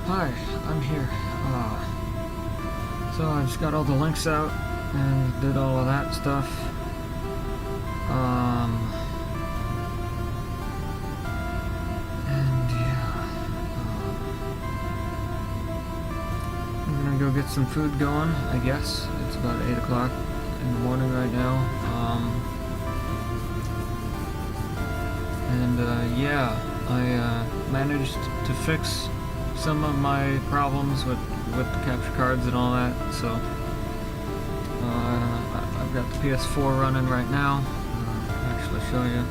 Hi, I'm here. So I just got all the links out and did all of that stuff. And yeah, I'm gonna go get some food going, I guess. It's about 8 o'clock in the morning right now. Yeah, I managed to fix some of my problems with the capture cards and all that, so I've got the PS4 running right now. I'll actually show you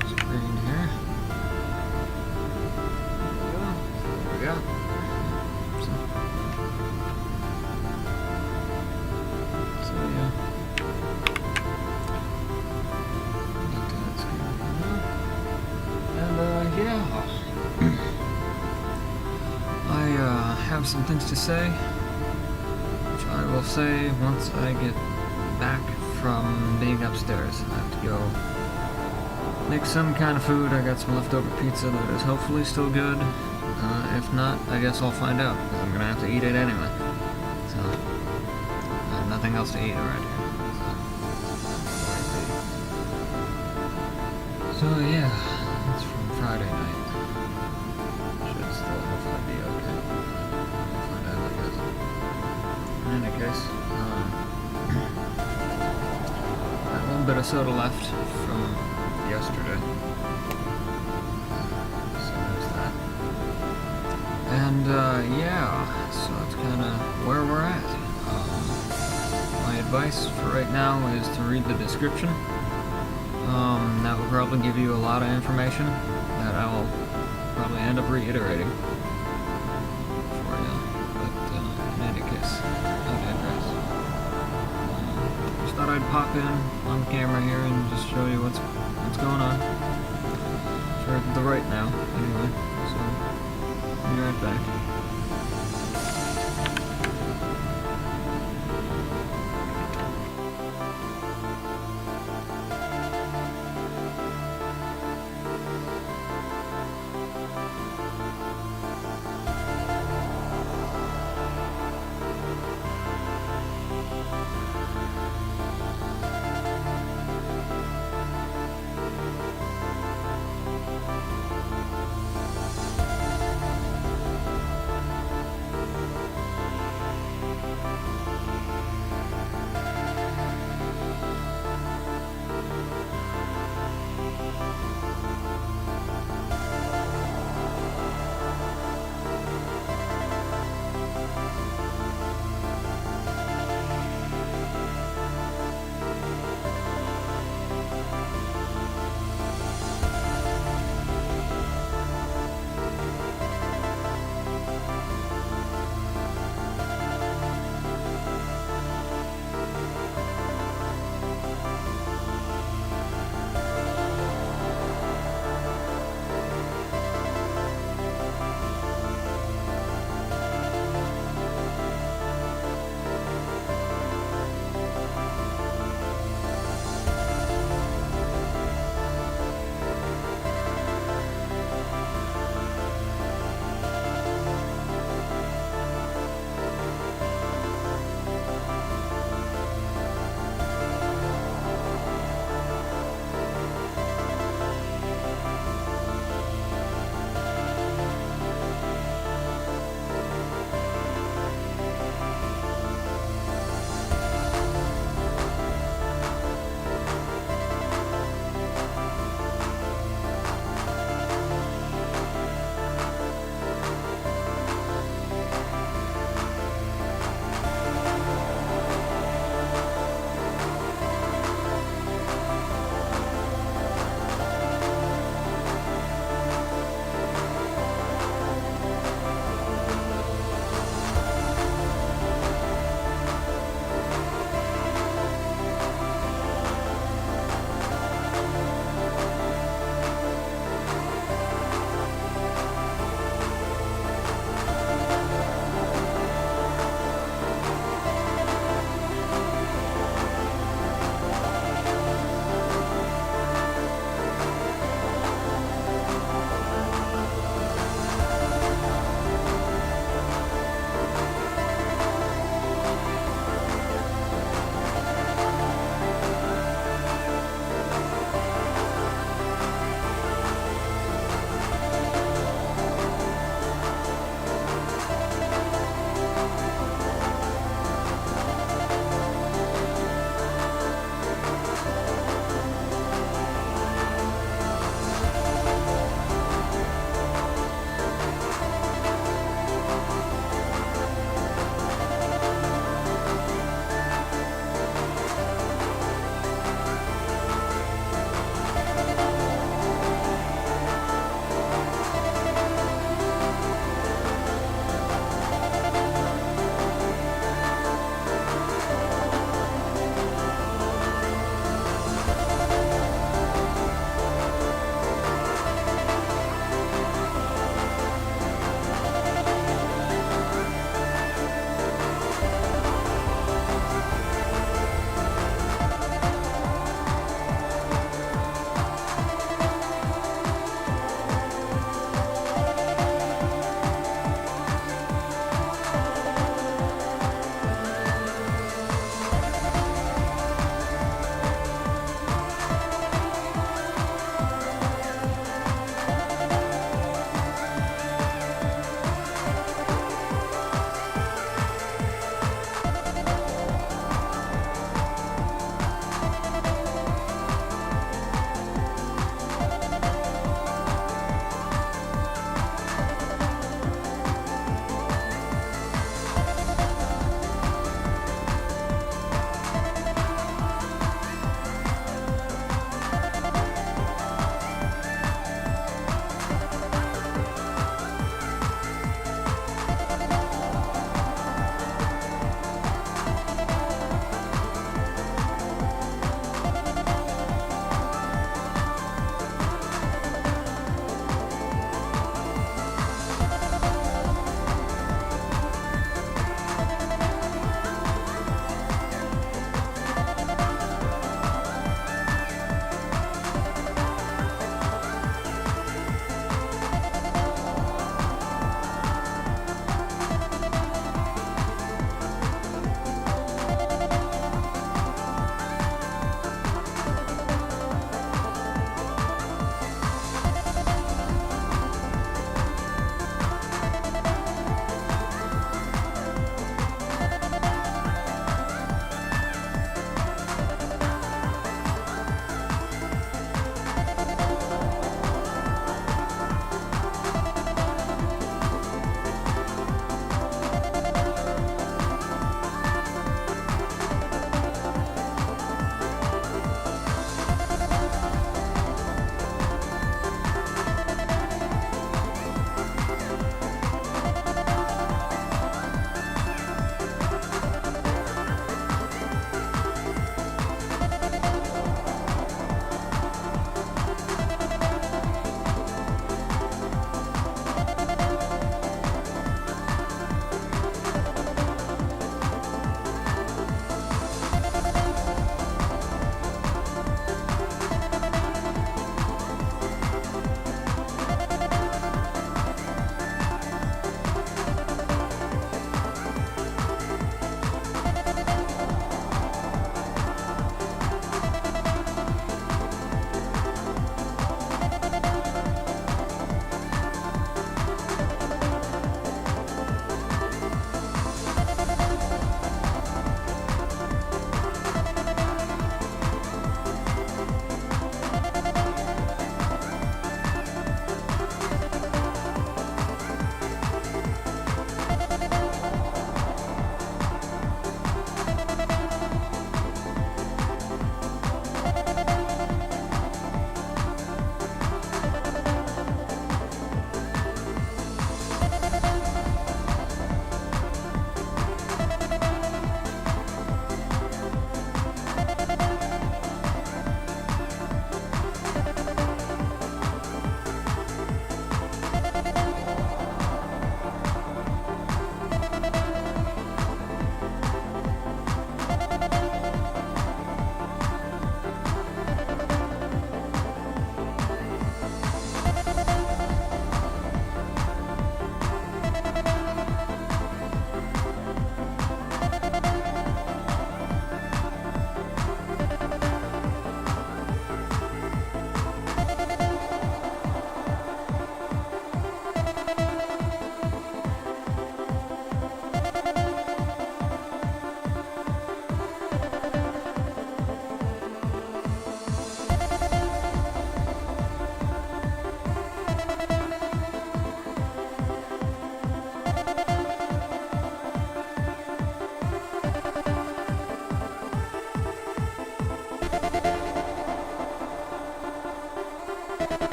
the screen here. There we go. So yeah. have some things to say, which I will say once I get back from being upstairs. I have to go make some kind of food. I got some leftover pizza that is hopefully still good. If not, I guess I'll find out, because I'm gonna have to eat it anyway. So, I have nothing else to eat around here. So yeah, that's from Friday night. Should still hopefully be okay. I'll find out, I guess. In any case, got a little bit of soda left from yesterday. So there's that. And yeah, so that's kind of where we're at. My advice for right now is to read the description. That will probably give you a lot of information that I will probably end up reiterating for you. But in any case, I digress. Just thought I'd pop in on the camera here and just show you what's going on. For the right now, anyway. So, I'll be right back.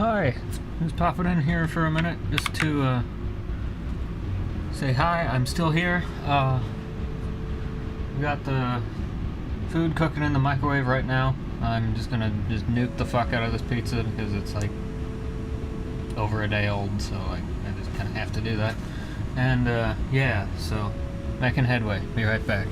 Hi, just popping in here for a minute just to say hi. I'm still here. We got the food cooking in the microwave right now. I'm just gonna nuke the fuck out of this pizza because it's like over a day old, so I just kind of have to do that. And yeah, so making headway. Be right back.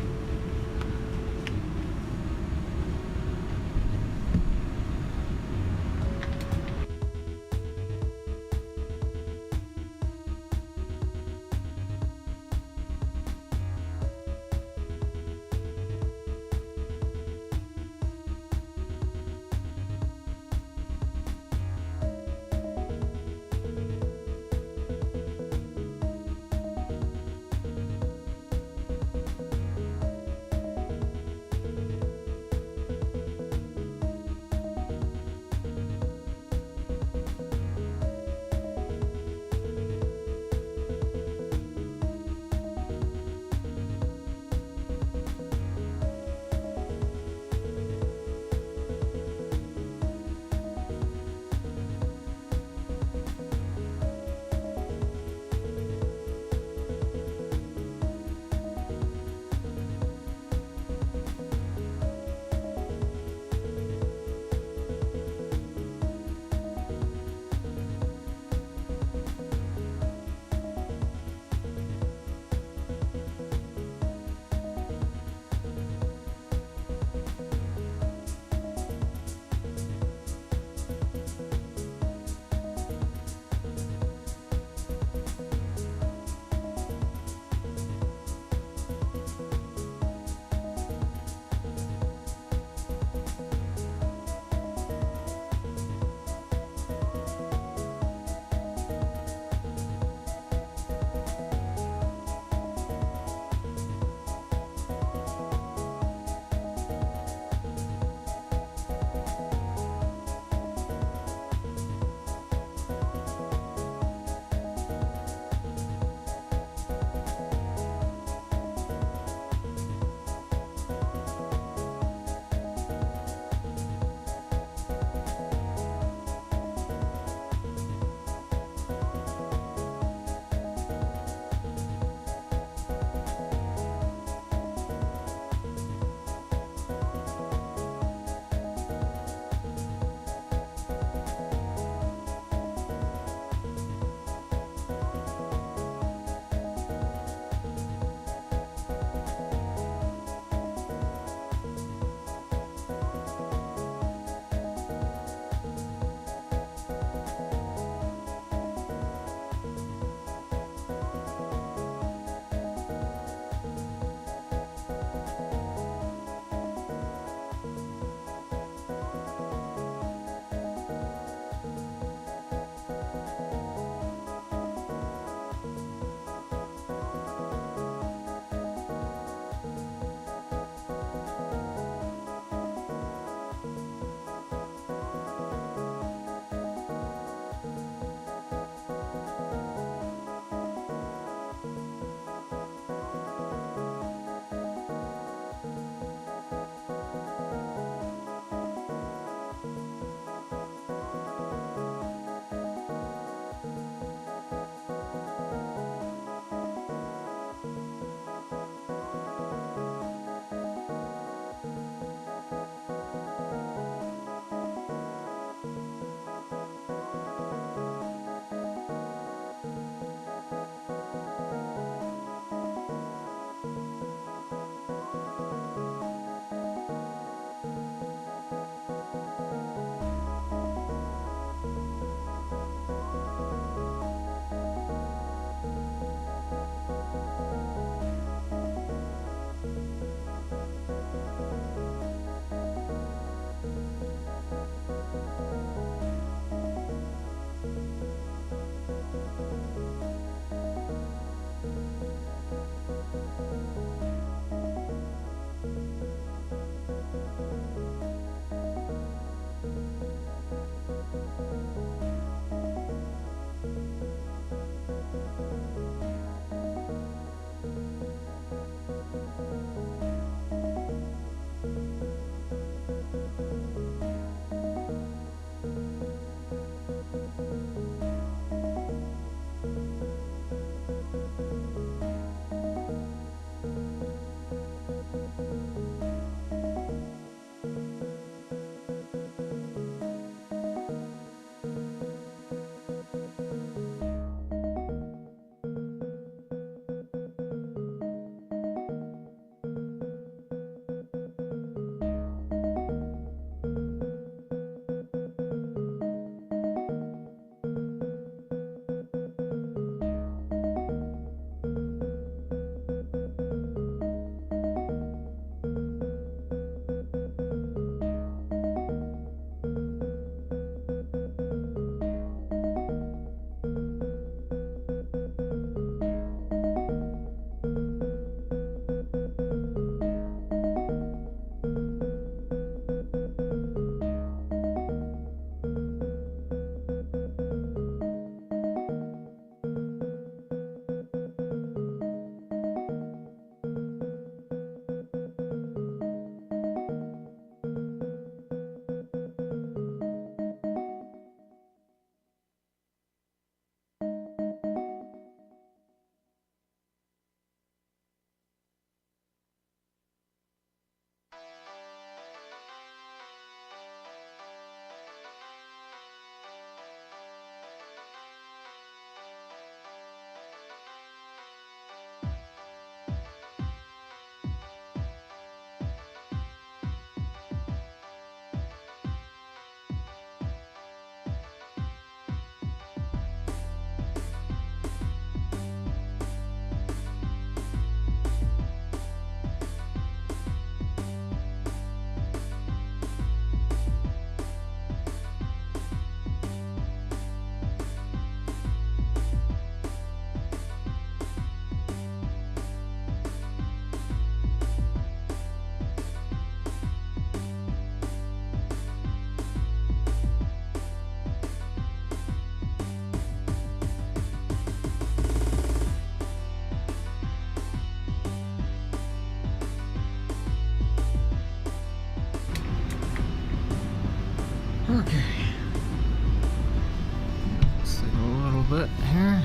bit here.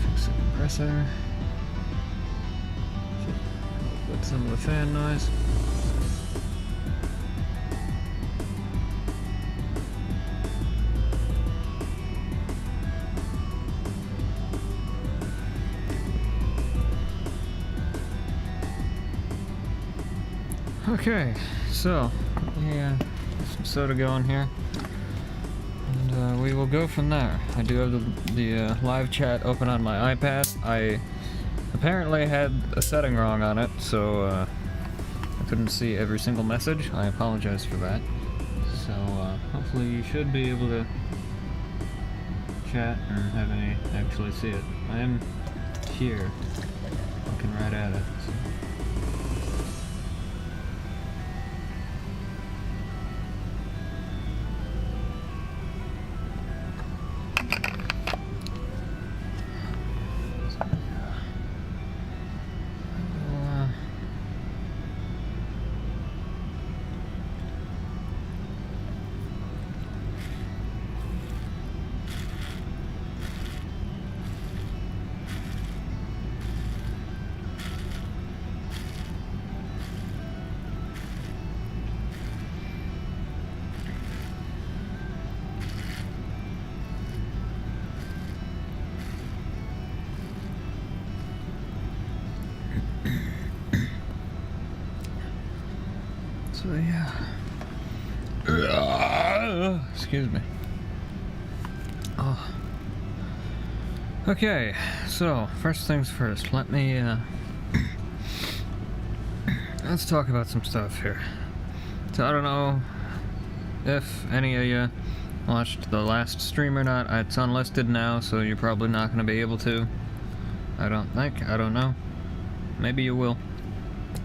Fix the compressor. Put some of the fan noise. Okay, so yeah, some soda going here, and we will go from there. I do have the live chat open on my iPad. I apparently had a setting wrong on it, so I couldn't see every single message. I apologize for that. So hopefully you should be able to chat and have me actually see it. I am here, looking right at it. So. So yeah. Excuse me. Oh. Okay, so first things first, let me let's talk about some stuff here. So I don't know if any of you watched the last stream or not. It's unlisted now, so you're probably not going to be able to. I don't think. I don't know. Maybe you will.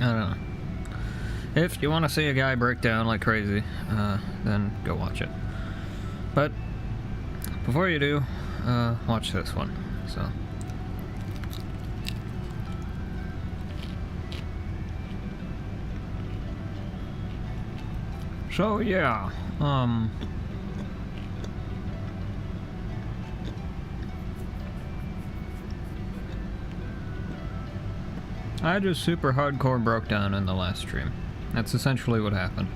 I don't know. If you want to see a guy break down like crazy, then go watch it. But before you do, watch this one. So yeah, I just super hardcore broke down in the last stream. That's essentially what happened.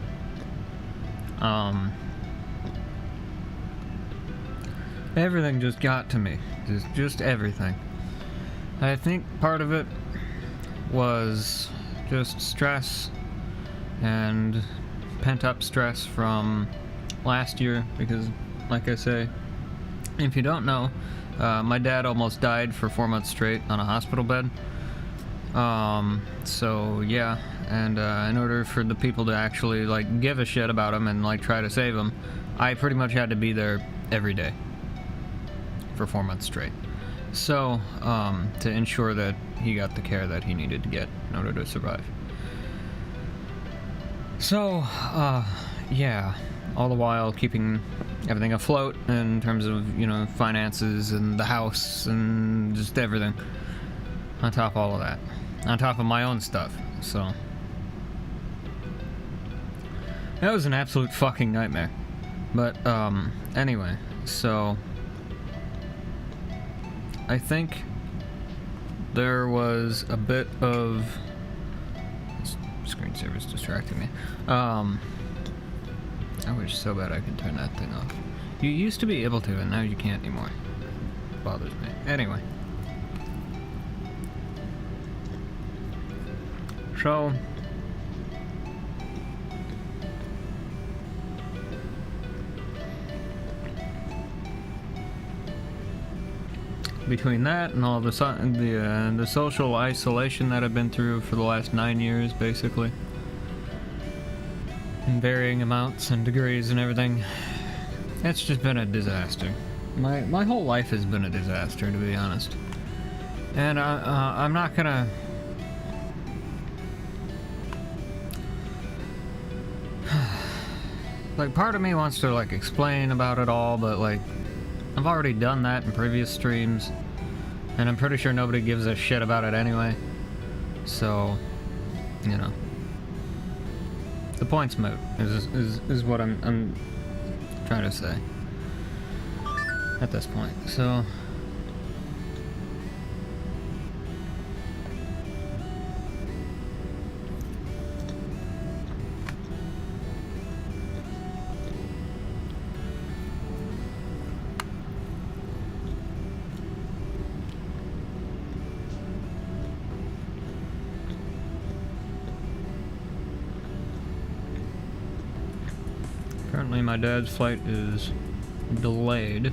Everything just got to me. Just everything. I think part of it was just stress and pent-up stress from last year, because, like I say, if you don't know, my dad almost died for 4 months straight on a hospital bed. So yeah, and in order for the people to actually like give a shit about him and like try to save him, I pretty much had to be there every day for 4 months straight. So to ensure that he got the care that he needed to get in order to survive. So yeah, all the while keeping everything afloat in terms of, you know, finances and the house and just everything. On top of all of that. On top of my own stuff. So that was an absolute fucking nightmare. But anyway, so I think there was a bit of screensaver's distracting me. I wish so bad I could turn that thing off. You used to be able to, and now you can't anymore. It bothers me. Anyway. So between that and all the social isolation that I've been through for the last 9 years, basically, in varying amounts and degrees and everything, it's just been a disaster. My whole life has been a disaster, to be honest. And I'm not gonna. Like, part of me wants to, like, explain about it all, but, like, I've already done that in previous streams, and I'm pretty sure nobody gives a shit about it anyway. So, you know, the point's moot, is what I'm trying to say. at this point. So currently my dad's flight is delayed.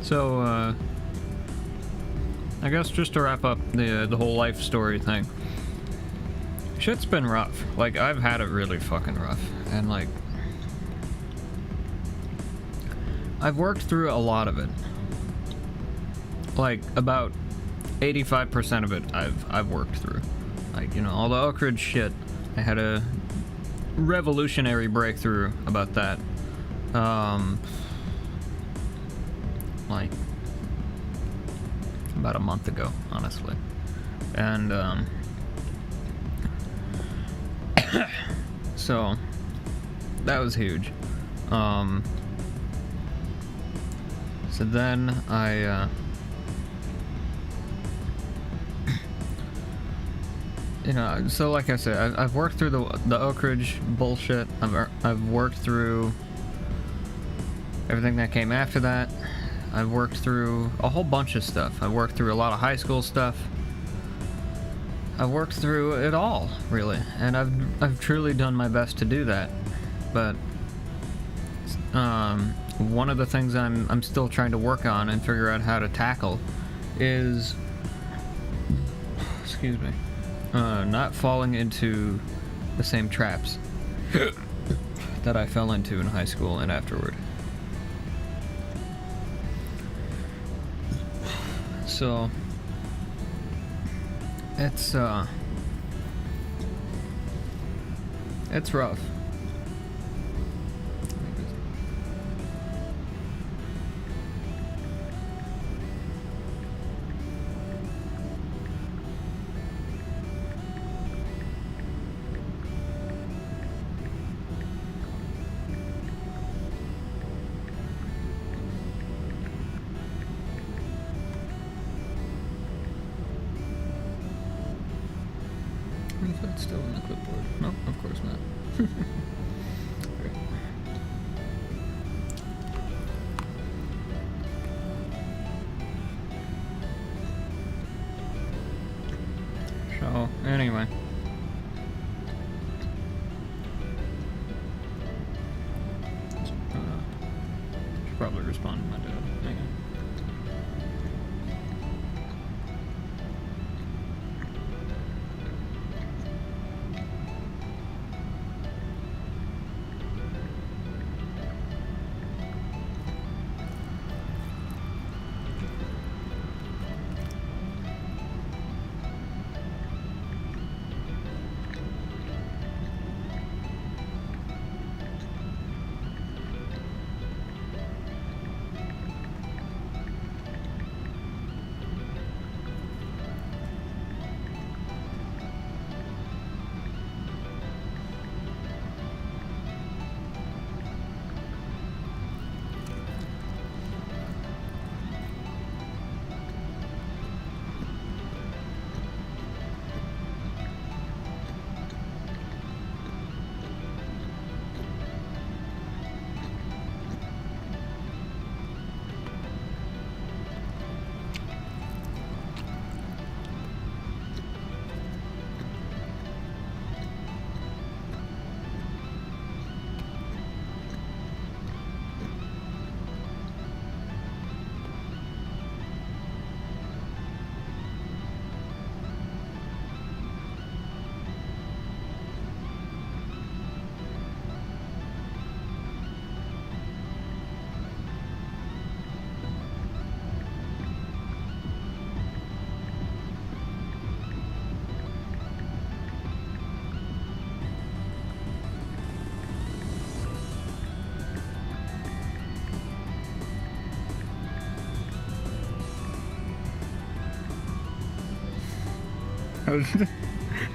So, I guess just to wrap up the whole life story thing. Shit's been rough. Like, I've had it really fucking rough. And, like, I've worked through a lot of it. Like, about 85% of it I've worked through. Like, you know, all the Oak Ridge shit, I had a revolutionary breakthrough about that. Like, about a month ago, honestly. And, so, that was huge. So then I, you know, so like I said, I've worked through the Oak Ridge bullshit. I've worked through everything that came after that. I've worked through a whole bunch of stuff. I've worked through a lot of high school stuff. I've worked through it all, really, and I've truly done my best to do that. But one of the things I'm still trying to work on and figure out how to tackle is, excuse me, not falling into the same traps that I fell into in high school and afterward. So it's rough. Is that still in the clipboard? No, of course not. Great. So, anyway. Should probably respond to my dad. Hang on.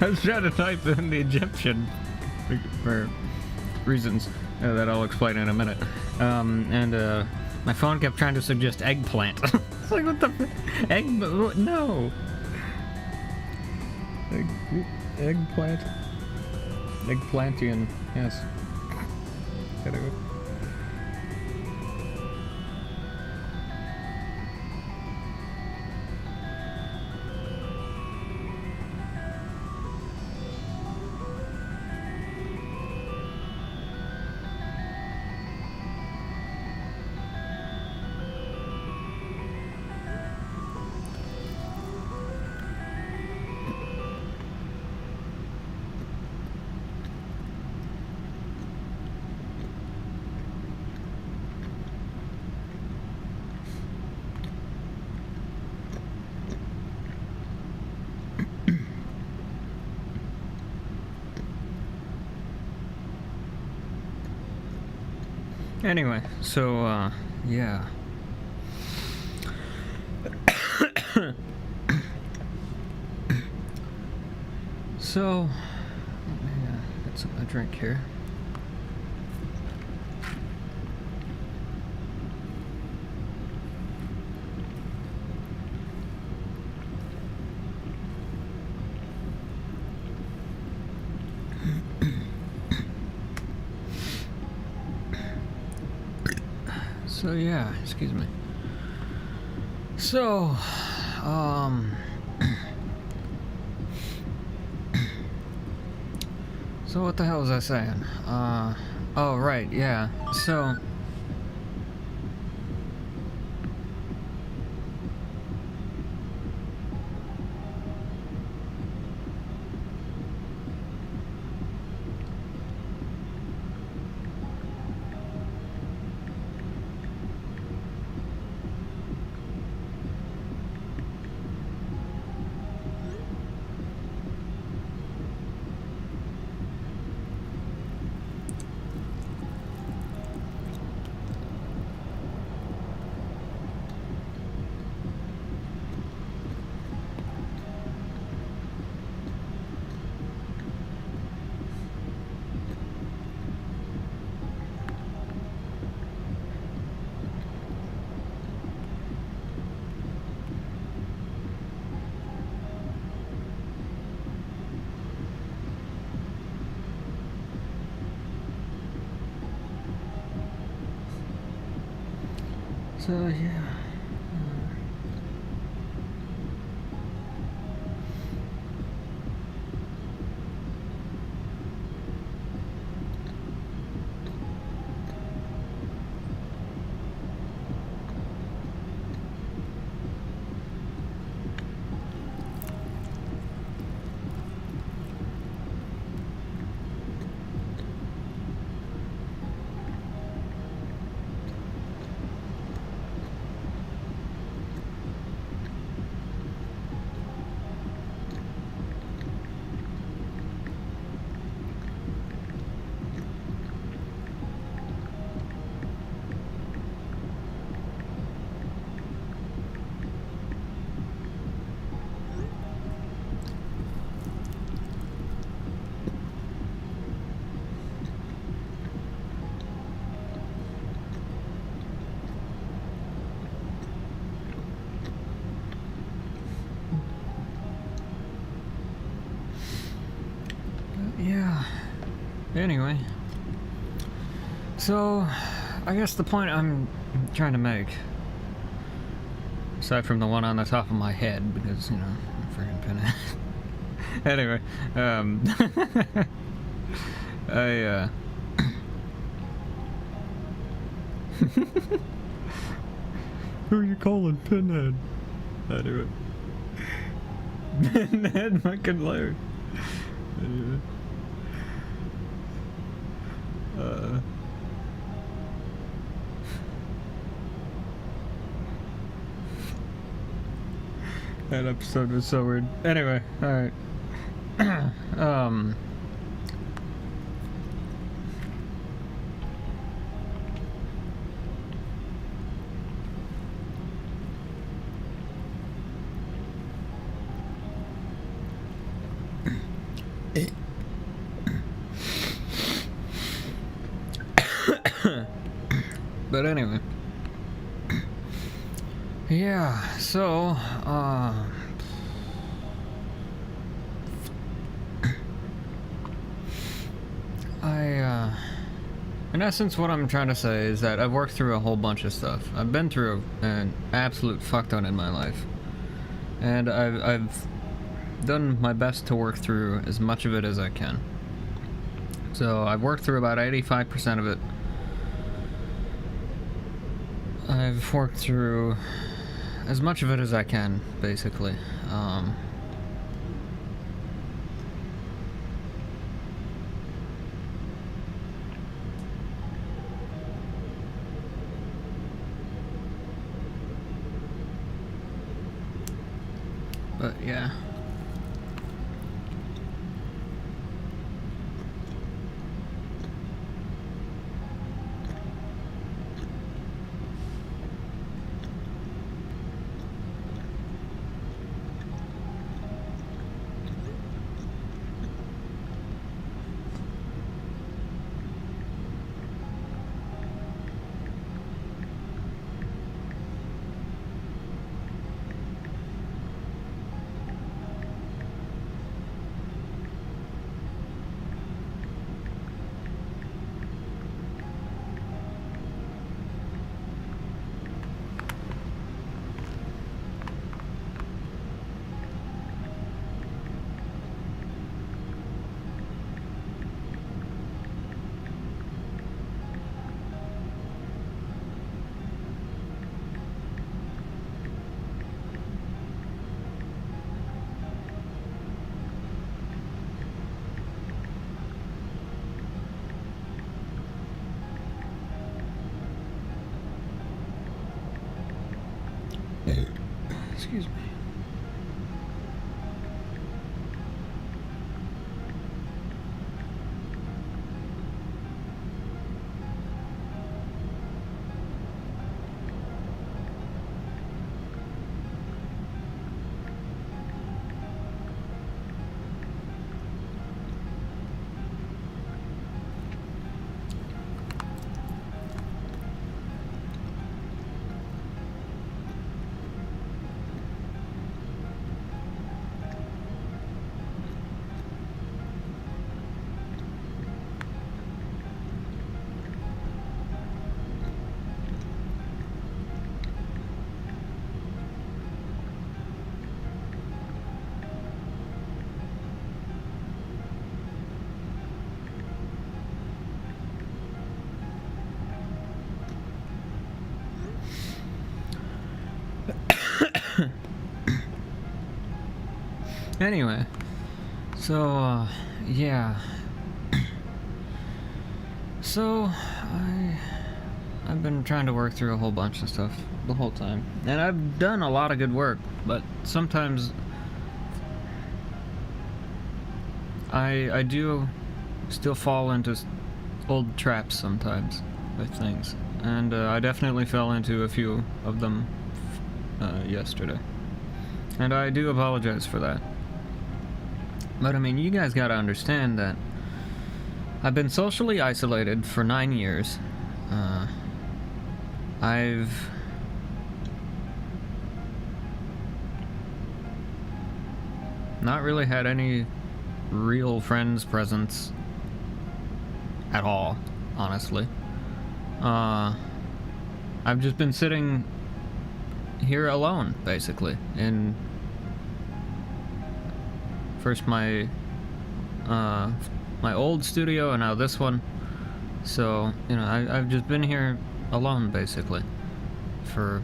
I was trying to type in the Egyptian for reasons that I'll explain in a minute. My phone kept trying to suggest eggplant. It's like, what the egg? No. Eggplant. Eggplantian. Yes. Gotta go. Anyway, so, yeah. So, let me get some a drink here. So yeah, excuse me. So, so what the hell was I saying? Oh right, yeah. So, yeah. Yeah. Anyway. So, I guess the point I'm trying to make, aside from the one on the top of my head, because, you know, I'm freaking pinhead. Anyway, who are you calling Pinhead? Anyway. Pinhead fucking load. Anyway. That episode was so weird. Anyway, alright. But anyway. Yeah, so, in essence, what I'm trying to say is that I've worked through a whole bunch of stuff. I've been through an absolute fuck ton in my life. And I've done my best to work through as much of it as I can. So I've worked through about 85% of it. I've worked through as much of it as I can, basically. But yeah. Excuse me. Anyway, so, yeah. So, I've been trying to work through a whole bunch of stuff the whole time. And I've done a lot of good work, but sometimes I do still fall into old traps sometimes with things. And I definitely fell into a few of them yesterday. And I do apologize for that. But I mean, you guys gotta understand that I've been socially isolated for 9 years. I've not really had any real friends presence at all, honestly. I've just been sitting here alone, basically, in first my old studio and now this one. So, you know, I've just been here alone, basically, for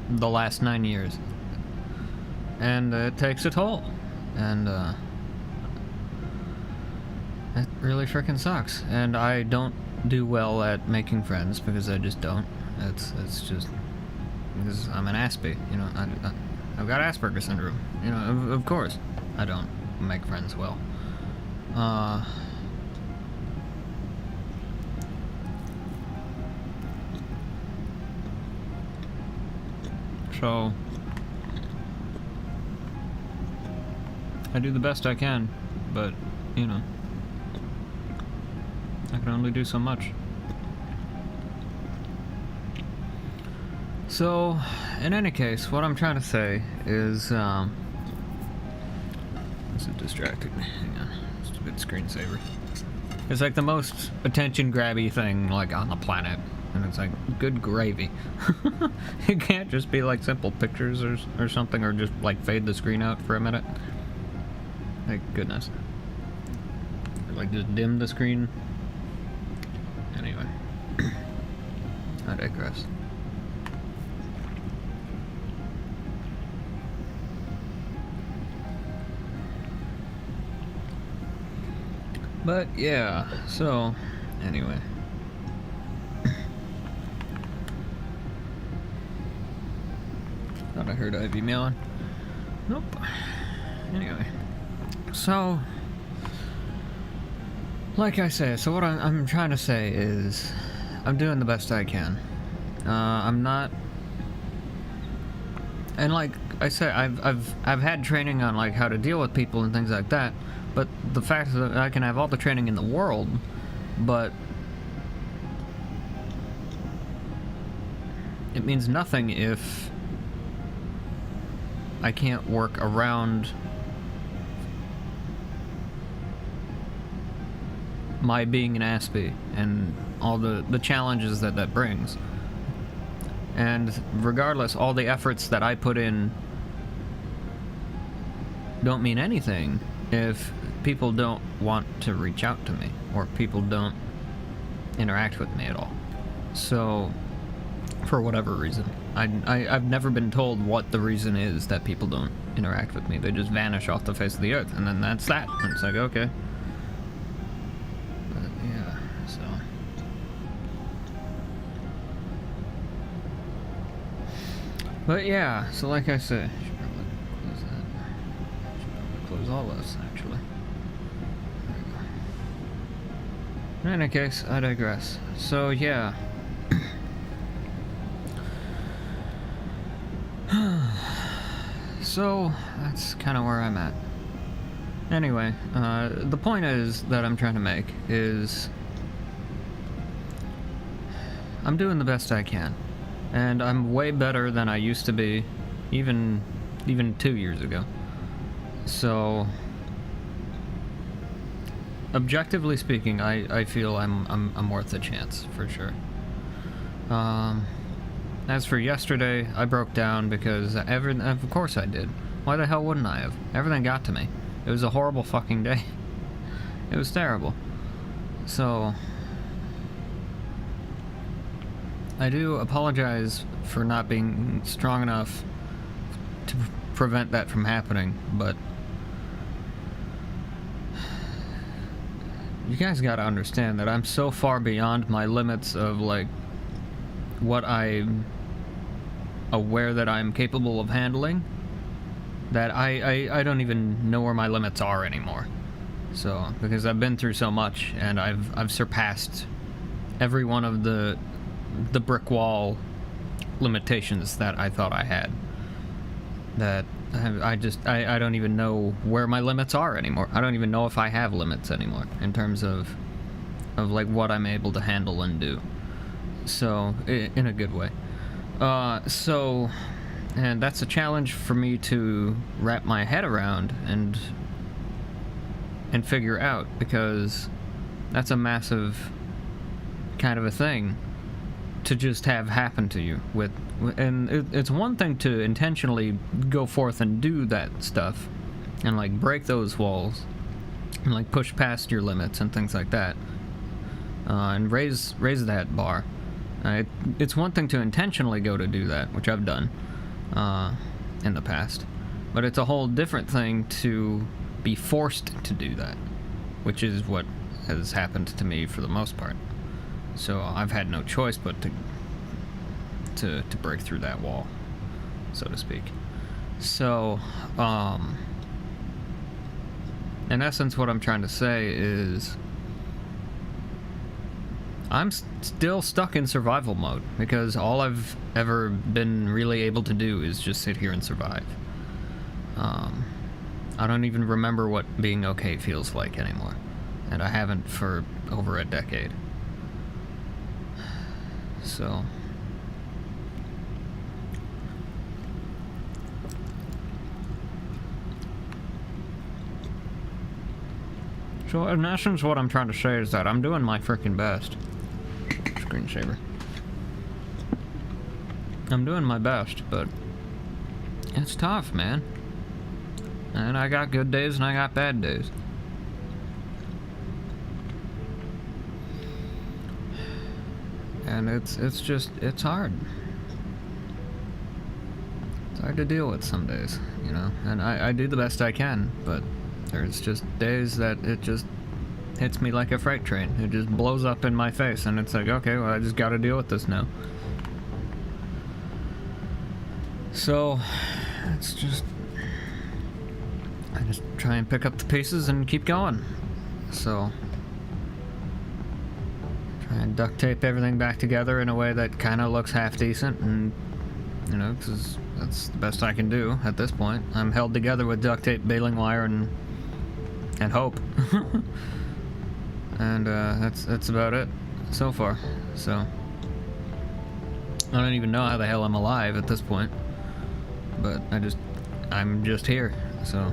the last 9 years. And it takes a toll. And, it really frickin' sucks. And I don't do well at making friends, because I just don't. It's just, because I'm an Aspie, you know, I've got Asperger's syndrome, you know, of course I don't make friends well. So I do the best I can, but, you know, I can only do so much. So, in any case, what I'm trying to say is, this is distracting. Hang on, it's a good screensaver. It's like the most attention-grabby thing, like, on the planet. And it's like, good gravy. It can't just be like simple pictures or something, or just like fade the screen out for a minute. Thank goodness. Or like just dim the screen. Anyway. I digress. But yeah, so anyway. Thought I heard Ivy meowing. Nope. Anyway. So, like I say, so what I'm trying to say is, I'm doing the best I can. I'm not, and like I say, I've had training on like how to deal with people and things like that. But the fact that I can have all the training in the world, but it means nothing if I can't work around my being an Aspie and all the challenges that brings. And regardless, all the efforts that I put in don't mean anything if people don't want to reach out to me, or people don't interact with me at all. So, for whatever reason. I've never been told what the reason is that people don't interact with me. They just vanish off the face of the earth, and then that's that. And it's like, okay. But, yeah, so... But yeah, so like I said, I should probably close that. I should probably close all this, actually. There we go. In any case, I digress. So yeah. So, that's kind of where I'm at. Anyway, the point is that I'm trying to make is I'm doing the best I can. And I'm way better than I used to be, even 2 years ago. So, objectively speaking, I feel I'm worth a chance, for sure. As for yesterday, I broke down because of course I did. Why the hell wouldn't I have? Everything got to me. It was a horrible fucking day. It was terrible. So, I do apologize for not being strong enough to prevent that from happening, but you guys gotta understand that I'm so far beyond my limits of, like, what I'm aware that I'm capable of handling, that I don't even know where my limits are anymore. So, because I've been through so much, and I've surpassed every one of the brick wall limitations that I thought I had. That I don't even know where my limits are anymore. I don't even know if I have limits anymore in terms of like what I'm able to handle and do. So, in a good way. So, and that's a challenge for me to wrap my head around and figure out, because that's a massive kind of a thing to just have happen to you and it's one thing to intentionally go forth and do that stuff and like break those walls and like push past your limits and things like that, and raise that bar. It's one thing to intentionally go to do that, which I've done in the past, but it's a whole different thing to be forced to do that, which is what has happened to me for the most part. So I've had no choice but to break through that wall, so to speak. So, in essence, what I'm trying to say is I'm still stuck in survival mode, because all I've ever been really able to do is just sit here and survive. I don't even remember what being okay feels like anymore, and I haven't for over a decade. So, So in essence, what I'm trying to say is that I'm doing my freaking best. Screensaver. I'm doing my best, but it's tough, man. And I got good days and I got bad days. And it's hard. It's hard to deal with some days, you know? And I do the best I can, but there's just days that it just hits me like a freight train. It just blows up in my face, and it's like, okay, well, I just gotta deal with this now. So, it's just... I just try and pick up the pieces and keep going. So... try and duct tape everything back together in a way that kind of looks half decent, and, you know, because that's the best I can do at this point. I'm held together with duct tape, baling wire, and hope. And that's about it so far. So I don't even know how the hell I'm alive at this point, but I'm just here. So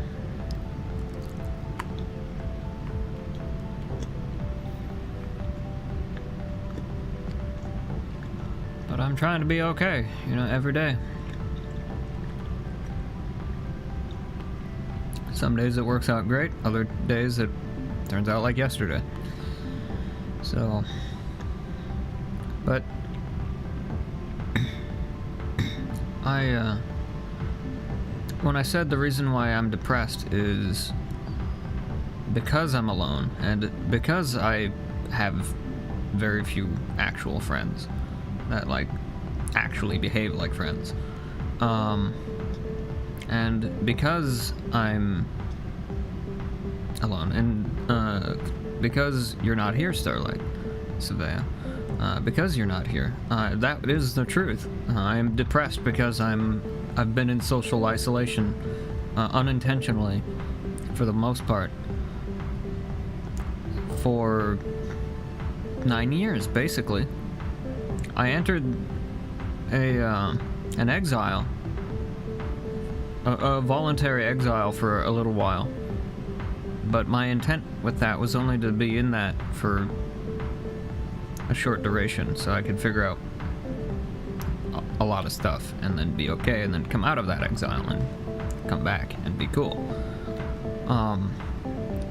but I'm trying to be okay, you know, every day. Some days it works out great, other days it turns out like yesterday. So, but when I said the reason why I'm depressed is because I'm alone and because I have very few actual friends that like actually behave like friends. And because I'm alone, and because you're not here, Starlight, Savea, because you're not here, that is the truth. I am depressed because I've been in social isolation, unintentionally, for the most part, for 9 years, basically. I entered an exile, a voluntary exile for a little while, but my intent with that was only to be in that for a short duration, so I could figure out a lot of stuff and then be okay, and then come out of that exile and come back and be cool.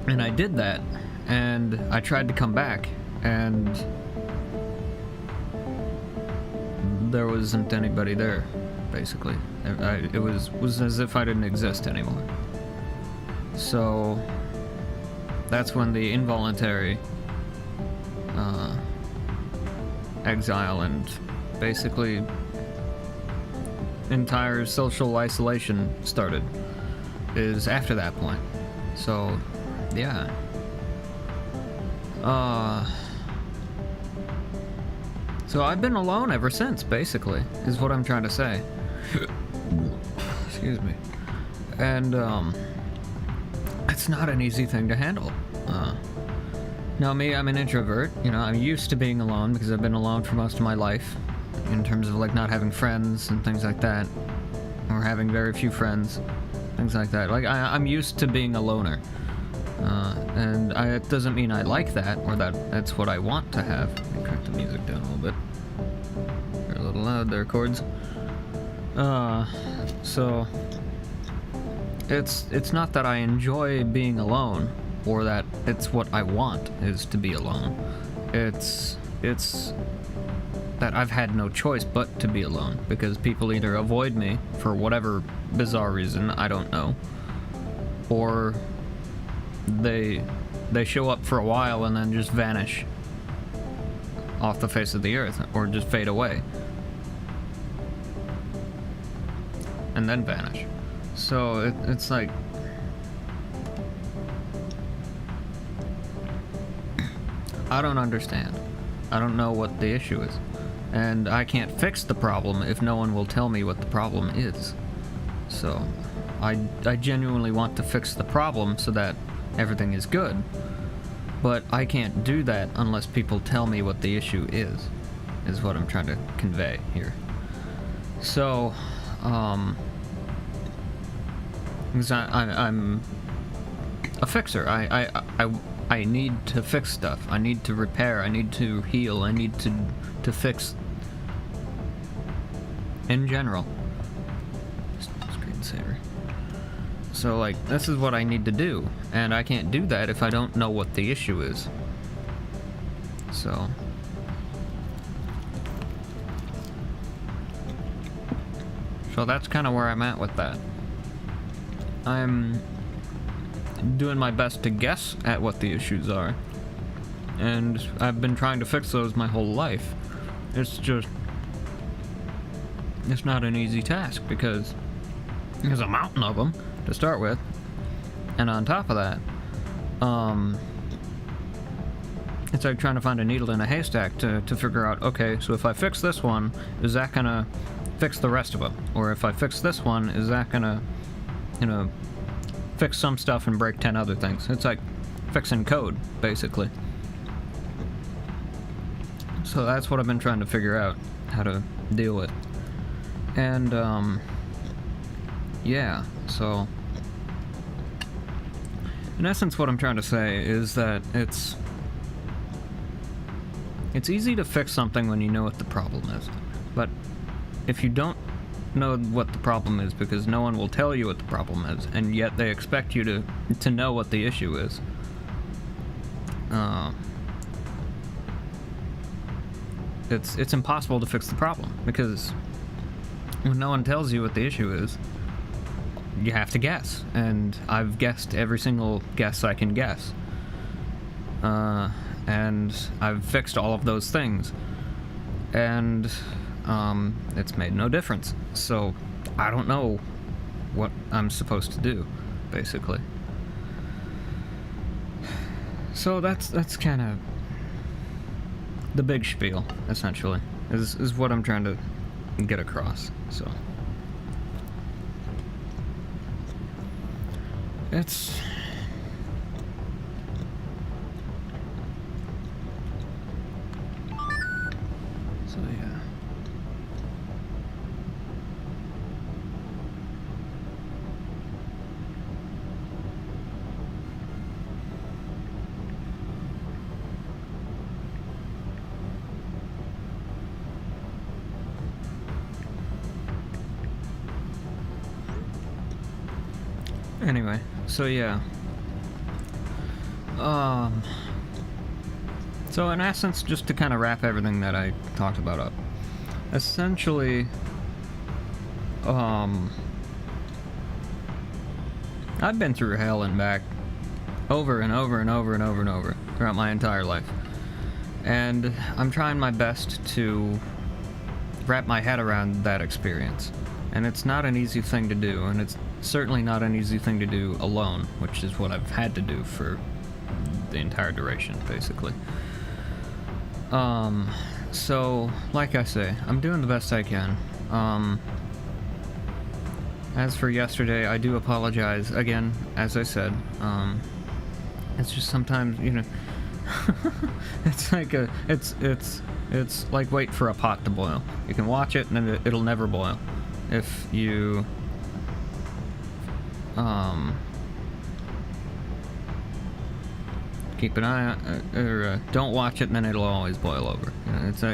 And I did that, and I tried to come back, and there wasn't anybody there, basically. It was as if I didn't exist anymore. So that's when the involuntary exile and basically entire social isolation started, is after that point. So yeah. So I've been alone ever since, basically, is what I'm trying to say. Excuse me. And, it's not an easy thing to handle. Now me, I'm an introvert, you know, I'm used to being alone because I've been alone for most of my life, in terms of, like, not having friends and things like that, or having very few friends, things like that. Like, I'm used to being a loner. And it doesn't mean I like that, or that's what I want to have. Let me crack the music down a little bit. They're a little loud there, chords. So it's not that I enjoy being alone, or that it's what I want is to be alone. It's that I've had no choice but to be alone, because people either avoid me for whatever bizarre reason, I don't know, or they show up for a while and then just vanish off the face of the earth, or just fade away and then vanish. So it's like, I don't understand. I don't know what the issue is, and I can't fix the problem if no one will tell me what the problem is. So I genuinely want to fix the problem so that everything is good, but I can't do that unless people tell me what the issue is what I'm trying to convey here. So, because a fixer. I need to fix stuff. I need to repair. I need to heal. I need to fix. In general. Screensaver. So, like, this is what I need to do. And I can't do that if I don't know what the issue is. So... So that's kind of where I'm at with that. I'm doing my best to guess at what the issues are. And I've been trying to fix those my whole life. It's just... It's not an easy task because there's a mountain of them to start with. And on top of that, it's like trying to find a needle in a haystack to figure out, okay, so if I fix this one, is that gonna fix the rest of them? Or if I fix this one, is that gonna, you know, fix some stuff and break 10 other things? It's like fixing code, basically. So that's what I've been trying to figure out, how to deal with. And, yeah, so... In essence, what I'm trying to say is that it's easy to fix something when you know what the problem is. But if you don't know what the problem is, because no one will tell you what the problem is, and yet they expect you to know what the issue is, it's impossible to fix the problem, because when no one tells you what the issue is, you have to guess, and I've guessed every single guess I can guess. And I've fixed all of those things, and it's made no difference. So I don't know what I'm supposed to do, basically. So that's kind of the big spiel, essentially, is what I'm trying to get across. So it's... So, yeah. Anyway, so yeah. So in essence, just to kind of wrap everything that I talked about up, essentially, I've been through hell and back over and over and over and over and over throughout my entire life. And I'm trying my best to wrap my head around that experience. And it's not an easy thing to do, and it's certainly not an easy thing to do alone, which is what I've had to do for the entire duration, basically. So, like I say, I'm doing the best I can. As for yesterday, I do apologize, again, as I said. It's just sometimes, you know, it's like it's like wait for a pot to boil. You can watch it and it'll never boil. If you keep an eye on, or don't watch it, and then it'll always boil over. You know, it's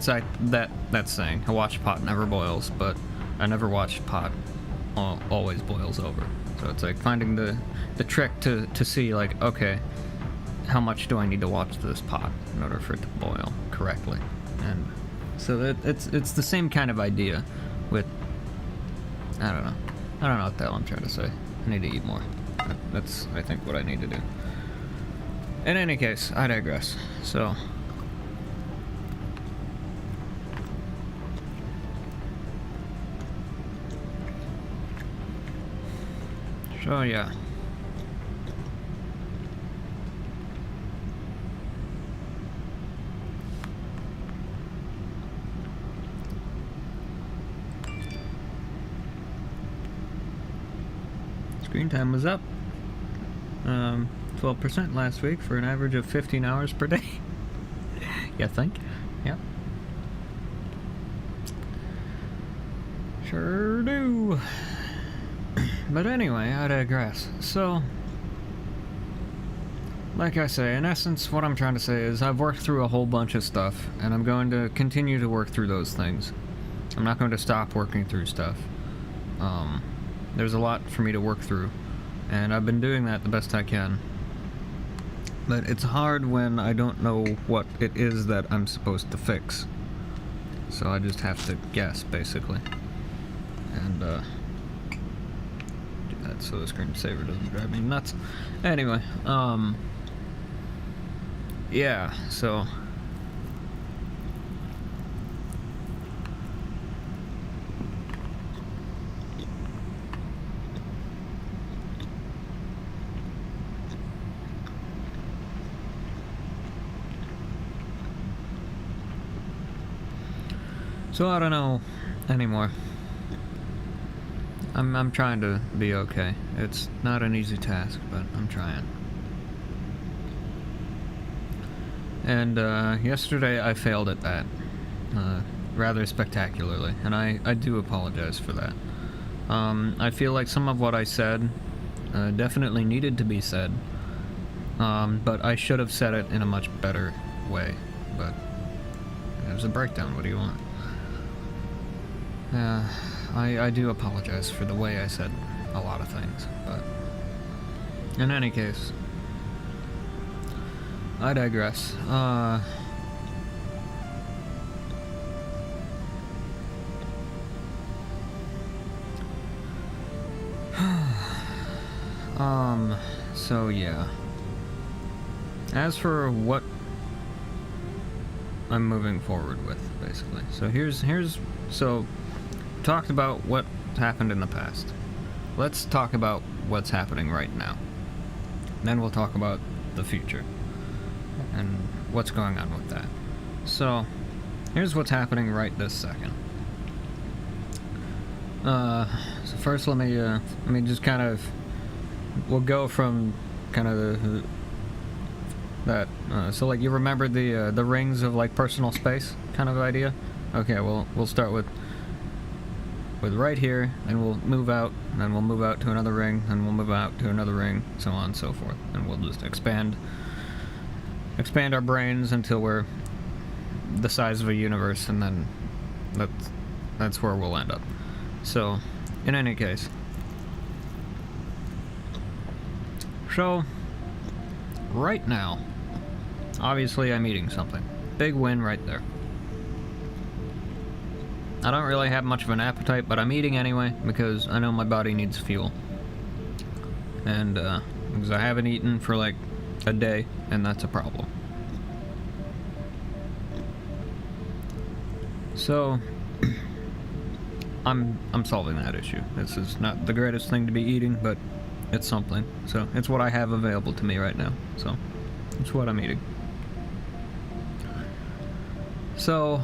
like that saying. I watch pot never boils, but I never watch pot always boils over. So it's like finding the trick to see, like, okay, how much do I need to watch this pot in order for it to boil correctly? And so it's the same kind of idea with, I don't know what the hell I'm trying to say. I need to eat more. That's, I think, what I need to do. In any case, I digress. So yeah. Screen time was up 12% last week for an average of 15 hours per day. You think? Yep. Sure do. But anyway, I digress. So, like I say, in essence, what I'm trying to say is I've worked through a whole bunch of stuff, and I'm going to continue to work through those things. I'm not going to stop working through stuff. There's a lot for me to work through, and I've been doing that the best I can. But it's hard when I don't know what it is that I'm supposed to fix. So I just have to guess, basically. And, do that so the screensaver doesn't drive me nuts. Anyway, yeah, so... So I don't know anymore. I'm trying to be okay. It's not an easy task, but I'm trying. And yesterday I failed at that, rather spectacularly, and I do apologize for that. I feel like some of what I said definitely needed to be said, but I should have said it in a much better way. But it was a breakdown. What do you want? I do apologize for the way I said a lot of things, but in any case, I digress. So yeah. As for what I'm moving forward with, basically. So so talked about what happened in the past. Let's talk about what's happening right now. Then we'll talk about the future and what's going on with that. So here's what's happening right this second. So first let me just kind of, we'll go from kind of so like you remember the rings of like personal space kind of idea? Okay, well we'll start with right here, and we'll move out, and then we'll move out to another ring, and we'll move out to another ring, so on and so forth. And we'll just expand our brains until we're the size of a universe, and then that's where we'll end up. So, in any case. So, right now, obviously I'm eating something. Big win right there. I don't really have much of an appetite, but I'm eating anyway, because I know my body needs fuel. And, because I haven't eaten for like a day, and that's a problem. So, I'm solving that issue. This is not the greatest thing to be eating, but it's something. So, it's what I have available to me right now. So, it's what I'm eating. So,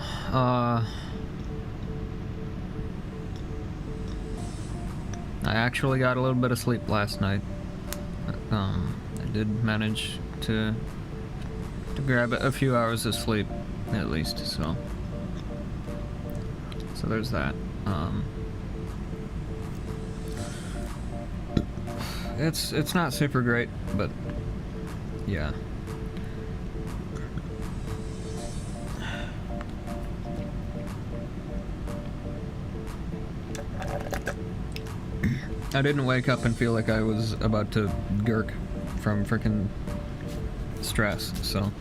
I actually got a little bit of sleep last night. I did manage to grab a few hours of sleep, at least, so there's that. It's not super great, but yeah. I didn't wake up and feel like I was about to gurk from frickin' stress, so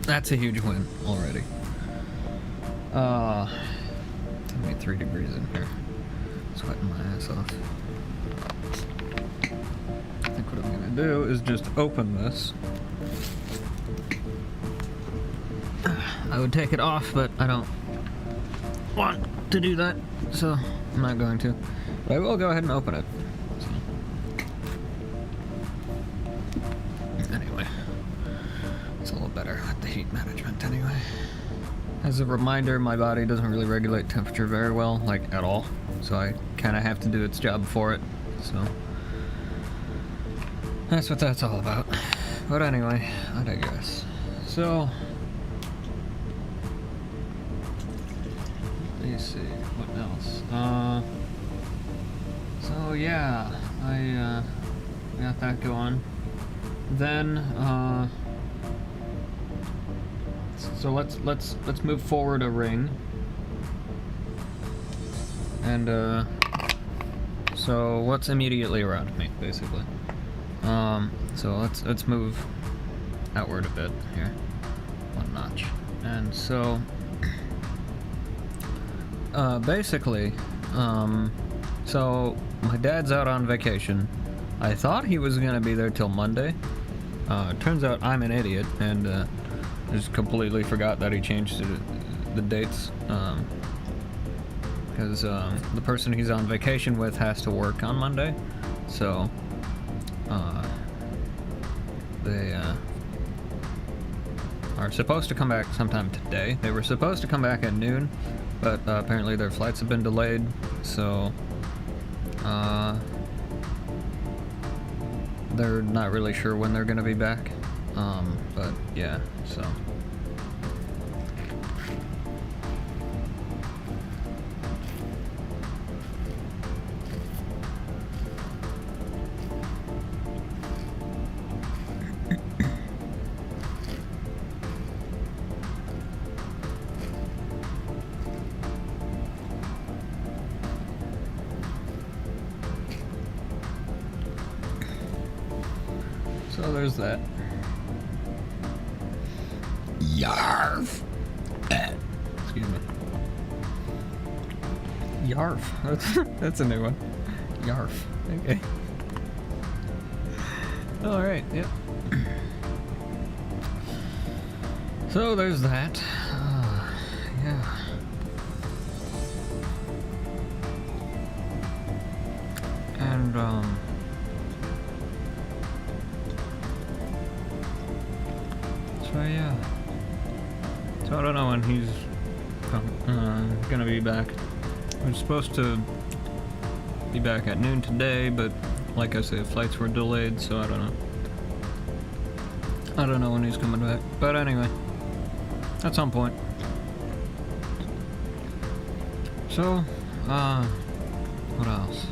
that's a huge win already. 23 degrees in here. Sweating my ass off. I think what I'm gonna do is just open this. I would take it off, but I don't want to do that, so I'm not going to. But I will go ahead and open it. So. Anyway, it's a little better with the heat management anyway. As a reminder, my body doesn't really regulate temperature very well, like at all. So I kind of have to do its job for it. So that's what that's all about. But anyway, I digress. So let's see, what else? So yeah, I got that going. then so let's move forward a ring, and so what's immediately around me, basically. So let's move outward a bit here, one notch, and so basically, so my dad's out on vacation. I thought he was gonna be there till Monday. Turns out I'm an idiot and just completely forgot that he changed the dates. Because the person he's on vacation with has to work on Monday, so they are supposed to come back sometime today. They were supposed to come back at noon, but apparently their flights have been delayed, so they're not really sure when they're gonna be back. But yeah, so. So there's that. Yarf! Excuse me. Yarf. That's a new one. Yarf. Okay. Alright, yep. So there's that. Yeah. And, so yeah. So I don't know when he's gonna be back. We're supposed to be back at noon today, but like I said, flights were delayed, so I don't know. I don't know when he's coming back. But anyway, at some point. So, what else?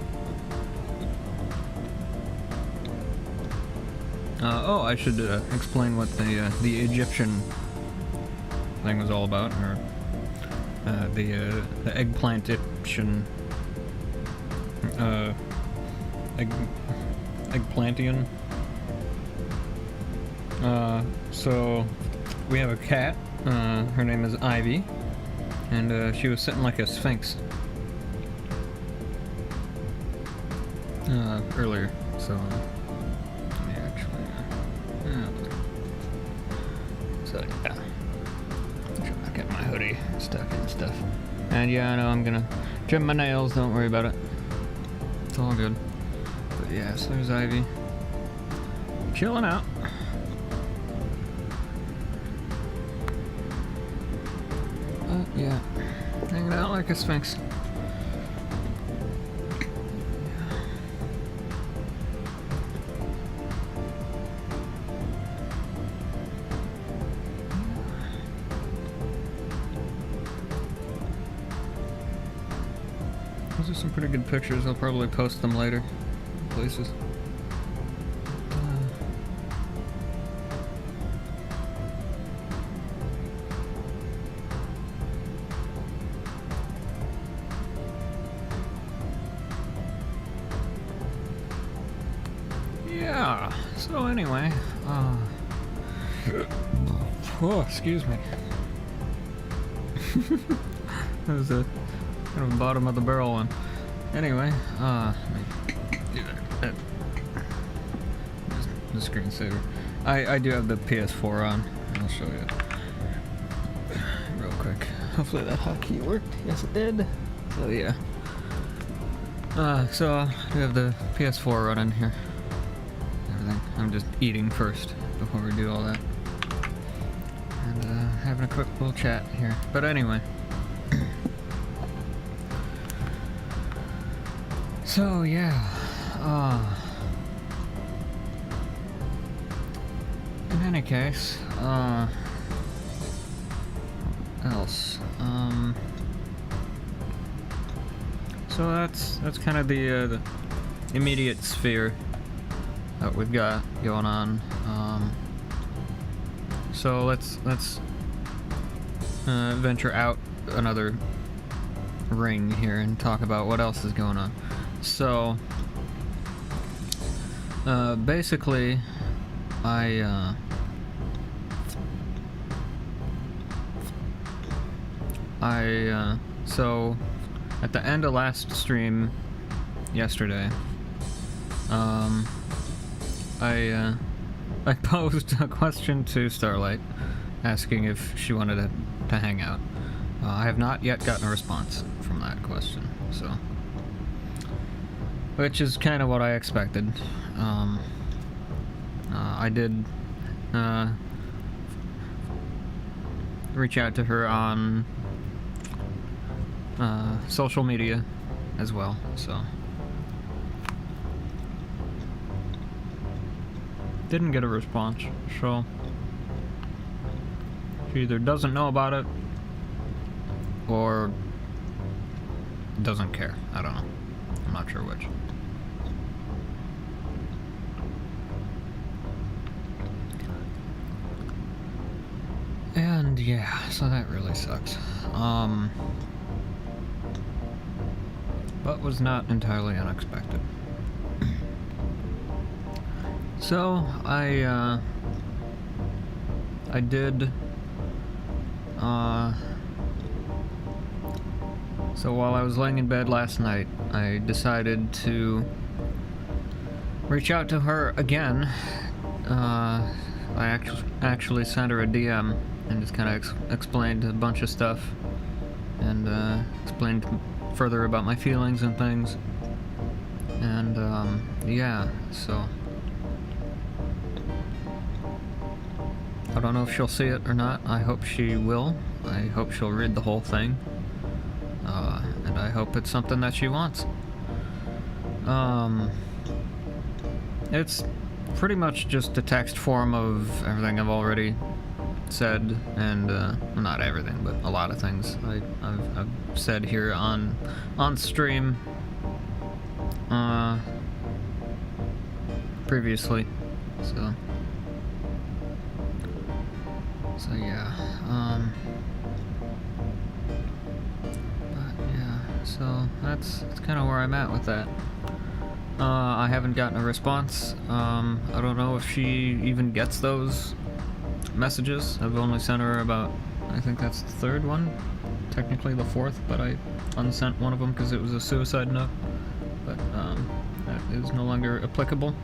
Oh, I should explain what the Egyptian thing was all about, or the eggplant Egyptian eggplantian. So we have a cat. Her name is Ivy, and she was sitting like a sphinx earlier. So. So yeah, trying to get my hoodie stuck and stuff. And yeah, I know I'm gonna trim my nails. Don't worry about it. It's all good. But yeah, so there's Ivy, chilling out. Yeah, hanging out like a sphinx. Those are some pretty good pictures. I'll probably post them later places. Yeah, so anyway, oh, excuse me. That was a kind of bottom of the barrel one. Anyway, let me do that. The screensaver. I do have the PS4 on. I'll show you real quick. Hopefully that hotkey worked. Yes, it did. So yeah. So I do have the PS4 running here. Everything. I'm just eating first before we do all that. And having a quick little chat here. But anyway. So yeah, in any case, what else? So that's kind of the immediate sphere. that we've got going on. So let's venture out another ring here and talk about what else is going on. So basically, so at the end of last stream yesterday, I posed a question to Starlight asking if she wanted to hang out. I have not yet gotten a response from that question, so, which is kind of what I expected. I did reach out to her on social media as well, so didn't get a response. So she either doesn't know about it or doesn't care. I don't know. I'm not sure which. And yeah, so that really sucks. But was not entirely unexpected. So I did. So while I was laying in bed last night, I decided to reach out to her again. I actually sent her a DM and just kind of explained a bunch of stuff and explained further about my feelings and things. And yeah, so I don't know if she'll see it or not. I hope she will. I hope she'll read the whole thing. And I hope it's something that she wants. It's pretty much just a text form of everything I've already said, and well, not everything, but a lot of things I've said here on stream previously. So yeah. But yeah, so that's kind of where I'm at with that. I haven't gotten a response. I don't know if she even gets those messages. I've only sent her about, I think that's the third one, technically the fourth, but I unsent one of them because it was a suicide note. But that is no longer applicable.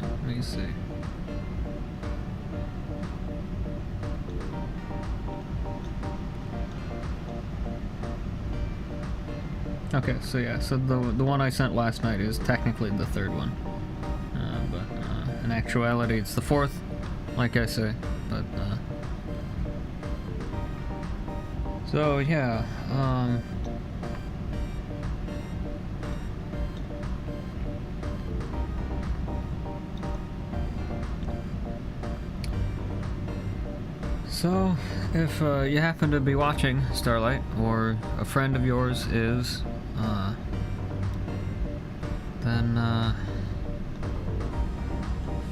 Let me see. Okay, so yeah, so the one I sent last night is technically the third one, but in actuality it's the fourth, like I say. But so yeah, so if you happen to be watching, Starlight, or a friend of yours is, then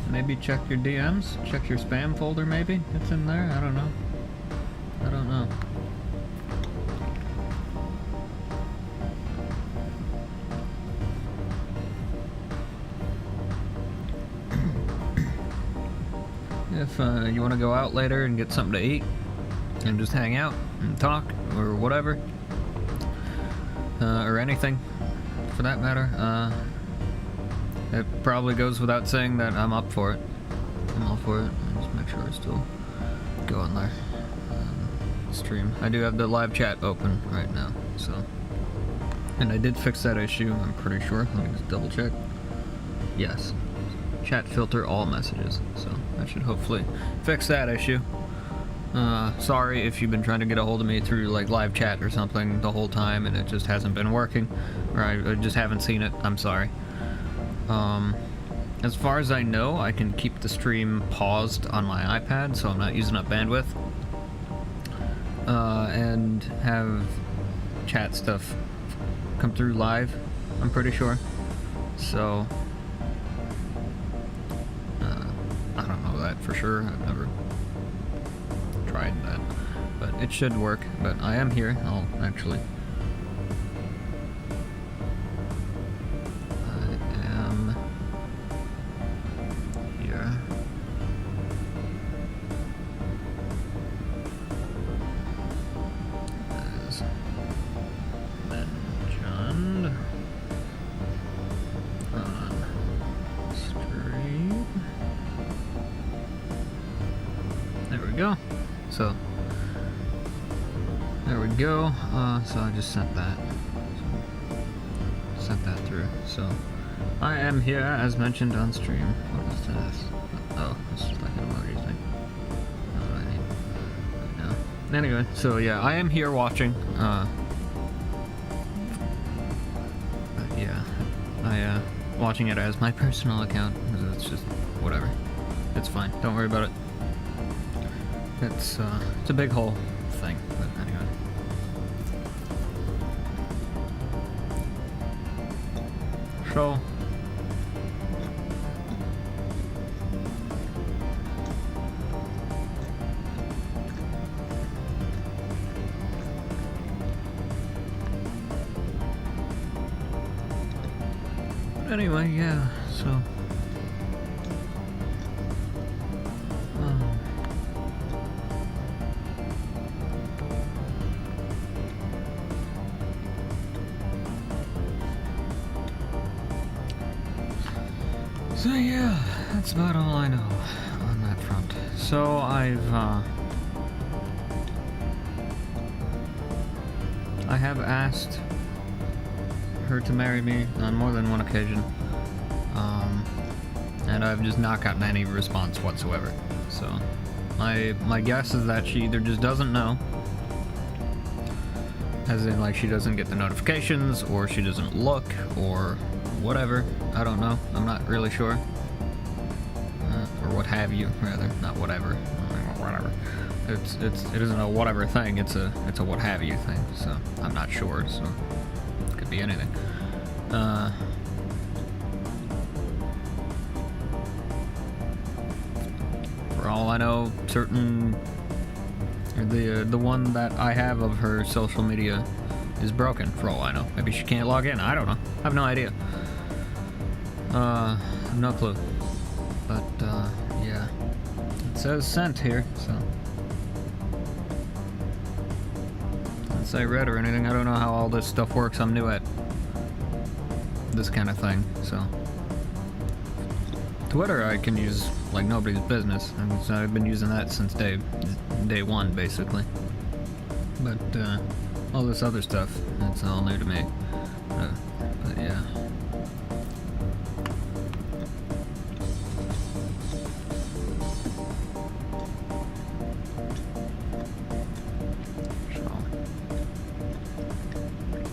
maybe check your DMs, check your spam folder, maybe it's in there. I don't know. If you want to go out later and get something to eat and just hang out and talk or whatever, or anything for that matter, it probably goes without saying that I'm up for it. I'm all for it. I'll just make sure I still go in there. Stream. I do have the live chat open right now, so. And I did fix that issue, I'm pretty sure. Let me just double check. Yes. Chat filter all messages, so that should hopefully fix that issue. Sorry if you've been trying to get a hold of me through like live chat or something the whole time and it just hasn't been working, or I just haven't seen it. I'm sorry. As far as I know, I can keep the stream paused on my iPad, so I'm not using up bandwidth, and have chat stuff come through live, I'm pretty sure. So that for sure. I've never tried that, but it should work. But I am here. I'll actually. I am here. As mentioned on stream. There we go. So there we go. So I just sent that. Sent that through. So I am here as mentioned on stream. What is this? Oh, it's just like an emoji thing. Not what I need right now. Anyway, so yeah, I am here watching. Yeah, I watching it as my personal account. It's just whatever. It's fine. Don't worry about it. It's a big whole thing, but anyway. So anyway, yeah, so so yeah, that's about all I know on that front. So I have asked her to marry me on more than one occasion, and I've just not gotten any response whatsoever. So my guess is that she either just doesn't know, as in like she doesn't get the notifications, or she doesn't look, or whatever. I don't know. I'm not really sure. Or what have you, rather. Not whatever. Whatever. It isn't a whatever thing. It's a what have you thing. So I'm not sure. So it could be anything. For all I know, the one that I have of her social media is broken. For all I know, maybe she can't log in. I don't know. I have no idea. No clue. But yeah, it says sent here, so doesn't say read or anything. I don't know how all this stuff works. I'm new at this kind of thing, so Twitter I can use like nobody's business. So I've been using that since day one, basically. But all this other stuff, it's all new to me. But yeah.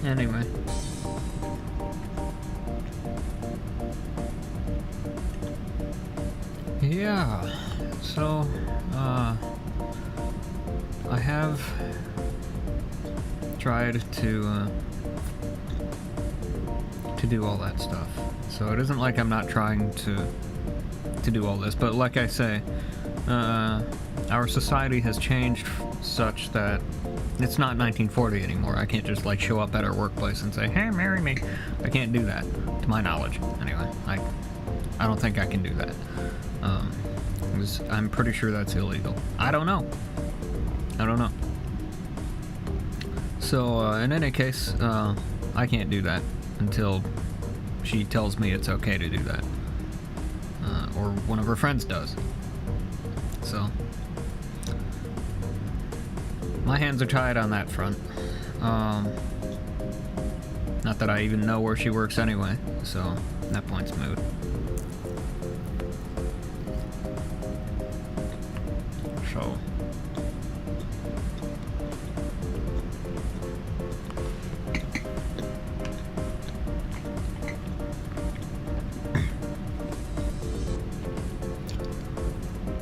Anyway. Yeah, so, I have tried to do all that stuff. So it isn't like I'm not trying to do all this, but like I say, our society has changed such that it's not 1940 anymore. I can't just like show up at our workplace and say, "Hey, marry me." I can't do that, to my knowledge. Anyway, I don't think I can do that. I'm pretty sure that's illegal. I don't know. So in any case, I can't do that until she tells me it's okay to do that, or one of her friends does. So my hands are tied on that front. Not that I even know where she works anyway, so that point's moot.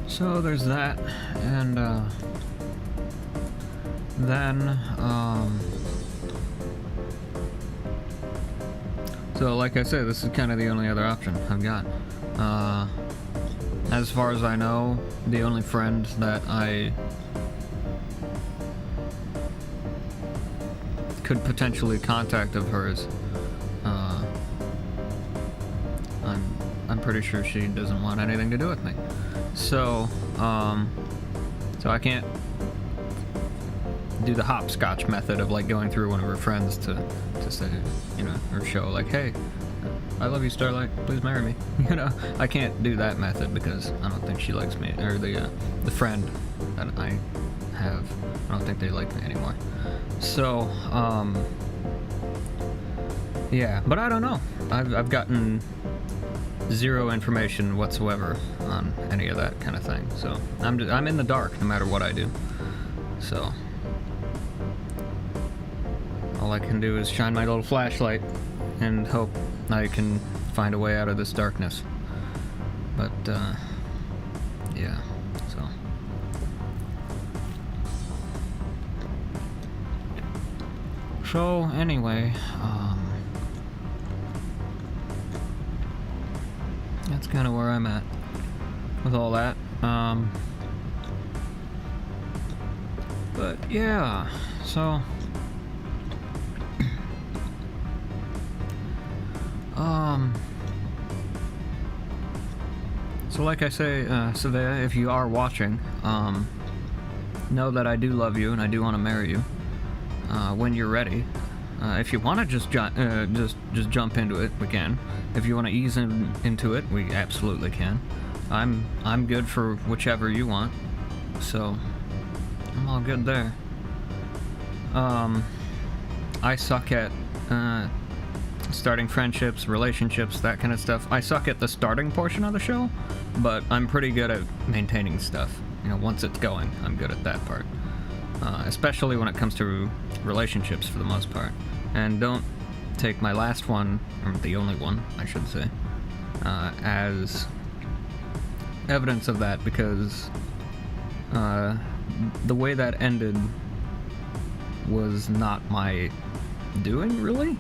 So there's that, and then so like I said, this is kind of the only other option I've got. as far as I know, the only friend that I could potentially contact of hers, I'm pretty sure she doesn't want anything to do with me. So, so I can't do the hopscotch method of like going through one of her friends to say, you know, or show like, hey, I love you, Starlight, please marry me. You know, I can't do that method because I don't think she likes me, or the friend that I have, I don't think they like me anymore. So, yeah, but I don't know. I've gotten zero information whatsoever on any of that kind of thing. So I'm in the dark no matter what I do. So all I can do is shine my little flashlight and hope I can find a way out of this darkness. But yeah. So anyway, that's kind of where I'm at with all that. But yeah, so so like I say, Savea, if you are watching, know that I do love you and I do want to marry you when you're ready. If you want to just jump into it, we can. If you want to ease into it, we absolutely can. I'm good for whichever you want, so I'm all good there. I suck at starting friendships, relationships, that kind of stuff. I suck at the starting portion of the show, but I'm pretty good at maintaining stuff. You know, once it's going, I'm good at that part. Especially when it comes to relationships for the most part. And don't take my last one, or the only one, I should say, as evidence of that, because the way that ended was not my doing, really.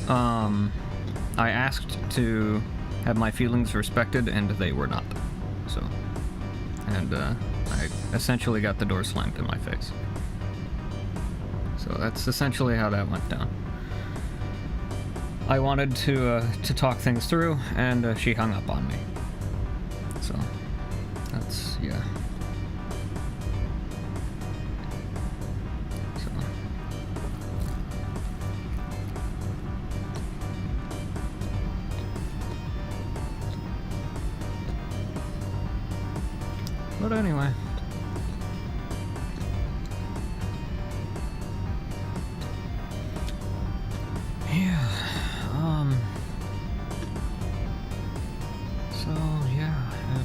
I asked to have my feelings respected, and they were not. So, and I essentially got the door slammed in my face. So that's essentially how that went down. I wanted to talk things through, and she hung up on me. So that's, yeah. So but anyway.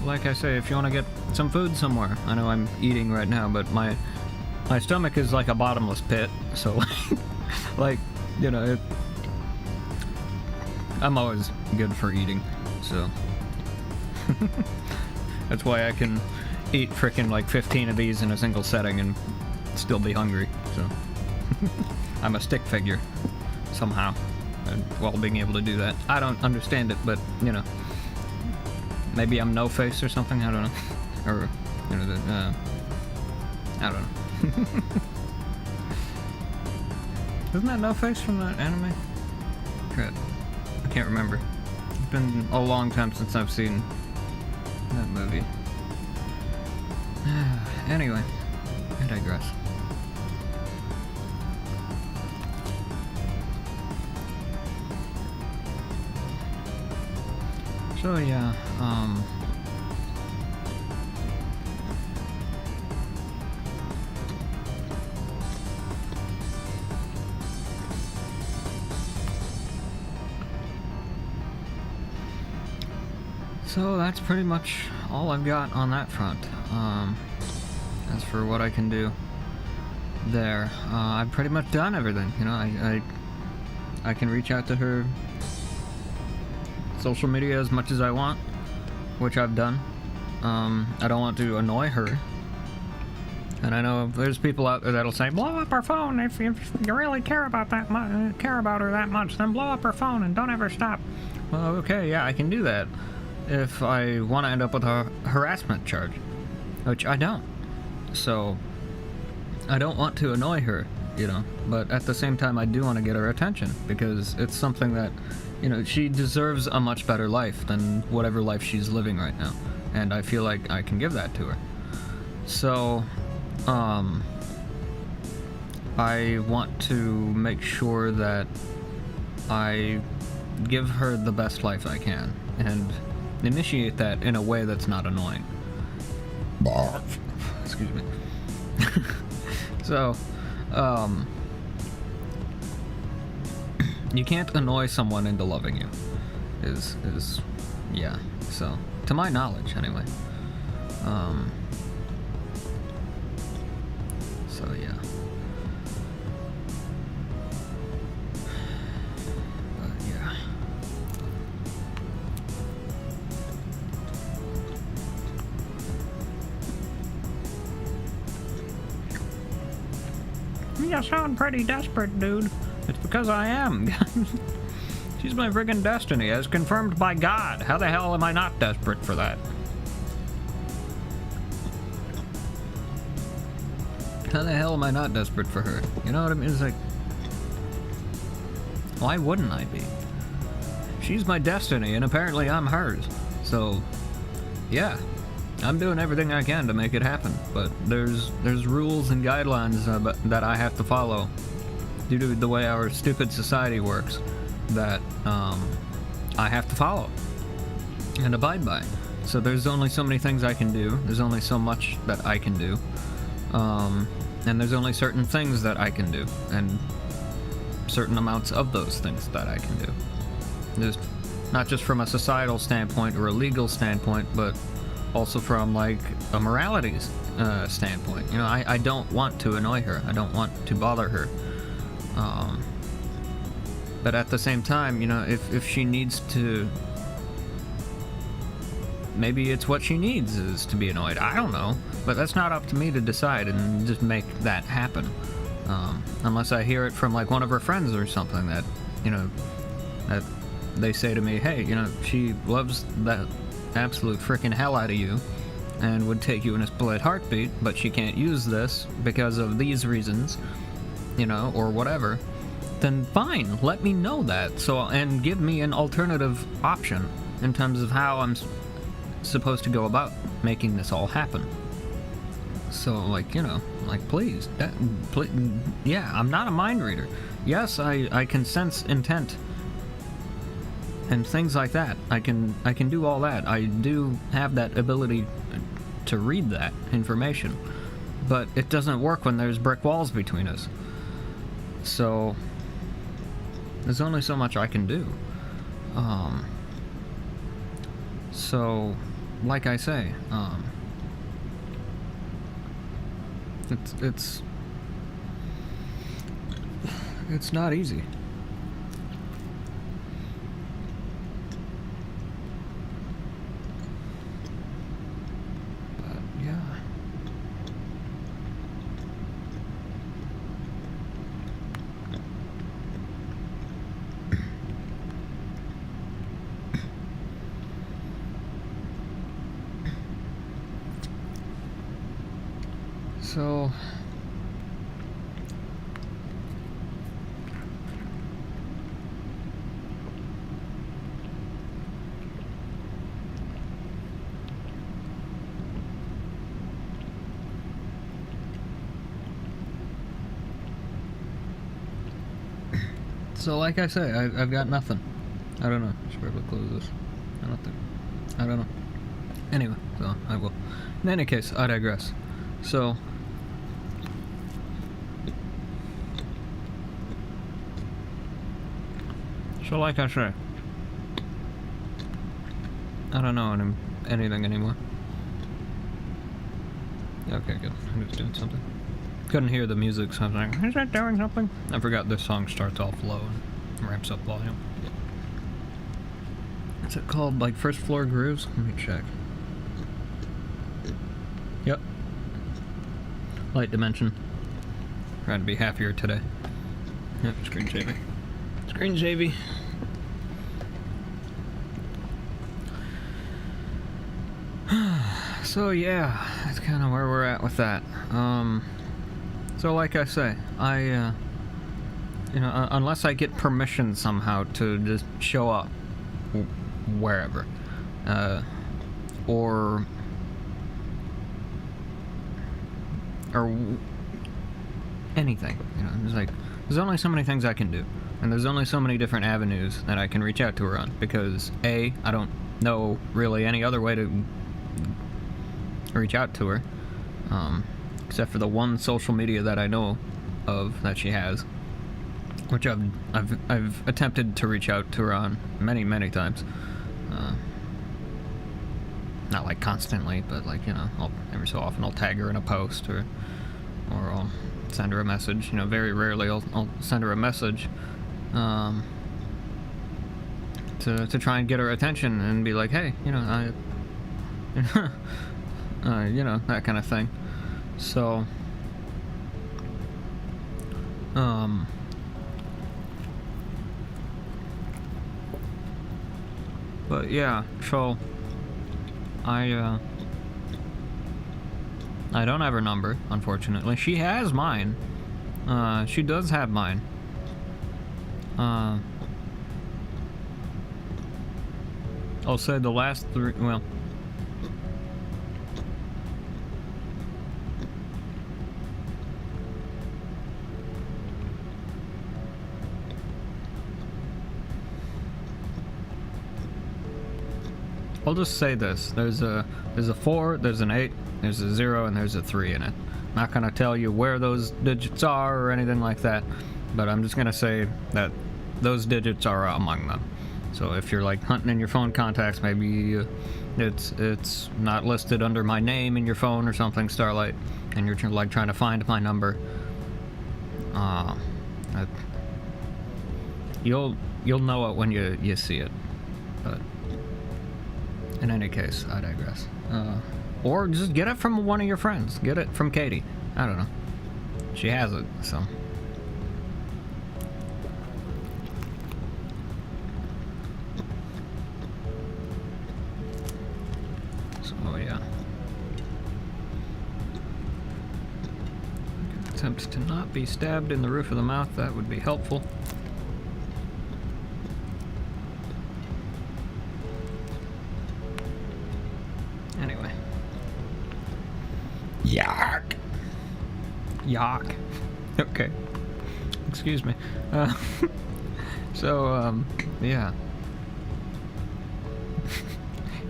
Like I say, if you want to get some food somewhere, I know I'm eating right now, but my stomach is like a bottomless pit, so like, you know, I'm always good for eating, so that's why I can eat frickin' like 15 of these in a single setting and still be hungry. So I'm a stick figure somehow, and while being able to do that, I don't understand it, but you know. Maybe I'm No-Face or something, I don't know. Or, you know, I don't know. Isn't that No-Face from that anime? Crap. I can't remember. It's been a long time since I've seen that movie. Anyway, I digress. So yeah, so that's pretty much all I've got on that front. As for what I can do there, I've pretty much done everything. You know, I can reach out to her social media as much as I want, which I've done. I don't want to annoy her, and I know there's people out there that'll say, blow up her phone if you really care about her that much, then blow up her phone and don't ever stop. Well, okay, yeah, I can do that, if I want to end up with a harassment charge, which I don't. So I don't want to annoy her, you know, but at the same time I do want to get her attention, because it's something that, you know, she deserves a much better life than whatever life she's living right now, and I feel like I can give that to her. So I want to make sure that I give her the best life I can and initiate that in a way that's not annoying. Excuse me. So, you can't annoy someone into loving you. Yeah. So, to my knowledge, anyway. So yeah. But yeah. You sound pretty desperate, dude. It's because I am. She's my friggin' destiny, as confirmed by God. How the hell am I not desperate for that? How the hell am I not desperate for her? You know what I mean? It's like, why wouldn't I be? She's my destiny, and apparently I'm hers. So, yeah. I'm doing everything I can to make it happen, but there's rules and guidelines that I have to follow due to the way our stupid society works that I have to follow and abide by. So there's only so many things I can do. There's only so much that I can do. And there's only certain things that I can do, and certain amounts of those things that I can do. There's not just from a societal standpoint or a legal standpoint, but also from like a morality standpoint. You know, I don't want to annoy her. I don't want to bother her. But at the same time, you know, if she needs to, maybe it's what she needs is to be annoyed. I don't know, but that's not up to me to decide and just make that happen. Unless I hear it from like one of her friends or something that, you know, that they say to me, hey, you know, she loves that absolute freaking hell out of you and would take you in a split heartbeat, but she can't use this because of these reasons, you know, or whatever, then fine, let me know that, so, and give me an alternative option in terms of how I'm supposed to go about making this all happen. So, like, you know, like, please, yeah, I'm not a mind reader. Yes, I can sense intent and things like that. I can do all that. I do have that ability to read that information, but it doesn't work when there's brick walls between us. So there's only so much I can do. So like I say, it's not easy. So like I say, I've got nothing. I don't know. Should probably close this. I don't know. Anyway, so I will. In any case, I digress. So like I say, I don't know anything anymore. Okay, good. I'm just doing something. Couldn't hear the music, so I was like, is that doing something? I forgot this song starts off low and ramps up volume. Is it called, like, First Floor Grooves? Let me check. Yep. Light Dimension. Trying to be happier today. Yep, screen shaving. Screen shaving. So yeah, that's kind of where we're at with that. So like I say, you know, unless I get permission somehow to just show up wherever, or anything, you know, it's like, there's only so many things I can do, and there's only so many different avenues that I can reach out to her on, because I don't know really any other way to reach out to her, except for the one social media that I know of that she has, which I've attempted to reach out to her on many times. Not like constantly, but like, you know, every so often I'll tag her in a post, or I'll send her a message. You know, very rarely I'll send her a message to try and get her attention and be like, hey, you know, you know, that kind of thing. So, but yeah, so I don't have her number, unfortunately. She has mine. She does have mine. I'll say the last three, well, I'll just say this. There's a 4, there's an 8, there's a 0, and there's a 3 in it. I'm not gonna tell you where those digits are or anything like that, but I'm just gonna say that those digits are among them. So if you're like hunting in your phone contacts, maybe it's not listed under my name in your phone or something, Starlight, and you're like trying to find my number, you'll know it when you see it. But in any case, I digress. Or just get it from one of your friends. Get it from Katie. I don't know. She has it, so. So, yeah. Attempt to not be stabbed in the roof of the mouth. That would be helpful. Anyway. Yark. Yark. Okay. Excuse me. So, yeah.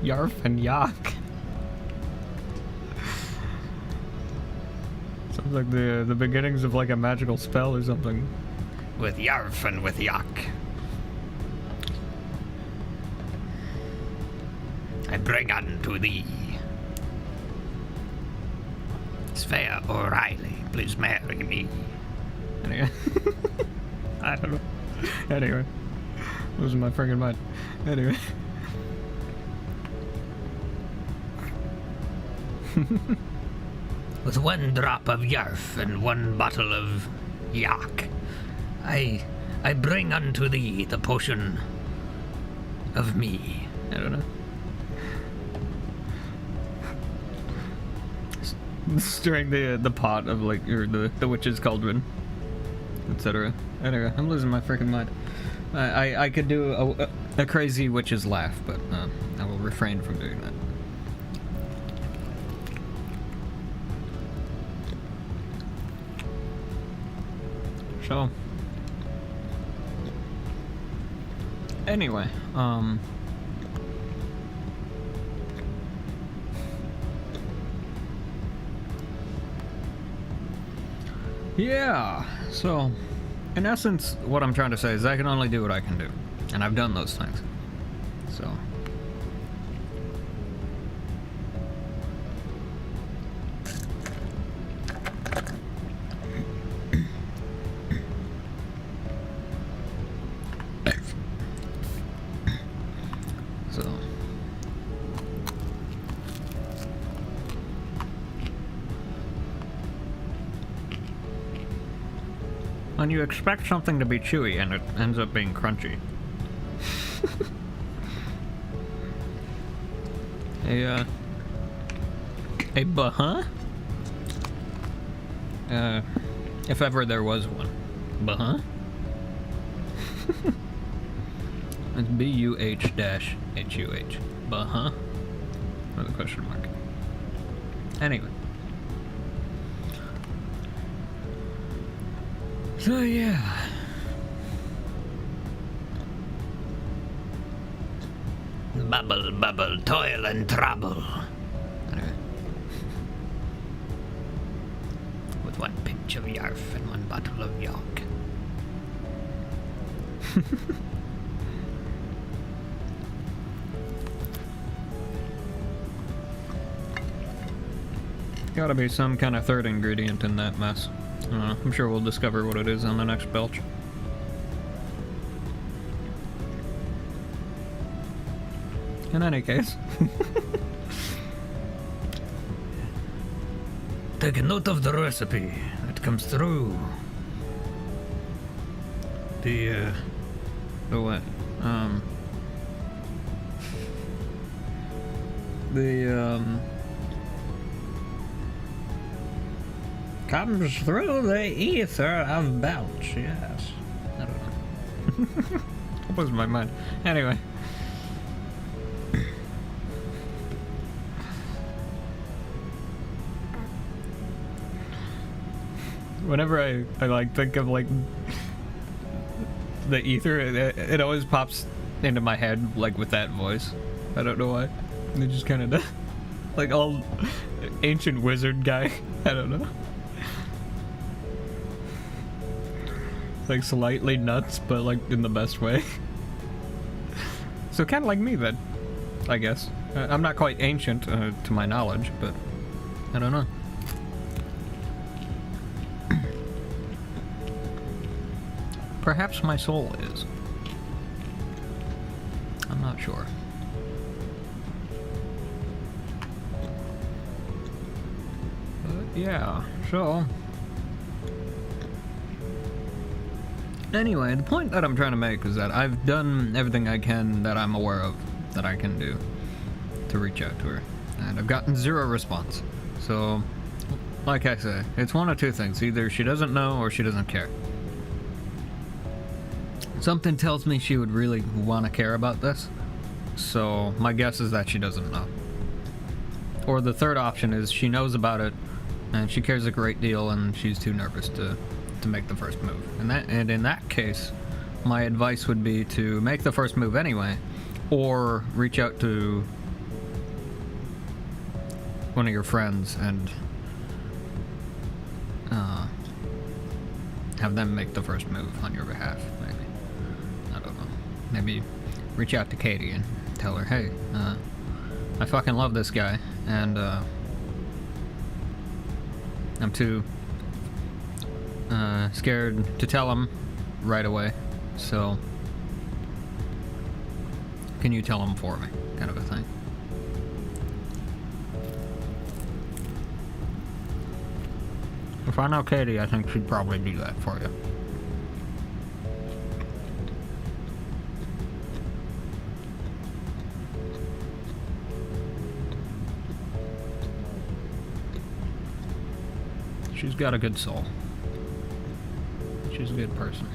Yarf and yak. Sounds like the beginnings of like a magical spell or something. With yarf and with yak. I bring unto thee Svea O'Reilly, please marry me. Anyway. I don't know. Anyway. Losing my friggin' mind. Anyway. With one drop of yarf and one bottle of yak, I bring unto thee the potion of me. I don't know. Stirring the pot of like, or the witch's cauldron, etc. Anyway, I'm losing my freaking mind. I could do a crazy witch's laugh, but I will refrain from doing that. So, anyway, yeah, so, in essence, what I'm trying to say is I can only do what I can do, and I've done those things, so. When you expect something to be chewy and it ends up being crunchy. A buh-huh? If ever there was one. Buh-huh? It's B-U-H-H-U-H. Buh-huh? With a question mark. Anyway. So, yeah. Bubble, bubble, toil and trouble. Anyway. With one pinch of yarf and one bottle of york. Gotta be some kind of third ingredient in that mess. I'm sure we'll discover what it is on the next belch. In any case. Take a note of the recipe that comes through. The what? Comes through the ether of belch, yes. I don't know. That was my mind. Anyway. Whenever I like think of like the ether, it always pops into my head like with that voice. I don't know why. It just kind of does. Like all ancient wizard guy. I don't know. Like slightly nuts, but like in the best way. So kind of like me then, I guess. I'm not quite ancient to my knowledge, but I don't know. Perhaps my soul is. I'm not sure. But yeah, so... Anyway, the point that I'm trying to make is that I've done everything I can that I'm aware of that I can do to reach out to her. And I've gotten zero response. So, like I say, it's one of two things. Either she doesn't know or she doesn't care. Something tells me she would really want to care about this, so my guess is that she doesn't know. Or the third option is she knows about it, and she cares a great deal, and she's too nervous to make the first move. And in that case, my advice would be to make the first move anyway, or reach out to one of your friends and have them make the first move on your behalf, maybe. I don't know. Maybe reach out to Katie and tell her, hey, I fucking love this guy, and I'm too scared to tell him right away, so can you tell him for me, kind of a thing. If I know Katie, I think she'd probably do that for you. She's got a good soul. She's a good person.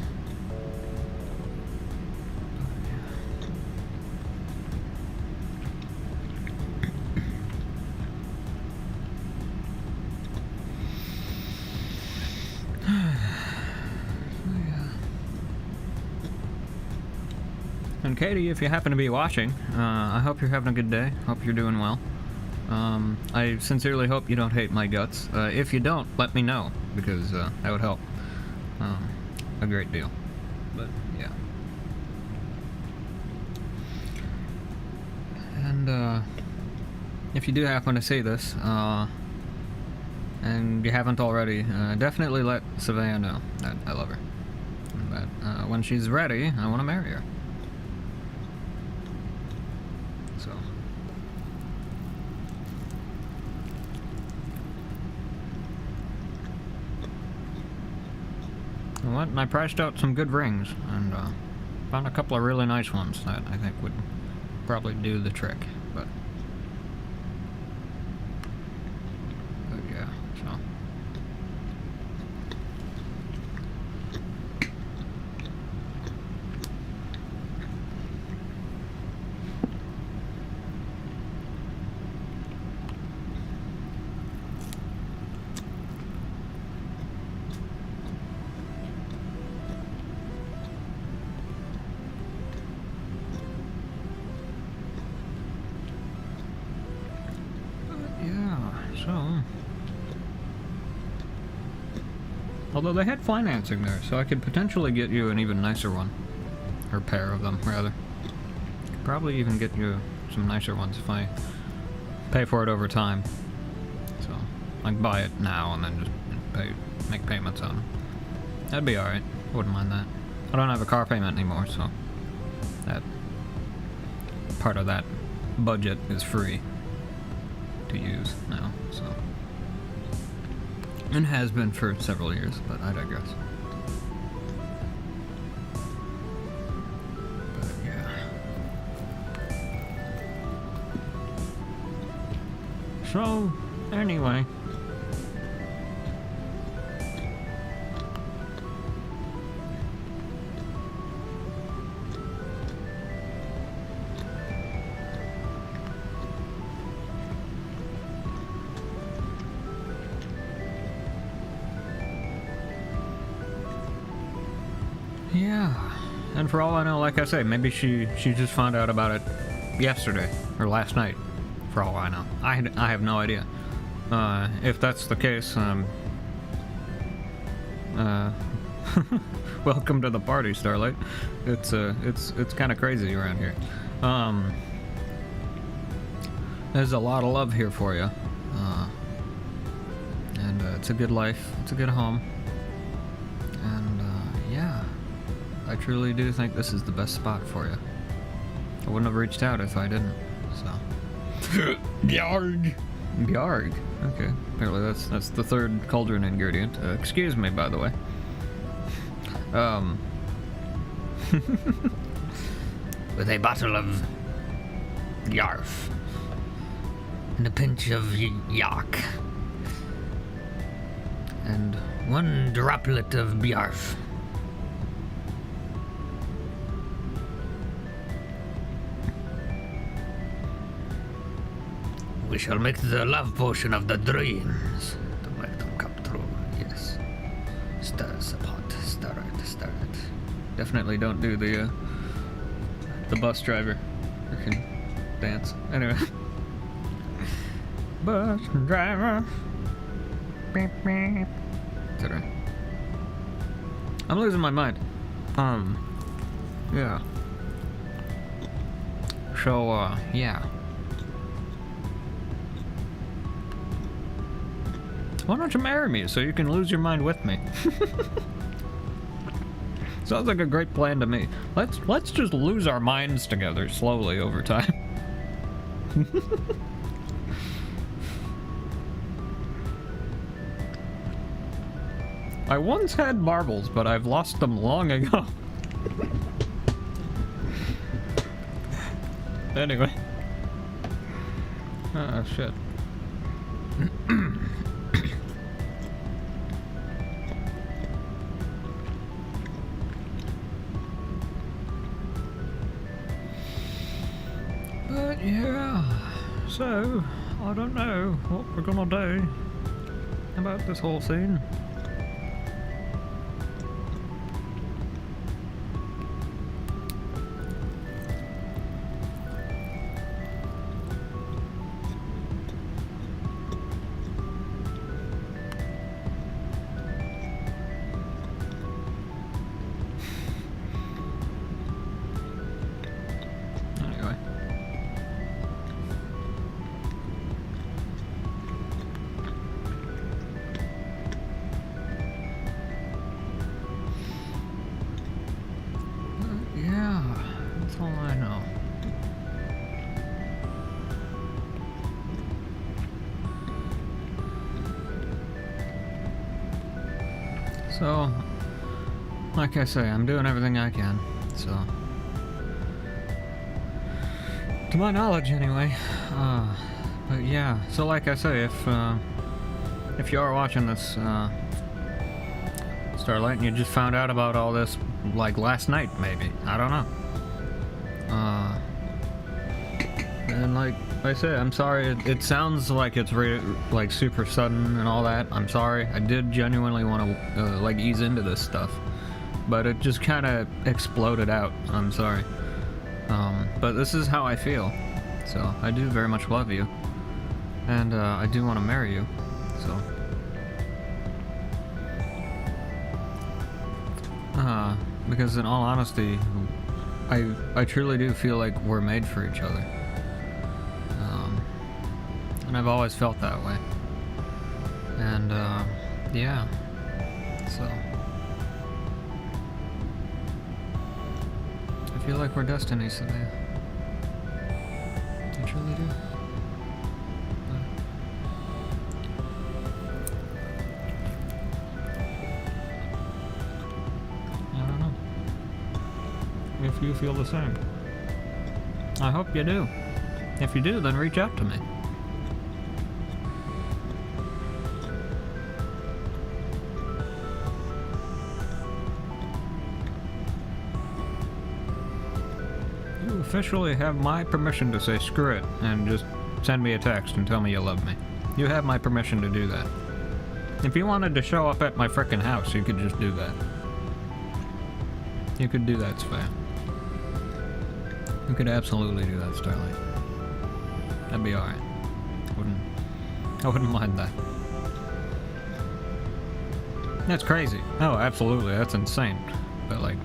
And Katie, if you happen to be watching, I hope you're having a good day. Hope you're doing well. I sincerely hope you don't hate my guts. If you don't, let me know, because that would help a great deal. But yeah. And if you do happen to see this, and you haven't already, definitely let Savannah know that I love her. And that when she's ready, I want to marry her. So. You know what? I priced out some good rings, and found a couple of really nice ones that I think would probably do the trick, but... Although they had financing there, so I could potentially get you an even nicer one. Or pair of them, rather. Could probably even get you some nicer ones if I pay for it over time. So, I'd buy it now and then just make payments on them. That'd be alright. Wouldn't mind that. I don't have a car payment anymore, so that part of that budget is free to use now, so. And has been for several years, but I digress. But yeah. So, anyway. Yeah, and for all I know, like I say, maybe she just found out about it yesterday or last night. For all I know, I have no idea. If that's the case, welcome to the party, Starlight. It's kind of crazy around here. There's a lot of love here for you, and it's a good life. It's a good home. I truly do think this is the best spot for you. I wouldn't have reached out if I didn't, so. Bjarg! Bjarg. Okay, apparently that's the third cauldron ingredient. Excuse me, by the way. With a bottle of Yarf. And a pinch of Yak. And one droplet of Bjarf. We shall make the love potion of the dreams to make them come true, yes. Stir the pot, stir it. Definitely don't do the bus driver freaking dance. Anyway. Bus driver. Beep, beep. Etc. I'm losing my mind. Yeah. So, yeah. Why don't you marry me so you can lose your mind with me? Sounds like a great plan to me. Let's just lose our minds together slowly over time. I once had marbles, but I've lost them long ago. Anyway. Oh shit. But yeah, so I don't know what we're gonna do about this whole scene. So, like I say, I'm doing everything I can, so. To my knowledge, anyway. But yeah, so like I say, if you are watching this, Starlight, and you just found out about all this, like, last night, maybe. I don't know. And like I say, I'm sorry, it sounds like it's like super sudden and all that. I'm sorry. I did genuinely want to like ease into this stuff, but it just kind of exploded out. I'm sorry. But this is how I feel. So I do very much love you, and I do want to marry you. So Because in all honesty, I truly do feel like we're made for each other. And I've always felt that way. And, yeah. So. I feel like we're destiny, Savannah. I truly do. If you feel the same. I hope you do. If you do, then reach out to me. You officially have my permission to say screw it and just send me a text and tell me you love me. You have my permission to do that. If you wanted to show up at my frickin' house, you could just do that. You could do that, Sven. You could absolutely do that, Starlight. That'd be alright. I wouldn't mind that. That's crazy. Oh, absolutely. That's insane. But, like...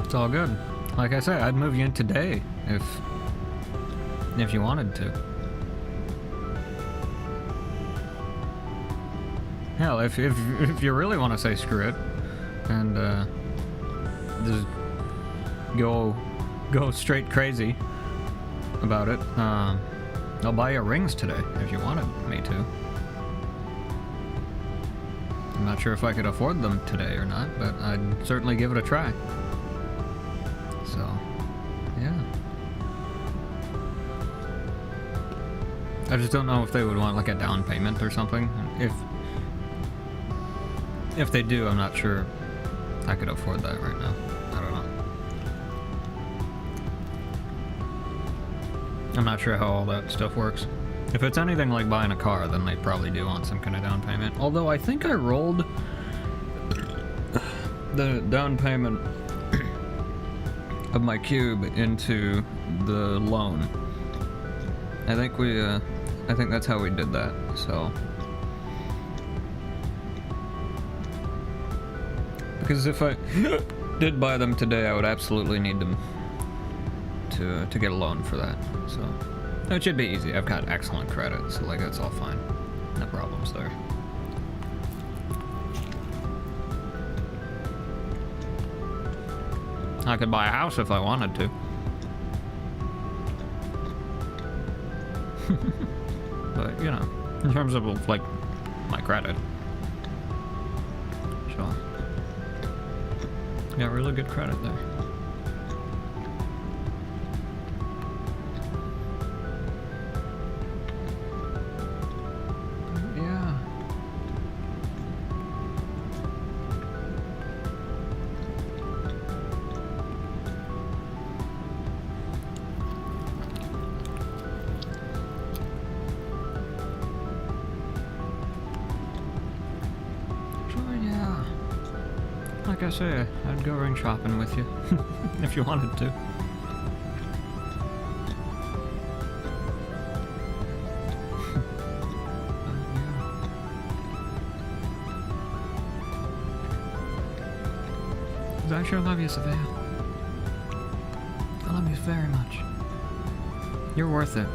it's all good. Like I said, I'd move you in today if you wanted to. Hell, if you really want to say screw it, and just go straight crazy about it, I'll buy you rings today if you wanted me to. I'm not sure if I could afford them today or not, but I'd certainly give it a try. So, yeah. I just don't know if they would want like a down payment or something. If they do, I'm not sure I could afford that right now. I don't know. I'm not sure how all that stuff works. If it's anything like buying a car, then they probably do want some kind of down payment. Although I think I rolled the down payment of my cube into the loan. I think that's how we did that, so. Because if I did buy them today, I would absolutely need them to get a loan for that. So it should be easy. I've got excellent credit, so like that's all fine. No problems there. I could buy a house if I wanted to. But you know, in terms of like my credit. Sure. Got really good credit there. Yeah. Like I say, I'd go ring shopping with you, if you wanted to. I sure love you, Savannah. I love you very much. You're worth it.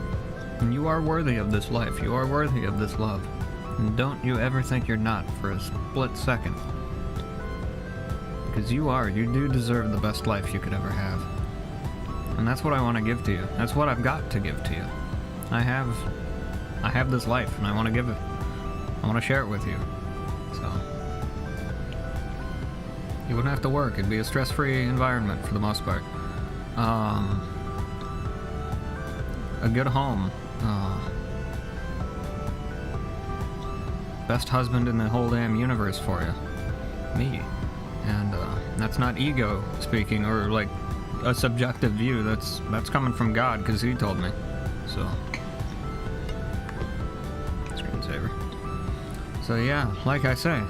And you are worthy of this life. You are worthy of this love. And don't you ever think you're not for a split second. Because you are. You do deserve the best life you could ever have. And that's what I want to give to you. That's what I've got to give to you. I have this life, and I want to give it. I want to share it with you. So. You wouldn't have to work. It'd be a stress-free environment for the most part. A good home. Best husband in the whole damn universe for you. Me. And that's not ego speaking or like a subjective view. That's coming from God because He told me. So. Screensaver. So yeah, like I say,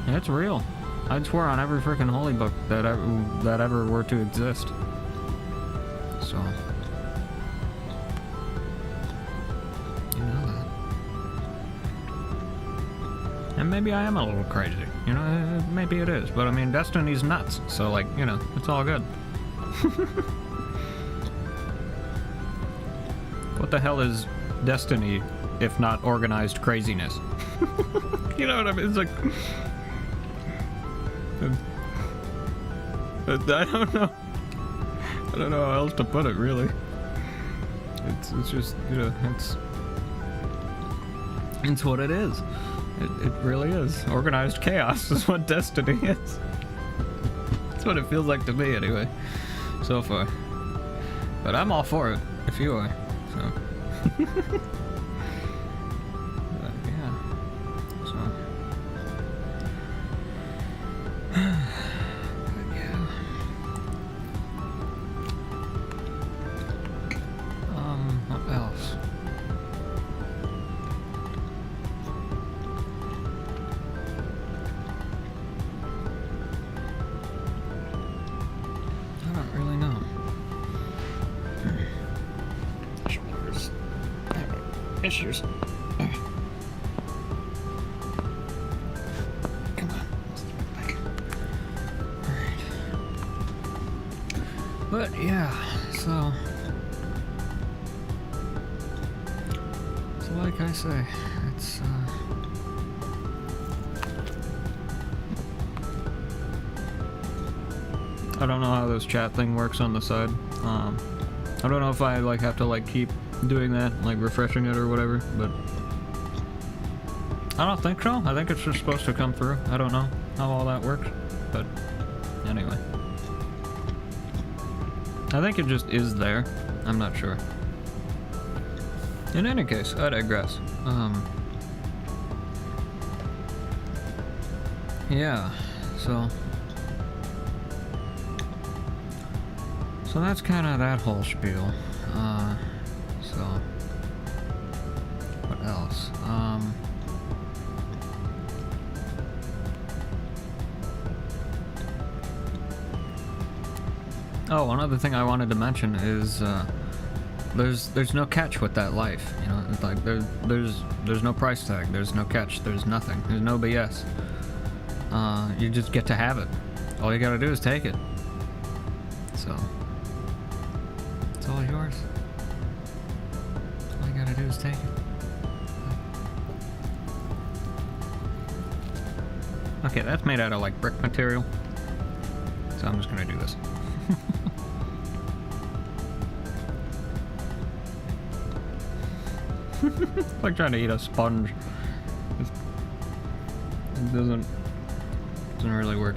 it's real. I'd swear on every freaking holy book that ever were to exist. So, you know that. And maybe I am a little crazy, you know, maybe it is, but I mean, Destiny's nuts, so like, you know, it's all good. What the hell is Destiny if not organized craziness? You know what I mean? It's like, I don't know how else to put it, really. It's just, you know, it's what it is. It really is. Organized chaos is what Destiny is. That's what it feels like to me, anyway, so far. But I'm all for it, if you are, so. But, yeah. So. But, yeah. What else? Issues. Come on. Alright. But yeah, so like I say, it's I don't know how this chat thing works on the side. I don't know if I like have to like keep doing that, like refreshing it or whatever, but I don't think so. I think it's just supposed to come through. I don't know how all that works, but anyway. I think it just is there. I'm not sure. In any case, I digress. Yeah, so that's kind of that whole spiel. So what else? Oh, one other thing I wanted to mention is there's no catch with that life. You know, it's like there's no price tag. There's no catch. There's nothing. There's no BS. You just get to have it. All you gotta do is take it. So it's all yours. All you gotta do is take it. Okay, that's made out of like brick material. So I'm just gonna do this. It's like trying to eat a sponge. It doesn't really work.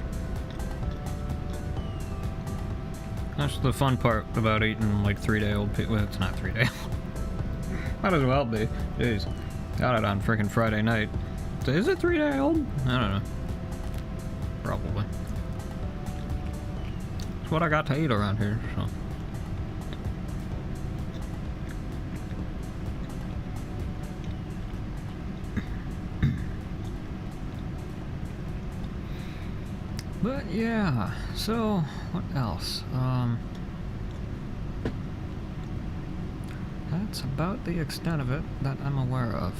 That's the fun part about eating like 3-day-old people. Well, it's not 3-day. Might as well be. Jeez. Got it on freaking Friday night. Is it 3-day-old? I don't know. Probably. It's what I got to eat around here, so. But yeah, so what else? That's about the extent of it that I'm aware of.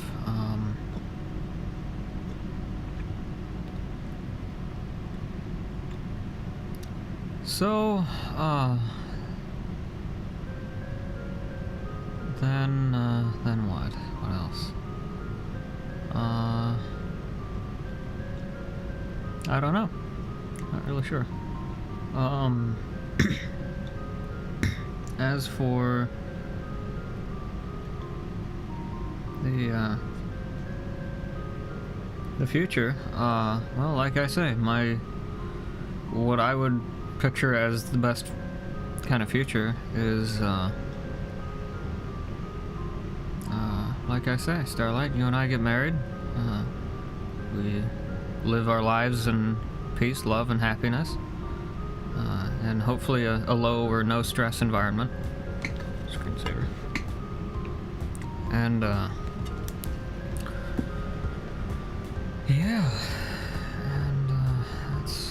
Then what? What else? I don't know. Not really sure. As for the future, well, like I say, what I would picture as the best kind of future is, like I say, Starlight, you and I get married, we live our lives in peace, love, and happiness, and hopefully a low or no stress environment. Screensaver. And yeah, and that's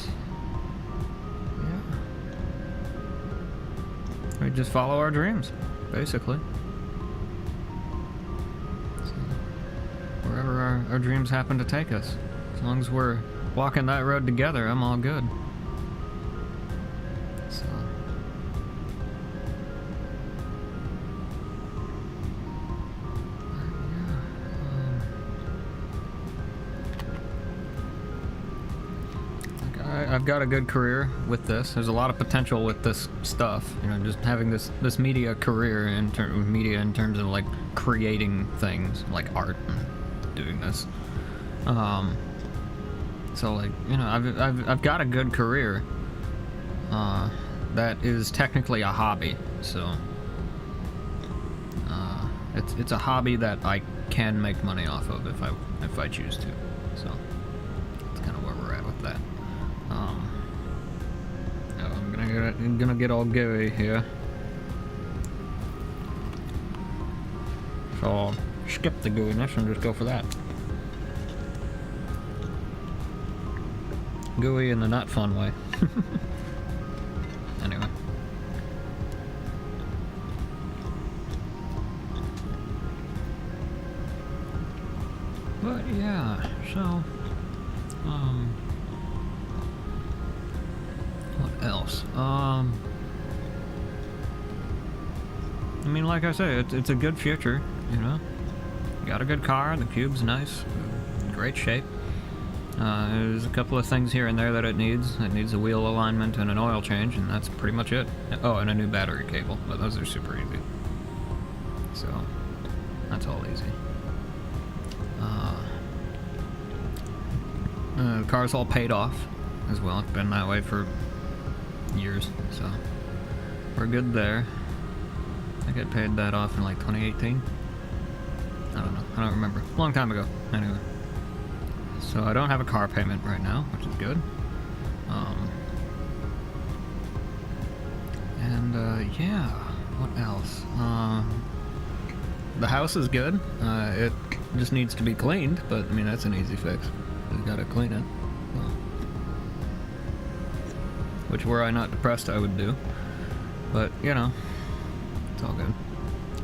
just follow our dreams, basically. So, wherever our dreams happen to take us. As long as we're walking that road together, I'm all good. So... I've got a good career with this. There's a lot of potential with this stuff. You know, just having this media career in terms of like creating things like art and doing this. So like, you know, I've got a good career. That is technically a hobby. So it's a hobby that I can make money off of if I choose to. So that's kind of where we're at with that. I'm gonna get all gooey here. So I'll skip the gooiness and just go for that. Gooey in the not fun way. Anyway. But yeah, so what else? I mean, like I say, it's a good future, you know? Got a good car, the cube's nice, great shape. There's a couple of things here and there that it needs. It needs a wheel alignment and an oil change, and that's pretty much it. Oh, and a new battery cable, but those are super easy. So, that's all easy. The car's all paid off as well. It's been that way for years, so we're good there. I think I paid that off in like 2018. I don't know. I don't remember. Long time ago. Anyway. So I don't have a car payment right now, which is good. Yeah. What else? The house is good. It just needs to be cleaned, but I mean that's an easy fix. Just gotta clean it. Which, were I not depressed, I would do. But you know, it's all good.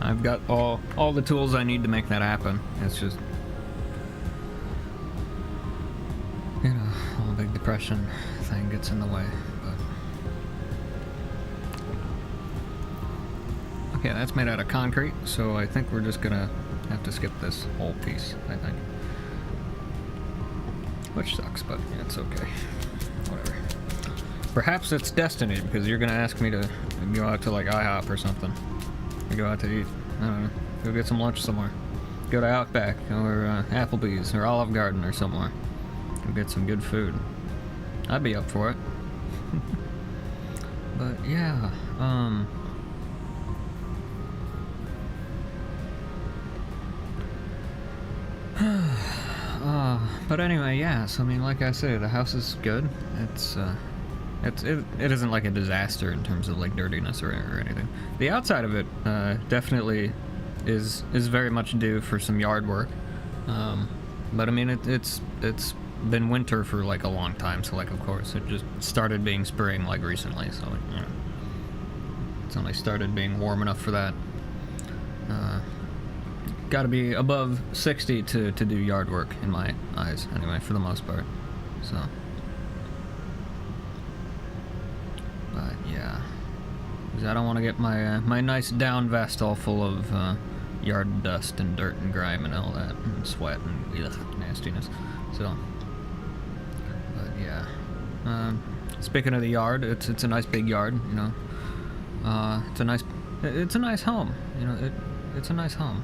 I've got all the tools I need to make that happen. It's just, you know, all the big depression thing gets in the way. But okay, that's made out of concrete, so I think we're just gonna have to skip this whole piece, I think. Which sucks, but yeah, it's okay. Whatever. Perhaps it's destiny, because you're gonna ask me to go out to like IHOP or something. Or go out to eat. I don't know. Go get some lunch somewhere. Go to Outback or Applebee's or Olive Garden or somewhere. Go get some good food. I'd be up for it. But yeah, but anyway, yeah, so I mean, like I say, the house is good. It isn't like a disaster in terms of like dirtiness or anything. The outside of it definitely is very much due for some yard work. But I mean, it's been winter for like a long time, so like of course it just started being spring like recently, so you know, it's only started being warm enough for that. Got to be above 60 to do yard work in my eyes, anyway, for the most part. So, but yeah, 'cause I don't want to get my my nice down vest all full of yard dust and dirt and grime and all that and sweat and ugh, nastiness. So, but yeah. Speaking of the yard, it's a nice big yard, you know. It's a nice home, you know. It's a nice home.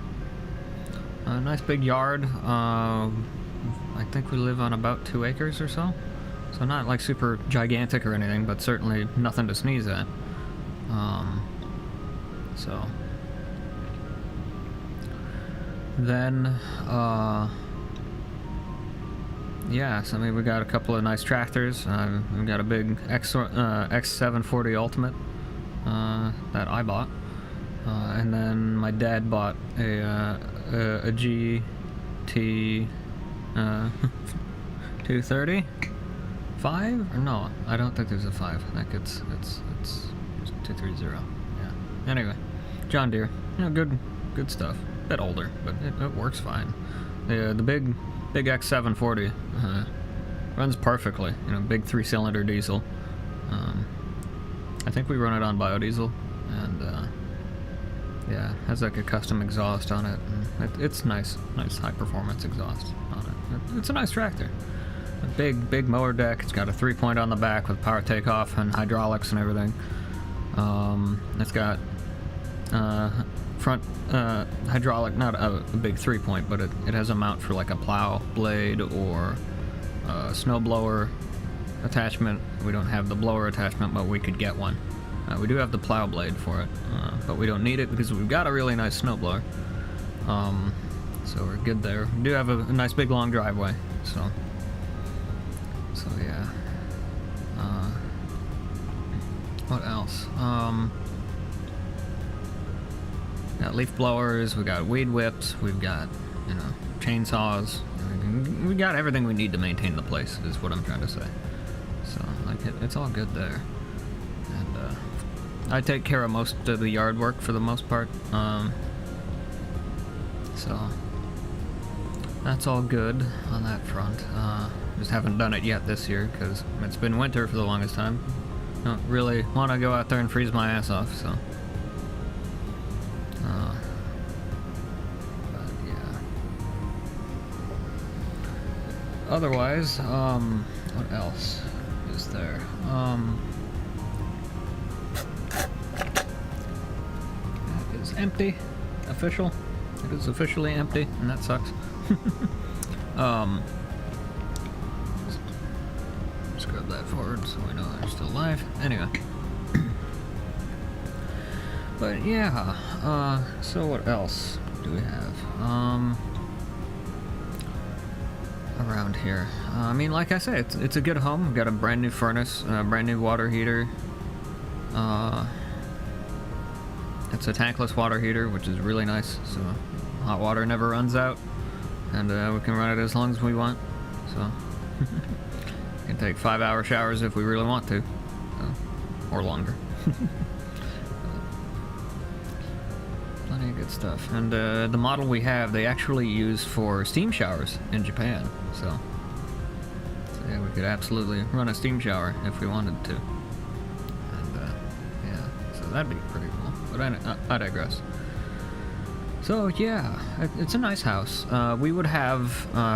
A nice big yard. I think we live on about 2 acres or so. So not like super gigantic or anything, but certainly nothing to sneeze at. So then, yeah, so I mean, we got a couple of nice tractors. We've got a big X740 Ultimate that I bought. And then my dad bought a GT 230 5 or no, I don't think there's a 5. I think it's 230. Yeah, anyway, John Deere, good stuff. Bit older, but it works fine. The big X740 runs perfectly. Big 3-cylinder diesel. I think we run it on biodiesel, and yeah, has like a custom exhaust on it. And it's nice high performance exhaust on it. It's a nice tractor. A big mower deck. It's got a 3-point on the back with power takeoff and hydraulics and everything. It's got front hydraulic, not a big 3-point, but it has a mount for like a plow blade or a snow blower attachment. We don't have the blower attachment, but we could get one. We do have the plow blade for it, but we don't need it because we've got a really nice snow blower. So we're good there. We do have a nice big long driveway, so yeah. What else? Got leaf blowers, we got weed whips, we've got, chainsaws. We got everything we need to maintain the place, is what I'm trying to say. So, like, it's all good there. And, I take care of most of the yard work for the most part. So, that's all good on that front. Just haven't done it yet this year, because it's been winter for the longest time. Don't really want to go out there and freeze my ass off, so. But yeah. Otherwise, what else is there? That is empty. Official. It is officially empty, and that sucks. Scrub that forward so we know they're still alive. Anyway. But yeah, so what else do we have? Around here. I mean, like I say, it's a good home. We've got a brand new furnace, a brand new water heater. It's a tankless water heater, which is really nice, so hot water never runs out, and we can run it as long as we want, so we can take 5-hour showers if we really want to, or longer. Plenty of good stuff. And the model we have, they actually use for steam showers in Japan, so yeah, we could absolutely run a steam shower if we wanted to. And yeah, so that'd be pretty cool. But I digress. So yeah, it's a nice house. We would have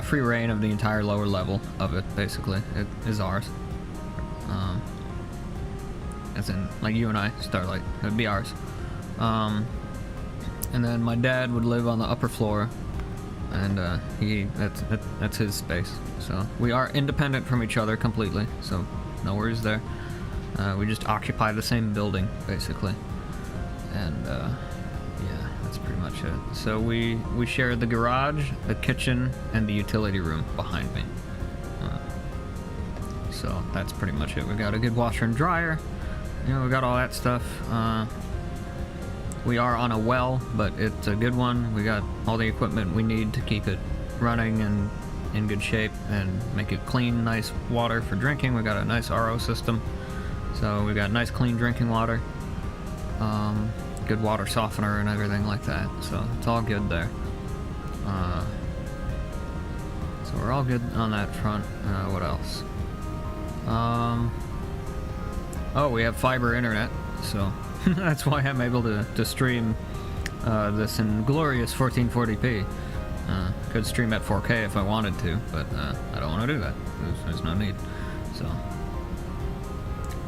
free reign of the entire lower level of it, basically. It is ours. As in, like you and I, Starlight, it'd be ours. And then my dad would live on the upper floor, and that's his space. So we are independent from each other completely, so no worries there. We just occupy the same building, basically. And yeah, that's pretty much it. So we share the garage, the kitchen, and the utility room behind me. So that's pretty much it. We got a good washer and dryer. We got all that stuff. We are on a well, but it's a good one. We got all the equipment we need to keep it running and in good shape and make it clean, nice water for drinking. We got a nice RO system, so we got nice clean drinking water. Good water softener and everything like that, so it's all good there. So we're all good on that front. What else? Oh, we have fiber internet, so that's why I'm able to stream this in glorious 1440p. Could stream at 4K if I wanted to, but I don't want to do that. There's no need. So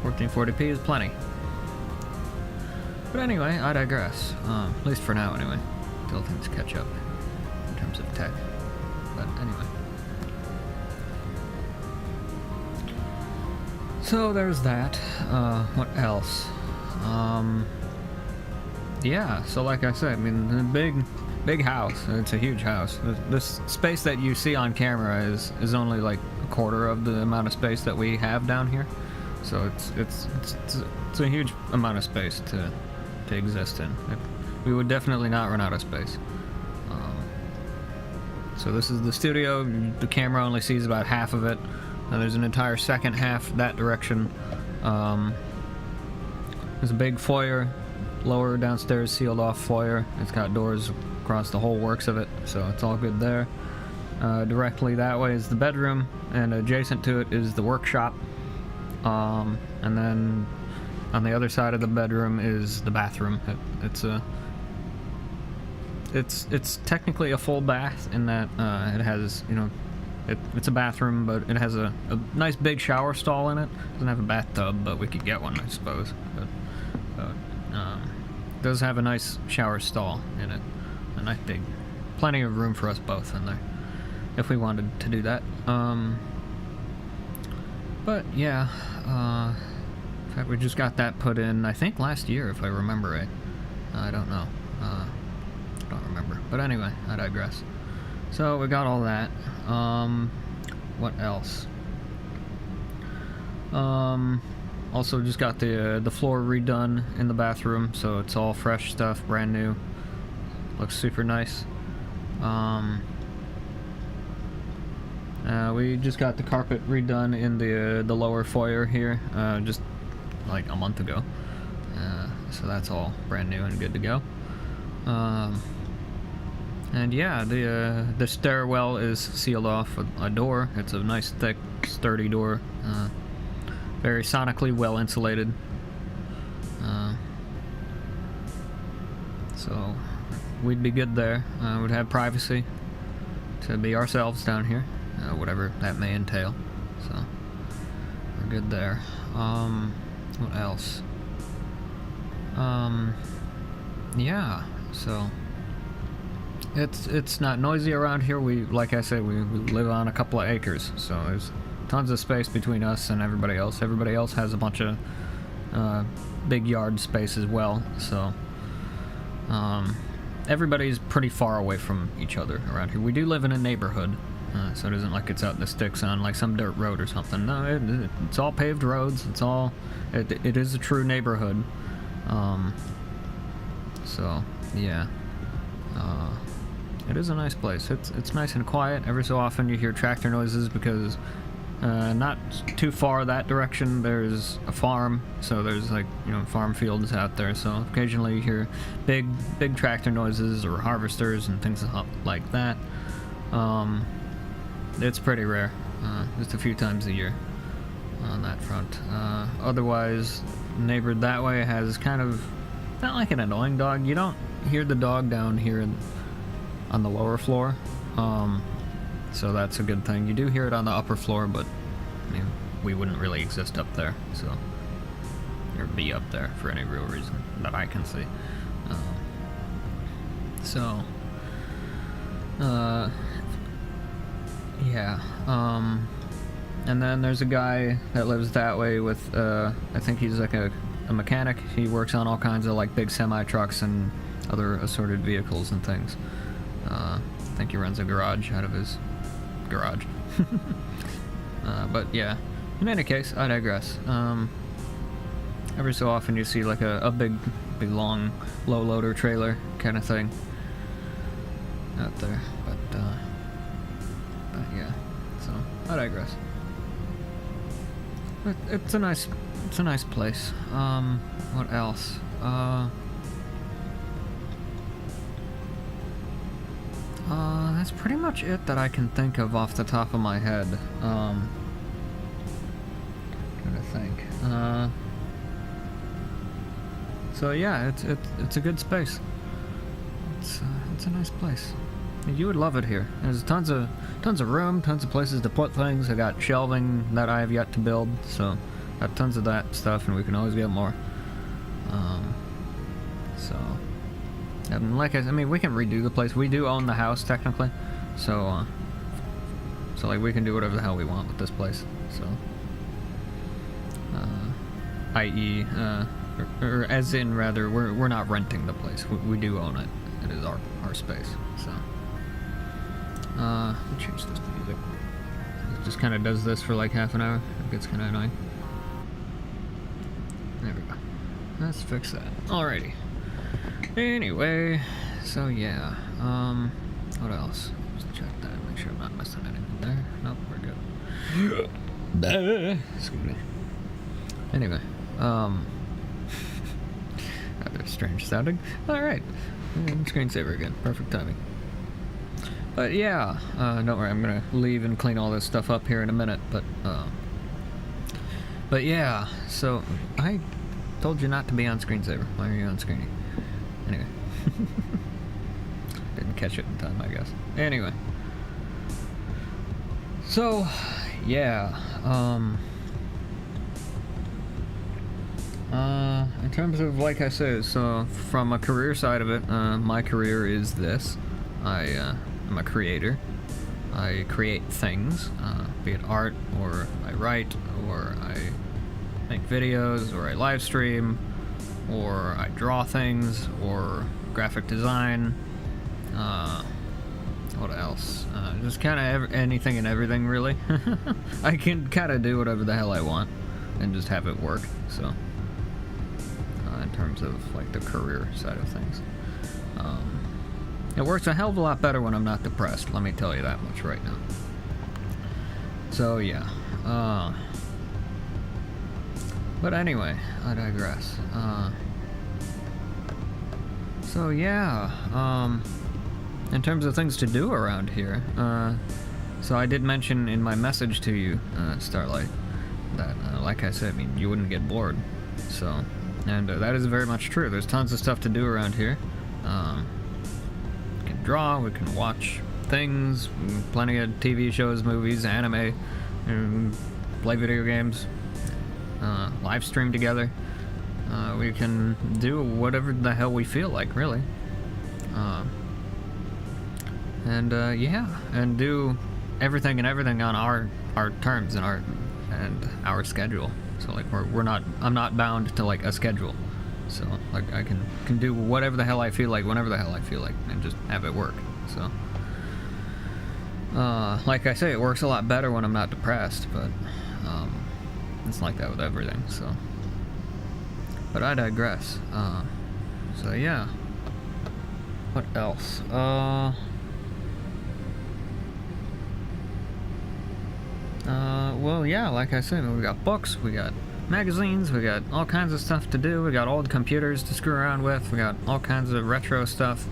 1440p is plenty. But anyway, I digress. At least for now, anyway. Until things catch up in terms of tech. But anyway. So there's that. What else? Yeah, so like I said, I mean, the big house. It's a huge house. This space that you see on camera is only like a quarter of the amount of space that we have down here. So it's a huge amount of space to exist in. We would definitely not run out of space. So this is the studio. The camera only sees about half of it. And there's an entire second half that direction. There's a big foyer lower downstairs sealed off foyer. It's got doors across the whole works of it, so it's all good there. Directly that way is the bedroom, and adjacent to it is the workshop. And then on the other side of the bedroom is the bathroom. It's technically a full bath in that it has, you know, it's a bathroom, but it has a nice big shower stall in it. It doesn't have a bathtub, but we could get one, I suppose. But it does have a nice shower stall in it, a nice big, plenty of room for us both in there, if we wanted to do that. But yeah, in fact, we just got that put in, I think last year, if I remember right. I don't know. Don't remember. But anyway, I digress. So we got all that. What else? Also just got the floor redone in the bathroom, so it's all fresh stuff, brand new. Looks super nice. We just got the carpet redone in the lower foyer here, just like a month ago. So that's all brand new and good to go. And yeah, the stairwell is sealed off with a door. It's a nice, thick, sturdy door. Very sonically well insulated. So we'd be good there. We'd have privacy to be ourselves down here, whatever that may entail. So we're good there. What else? Yeah, so it's not noisy around here. Like I said, we live on a couple of acres, so there's tons of space between us and everybody else. Everybody else has a bunch of big yard space as well, so everybody's pretty far away from each other around here. We do live in a neighborhood, so it isn't like it's out in the sticks on like some dirt road or something. No, it's all paved roads. It is a true neighborhood. So yeah, it is a nice place. It's nice and quiet. Every so often you hear tractor noises because not too far that direction there's a farm, so there's like, you know, farm fields out there, so occasionally you hear big tractor noises or harvesters and things like that. It's pretty rare, just a few times a year on that front. Otherwise, neighbored that way has kind of not like an annoying dog. You don't hear the dog down here on the lower floor, so that's a good thing. You do hear it on the upper floor, but I mean, we wouldn't really exist up there, so, or be up there for any real reason that I can see. Yeah. And then there's a guy that lives that way with, I think he's like a mechanic. He works on all kinds of like big semi-trucks and other assorted vehicles and things. I think he runs a garage out of his garage. But yeah, in any case, I digress. Every so often you see like a big long low loader trailer kind of thing out there, but yeah, so I digress. But it's a nice place. What else? That's pretty much it that I can think of off the top of my head. Trying to think. So yeah, it's a good space. It's a nice place. You would love it here. There's tons of room, tons of places to put things. I got shelving that I have yet to build, so got tons of that stuff, and we can always get more. So, and like I mean, we can redo the place. We do own the house technically, so like we can do whatever the hell we want with this place. So, i.e., or as in rather, we're not renting the place. We do own it. It is our space. So, let me change this music. It just kind of does this for like half an hour. It gets kind of annoying. There we go. Let's fix that. Alrighty. Anyway, so yeah. What else? Just check that. Make sure I'm not missing anything there. Nope, we're good. Excuse me. Anyway, Rather strange sounding. Alright. Screensaver again. Perfect timing. But yeah, don't worry, I'm gonna leave and clean all this stuff up here in a minute, but yeah, so I told you not to be on screensaver. Why are you on screening? Anyway. Didn't catch it in time, I guess. Anyway. So, yeah, in terms of, like I said, so from a career side of it, my career is this. I'm a creator. I create things, be it art, or I write, or I make videos, or I live stream, or I draw things, or graphic design, what else? Just kind of anything and everything, really. I can kind of do whatever the hell I want, and just have it work, so, in terms of, like, the career side of things. It works a hell of a lot better when I'm not depressed, let me tell you that much right now. So, yeah. But anyway, I digress. So, yeah. In terms of things to do around here, so I did mention in my message to you, Starlight, that, like I said, I mean, you wouldn't get bored. So, and that is very much true. There's tons of stuff to do around here. We can draw, we can watch things, plenty of TV shows, movies, anime, play video games, live stream together. We can do whatever the hell we feel like, really. Yeah, and do everything on our terms and our schedule. So like I'm not bound to like a schedule. So like I can do whatever the hell I feel like whenever the hell I feel like and just have it work. So like I say, it works a lot better when I'm not depressed, but it's like that with everything. So, but I digress. So yeah. What else? Well, yeah, like I said, we got books, we got magazines, we got all kinds of stuff to do, we got old computers to screw around with, we got all kinds of retro stuff,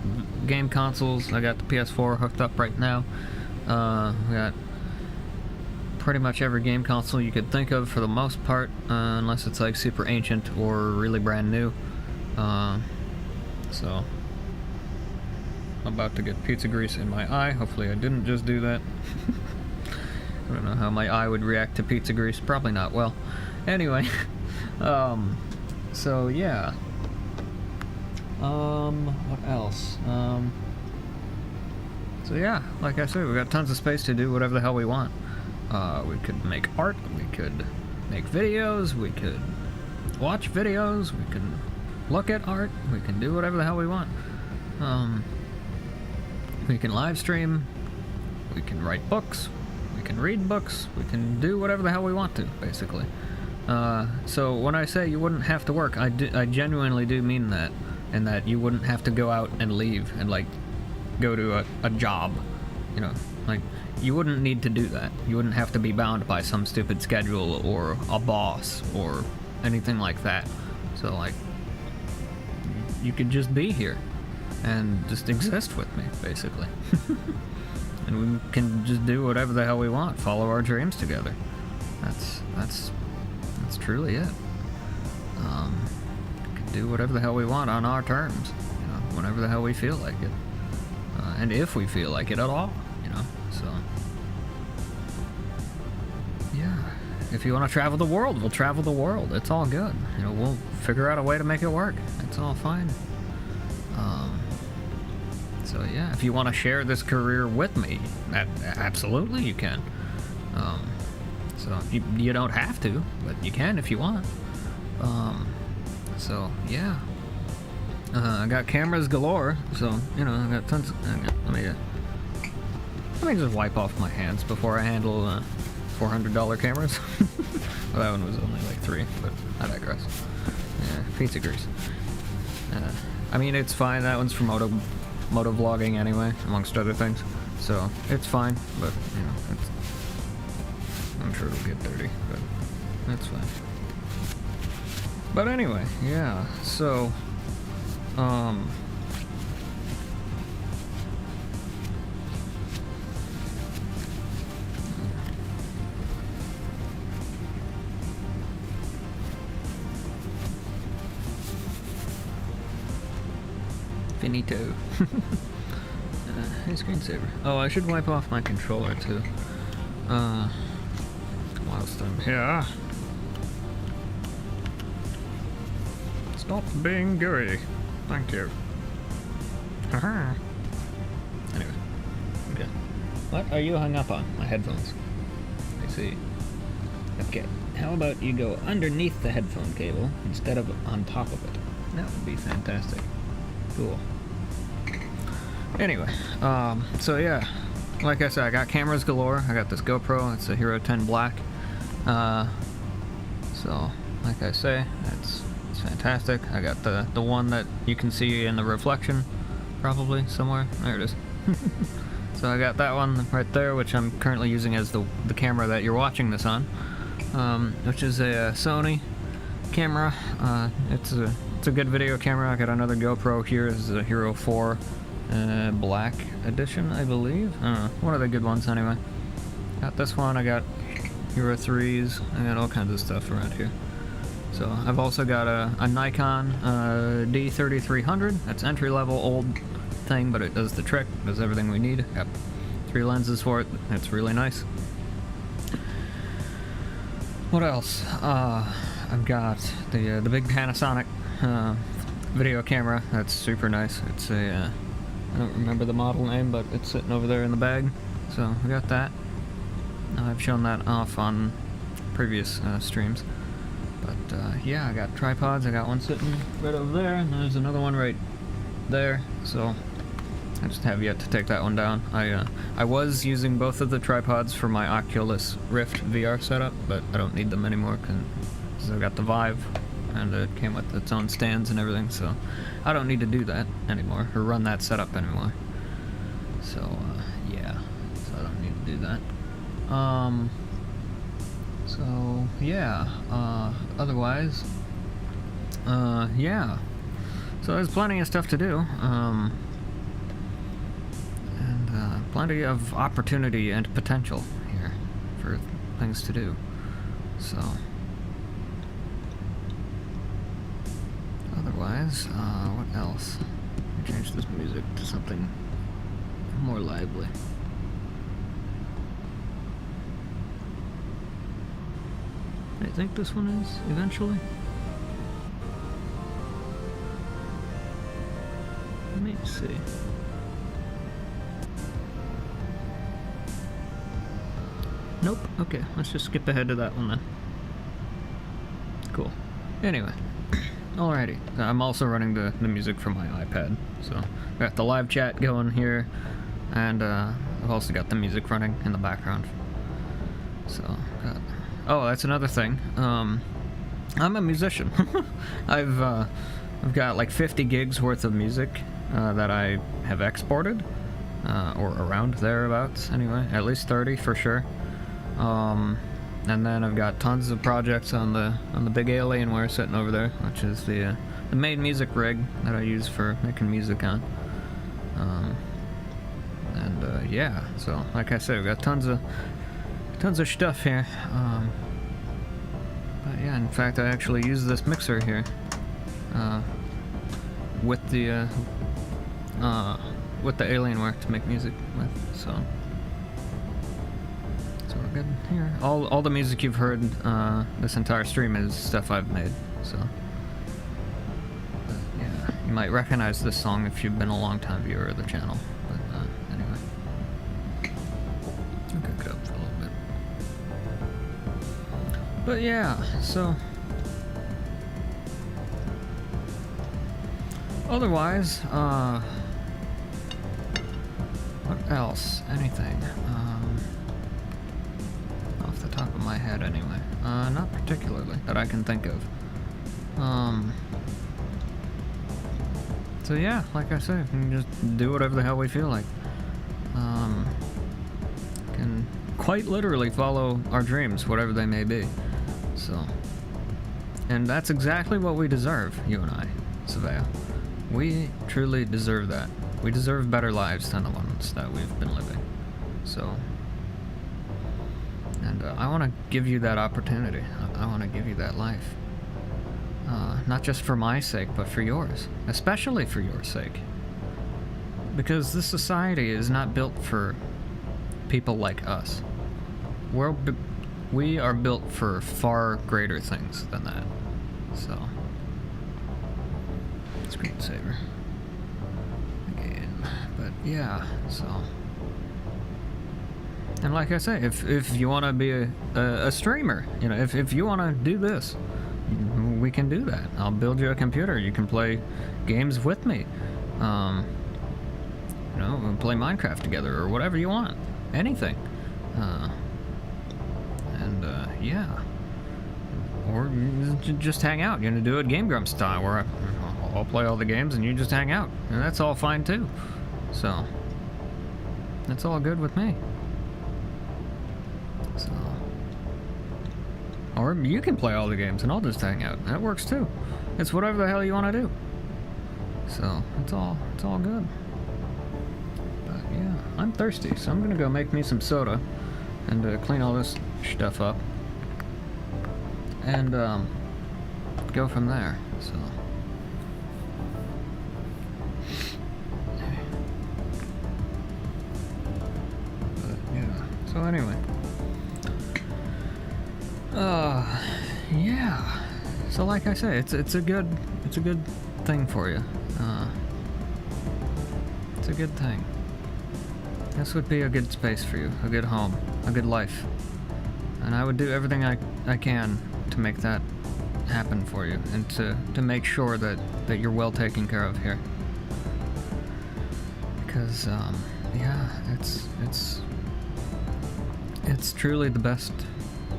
game consoles. I got the PS4 hooked up right now. We got pretty much every game console you could think of for the most part, unless it's like super ancient or really brand new. So, I'm about to get pizza grease in my eye. Hopefully I didn't just do that. I don't know how my eye would react to pizza grease. Probably not well. Anyway, so yeah. What else? So yeah, like I said, we got tons of space to do whatever the hell we want. We could make art, we could make videos, we could watch videos, we can look at art, we can do whatever the hell we want. We can live stream, we can write books, we can read books, we can do whatever the hell we want to, basically. So when I say you wouldn't have to work, I genuinely do mean that, and that you wouldn't have to go out and leave and like go to a job, you know, like you wouldn't need to do that. You wouldn't have to be bound by some stupid schedule or a boss or anything like that. So like you could just be here and just exist with me, basically. And we can just do whatever the hell we want, follow our dreams together. That's truly it. We can do whatever the hell we want on our terms, you know, whenever the hell we feel like it. And if we feel like it at all, you know, so. Yeah. If you want to travel the world, we'll travel the world. It's all good. You know, we'll figure out a way to make it work. It's all fine. So yeah, if you want to share this career with me, absolutely you can. So you don't have to, but you can if you want. So yeah. I got cameras galore, so you know I got tons. Let me just wipe off my hands before I handle $400 cameras. Well, that one was only like $3, but I digress. Yeah, pizza grease. I mean, it's fine. That one's for moto vlogging anyway, amongst other things. So it's fine, but you know, I'm sure it'll get dirty, but that's fine. But anyway, yeah. So Finito. Hey, screensaver. Oh, I should wipe off my controller too. Whilst I'm here. Stop being gooey. Thank you. Haha. Anyway. Okay. What are you hung up on? My headphones. I see. Okay. How about you go underneath the headphone cable instead of on top of it? That would be fantastic. Cool. Anyway, so yeah, like I said, I got cameras galore. I got this GoPro. It's a Hero 10 Black. So, like I say, it's fantastic. I got the one that you can see in the reflection, probably somewhere. There it is. So I got that one right there, which I'm currently using as the camera that you're watching this on, which is a Sony camera. It's a good video camera. I got another GoPro here. This is a Hero 4 Black Edition, I believe. I don't know. One of the good ones, anyway. Got this one. I got Hero 3s. I got all kinds of stuff around here. So I've also got a Nikon D3300. That's entry-level, old thing, but it does the trick. Does everything we need. Got 3 lenses for it. It's really nice. What else? I've got the big Panasonic video camera. That's super nice. It's a I don't remember the model name, but it's sitting over there in the bag. So I got that. I've shown that off on previous streams. But yeah, I got tripods. I got one sitting right over there, and there's another one right there. So I just have yet to take that one down. I was using both of the tripods for my Oculus Rift VR setup, but I don't need them anymore because I've got the Vive, and it came with its own stands and everything, so I don't need to do that anymore, or run that setup anymore. So, yeah, so I don't need to do that. So, yeah, otherwise, yeah, so there's plenty of stuff to do, and plenty of opportunity and potential here for things to do, so... Otherwise, what else? Let me change this music to something more lively. I think this one is, eventually. Let me see. Nope, okay, let's just skip ahead to that one then. Cool. Anyway. Alrighty, I'm also running the music from my iPad, so I got the live chat going here, and I've also got the music running in the background. So, oh, that's another thing. I'm a musician. I've got like 50 gigs worth of music that I have exported, or around thereabouts anyway, at least 30 for sure. And then I've got tons of projects on the big Alienware sitting over there, which is the main music rig that I use for making music on. Yeah, so like I said, we've got tons of stuff here. But yeah, in fact, I actually use this mixer here with the Alienware to make music with. So we're good here. All the music you've heard this entire stream is stuff I've made. So yeah, you might recognize this song if you've been a long-time viewer of the channel. But anyway, I'll cook it up for a little bit. But yeah, so otherwise, what else? Anything? Off the top of my head, anyway. Not particularly that I can think of. So yeah, like I said, we can just do whatever the hell we feel like. Can quite literally follow our dreams, whatever they may be. So, and that's exactly what we deserve, you and I, Savea. we truly deserve that. We deserve better lives than the ones that we've been living. So, and I want to give you that opportunity. I want to give you that life. Not just for my sake, but for yours. Especially for your sake. Because this society is not built for people like us. We are built for far greater things than that. So, screensaver again. But yeah, so. And like I say, if you want to be a streamer, you know, if you want to do this, we can do that. I'll build you a computer. You can play games with me. You know, we'll play Minecraft together or whatever you want. Anything. Yeah. Or just hang out. You know, do it Game Grumps style, where I'll play all the games and you just hang out. And that's all fine too. So, that's all good with me. So, or you can play all the games and I'll just hang out. That works too. It's whatever the hell you want to do. So, it's all good. But yeah, I'm thirsty, so I'm gonna go make me some soda and clean all this stuff up. And go from there. So, but yeah. So anyway, yeah. So like I say, it's a good thing for you. It's a good thing. This would be a good space for you, a good home, a good life, and I would do everything I can to make that happen for you, and to make sure that you're well taken care of here. Because yeah, it's truly the best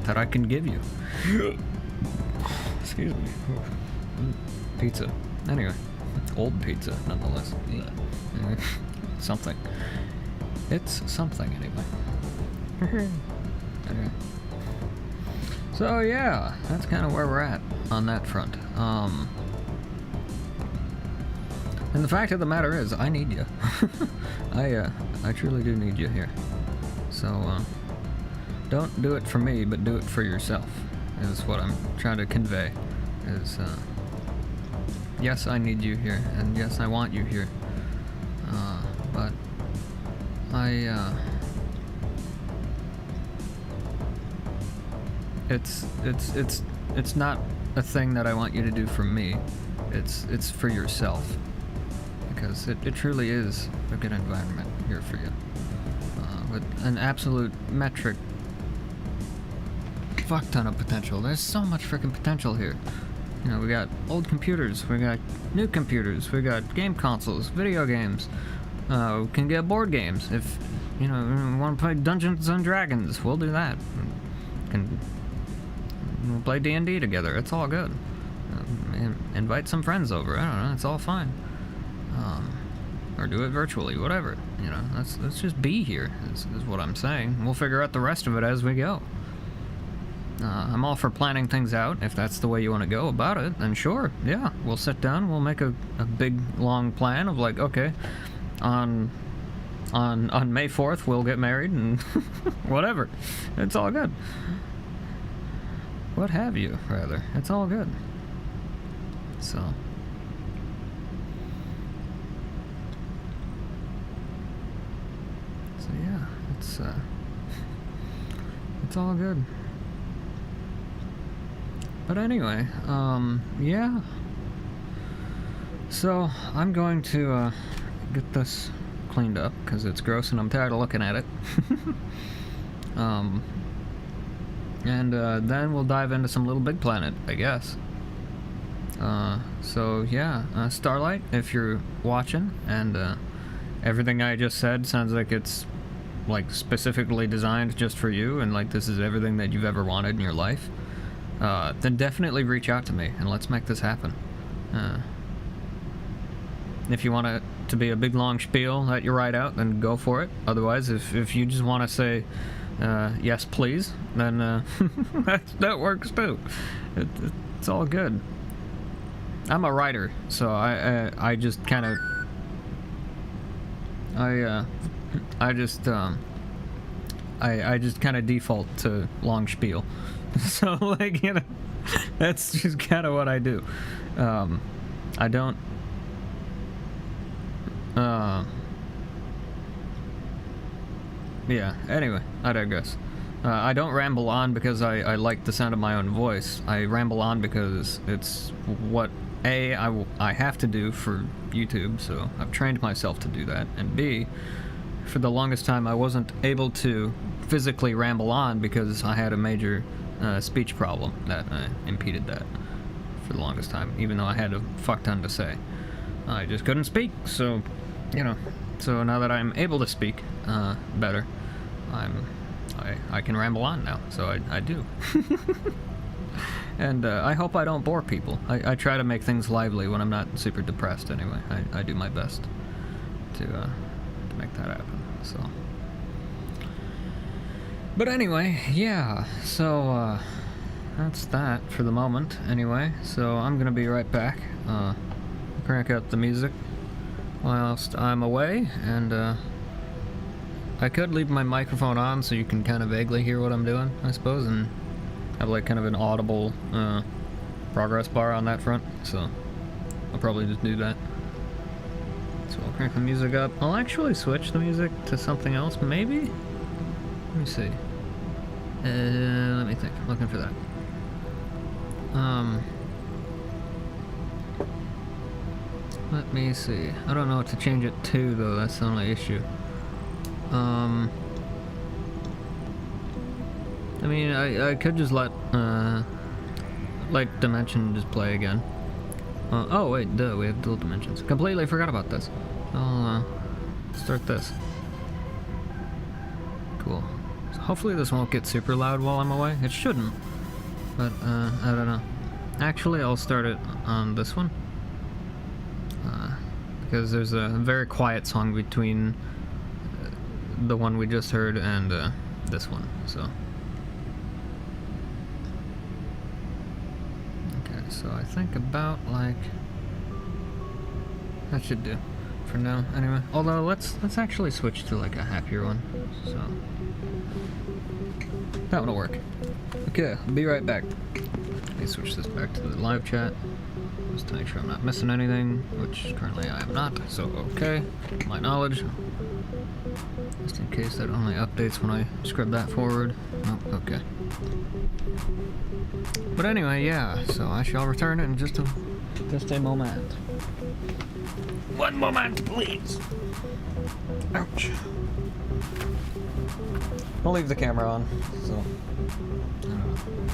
that I can give you. Excuse me. Pizza. Anyway, old pizza nonetheless. Something. It's something anyway. Anyway. So yeah, that's kind of where we're at on that front. And the fact of the matter is, I need you. I truly do need you here. So don't do it for me, but do it for yourself. Is what I'm trying to convey. Is yes, I need you here, and yes, I want you here. But it's not a thing that I want you to do for me. It's for yourself, because it truly is a good environment here for you, with an absolute metric fuck ton of potential. There's so much freaking potential here. You know, we got old computers, we got new computers, we got game consoles, video games. We can get board games. If you know, want to play Dungeons and Dragons, we'll do that. We'll play D&D together. It's all good. Invite some friends over. I don't know. It's all fine. Or do it virtually. Whatever. You know. Let's just be here. Is what I'm saying. We'll figure out the rest of it as we go. I'm all for planning things out. If that's the way you want to go about it, then sure. Yeah. We'll sit down. We'll make a big long plan of like, okay, on May 4th we'll get married and whatever. It's all good. What have you, rather. It's all good. So yeah, it's all good. But anyway, yeah. So I'm going to get this cleaned up because it's gross and I'm tired of looking at it. And then we'll dive into some Little Big Planet, I guess. So yeah, Starlight, if you're watching, and everything I just said sounds like it's like specifically designed just for you, and like this is everything that you've ever wanted in your life, then definitely reach out to me and let's make this happen. If you want it to be a big long spiel that you write out, then go for it. Otherwise, if you just want to say yes please, then that works too. It's all good. I'm a writer, so I just kind of I just kind of default to long spiel. So like, you know, that's just kind of what I do. I don't yeah, anyway, I digress. I don't ramble on because I like the sound of my own voice. I ramble on because it's what I have to do for YouTube, so I've trained myself to do that, and B, for the longest time I wasn't able to physically ramble on because I had a major speech problem that impeded that for the longest time, even though I had a fuck ton to say. I just couldn't speak, so, you know, so now that I'm able to speak better, I can ramble on now, so I do. And I hope I don't bore people. I try to make things lively when I'm not super depressed anyway. I do my best to make that happen, so. But anyway, yeah, so that's that for the moment anyway, so I'm gonna be right back. Crank up the music whilst I'm away, and I could leave my microphone on so you can kind of vaguely hear what I'm doing, I suppose, and have like kind of an audible progress bar on that front, so I'll probably just do that. So I'll crank the music up. I'll actually switch the music to something else, maybe? Let me see. Let me think. I'm looking for that. Let me see. I don't know what to change it to, though. That's the only issue. I mean, I could just let dimension just play again. Oh wait, duh, we have dual dimensions. Completely forgot about this. I'll start this. Cool. So hopefully this won't get super loud while I'm away. It shouldn't, but I don't know. Actually, I'll start it on this one. Because there's a very quiet song between the one we just heard and this one, so. Okay, so I think about like that should do for now. Anyway, although let's actually switch to like a happier one, so that one'll work. Okay, I'll be right back. Let me switch this back to the live chat. Just to make sure I'm not missing anything, which currently I am not, so okay, my knowledge. Just in case that only updates when I scrub that forward. Oh, okay. But anyway, yeah, so I shall return in just a moment. One moment, please. Ouch. I'll leave the camera on, so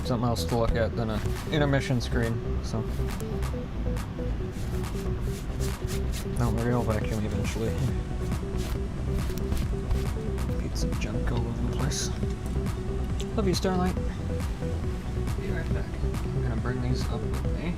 something else to look at than an intermission screen, so. No, maybe I'll vacuum eventually. Get some junk all over the place. Love you, Starlight. Be right back. I'm gonna bring these up with me.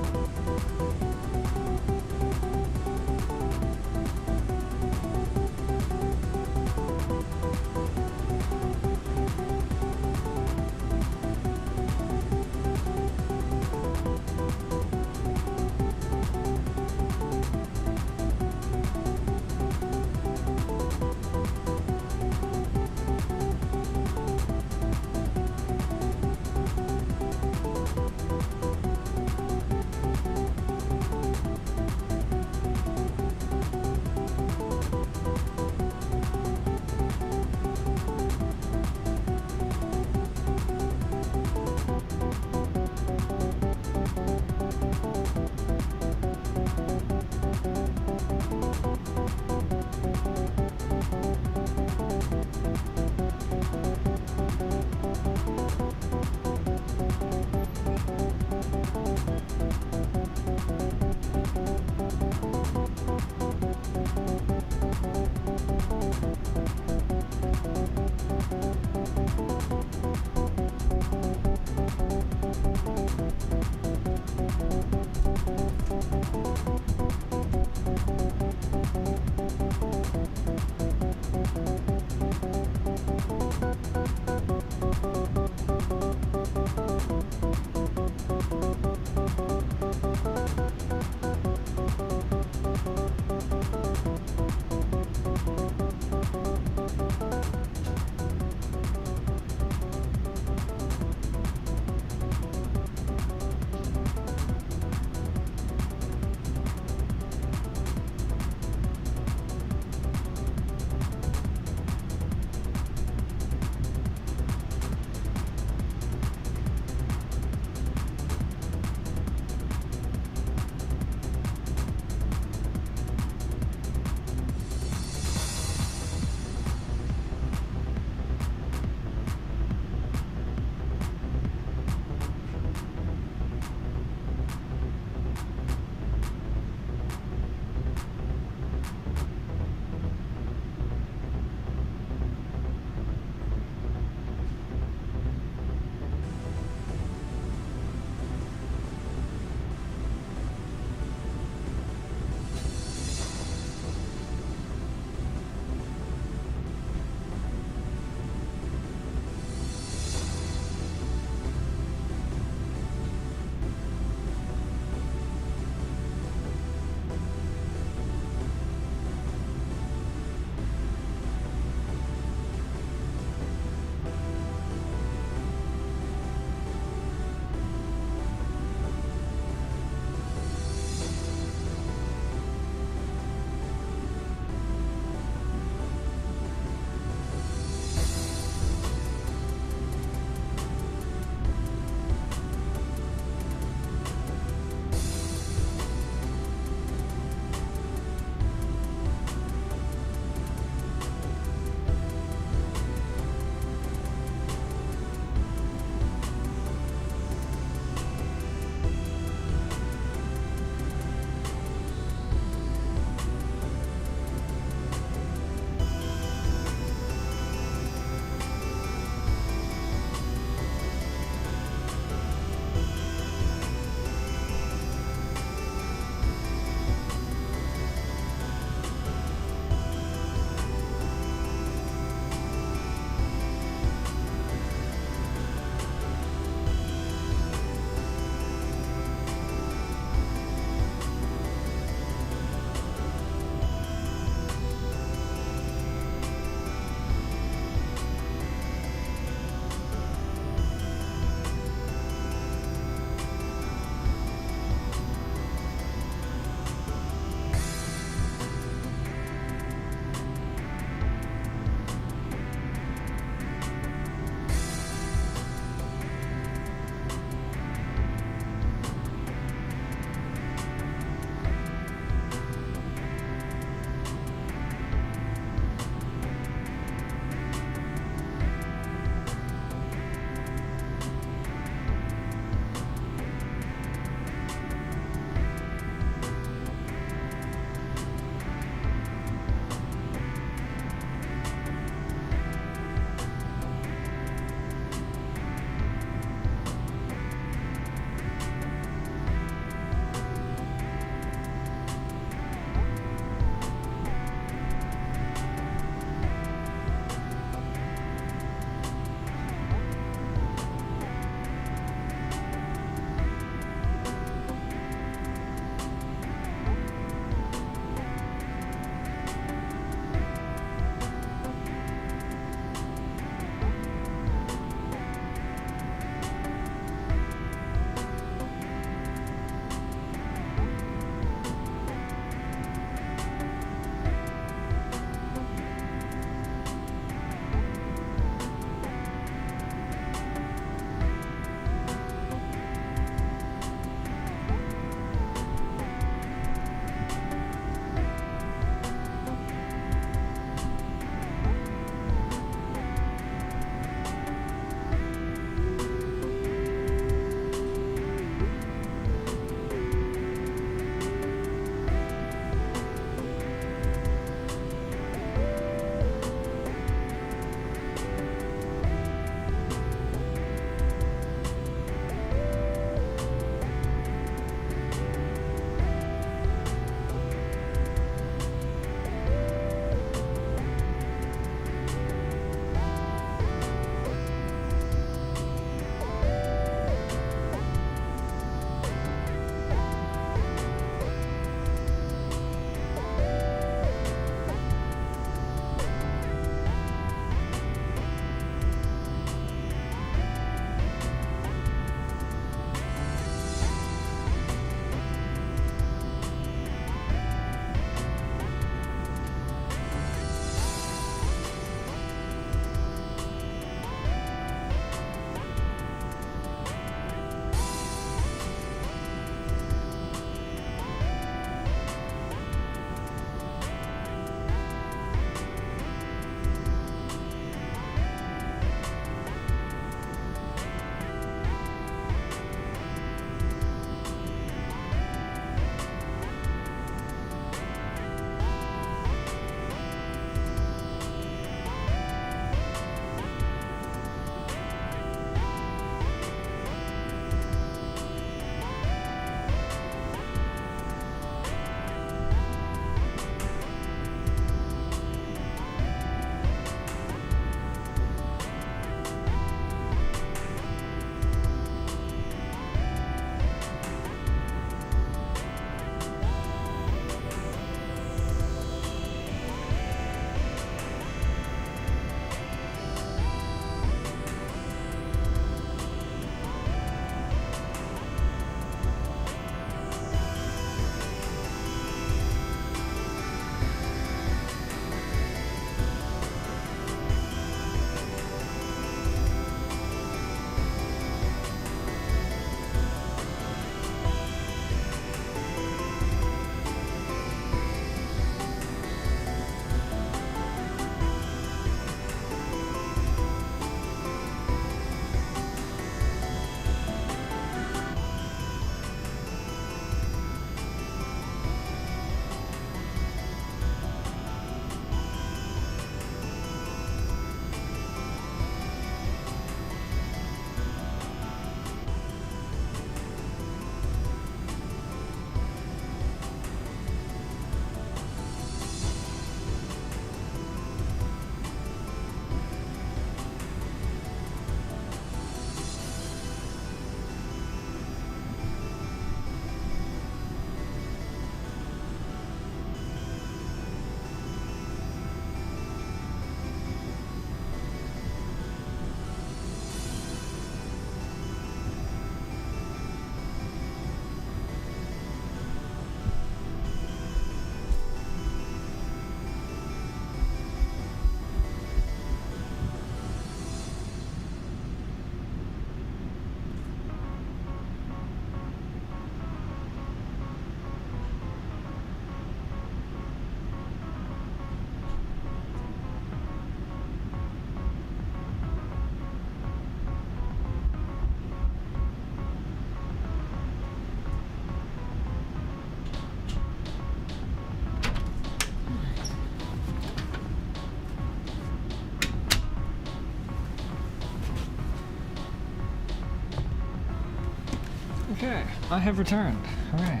Okay, I have returned. Hooray.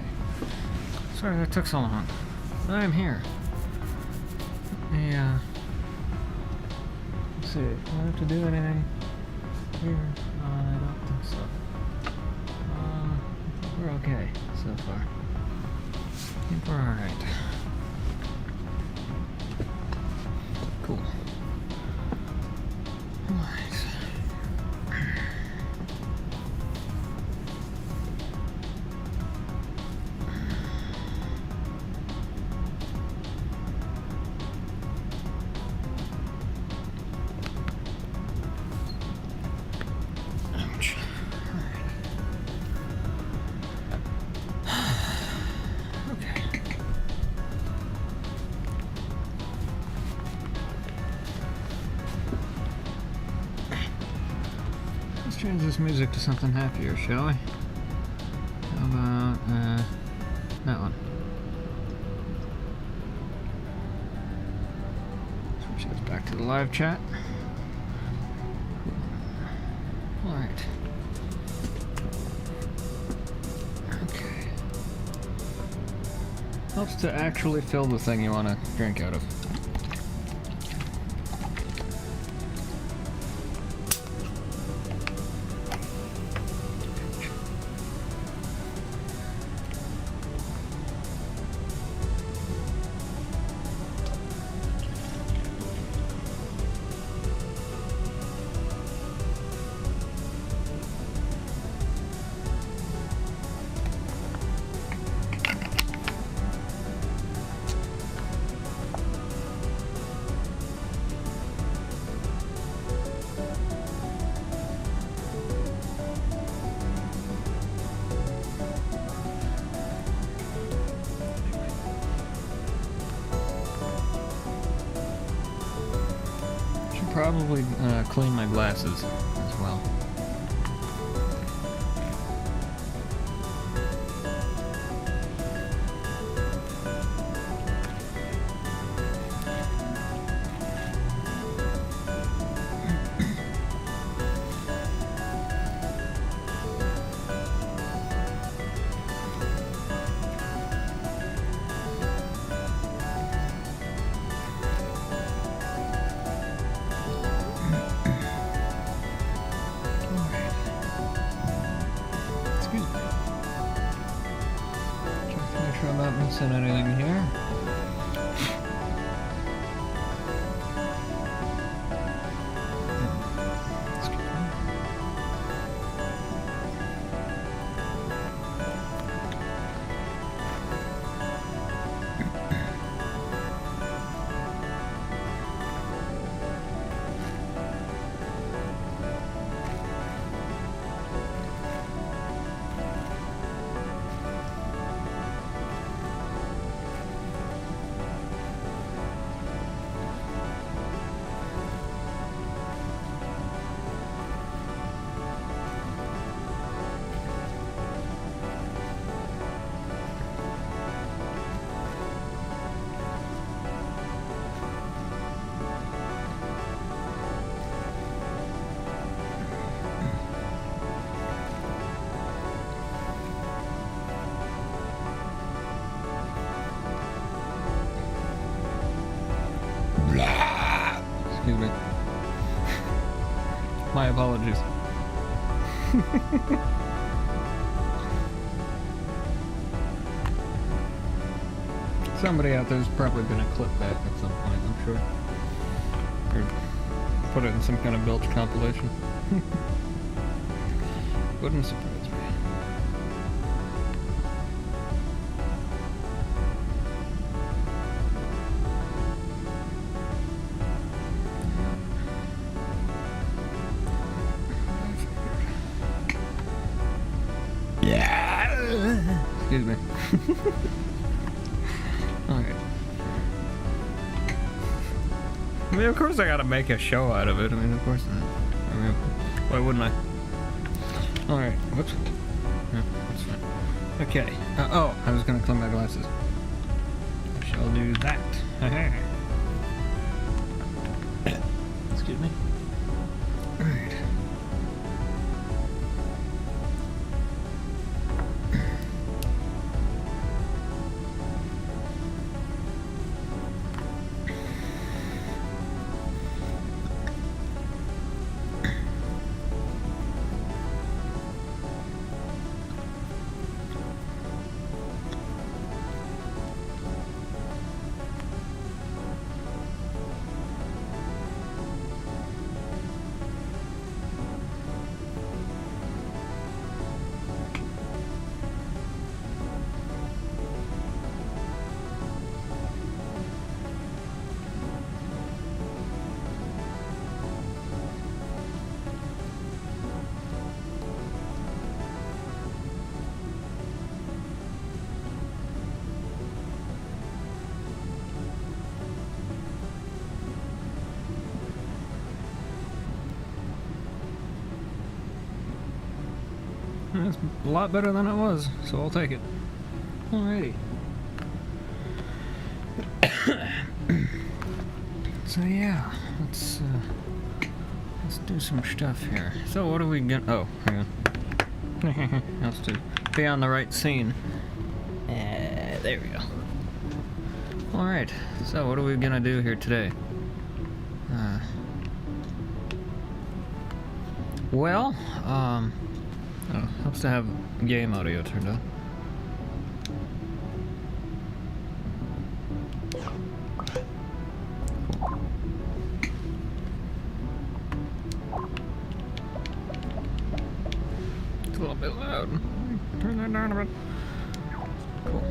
Sorry that took so long. But I am here. Let's see, do I have to do anything here? I don't think so. We're okay so far. I think we're alright. Cool. Alright. Ouch. Alright. Okay. Let's change this music to something happier, shall we? How about, that one? Switch this back to the live chat. Alright. Okay. Helps to actually fill the thing you want to drink out of. Probably clean my glasses as well. I'm not missing anything here. Excuse me. My apologies. Somebody out there's probably gonna clip that at some point, I'm sure. Or put it in some kind of belch compilation. Wouldn't surprise me. Excuse me. Alright. I mean, of course I gotta make a show out of it. I mean, of course not. I mean, why wouldn't I? Alright, whoops. No, that's fine. Okay. Oh, I was gonna clean my glasses. I shall do that. Excuse me. Alright. It's a lot better than it was, so I'll take it. Alrighty. So yeah, let's do some stuff here. So what are we gonna? Oh, hang on. Has to be on the right scene. There we go. All right. So what are we gonna do here today? Well, oh, helps to have game audio turned on. It's a little bit loud. Turn that down a bit. Cool.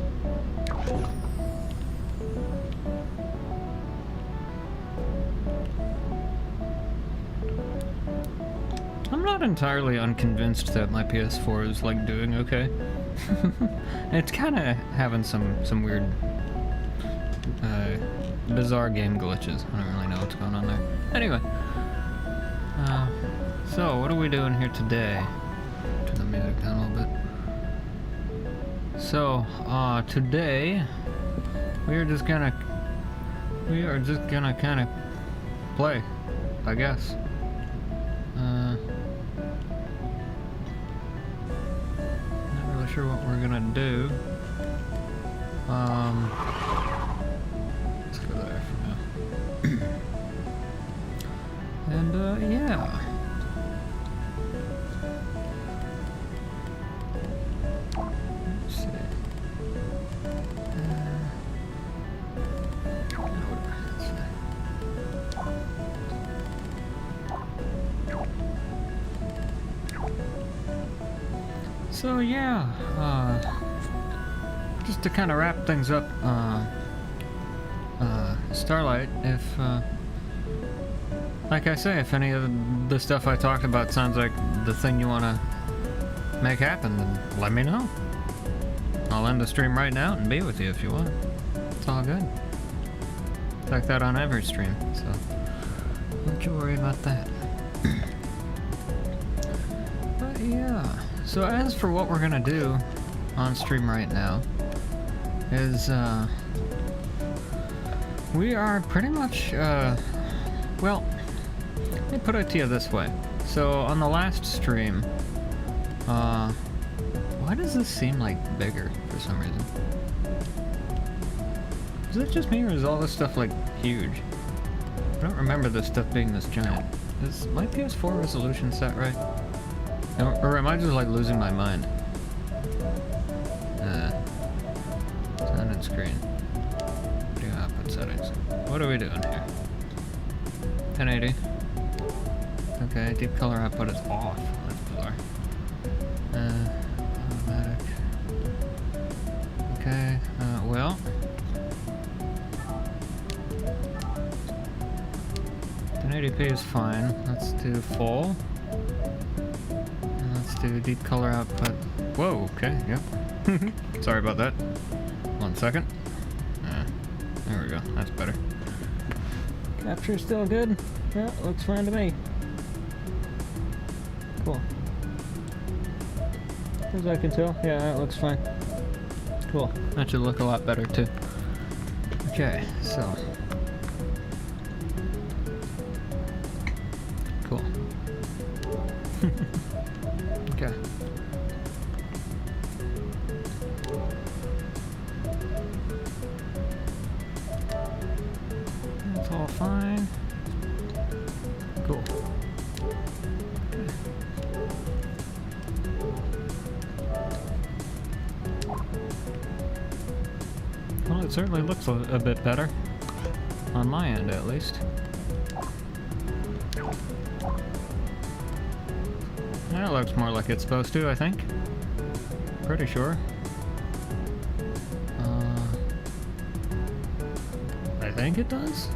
I'm not entirely unconvinced that my PS4 is like doing okay. It's kind of having some weird, bizarre game glitches. I don't really know what's going on there. Anyway, so what are we doing here today? Turn the music down a little bit. So, today we are just gonna kind of play, I guess. Sure what we're gonna do. Let's go there for now. And yeah. Let's see. So yeah, just to kind of wrap things up, Starlight, if, like I say, if any of the stuff I talked about sounds like the thing you want to make happen, then let me know. I'll end the stream right now and be with you if you want. It's all good. It's like that on every stream, so don't you worry about that. But yeah. So as for what we're gonna do on stream right now is, we are pretty much, well, let me put it to you this way. So on the last stream, why does this seem like bigger for some reason? Is it just me or is all this stuff like huge? I don't remember this stuff being this giant. Is my PS4 resolution set right? Or am I just like losing my mind? Sound and screen. Video output settings. What are we doing here? 1080. Okay, deep color output is off. That's bizarre. Automatic. Okay, well. 1080p is fine. Let's do full. Do deep color output. Whoa, okay, yep. Sorry about that. 1 second. There we go, that's better. Capture still good? Yeah, looks fine to me. Cool. As I can tell, yeah, that looks fine. Cool, that should look a lot better too. Okay, so. Cool. Okay. That's all fine. Cool. Okay. Well, it certainly looks a bit better. On my end, at least. That looks more like it's supposed to, I think. Pretty sure. I think it does?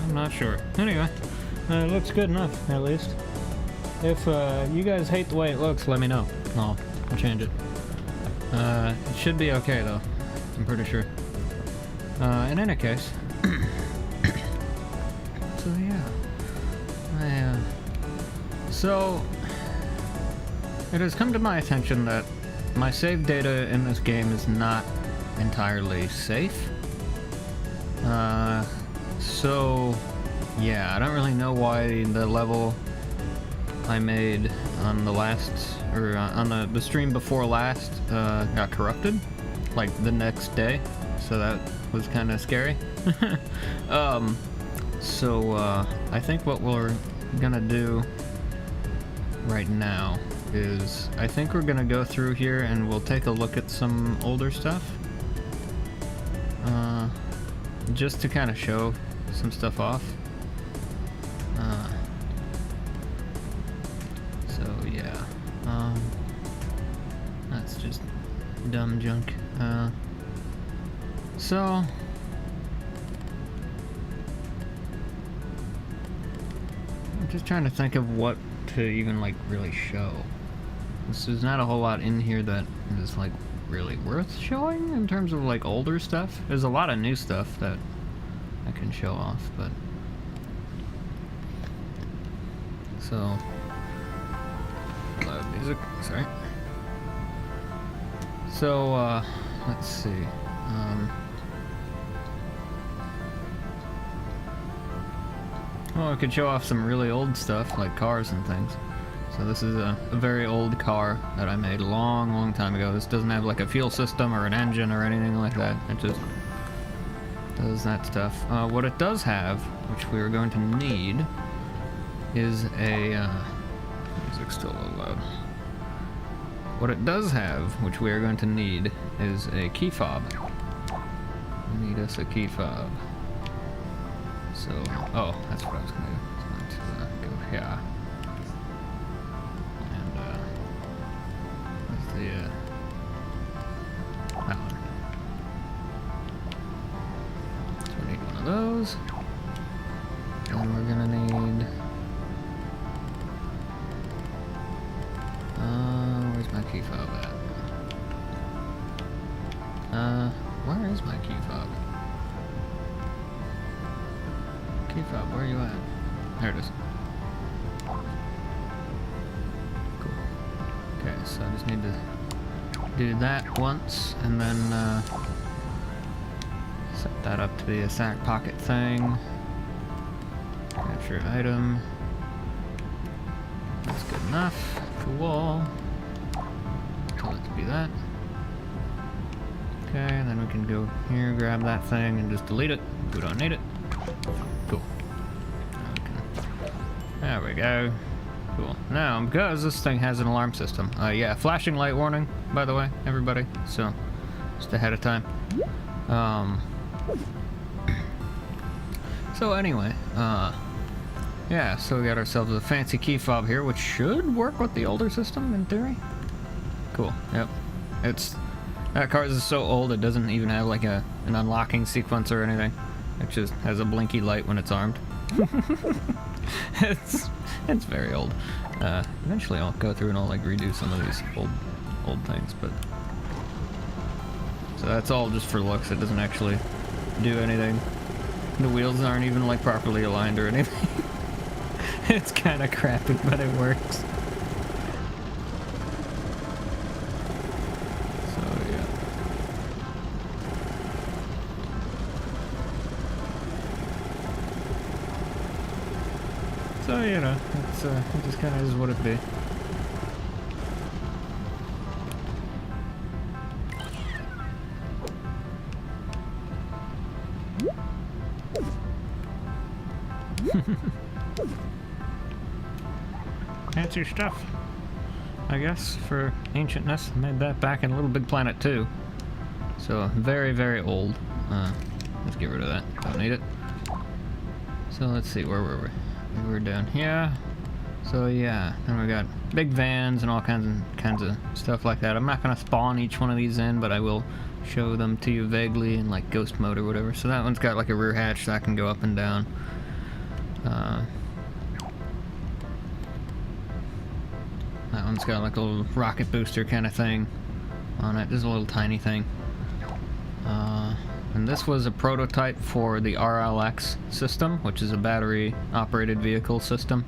I'm not sure. Anyway, it looks good enough, at least. If you guys hate the way it looks, let me know. I'll change it. It should be okay, though. I'm pretty sure. In any case... So yeah, So, it has come to my attention that my save data in this game is not entirely safe. So, yeah, I don't really know why the level I made on the last, or on the stream before last, got corrupted, like the next day, so that was kind of scary. I think what we're gonna do right now is, I think we're gonna go through here and we'll take a look at some older stuff, just to kind of show some stuff off. That's just dumb junk. So I'm just trying to think of what to even like really show. There's not a whole lot in here that is like really worth showing in terms of like older stuff. There's a lot of new stuff that I can show off, but so loud music, sorry. So let's see. Well, I could show off some really old stuff like cars and things. So this is a very old car that I made a long time ago. This doesn't have like a fuel system or an engine or anything like that. It just does that stuff. What it does have, which we are going to need, is a... music's still a little loud. What it does have, which we are going to need, is a key fob. We need us a key fob. So, oh, that's what I was going to do. I was going to go here. And, that's the, that one. So we need one of those. And we're going to need... where's my key fob at? Where is my key fob? Key fob, where are you at? There it is. Cool. Okay, so I just need to do that once, and then set that up to be a sack pocket thing. Capture item. That's good enough. Cool. Tell it to be that. Okay, and then we can go here, grab that thing, and just delete it. We don't need it. Cool. Okay. There we go. Cool. Now, because this thing has an alarm system. Yeah, flashing light warning, by the way, everybody. So, just ahead of time. So anyway, yeah, so we got ourselves a fancy key fob here, which should work with the older system, in theory. Cool, yep. That car is so old it doesn't even have like an unlocking sequence or anything. It just has a blinky light when it's armed. It's very old. Eventually I'll go through and I'll like redo some of these old things, but... So that's all just for looks, it doesn't actually do anything. The wheels aren't even like properly aligned or anything. It's kind of crappy, but it works. So yeah. So you know, it just kind of is what it be. Fancy stuff, I guess, for ancientness. I made that back in Little Big Planet 2. So, very old. Let's get rid of that. Don't need it. So, let's see, where were we? We were down here. So, yeah, then we got big vans and all kinds of stuff like that. I'm not going to spawn each one of these in, but I will show them to you vaguely in, like, ghost mode or whatever. So, that one's got, like, a rear hatch that can go up and down. That one's got like a little rocket booster kind of thing on it, just a little tiny thing. And this was a prototype for the RLX system, which is a battery-operated vehicle system.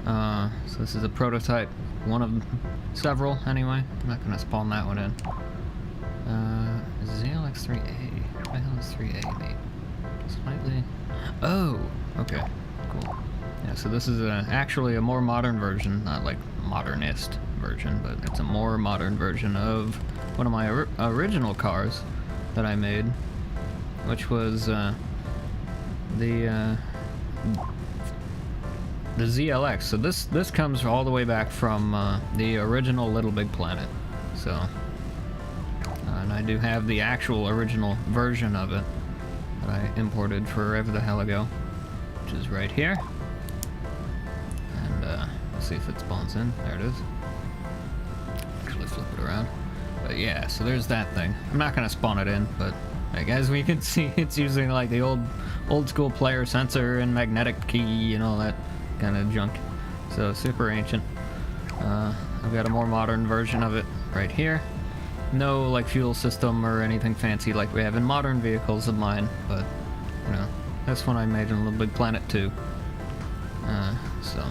So this is a prototype, one of several, anyway. I'm not going to spawn that one in. ZLX3A. What the hell is 3A mean? Slightly... Oh! Okay, cool. Yeah, so this is actually a more modern version, not like modernist version, but it's a more modern version of one of my original cars that I made, which was the ZLX. So this comes all the way back from the original Little Big Planet. So, and I do have the actual original version of it that I imported forever the hell ago, which is right here. And let's see if it spawns in. There it is. Actually flip it around. But yeah, so there's that thing. I'm not gonna spawn it in, but like, as we can see, it's using like the old school player sensor and magnetic key and all that kind of junk. So super ancient. I've got a more modern version of it right here. No like fuel system or anything fancy like we have in modern vehicles of mine, but you know, this one I made in Little Big Planet 2. So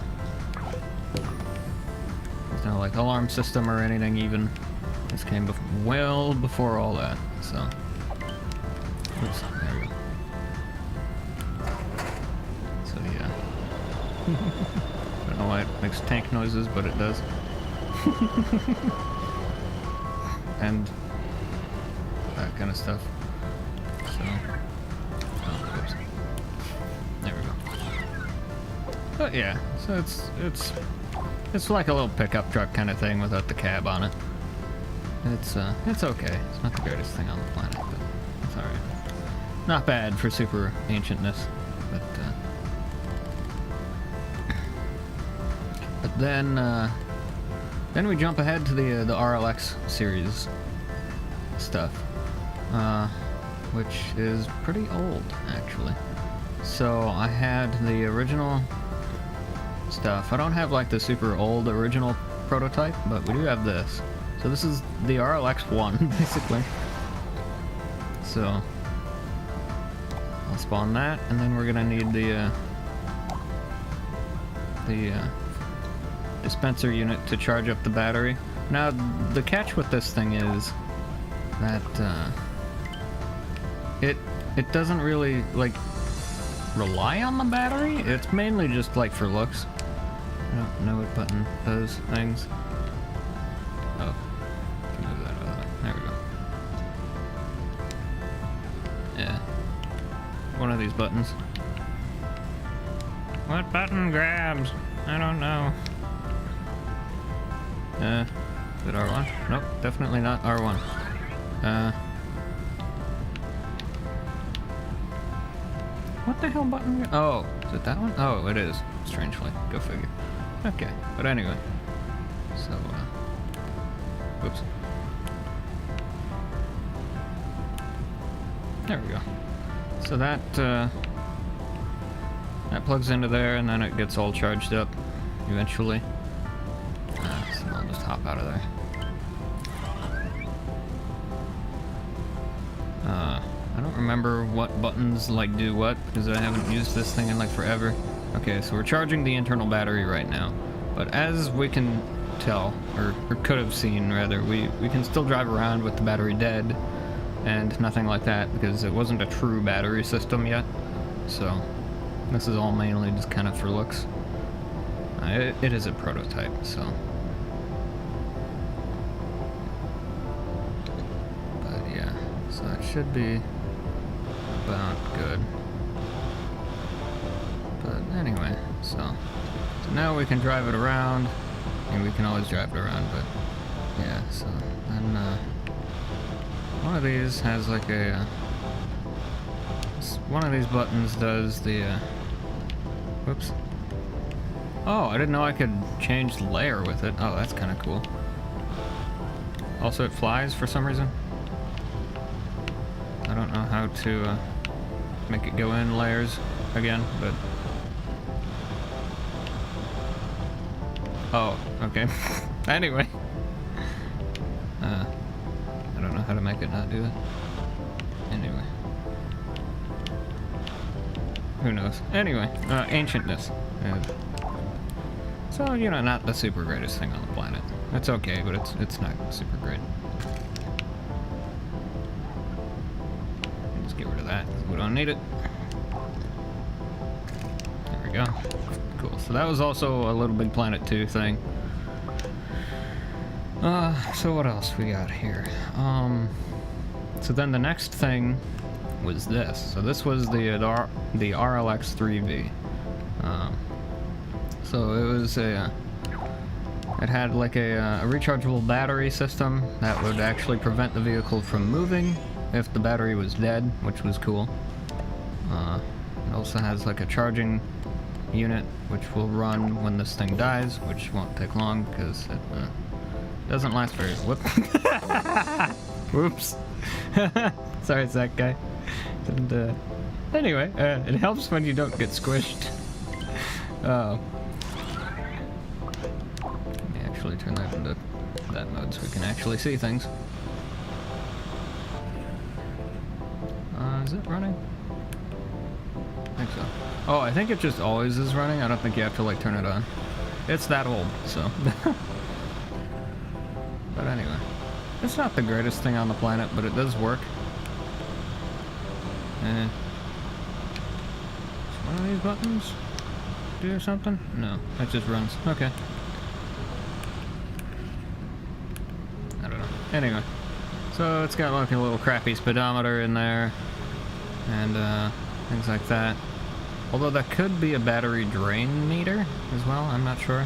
there's no like alarm system or anything even. This came well before all that, so. Oops, there we go. So yeah. I don't know why it makes tank noises, but it does. And that kind of stuff. So, oh, oops. There we go. But yeah, so it's like a little pickup truck kind of thing without the cab on it. It's okay. It's not the greatest thing on the planet, but it's alright. Not bad for super ancientness, but then we jump ahead to the RLX series stuff, which is pretty old actually. So I had the original stuff. I don't have like the super old original prototype, but we do have this. So this is the RLX-1, basically. So I'll spawn that, and then we're gonna need the dispenser unit to charge up the battery. Now, the catch with this thing is that it doesn't really like rely on the battery. It's mainly just like for looks. I don't know what button does things. Oh. There we go. Yeah. One of these buttons. What button grabs? I don't know. Is it R1? Nope, definitely not R1. What the hell button? Oh, is it that one? Oh, it is. Strangely. Go figure. Okay, but anyway. So, whoops. There we go. So that plugs into there, and then it gets all charged up eventually. So I'll just hop out of there. I don't remember what buttons like do what, because I haven't used this thing in like forever. Okay, so we're charging the internal battery right now, but as we can tell, or could have seen rather, we can still drive around with the battery dead and nothing like that, because it wasn't a true battery system yet. So this is all mainly just kind of for looks. It is a prototype, so. But yeah, so it should be about good. But anyway, so now we can drive it around. I mean, we can always drive it around, but yeah, so then one of these has like a one of these buttons does the whoops. Oh, I didn't know I could change the layer with it. Oh, that's kind of cool. Also, it flies for some reason. I don't know how to make it go in layers again, but oh, okay. Anyway, I don't know how to make it not do that. Anyway. who knows? Anyway, ancientness. So, you know, not the super greatest thing on the planet. It's okay, but it's not super great. Let's get rid of that. We don't need it. There we go. Cool. So that was also a Little Big Planet 2 thing. So what else we got here? So then the next thing was this. So this was the RLX 3V. So it was it had like a rechargeable battery system that would actually prevent the vehicle from moving if the battery was dead, which was cool. It also has like a charging unit which will run when this thing dies, which won't take long because it doesn't last very. Whoops. Sorry, it's that guy. And anyway, it helps when you don't get squished. Let me actually turn that into that mode so we can actually see things. Is it running? I think so. Oh, I think it just always is running. I don't think you have to like turn it on. It's that old, so. But anyway, it's not the greatest thing on the planet, but it does work. Does one of these buttons do something? No, it just runs. Okay. I don't know. Anyway, so it's got like a little crappy speedometer in there, and things like that. Although that could be a battery drain meter as well, I'm not sure.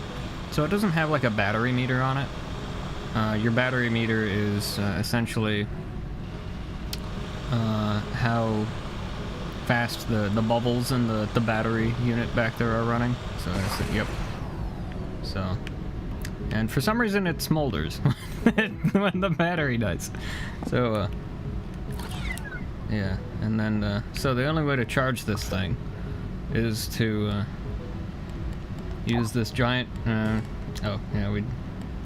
So it doesn't have like a battery meter on it. Your battery meter is essentially how fast the bubbles in the battery unit back there are running. So that's, yep. So, and for some reason it smolders when the battery dies. So yeah, and then so the only way to charge this thing is to use this giant oh yeah, we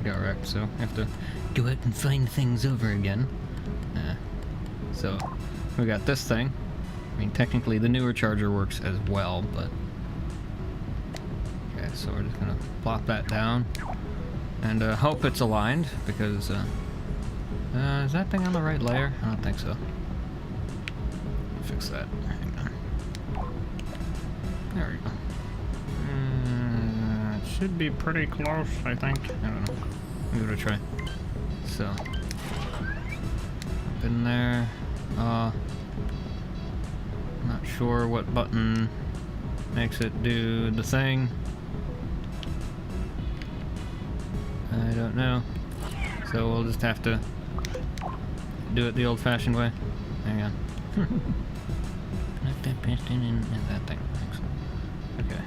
got wrecked, so we have to go out and find things over again. So we got this thing. I mean, technically the newer charger works as well, but okay, so we're just gonna plop that down and hope it's aligned, because is that thing on the right layer? I don't think so. Fix that. Hang on. There we go. It should be pretty close, I think. I don't know. Give it a try. So, up in there. Not sure what button makes it do the thing. I don't know. So we'll just have to do it the old-fashioned way. Hang on. Connect that piston in that thing. Okay.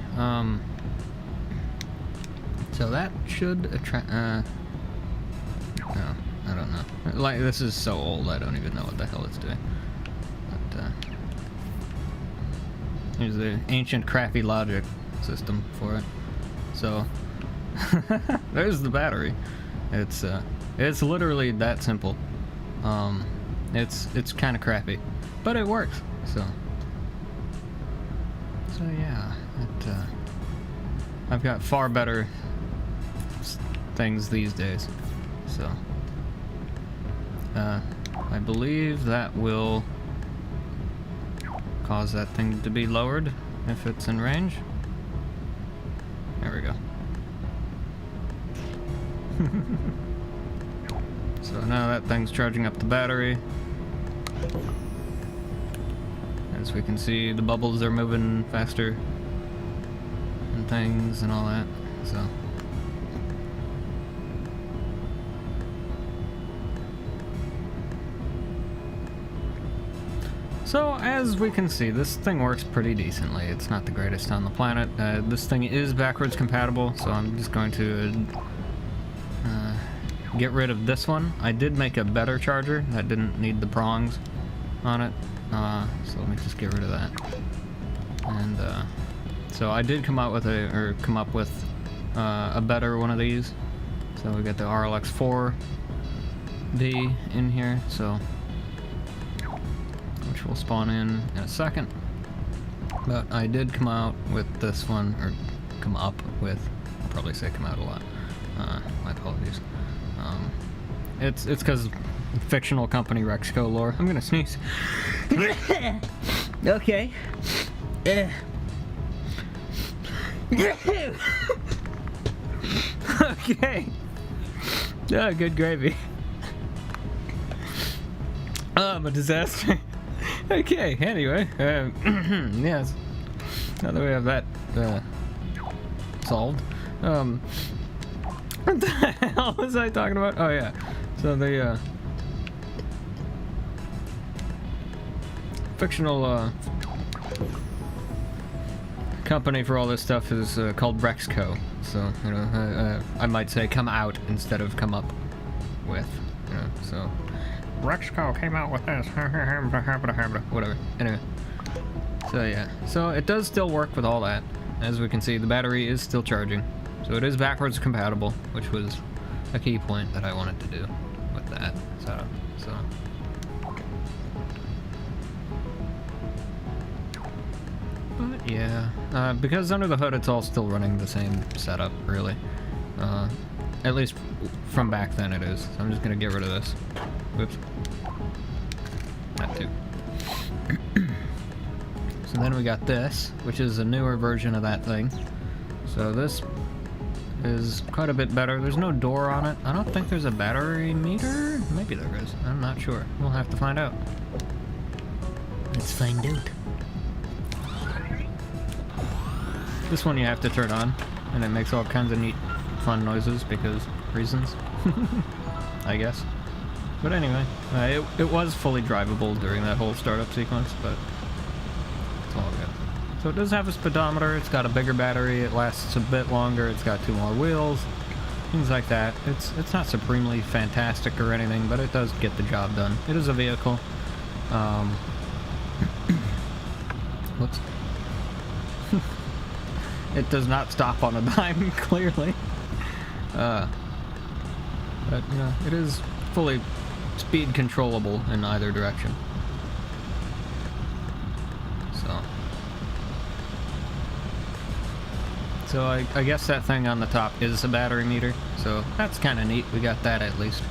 So that should attract. No, I don't know. Like, this is so old, I don't even know what the hell it's doing. But here's the ancient crappy logic system for it. So there's the battery. It's literally that simple. It's kind of crappy, but it works. So yeah, I've got far better things these days. So I believe that will cause that thing to be lowered if it's in range. There we go. So now that thing's charging up the battery. As we can see, the bubbles are moving faster and things and all that. So as we can see, this thing works pretty decently. It's not the greatest on the planet. This thing is backwards compatible, so I'm just going to get rid of this one. I did make a better charger that didn't need the prongs on it, so let me just get rid of that. And so I did come up with a better one of these. So we got the RLX 4V in here, so which will spawn in a second. But I did come out with this one, or come up with, I'll probably say come out a lot. My apologies. It's because fictional company Rexco lore. I'm gonna sneeze. Okay. Okay. Oh, good gravy. Oh, I'm a disaster. Okay, anyway. Yes. Now that we have that solved. What the hell was I talking about? Oh, yeah. So the fictional company for all this stuff is called Rexco. So, you know, I might say come out instead of come up with, you know, so. Rexco came out with this. Whatever. Anyway. So, yeah. So, it does still work with all that. As we can see, the battery is still charging. So, it is backwards compatible, which was a key point that I wanted to do with that. So. But, yeah. Because under the hood, it's all still running the same setup, really. At least from back then it is. So I'm just gonna get rid of this. Whoops. That too. So then we got this, which is a newer version of that thing. So this is quite a bit better. There's no door on it. I don't think there's a battery meter. Maybe there is. I'm not sure. We'll have to find out. Let's find out. This one you have to turn on, and it makes all kinds of neat, fun noises because reasons, I guess. But anyway, it was fully drivable during that whole startup sequence, but it's all good. So it does have a speedometer. It's got a bigger battery. It lasts a bit longer. It's got 2 more wheels, things like that. It's not supremely fantastic or anything, but it does get the job done. It is a vehicle. Whoops. It does not stop on a dime, clearly. But, you know, it is fully speed controllable in either direction. So I guess that thing on the top is a battery meter, so that's kind of neat. We got that at least.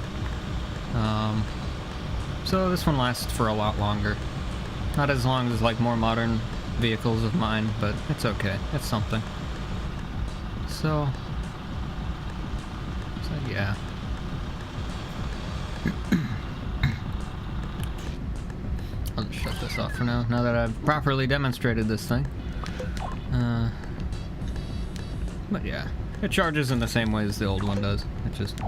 So this one lasts for a lot longer. Not as long as, like, more modern vehicles of mine, but it's okay. It's something. So yeah. I'll just shut this off for now that I've properly demonstrated this thing. But yeah, it charges in the same way as the old one does. It just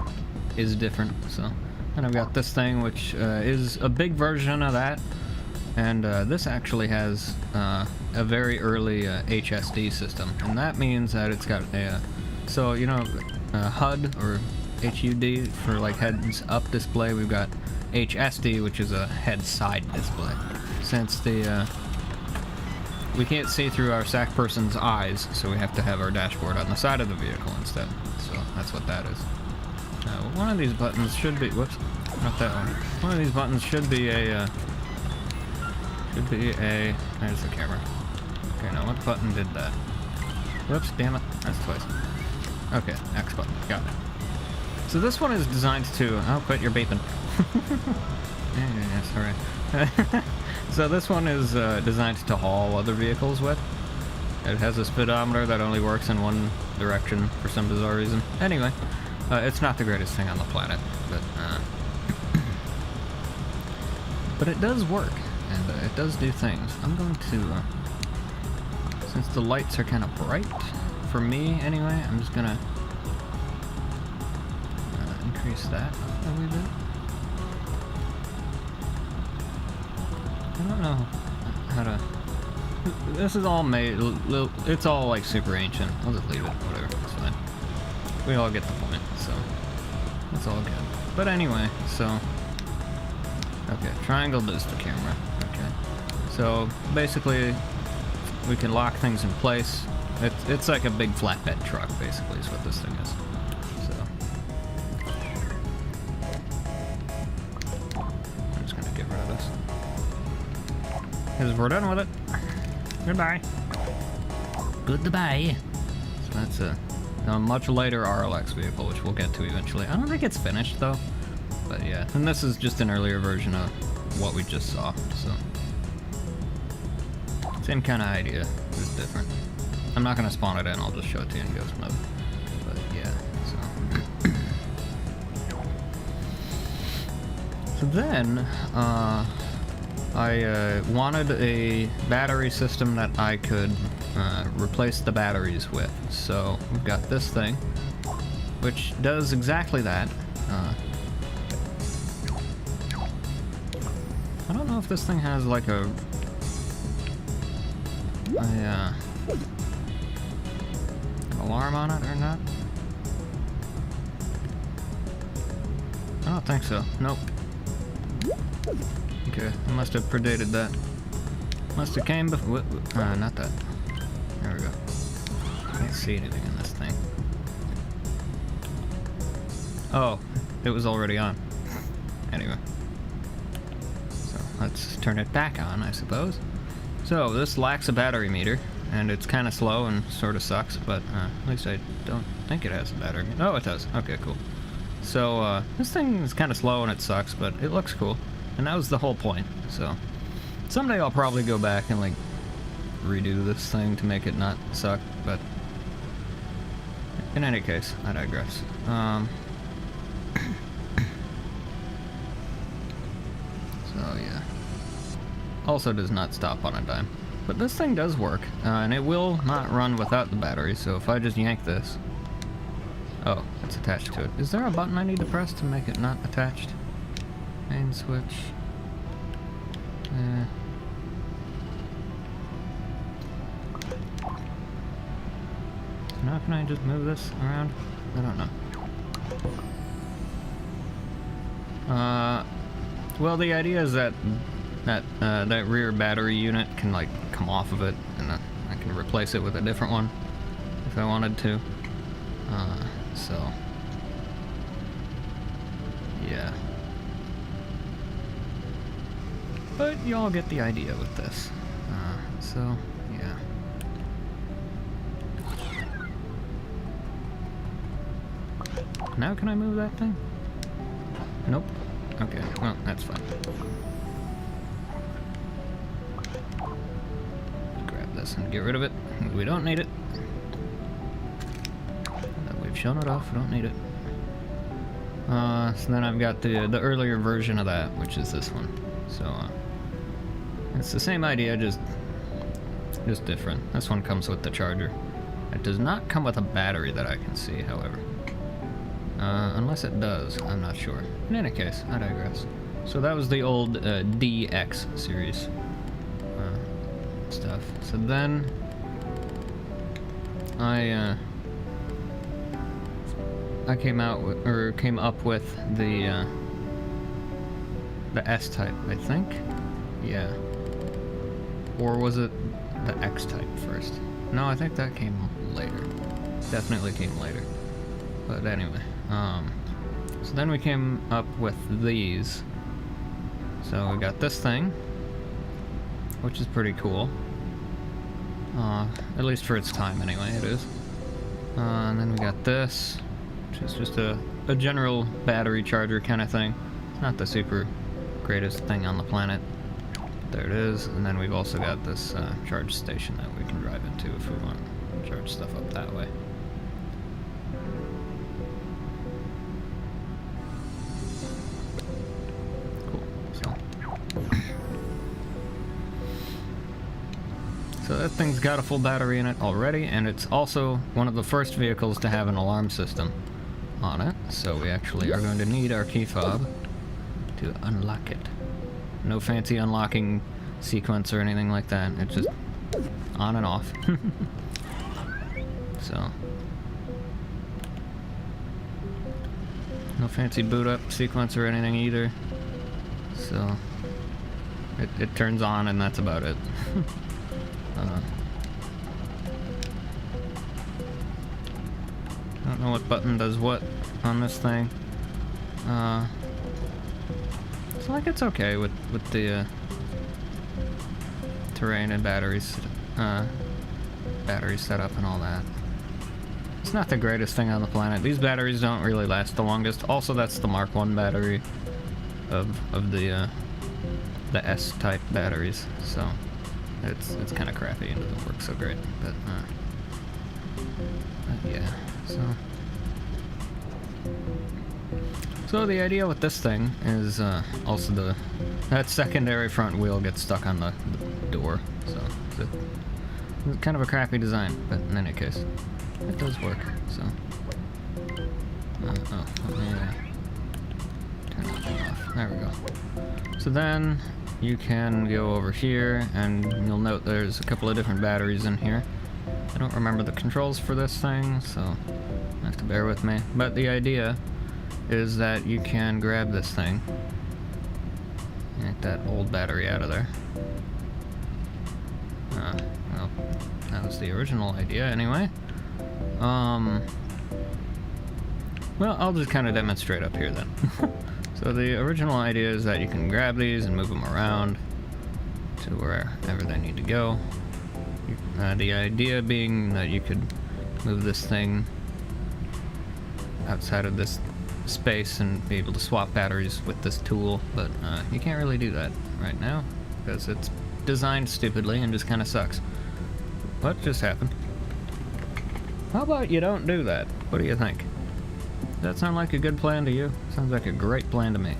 is different, so. And I've got this thing, which is a big version of that. And this actually has a very early HSD system, and that means that it's got a, so you know, HUD or HUD for like heads up display. We've got HSD, which is a head side display. Since the we can't see through our SAC person's eyes, so we have to have our dashboard on the side of the vehicle instead. So that's what that is. One of these buttons should be, whoops, not that one. One of these buttons should be a. There's the camera. Okay, now what button did that? Whoops, damn it. That's twice. Okay, X button. Got it. So this one is designed to... Oh, quit your beeping. Yeah, sorry. So this one is designed to haul other vehicles with. It has a speedometer that only works in one direction for some bizarre reason. Anyway, it's not the greatest thing on the planet, but it does work. And it does do things. I'm going to, since the lights are kind of bright, for me anyway, I'm just gonna increase that a wee bit. I don't know how to, this is all made, it's all like super ancient. I'll just leave it, whatever, it's fine. We all get the point, so it's all good. But anyway, so, okay, triangle does the camera. So basically, we can lock things in place. It's like a big flatbed truck, basically, is what this thing is. So I'm just gonna get rid of this. Because we're done with it. Goodbye. Goodbye. So that's a much lighter RLX vehicle, which we'll get to eventually. I don't think it's finished though, but yeah. And this is just an earlier version of what we just saw, so same kind of idea, just different. I'm not gonna spawn it in, I'll just show it to you in Ghost mode. But yeah, so then I wanted a battery system that I could replace the batteries with. So we've got this thing, which does exactly that. I don't know if this thing has like a alarm on it or not. I don't think so. Nope. Okay, I must have predated that. Must have came before. Not that. There we go. Can't see anything in this thing. Oh, it was already on. Anyway. So let's turn it back on, I suppose. So this lacks a battery meter, and it's kind of slow and sort of sucks, but at least I don't think it has a battery meter. Oh, it does. Okay, cool. So this thing is kind of slow and it sucks, but it looks cool. And that was the whole point. So someday I'll probably go back and like redo this thing to make it not suck, but in any case, I digress. So yeah. Also does not stop on a dime. But this thing does work, and it will not run without the battery, so if I just yank this... Oh, it's attached to it. Is there a button I need to press to make it not attached? Main switch. So now can I just move this around? I don't know. Well, the idea is that that rear battery unit can like come off of it, and I can replace it with a different one if I wanted to. So yeah. But y'all get the idea with this. So yeah. Now can I move that thing? Nope. Okay, well, that's fine. Grab this and get rid of it. We don't need it. We've shown it off, we don't need it. So then I've got the earlier version of that, which is this one. So, it's the same idea, just different. This one comes with the charger. It does not come with a battery that I can see, however. Unless it does, I'm not sure. In any case, I digress. So that was the old DX series stuff. So then I came up with the S-type, I think. Yeah. Or was it the X-type first? No, I think that came later. Definitely came later. But anyway, so then we came up with these. So we got this thing, which is pretty cool. At least for its time anyway, it is. And then we got this, which is just a general battery charger kind of thing. It's not the super greatest thing on the planet. There it is. And then we've also got this charge station that we can drive into if we want to charge stuff up that way. So that thing's got a full battery in it already, and it's also one of the first vehicles to have an alarm system on it, so we actually are going to need our key fob to unlock it. No fancy unlocking sequence or anything like that, it's just on and off. So, no fancy boot up sequence or anything either, so it turns on and that's about it. I don't know what button does what on this thing. It's like it's okay with the terrain and batteries battery setup and all that. It's not the greatest thing on the planet. These batteries don't really last the longest. Also, that's the Mark 1 battery of the S-type batteries, so it's kind of crappy and doesn't work so great. But yeah, so the idea with this thing is also that secondary front wheel gets stuck on the door, so it's kind of a crappy design, but in any case, it does work. So let me turn that thing off. There we go. So then you can go over here, and you'll note there's a couple of different batteries in here. I don't remember the controls for this thing, so you have to bear with me. But the idea is that you can grab this thing, get that old battery out of there. Well, that was the original idea anyway. Well, I'll just kind of demonstrate up here then. So the original idea is that you can grab these and move them around to wherever they need to go. The idea being that you could move this thing outside of this space and be able to swap batteries with this tool, but you can't really do that right now because it's designed stupidly and just kind of sucks. What just happened? How about you don't do that? What do you think? Does that sound like a good plan to you? Sounds like a great plan to me.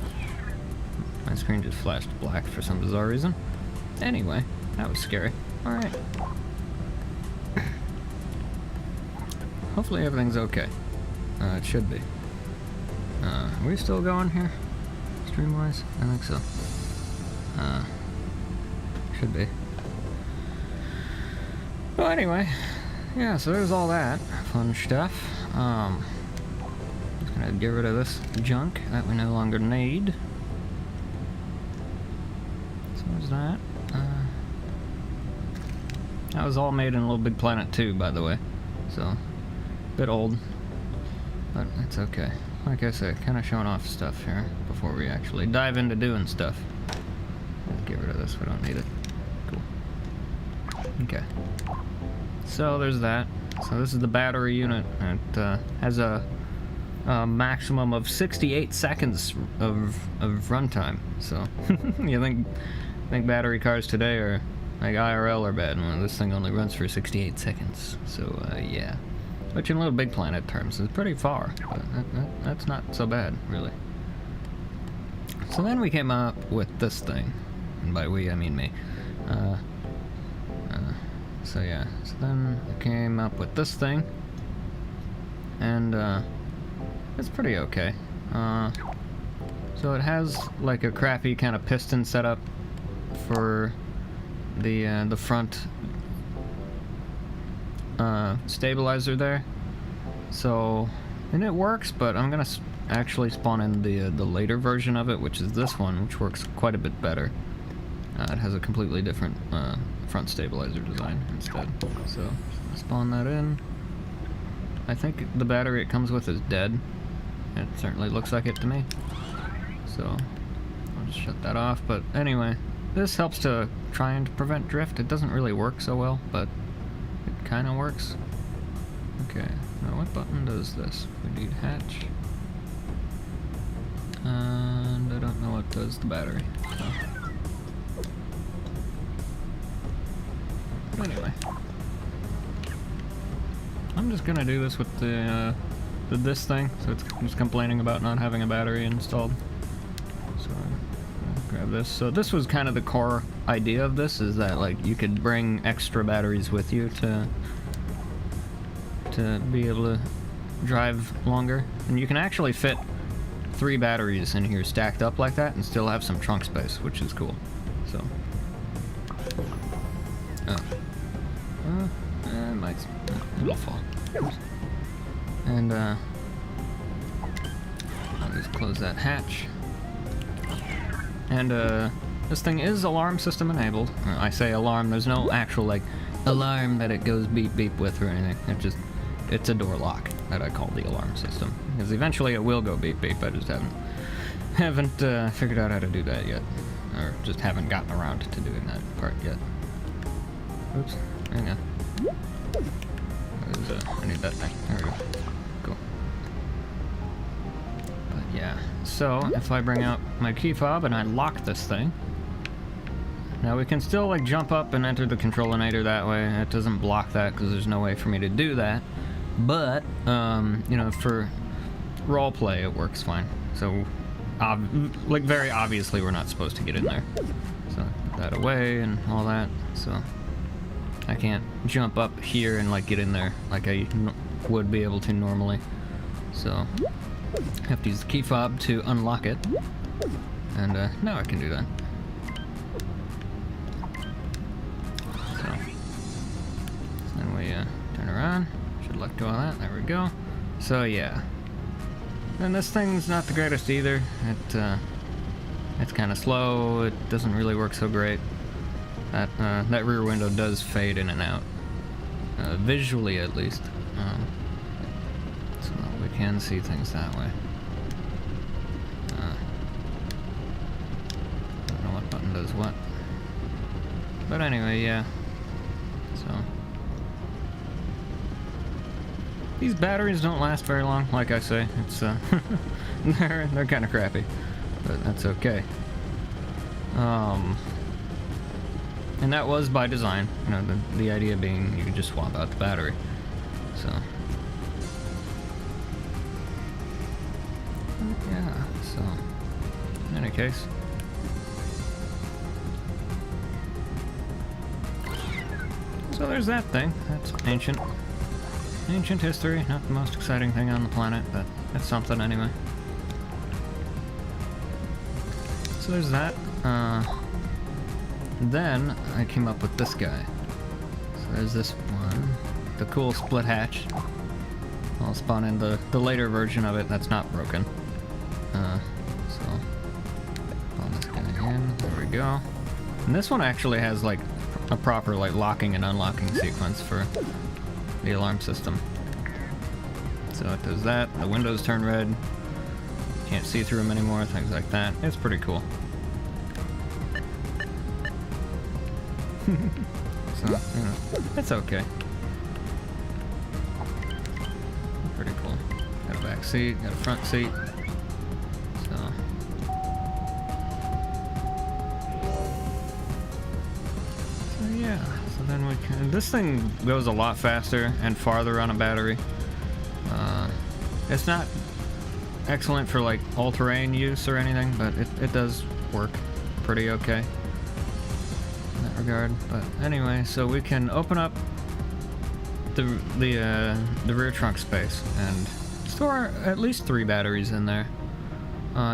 My screen just flashed black for some bizarre reason. Anyway, that was scary. Alright. Hopefully everything's okay. It should be. Are we still going here? Stream-wise? I think so. Should be. Well, anyway. Yeah, so there's all that fun stuff. Just gonna get rid of this junk that we no longer need. So there's that. That was all made in Little Big Planet 2, by the way. So, a bit old, but it's okay. Like I said, kind of showing off stuff here before we actually dive into doing stuff. Let's get rid of this, we don't need it. Cool. Okay. So there's that. So this is the battery unit. It has a maximum of 68 seconds of runtime. So you think battery cars today are like IRL are bad? Well, this thing only runs for 68 seconds. So yeah, which in Little Big Planet terms is pretty far, but that's not so bad really. So then we came up with this thing, and by we I mean me. So yeah, so then I came up with this thing, and it's pretty okay. So it has like a crappy kind of piston setup for the front stabilizer there. So, and it works, but I'm gonna actually spawn in the later version of it, which is this one, which works quite a bit better. It has a completely different front stabilizer design instead. So, spawn that in. I think the battery it comes with is dead. It certainly looks like it to me. So, I'll just shut that off. But anyway, this helps to try and prevent drift. It doesn't really work so well, but it kind of works. Okay, now what button does this? We need hatch. And I don't know what does the battery. So. Anyway, I'm just gonna do this with this thing, so it's just complaining about not having a battery installed. So I'll grab this. So this was kind of the core idea of this, is that like you could bring extra batteries with you to be able to drive longer, and you can actually fit 3 batteries in here stacked up like that and still have some trunk space, which is cool. So it'll fall. And I'll just close that hatch. And this thing is alarm system enabled. I say alarm, there's no actual like alarm that it goes beep beep with or anything. It's a door lock that I call the alarm system. Because eventually it will go beep beep, I just haven't figured out how to do that yet. Or just haven't gotten around to doing that part yet. Oops. hang on. I need that thing. There we go. Cool. But yeah, so if I bring out my key fob and I lock this thing, now we can still like jump up and enter the controlinator that way. It doesn't block that because there's no way for me to do that. But, you know, for roleplay it works fine. So, like very obviously we're not supposed to get in there. So, put that away and all that. So, I can't jump up here and like get in there like I would be able to normally. So, I have to use the key fob to unlock it. And now I can do that. So then we turn around. Should let go of that. There we go. So yeah. And this thing's not the greatest either. It's kind of slow. It doesn't really work so great. That rear window does fade in and out, visually at least. So we can see things that way. I don't know what button does what. But anyway, yeah. So these batteries don't last very long, like I say. It's they're kind of crappy, but that's okay. And that was by design. You know, the idea being you could just swap out the battery. So yeah. So in any case. So there's that thing. That's ancient history. Not the most exciting thing on the planet, but it's something anyway. So there's that. Then I came up with this guy. So there's this one, the cool split hatch. I'll spawn in the later version of it that's not broken. So spawn this guy in. There we go. And this one actually has like a proper like locking and unlocking sequence for the alarm system. So it does that. The windows turn red. Can't see through them anymore. Things like that. It's pretty cool. So, you know, it's okay. Pretty cool. Got a back seat, got a front seat. So yeah, so then we can... This thing goes a lot faster and farther on a battery. It's not excellent for like all-terrain use or anything, but it does work pretty okay in that regard. But anyway, so we can open up the rear trunk space and store at least 3 batteries in there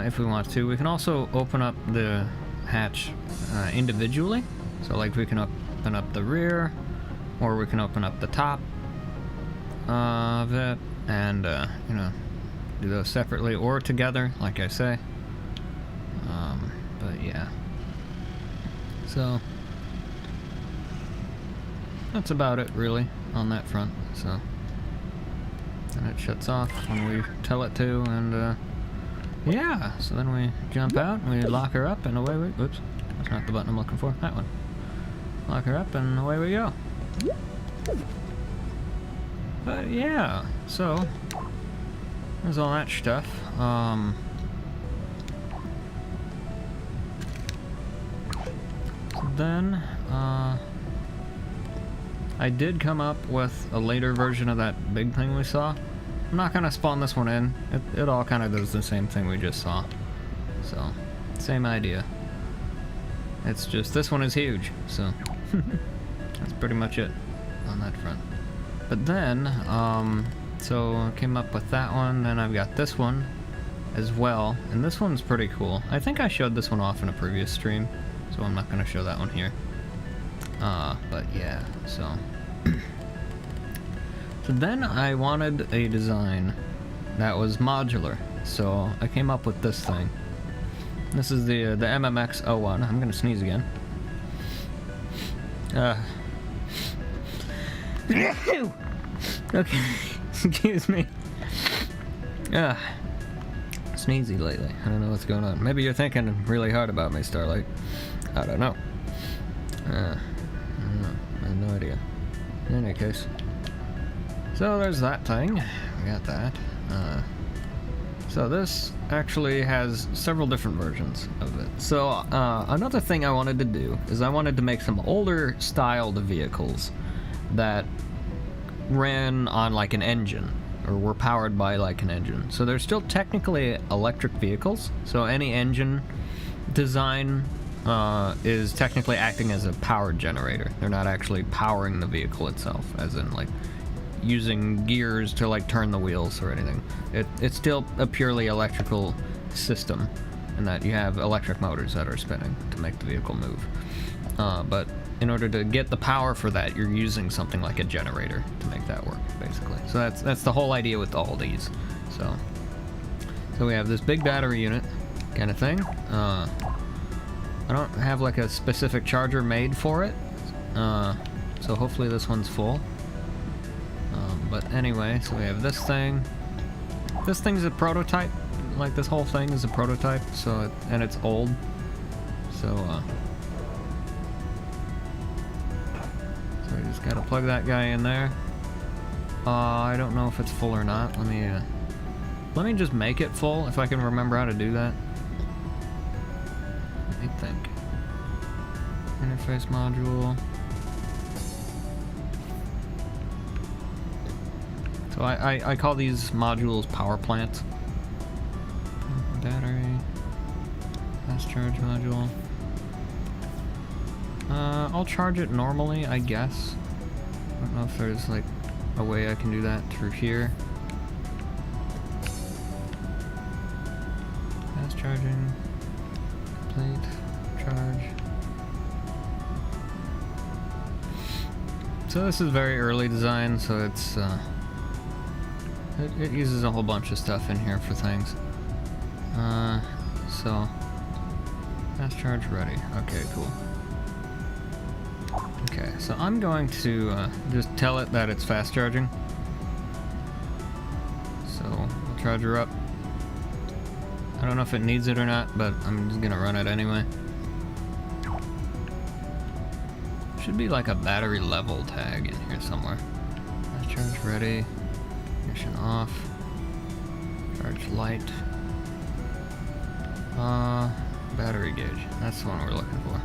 if we want to. We can also open up the hatch individually. So like we can open up the rear, or we can open up the top of it, and you know, do those separately or together, like I say. But yeah, so that's about it really on that front. So and it shuts off when we tell it to, and yeah, so then we jump out and we lock her up, and away we... Oops, that's not the button I'm looking for. That one. Lock her up and away we go. But yeah, so there's all that stuff. So then I did come up with a later version of that big thing we saw. I'm not gonna spawn this one in. It all kind of does the same thing we just saw. So, same idea. It's just this one is huge, so that's pretty much it on that front. But then, so I came up with that one, then I've got this one as well, and this one's pretty cool. I think I showed this one off in a previous stream, so I'm not going to show that one here. But yeah, so... So then I wanted a design that was modular, so I came up with this thing. This is the MMX-01. I'm gonna sneeze again. Okay, excuse me. Sneezy lately. I don't know what's going on. Maybe you're thinking really hard about me, Starlight. I don't know. I don't know. I have no idea. In any case. So there's that thing. We got that. So this actually has several different versions of it. So another thing I wanted to do is I wanted to make some older styled vehicles that ran on like an engine, or were powered by like an engine. So they're still technically electric vehicles, so any engine design is technically acting as a power generator. They're not actually powering the vehicle itself, as in like using gears to like turn the wheels or anything. It's still a purely electrical system, in that you have electric motors that are spinning to make the vehicle move. But in order to get the power for that, you're using something like a generator to make that work, basically. So that's the whole idea with all these. So we have this big battery unit kind of thing. I don't have like a specific charger made for it, so hopefully this one's full. But anyway, so we have this thing. This thing's a prototype. Like, this whole thing is a prototype, so and it's old. So we just gotta plug that guy in there. I don't know if it's full or not. Let me just make it full, if I can remember how to do that. Let me think. Interface module. So I call these modules power plants. Battery. Fast charge module. I'll charge it normally, I guess. I don't know if there's like a way I can do that through here. Fast charging. Complete. Charge. So this is very early design, so it's it uses a whole bunch of stuff in here for things. So fast charge ready. Okay, cool. Okay, so I'm going to just tell it that it's fast charging. So we'll charge her up. I don't know if it needs it or not, but I'm just gonna run it anyway. Should be like a battery level tag in here somewhere. Fast charge ready. Ignition off. Charge light. Battery gauge. That's the one we're looking for.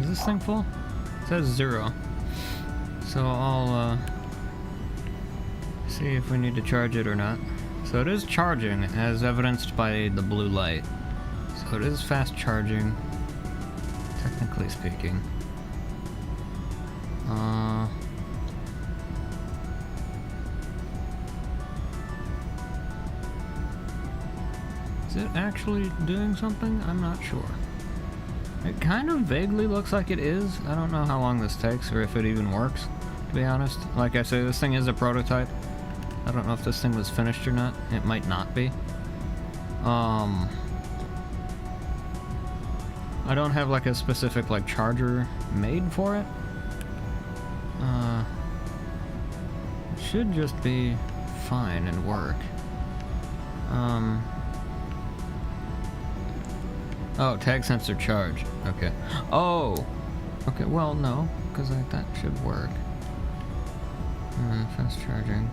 Is this thing full? It says 0. So I'll see if we need to charge it or not. So it is charging, as evidenced by the blue light. So it is fast charging, technically speaking. Is it actually doing something? I'm not sure. It kind of vaguely looks like it is. I don't know how long this takes or if it even works, to be honest. Like I say, this thing is a prototype. I don't know if this thing was finished or not. It might not be. I don't have like a specific like charger made for it. It should just be fine and work. Oh, tag sensor charge. Okay. Oh! Okay, well, no, because that should work. Fast charging.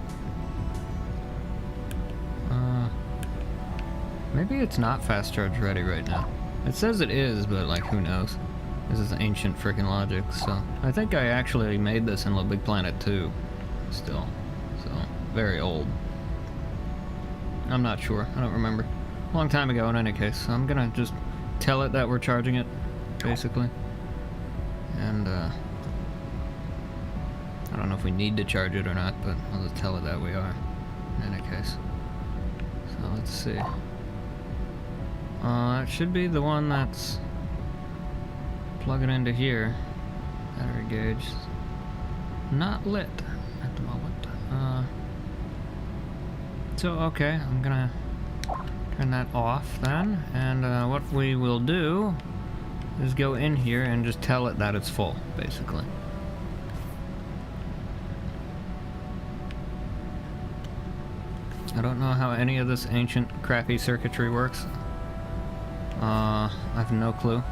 Maybe it's not fast charge ready right now. It says it is, but like, who knows? This is ancient freaking logic, so. I think I actually made this in Little Big Planet 2. Still. So, very old. I'm not sure. I don't remember. A long time ago in any case, so I'm gonna just tell it that we're charging it, basically. And, I don't know if we need to charge it or not, but I'll just tell it that we are, in any case. So, let's see. It should be the one that's plugging into here. Battery gauge. Not lit at the moment. So, okay, I'm gonna turn that off then, and what we will do is go in here and just tell it that it's full, basically. I don't know how any of this ancient crappy circuitry works. I have no clue.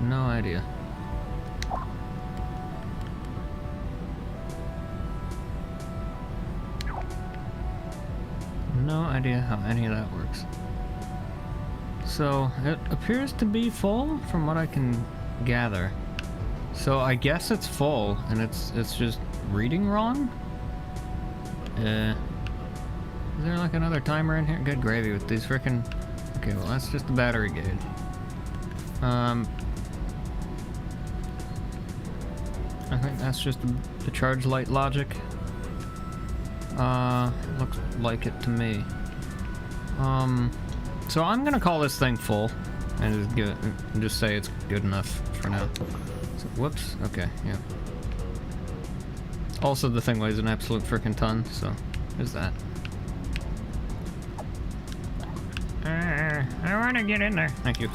No idea. No idea how any of that works. So, it appears to be full from what I can gather. So I guess it's full, and it's just reading wrong? Is there like another timer in here? Good gravy with these frickin'... Okay, well that's just the battery gauge. I think that's just the charge light logic. Looks like it to me. So I'm gonna call this thing full, and just give it, and just say it's good enough for now. So, whoops. Okay, yeah. Also, the thing weighs an absolute frickin' ton, so there's that. I wanna get in there. Thank you.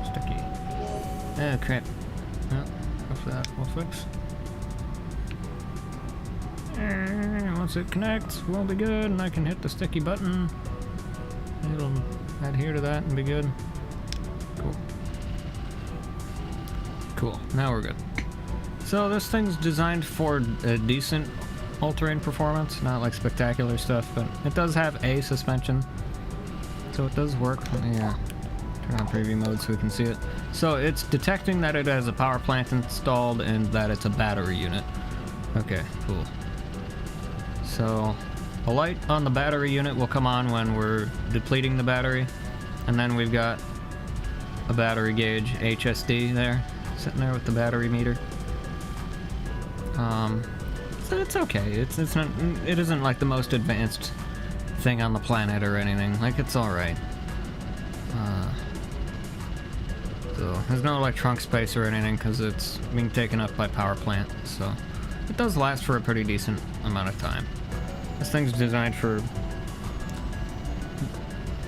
Sticky. Oh crap. Oh, what's that? We'll fix. Once it connects, we'll be good, and I can hit the sticky button. It'll adhere to that and be good. Cool. Cool, now we're good. So this thing's designed for a decent all-terrain performance, not like spectacular stuff, but it does have a suspension, so it does work. Yeah, turn on preview mode so we can see it. So it's detecting that it has a power plant installed and that it's a battery unit. Okay, cool. So a light on the battery unit will come on when we're depleting the battery, and then we've got a battery gauge HSD there, sitting there with the battery meter. So it's okay. It's not. It isn't like the most advanced thing on the planet or anything. Like, it's all right. So there's no like trunk space or anything because it's being taken up by power plant. So it does last for a pretty decent amount of time. This thing's designed for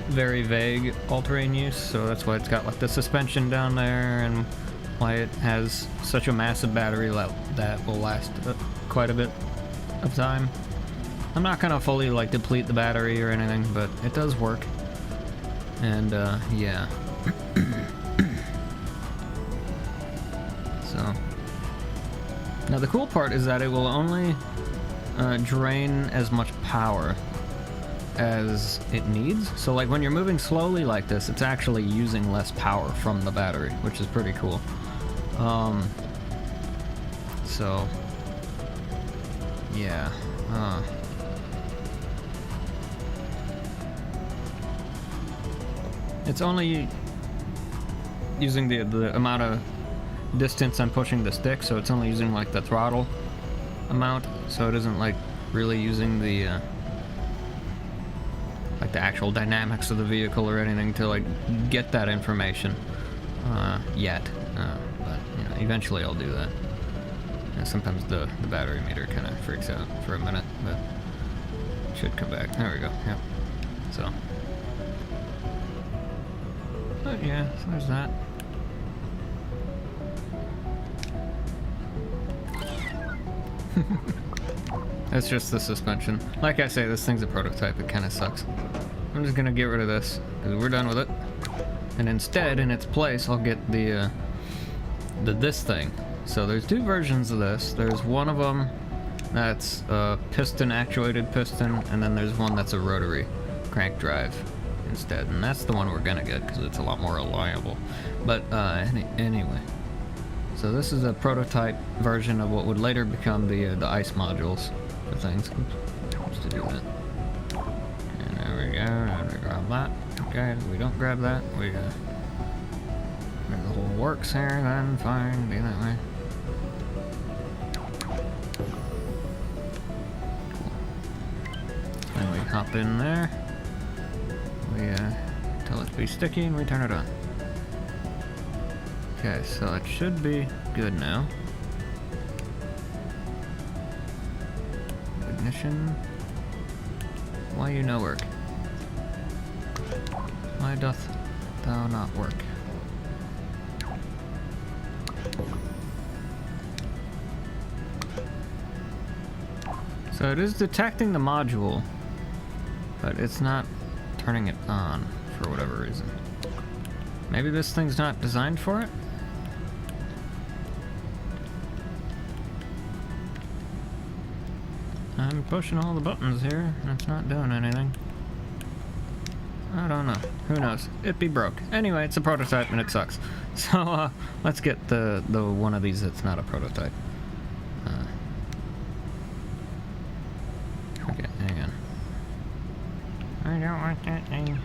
very vague all-terrain use, so that's why it's got like the suspension down there, and why it has such a massive battery that will last quite a bit of time. I'm not gonna fully like deplete the battery or anything, but it does work. And yeah. So now the cool part is that it will only drain as much power as it needs. So like when you're moving slowly like this, it's actually using less power from the battery, which is pretty cool. So yeah. It's only using the amount of distance I'm pushing the stick, so it's only using like the throttle amount, so it isn't like really using the like the actual dynamics of the vehicle or anything to like get that information yet. But you know, eventually I'll do that. And sometimes the battery meter kind of freaks out for a minute, but it should come back. There we go. Yep. So, but yeah, so there's that. That's just the suspension. Like I say, this thing's a prototype. It kind of sucks. I'm just gonna get rid of this because we're done with it. And instead, in its place, I'll get the this thing. So there's two versions of this. There's one of them that's a piston-actuated piston, and then there's one that's a rotary crank drive instead. And that's the one we're gonna get because it's a lot more reliable. But anyway. So this is a prototype version of what would later become the ICE modules for things. Just to do that. And there we go. And we grab that. Okay, if we don't grab that, we make the whole works here, then fine, be that way. Then we hop in there. We tell it to be sticky and we turn it on. Okay, so it should be good now. Ignition. Why you no work? Why doth thou not work? So it is detecting the module, but it's not turning it on for whatever reason. Maybe this thing's not designed for it? I'm pushing all the buttons here, and it's not doing anything. I don't know. Who knows? It be broke. Anyway, it's a prototype and it sucks. So, let's get the one of these that's not a prototype. Okay, hang on. I don't want that thing.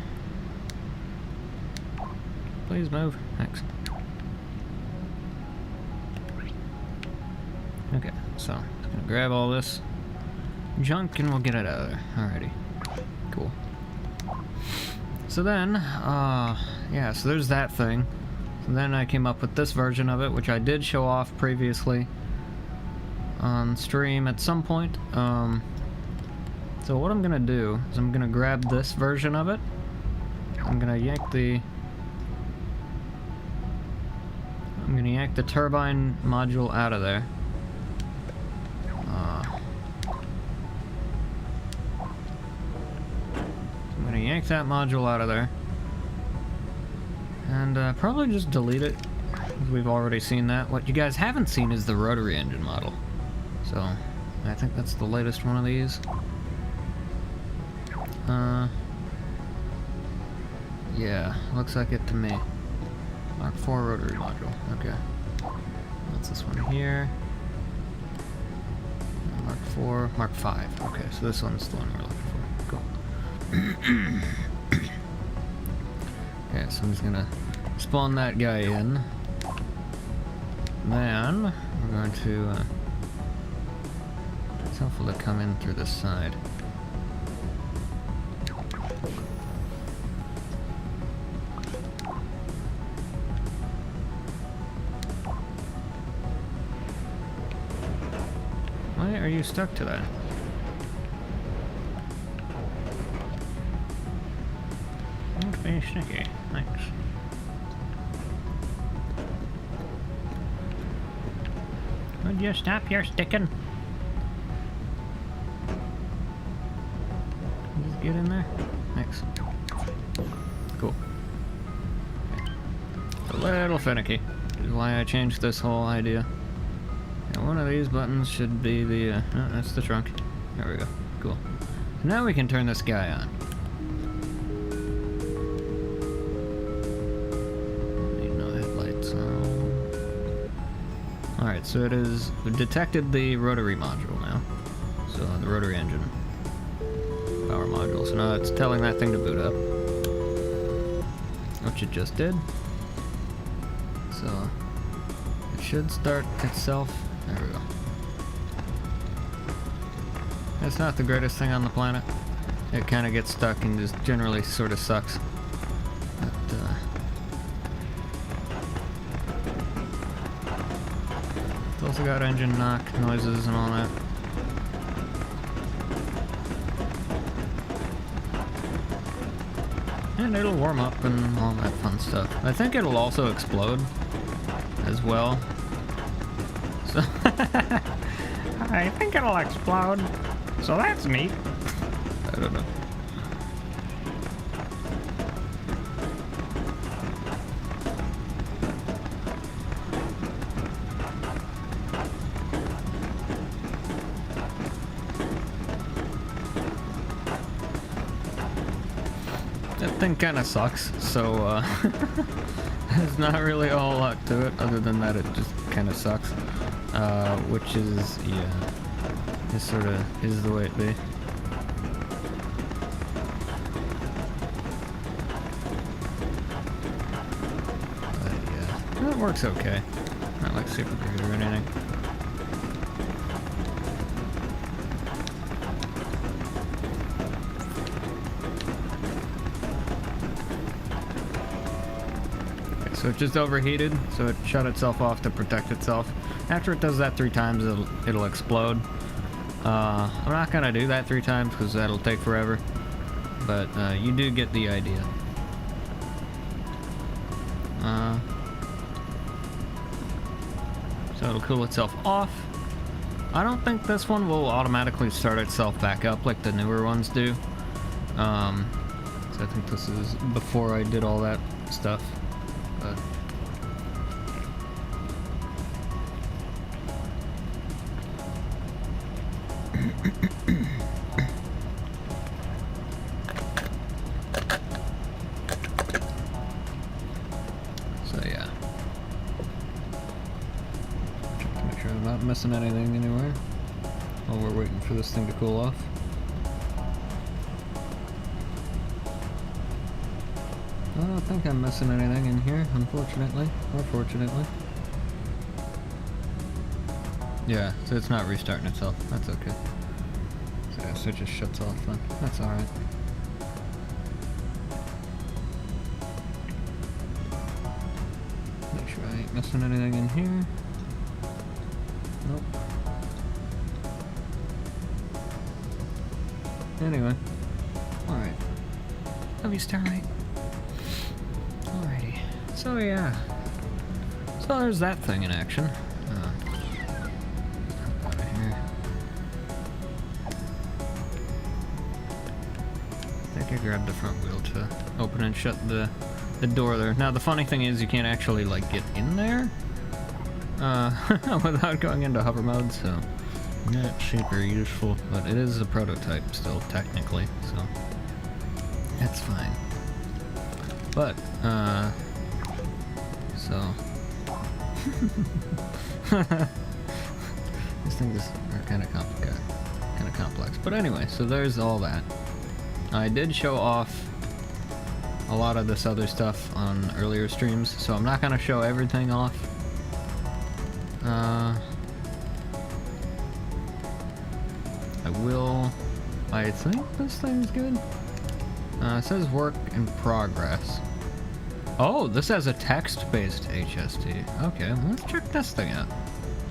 Please move. Thanks. Okay, so, I'm gonna grab all this junk and we'll get it out of there. Alrighty. Cool. So then, yeah, so there's that thing. So then I came up with this version of it, which I did show off previously on stream at some point. So what I'm gonna do is I'm gonna grab this version of it. I'm gonna yank the turbine module out of there. I'm gonna yank that module out of there. And probably just delete it, because we've already seen that. What you guys haven't seen is the rotary engine model. So, I think that's the latest one of these. Yeah, looks like it to me. Mark 4 rotary module, okay. What's this one here? Mark 4, Mark 5, okay, so this one's the one we're looking for. Cool. Okay, so I'm just gonna spawn that guy in. Then, we're going to, it's helpful to come in through this side. Why are you stuck to that? Don't be sticky. Thanks. Would you stop your sticking? Just get in there. Thanks. Cool. Okay. It's a little finicky, which is why I changed this whole idea. And one of these buttons should be the, no, that's the trunk. There we go. Cool. Now we can turn this guy on. Need no headlights on. Alright, so it is detected the rotary module now. So the rotary engine power module. So now it's telling that thing to boot up. Which it just did. So it should start itself. There we go. It's not the greatest thing on the planet. It kind of gets stuck and just generally sort of sucks. But, it's also got engine knock noises and all that. And it'll warm up and all that fun stuff. I think it'll also explode as well. So I think it'll explode. So that's neat. I don't know. That thing kind of sucks, so there's not really a whole lot to it other than that it just kind of sucks. Which is, yeah, it sort of is the way it be. But yeah, it works okay. Not like super great or anything. Okay, so it just overheated, so it shut itself off to protect itself. After it does that 3 times, it'll explode. I'm not gonna do that 3 times because that'll take forever, but you do get the idea. So it'll cool itself off. I don't think this one will automatically start itself back up like the newer ones do. So I think this is before I did all that stuff. But so yeah. Check to make sure I'm not missing anything anywhere while we're waiting for this thing to cool off. I don't think I'm missing anything in here, unfortunately, or fortunately. Yeah, so it's not restarting itself. That's okay. So yeah, so it just shuts off then. That's alright. Make sure I ain't missing anything in here. Nope. Anyway. Alright. Let me start. Alrighty. So yeah. So there's that thing in action. Out of here. I think I grabbed the front wheel to open and shut the door there. Now the funny thing is you can't actually like get in there without going into hover mode, so not super useful, but it is a prototype still technically, so that's fine. But so these things are kind of complicated, kind of complex. But anyway, so there's all that. I did show off a lot of this other stuff on earlier streams, so I'm not gonna show everything off. I will. I think this thing's good. It says work in progress. Oh, this has a text-based HST. Okay, well, let's check this thing out.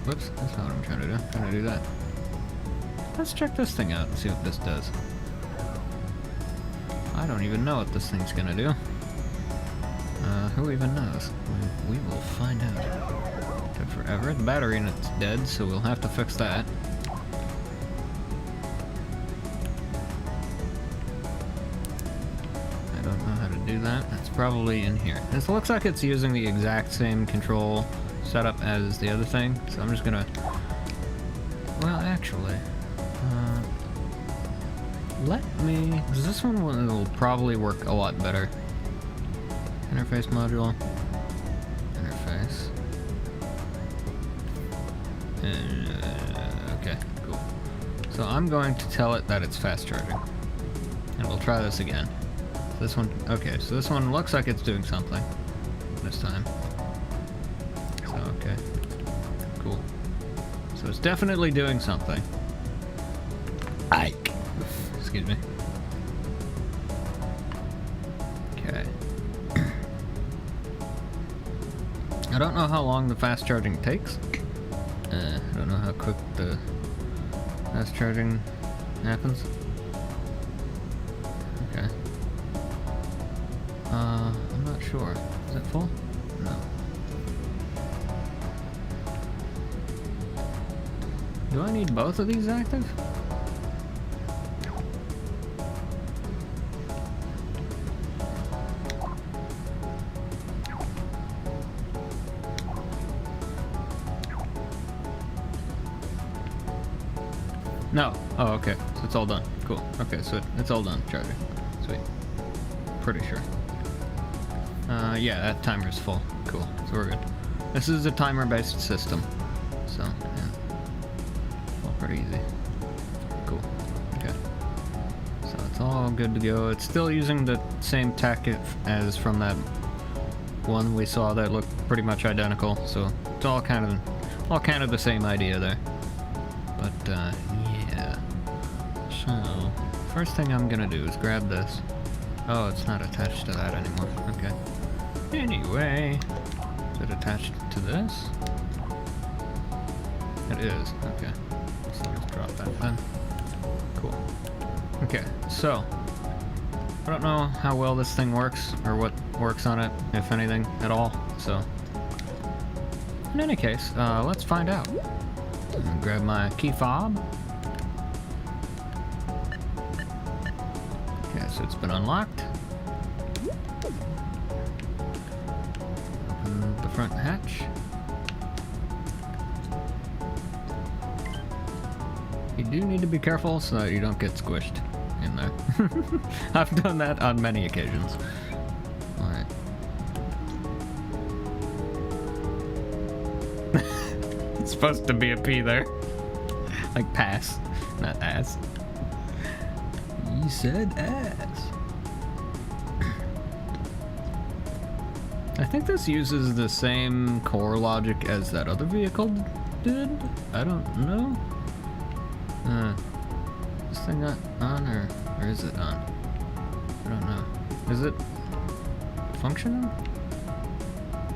Whoops, that's not what I'm trying to do. I'm trying to do that. Let's check this thing out and see what this does. I don't even know what this thing's gonna do. Who even knows? We will find out. Took forever. The battery in it's dead, so we'll have to fix that. I don't know how to do that. That's probably in here. This looks like it's using the exact same control setup as the other thing, so I'm just gonna... Well, actually... let me... Because this one will probably work a lot better. Interface module. Interface. Okay, cool. So I'm going to tell it that it's fast charging. And we'll try this again. This one... Okay, so this one looks like it's doing something. This time. So, okay. Cool. So it's definitely doing something. Ike. Excuse me. Okay. I don't know how long the fast charging takes. I don't know how quick the fast charging happens. Okay. I'm not sure. Is it full? No. Do I need both of these active? No. Oh, okay. So it's all done. Cool. Okay, so it's all done charging. Sweet. Pretty sure. Yeah, that timer's full. Cool. So we're good. This is a timer-based system. So, yeah. All pretty easy. Cool. Okay. So it's all good to go. It's still using the same tech as from that one we saw that looked pretty much identical. So it's all kind of the same idea there. But, yeah. So, first thing I'm gonna do is grab this. Oh, it's not attached to that anymore. Okay. Anyway, is it attached to this? It is. Okay. So let's drop that then. Cool. Okay, so I don't know how well this thing works or what works on it, if anything at all. So, in any case, let's find out. I'm gonna grab my key fob. Okay, so it's been unlocked. Open the front hatch. You do need to be careful so that you don't get squished in there. I've done that on many occasions. Alright. It's supposed to be a P there. Like pass, not ass. You said ass. I think this uses the same core logic as that other vehicle did. I don't know. Is this thing not on, or is it on? I don't know. Is it functioning?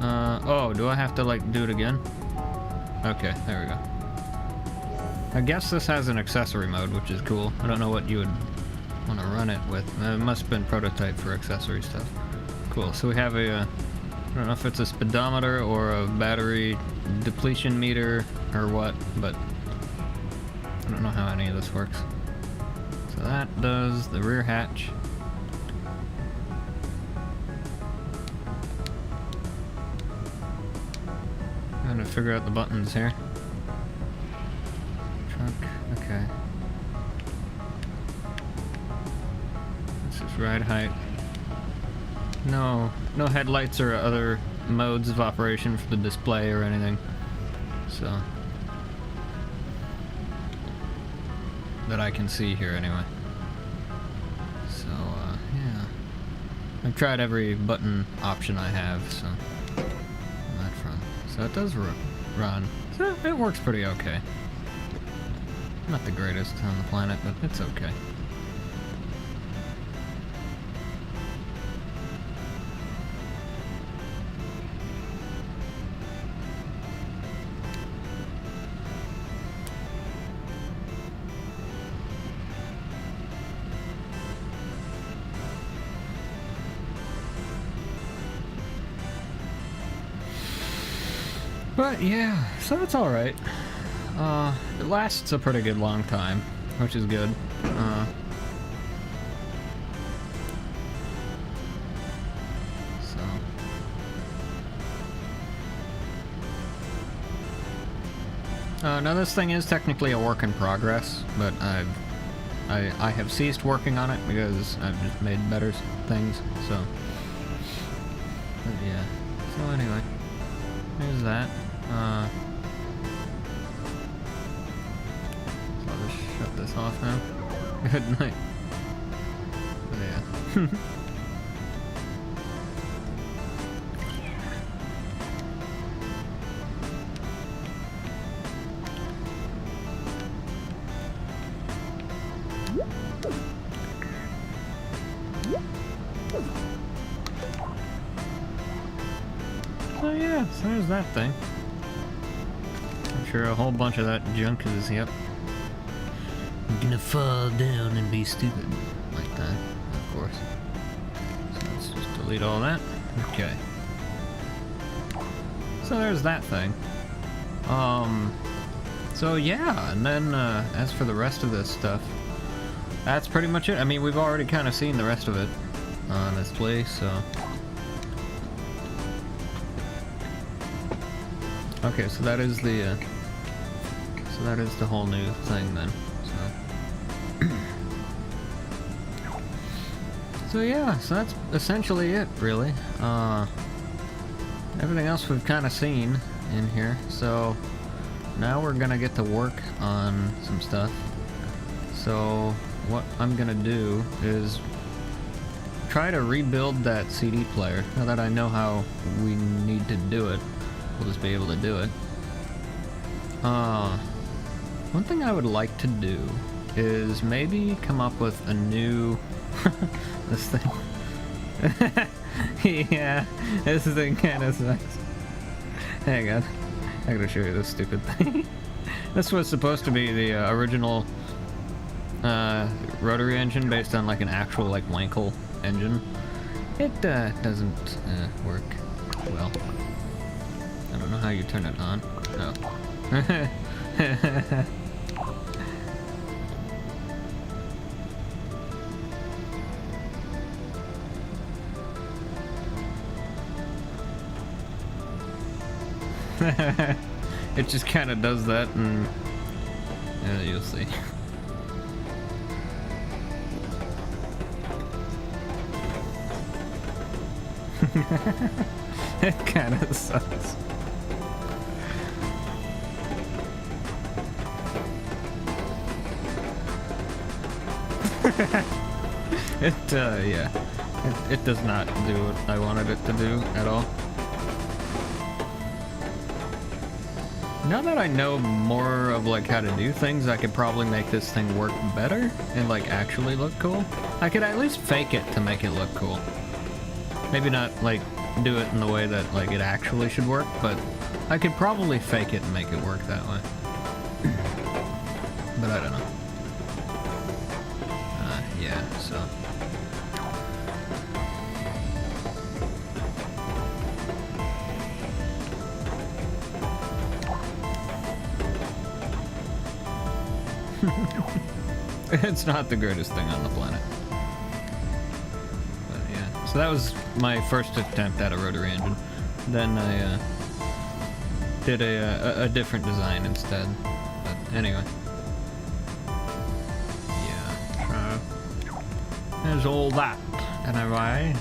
Oh, do I have to like do it again? Okay, there we go. I guess this has an accessory mode, which is cool. I don't know what you would want to run it with. It must have been prototyped for accessory stuff. Cool, so we have a, I don't know if it's a speedometer or a battery depletion meter or what, but I don't know how any of this works. So that does the rear hatch. Trying to figure out the buttons here. Okay. This is ride height. No headlights or other modes of operation for the display or anything. So that I can see here anyway. So yeah. I've tried every button option I have, so on that front. So it does run. So it works pretty okay. Not the greatest on the planet, but it's okay. But yeah, so it's alright. It lasts a pretty good long time, which is good. Now this thing is technically a work in progress, but I have ceased working on it because I've just made better things, so. But yeah. So anyway, there's that. So I'll just shut this off now. Good night. But yeah. So yeah, so there's that thing. I'm sure a whole bunch of that junk is, yep. I'm gonna fall down and be stupid. Like that, of course. So let's just delete all that. Okay. So there's that thing. So yeah, and then as for the rest of this stuff, that's pretty much it. I mean, we've already kind of seen the rest of it on this place, so. Okay, so that is the whole new thing then. So yeah, so that's essentially it, really. Everything else we've kind of seen in here. So now we're gonna get to work on some stuff. So what I'm gonna do is try to rebuild that CD player. Now that I know how we need to do it, we'll just be able to do it. One thing I would like to do is maybe come up with a new this thing. Yeah, this thing kind of sucks. Hang on, I gotta show you this stupid thing. This was supposed to be the original rotary engine based on like an actual like Wankel engine. It doesn't work well. I don't know how you turn it on. No. It just kind of does that, and yeah, you'll see. It kind of sucks. Yeah. It does not do what I wanted it to do at all. Now that I know more of like how to do things, I could probably make this thing work better and like actually look cool. I could at least fake it to make it look cool. Maybe not like do it in the way that like it actually should work, but I could probably fake it and make it work that way. But I don't know. Yeah, so. It's not the greatest thing on the planet. But yeah, so that was my first attempt at a rotary engine. Then I did a different design instead. But anyway. Yeah, so there's all that. Anyway,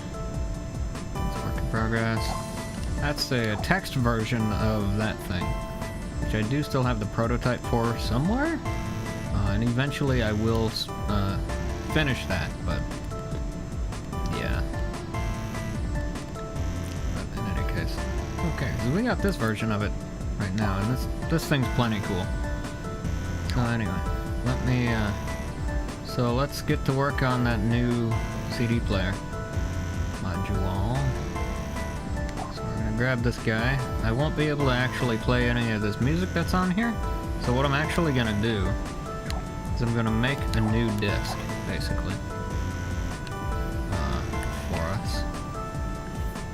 it's work in progress. That's the text version of that thing, which I do still have the prototype for somewhere. And eventually I will finish that, but yeah. But in any case, okay, so we got this version of it right now, and this thing's plenty cool. So anyway, let me so let's get to work on that new CD player module. So we're gonna grab this guy. I won't be able to actually play any of this music that's on here, so what I'm actually gonna do is I'm gonna make a new disc, basically, for us.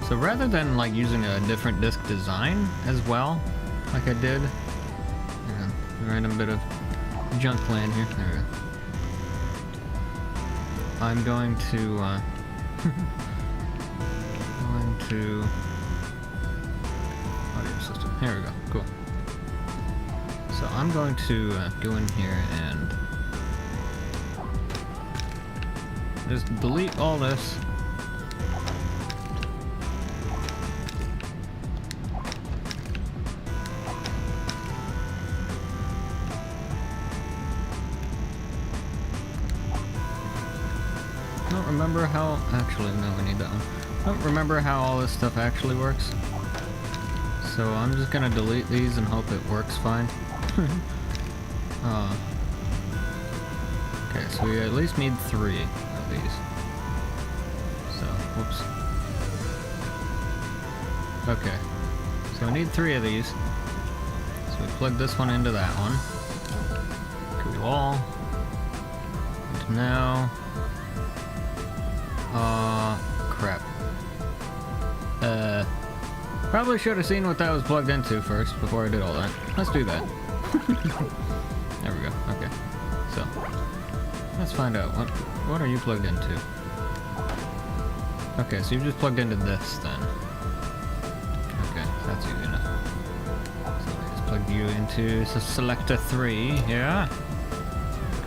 So rather than like using a different disc design as well, like I did, a random bit of junk land here. There we go. I'm going to audio system. Here we go. Cool. So I'm going to go in here and just delete all this. I don't remember how, actually no, we need that one. I don't remember how all this stuff actually works. So I'm just gonna delete these and hope it works fine. Okay, so we at least need 3 of these. So, whoops. Okay, so we need 3 of these. So we plug this one into that one. Cool. And now, crap. Probably should have seen what that was plugged into first before I did all that. Let's do that. There we go. Okay. So, let's find out. What are you plugged into? Okay, so you've just plugged into this then. Okay, that's easy enough. So I just plugged you into selector 3 here.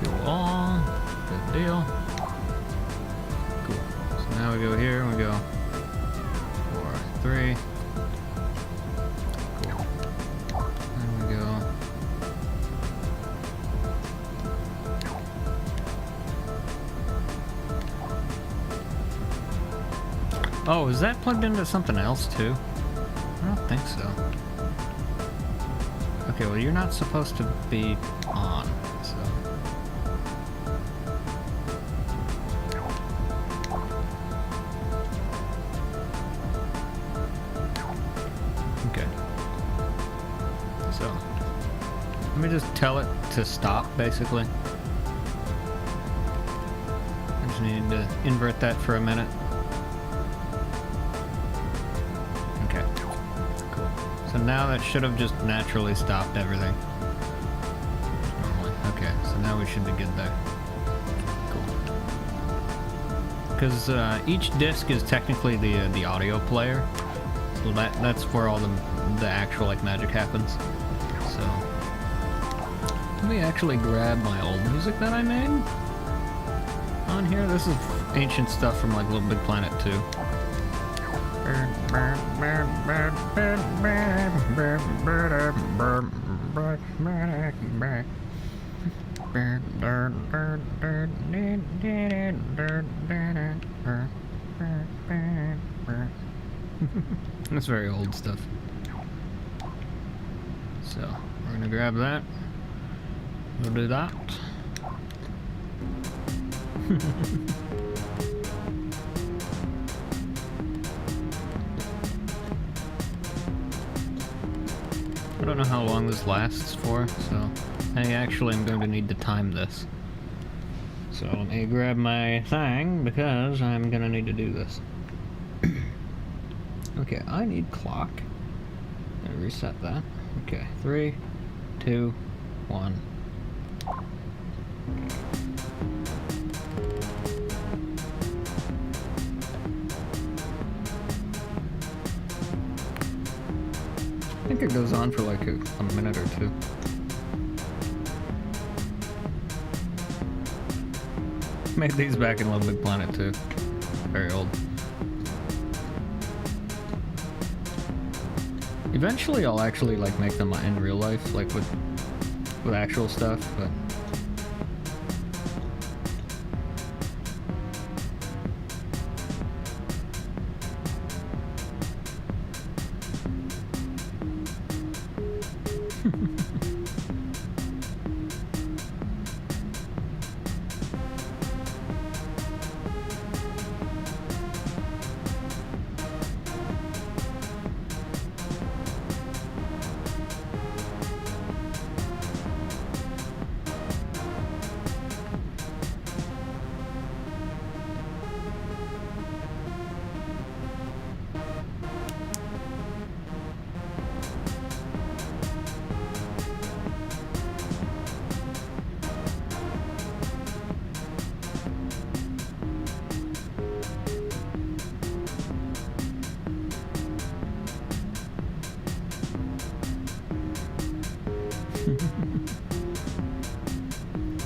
Cool. Good deal. Cool. So now we go here and we go 4, 3. Oh, is that plugged into something else too? I don't think so. Okay, well you're not supposed to be on, so. Okay. So, let me just tell it to stop, basically. I just need to invert that for a minute. So now that should have just naturally stopped everything. Normally. Okay, so now we should be good there. Cool. Because each disc is technically the audio player. So So that's where all the actual like magic happens. So let me actually grab my old music that I made on here. This is ancient stuff from like Little Big Planet 2. That's very old stuff. So we're gonna grab that. We'll do that. I don't know how long this lasts for, so I actually am going to need to time this. So let me grab my thing because I'm gonna need to do this. Okay, I need clock. Gonna reset that. Okay, 3, 2, 1. I think it goes on for like a minute or two. Made these back in Little Big Planet too. Very old. Eventually I'll actually like make them in real life, like with actual stuff, but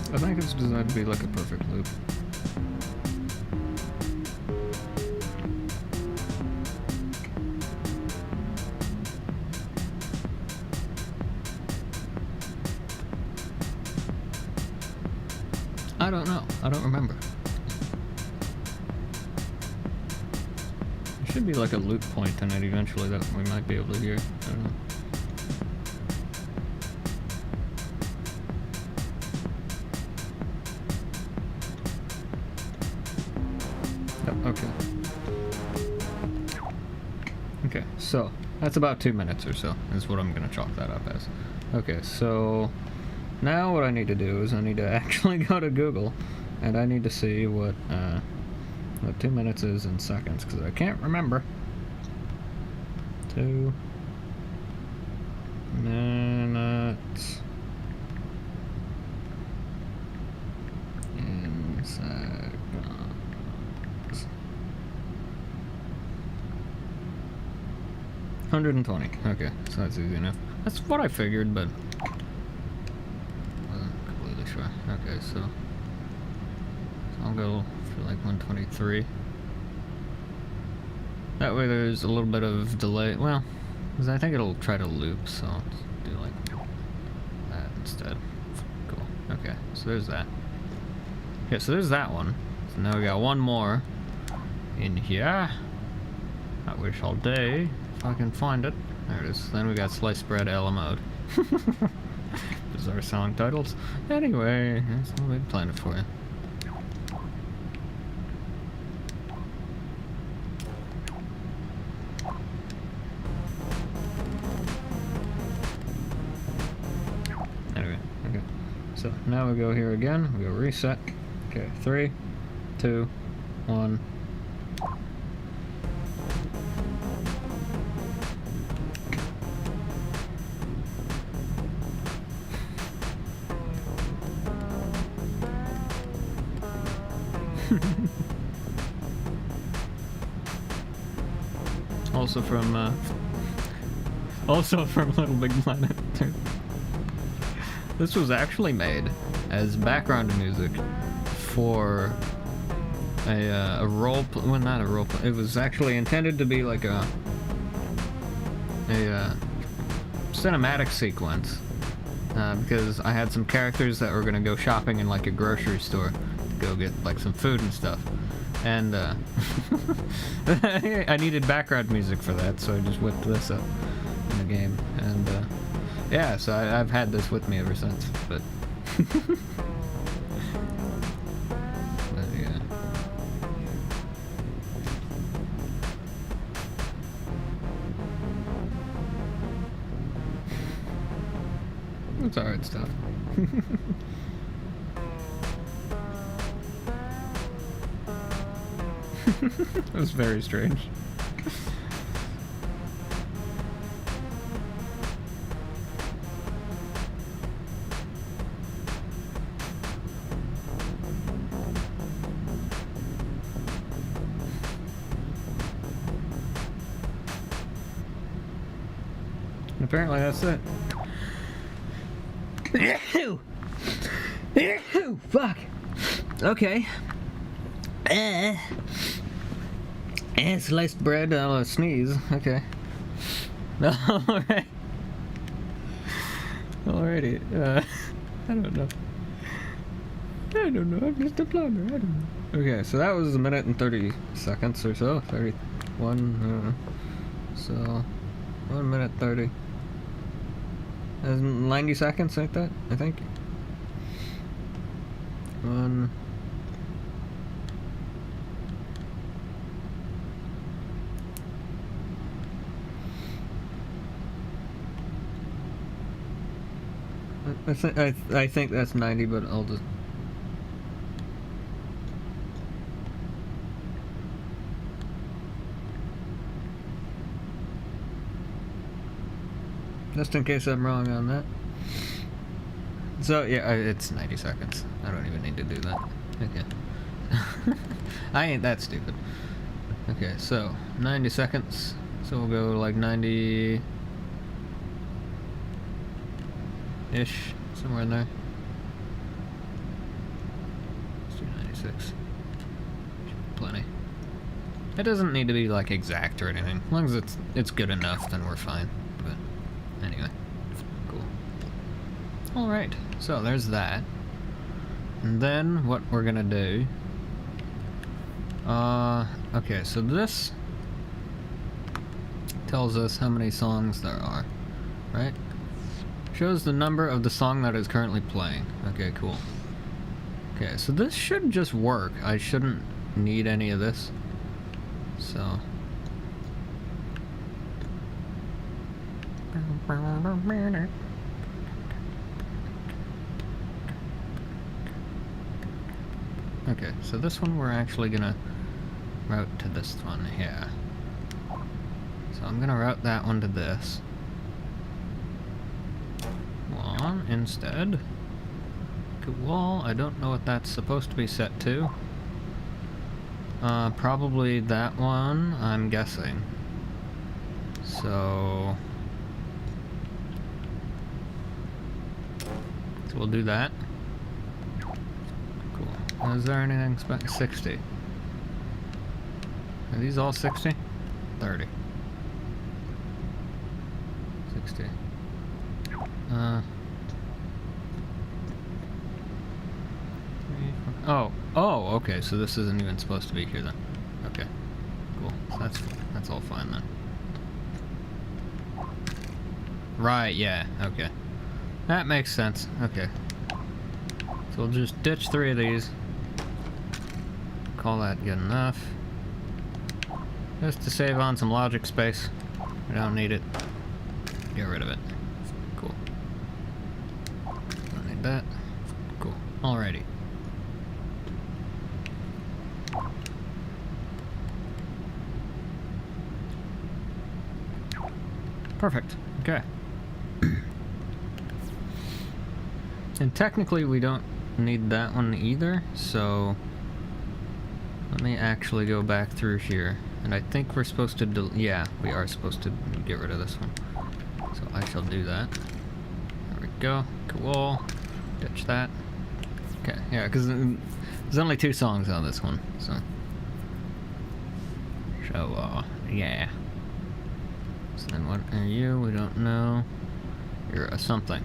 I think it's designed to be like a perfect loop. I don't know. I don't remember. There should be like a loop point in it eventually that we might be able to hear. I don't know. Okay. Okay, so that's about 2 minutes or so is what I'm gonna chalk that up as. Okay, so now what I need to do is I need to actually go to Google and I need to see what 2 minutes is in seconds because I can't remember. 2 minutes in seconds. 120. Okay, so that's easy enough. That's what I figured, but wasn't completely sure. Okay, so I'll go for like 123. That way there's a little bit of delay. Well, because I think it'll try to loop, so I'll just do like that instead. Cool. Okay, so there's that. Okay, so there's that one. So now we got one more in here. I wish all day. If I can find it. There it is. Then we got sliced bread a la mode. Bizarre song titles. Anyway, that's what we planned it for you. Anyway, okay. So now we go here again. We go reset. Okay, 3, 2, 1. Also from Little Big Planet. This was actually made as background music for a role. Well, not a role. It was actually intended to be like a cinematic sequence because I had some characters that were gonna go shopping in like a grocery store to go get like some food and stuff, and I needed background music for that, so I just whipped this up in the game, and yeah, so I've had this with me ever since, but yeah. It's alright stuff. It was very strange. Apparently that's it. Fuck. Okay. Sliced bread, I'll sneeze. Okay. Alright. Alrighty. I don't know. I'm just a plumber. I don't know. Okay, so that was a minute and 30 seconds or so. 31. So, 1 minute 30. That's 90 seconds like that, I think. One. I think that's 90, but I'll just in case I'm wrong on that. So yeah, it's 90 seconds. I don't even need to do that. Okay. I ain't that stupid. Okay, so 90 seconds. So we'll go like 90 ish, somewhere in there. Let's do 96. Plenty. It doesn't need to be like exact or anything. As long as it's good enough, then we're fine. But anyway, cool. All right, so there's that. And then what we're gonna do? Okay, so this tells us how many songs there are, right? Shows the number of the song that is currently playing. Okay, cool. Okay, so this should just work. I shouldn't need any of this. So. Okay, so this one we're actually gonna route to this one here. So I'm gonna route that one to this one instead. Cool. I don't know what that's supposed to be set to. Probably that one, I'm guessing. So we'll do that. Cool. Is there anything 60? Are these all 60? 30. 60. Oh, okay, so this isn't even supposed to be here then. Okay, cool. So that's all fine then. Right, yeah, okay. That makes sense. Okay. So we'll just ditch 3 of these. Call that good enough. Just to save on some logic space. We don't need it. Get rid of it. Cool. Don't need that. Cool. Alrighty. Perfect. Okay. And technically we don't need that one either, so let me actually go back through here. And I think we're supposed to, yeah, we are supposed to get rid of this one. So I shall do that. There we go. Cool. Ditch that. Okay, yeah, because there's only 2 songs on this one, so. So, yeah. So then what are you? We don't know. You're a something.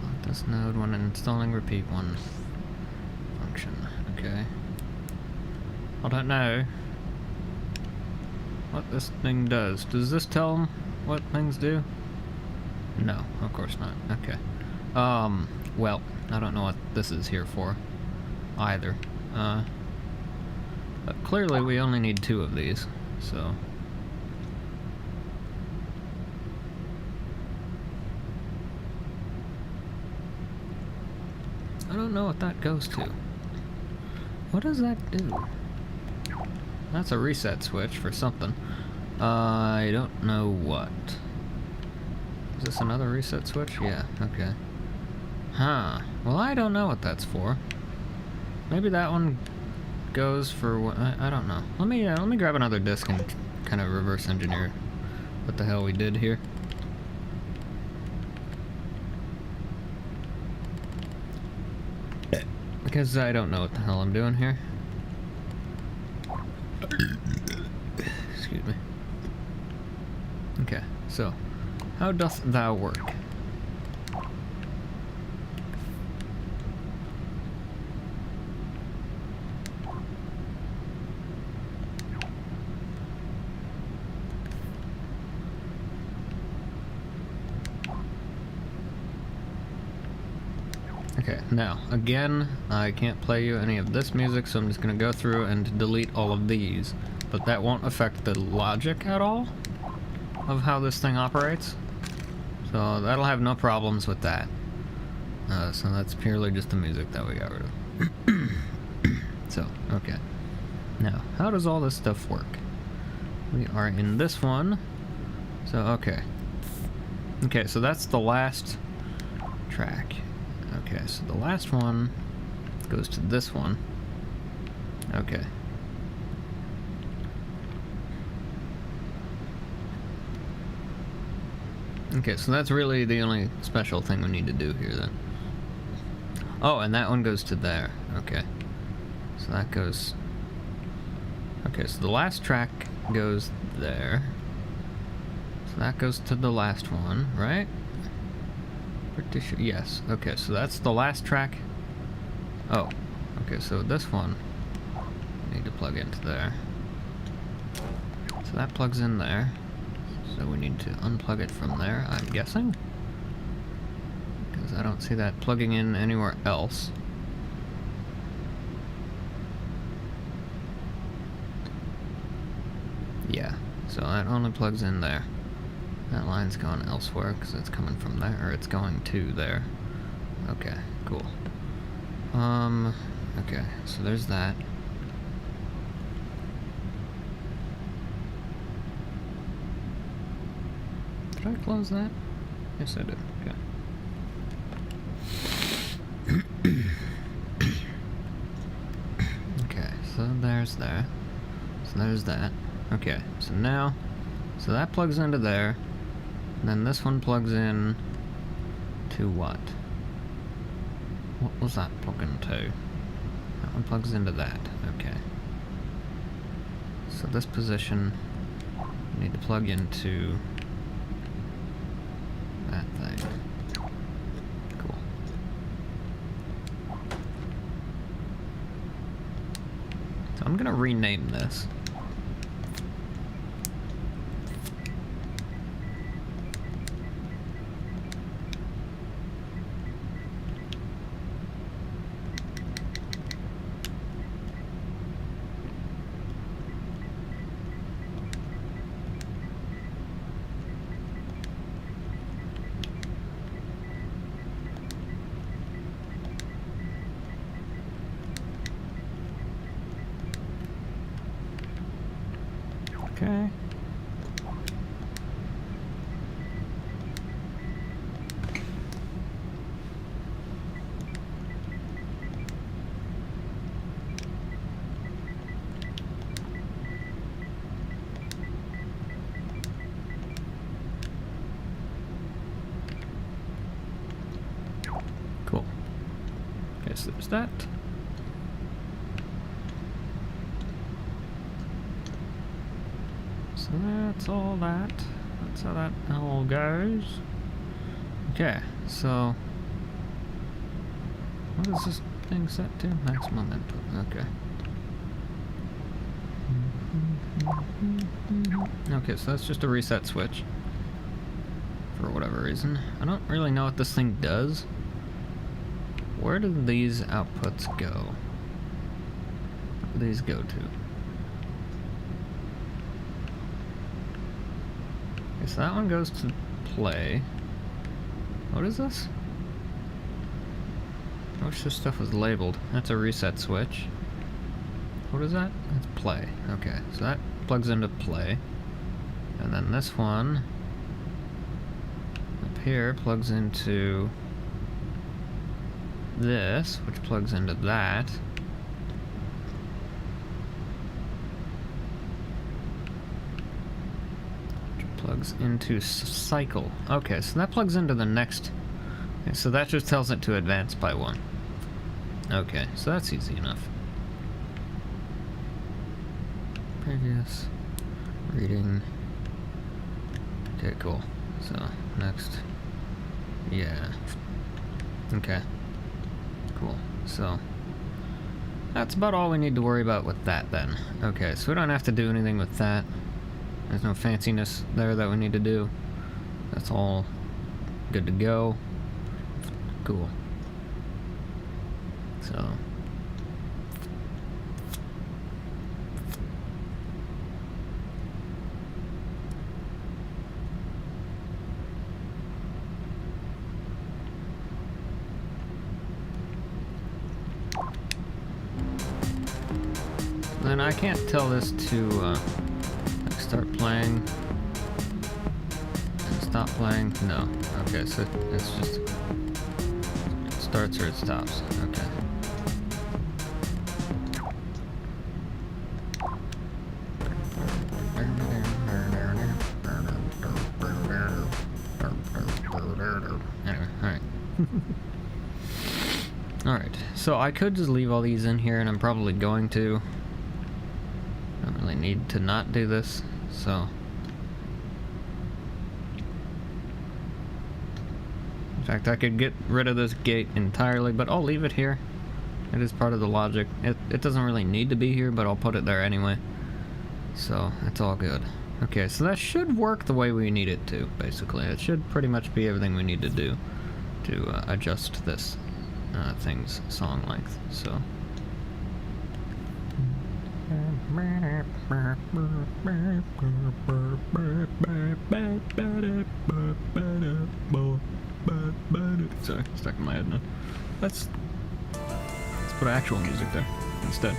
Lock this node when installing repeat one function. Okay. I don't know what this thing does. Does this tell them what things do? No, of course not. Okay. Well, I don't know what this is here for either. But clearly we only need 2 of these, so. I don't know what that goes to. What does that do? That's a reset switch for something. I don't know what. Is this another reset switch? Yeah, okay. Huh. Well, I don't know what that's for. Maybe that one goes for what? I don't know. Let me grab another disc and kind of reverse engineer what the hell we did here. Because I don't know what the hell I'm doing here. Excuse me. Okay, so how doth thou work? Okay, now, again, I can't play you any of this music, so I'm just going to go through and delete all of these. But that won't affect the logic at all of how this thing operates. So that'll have no problems with that. So that's purely just the music that we got rid of. So, okay. Now, how does all this stuff work? We are in this one. So, okay. Okay, so that's the last track. Okay, so the last one goes to this one. Okay. Okay, so that's really the only special thing we need to do here then. Oh, and that one goes to there. Okay. So that goes... Okay, so the last track goes there. So that goes to the last one, right? Pretty sure. Yes. Okay, so that's the last track. Oh. Okay, so this one I need to plug into there. So that plugs in there. So we need to unplug it from there, I'm guessing. Because I don't see that plugging in anywhere else. Yeah, so that only plugs in there. That line's going elsewhere because it's coming from there, or it's going to there. Okay, cool. Okay, so there's that. Did I close that? Yes, I did. Okay. Okay, so there's there. So there's that. Okay, so now, so that plugs into there. And then this one plugs in to what? What was that plugging to? That one plugs into that. Okay. So this position, we need to plug into that thing. Cool. So I'm gonna rename this. Okay. that. So that's all that. That's how that all goes. Okay, so what is this thing set to? Maximum input. Okay. Okay, so that's just a reset switch. For whatever reason. I don't really know what this thing does. Where do these outputs go? Where do these go to? Okay, so that one goes to play. What is this? I wish this stuff was labeled. That's a reset switch. What is that? That's play. Okay, so that plugs into play. And then this one up here plugs into this, which plugs into that. Which plugs into cycle. Okay, so that plugs into the next. Okay, so that just tells it to advance by one. Okay, so that's easy enough. Previous reading. Okay, cool. So next. Yeah. Okay. Cool. So that's about all we need to worry about with that then. Okay, so we don't have to do anything with that. There's no fanciness there that we need to do. That's all good to go. Cool. So then I can't tell this to like start playing and stop playing. No. Okay, so it's just it starts or it stops. Okay. Anyway, alright. Alright, so I could just leave all these in here, and I'm probably going to. I don't really need to not do this, so. In fact, I could get rid of this gate entirely, but I'll leave it here. It is part of the logic. It doesn't really need to be here, but I'll put it there anyway. So, it's all good. Okay, so that should work the way we need it to, basically. It should pretty much be everything we need to do to adjust this thing's song length, so. Sorry, stuck in my head now. Let's put actual music there instead.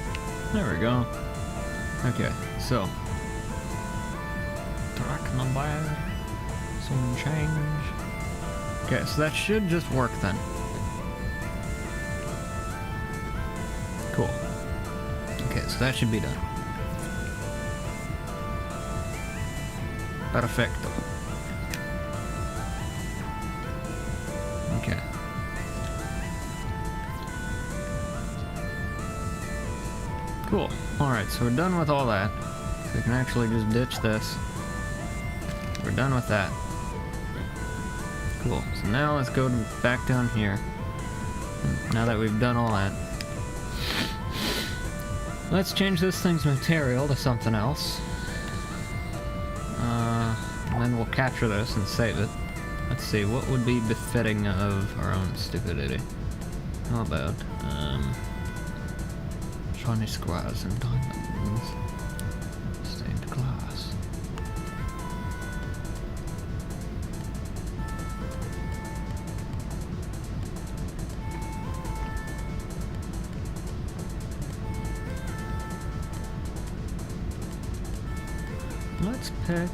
There we go. Okay, so track number, some change. Okay, so that should just work then. Cool. Okay, so that should be done. Perfecto. Okay. Cool. Alright, so we're done with all that. So we can actually just ditch this. We're done with that. Cool. So now let's go back down here. Now that we've done all that, let's change this thing's material to something else. And then we'll capture this and save it. Let's see, what would be befitting of our own stupidity? How about, shiny squares and diamonds. Stained glass. Let's pick,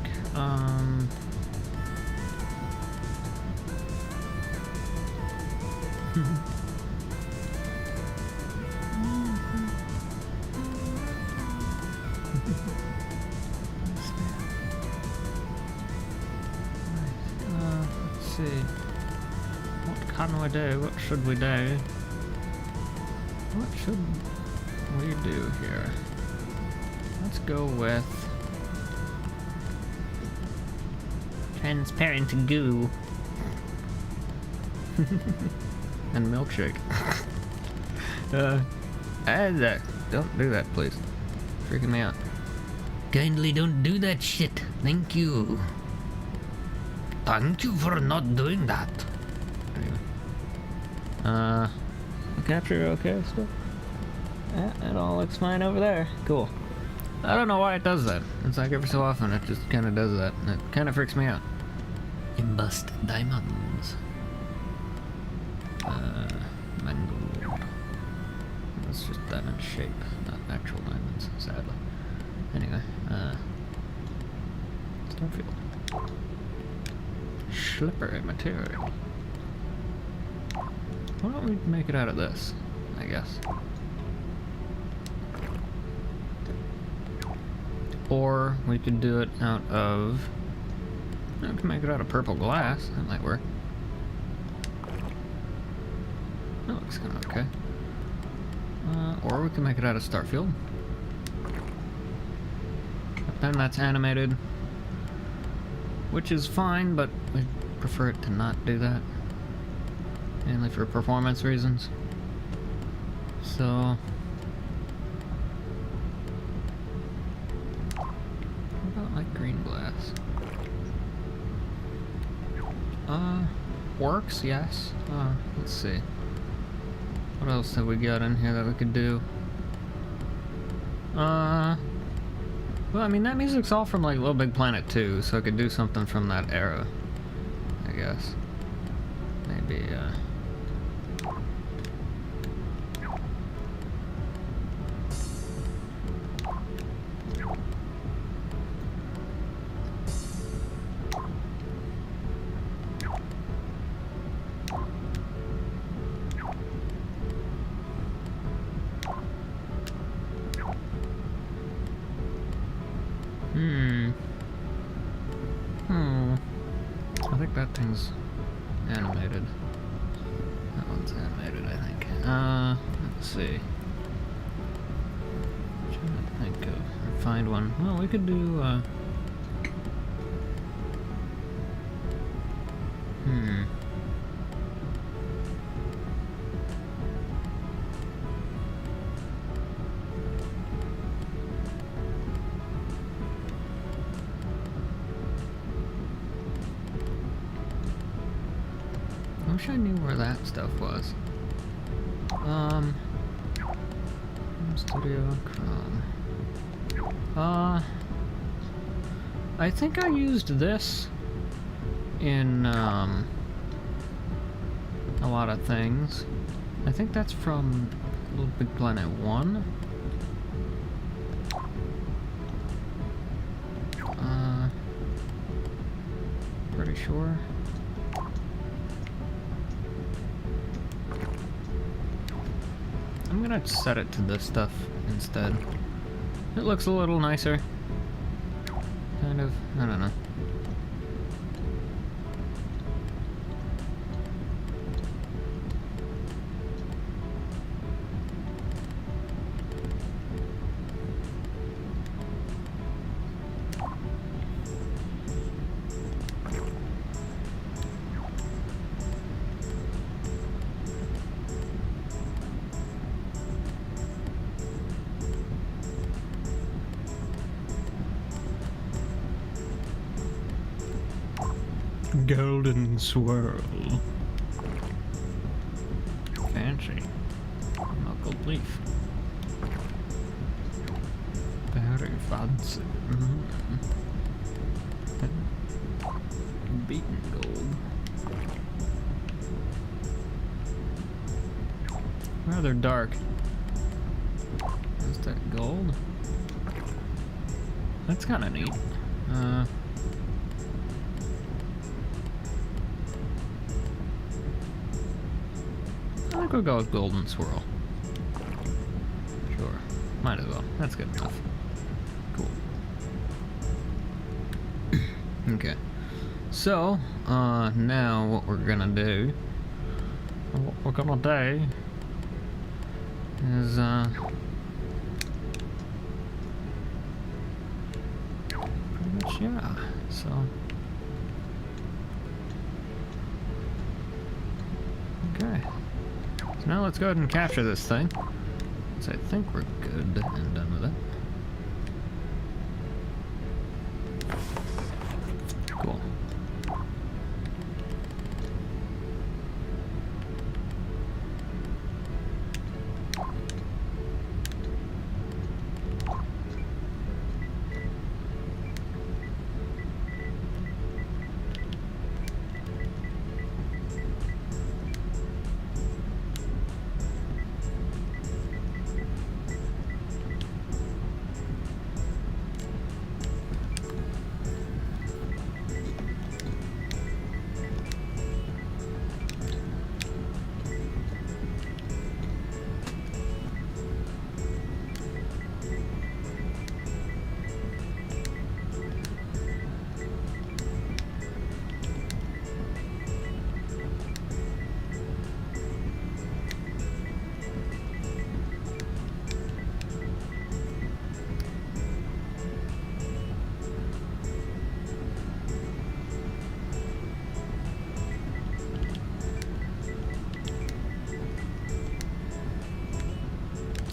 let's see. What can we do? What should we do? What should we do here? Let's go with transparent goo and milkshake. Don't do that, please. Freaking me out. Kindly don't do that shit. Thank you. Thank you for not doing that. Anyway. Capture okay still? Yeah, it all looks fine over there. Cool. I don't know why it does that. It's like every so often it just kind of does that. And it kind of freaks me out. Embossed diamonds. Mangold. It's just diamond shape, not actual diamonds, sadly. Anyway, Starfield. Slippery material. Why don't we make it out of this, I guess. Or we could do it out of... We can make it out of purple glass, that might work. That looks kind of okay. Or we can make it out of Starfield. But then that's animated. Which is fine, but we prefer it to not do that. Mainly for performance reasons. So... What about like green glass? Works, yes. Let's see. What else have we got in here that we could do? Well, I mean, that music's all from like Little Big Planet 2, so I could do something from that era, I guess. Maybe, I think that thing's animated. That one's animated, I think. Let's see. Trying to think of, or find one. Well, we could do, I wish I knew where that stuff was. Studio Chrome. I think I used this in, a lot of things. I think that's from Little Big Planet 1. Pretty sure. I'm gonna set it to this stuff instead. It looks a little nicer. Kind of. I don't know. Golden swirl. Fancy. Knuckled leaf. Very fancy. Beaten gold. Rather dark. Is that gold? That's kind of neat. I think we'll go with golden swirl. Sure. Might as well. That's good enough. Cool. Okay. So, now what we're gonna do is pretty much, yeah. So okay. So now let's go ahead and capture this thing. So I think we're good and done with it. Cool.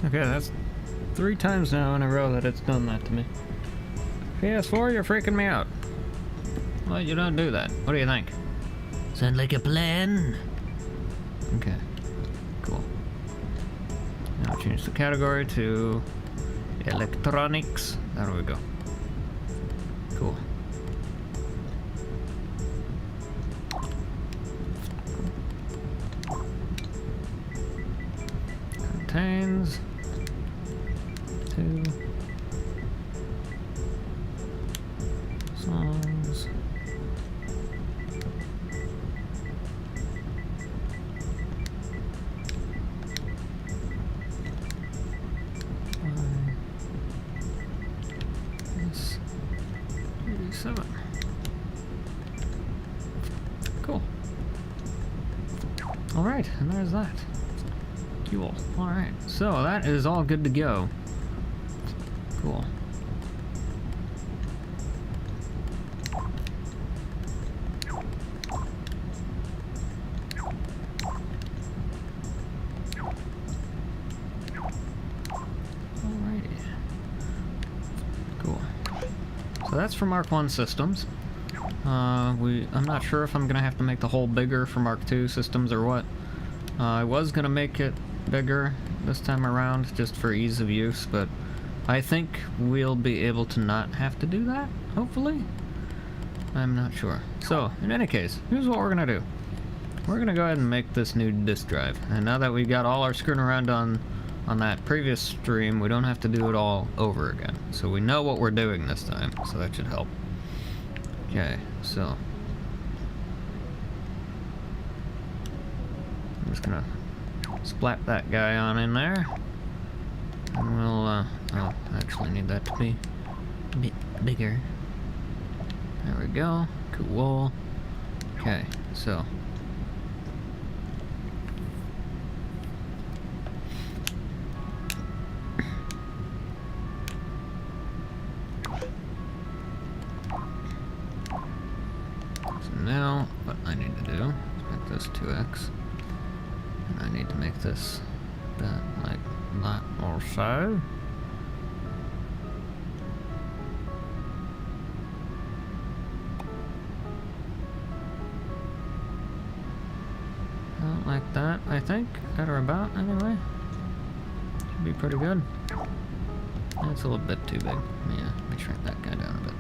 Okay, that's 3 times now in a row that it's done that to me. PS4, you're freaking me out. Well, you don't do that. What do you think? Sound like a plan? Okay, cool. Now change the category to electronics. There we go. Cool. Contains 2 songs. This 37. Cool. All right, and there's that. Cool. All right, so that is all good to go. Cool. Alrighty. Cool. So that's for Mark 1 systems. I'm not sure if I'm gonna have to make the hole bigger for Mark 2 systems or what. I was gonna make it bigger this time around just for ease of use, but I think we'll be able to not have to do that, hopefully. I'm not sure. So, in any case, here's what we're gonna do. We're gonna go ahead and make this new disk drive. And now that we got all our screwing around on that previous stream, we don't have to do it all over again. So we know what we're doing this time, so that should help. Okay, so I'm just gonna splat that guy on in there. And we'll, oh, I actually need that to be a bit bigger. There we go. Cool. Okay, so. So now, what I need to do is make this 2x. And I need to make this that like that or so. Like that, I think, at or about, anyway. Should be pretty good. That's a little bit too big. Yeah, let me shrink that guy down a bit.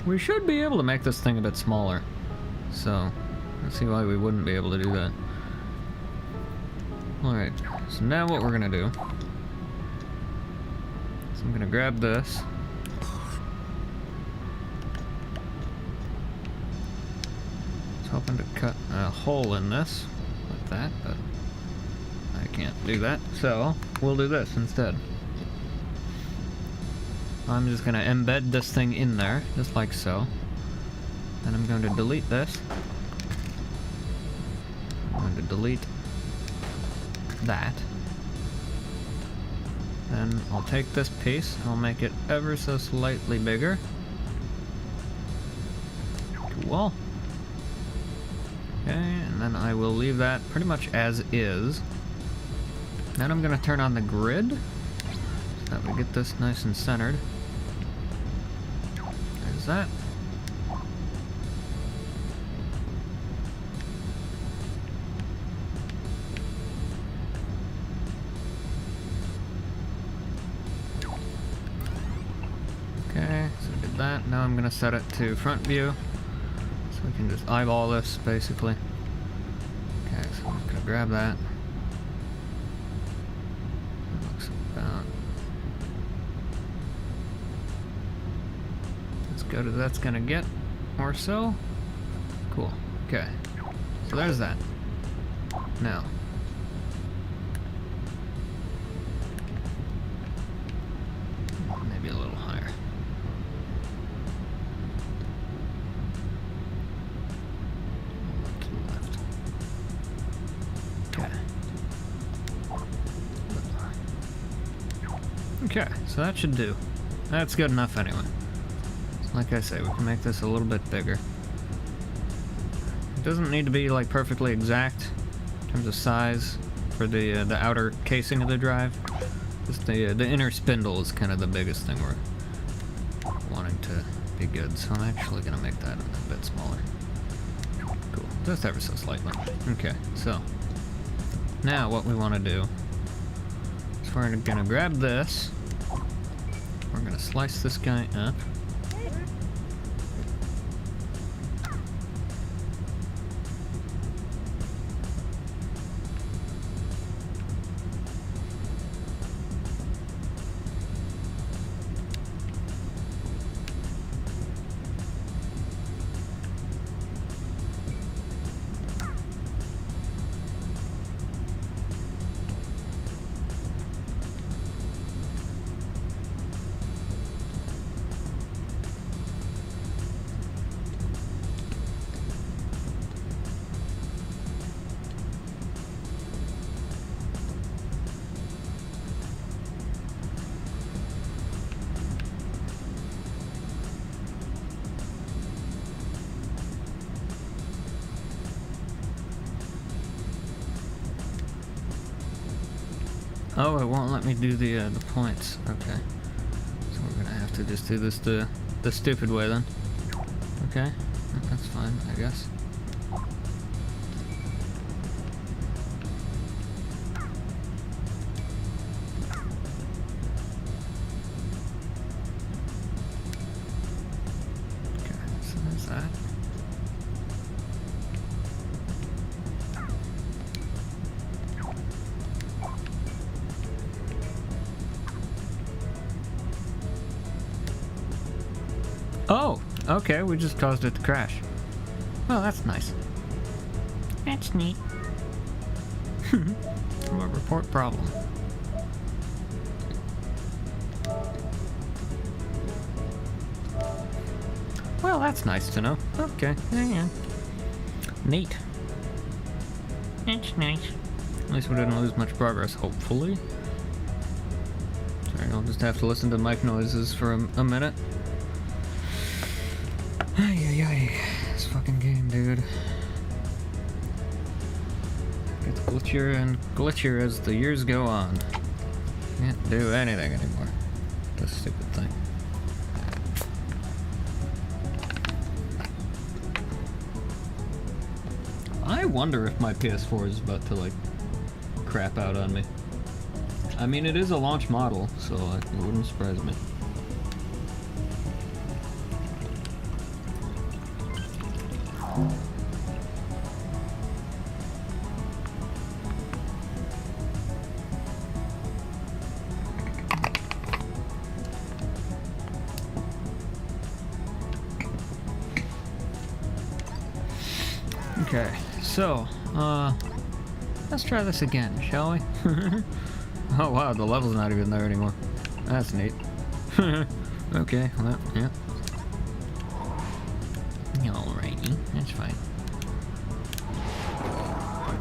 We should be able to make this thing a bit smaller. So, let's see why we wouldn't be able to do that. Alright, so now what we're gonna do is I'm gonna grab this. Hoping to cut a hole in this like that, but I can't do that, so we'll do this instead. I'm just going to embed this thing in there, just like so. Then I'm going to delete this. I'm going to delete that. Then I'll take this piece, I'll make it ever so slightly bigger. Cool. Okay, and then I will leave that pretty much as is. Then I'm going to turn on the grid, so that we get this nice and centered. There's that. Okay, so we did that. Now I'm going to set it to front view, so we can just eyeball this, basically. Okay, so I'm going to grab that. That looks about as good as that's going to get, or so. Cool. Okay, so there's that. Now, maybe a little higher. To the left. Okay. Okay, so that should do. That's good enough anyway. So like I say, we can make this a little bit bigger. It doesn't need to be like perfectly exact in terms of size for the outer casing of the drive. Just the inner spindle is kind of the biggest thing we're wanting to be good. So I'm actually gonna make that a bit smaller. Cool, just ever so slightly. Okay, so now what we want to do is we're gonna grab this. We're gonna slice this guy up. Oh, it won't let me do the points. Okay. So we're gonna have to just do this the stupid way then. Okay. That's fine, I guess. Okay, so there's that. Oh, okay, we just caused it to crash. Oh, that's nice. That's neat. We'll report problem. Well, that's nice to know. Okay, yeah. Neat. That's nice. At least we didn't lose much progress, hopefully. Sorry, I'll just have to listen to mic noises for a minute. Ay, this fucking game, dude. Gets glitchier and glitchier as the years go on. Can't do anything anymore. This stupid thing. I wonder if my PS4 is about to, like, crap out on me. I mean, it is a launch model, so it wouldn't surprise me. Okay, so, let's try this again, shall we? Oh wow, the level's not even there anymore. That's neat. Okay, well, yeah. Alrighty, that's fine.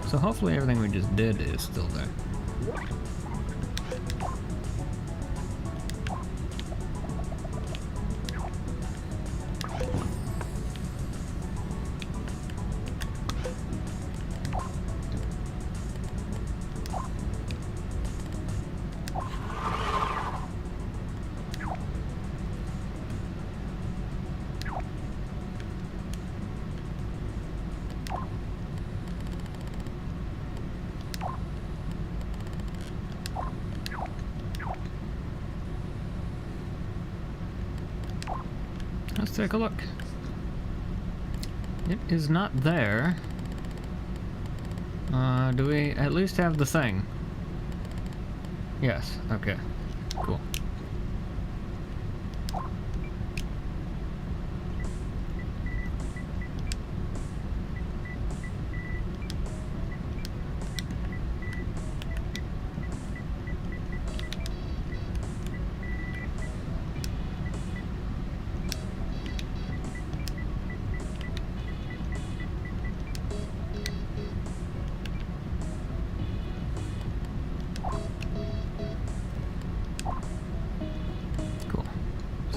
So hopefully everything we just did is still there. Let's take a look. It is not there. Do we at least have the thing? Yes, okay. Cool.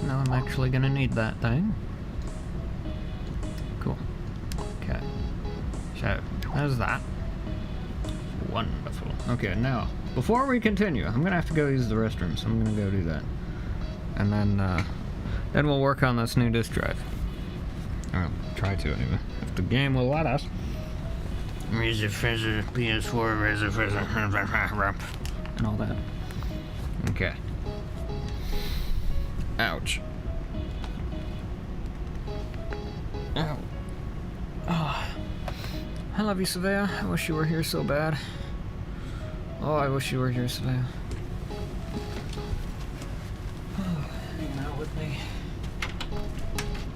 Now I'm actually gonna need that thing. Cool. Okay. So, how's that? Wonderful. Okay, now, before we continue, I'm gonna have to go use the restroom, so I'm gonna go do that. And then we'll work on this new disk drive. Or try to, anyway. If the game will let us. PS4, and all that. Okay. Ouch. Ow. Oh. I love you, Savea. I wish you were here so bad. Oh, I wish you were here, Savea. Oh, hanging out with me.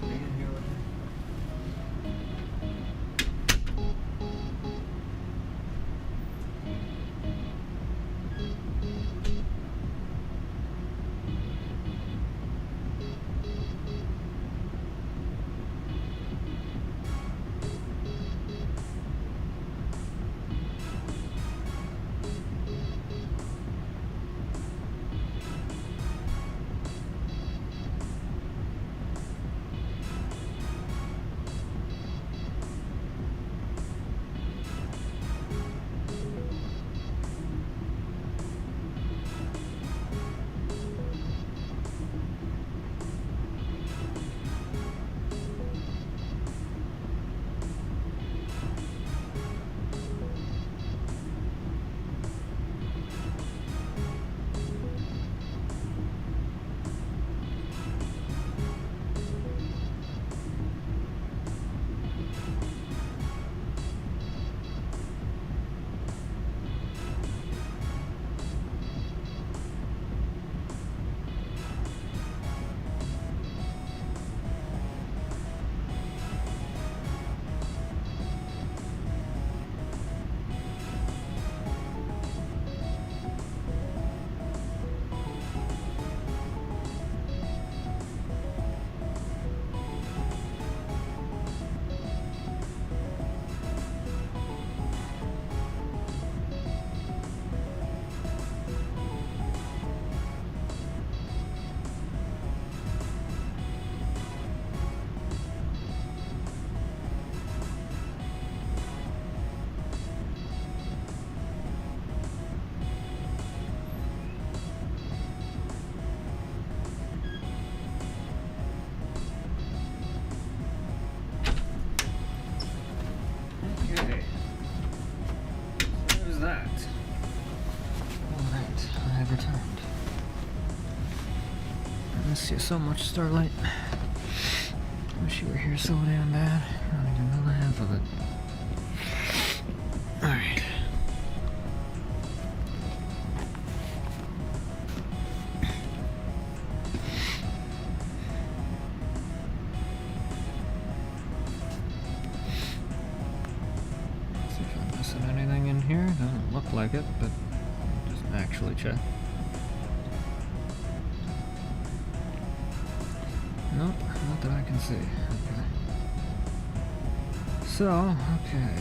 Being here with me. miss you so much, Starlight. Wish you were here so damn bad. I don't even know the half of it. Alright. See if I'm missing anything in here. Doesn't look like it, but I'll just actually check. Nope, not that I can see. Okay. So, okay.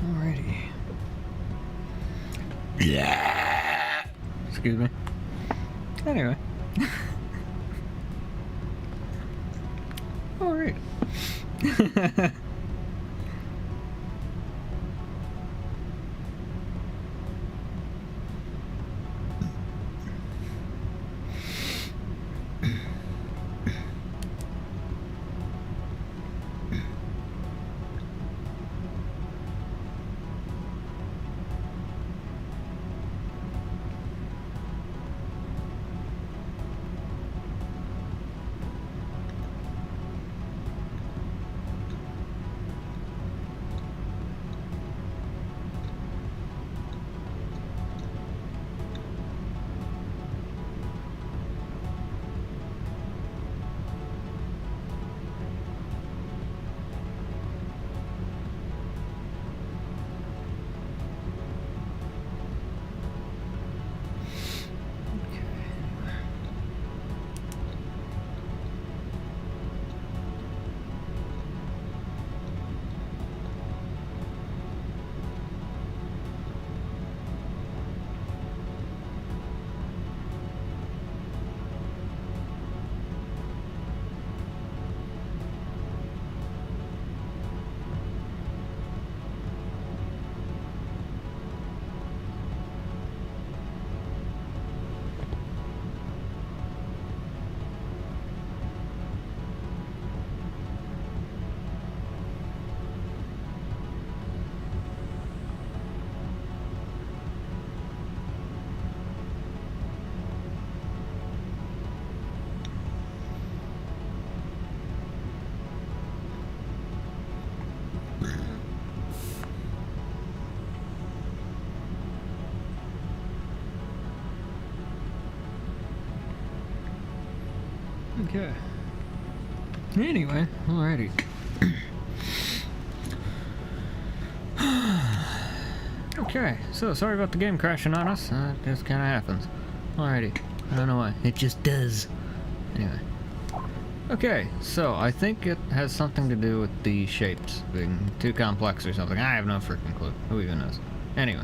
Alrighty. Yeah. Excuse me. Anyway. Alright. Okay. Anyway, alrighty. Okay, so sorry about the game crashing on us. It just kind of happens. Alrighty. I don't know why. It just does. Anyway. Okay, so I think it has something to do with the shapes being too complex or something. I have no freaking clue. Who even knows? Anyway.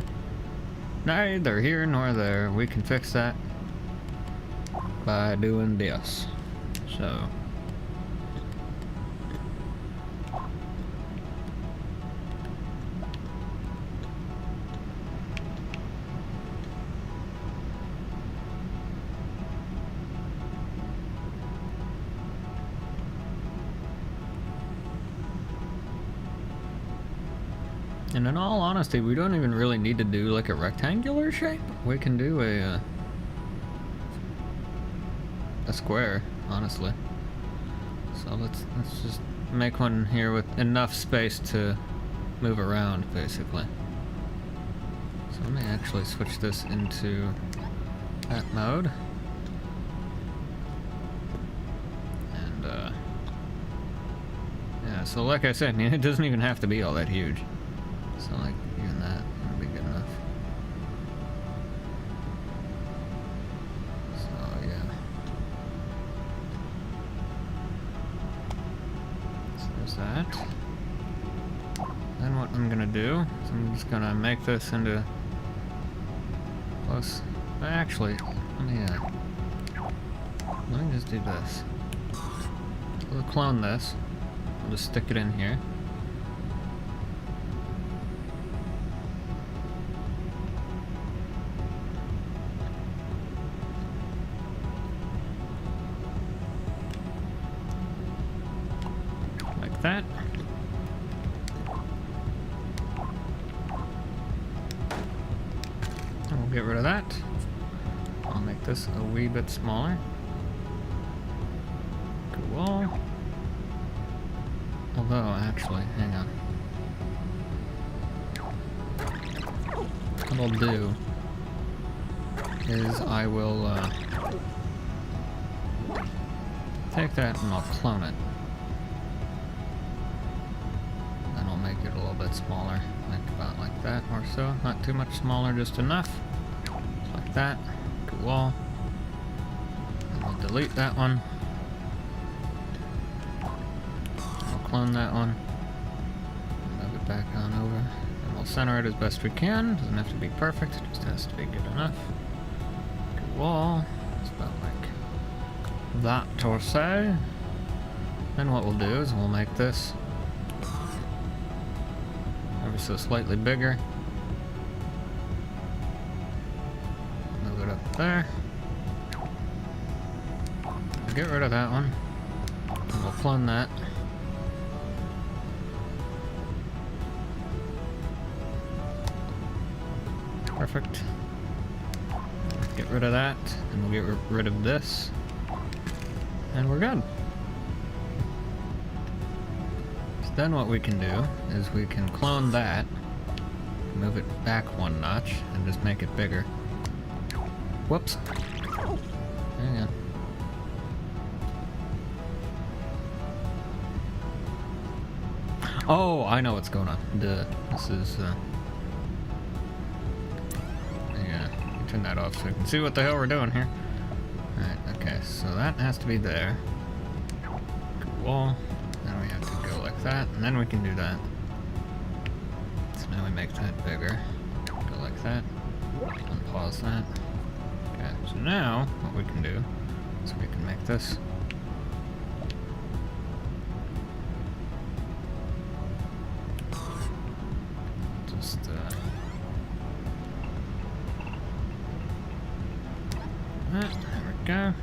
Neither here nor there. We can fix that by doing this. So. And in all honesty, we don't even really need to do like a rectangular shape. We can do a square, honestly. So let's just make one here with enough space to move around, basically. So let me actually switch this into that mode. And yeah, so like I said, it doesn't even have to be all that huge. So like even that would be good enough. So yeah. So there's that. Then what I'm gonna do is I'm just gonna make this into close. Actually, let me just do this. We'll clone this. I'll just stick it in here. That. get rid of that. I'll make this a wee bit smaller. Cool. Although, actually, hang on. What I'll do is I will take that and I'll clone it. Then I'll make it a little bit smaller, like about like that or so. Not too much smaller, just enough. Just like that. Cool. And we'll delete that one. I'll clone that one. Move it back on over. And we'll center it as best we can. Doesn't have to be perfect, it just has to be good enough. Cool. It's about like that or so. Then what we'll do is we'll make this ever so slightly bigger. Move it up there. Get rid of that one. And we'll clone that. Perfect. Get rid of that, and we'll get rid of this. And we're good. So then what we can do is we can clone that, move it back one notch, and just make it bigger. Whoops. Hang on. Oh, I know what's going on. Duh. This is, yeah, turn that off so we can see what the hell we're doing here. Alright, okay, so that has to be there. Cool. Then we have to go like that, and then we can do that. So now we make that bigger. Go like that. Unpause that. Okay, so now what we can do is we can make this. Just, there we go.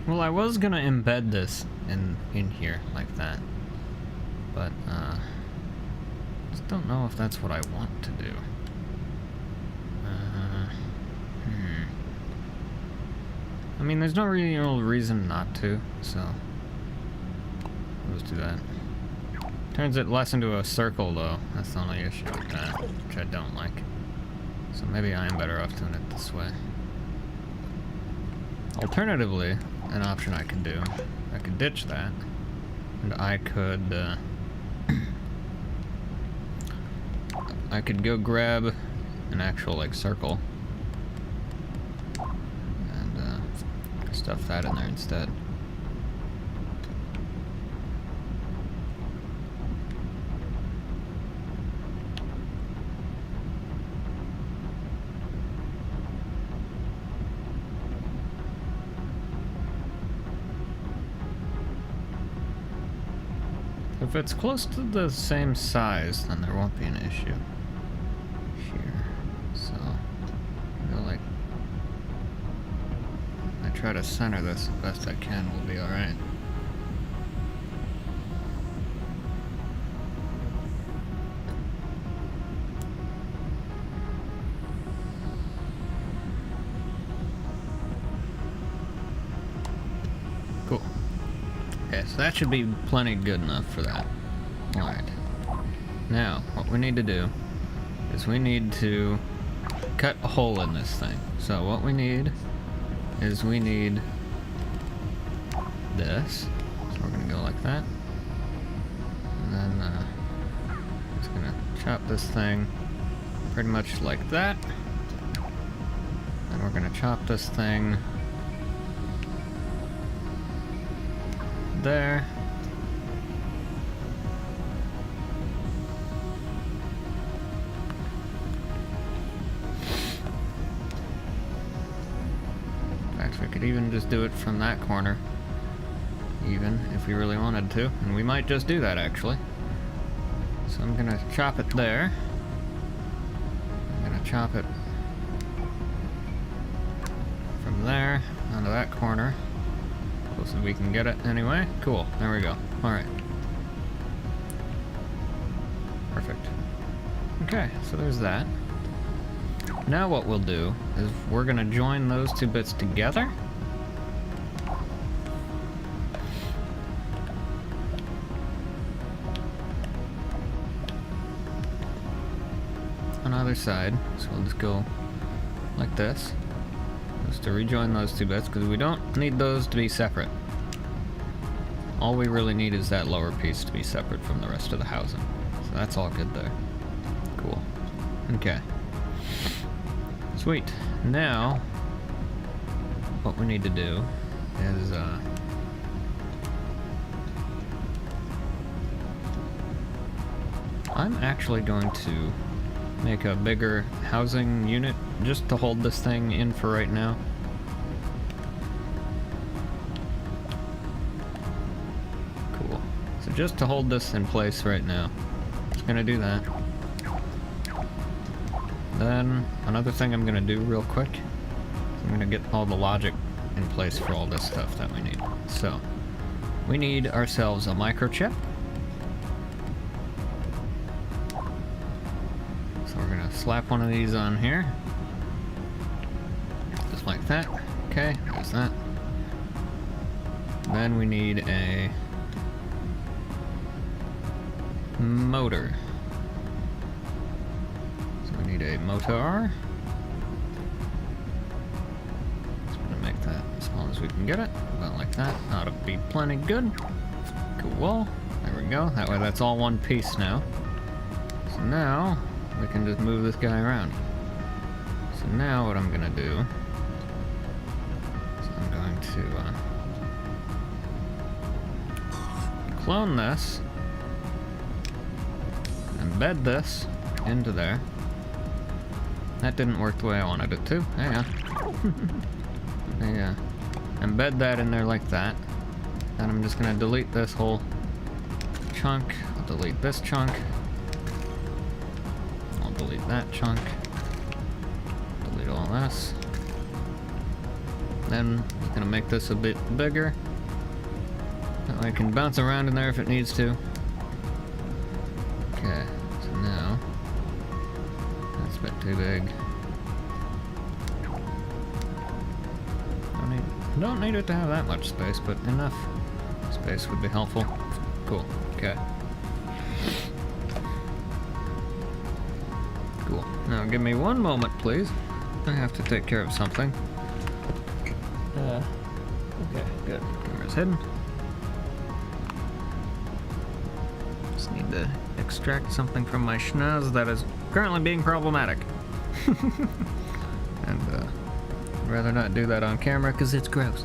Well, I was gonna embed this in here like that, but just don't know if that's what I want to do. I mean, there's no real reason not to, so let's do that. Turns it less into a circle, though. That's the only issue with that, which I don't like. So maybe I am better off doing it this way. Alternatively, an option I could do, I could ditch that, and I could go grab an actual, like, circle and stuff that in there instead. If it's close to the same size, then there won't be an issue here. So, I feel like I try to center this as best I can, we'll be alright. Cool. Okay, so that should be plenty good enough for that. Alright. Now, what we need to do is we need to cut a hole in this thing. So what we need is we need this. So we're going to go like that. And then just going to chop this thing pretty much like that. And we're going to chop this thing there. could even just do it from that corner, even if we really wanted to, and we might just do that actually. So I'm gonna chop it there. I'm gonna chop it from there onto that corner, close as we can get it anyway. Cool, there we go. Alright. Perfect. Okay, so there's that. Now what we'll do is we're gonna join those two bits together. On either side, so we'll just go like this, just to rejoin those two bits, because we don't need those to be separate. All we really need is that lower piece to be separate from the rest of the housing. So that's all good there. Cool. Okay. Sweet. Now, what we need to do is, I'm actually going to make a bigger housing unit just to hold this thing in for right now. Cool. So just to hold this in place right now. Just gonna do that. Then, another thing I'm gonna do real quick, I'm gonna get all the logic in place for all this stuff that we need. So, we need ourselves a microchip. So we're gonna slap one of these on here. Just like that. Okay, there's that. Then we need a motor. A motor. Just gonna make that as small as we can get it. About like that. Ought to be plenty good. Cool. There we go. That way that's all one piece now. So now we can just move this guy around. So now what I'm gonna do is I'm going to clone this, embed this into there. That didn't work the way I wanted it to. Hang on. Yeah. Embed that in there like that. Then I'm just gonna delete this whole chunk. I'll delete this chunk. I'll delete that chunk. Delete all this. Then I'm gonna make this a bit bigger. That way I can bounce around in there if it needs to. Okay, so now that's a bit too big. Don't need it to have that much space, but enough space would be helpful. Cool. Okay. Cool. Now give me one moment, please. I have to take care of something. Okay, good. Camera's hidden. Just need to extract something from my schnoz that is currently being problematic. And, I'd rather not do that on camera because it's gross.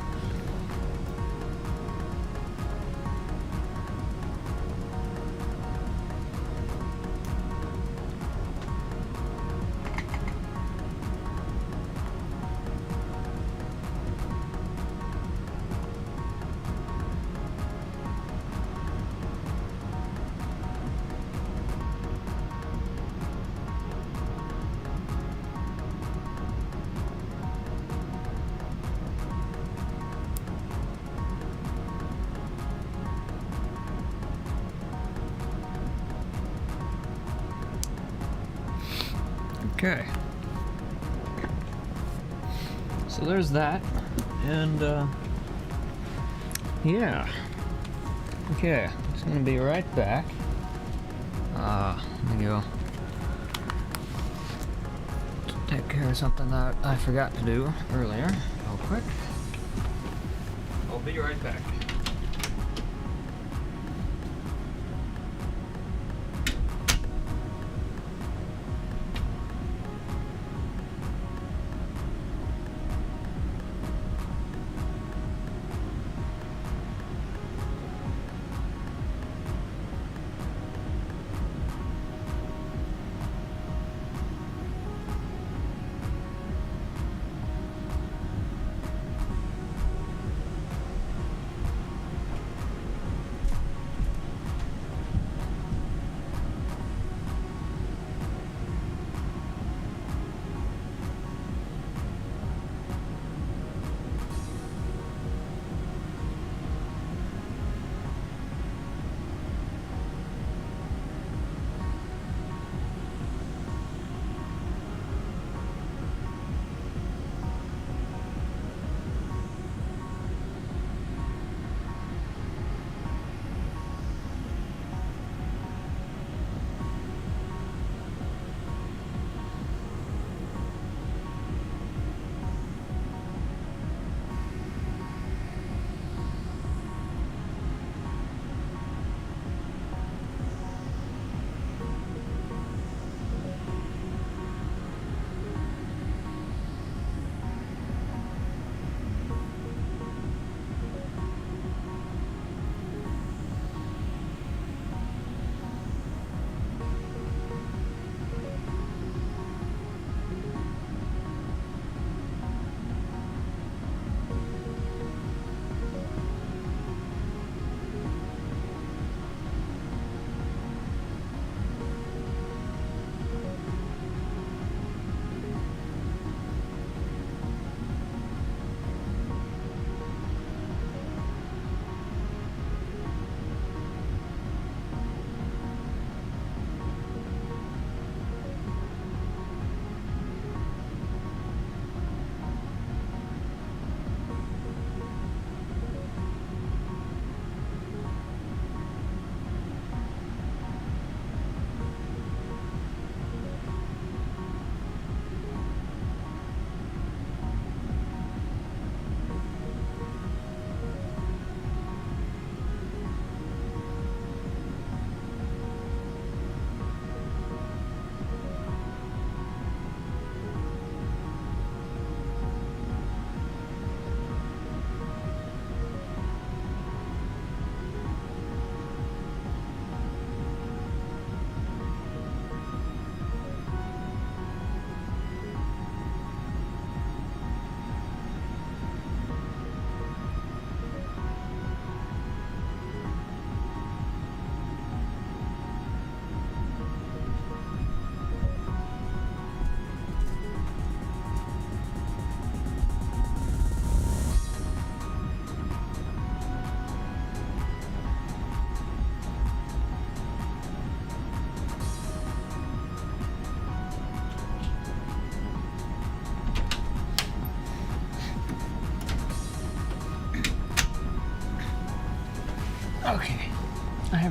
Okay. So there's that. And, yeah. Okay, just gonna be right back. Let me go take care of something that I forgot to do earlier, real quick. I'll be right back.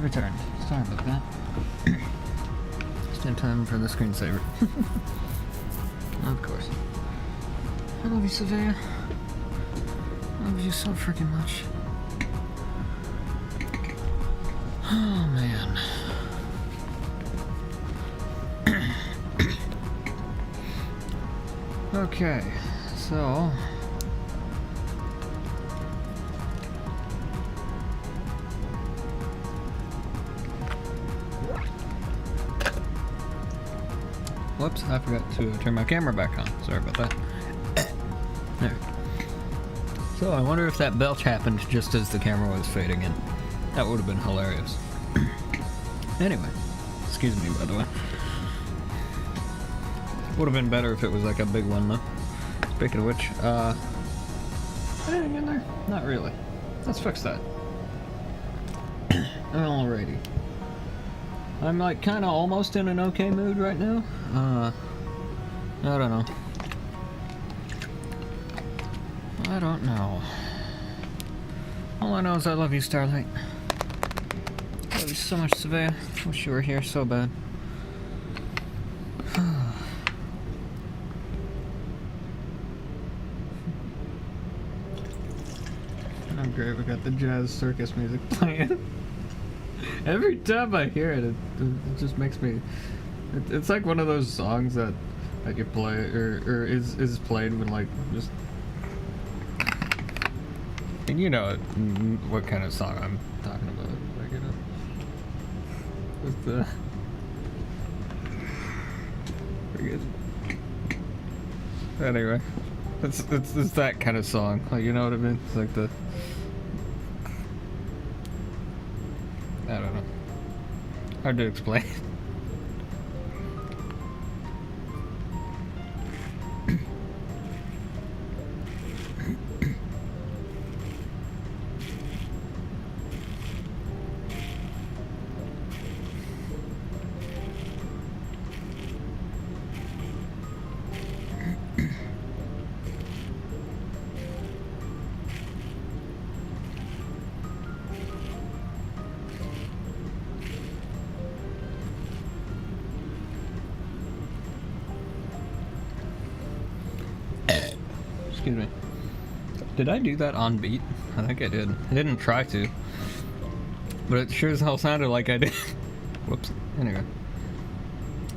returned. Sorry about that. Just in time for the screensaver. Of course. I love you, Savea. I love you so freaking much. Oh, man. Okay, so... Whoops, I forgot to turn my camera back on. Sorry about that. There. So I wonder if that belch happened just as the camera was fading in. That would have been hilarious. Anyway, excuse me, by the way. Would have been better if it was like a big one, though. Speaking of which, anything in there? Not really. Let's fix that. Alrighty. I'm like kind of almost in an okay mood right now. I don't know. I don't know. All I know is I love you, Starlight. I love you so much, Savea. Wish you were here so bad. Oh great, we got the jazz circus music playing. Every time I hear it, it just makes me... It's like one of those songs that you play, or is played when like, just... And you know what kind of song I'm talking about, like, you know? Just, forget it. Anyway, it's that kind of song, like, you know what I mean? It's like the... I don't know. Hard to explain. Excuse me. Did I do that on beat? I think I did. I didn't try to. But it sure as hell sounded like I did. Whoops. Anyway.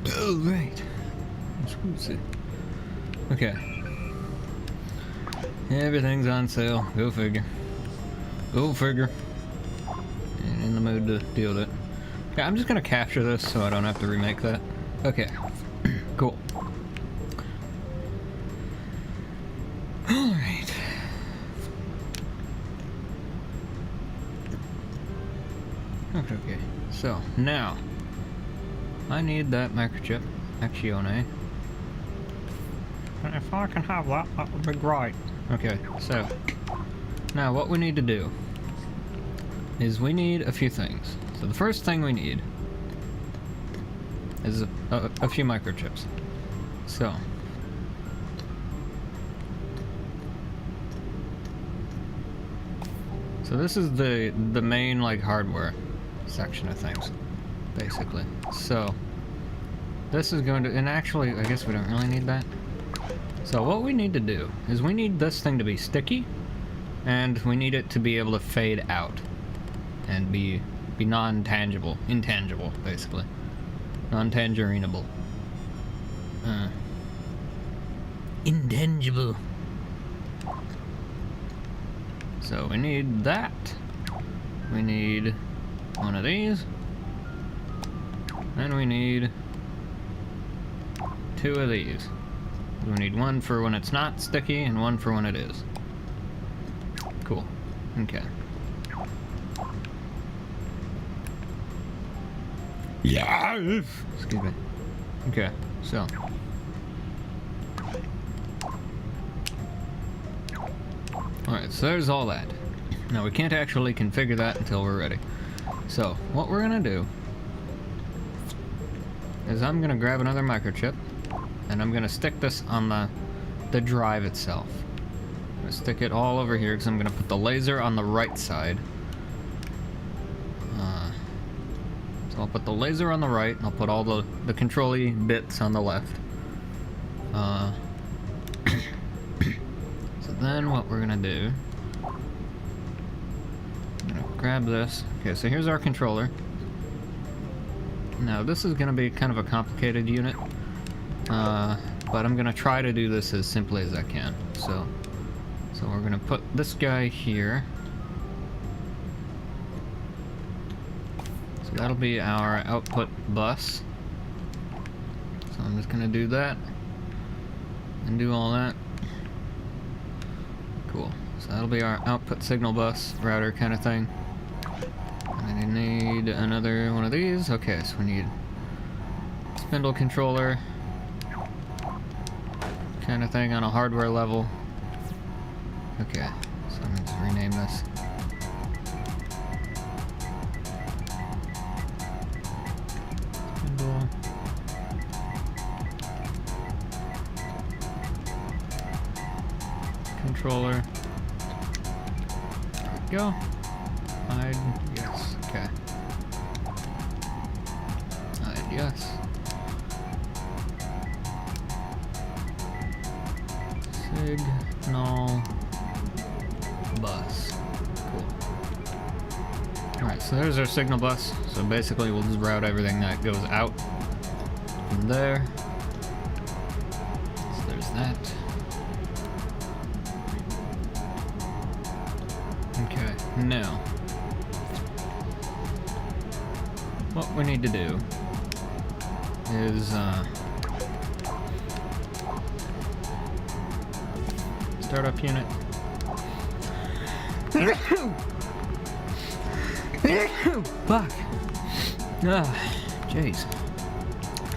Oh, right. Okay. Everything's on sale. Go figure. Go figure. And in the mood to deal with it. Okay, I'm just gonna capture this so I don't have to remake that. Okay. Cool. Alright. Okay. So, now. I need that microchip. Accione. And if I can have that, that would be great. Okay, so. Now, what we need to do is we need a few things. So the first thing we need is a few microchips. So. So this is the main, like, hardware section of things, basically. So this is going to, and actually I guess we don't really need that. So what we need to do is we need this thing to be sticky, and we need it to be able to fade out and be non-tangible, intangible, basically. Non-tangerinable. Intangible. So we need that. We need one of these. And we need two of these. We need one for when it's not sticky and one for when it is. Cool. Okay. Yeah. Excuse me. Okay, so. Alright, so there's all that. Now we can't actually configure that until we're ready. So, what we're gonna do is I'm gonna grab another microchip and I'm gonna stick this on the drive itself. I'm gonna stick it all over here because I'm gonna put the laser on the right side. So I'll put the laser on the right, and I'll put all the control-y bits on the left. So then what we're gonna do, I'm gonna grab this. Okay, so here's our controller. Now this is gonna be kind of a complicated unit, but I'm gonna try to do this as simply as I can. So we're gonna put this guy here. So that'll be our output bus. So I'm just gonna do that and do all that. Cool. So that'll be our output signal bus router kind of thing. And I need another one of these. Okay, so we need spindle controller kind of thing on a hardware level. Okay, so I'm gonna just rename this. Spindle. Controller. There we go. Hide, yes, okay. Hide, yes. Signal bus. Cool. Alright, so there's our signal bus. So basically we'll just route everything that goes out from there. So there's that. Okay, now what we need to do is startup unit. Fuck. Jeez.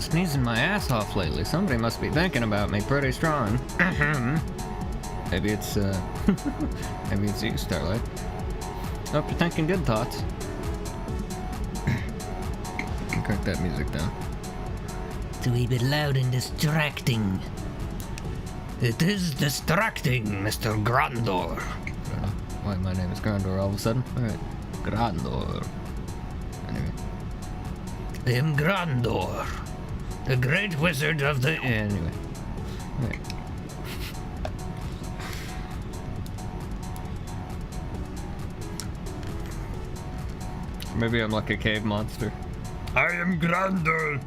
Sneezing my ass off lately. Somebody must be thinking about me pretty strong. Maybe it's maybe it's you, Starlight. Hope you're thinking good thoughts. Crank that music down. It's a wee bit loud and distracting. It is distracting, Mr. Grandor. I don't know why my name is Grandor all of a sudden. Alright. Grandor. Anyway. I am Grandor, the great wizard of the... Anyway. Alright. Maybe I'm like a cave monster. I am Grandor.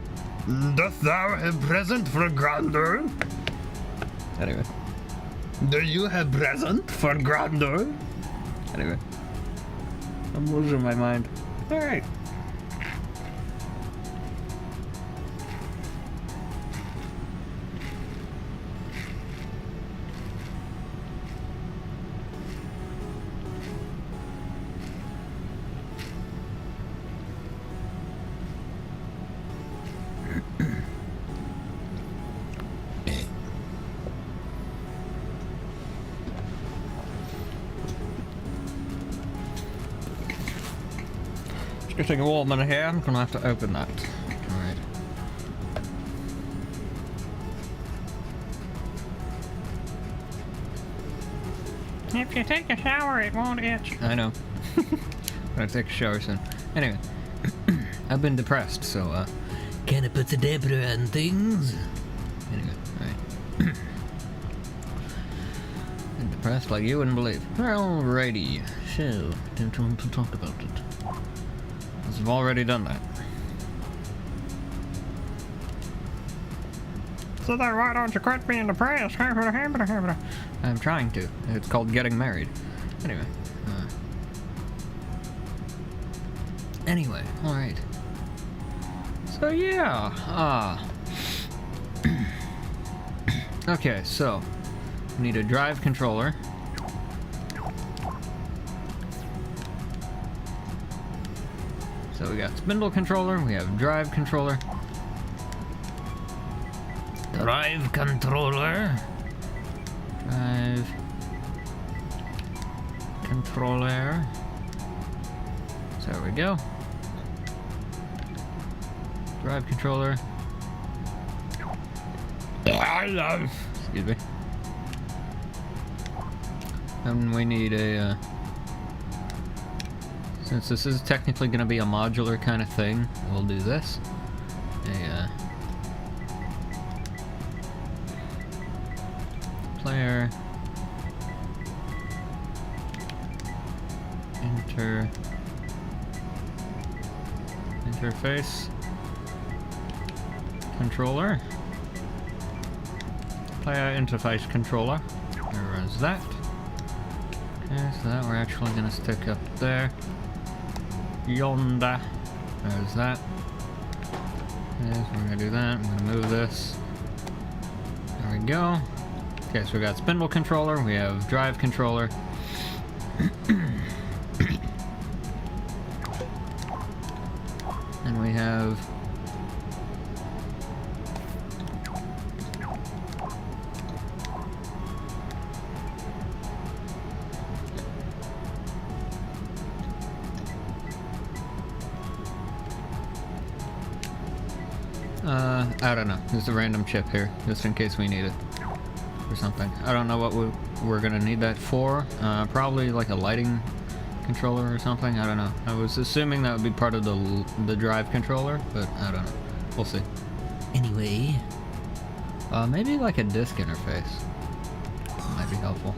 Dost thou have present for Grandor? Anyway. Do you have present for Grandor? Anyway. I'm losing my mind. Alright. Getting a warm in here, I'm gonna have to open that. Alright. If you take a shower, it won't itch. I know. I'm gonna take a shower soon. Anyway. I've been depressed, so Can I put the Deborah on things? anyway, alright. Been depressed like you wouldn't believe. Alrighty. So, don't want to talk about it. I've already done that. So then why don't you quit being depressed? I'm trying to. It's called getting married. Anyway. Anyway, alright. So yeah. Okay, so we need a drive controller. So we got spindle controller, we have drive controller. Drive controller. Drive controller. So there we go. Drive controller. Excuse me. And we need a Since this is technically going to be a modular kind of thing, we'll do this. Player interface controller. Player interface controller. There is that. Okay, so that we're actually going to stick up there. Yonder. There's that. Okay, so we're going to do that. I'm going to move this. There we go. Okay, so we got spindle controller, we have drive controller. And we have I don't know. There's a random chip here, just in case we need it or something. I don't know what we're gonna need that for. Probably like a lighting controller or something. I don't know. I was assuming that would be part of the drive controller, but I don't know. We'll see. Anyway, maybe like a disk interface. Might be helpful.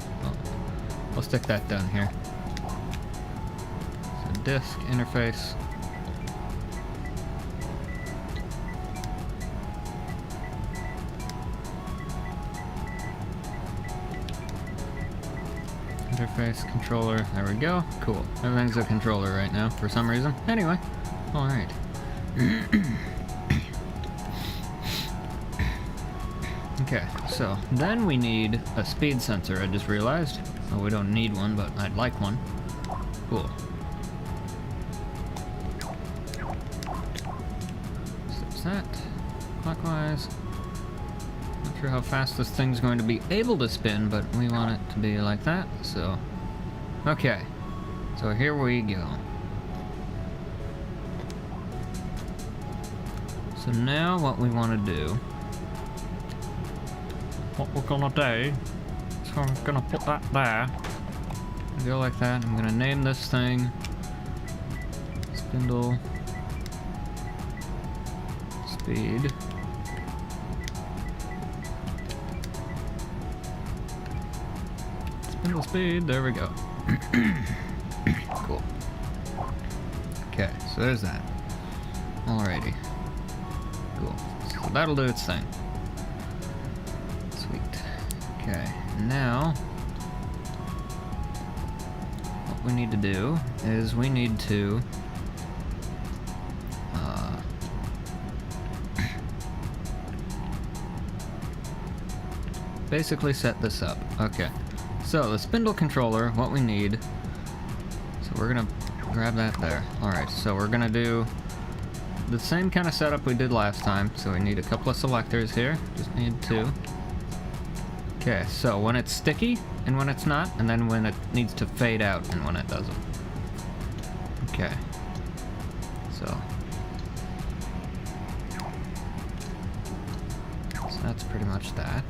We'll stick that down here. So disk interface. Interface controller, there we go. Cool. Everything's a controller right now for some reason. Anyway, alright. Okay, so then we need a speed sensor, I just realized. Oh, we don't need one, but I'd like one. Cool. Switch that. Clockwise. Not sure how fast this thing's going to be able to spin, but we want it to be like that, so... Okay, so here we go. So now what we want to do... What we're gonna do... So I'm gonna put that there. Go like that. I'm gonna name this thing... Spindle... Speed... Spindle speed, there we go. Cool. Okay, so there's that. Alrighty. Cool. So that'll do its thing. Sweet. Okay, now what we need to do is we need to basically set this up. Okay. So, the spindle controller, what we need, so we're gonna grab that there. Alright, so we're gonna do the same kind of setup we did last time. So we need a couple of selectors here, just need 2. Okay, so when it's sticky, and when it's not, and then when it needs to fade out, and when it doesn't. Okay, so that's pretty much that.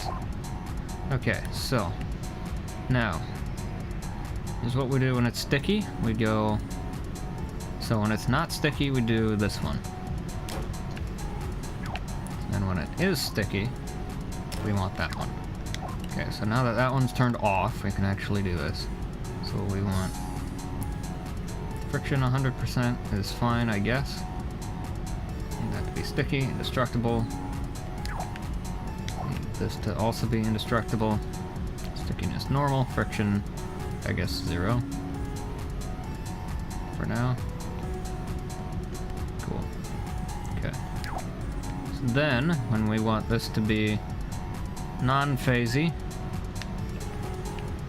Okay, so now, is what we do when it's sticky. We go... So when it's not sticky, we do this one. And when it is sticky, we want that one. Okay, so now that that one's turned off, we can actually do this. So we want... Friction 100% is fine, I guess. Need that to be sticky, indestructible. Need this to also be indestructible. Stickiness normal, friction, I guess 0 for now. Cool. Okay. So then, when we want this to be non-phasey,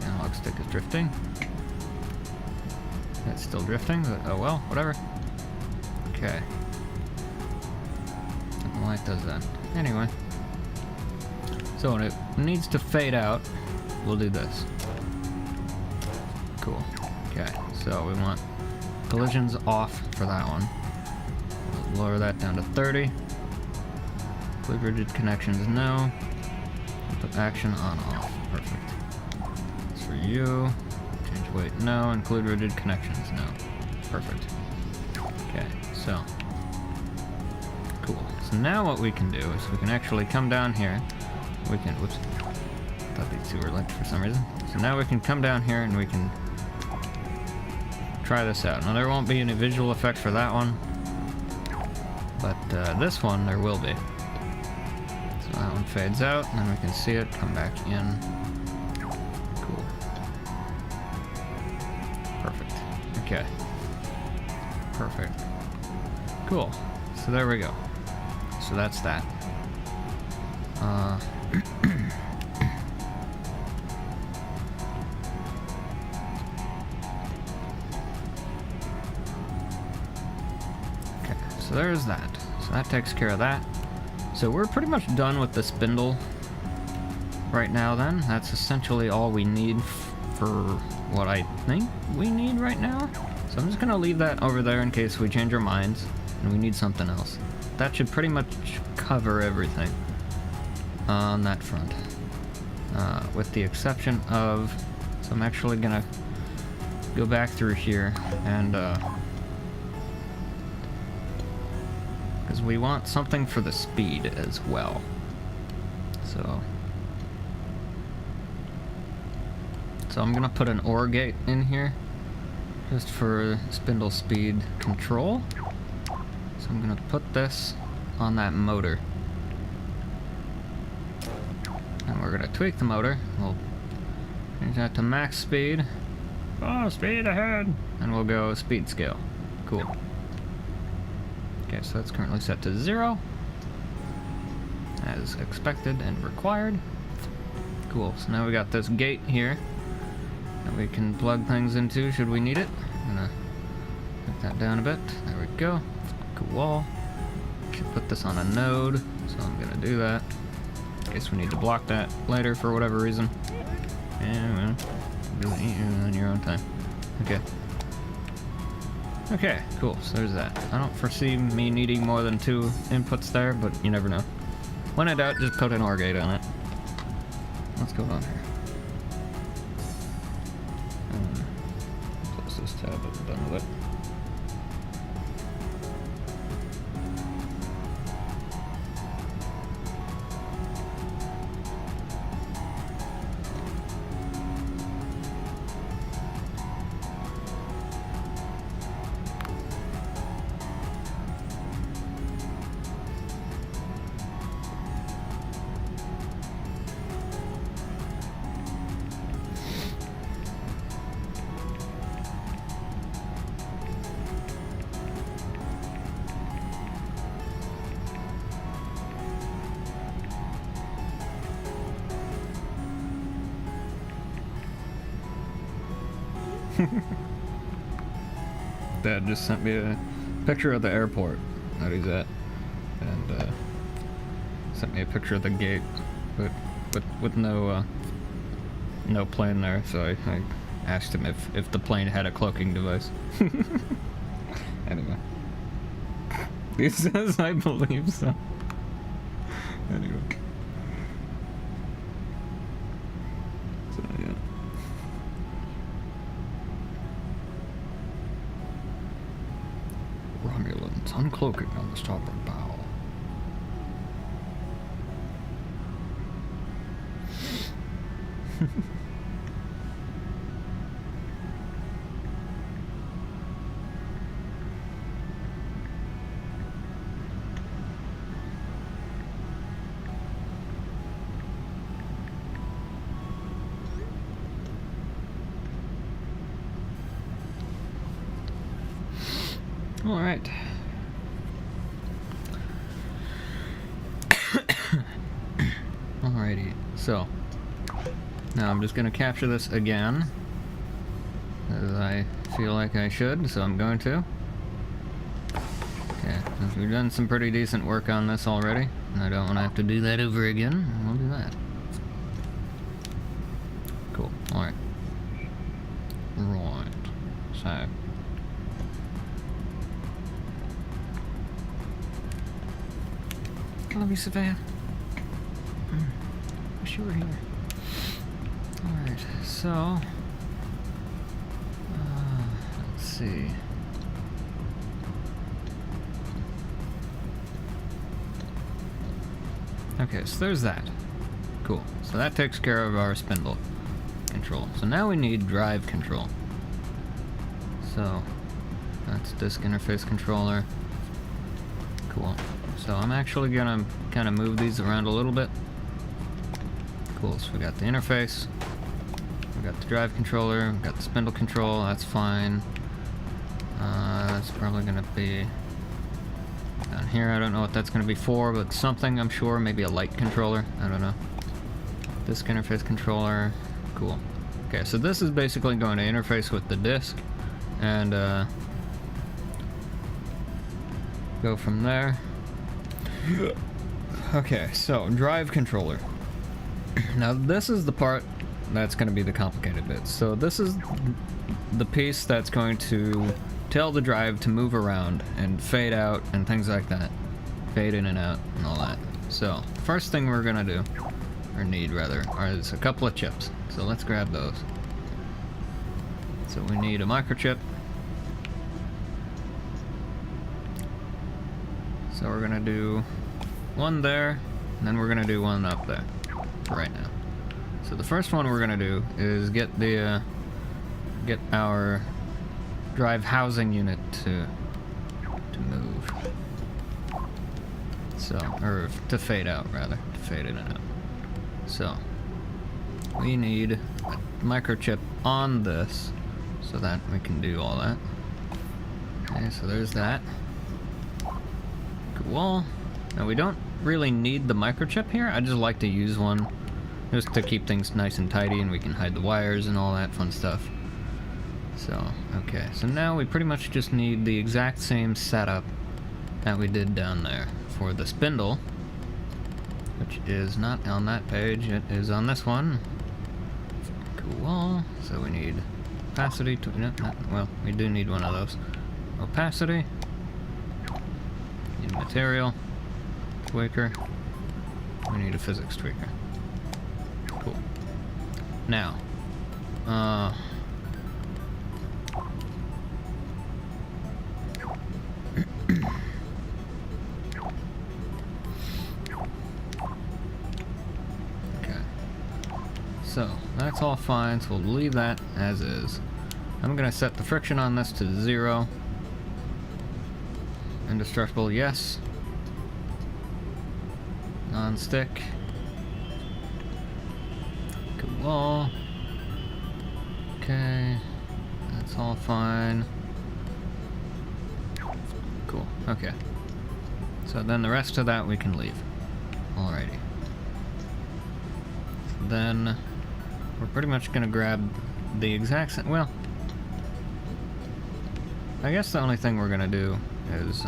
analog stick is drifting. It's still drifting, but oh well, whatever. Okay. The light does that. Anyway. So when it needs to fade out, we'll do this. Cool. Okay, so we want collisions off for that one. We'll lower that down to 30. Include rigid connections, no. Put action on off. Perfect. That's for you. Change weight, no. Include rigid connections, no. Perfect. Okay, so. Cool. So now what we can do is we can actually come down here. We can, whoops. Thought these two were linked for some reason. So now we can come down here and we can try this out. Now there won't be any visual effects for that one. But this one, there will be. So that one fades out, and then we can see it come back in. Cool. Perfect. Okay. Perfect. Cool. So there we go. So that's that. Okay, so there's that. So that takes care of that. So we're pretty much done with the spindle right now then. That's essentially all we need for what I think we need right now. So I'm just gonna leave that over there in case we change our minds and we need something else. That should pretty much cover everything on that front. With the exception of, so I'm actually gonna go back through here and, because we want something for the speed as well. So I'm gonna put an OR gate in here just for spindle speed control. So I'm gonna put this on that motor. And we're gonna tweak the motor. We'll change that to max speed. Oh, speed ahead. And we'll go speed scale. Cool. Okay, so that's currently set to 0. As expected and required. Cool, so now we got this gate here that we can plug things into should we need it. I'm gonna put that down a bit. There we go. Cool. Should put this on a node, so I'm gonna do that. In case we need to block that later for whatever reason. Yeah, well, do it on your own time. Okay. Okay, cool, so there's that. I don't foresee me needing more than 2 inputs there, but you never know. When in doubt, just put an OR gate on it. What's going on here? Close this tab, I'm done with it. Dad just sent me a picture of the airport that he's at, and sent me a picture of the gate, but with no no plane there. So I asked him if the plane had a cloaking device. Anyway, he says I believe so. Anyway, so yeah. Romulans uncloaking on the starboard bow. All right. Alrighty, so now I'm just gonna capture this again, as I feel like I should, so I'm going to. Okay, since we've done some pretty decent work on this already, and I don't want to have to do that over again, we'll do that. Cool, alright. Right, so. Love you, Savannah. Wish you were here. Alright, so... let's see. Okay, so there's that. Cool. So that takes care of our spindle control. So now we need drive control. So that's disk interface controller. Cool. So I'm actually gonna kind of move these around a little bit. Cool. So we got the interface. We got the drive controller. We got the spindle control. That's fine. That's probably gonna be down here. I don't know what that's gonna be for, but something I'm sure. Maybe a light controller. I don't know. Disk interface controller. Cool. Okay, so this is basically going to interface with the disk and go from there. Okay, so drive controller. Now this is the part that's going to be the complicated bit. So this is the piece that's going to tell the drive to move around and fade out and things like that. Fade in and out and all that. So first thing we're going to do, or need rather, is a couple of chips. So let's grab those. So we need a microchip. So we're going to do one there, and then we're going to do one up there for right now. So the first one we're going to do is get our drive housing unit to move. So, or to fade out rather, to fade in and out. So we need a microchip on this so that we can do all that. Okay, so there's that. Cool. Now we don't really need the microchip here. I just like to use one just to keep things nice and tidy, and we can hide the wires and all that fun stuff. So, okay, so now we pretty much just need the exact same setup that we did down there for the spindle, which is not on that page, it is on this one. Cool. So we need opacity to, no, well, we do need one of those. Opacity. Need material. Tweaker. We need a physics tweaker. Cool. Now, so that's all fine, so we'll leave that as is. I'm gonna set the friction on this to 0. Indestructible, yes. Non-stick. Cool. Okay, that's all fine. Cool, okay. So then the rest of that we can leave. Alrighty. Then we're pretty much gonna grab the exact same, well, I guess the only thing we're gonna do is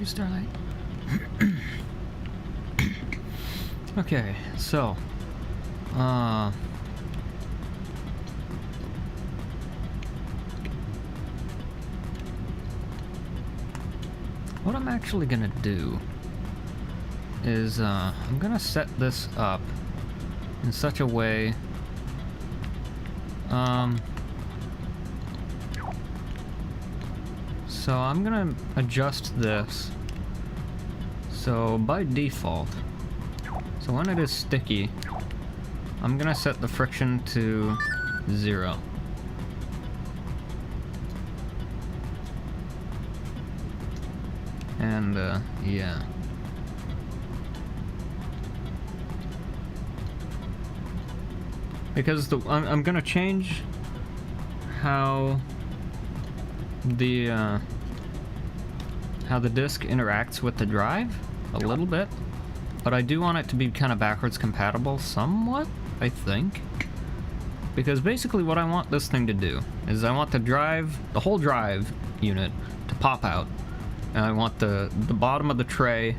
Starlight. Okay, so what I'm actually gonna do is I'm gonna set this up in such a way so I'm gonna adjust this so by default, so when it is sticky, I'm gonna set the friction to 0. And yeah. Because I'm gonna change how the disk interacts with the drive a little bit, but I do want it to be kind of backwards compatible somewhat, I think. Because basically what I want this thing to do is I want the whole drive unit to pop out. And I want the bottom of the tray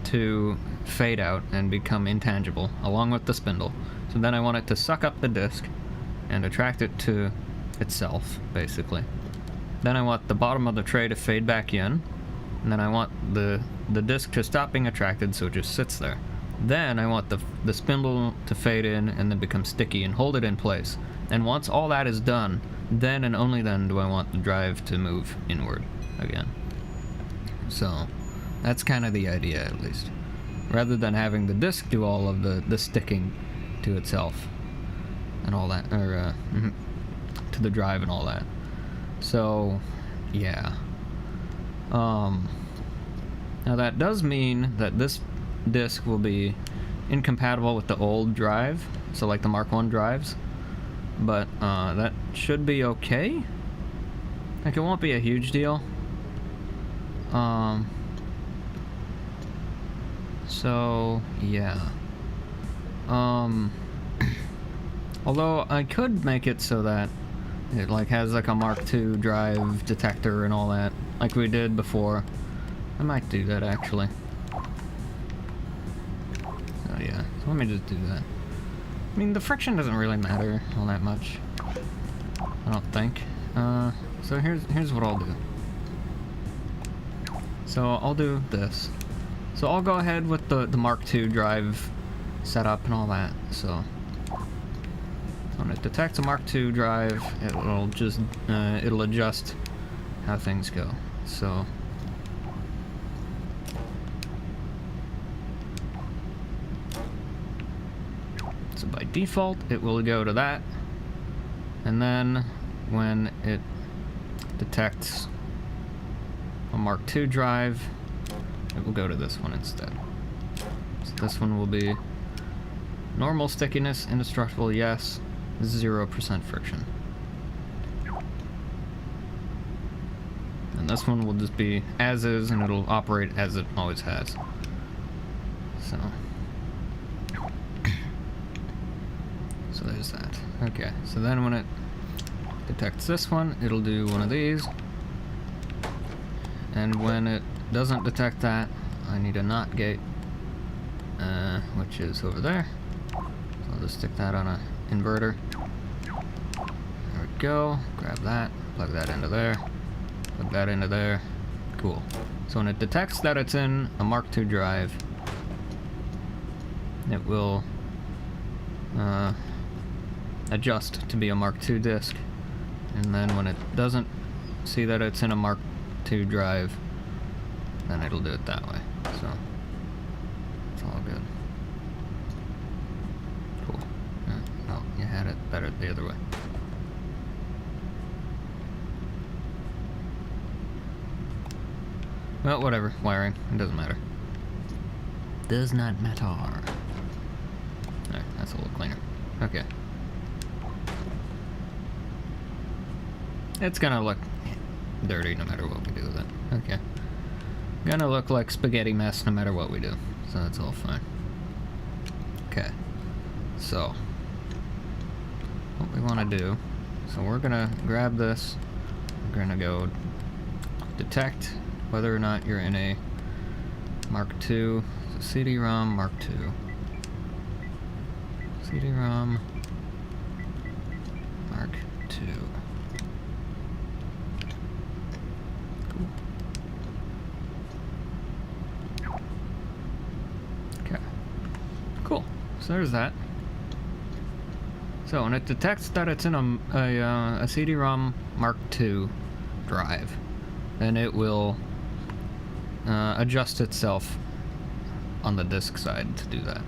to fade out and become intangible, along with the spindle. So then I want it to suck up the disc and attract it to itself, basically. Then I want the bottom of the tray to fade back in, and then I want the disc to stop being attracted so it just sits there. Then I want the spindle to fade in and then become sticky and hold it in place. And once all that is done, then and only then do I want the drive to move inward again. So that's kind of the idea, at least. Rather than having the disc do all of the sticking to itself and all that, or to the drive and all that. So, yeah. Now that does mean that this disc will be incompatible with the old drive, so like the Mark 1 drives, but that should be okay. Like, it won't be a huge deal. So yeah. Although I could make it so that it like has like a Mark II drive detector and all that, like we did before. I might do that actually. Oh yeah, so let me just do that. I mean, the friction doesn't really matter all that much, I don't think. So here's what I'll do. So I'll do this. So I'll go ahead with the Mark II drive setup and all that. So when it detects a Mark II drive, it'll just it'll adjust how things go. So by default it will go to that, and then when it detects a Mark II drive, it will go to this one instead. So this one will be normal stickiness, indestructible, yes, 0% friction. And this one will just be as is, and it'll operate as it always has. So there's that. Okay, so then when it detects this one, it'll do one of these. And when it doesn't detect that, I need a NOT gate, which is over there. So I'll just stick that on an inverter. There we go. Grab that, plug that into there, plug that into there. Cool. So when it detects that it's in a Mark II drive, it will adjust to be a Mark II disc. And then when it doesn't see that it's in a Mark II drive, then it'll do it that way. So it's all good. Cool. No, you had it better the other way. Well, whatever. Wiring. It doesn't matter. Does not matter. There, that's a little cleaner. Okay. It's gonna look dirty no matter what we do with it. Okay. Gonna look like spaghetti mess no matter what we do. So that's all fine. Okay. So what we want to do, so we're gonna grab this, we're gonna go detect whether or not you're in a Mark II, so CD-ROM Mark II. CD-ROM Mark II. Cool. Okay. Cool. So there's that. So when it detects that it's in a CD-ROM Mark II drive, then it will adjust itself on the disk side to do that.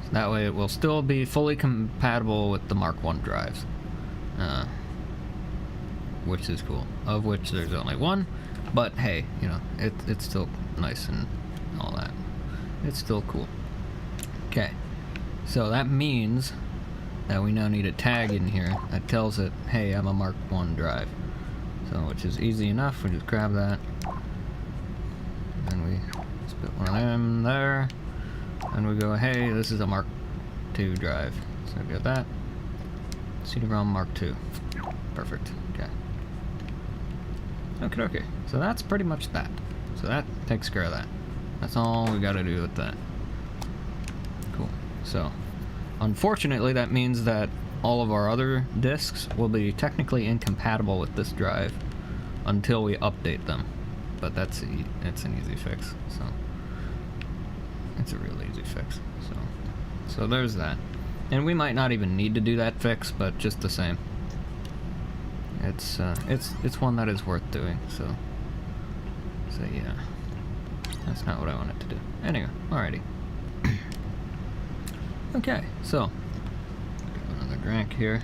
So that way it will still be fully compatible with the Mark I drives, which is cool, of which there's only one, but hey, you know, it's still nice and all that. It's still cool. Okay, so that means that we now need a tag in here that tells it, hey, I'm a Mark I drive. So, which is easy enough, we just grab that, and then we spit one of them there, and we go, hey, this is a Mark II drive. So get that, CD-ROM Mark II. Perfect. Okay. Okay. So that's pretty much that. So that takes care of that. That's all we gotta do with that. Cool. So, unfortunately, that means that all of our other disks will be technically incompatible with this drive until we update them. But it's an easy fix. So, it's a real easy fix. So there's that. And we might not even need to do that fix, but just the same, it's one that is worth doing. So yeah, that's not what I wanted to do. Anyway, alrighty. Okay, so another drink here.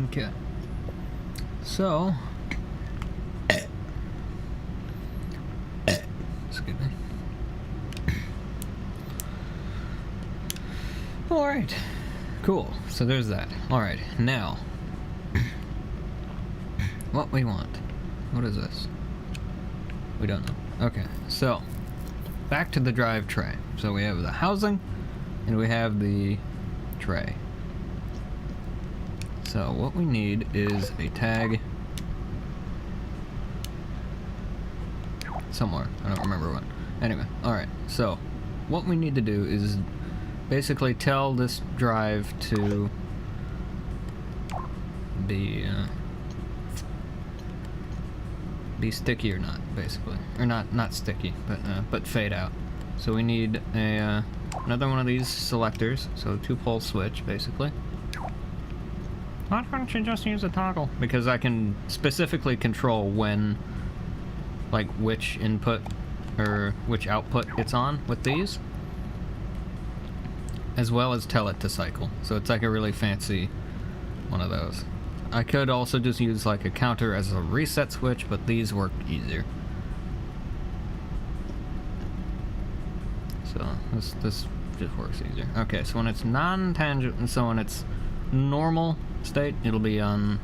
Okay, so excuse me. All right, cool. So there's that. All right, now what we want. What is this? We don't know. Okay, so back to the drive tray. So we have the housing, and we have the tray. So what we need is a tag somewhere. I don't remember what. Anyway, alright. So what we need to do is basically tell this drive to be sticky or not, basically. Or not sticky, but fade out. So we need a another one of these selectors, so 2-pole switch, basically. Why don't you just use a toggle? Because I can specifically control when, like, which input or which output it's on with these, as well as tell it to cycle. So it's like a really fancy one of those. I could also just use like a counter as a reset switch, but these work easier. So this just works easier. Okay, so when it's non-tangent, so when it's normal state, it'll be on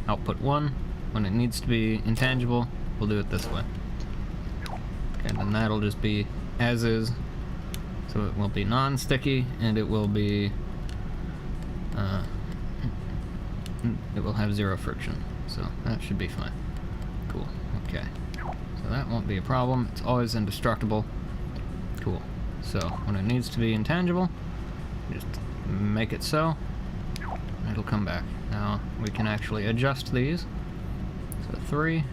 output 1. When it needs to be intangible, we'll do it this way. Okay, and then that'll just be as is. So it will be non-sticky, and it will be it will have 0 friction. So that should be fine. Cool. Okay. So that won't be a problem. It's always indestructible. Cool. So when it needs to be intangible, just make it so. It'll come back. Now we can actually adjust these. So 3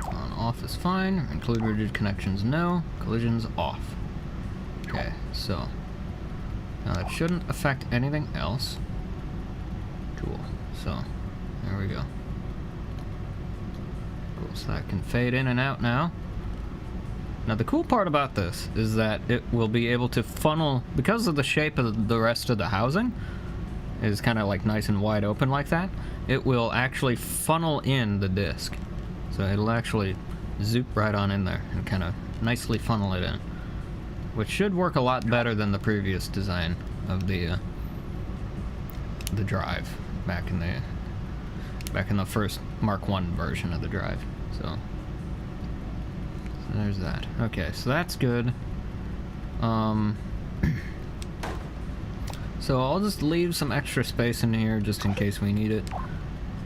on off is fine. Include rigid connections, no. Collisions off. Okay, so now that shouldn't affect anything else. Cool. So there we go. Cool. So that can fade in and out now. Now the cool part about this is that it will be able to funnel, because of the shape of the rest of the housing is kind of like nice and wide open like that, it will actually funnel in the disc. So it'll actually zoop right on in there and kind of nicely funnel it in, which should work a lot better than the previous design of the drive back in the first Mark I version of the drive. So there's that. Okay, so that's good. So I'll just leave some extra space in here just in case we need it.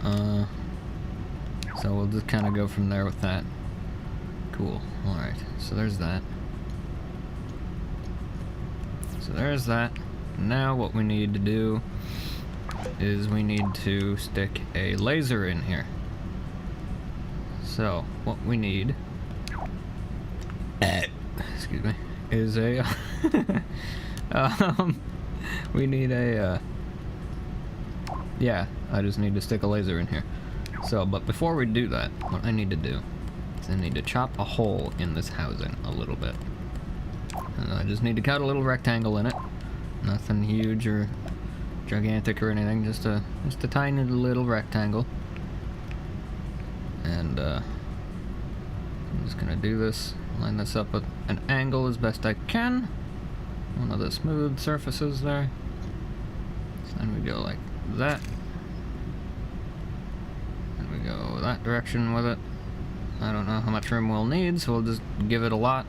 So we'll just kind of go from there with that. Cool. Alright, so there's that. So there's that. Now what we need to do is we need to stick a laser in here. So what we need excuse me, is a we need a yeah, I just need to stick a laser in here. So, but before we do that, what I need to do is I need to chop a hole in this housing a little bit. And I just need to cut a little rectangle in it. Nothing huge or gigantic or anything, just a tiny little rectangle. And I'm just gonna do this, line this up at an angle as best I can. One of the smooth surfaces there. So then we go like that. And we go that direction with it. I don't know how much room we'll need, so we'll just give it a lot.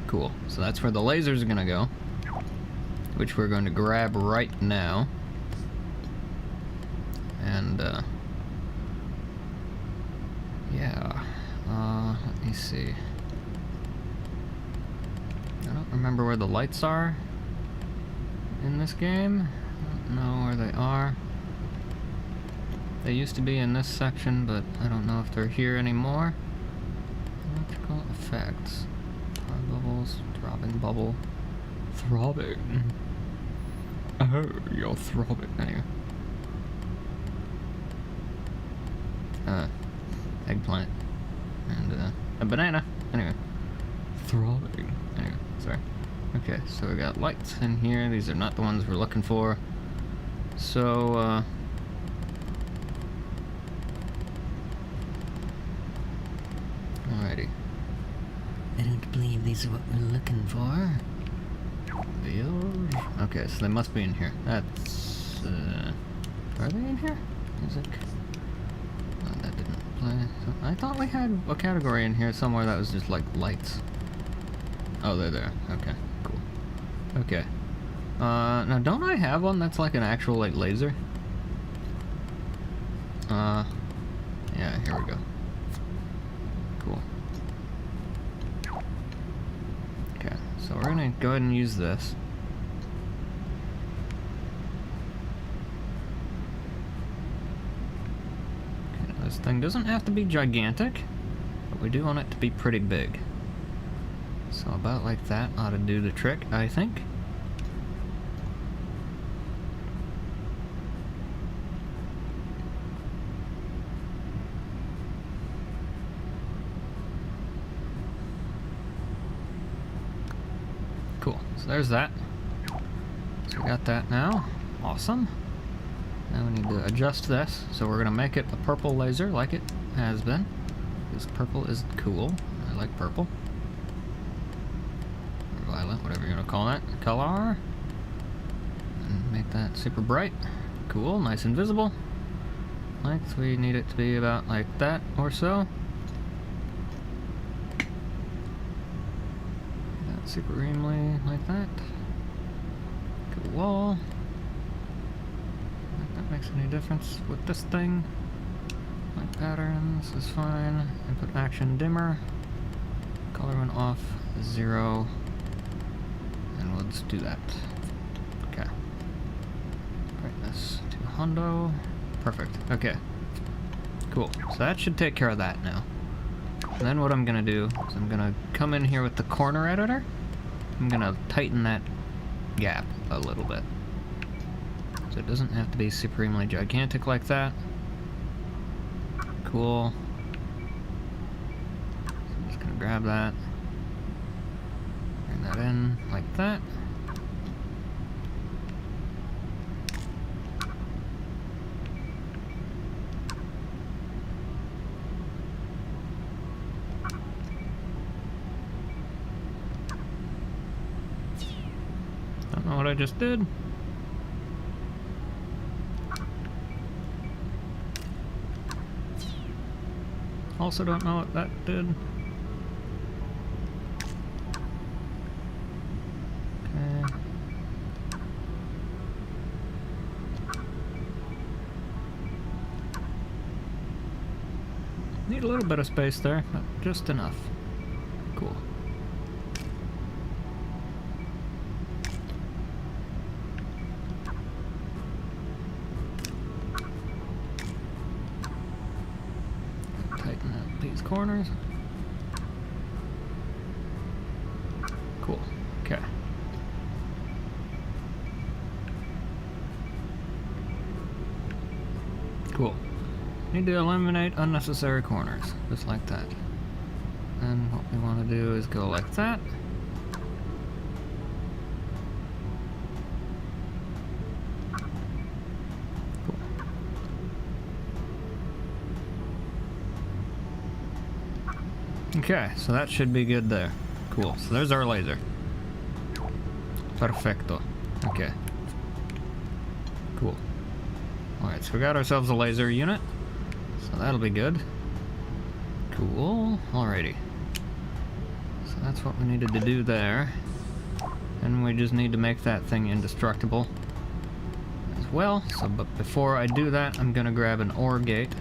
Cool. So that's where the laser's gonna go, which we're going to grab right now. And, yeah. Let me see. I don't remember where the lights are in this game. I don't know where they are. They used to be in this section, but I don't know if they're here anymore. Electrical effects. Tar bubbles, throbbing bubble. Throbbing. Oh, you're throbbing. Anyway. Eggplant. And, a banana. Anyway. Throbbing. Anyway, sorry. Okay, so we got lights in here. These are not the ones we're looking for. So, alrighty. I don't believe these are what we're looking for. Okay, so they must be in here. That's, are they in here? Music. Oh, that didn't play. So I thought we had a category in here somewhere that was just like lights. Oh, they're there. Okay, cool. Okay. Now don't I have one that's like an actual like laser? Yeah, here we go. Cool. Okay, so we're gonna go ahead and use this. Okay, this thing doesn't have to be gigantic, but we do want it to be pretty big. So about like that ought to do the trick, I think. Cool, so there's that. So we got that now. Awesome. Now we need to adjust this. So we're gonna make it a purple laser like it has been. Because purple is cool. I like purple. Or violet, whatever you're gonna call that. Color. And make that super bright. Cool, nice and visible. Length, we need it to be about like that or so. Supremely like that. Cool. If that makes any difference with this thing. Light patterns is fine. Input action dimmer. Color one off 0. And we'll just do that. Okay. Brightness to hundo. Perfect. Okay. Cool. So that should take care of that now. And then what I'm gonna do is I'm gonna come in here with the corner editor. I'm gonna tighten that gap a little bit. So it doesn't have to be supremely gigantic like that. Cool. So I'm just gonna grab that. Bring that in like that. Don't know what I just did. Also don't know what that did. Okay. Need a little bit of space there, but just enough. Cool. These corners. Cool. Okay. Cool. Need to eliminate unnecessary corners, just like that. And what we want to do is go like that. Okay, so that should be good there. Cool, so there's our laser. Perfecto. Okay. Cool. Alright, so we got ourselves a laser unit. So that'll be good. Cool. Alrighty. So that's what we needed to do there. And we just need to make that thing indestructible as well. So, but before I do that, I'm gonna grab an ore gate.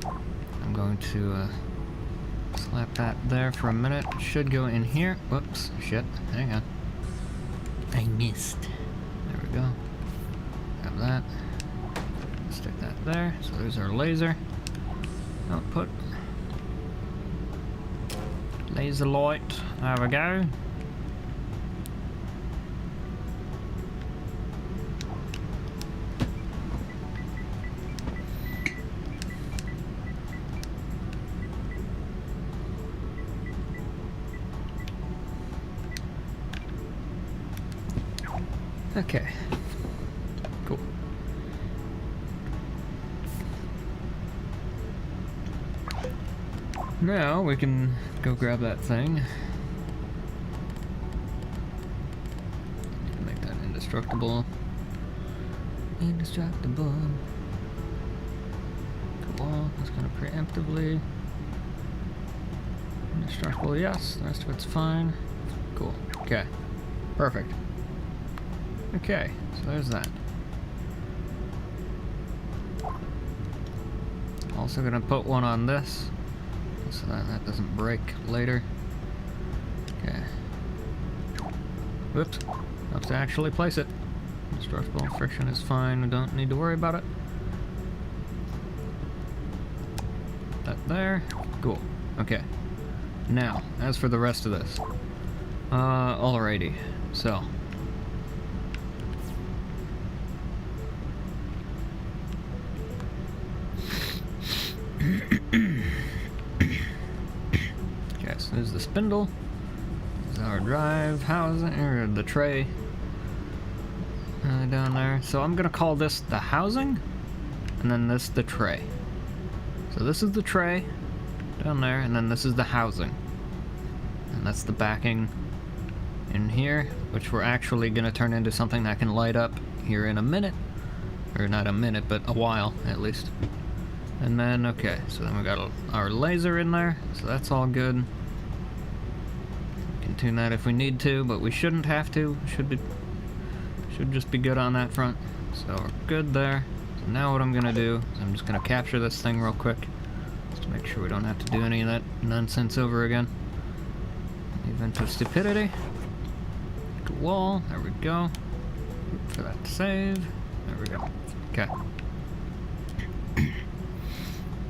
I'm going to slap that there for a minute. It should go in here. Whoops. Shit. Hang on. I missed. There we go. Grab that. Stick that there. So there's our laser output. Laser light. There we go. Okay. Cool. Now we can go grab that thing. Make that indestructible. Indestructible. Cool. That's gonna preemptively. Indestructible, yes. The rest of it's fine. Cool. Okay. Perfect. Okay, so there's that. Also gonna put one on this, so that doesn't break later. Okay. Whoops. Have to actually place it. Indestructible friction is fine, we don't need to worry about it. That there. Cool. Okay. Now, as for the rest of this. Alrighty. So. Okay, so there's the spindle. There's our drive housing, or the tray down there. So I'm gonna call this the housing, and then this the tray. So this is the tray down there, and then this is the housing. And that's the backing in here, which we're actually gonna turn into something that can light up here in a minute. Or not a minute, but a while at least. And then, okay, so then we got our laser in there, so that's all good. We can tune that if we need to, but we shouldn't have to. Should just be good on that front. So we're good there. So now what I'm gonna do is I'm just gonna capture this thing real quick, just to make sure we don't have to do any of that nonsense over again. In the event of stupidity. Cool, there we go. Wait for that to save. There we go. Okay.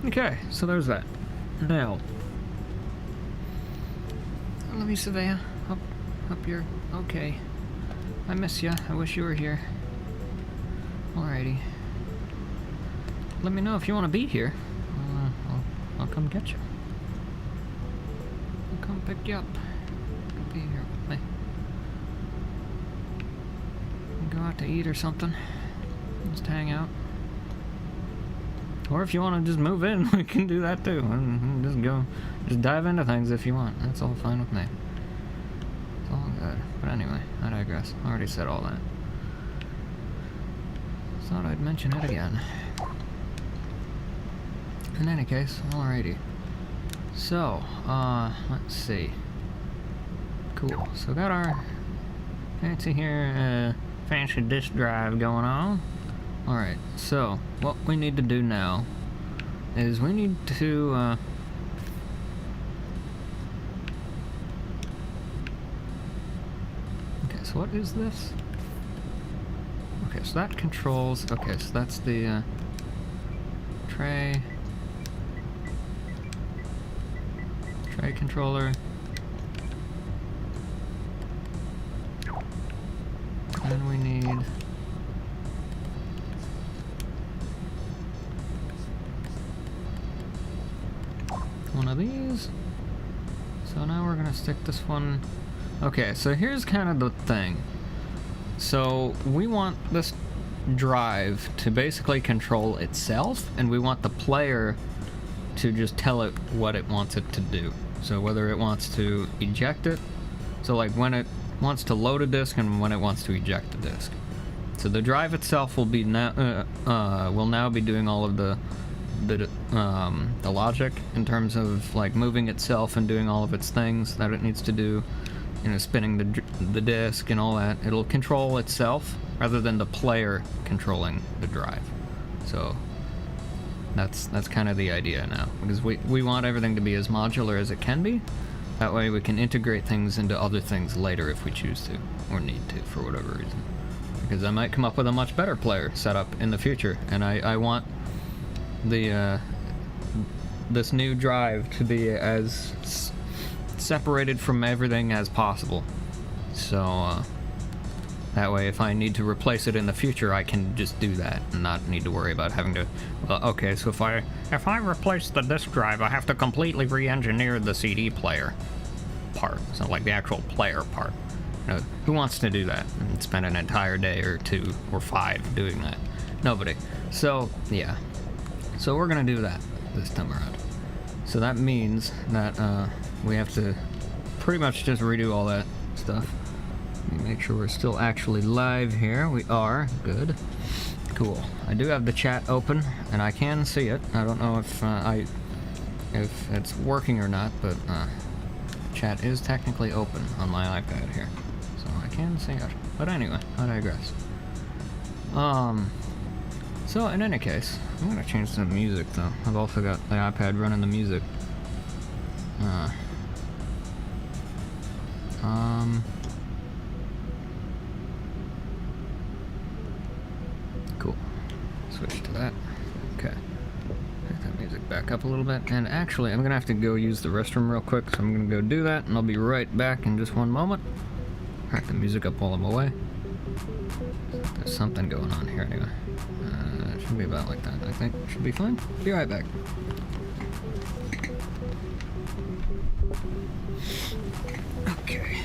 Okay, so there's that. Now, let me survey up here. Okay, I miss ya. I wish you were here. Alrighty. Let me know if you want to be here. I'll come get you. I'll come pick you up. Be here with me. Go out to eat or something. Just hang out. Or if you want to just move in, we can do that too. And just dive into things if you want. That's all fine with me. It's all good. But anyway, I digress. I already said all that. Thought I'd mention it again. In any case, alrighty. So, let's see. Cool. So got our fancy here, fancy disk drive going on. Alright, so what we need to do now is we need to okay, so what is this? Okay, so that controls, okay, so that's the tray controller. Then we need one of these. So now we're gonna stick this one. Okay, so here's kind of the thing. So we want this drive to basically control itself, and we want the player to just tell it what it wants it to do. So whether it wants to eject it, so like when it wants to load a disk and when it wants to eject the disk. So the drive itself will be will now be doing all of the logic in terms of like moving itself and doing all of its things that it needs to do, you know, spinning the disk and all that. It'll control itself rather than the player controlling the drive. So that's kind of the idea now, because we want everything to be as modular as it can be. That way we can integrate things into other things later if we choose to, or need to for whatever reason. Because I might come up with a much better player setup in the future, and I want the this new drive to be as separated from everything as possible. So that way if I need to replace it in the future, I can just do that and not need to worry about having to, well, okay, so if I replace the disk drive, I have to completely re-engineer the CD player part, so like the actual player part. You know, who wants to do that and spend an entire day or 2 or 5 doing that? Nobody. So yeah, so we're gonna do that this time around. So that means that we have to pretty much just redo all that stuff. Let me make sure we're still actually live here. We are. Good. Cool. I do have the chat open, and I can see it. I don't know if it's working or not, but chat is technically open on my iPad here, so I can see it. But anyway, I digress. So in any case, I'm gonna change some music though. I've also got the iPad running the music. Cool. Switch to that. Okay. Take that music back up a little bit. And actually, I'm gonna have to go use the restroom real quick, so I'm gonna go do that, and I'll be right back in just one moment. Crack the music up while I'm away. There's something going on here anyway. It should be about like that, I think. Should be fine. Be right back. Okay.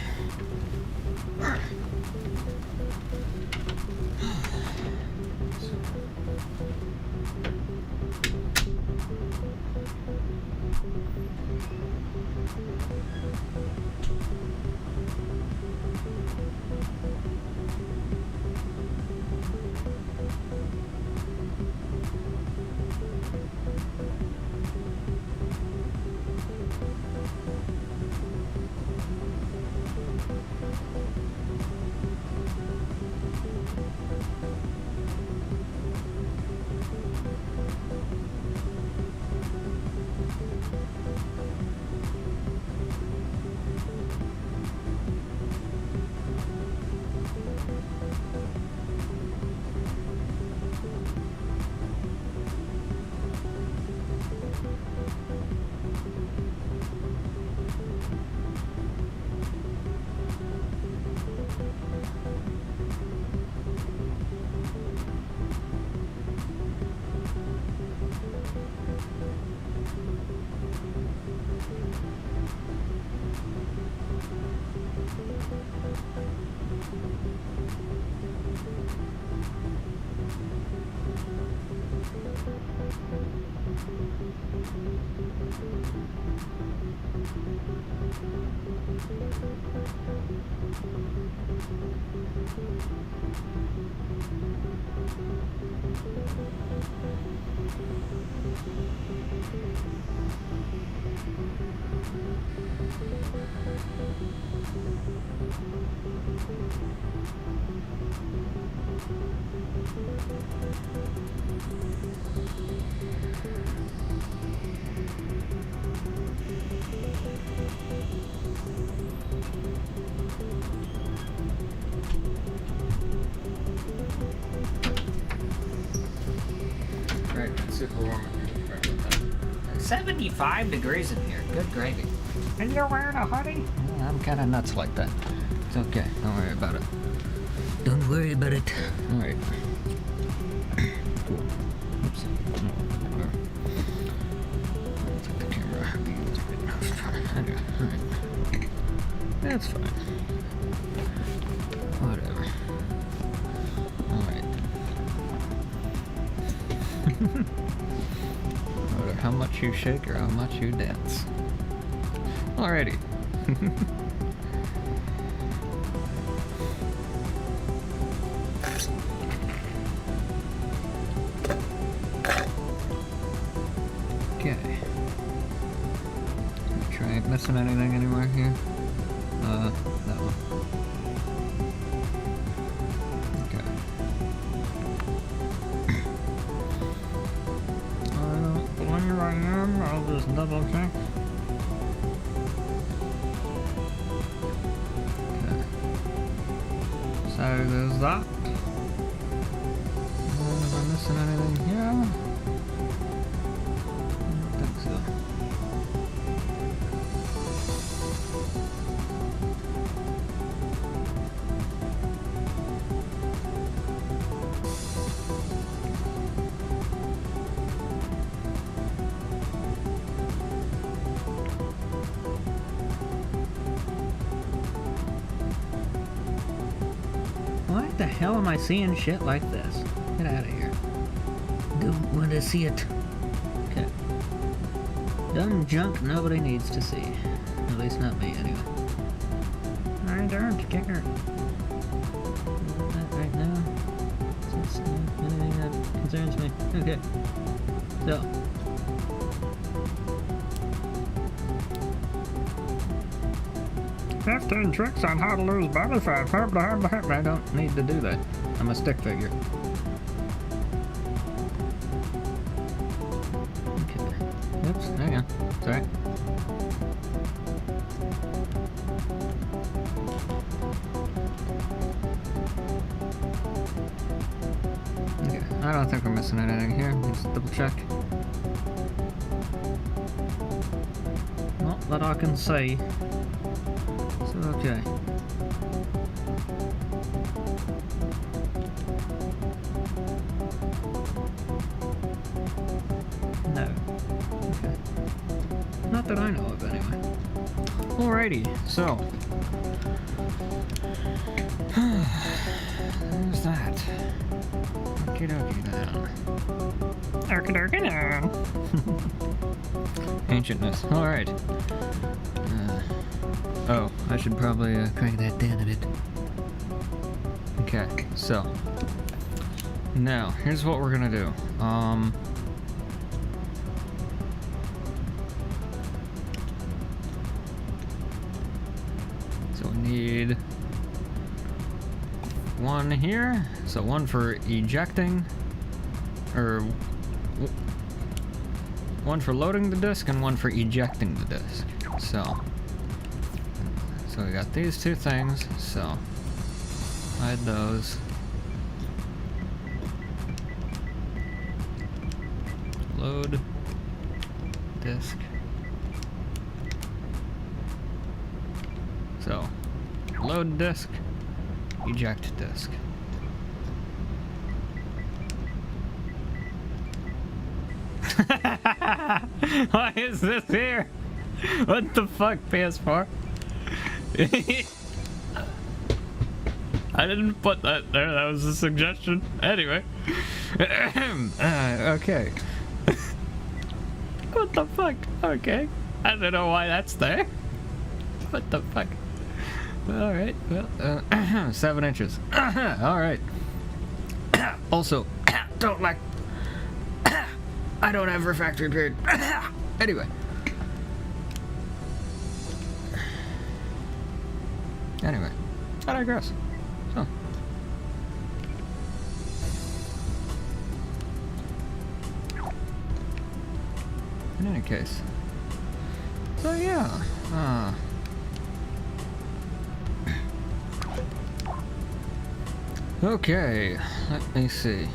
Super warm in here. 75 degrees in here. Good gravy. And you're wearing a hoodie? Yeah, I'm kind of nuts like that. It's okay. Don't worry about it. Don't worry about it. All right. Cool. Oops. I'll take the camera. Anyway, all right. That's fine. Whatever. All right. No matter how much you shake or how much you dance. Alrighty. Okay. Try missing anything anywhere here? That one. Okay. I don't believe I am. I'll just double check. Okay. So there's that. Am I missing anything here? I don't think so. Why the hell am I seeing shit like this? Get out of here. Don't want to see it. Okay. Done junk nobody needs to see. At least not me, anyway. I don't care. Not right now. That's anything that concerns me. Okay. So. "15 tricks on how to lose body fat." I don't need to do that. I'm a stick figure. Okay. Oops, hang on. Sorry. Okay, I don't think we're missing anything here. Let's double check. Not that I can see. So, okay. No. Okay. Not that I know of, anyway. Alrighty, so. There's that. Okie dokie then. Okie now. Ancientness. Alright. Oh, I should probably crank that down a bit. Okay, so. Now, here's what we're gonna do. So we need one here. So one for ejecting, or one for loading the disk and one for ejecting the disk. So we got these two things, so hide those. Load disk. So load disk, eject disk. Why is this here? What the fuck, PS4? I didn't put that there, that was a suggestion. Anyway. Okay. What the fuck? Okay. I don't know why that's there. What the fuck? Alright, well, 7 inches. Alright. Also, don't like... I don't have refractory period. Anyway. I digress. So. In any case. So yeah. Okay, let me see.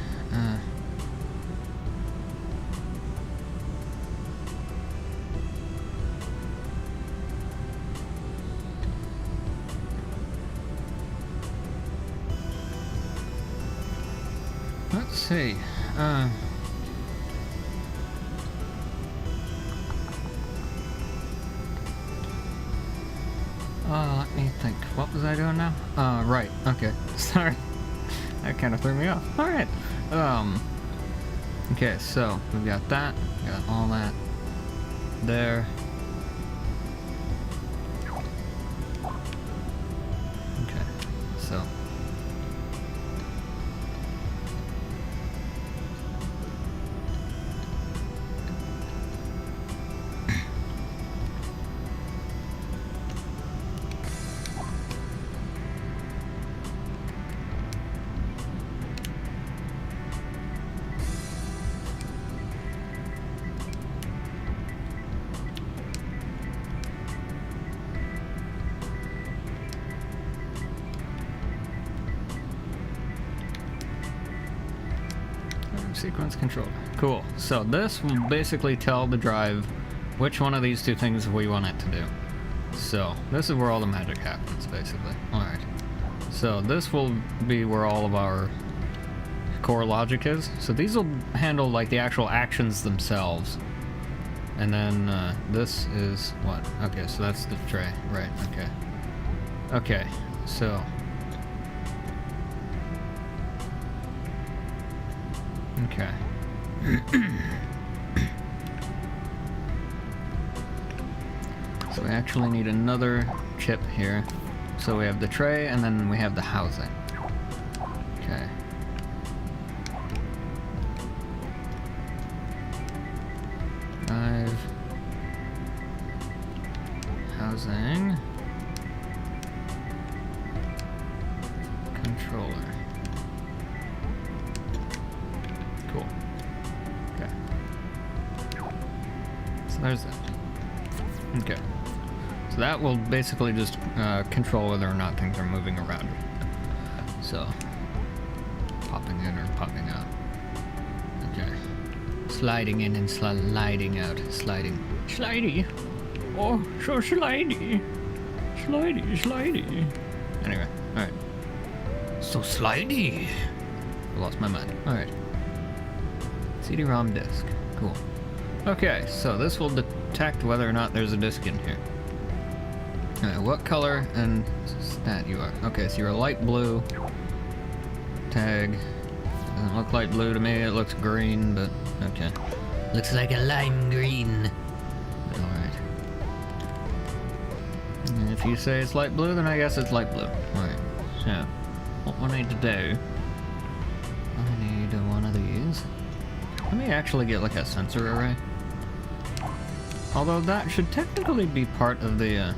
Let's see. Let me think. What was I doing now? Right. Okay. Sorry. That kind of threw me off. Alright. Okay, so we've got that. Got all that there. sequence controller. Cool. So this will basically tell the drive which one of these two things we want it to do. So this is where all the magic happens, basically. Alright. So this will be where all of our core logic is. So these will handle like the actual actions themselves. And then this is what? Okay, so that's the tray. Right, okay. Okay, so... Okay. So we actually need another chip here. So we have the tray and then we have the housing. Okay. Drive. Housing. Controller. Cool. Okay. So there's that. Okay. So that will basically just control whether or not things are moving around. So, popping in or popping out. Okay. Sliding in and sliding out. Sliding. Slidey. Oh, so slidey. Slidey, slidey. Anyway, alright. So slidey. I lost my mind. Alright. CD-ROM disk. Cool. Okay, so this will detect whether or not there's a disk in here. Alright, what color and stat you are? Okay, so you're a light blue. Tag. Doesn't look light blue to me, it looks green, but okay. Looks like a lime green. Alright. If you say it's light blue, then I guess it's light blue. Alright, so what I need to do, I need one of these. Let me actually get like a sensor array. Although that should technically be part of the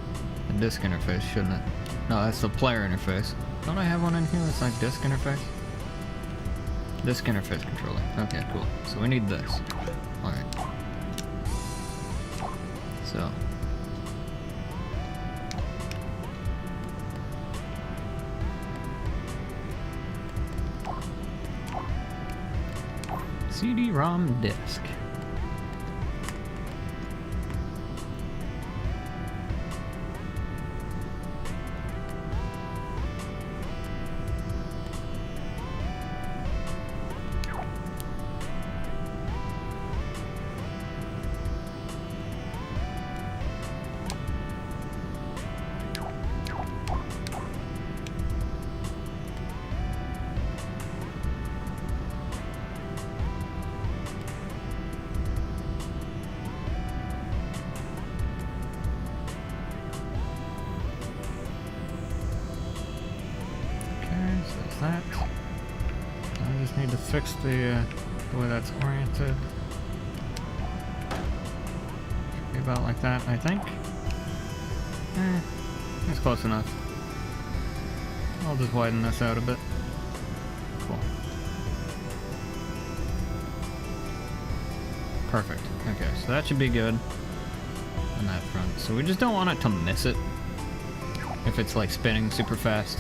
disk interface, shouldn't it? No, that's the player interface. Don't I have one in here that's like disk interface? Disk interface controller. Okay, cool. So we need this. Alright. So. CD-ROM disk. That. I just need to fix the way that's oriented. Should be about like that, I think. It's close enough. I'll just widen this out a bit. Cool. Perfect. Okay, so that should be good on that front. So we just don't want it to miss it if it's like spinning super fast.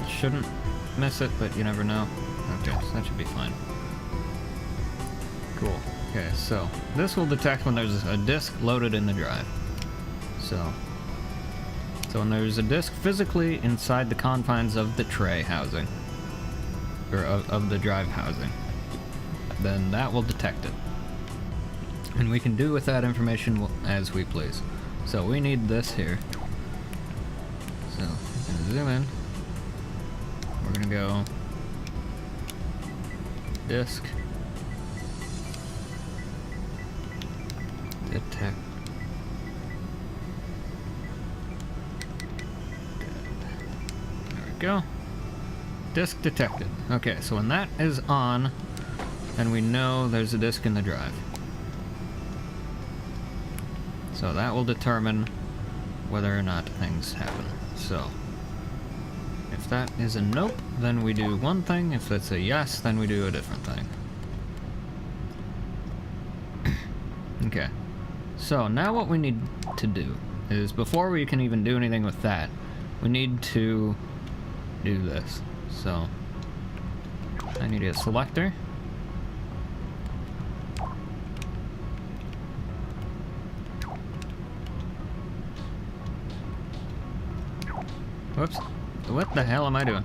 Shouldn't miss it, but you never know. Okay, so that should be fine. Cool. Okay, so this will detect when there's a disk loaded in the drive. So when there's a disk physically inside the confines of the tray housing, or of the drive housing, then that will detect it. And we can do with that information as we please. So we need this here. So I'm gonna zoom in. We're gonna go disk detect. There we go. Disk detected. Okay, so when that is on, then we know there's a disk in the drive. So that will determine whether or not things happen. So if that is a nope, then we do one thing. If it's a yes, then we do a different thing. Okay. So now what we need to do is, before we can even do anything with that, we need to do this. So I need a selector. Whoops. What the hell am I doing?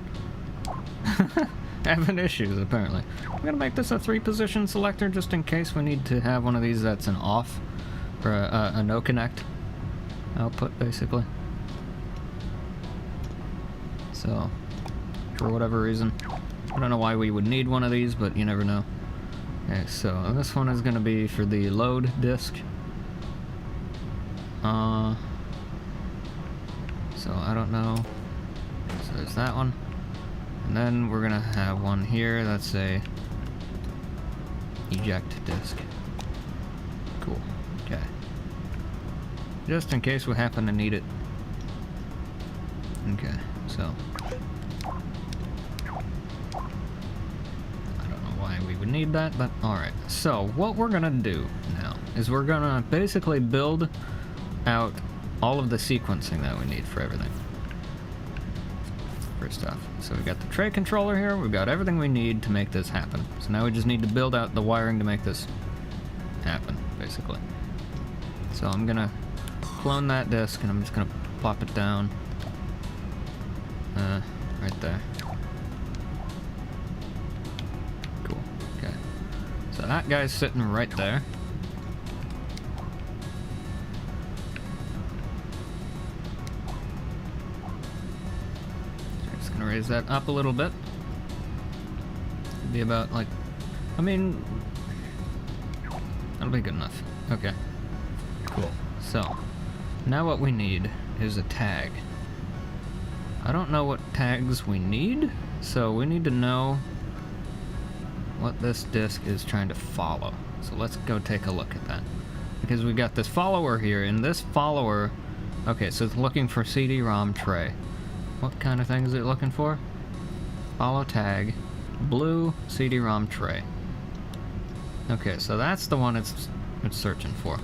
Having issues, apparently. I'm gonna make this a 3-position selector just in case we need to have one of these that's an off, or a no connect output, basically. So, for whatever reason. I don't know why we would need one of these, but you never know. Okay, so this one is gonna be for the load disk. So I don't know. So there's that one. And then we're gonna have one here that's a eject disk. Cool. Okay. Just in case we happen to need it. Okay, so I don't know why we would need that, but alright. So what we're gonna do now is we're gonna basically build out all of the sequencing that we need for everything. First off, so we got the tray controller here, we've got everything we need to make this happen. So now we just need to build out the wiring to make this happen, basically. So I'm gonna clone that disk and I'm just gonna plop it down right there. Cool, okay. So that guy's sitting right there. Raise that up a little bit. It'd be about like, I mean, that'll be good enough. Okay, cool. So now what we need is a tag. I don't know what tags we need, so we need to know what this disk is trying to follow. So let's go take a look at that, because we got this follower here, and this follower, okay, so it's looking for CD-ROM tray. What kind of thing is it looking for? Follow tag, blue CD-ROM tray. Okay, so that's the one it's searching for.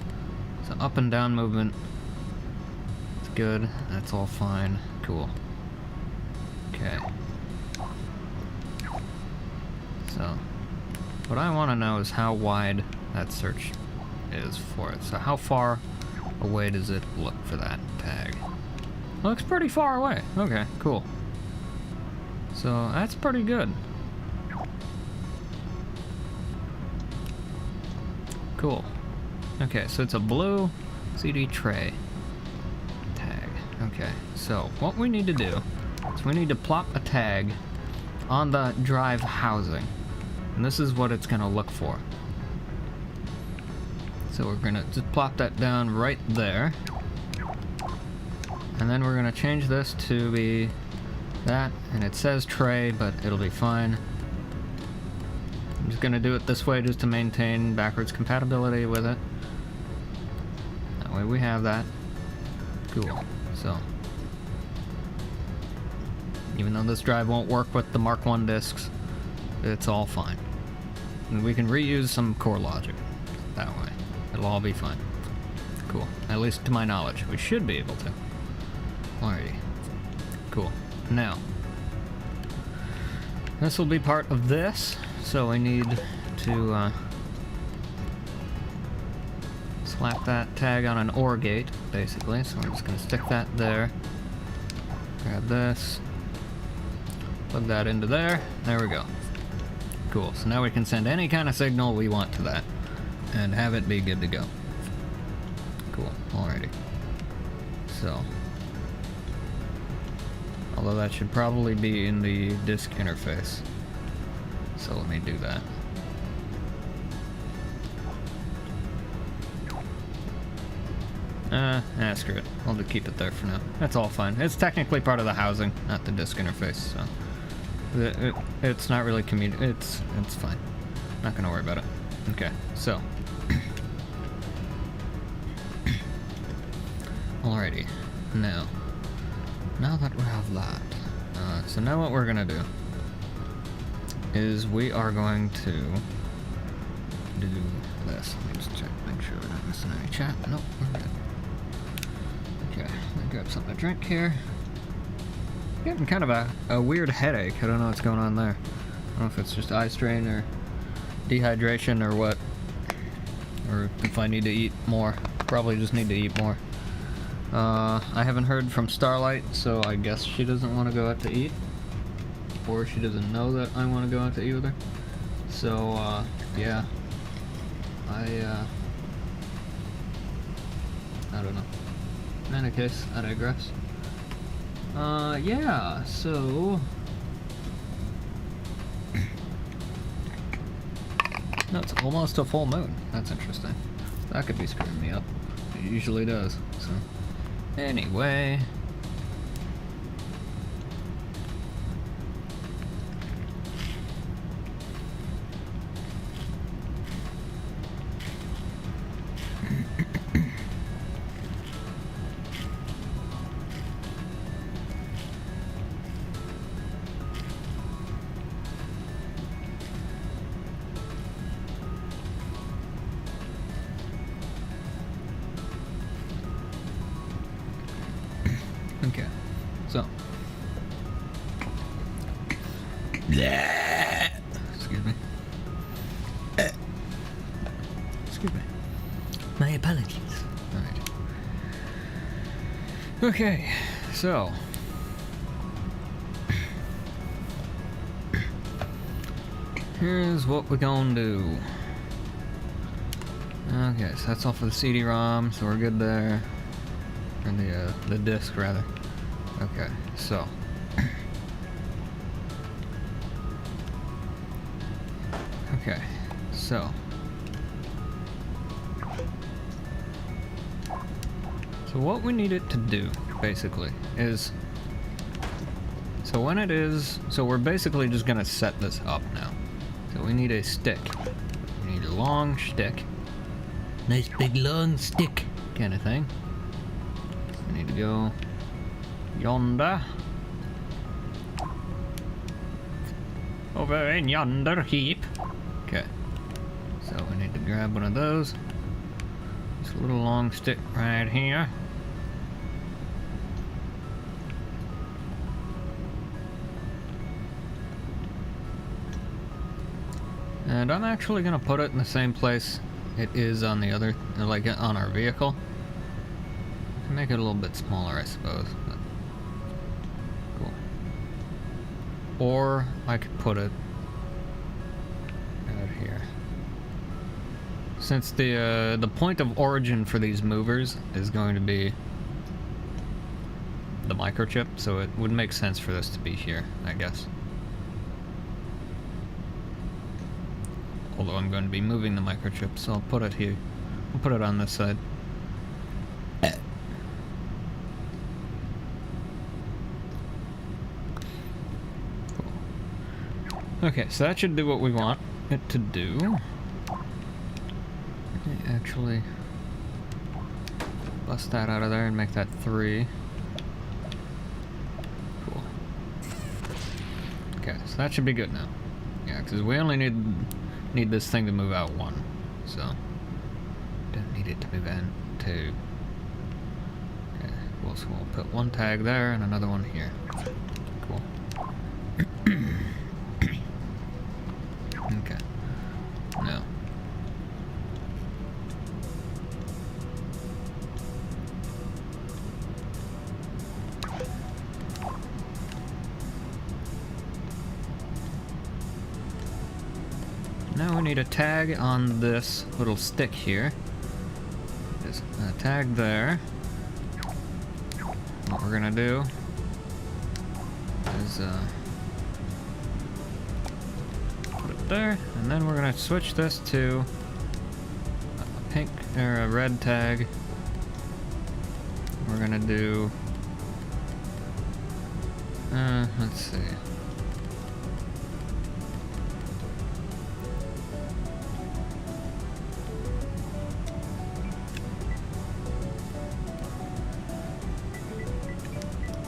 So up and down movement. It's good. That's all fine. Cool. Okay. So what I want to know is how wide that search is for it. So how far away does it look for that tag? Looks pretty far away. Okay, cool. So that's pretty good. Cool. Okay, so it's a blue CD tray tag. Okay, so what we need to do is we need to plop a tag on the drive housing. And this is what it's gonna look for. So we're gonna just plop that down right there. And then we're gonna change this to be that, and it says tray, but it'll be fine. I'm just gonna do it this way just to maintain backwards compatibility with it. That way we have that. Cool. So, even though this drive won't work with the Mark I disks, it's all fine. And we can reuse some core logic that way. It'll all be fine. Cool. At least to my knowledge. We should be able to. Alrighty. Cool. Now, this will be part of this, so we need to slap that tag on an OR gate, basically. So I'm just going to stick that there. Grab this. Plug that into there. There we go. Cool. So now we can send any kind of signal we want to that and have it be good to go. Cool. Alrighty. So, although that should probably be in the disk interface. So let me do that. Screw it. I'll just keep it there for now. That's all fine. It's technically part of the housing, not the disk interface, so it's not really it's fine. Not gonna worry about it. Okay, so alrighty. Now that we have that, so now what we're gonna do is we are going to do this. Let me just check, make sure we're not missing any chat. Nope, we're good. Okay, let me grab something to drink here. Getting kind of a weird headache. I don't know what's going on there. I don't know if it's just eye strain or dehydration or what. Or if I need to eat more. Probably just need to eat more. I haven't heard from Starlight, so I guess she doesn't want to go out to eat. Or she doesn't know that I want to go out to eat with her. So, yeah. I don't know. In any case, I digress. Yeah, so... No, it's almost a full moon. That's interesting. That could be screwing me up. It usually does, so... Anyway... Okay, so. Excuse me. Excuse me. My apologies. Alright. Okay, so. Here's what we're gonna do. Okay, so that's all for the CD-ROM, so we're good there. Or the disc, rather. Okay, so. Okay, so. So what we need it to do, basically, is... So when it is... So we're basically just gonna set this up now. So we need a stick. We need a long stick. Nice big long stick. Kind of thing. We need to go yonder. Over in yonder heap. Okay. So we need to grab one of those. This little long stick right here. And I'm actually gonna put it in the same place it is on the other, like on our vehicle. Make it a little bit smaller, I suppose. But cool. Or I could put it out here. Since the point of origin for these movers is going to be the microchip, so it would make sense for this to be here, I guess. Although I'm going to be moving the microchip, so I'll put it here. I'll put it on this side. Okay, so that should do what we want it to do. Actually, bust that out of there and make that 3. Cool. Okay, so that should be good now. Yeah, because we only need this thing to move out 1, so don't need it to move in 2. Okay, well, so we'll put 1 tag there and another one here. Cool. Okay. Now. Now we need a tag on this little stick here. There's a tag there. What we're gonna do is put it there, and then we're gonna switch this to a pink or a red tag. We're gonna do let's see.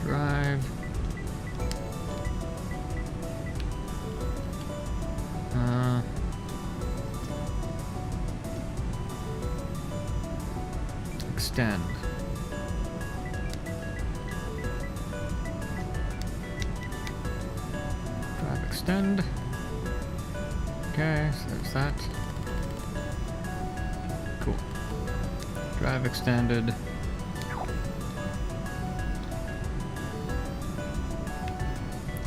Drive. Extend. Drive extend. Okay, so there's that. Cool. Drive extended.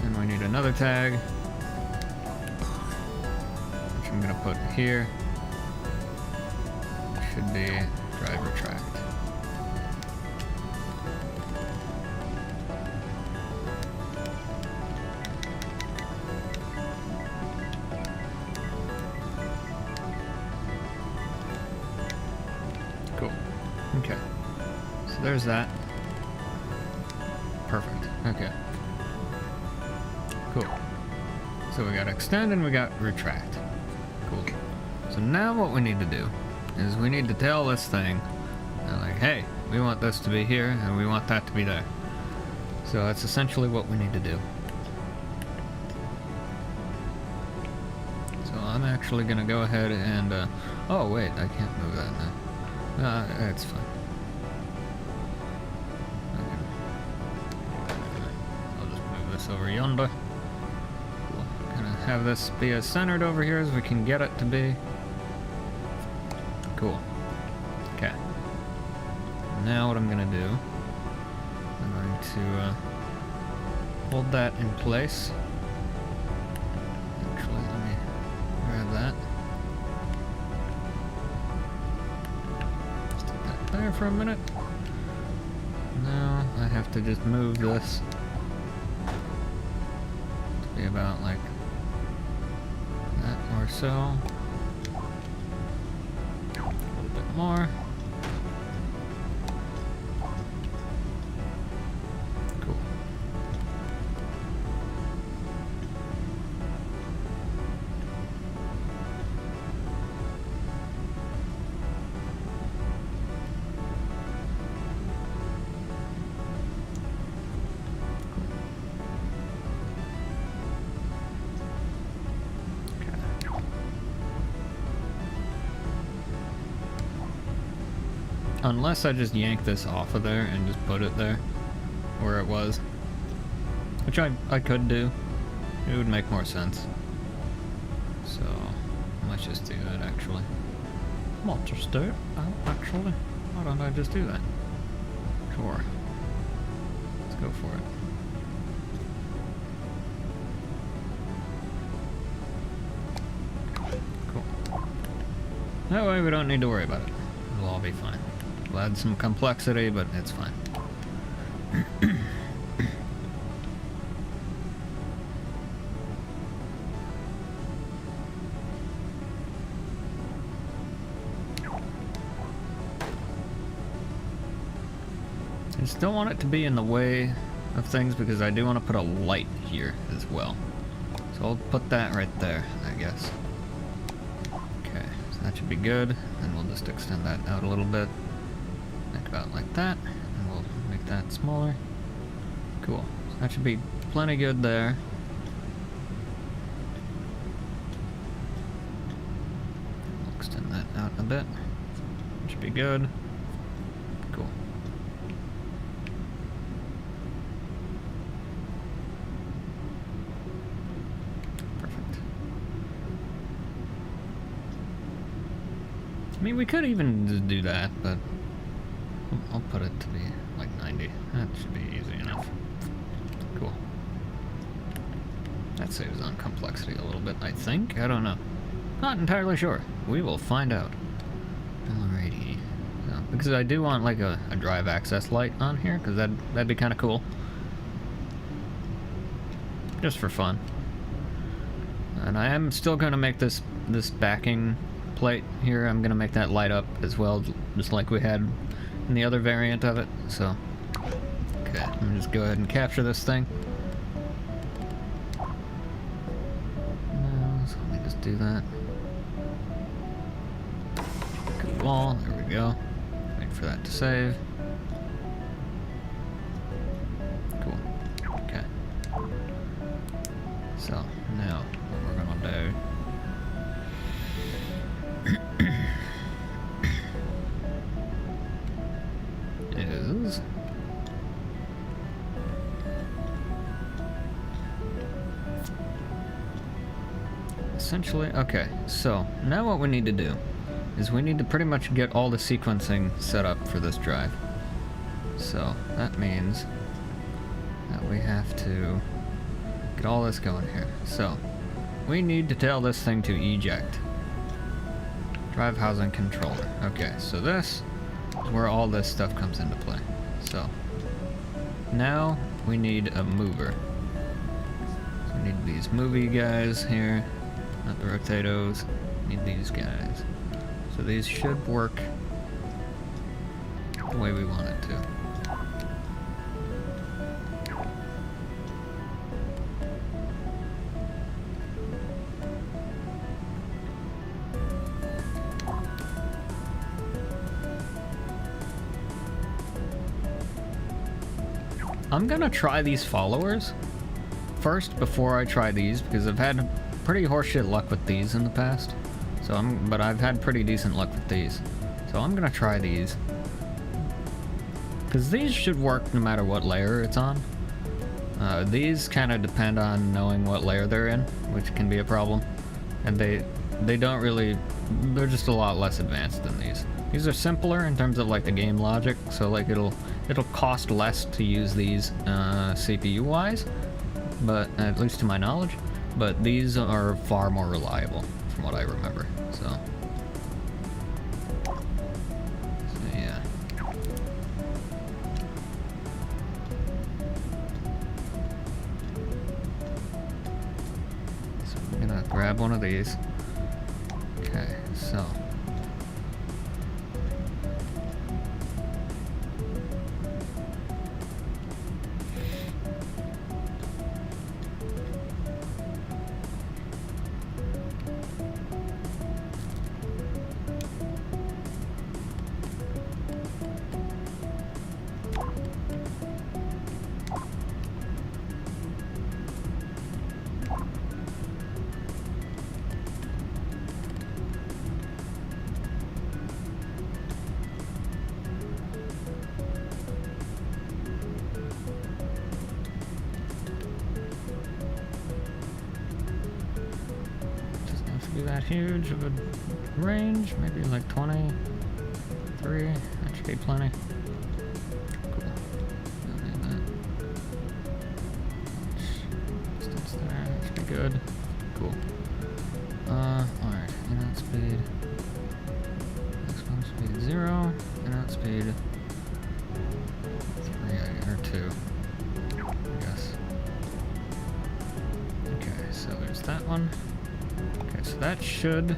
And we need another tag, which I'm gonna put here. It should be drive retract. Cool. Okay. So there's that. Perfect. Okay. Cool. So we got extend and we got retract. Cool. So now what we need to do is we need to tell this thing, like, hey, we want this to be here and we want that to be there. So that's essentially what we need to do. So I'm actually gonna go ahead and, oh wait, I can't move that now. It's fine. Okay. I'll just move this over yonder. Cool. Gonna have this be as centered over here as we can get it to be. Cool. Okay. Now what I'm gonna do, I'm going to hold that in place. Actually, let me grab that. Stick that there for a minute. Now I have to just move this to be about like that or so. A little bit more. Cool. Unless I just yank this off of there and just put it there where it was, which I could do. It would make more sense. So let's just do that actually. I'll just do it. Actually, why don't I just do that? Sure. Let's go for it. Cool. That way we don't need to worry about it. It'll all be fine. We'll add some complexity, but it's fine. I just don't want it to be in the way of things because I do want to put a light here as well. So I'll put that right there, I guess. Okay, so that should be good. And we'll just extend that out a little bit. Like about like that. And we'll make that smaller. Cool. So that should be plenty good there. We'll extend that out a bit. That should be good. Cool. I mean, we could even just do that, but I'll put it to be like 90. That should be easy enough. Cool. That saves on complexity a little bit, I think. I don't know. Not entirely sure. We will find out. Alrighty. So, because I do want like a drive access light on here, because that'd be kind of cool. Just for fun. And I am still going to make this backing plate here, I'm gonna make that light up as well, just like we had in the other variant of it. So, okay, let me just go ahead and capture this thing. No, so let me just do that. Good wall, there we go. Wait for that to save. Cool. Okay. So, now, what we're gonna do is essentially, okay, so now what we need to do is we need to pretty much get all the sequencing set up for this drive. So that means that we have to Get all this going here. So, we need to tell this thing to eject. Drive housing controller. Okay, so this is where all this stuff comes into play. So, now we need a mover. So we need these movie guys here, not the rotatos. Need these guys. So these should work the way we want it to. I'm gonna try these followers first before I try these, because I've had pretty horseshit luck with these in the past. But I've had pretty decent luck with these. So I'm gonna try these. Because these should work no matter what layer it's on. These kind of depend on knowing what layer they're in, which can be a problem. And they don't really, they're just a lot less advanced than these. These are simpler in terms of like the game logic, so like it'll cost less to use these CPU wise, but at least to my knowledge. But these are far more reliable from what I remember. So yeah. So I'm gonna grab one of these. Okay, so. That huge of a range, maybe like 23, that should be plenty. Cool. Don't need that. Distance there, that should be good. Cool. Alright, input speed. Maximum speed 0, input speed 3 or 2, I guess. Okay, so there's that one. Okay, so that should,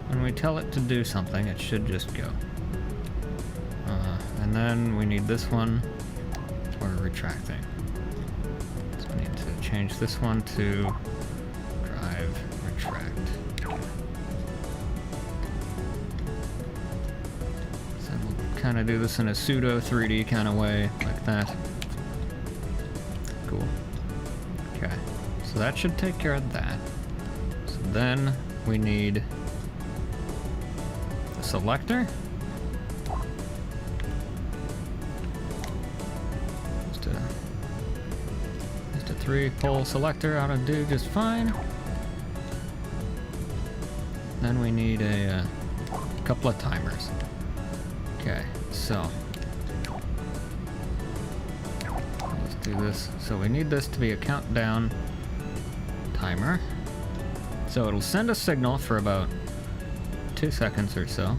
when we tell it to do something, it should just go. And then we need this one for retracting. So we need to change this one to drive retract. So we'll kind of do this in a pseudo 3D kind of way, like that. Cool. Okay, so that should take care of that. Then we need the selector. Just a 3-pole selector ought to do just fine. Then we need a couple of timers. Okay, so let's do this. So we need this to be a countdown timer. So it'll send a signal for about 2 seconds or so.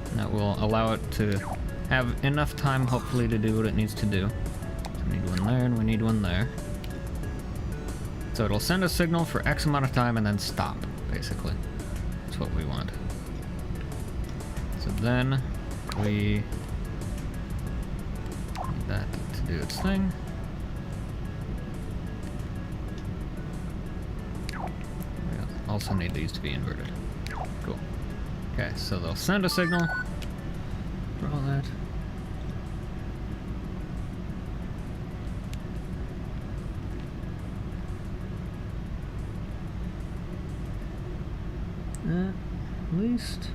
And that will allow it to have enough time, hopefully, to do what it needs to do. So we need one there, and we need one there. So it'll send a signal for X amount of time and then stop, basically. That's what we want. So then we need that to do its thing. Also need these to be inverted. Cool. Okay, so they'll send a signal. Draw that. At least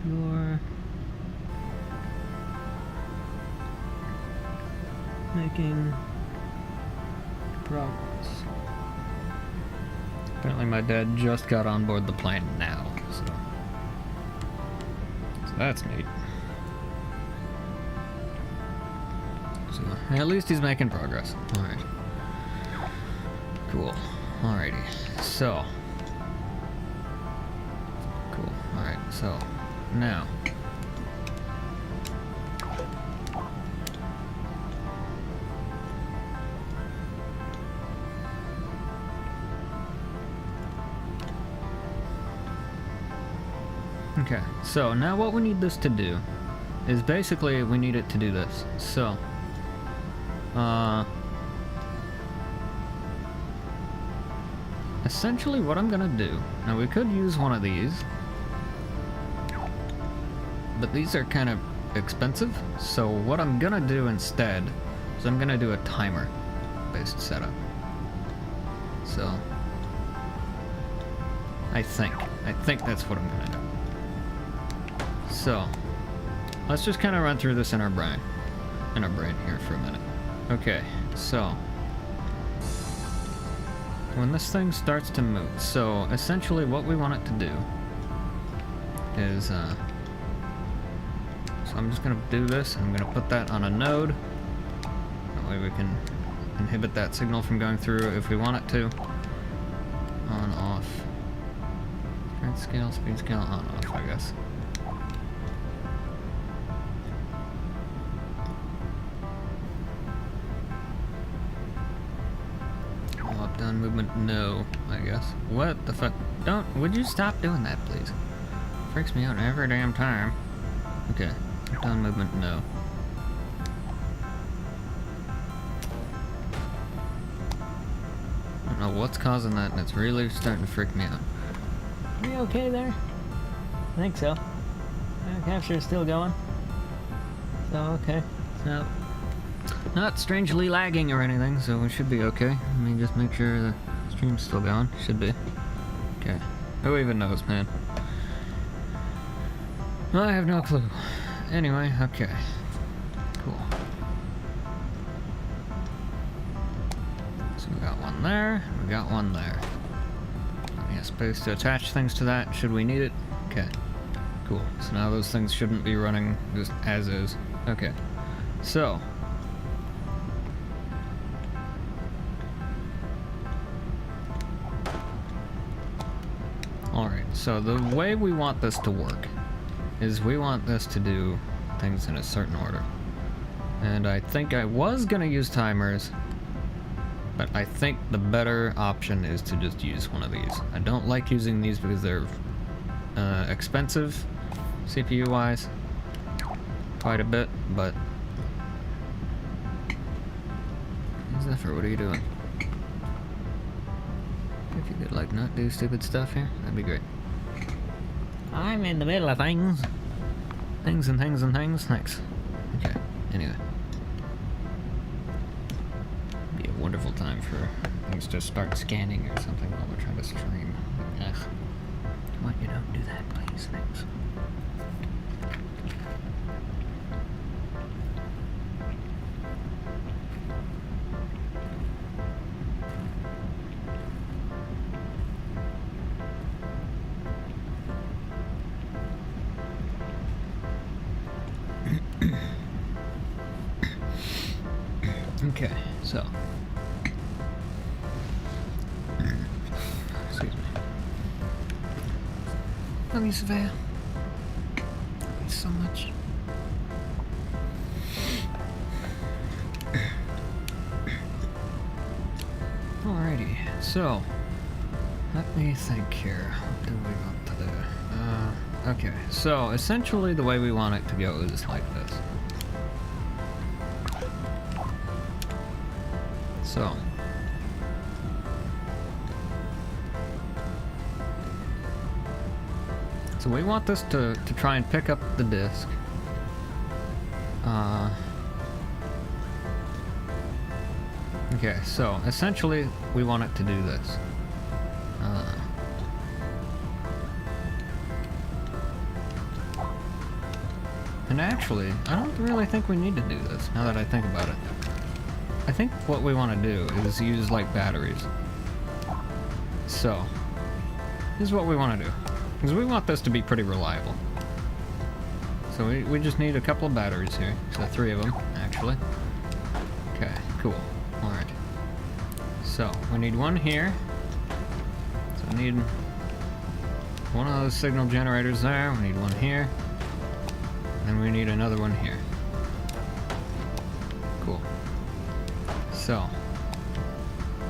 you're making progress. Apparently my dad just got on board the plane now, so that's neat. So At least he's making progress. Alright. Cool. Alrighty. So. Cool. Alright, so. Now. Okay, so now what we need this to do is basically we need it to do this. So, essentially what I'm gonna do, now we could use one of these, but these are kind of expensive, so what I'm gonna do instead is I'm gonna do a timer based setup. So, I think that's what I'm gonna do. So, let's just kind of run through this in our brain here for a minute. Okay, so when this thing starts to move, so essentially what we want it to do is, so I'm just gonna do this, I'm gonna put that on a node, that way we can inhibit that signal from going through if we want it to. On, off, strength scale, speed scale, on, off, I guess. Down movement, no, I guess. What the fuck? Would you stop doing that, please? Freaks me out every damn time. Okay, down movement, no. I don't know what's causing that, and it's really starting to freak me out. Are you okay there? I think so. Capture is still going. So, okay. So, not strangely lagging or anything, so we should be okay. Let me just make sure the stream's still going. Should be. Okay. Who even knows, man? I have no clue. Anyway, okay. Cool. So we got one there, we got one there. We have space to attach things to that should we need it. Okay. Cool. So now those things shouldn't be running just as is. Okay. So, alright, so the way we want this to work is we want this to do things in a certain order. And I think I was gonna use timers, but I think the better option is to just use one of these. I don't like using these because they're expensive, CPU-wise, quite a bit, but... Zephyr, what are you doing? If you could, like, not do stupid stuff here, that'd be great. I'm in the middle of things. Things and things and things. Thanks. Okay, anyway. Be a wonderful time for things to start scanning or something while we're trying to stream. Ugh. Why you don't do that, please? Thanks. Okay, so. Excuse me. Love you, Savannah. Love you so much. Alrighty, so. Let me think here. What do we want to do? Okay, so essentially the way we want it to go is like this. So we want this to try and pick up the disc. Okay, so essentially we want it to do this. And actually, I don't really think we need to do this, now that I think about it. I think what we want to do is use, like, batteries. So, this is what we want to do. Because we want this to be pretty reliable. So we just need a couple of batteries here. So 3 of them, actually. so we need one here. So we need one of those signal generators there. We need one here. And we need another one here. Cool. So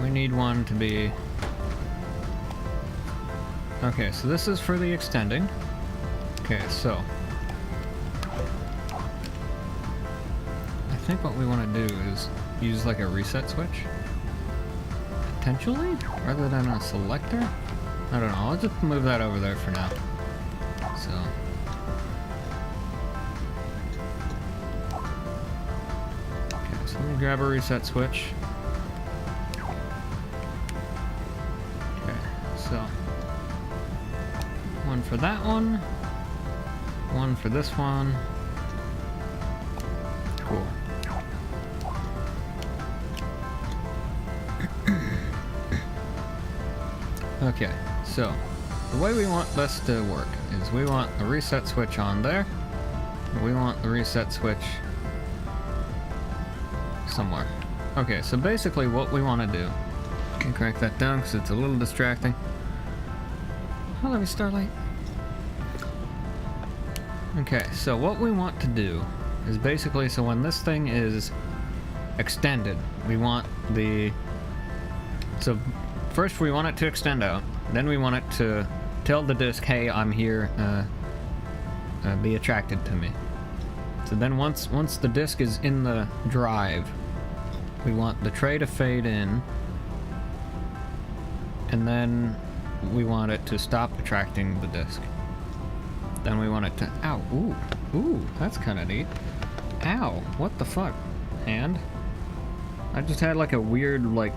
we need one to be... Okay, so this is for the extending. Okay, so I think what we want to do is use like a reset switch. Potentially? Rather than a selector? I don't know, I'll just move that over there for now. So. Okay, so let me grab a reset switch. Okay, so. One for that one. One for this one. Cool. Okay, so the way we want this to work is we want a reset switch on there. We want the reset switch somewhere. Okay, so basically what we want to do, I can crank that down because it's a little distracting. Oh, let me Starlight. Okay, so what we want to do is basically, so when this thing is extended, we want the... So first we want it to extend out, then we want it to tell the disk, hey, I'm here, be attracted to me. So then once the disk is in the drive, we want the tray to fade in, and then we want it to stop attracting the disk. Then we want it to... Ow, ooh, that's kind of neat. Ow, what the fuck? And? I just had like a weird, like,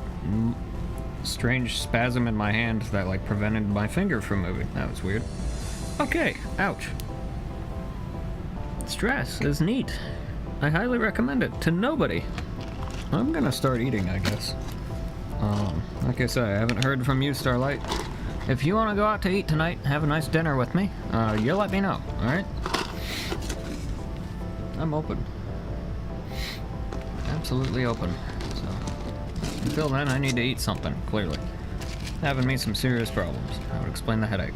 strange spasm in my hand that like prevented my finger from moving. That was weird. Okay, ouch. Stress is neat. I highly recommend it to nobody. I'm gonna start eating, I guess. Like I said, I haven't heard from you, Starlight. If you want to go out to eat tonight, have a nice dinner with me, you let me know, alright? I'm open. Absolutely open. So, until then, I need to eat something, clearly. Having me some serious problems. That would explain the headache.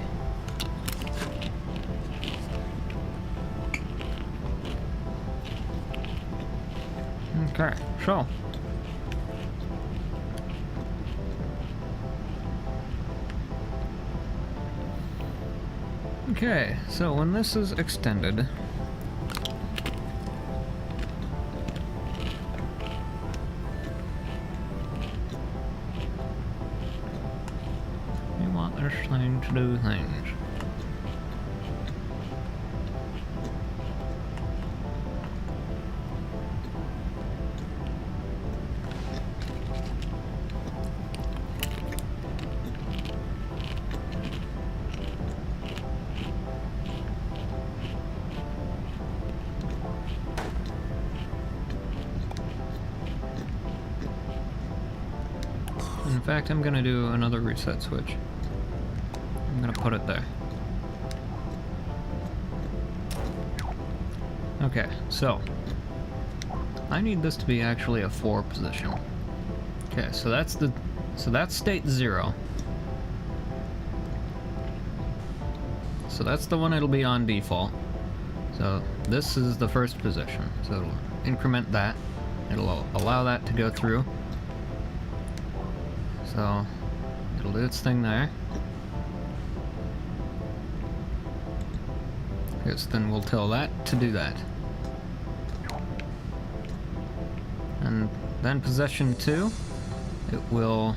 Okay, so... Okay, so when this is extended, we want this thing to do things. In fact, I'm gonna do another reset switch. I'm gonna put it there. Okay, so I need this to be actually a 4 position. Okay, so that's state 0. So that's the one it'll be on default. So this is the first position. So it'll increment that. It'll allow that to go through. So it'll do its thing there. Yes, then we'll tell that to do that. And then position 2, it will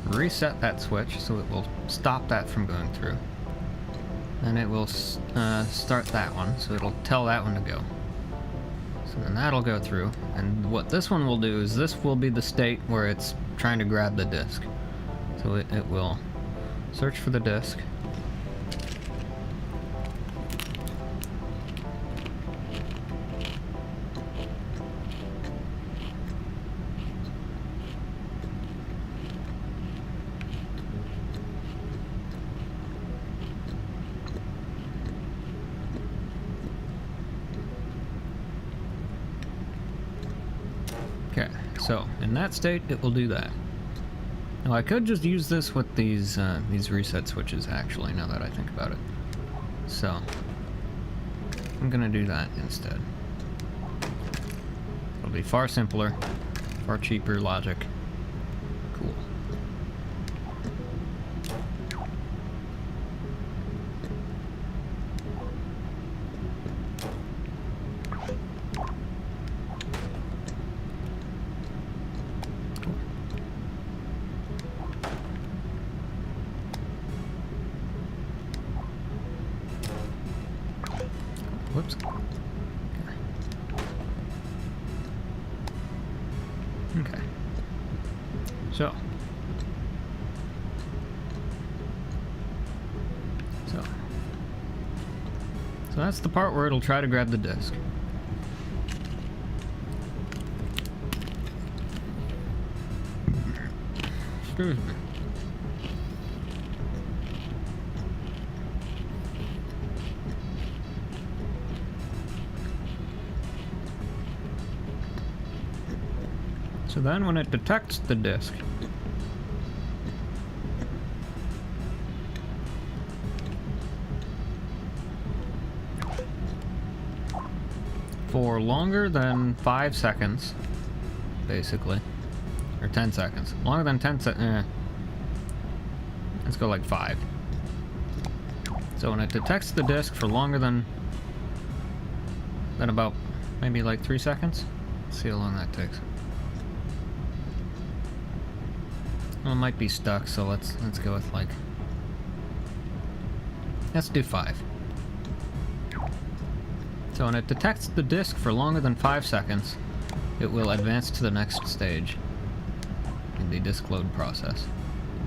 reset that switch, so it will stop that from going through. Then it will start that one, so it'll tell that one to go. So then that'll go through, and what this one will do is this will be the state where it's trying to grab the disk. So it will search for the disk. So, in that state, it will do that. Now, I could just use this with these reset switches, actually, now that I think about it. So, I'm gonna do that instead. It'll be far simpler, far cheaper logic. Cool. Whoops. Okay. So that's the part where it'll try to grab the disc. Excuse me. So then when it detects the disc, for longer than 5 seconds, basically, or 10 seconds, longer than 10 seconds, let's go like 5. So when it detects the disc for longer than about maybe like 3 seconds, let's see how long that takes. Well, it might be stuck, so let's go with like, let's do 5. So when it detects the disc for longer than 5 seconds, it will advance to the next stage in the disk load process.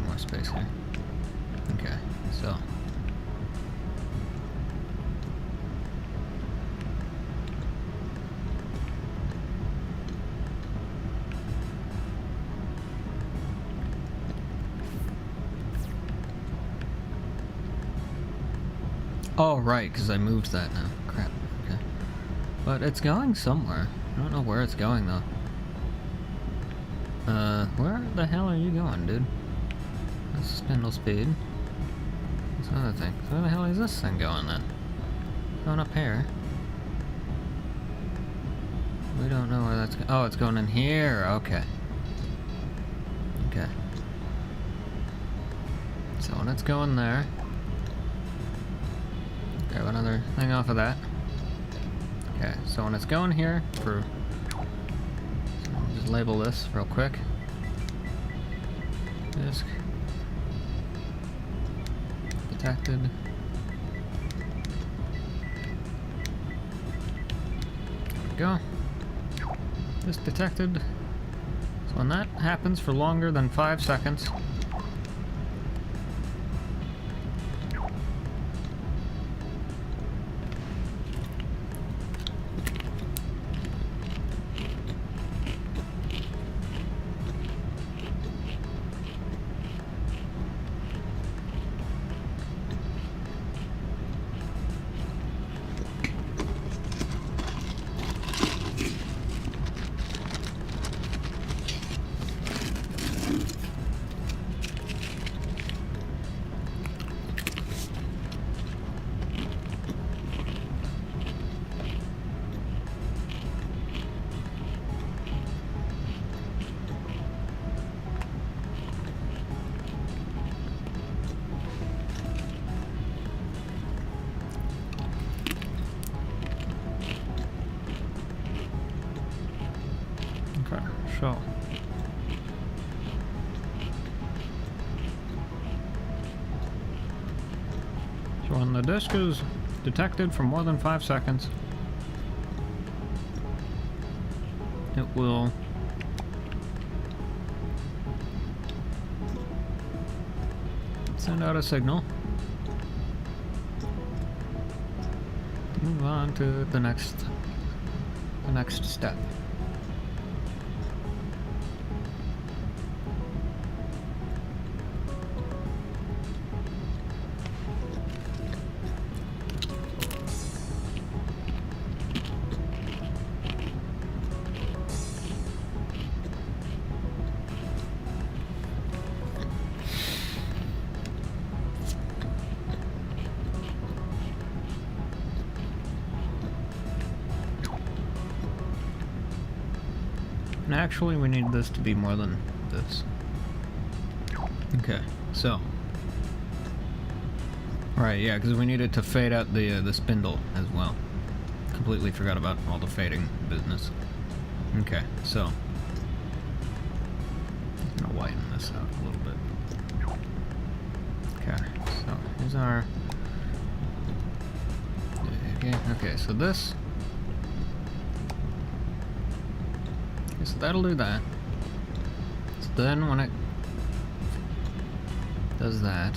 More space here. Okay, so. Oh, right, because I moved that now. Crap. Okay. But it's going somewhere. I don't know where it's going, though. Where the hell are you going, dude? That's spindle speed. That's another thing. So where the hell is this thing going, then? Going up here. We don't know where that's going. Oh, it's going in here. Okay. Okay. So when it's going there, grab another thing off of that. Okay, so when it's going here for, so just label this real quick. Disk detected. There we go. Disk detected. So when that happens for longer than 5 seconds, okay, so when the disk is detected for more than 5 seconds, it will send out a signal. Move on to the next step. And actually, we need this to be more than this. Okay, so. Right, yeah, because we needed to fade out the spindle as well. Completely forgot about all the fading business. Okay, so. I'm gonna whiten this out a little bit. Okay, so here's our. Okay, so this. Okay, so that'll do that. So then when it does that.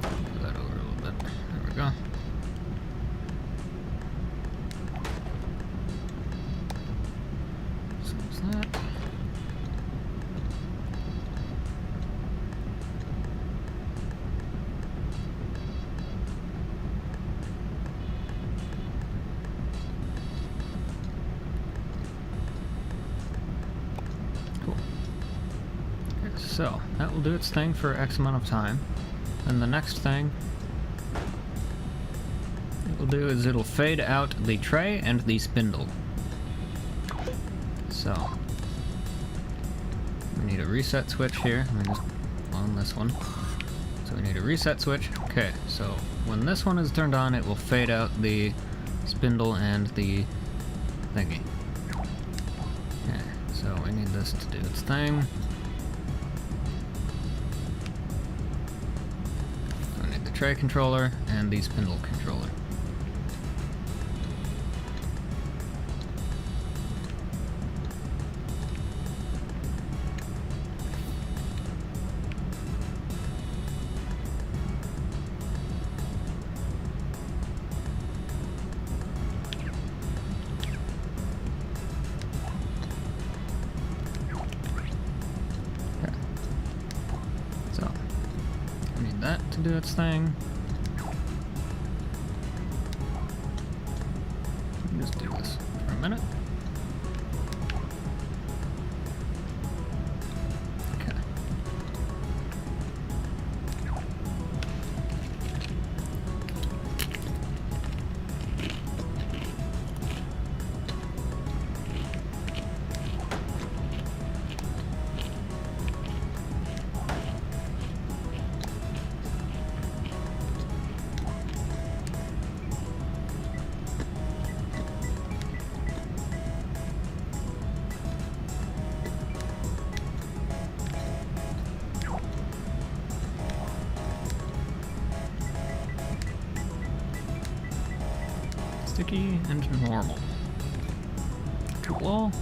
Move that over a little bit. There we go. So is that. So, that will do its thing for X amount of time. And the next thing it will do is it'll fade out the tray and the spindle. So, we need a reset switch here. Let me just on this one. So we need a reset switch. Okay, so when this one is turned on, it will fade out the spindle and the thingy. Okay, so we need this to do its thing. Tray controller and the spindle controller. Okay. So need that to do its thing. Just do this for a minute. Okay. Sticky and normal. Cool.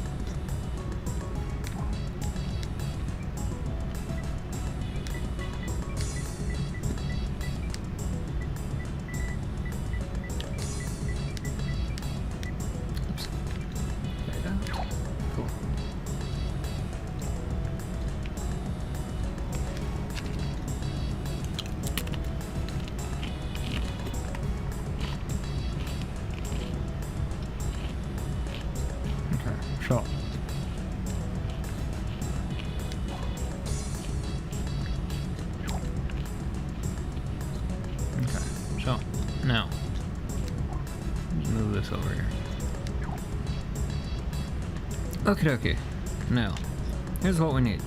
Oops. Fade out. Cool. Sure. Okay, so now let's move this over here. Okay. Now, here's what we need.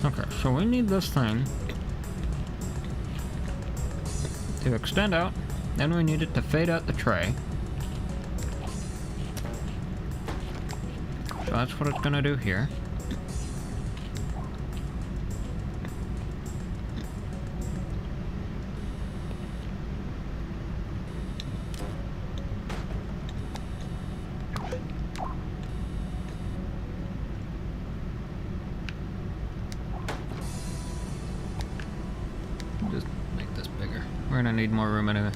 Okay, so we need this thing to extend out. Then we need it to fade out the tray. So that's what it's gonna do here. Just make this bigger. We're gonna need more room anyway.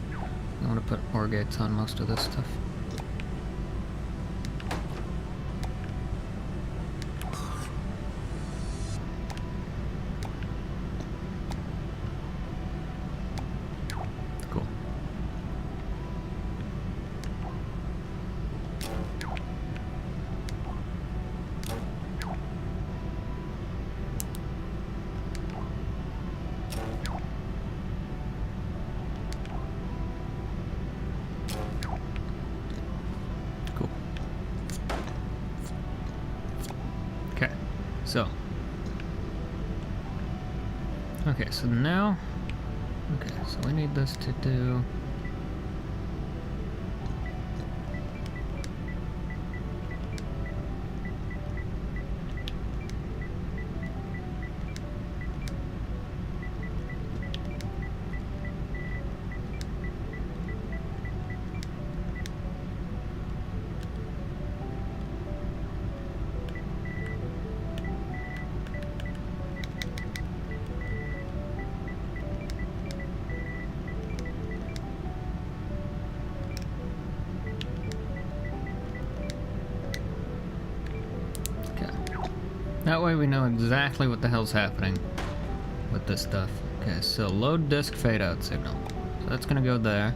I want to put OR gates on most of this stuff. Cool. so. Okay, so now... Okay, so we need this to do... That way we know exactly what the hell's happening with this stuff. Okay, so load disk fade out signal. So that's gonna go there.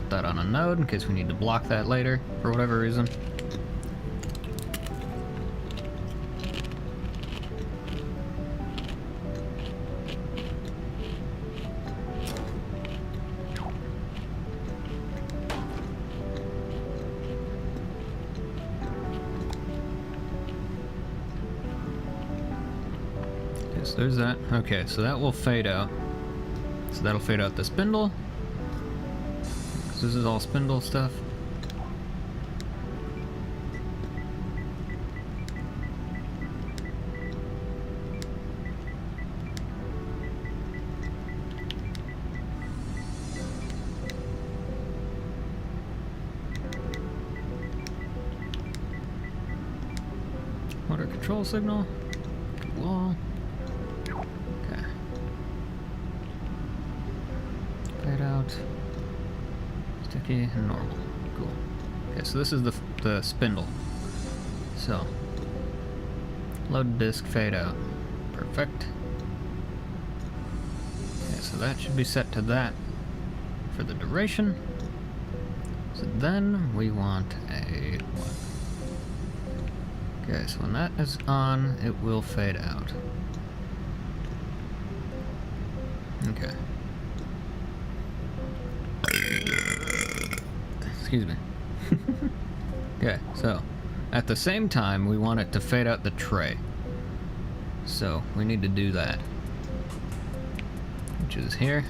Put that on a node in case we need to block that later for whatever reason. So there's that. Okay, so that will fade out. So that'll fade out the spindle. 'Cause this is all spindle stuff. Motor control signal. Wall. Sticky and normal. Cool. Okay, so this is the spindle. So, load disk fade out. Perfect. Okay, so that should be set to that for the duration. So then we want a what? Okay, so when that is on, it will fade out. Okay. Excuse me. Okay, so at the same time we want it to fade out the tray. So we need to do that. Which is here.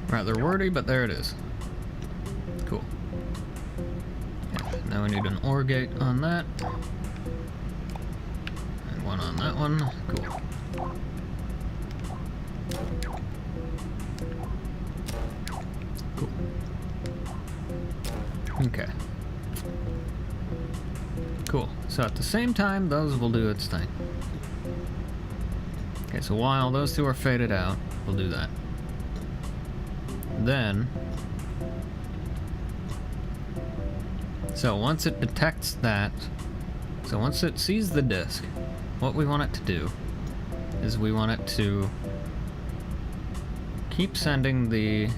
Rather wordy, but there it is. Cool. Okay, now we need an OR gate on that. And one on that one. Cool. Cool. Okay. Cool. So at the same time, those will do its thing. Okay, so while those two are faded out, we'll do that. Then, so once it detects that, so once it sees the disk, what we want it to do is we want it to keep sending the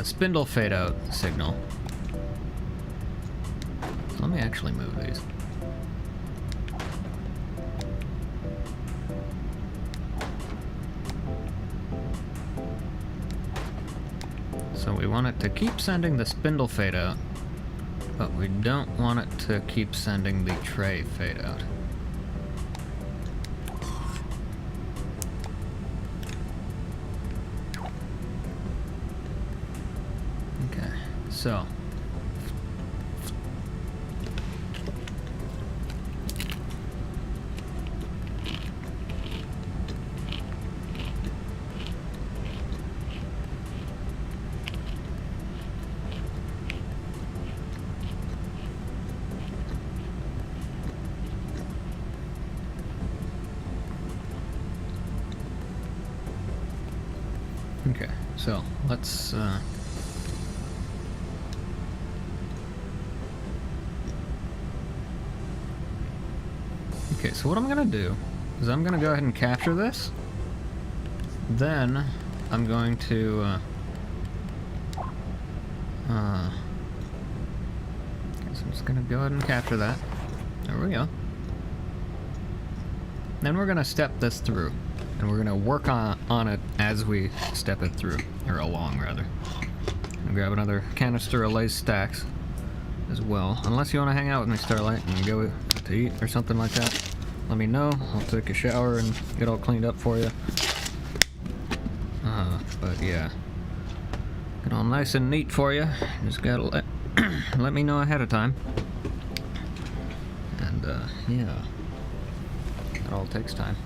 spindle fade out signal. So let me actually move these. So we want it to keep sending the spindle fade out, but we don't want it to keep sending the tray fade out. Okay, so okay, so let's okay, so what I'm gonna do is I'm gonna go ahead and capture this. Then I'm going to Guess I'm just gonna go ahead and capture that. There we go. Then we're gonna step this through, and we're gonna work on it as we step it through, or along rather. And grab another canister of Lay's stacks as well. Unless you want to hang out with me, Starlight, and go to eat or something like that, let me know. I'll take a shower and get all cleaned up for you. But yeah, get all nice and neat for you. Just gotta let me know ahead of time. And yeah, it all takes time.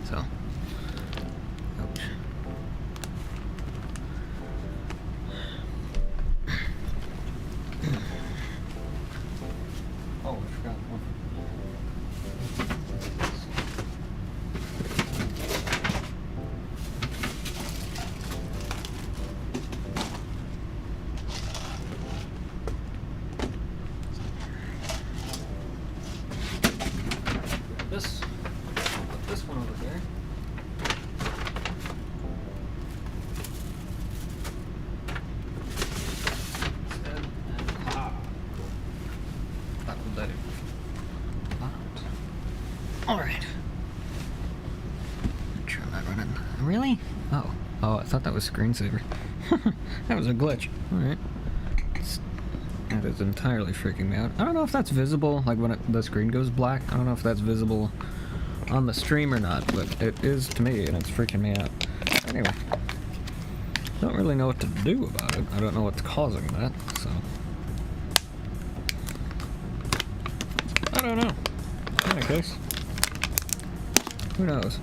So, ouch. Oh, I forgot one. Put this one over here. That will let it out. Alright. Make sure I'm not running. Really? Oh, I thought that was screensaver. That was a glitch. Alright. That is entirely freaking me out. I don't know if that's visible, like when the screen goes black. I don't know if that's visible on the stream or not, but it is to me, and it's freaking me out. Anyway, don't really know what to do about it. I don't know what's causing that, so I don't know. In any case, who knows?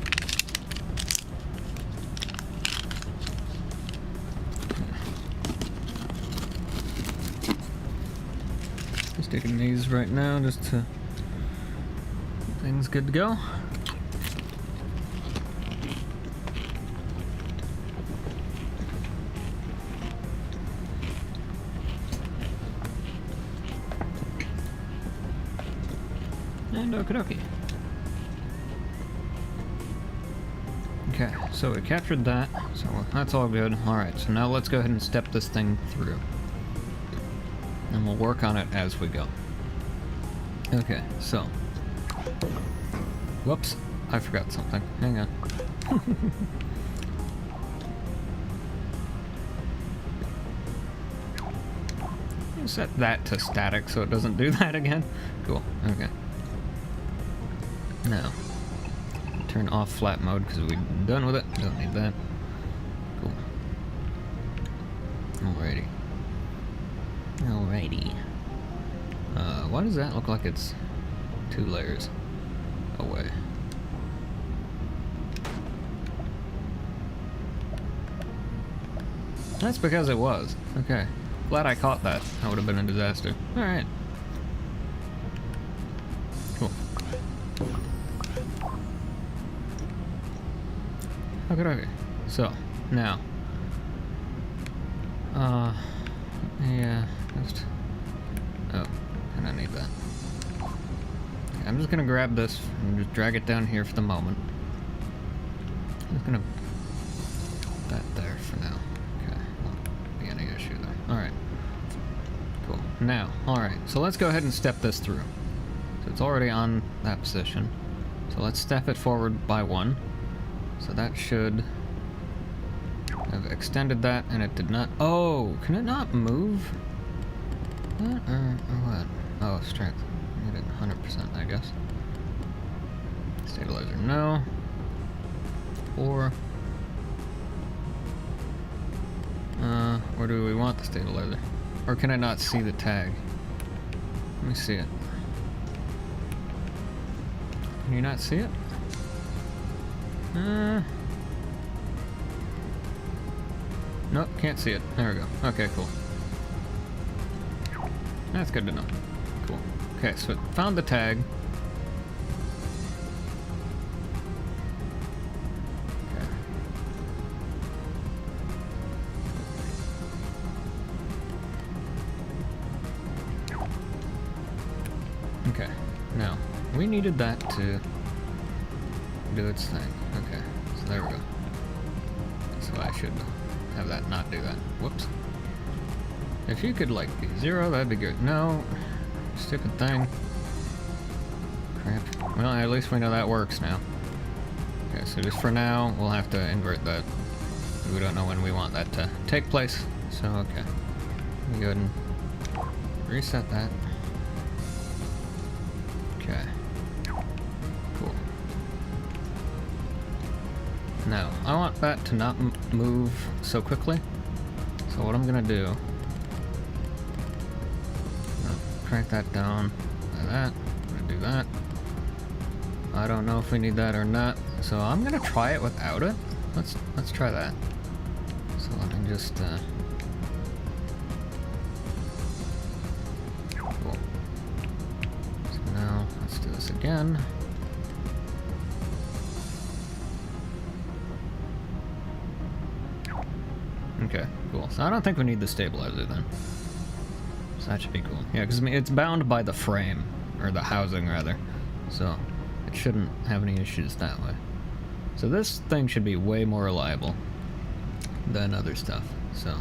Just taking these right now just to things good to go. And okie dokie. Okay, so we captured that, so that's all good. Alright, so now let's go ahead and step this thing through. And we'll work on it as we go. Okay, so. Whoops, I forgot something. Hang on. Set that to static so it doesn't do that again. Cool, okay. Now, turn off flat mode because we're done with it. Don't need that. Cool. Alrighty. Alrighty. Why does that look like it's 2 layers away? That's because it was. Okay. Glad I caught that. That would have been a disaster. Alright. Cool. Okay. So, now. Yeah. Just. Oh, and I need that. Okay, I'm just gonna grab this and just drag it down here for the moment. I'm just gonna put that there for now. Okay, won't be any issue there. Alright. Cool. Now, alright, so let's go ahead and step this through. So it's already on that position. So let's step it forward by 1. So that should have extended that, and it did not. Oh, can it not move? What or what? Oh, strength. I need it 100%, I guess. Stabilizer, no. 4. Where do we want the stabilizer? Or can I not see the tag? Let me see it. Can you not see it? Nope, can't see it. There we go. Okay, cool. That's good to know. Cool. Okay, so it found the tag. Okay, now, we needed that to do its thing. Okay, so there we go. So I should have that not do that. Whoops. If you could, like, be 0, that'd be good. No. Stupid thing. Crap. Well, at least we know that works now. Okay, so just for now, we'll have to invert that. We don't know when we want that to take place. So, okay. Let me go ahead and reset that. Okay. Cool. Now, I want that to not move so quickly. So what I'm gonna do, crank that down like that. I'm gonna do that. I don't know if we need that or not, so I'm gonna try it without it. Let's try that. So let me just cool. So now let's do this again. Okay, cool. So I don't think we need the stabilizer then. So that should be cool. Yeah, because I mean, it's bound by the frame, or the housing rather. So it shouldn't have any issues that way. So this thing should be way more reliable than other stuff. So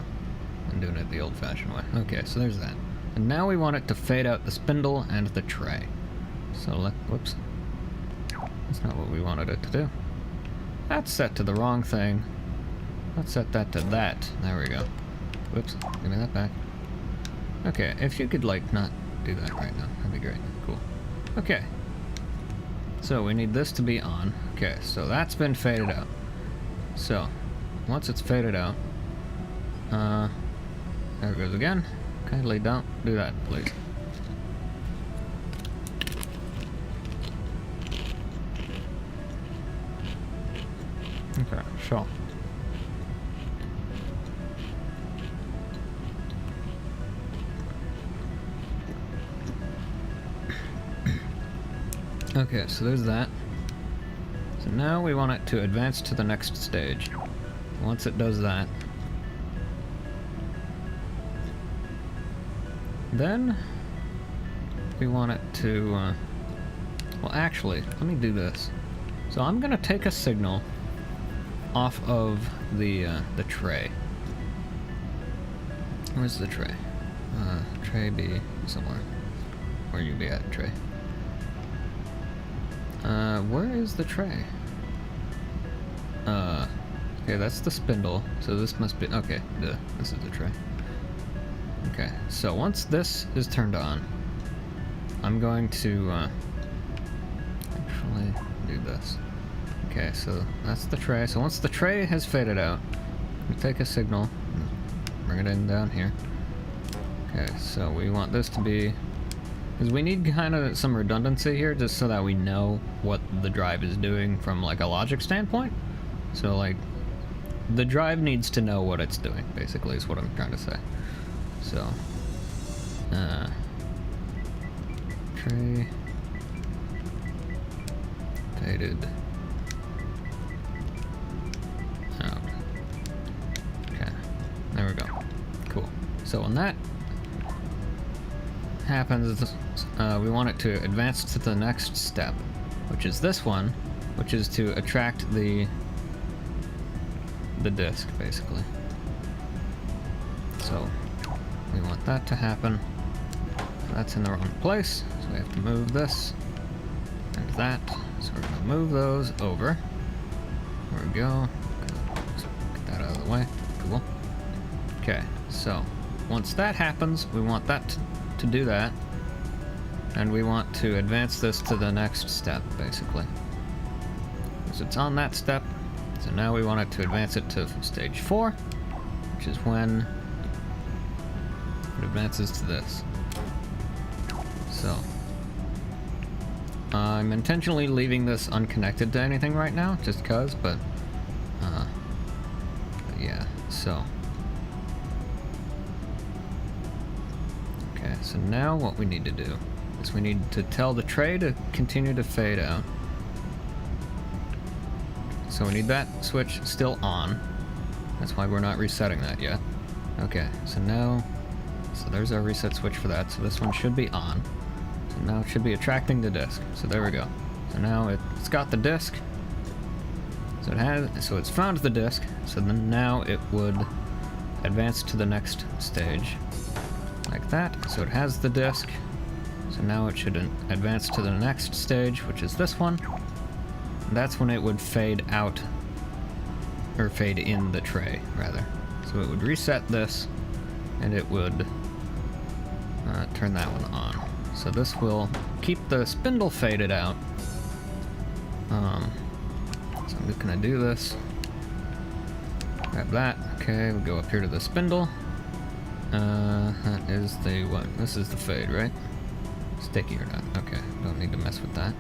I'm doing it the old-fashioned way. Okay, so there's that. And now we want it to fade out the spindle and the tray. So whoops. That's not what we wanted it to do. That's set to the wrong thing. Let's set that to that. There we go. Whoops. Give me that back. Okay, if you could, like, not do that right now, that'd be great. Cool. Okay. So we need this to be on. Okay, so that's been faded out. So, once it's faded out, there it goes again. Kindly don't do that, please. Okay, sure. Okay, so there's that. So now we want it to advance to the next stage. Once it does that, then we want it to, well actually, let me do this. So I'm gonna take a signal off of the tray. Where's the tray? Tray be somewhere. Where you be at, tray? Where is the tray? Okay, that's the spindle, so this must be, okay, this is the tray. Okay, so once this is turned on, I'm going to, actually do this. Okay, so that's the tray. So once the tray has faded out, we take a signal, bring it in down here. Okay, so we want this to be, because we need kind of some redundancy here, just so that we know what the drive is doing from like a logic standpoint. So like, the drive needs to know what it's doing, basically, is what I'm trying to say. So, tray, faded out. Okay, there we go. Cool. So when that happens, we want it to advance to the next step, which is this one, which is to attract the disc, basically. So we want that to happen. That's in the wrong place, so we have to move this and that. So we're gonna move those over. There we go. Get that out of the way. Cool. Okay, so once that happens, we want that to do that, and we want to advance this to the next step, basically. So it's on that step, so now we want it to advance it to stage 4, which is when it advances to this. So I'm intentionally leaving this unconnected to anything right now, just cause, but yeah, so. Okay, so now what we need to do is we need to tell the tray to continue to fade out. So we need that switch still on. That's why we're not resetting that yet. Okay, so now, so there's our reset switch for that. So this one should be on. So now it should be attracting the disc. So there we go. So now it's got the disc. So it's found the disc. So then now it would advance to the next stage. Like that. So it has the disc. So now it should advance to the next stage, which is this one. And that's when it would fade out, or fade in the tray, rather. So it would reset this, and it would turn that one on. So this will keep the spindle faded out. So I'm just gonna do this. Grab that. Okay, we'll go up here to the spindle. That is the what? This is the fade, right? Sticky or not? Okay, don't need to mess with that.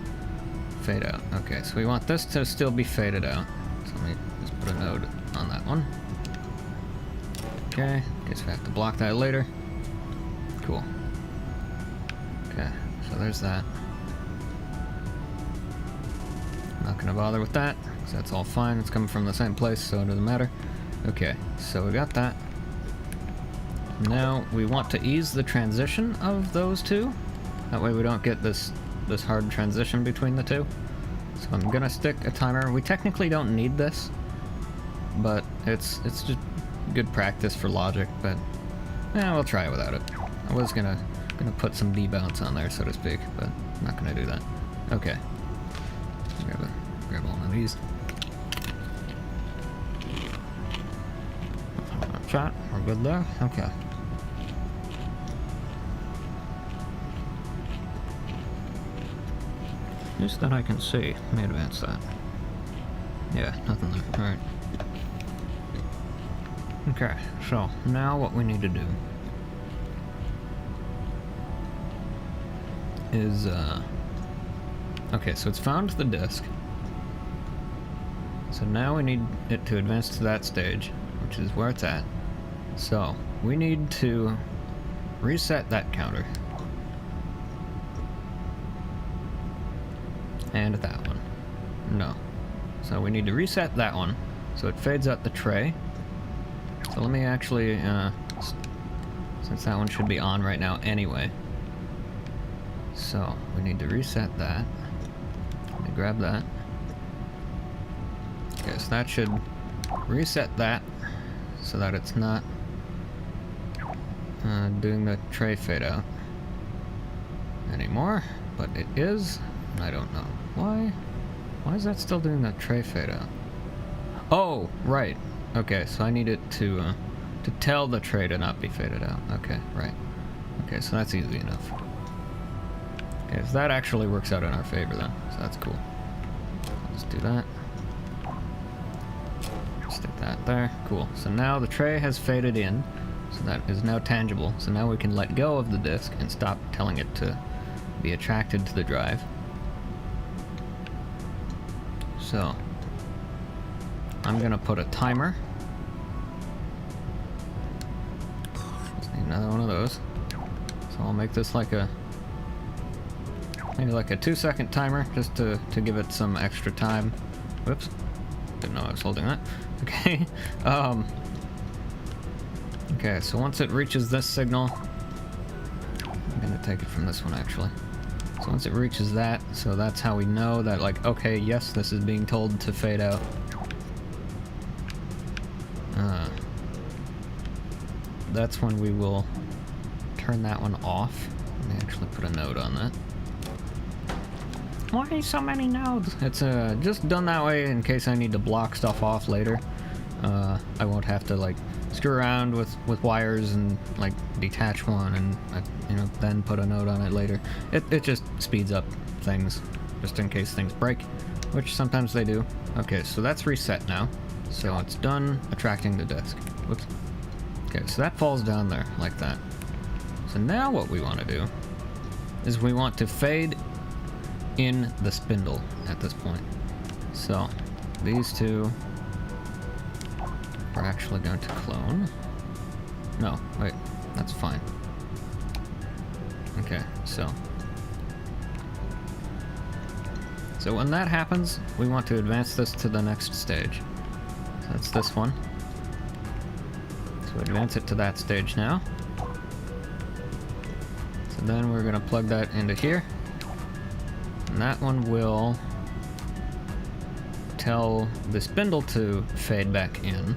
Fade out. Okay, so we want this to still be faded out. So let me just put a node on that one. Okay, guess we have to block that later. Cool. Okay, so there's that. Not gonna bother with that, because that's all fine. It's coming from the same place, so it doesn't matter. Okay, so we got that. Now we want to ease the transition of those two. That way we don't get this hard transition between the two. So I'm gonna stick a timer. We technically don't need this, but it's just good practice for logic. But we'll try it without it. I was gonna put some debounce on there, so to speak, but I'm not gonna do that. Okay. Grab one of these. Shot. We're good there. Okay. Just that I can see. Let me advance that. Yeah, nothing there. Alright. Okay, so now what we need to do is, okay, so it's found the disc. So now we need it to advance to that stage, which is where it's at. So we need to reset that counter. And that one. No. So we need to reset that one so it fades out the tray. So let me actually, since that one should be on right now anyway. So we need to reset that. Let me grab that. Okay, so that should reset that so that it's not doing the tray fade out anymore, but it is. I don't know why. Why is that still doing that tray fade out? Oh, right. Okay, so I need it to tell the tray to not be faded out. Okay, right. Okay, so that's easy enough. Okay, so that actually works out in our favor then. So that's cool. Let's do that. Stick that there. Cool. So now the tray has faded in. So that is now tangible. So now we can let go of the disc and stop telling it to be attracted to the drive. So I'm gonna put a timer. Just need another one of those. So I'll make this like maybe like a 2-second timer, just to give it some extra time. Whoops, didn't know I was holding that. Okay. Okay, so once it reaches this signal, I'm gonna take it from this one actually. So once it reaches that, so that's how we know that, like, okay, yes, this is being told to fade out. That's when we will turn that one off. Let me actually put a node on that. Why so many nodes? It's just done that way in case I need to block stuff off later. I won't have to, like, screw around with wires and, like, detach one and, you know, then put a node on it later. It just speeds up things, just in case things break, which sometimes they do. Okay, so that's reset now. So it's done attracting the disc. Whoops. Okay, so that falls down there, like that. So now what we want to do is we want to fade in the spindle at this point. So these two are actually going to clone. No, wait, that's fine. Okay, so when that happens, we want to advance this to the next stage. So that's this one. So advance it to that stage now. So then we're gonna plug that into here. And that one will tell the spindle to fade back in.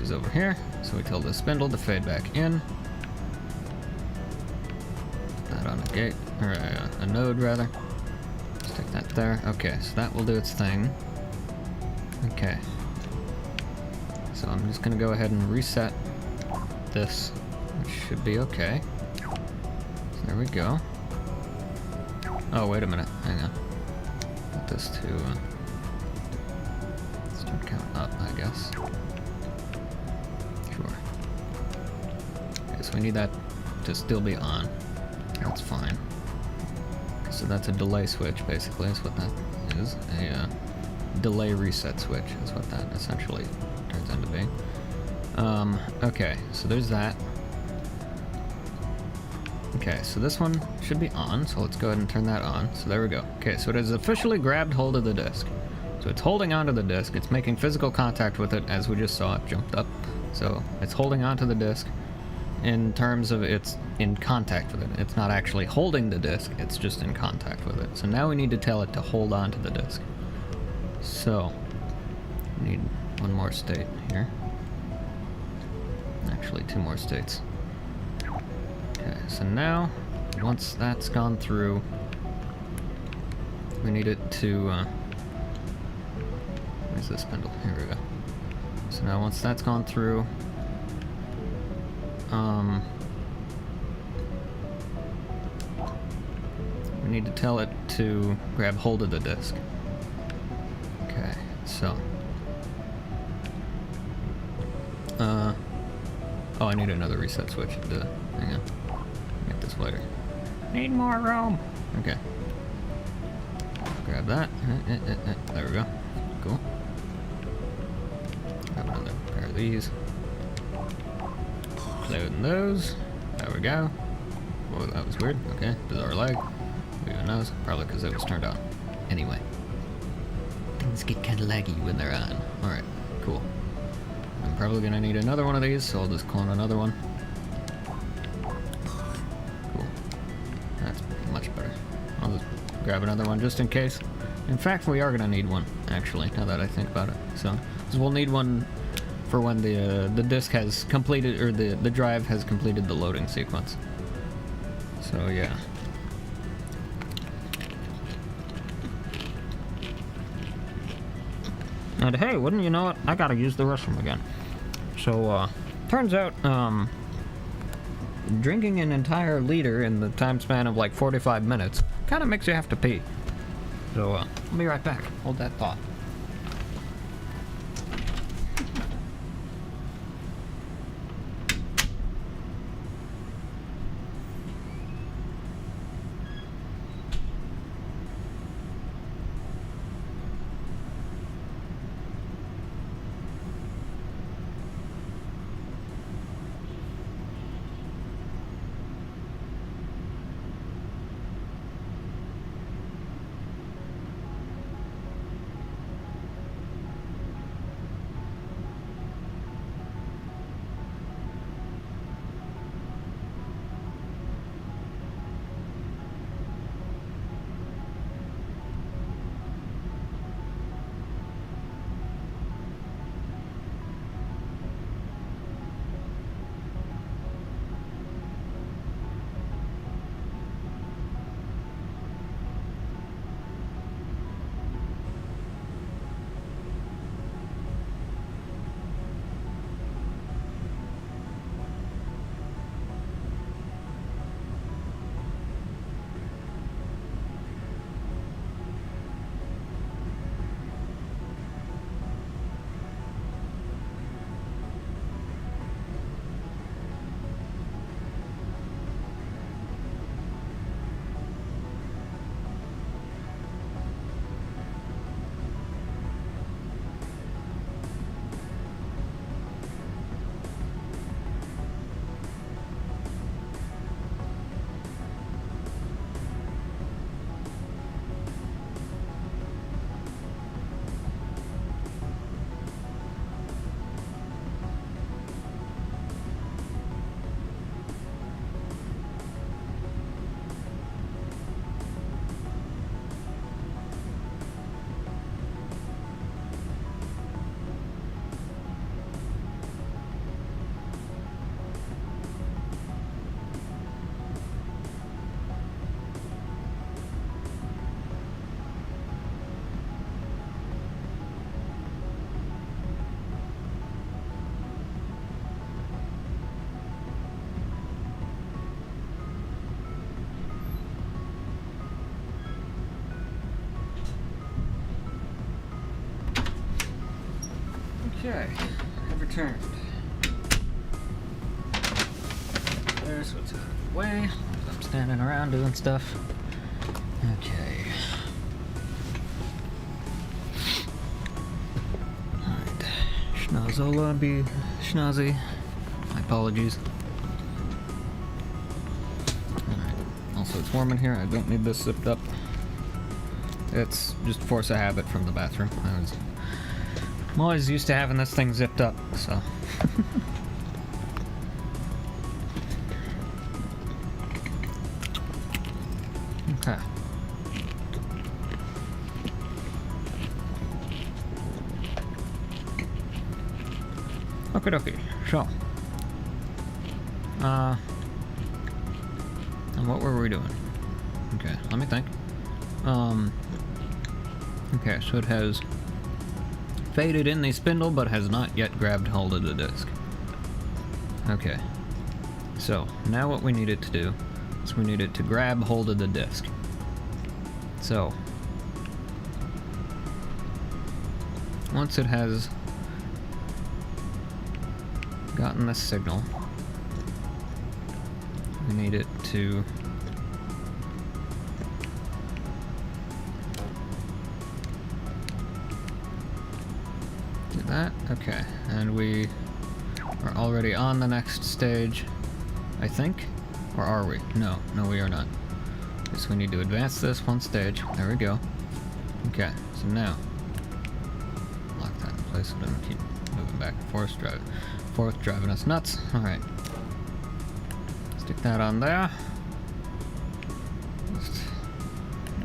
is over here. So we tell the spindle to fade back in. Put that on a gate, or a node rather. Stick that there. Okay, so that will do its thing. Okay. So I'm just gonna go ahead and reset this, which should be okay. So there we go. Oh, wait a minute. Hang on. Put this to start count up, I guess. Sure. Okay, so we need that to still be on. That's fine. So that's a delay switch, basically, is what that is. A delay reset switch is what that essentially turns into being. Okay, so there's that. Okay, so this one should be on, so let's go ahead and turn that on. So there we go. Okay, so it has officially grabbed hold of the disc. So it's holding onto the disc, it's making physical contact with it, as we just saw, it jumped up. So it's holding onto the disc in terms of it's in contact with it. It's not actually holding the disc, it's just in contact with it. So now we need to tell it to hold onto the disc. So, we need one more state here. Actually, 2 more states. Okay, so now, once that's gone through, we need it to, where's the spindle? Here we go. So now once that's gone through, we need to tell it to grab hold of the disc. Okay, so. Oh, I need another reset switch. Duh. Hang on. Get this later. Need more room. Okay. Grab that. There we go. Cool. Grab another pair of these. Play with those. There we go. Whoa, that was weird. Okay, bizarre lag. Who even knows? Probably because it was turned on. Anyway. Things get kind of laggy when they're on. Alright, cool. I'm probably going to need another one of these, so I'll just clone another one. Cool. That's much better. I'll just grab another one just in case. In fact, we are going to need one, actually, now that I think about it. So, 'cause we'll need one for when the disk has completed, or the drive has completed the loading sequence. So, yeah. And hey, wouldn't you know it, I gotta use the restroom again. So, turns out, Drinking an entire liter in the time span of like 45 minutes kind of makes you have to pee. So, I'll be right back. Hold that thought. Okay, I've returned. There's what's out of the way. I'm standing around doing stuff. Okay. Alright. Schnozola be schnozzy. My apologies. Alright. Also, it's warm in here. I don't need this zipped up. It's just force of habit from the bathroom. I'm always used to having this thing zipped up, so. Okay. Okie dokie. So. And what were we doing? Okay, let me think. Okay, so it has faded in the spindle, but has not yet grabbed hold of the disc. Okay. So, now what we need it to do is we need it to grab hold of the disc. So, once it has gotten this signal, we need it to do that. Okay, and we are already on the next stage, I think. Or are we? No, we are not. So we need to advance this one stage. There we go. Okay, so now lock that in place so it doesn't keep moving back and forth, driving us nuts. Alright. Stick that on there. Just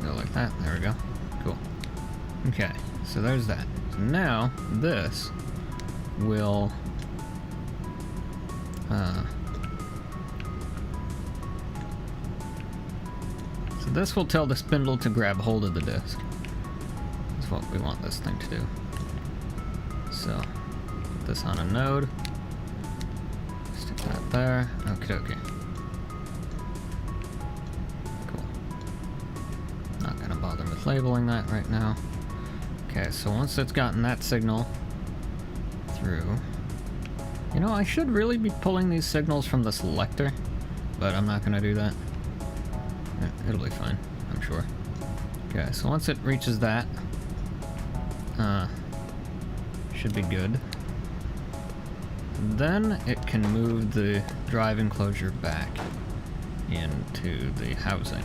go like that. There we go. Cool. Okay, so there's that. So now this will so this will tell the spindle to grab hold of the disc. That's what we want this thing to do. So put this on a node. Stick that there. Okay, okay. Cool. Not gonna bother with labeling that right now. Okay, so once it's gotten that signal through, you know, I should really be pulling these signals from the selector, but I'm not gonna do that. It'll be fine, I'm sure. Okay, so once it reaches that, should be good. Then it can move the drive enclosure back into the housing.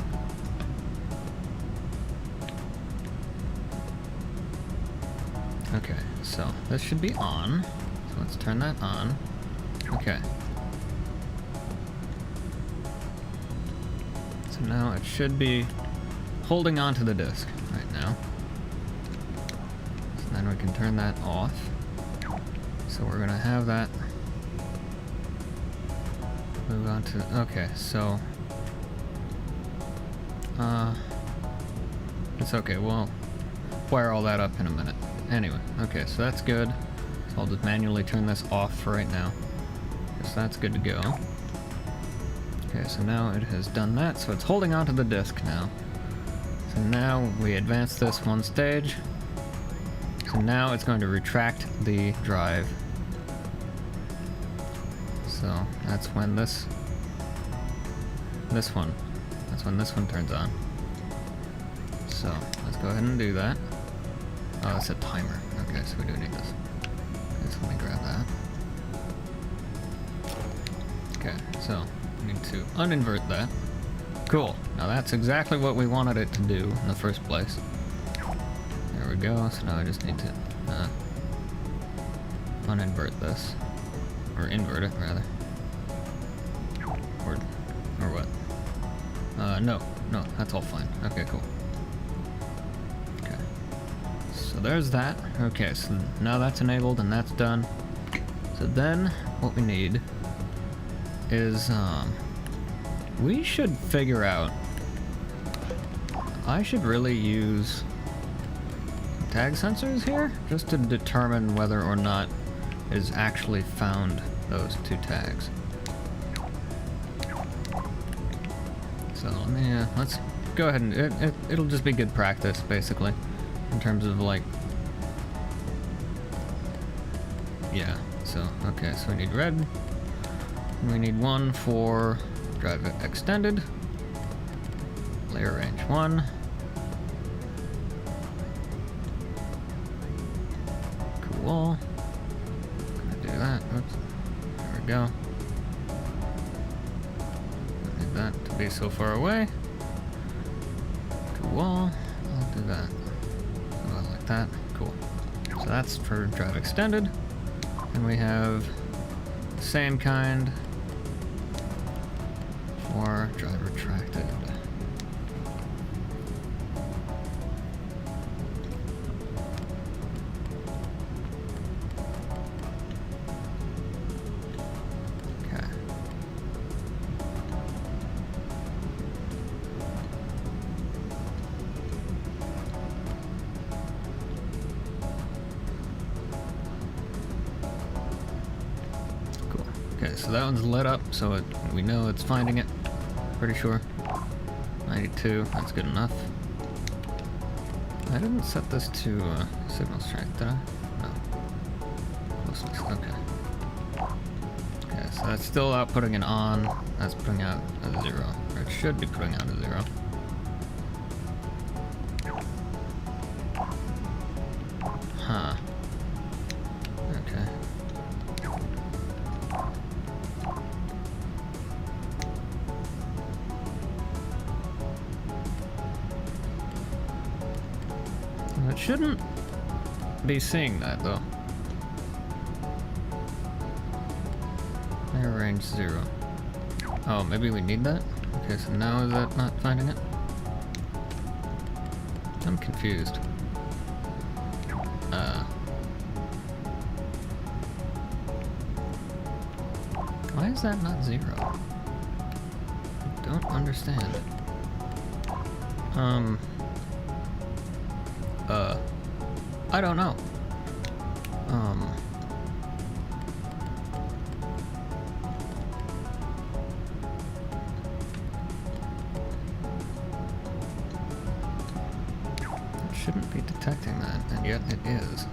Okay, so this should be on. So let's turn that on. Okay. So now it should be holding onto the disc right now. So then we can turn that off. So we're gonna have that move on to, okay, so it's okay, we'll wire all that up in a minute. Anyway, okay, so that's good. So I'll just manually turn this off for right now. So that's good to go. Okay, so now it has done that, so it's holding onto the disc now. So now we advance this one stage. So now it's going to retract the drive. So that's when that's when this one turns on. So let's go ahead and do that. Oh, that's a timer. Okay, so we do need this. Okay, so let me grab that. Okay, so we need to uninvert that. Cool. Now that's exactly what we wanted it to do in the first place. There we go. So now I just need to uninvert this. Or invert it, rather. Or what? No, that's all fine. Okay, cool. Okay. So there's that. Okay, so now that's enabled and that's done. So then what we need is, we should figure out, I should really use tag sensors here just to determine whether or not it has actually found those two tags. So let's go ahead and it'll just be good practice basically in terms of like yeah, so, okay, so we need red. We need one for drive extended. Layer range 1. Cool. Gonna do that. Oops. There we go. Don't need that to be so far away. Cool. I'll do that. Oh, like that. Cool. So that's for drive extended. And we have the same kind for drive retracted. Okay. Cool. Okay, so that one's lit up, so we know it's finding it. Pretty sure. 92, that's good enough. I didn't set this to signal strength, did I? No. Closeness, okay. Okay, so that's still outputting an on. That's putting out a 0. Or it should be putting out a 0. Huh. Okay. It shouldn't be seeing that though. Air range 0. Oh, maybe we need that? Okay, so now is that not finding it? I'm confused. Why is that not 0? I don't understand. I don't know. It shouldn't be detecting that, and yet it is.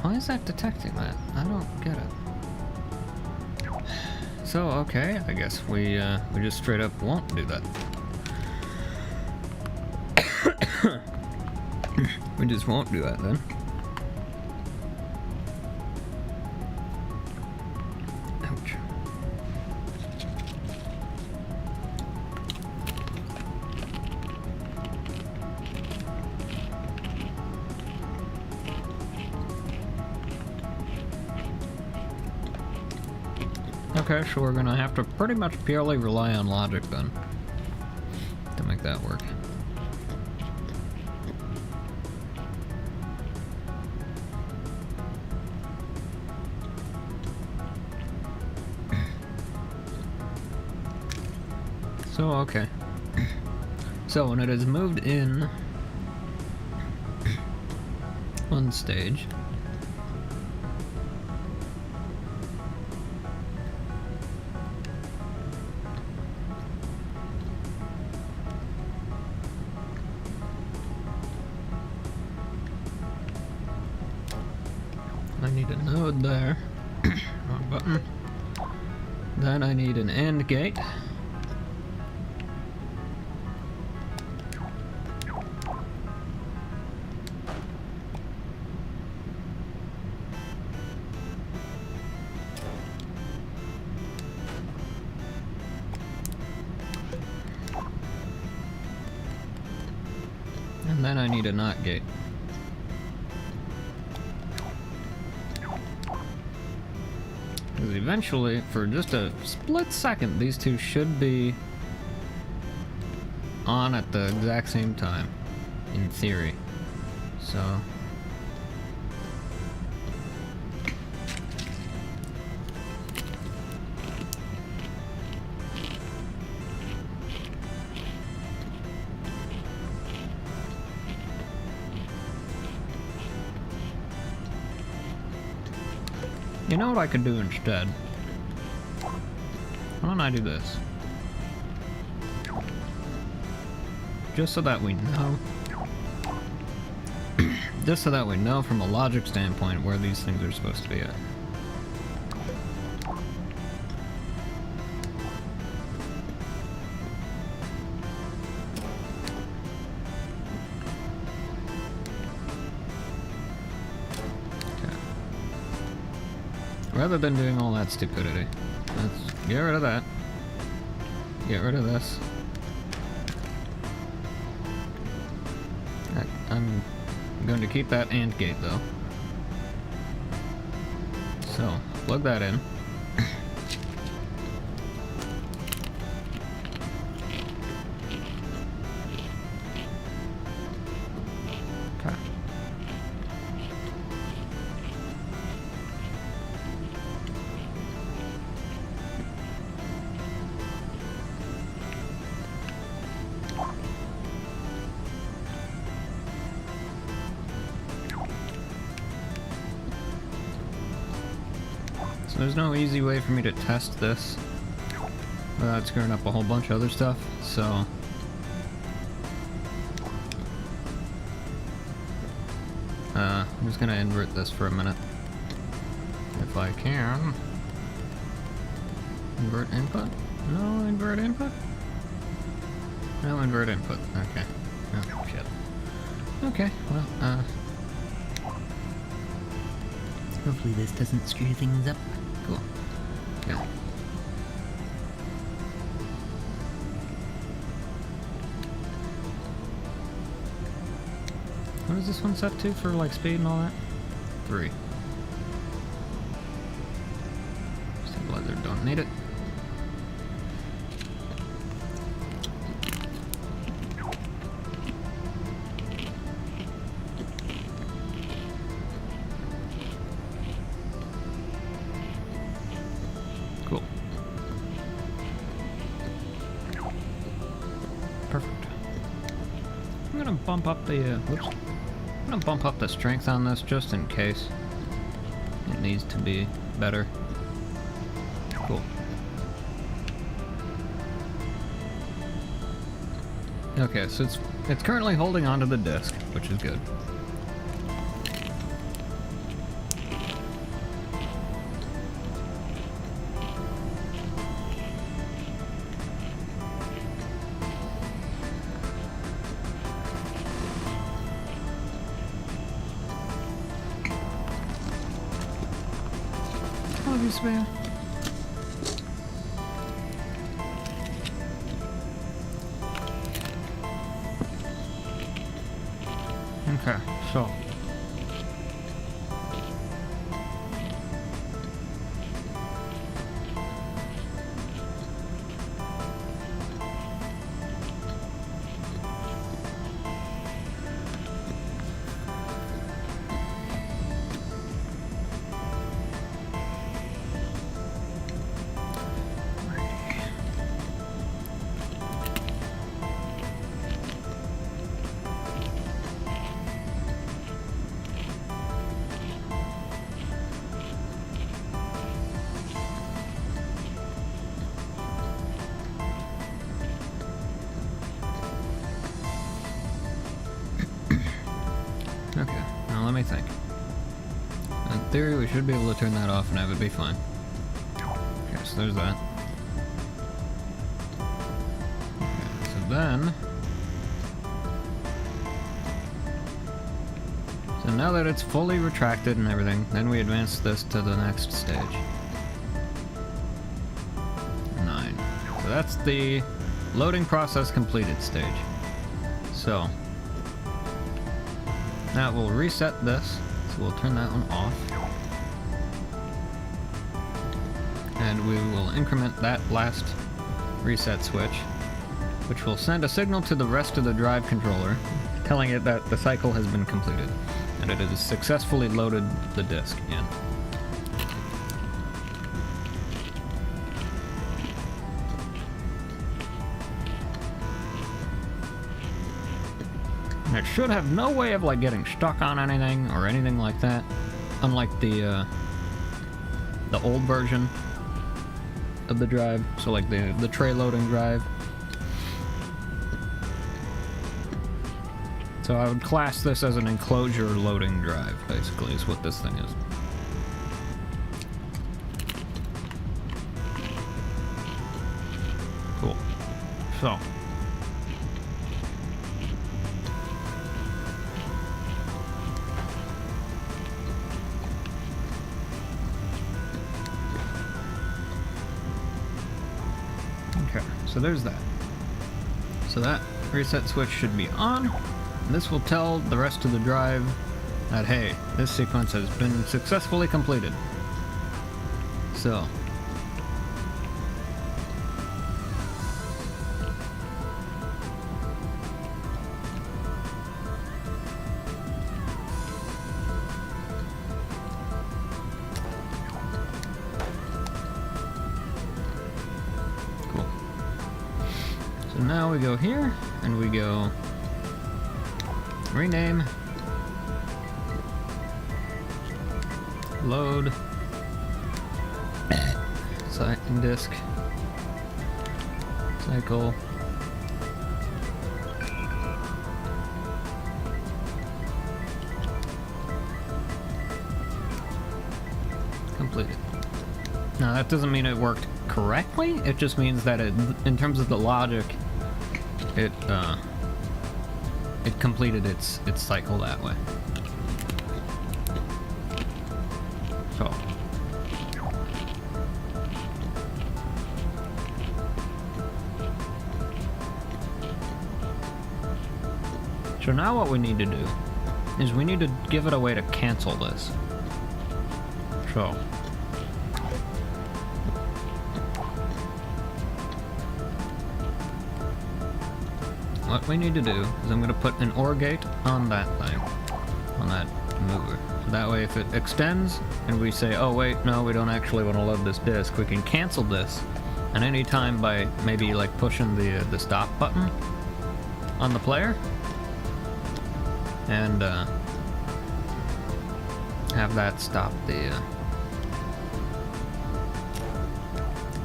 Why is that detecting that? I don't get it. So, okay, I guess we just straight up won't do that. We just won't do that then. Ouch. Okay, so we're gonna have to pretty much purely rely on logic then to make that work. So, okay. So when it is moved in one stage, I need a node there. Wrong button. Then I need an AND gate. And then I need a NOT gate. Because eventually, for just a split second, these two should be on at the exact same time, in theory. So... You know what I could do instead? Why don't I do this? just so that we know. Just so that we know from a logic standpoint where these things are supposed to be at. Rather than doing all that stupidity, let's get rid of that. Get rid of this. I'm going to keep that AND gate though. So, plug that in. Okay. There's no easy way for me to test this without screwing up a whole bunch of other stuff, so I'm just gonna invert this for a minute. If I can. Invert input? No, invert input? No, invert input. Okay. Oh, shit. Okay, well, hopefully this doesn't screw things up. Cool. Yeah. What is this one set to for like speed and all that? 3. Stabilizer, don't need it. Cool. Perfect. I'm gonna bump up the, whoops. I'm gonna bump up the strength on this just in case it needs to be better. Cool. Okay, so it's currently holding onto the disc, which is good. Man. Okay, so okay, now let me think. In theory, we should be able to turn that off and have it be fine. Okay, so there's that. Okay, so then... So now that it's fully retracted and everything, then we advance this to the next stage. 9. So that's the loading process completed stage. So... That will reset this, so we'll turn that one off. And we will increment that last reset switch, which will send a signal to the rest of the drive controller, telling it that the cycle has been completed, and it has successfully loaded the disk in. And it should have no way of like getting stuck on anything or anything like that, unlike the old version of the drive. So like the tray loading drive. So I would class this as an enclosure loading drive, basically, is what this thing is. Cool. So. Okay, so there's that. So that reset switch should be on. And this will tell the rest of the drive that, hey, this sequence has been successfully completed. So. Cool. So now we go here and we go rename, load, disk, cycle, completed. Now that doesn't mean it worked correctly, it just means that it, in terms of the logic, it completed its cycle that way. So. So now what we need to do is we need to give it a way to cancel this. So. What we need to do is I'm going to put an OR gate on that thing, on that mover. So that way if it extends and we say, oh wait, no, we don't actually want to load this disk, we can cancel this at any time by maybe like pushing the stop button on the player and have that stop the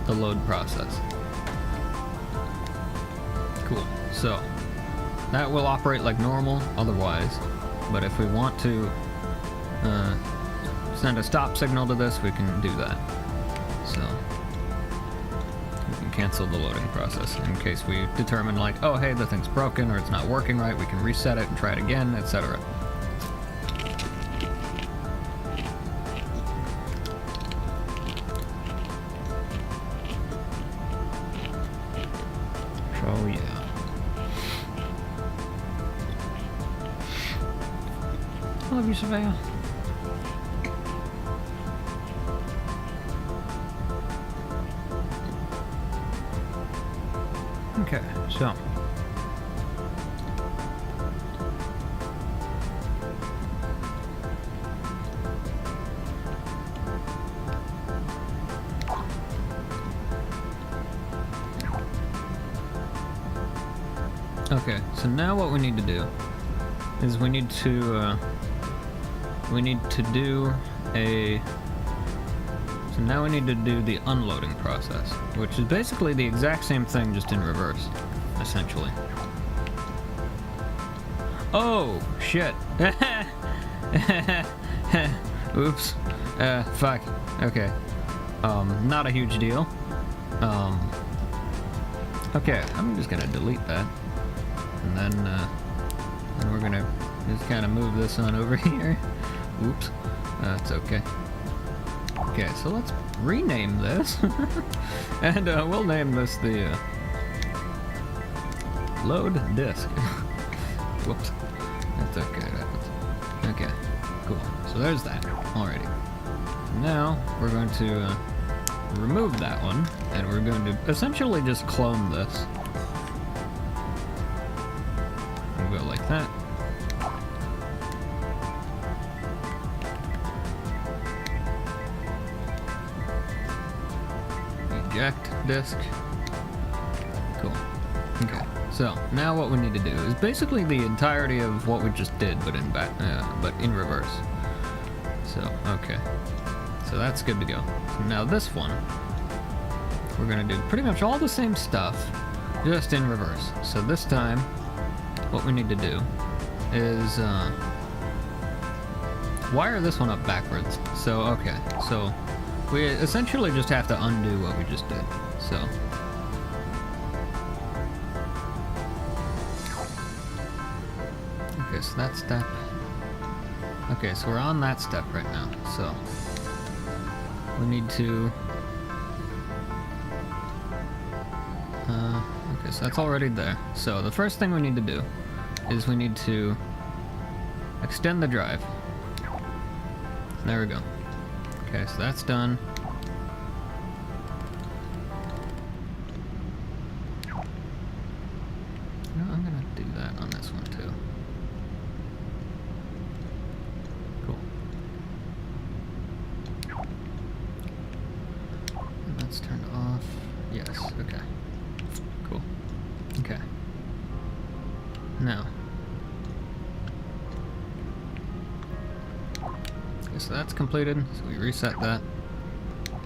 load process. Cool. So that will operate like normal otherwise, but if we want to send a stop signal to this, we can do that. So we can cancel the loading process in case we determine like, oh hey, the thing's broken or it's not working right, we can reset it and try it again, etc. So yeah. I love you, Surveyor. Okay, so. Okay, so now what we need to do is we need to do a... So now we need to do the unloading process, which is basically the exact same thing, just in reverse, essentially. Oh, shit. Oops. Fuck. Okay. Not a huge deal. Okay, I'm just gonna delete that. And then we're gonna just kind of move this on over here. Oops. That's okay. Okay, so let's rename this. And we'll name this the load disk. Whoops. That's okay. That happens. Okay, cool. So there's that. Alrighty. Now we're going to remove that one, and we're going to essentially just clone this. We'll go like that. Eject disk. Cool. Okay. So now what we need to do is basically the entirety of what we just did, but in reverse. So okay. So that's good to go. So now this one, we're gonna do pretty much all the same stuff, just in reverse. So this time, what we need to do is wire this one up backwards. So, okay. So, we essentially just have to undo what we just did. So. Okay, so that step. Okay, so we're on that step right now. So, we need to... okay, so that's already there. So, the first thing we need to do is we need to extend the drive. There we go. Okay, so that's done. No, I'm gonna do that on this one too. Cool. And that's turned off. Yes, okay. Cool. Okay. Now. Okay, so that's completed, so we reset that.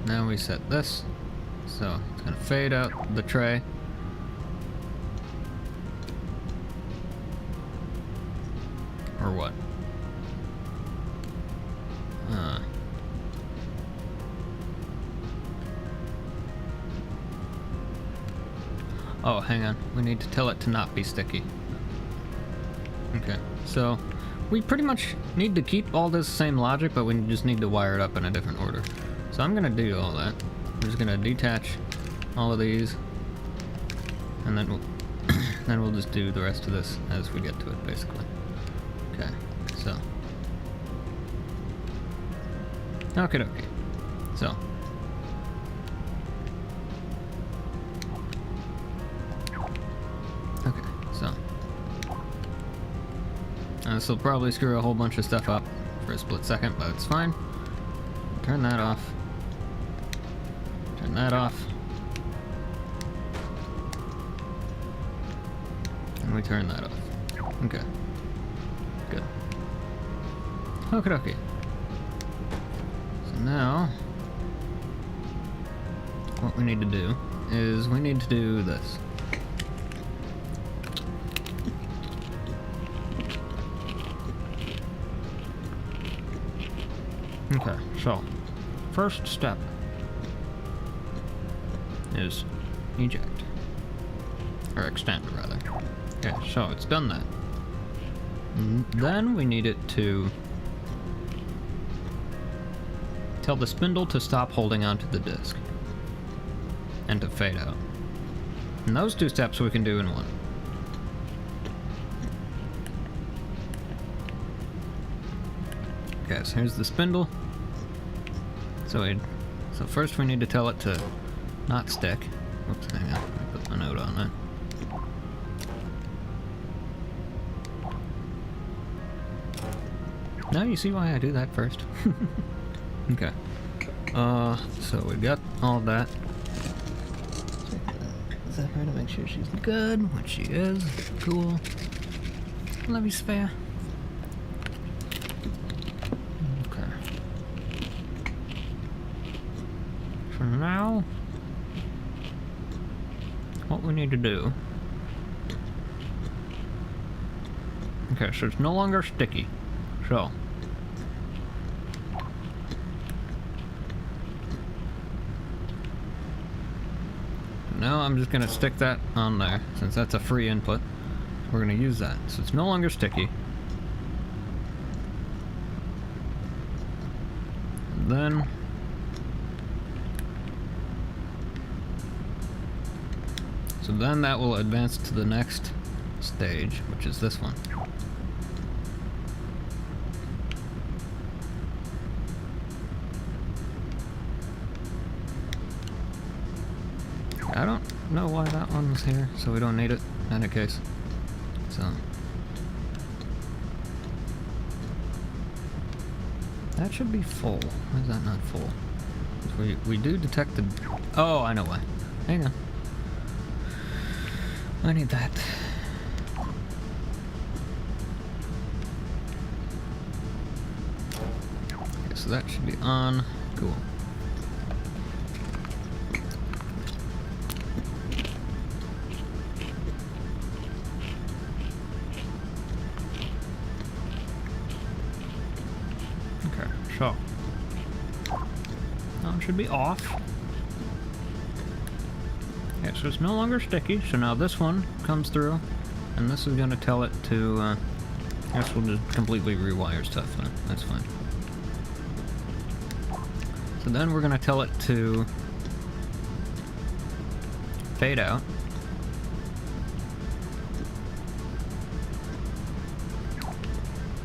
Now we set this. So it's gonna fade out the tray. Or what? Oh, hang on. We need to tell it to not be sticky. Okay, so we pretty much need to keep all this same logic, but we just need to wire it up in a different order. So I'm gonna do all that. I'm just gonna detach all of these, and then we'll then we'll just do the rest of this as we get to it, basically. Okay, so okay. So okay, so this will probably screw a whole bunch of stuff up for a split second, but it's fine. Turn that off. Turn that off. And we turn that off. Okay. Good. Okay. So now, what we need to do is we need to do this. Okay, so first step is eject. Or extend, rather. Okay, so it's done that. Then we need it to tell the spindle to stop holding onto the disc and to fade out. And those two steps we can do in one. Okay, so here's the spindle. So first we need to tell it to not stick. Whoops, hang on. Let me put my note on that. Now you see why I do that first. Okay. So we got all that. Is that her to make sure she's good? Which she is. Cool. Love you, Spare. Okay. For now, what we need to do. Okay, so it's no longer sticky. So. Now I'm just gonna stick that on there, since that's a free input. We're gonna use that, so it's no longer sticky. And then that will advance to the next stage, which is this one. I don't know why that one's here, so we don't need it in any case. So that should be full. Why is that not full? We do detect the... Oh, I know why. Hang on. I need that. Okay, so that should be on. Cool. so. Now it should be off. Okay, so it's no longer sticky, so now this one comes through, and this is going to tell it to, I guess we'll just completely rewire stuff then. That's fine. So then we're going to tell it to fade out.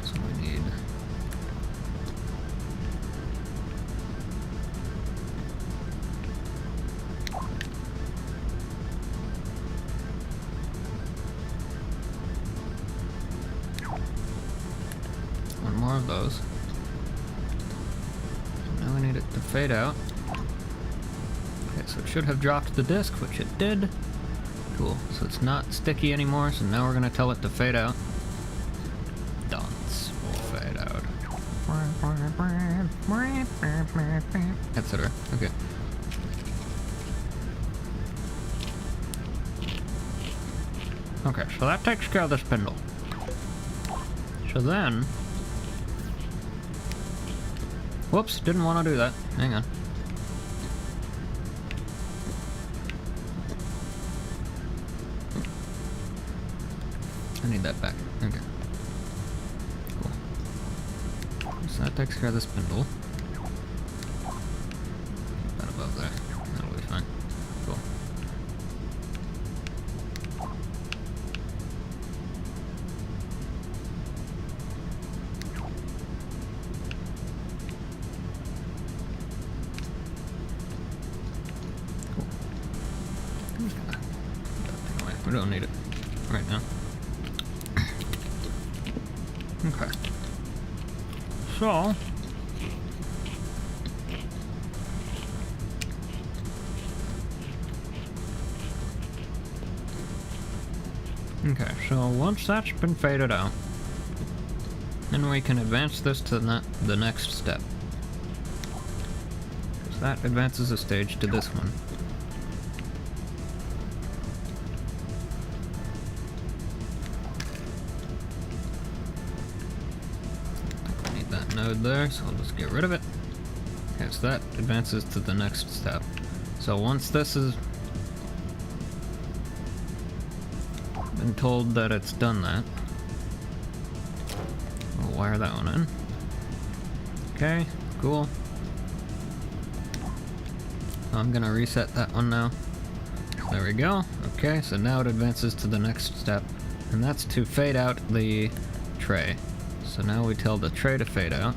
So we need one more of those. Now we need it to fade out. Okay, so it should have dropped the disc, which it did. Cool, so it's not sticky anymore, so now we're gonna tell it to fade out. Dance will fade out. Etc. Okay. Okay, so that takes care of the spindle. So then... Whoops, didn't want to do that. Hang on. I need that back. Okay. Cool. So that takes care of the spindle. Keep that above there. That'll be fine. Cool. I'm just gonna put that thing away. We don't need it right now. Okay. So... Okay, so once that's been faded out, then we can advance this to the next step. So that advances a stage to this one. Node there, so I'll just get rid of it. Okay, so that advances to the next step. So once this has been told that it's done that, we'll wire that one in. Okay, cool. I'm gonna reset that one now. There we go. Okay, so now it advances to the next step, and that's to fade out the tray. So now we tell the tray to fade out,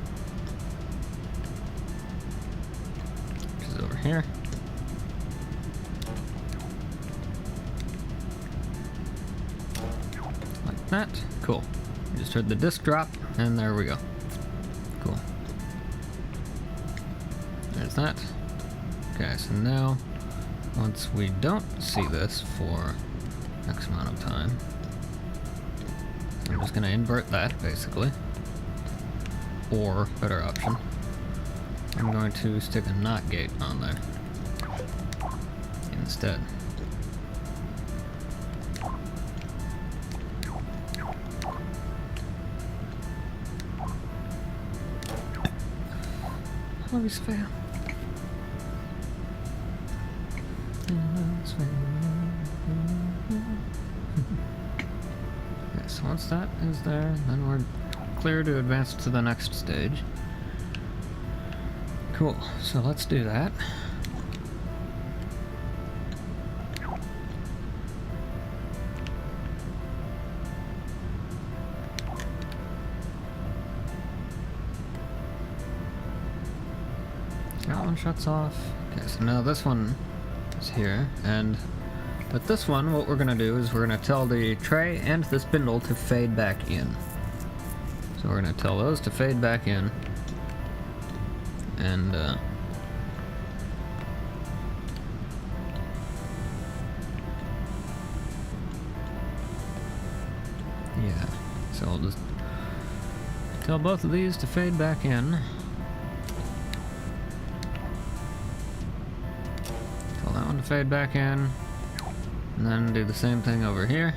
which is over here. Like that. Cool. We just heard the disc drop, and there we go. Cool. There's that. Okay, so now, once we don't see this for X amount of time, I'm just gonna invert that, basically. Or, better option, I'm going to stick a NOT gate on there instead. Always fail. Okay, so once that is there, then we're clear to advance to the next stage. Cool, so let's do that. That one shuts off. Okay, so now this one is here, and with this one, what we're gonna do is we're gonna tell the tray and the spindle to fade back in. So we're gonna tell those to fade back in, and yeah, so I'll just tell both of these to fade back in. Tell that one to fade back in, and then do the same thing over here.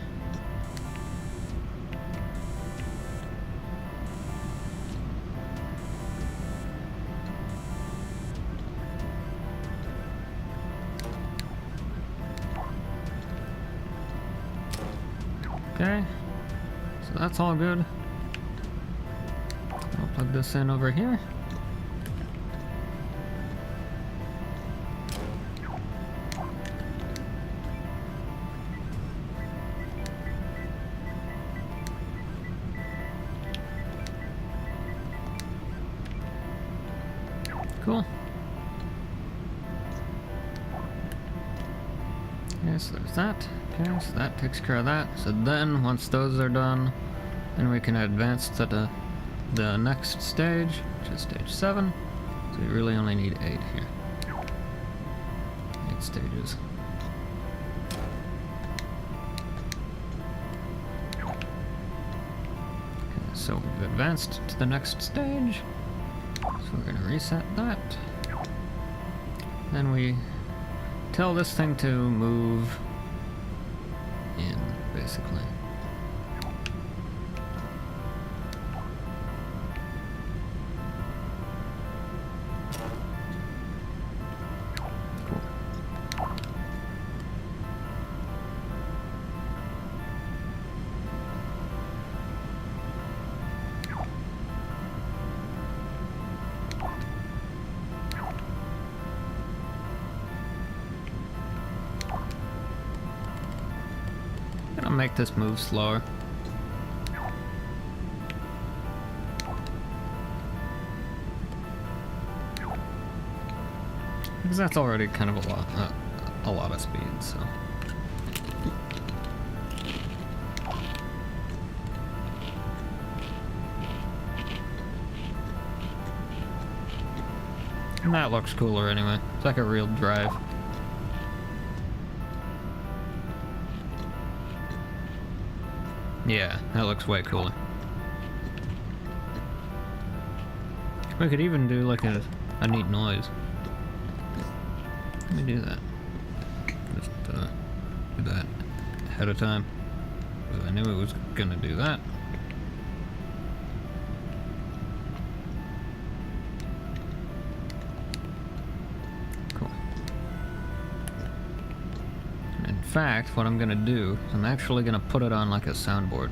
Okay, so that's all good. I'll plug this in over here. Cool. Okay, so there's that. Okay, so that takes care of that. So then, once those are done, then we can advance to the next stage, which is stage 7. So we really only need 8 here. 8 stages. Okay, so we've advanced to the next stage. So we're gonna reset that. Then we tell this thing to move in, basically. Cool. Gonna make this move slower. Because that's already kind of a lot of speed, so. And that looks cooler anyway. It's like a real drive. Yeah, that looks way cooler. We could even do like a neat noise. Let me do that. Just do that ahead of time. Because I knew it was gonna do that. Cool. In fact, what I'm gonna do is I'm actually gonna put it on like a soundboard.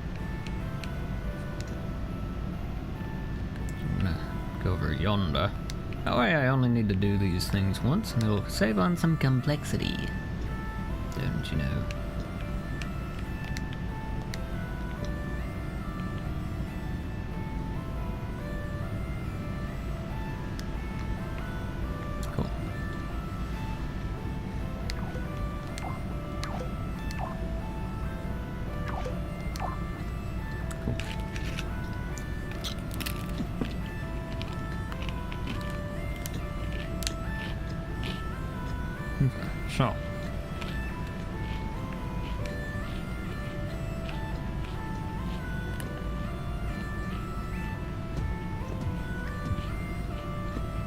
I'm gonna go over yonder. That way I only need to do these things once and it'll save on some complexity. Don't you know? Cool. Okay, so.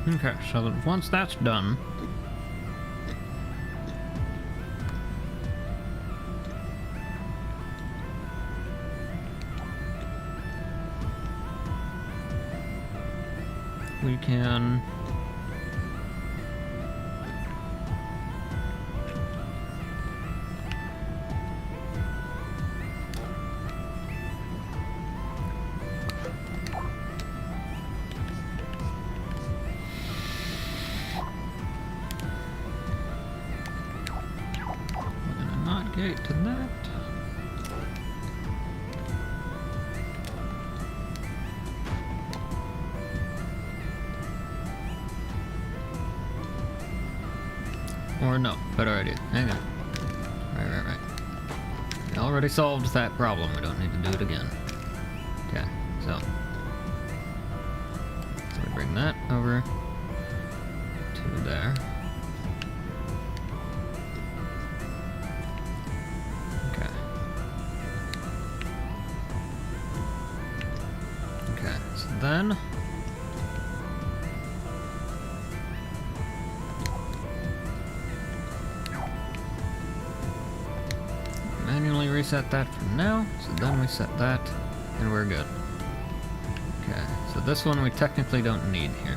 Okay, so that once that's done, we can gate to that. Or no, better idea. Hang on. Right. We already solved that problem. We don't need to do it again. Okay, so we bring that over to there. Then manually reset that for now, so then we set that and we're good. Okay, so this one we technically don't need here,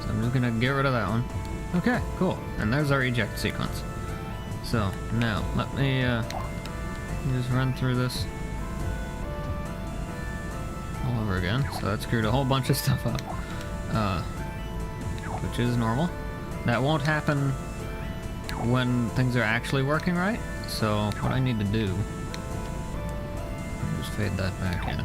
so I'm just gonna get rid of that one. Okay, cool, and there's our eject sequence. So now let me You just run through this all over again. So that screwed a whole bunch of stuff up, which is normal. That won't happen when things are actually working right. So what I need to do, just fade that back in.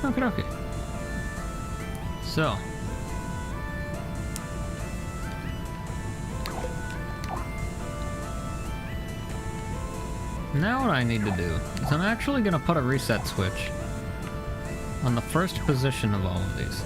Okay. Okay, okay. So. Now what I need to do is I'm actually going to put a reset switch on the first position of all of these.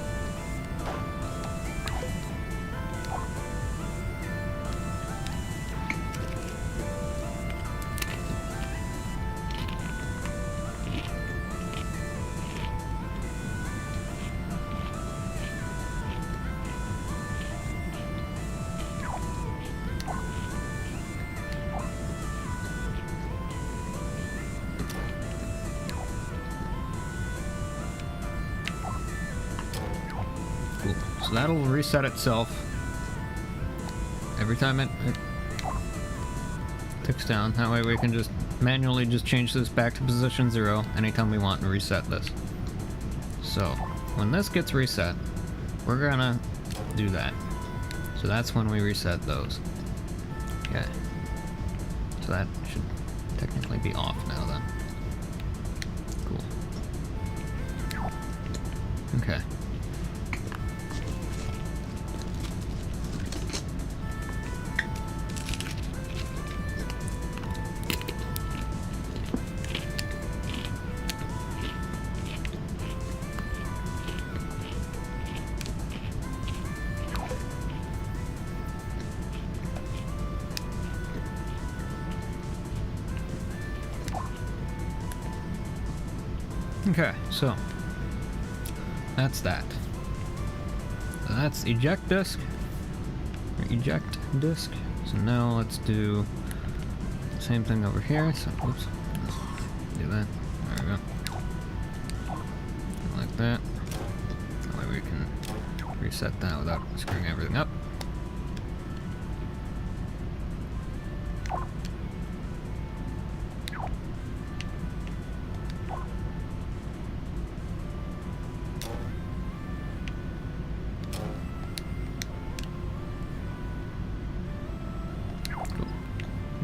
Cool. So that'll reset itself every time it ticks down. That way we can just manually just change this back to position 0 anytime we want and reset this. So when this gets reset, we're gonna do that. So that's when we reset those. Okay. So that should technically be off now then. Cool. Okay. Okay, so that's that. So that's eject disk, or eject disk. So now let's do the same thing over here. So, oops, let's do that. There we go. Like that. That way we can reset that without screwing everything up.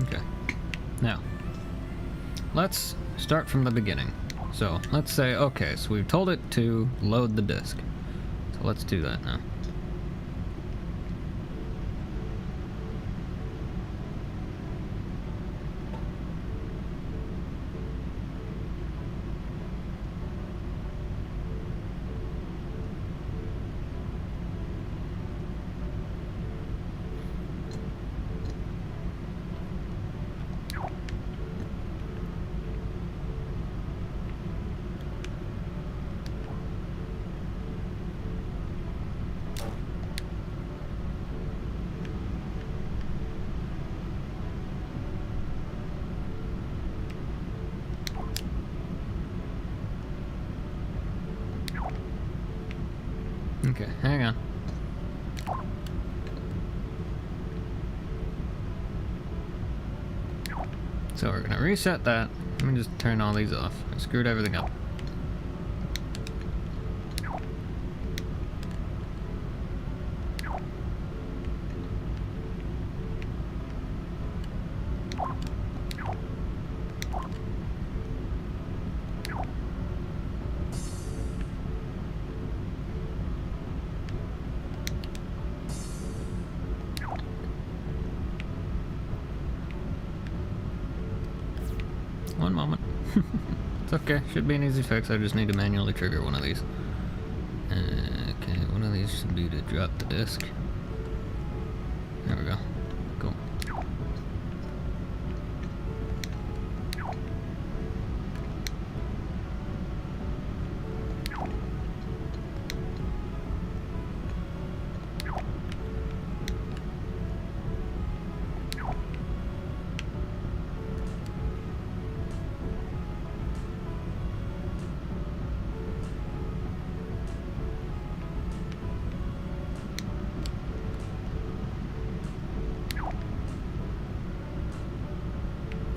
Okay, now let's start from the beginning. So let's say, okay, so we've told it to load the disk. So let's do that now. Okay, hang on. So we're gonna reset that. Let me just turn all these off. I screwed everything up. One moment. It's okay, should be an easy fix. I just need to manually trigger one of these. Okay, one of these should be to drop the disk. There we go. Cool.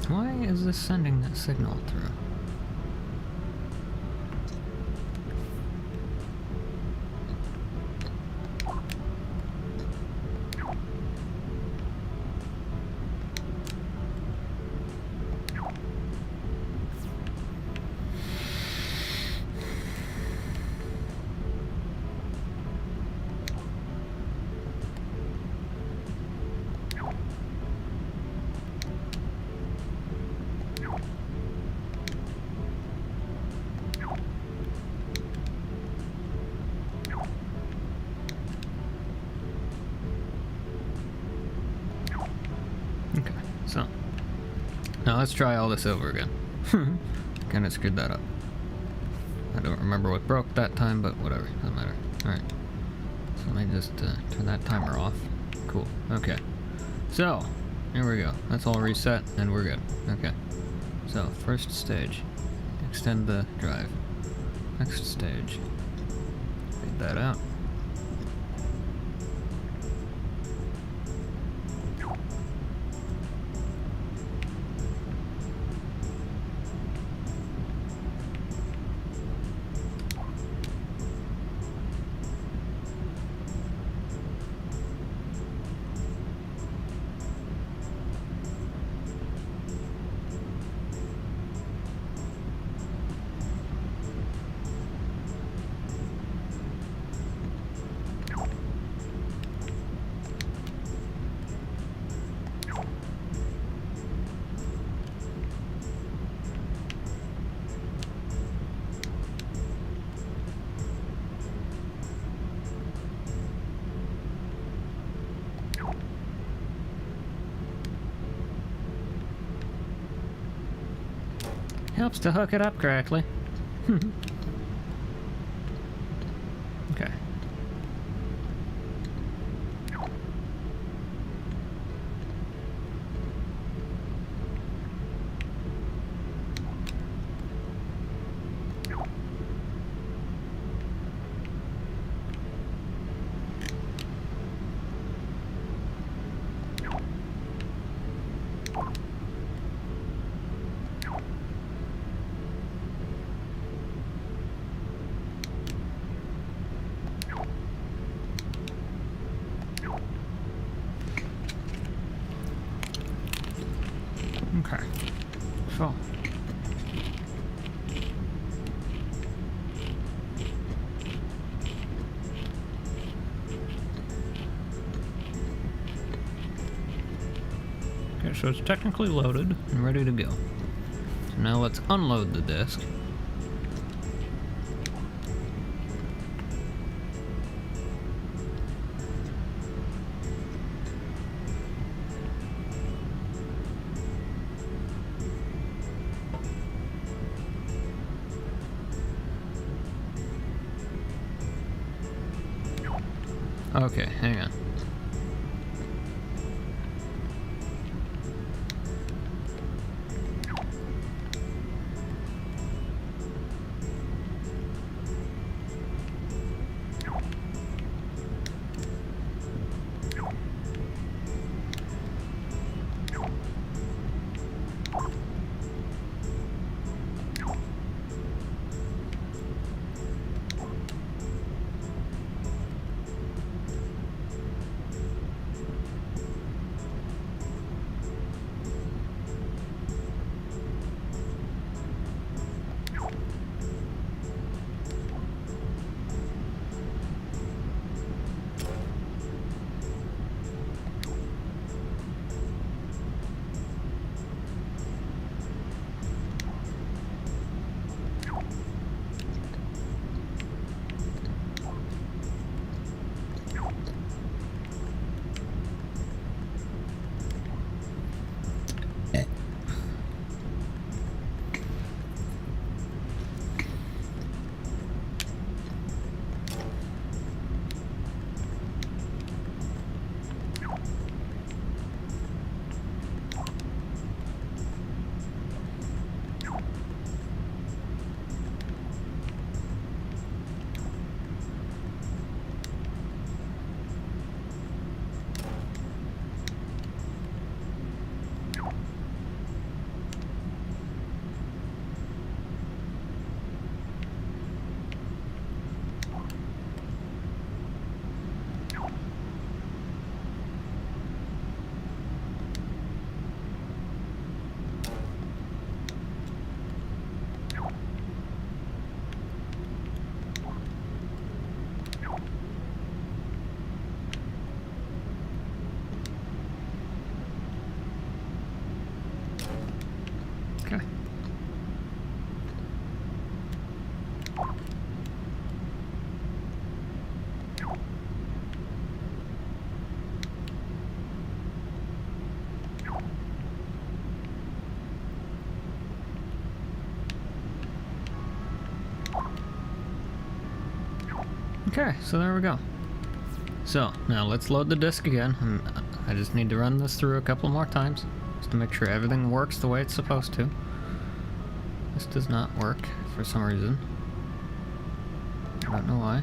Why is this sending that signal through? Okay, so now let's try all this over again. Kind of screwed that up. I don't remember what broke that time, but whatever, doesn't matter. Alright, so let me just turn that timer off. Cool, okay. So, here we go. That's all reset, and we're good. Okay. So, first stage. Extend the drive. Next stage. Fade that out. Helps to hook it up correctly. Okay. Okay. So. Okay, so it's technically loaded and ready to go. So now let's unload the disk. Okay, hang on. Okay, so there we go. So, now let's load the disk again. I just need to run this through a couple more times, just to make sure everything works the way it's supposed to. This does not work for some reason. I don't know why.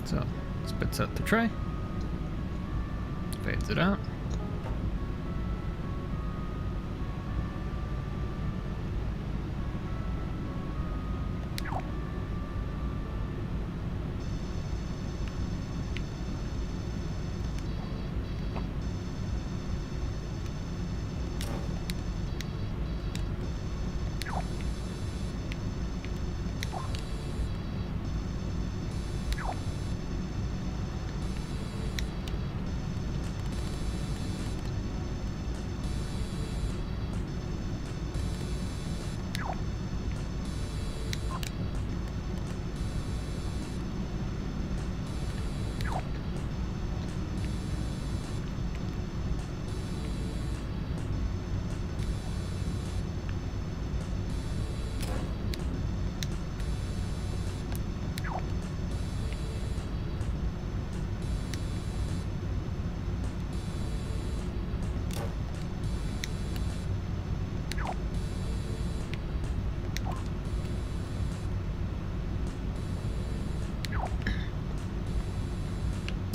So, spits out the tray, fades it out.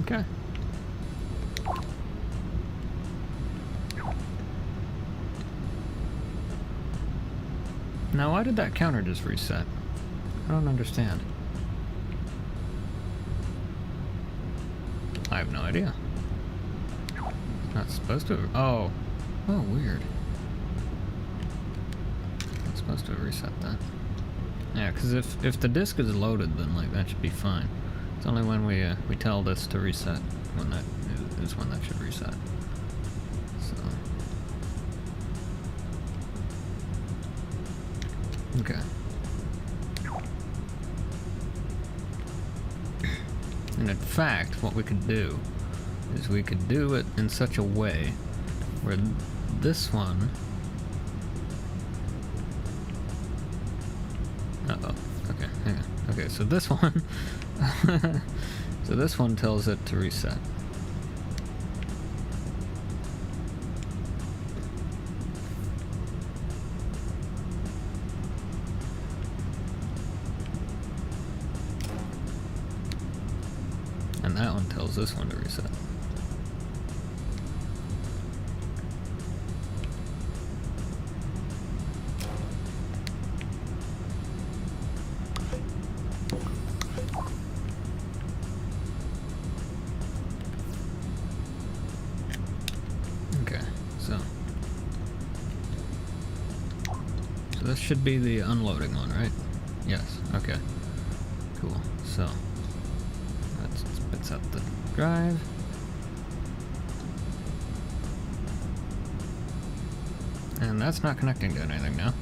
Okay. Now, why did that counter just reset? I don't understand. I have no idea. Not supposed to. Oh. Oh, weird. Not supposed to have reset that. Yeah, because if the disk is loaded, then like that should be fine. It's only when we tell this to reset when that is when that should reset. So. Okay. And in fact, what we could do is we could do it in such a way where this one. Uh-oh. Okay, hang on. Okay, so this one so this one tells it to reset. And that one tells this one to reset. This should be the unloading one, right? Yes, okay. Cool, so that spits out the drive. And that's not connecting to anything now.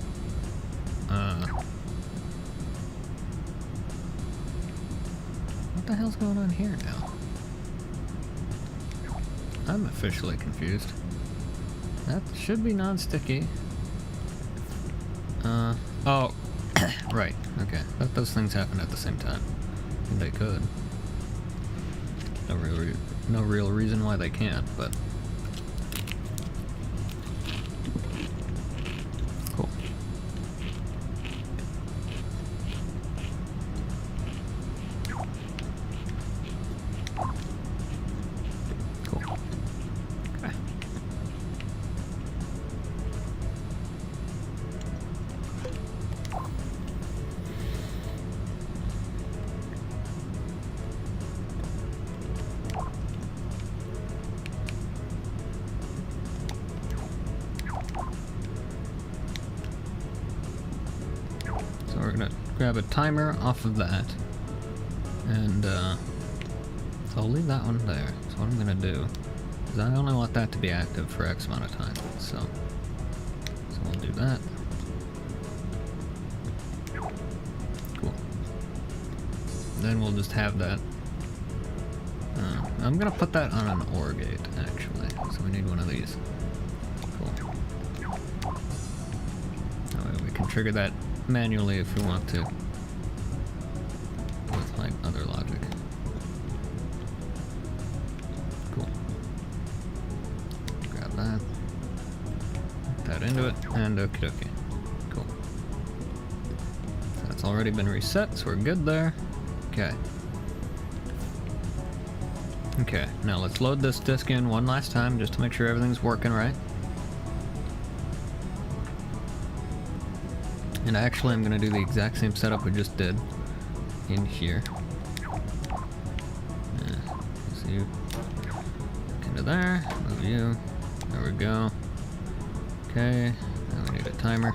What the hell's going on here now? I'm officially confused. That should be non-sticky. Oh, right, okay. Those things happen at the same time. They could. No real reason why they can't, but... Cool. Cool. Okay. So we're gonna grab a timer off of that, and so I'll leave that one there. So what I'm gonna do is I only want that to be active for X amount of time. So we'll do that. Cool. Then we'll just have that. I'm gonna put that on an OR gate, actually. So we need one of these. Cool. That way we can trigger that manually if we want to. With like other logic. Cool. Grab that. Put that into it, and okie dokie. Cool. That's already been reset, so we're good there. Okay. Okay, now let's load this disk in one last time just to make sure everything's working right. And actually I'm going to do the exact same setup we just did in here. So you look into there, move you, there we go. Okay, now we need a timer.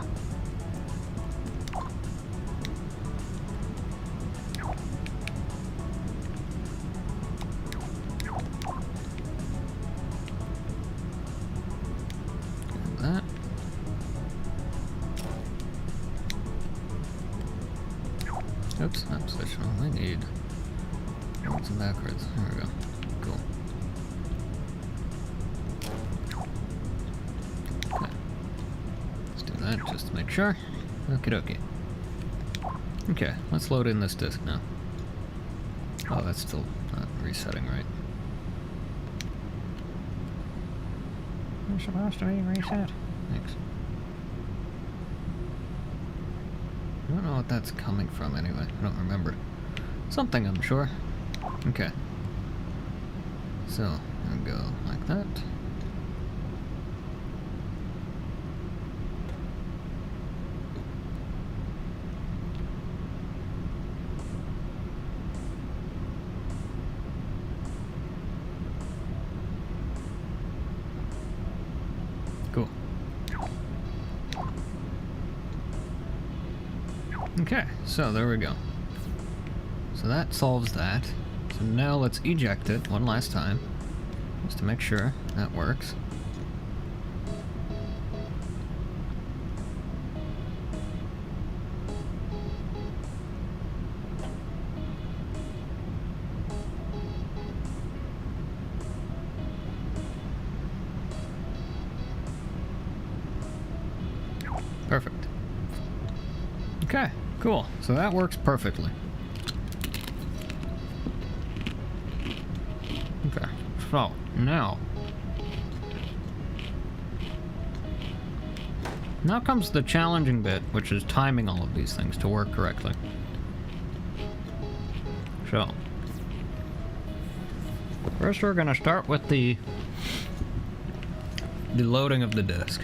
That. Oops, not positional. I need forwards and backwards. There we go. Cool. Okay. Let's do that just to make sure. Okie dokie. Okay, let's load in this disk now. Oh, that's still not resetting right. It's supposed to be reset. Thanks. I don't know what that's coming from anyway. I don't remember. Something, I'm sure. Okay. So, I'll go like that. Cool. Okay, so there we go. So that solves that. So now let's eject it one last time, just to make sure that works. Perfect. Okay, cool. So that works perfectly. Okay, so now comes the challenging bit, which is timing all of these things to work correctly. So first we're going to start with the loading of the disk.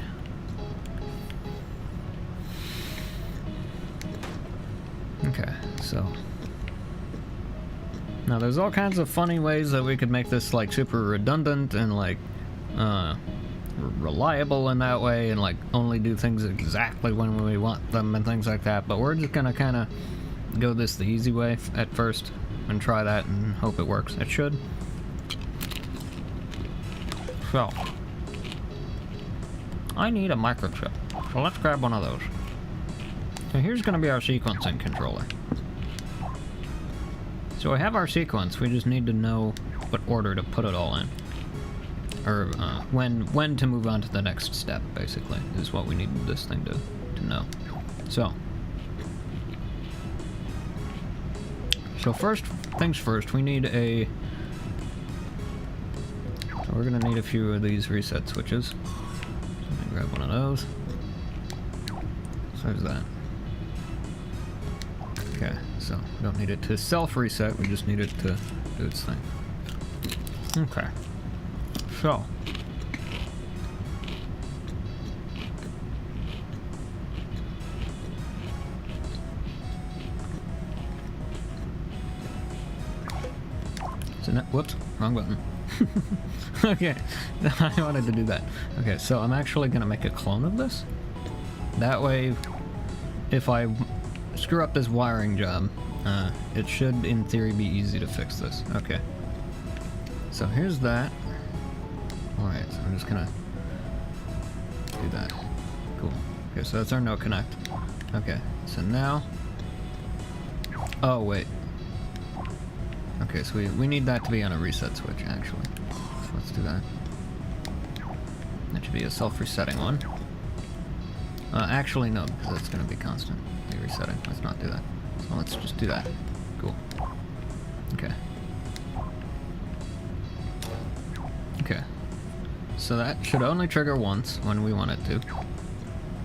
Okay, so now there's all kinds of funny ways that we could make this like super redundant and like reliable in that way, and like only do things exactly when we want them and things like that, but we're just gonna kind of go this the easy way at first and try that and hope it works. It should. So I need a microchip, so let's grab one of those. So here's going to be our sequencing controller. So we have our sequence, we just need to know what order to put it all in. Or when to move on to the next step, basically, is what we need this thing to know. So first things first, we need a... So we're going to need a few of these reset switches. So let me grab one of those. So there's that. Okay, so we don't need it to self-reset, we just need it to do its thing. Okay. So. Whoops, wrong button. Okay, I wanted to do that. Okay, so I'm actually gonna make a clone of this. That way, if I screw up this wiring job, it should in theory be easy to fix this. Okay, so here's that. Alright, so I'm just gonna do that. Cool. Okay, so that's our no connect. Okay, so now... Oh, wait. Okay, so we need that to be on a reset switch, actually. So let's do that. That should be a self-resetting one. Actually, no, because that's going to be constant. The resetting. Let's not do that. So let's just do that. Cool. Okay. Okay. So that should only trigger once when we want it to.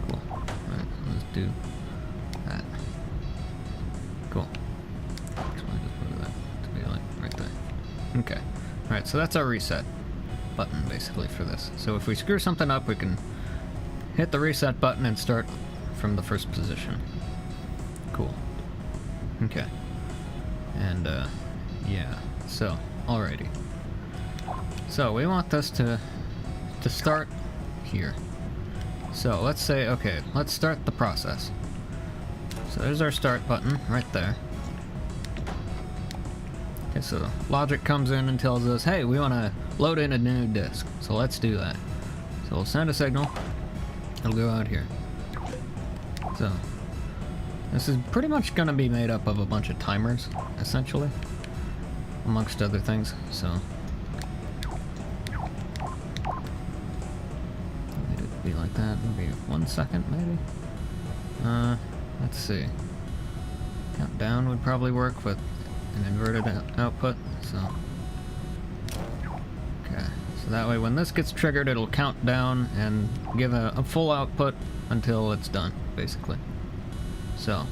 Cool. Alright, let's do that. Cool. Actually, just put that to be like right there. Okay. Alright, so that's our reset button basically for this. So if we screw something up, we can hit the reset button and start from the first position. Cool. Okay. And yeah. So, alrighty. So we want this to start here. So let's say, okay, let's start the process. So there's our start button right there. Okay, so logic comes in and tells us, hey, we want to load in a new disk. So let's do that. So we'll send a signal. It'll go out here. So this is pretty much going to be made up of a bunch of timers, essentially, amongst other things. So it'd be like that. Maybe 1 second, maybe. Let's see. Countdown would probably work with an inverted output. So okay. So that way, when this gets triggered, it'll count down and give a full output until it's done, basically. So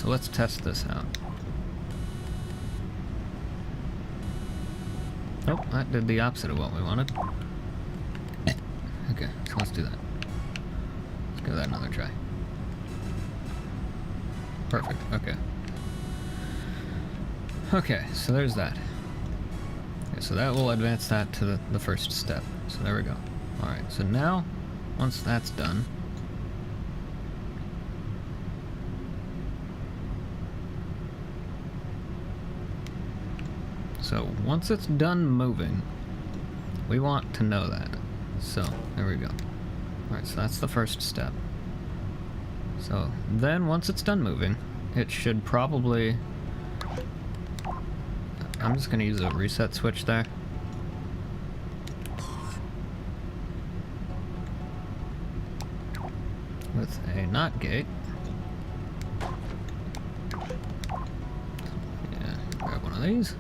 let's test this out. Oh, that did the opposite of what we wanted. Okay, so let's do that. Let's give that another try. Perfect, okay. Okay, so there's that. Okay, so that will advance that to the first step. So there we go. Alright, so now, once that's done, so once it's done moving, we want to know that. So there we go. Alright, so that's the first step. So then once it's done moving, it should probably... I'm just going to use a reset switch there. With a NOT gate. Yeah, grab one of these.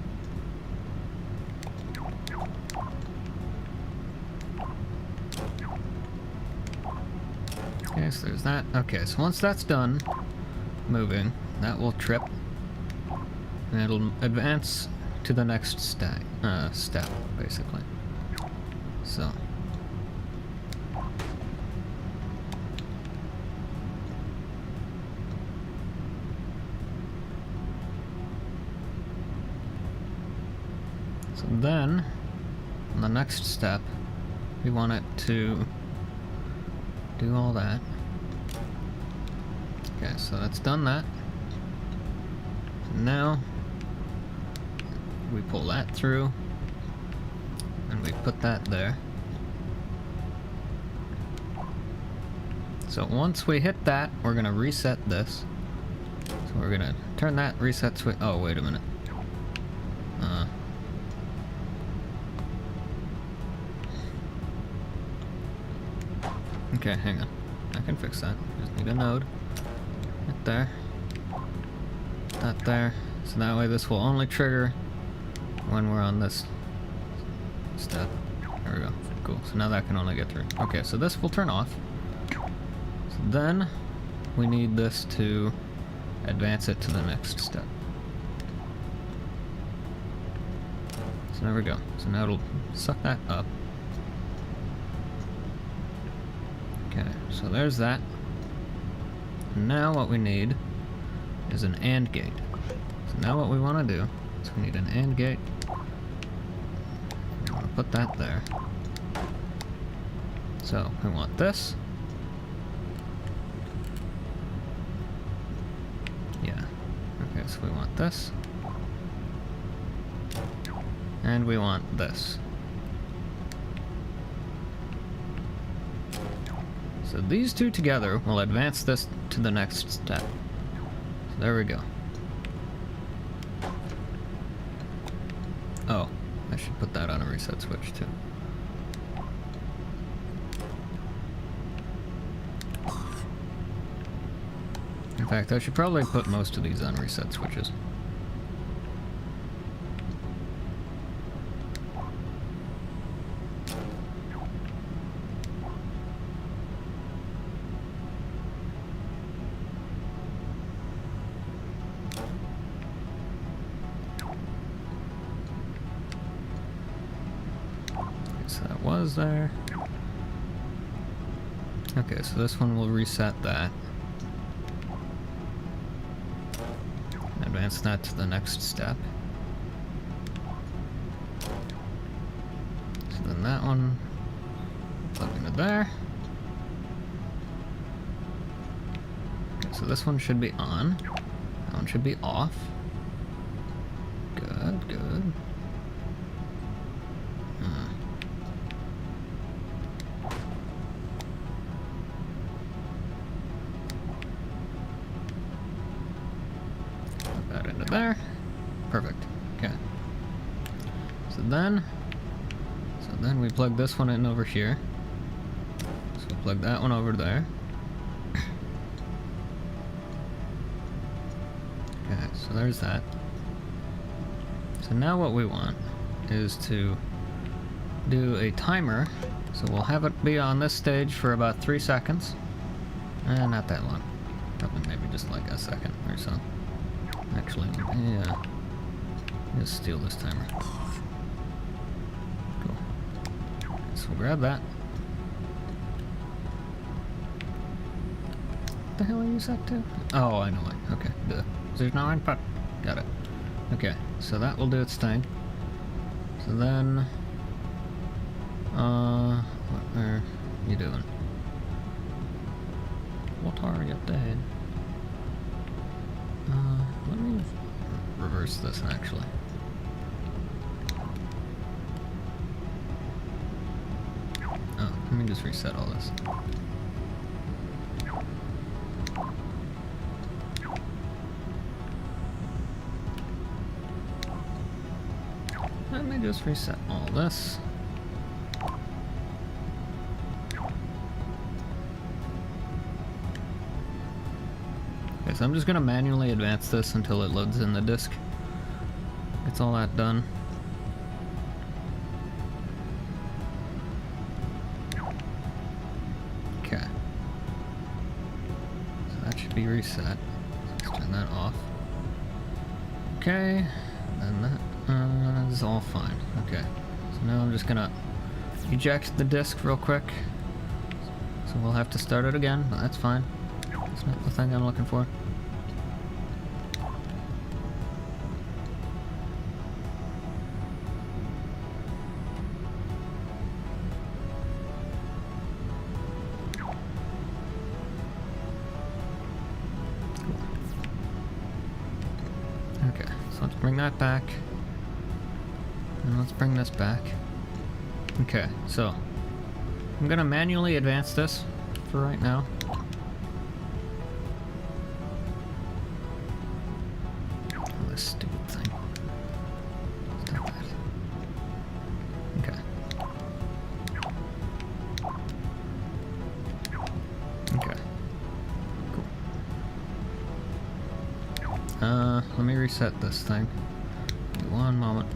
Okay, so there's that. Okay, so once that's done moving, that will trip. And it'll advance to the next step, basically. So. So then, on the next step, we want it to do all that. Okay, so that's done that. So now, we pull that through, and we put that there. So once we hit that, we're gonna reset this. So we're gonna turn that reset switch. Oh, wait a minute. Okay, hang on. I can fix that. Just need a node. Right there. That there. So that way this will only trigger when we're on this step. There we go. Cool. So now that can only get through. Okay, so this will turn off. So then we need this to advance it to the next step. So there we go. So now it'll suck that up. Okay, so there's that. Now what we need is an AND gate. So now what we want to do is we need an AND gate. We want to put that there. So we want this. Yeah. Okay, so we want this. And we want this. So these two together will advance this to the next step. So there we go. Oh, I should put that on a reset switch too. In fact, I should probably put most of these on reset switches. So that was there. Okay, so this one will reset that. Advance that to the next step. So then that one, plug into there. Okay, so this one should be on. That one should be off. Good, good. That into there. Perfect. Okay. So then we plug this one in over here. So we'll plug that one over there. Okay, so there's that. So now what we want is to do a timer. So we'll have it be on this stage for about 3 seconds. Not that long. Probably maybe just like a second or so. Actually, yeah. Just steal this timer. Cool. So we'll grab that. What the hell are you set to? Oh, I know it. Okay. There's no input. Got it. Okay. So that will do its thing. So then, what are you doing? What are you doing? Let me reverse this actually. Oh, let me just reset all this. Let me just reset all this. So I'm just gonna manually advance this until it loads in the disk. Gets all that done. Okay. So that should be reset. Let's turn that off. Okay. Then that is all fine. Okay. So now I'm just gonna eject the disk real quick. So we'll have to start it again, but that's fine. That's not the thing I'm looking for. Okay, so let's bring that back. And let's bring this back. Okay, so I'm gonna manually advance this for right now. This stupid thing. Stop that. Okay. Okay. Cool. Let me reset this thing. Give me 1 moment.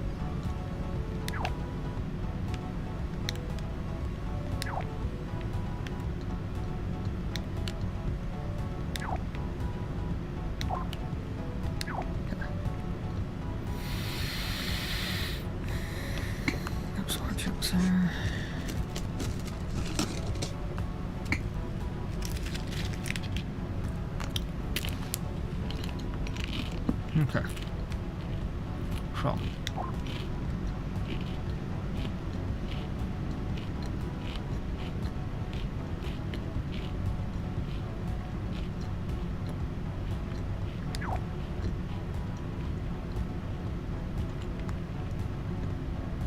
Okay. So.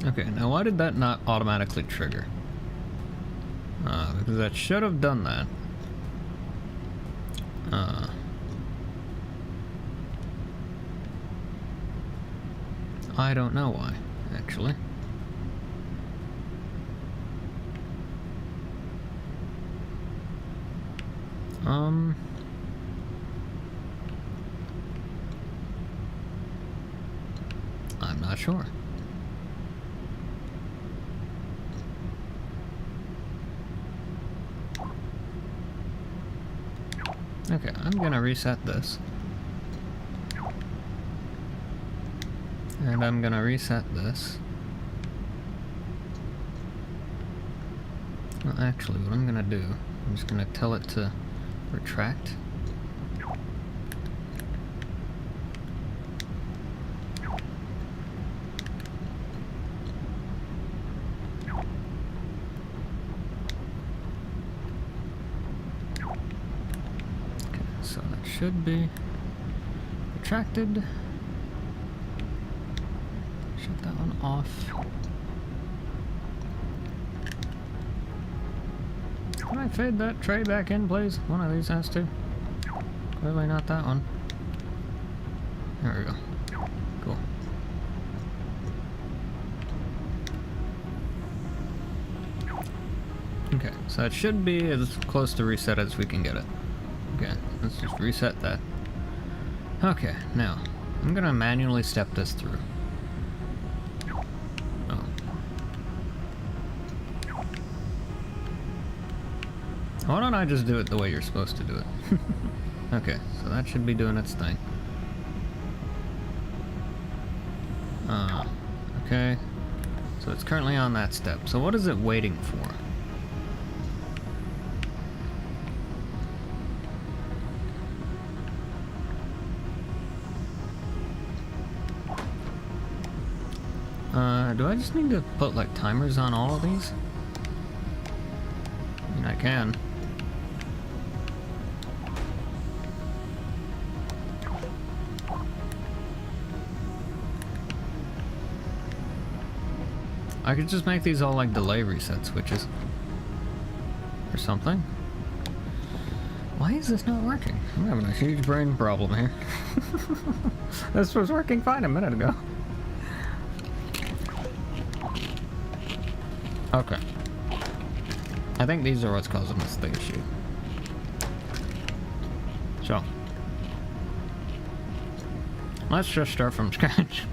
Okay, now why did that not automatically trigger? Because that should have done that. I don't know why, actually. I'm not sure. Okay, I'm gonna reset this. And I'm gonna reset this. Well, actually, what I'm gonna do, I'm just gonna tell it to retract. Okay, so that should be retracted. Shut that one off. Can I fade that tray back in, please? One of these has to. Clearly not that one. There we go. Cool. Okay, so it should be as close to reset as we can get it. Okay, let's just reset that. Okay, now, I'm gonna manually step this through. Why don't I just do it the way you're supposed to do it? Okay, so that should be doing its thing. Okay. So it's currently on that step. So what is it waiting for? Do I just need to put like timers on all of these? I mean, I can. I could just make these all like delay reset switches. Or something. Why is this not working? I'm having a huge brain problem here. This was working fine a minute ago. Okay. I think these are what's causing this thing to shoot. So. Let's just start from scratch.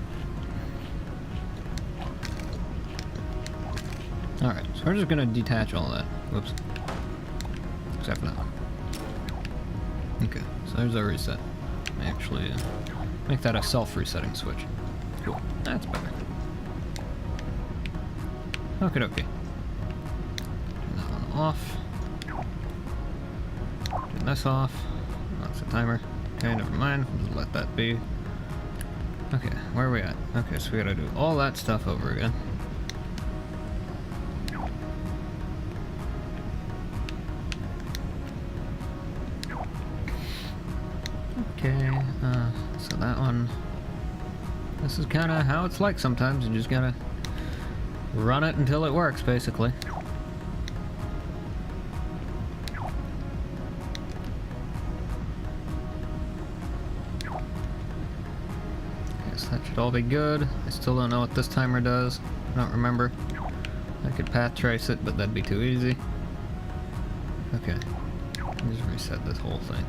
Alright, so we're just gonna detach all that. Whoops. Except for that one. Okay, so there's our reset. Actually, make that a self-resetting switch. Cool. That's better. Okie dokie. Turn that one off. Turn this off. That's the timer. Okay, never mind. We'll just let that be. Okay, where are we at? Okay, so we gotta do all that stuff over again. Okay, so that one, this is kind of how it's like sometimes. You just gotta run it until it works, basically. Guess that should all be good. I still don't know what this timer does. I don't remember. I could path trace it, but that'd be too easy. Okay, just reset this whole thing.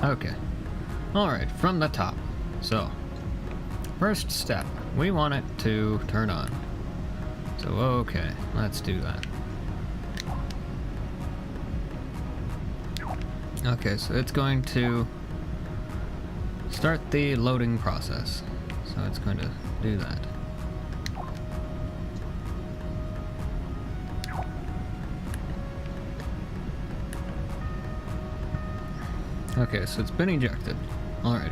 Okay. Alright, from the top. So, first step, we want it to turn on. So, okay, let's do that. Okay, so it's going to start the loading process. So it's going to do that. Okay, so it's been ejected already.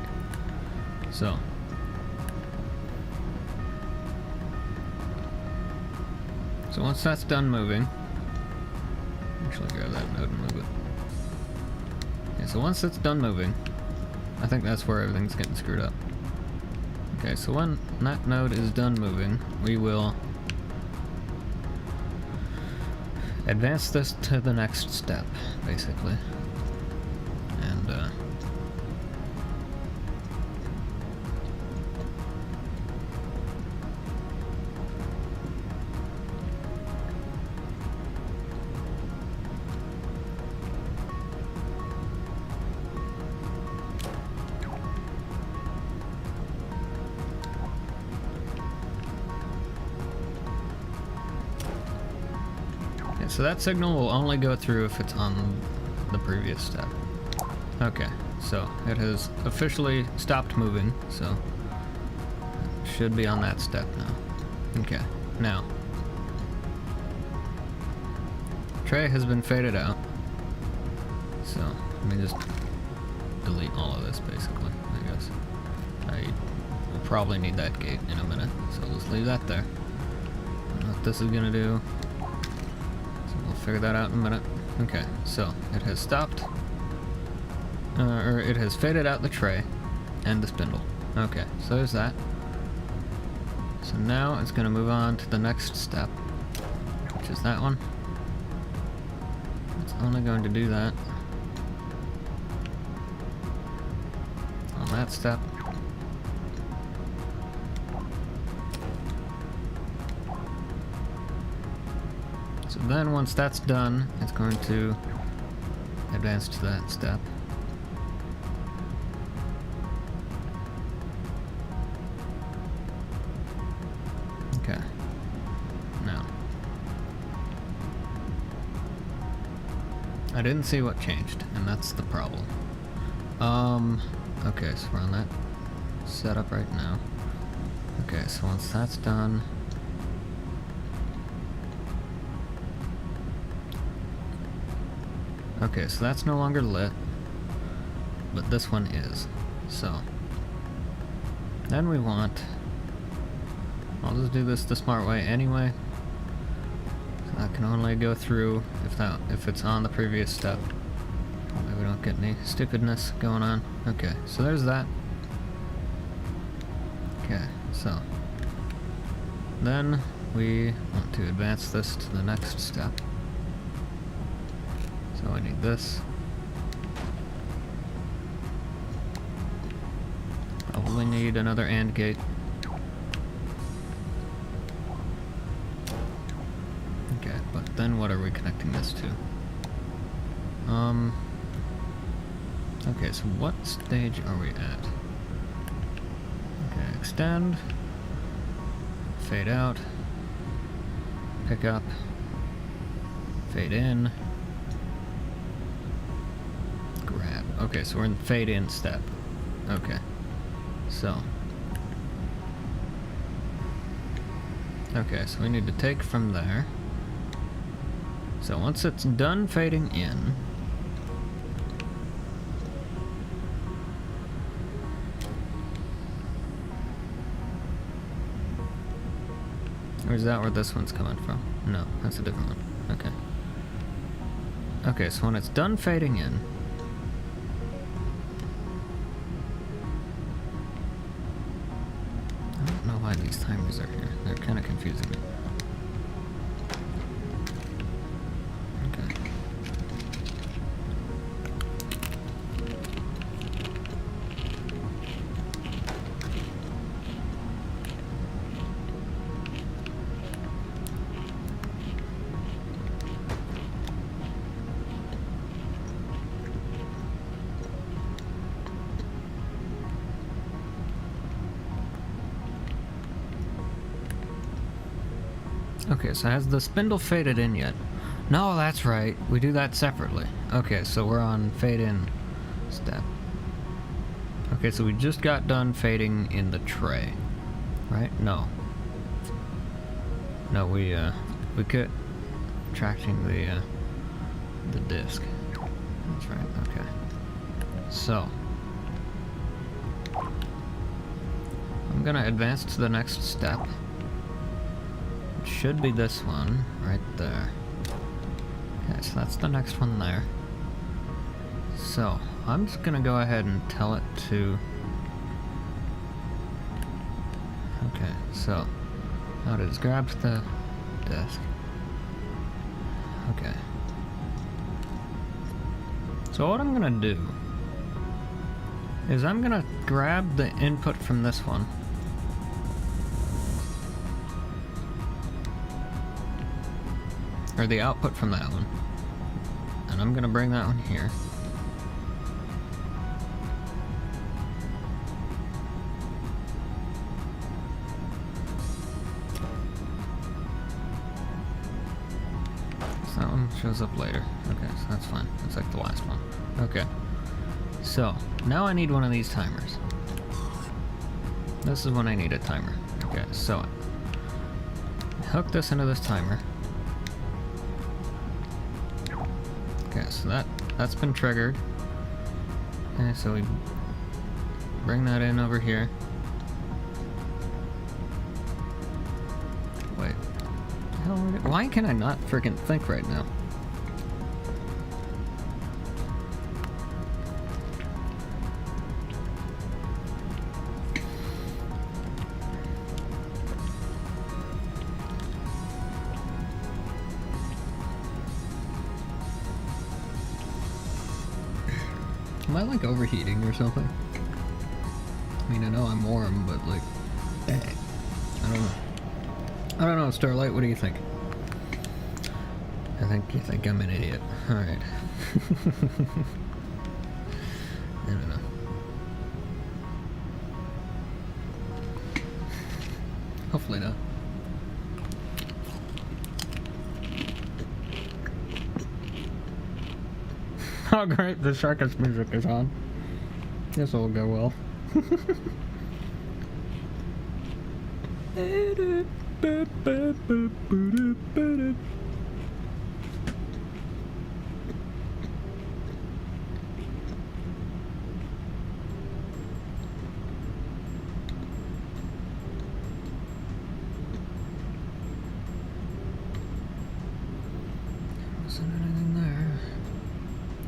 So once that's done moving, actually grab that node and move it. Okay, so once it's done moving, I think that's where everything's getting screwed up. Okay, so when that node is done moving, we will advance this to the next step, basically. And, so that signal will only go through if it's on the previous step. Okay, so it has officially stopped moving, so it should be on that step now. Okay, now tray has been faded out, so let me just delete all of this basically, I guess. I will probably need that gate in a minute, so I'll just leave that there. I don't know what this is gonna do. We'll figure that out in a minute. Okay, so it has stopped, or it has faded out the tray and the spindle. Okay, so there's that. So now it's going to move on to the next step, which is that one. It's only going to do that on that step. So then once that's done, it's going to advance to that step. Okay. Now. I didn't see what changed, and that's the problem. Okay, so we're on that setup right now. Okay, so once that's done, okay, so that's no longer lit, but this one is. So then we want, I'll just do this the smart way anyway. So that can only go through if it's on the previous step. That way we don't get any stupidness going on. Okay, so there's that. Okay, so then we want to advance this to the next step. So I need this. Probably need another AND gate. Okay, but then what are we connecting this to? Okay, so what stage are we at? Okay, extend, fade out, pick up, fade in, grab. Okay, so we're in the fade in step. Okay, so. Okay, so we need to take from there. So once it's done fading in, or is that where this one's coming from? No, that's a different one. Okay. Okay, so when it's done fading in, I don't know why these timers are here. They're kind of confusing me. Okay. Okay, so has the spindle faded in yet? No, that's right. We do that separately. Okay, so we're on fade in step. Okay, so we just got done fading in the tray, right? No. No, we quit tracking the disc. That's right. Okay. So I'm gonna advance to the next step. Should be this one right there. Okay, so that's the next one there. So I'm just gonna go ahead and tell it to. Okay, so now it has grabbed the disc. Okay. So what I'm gonna do is I'm gonna grab the input from this one. Or the output from that one. And I'm gonna bring that one here. So that one shows up later. Okay, so that's fine. That's like the last one. Okay. So, now I need one of these timers. This is when I need a timer. Okay, so hook this into this timer. Okay, so that's been triggered. Okay, so we bring that in over here. Wait. Why can I not freaking think right now? Am I like overheating or something? I mean, I know I'm warm, but like, I don't know. I don't know, Starlight, what do you think? I think you think I'm an idiot. Alright. I don't know. Hopefully not. Oh great, the circus music is on. This will go well. Missing anything there?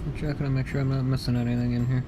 I'm checking to make sure I'm not missing anything in here.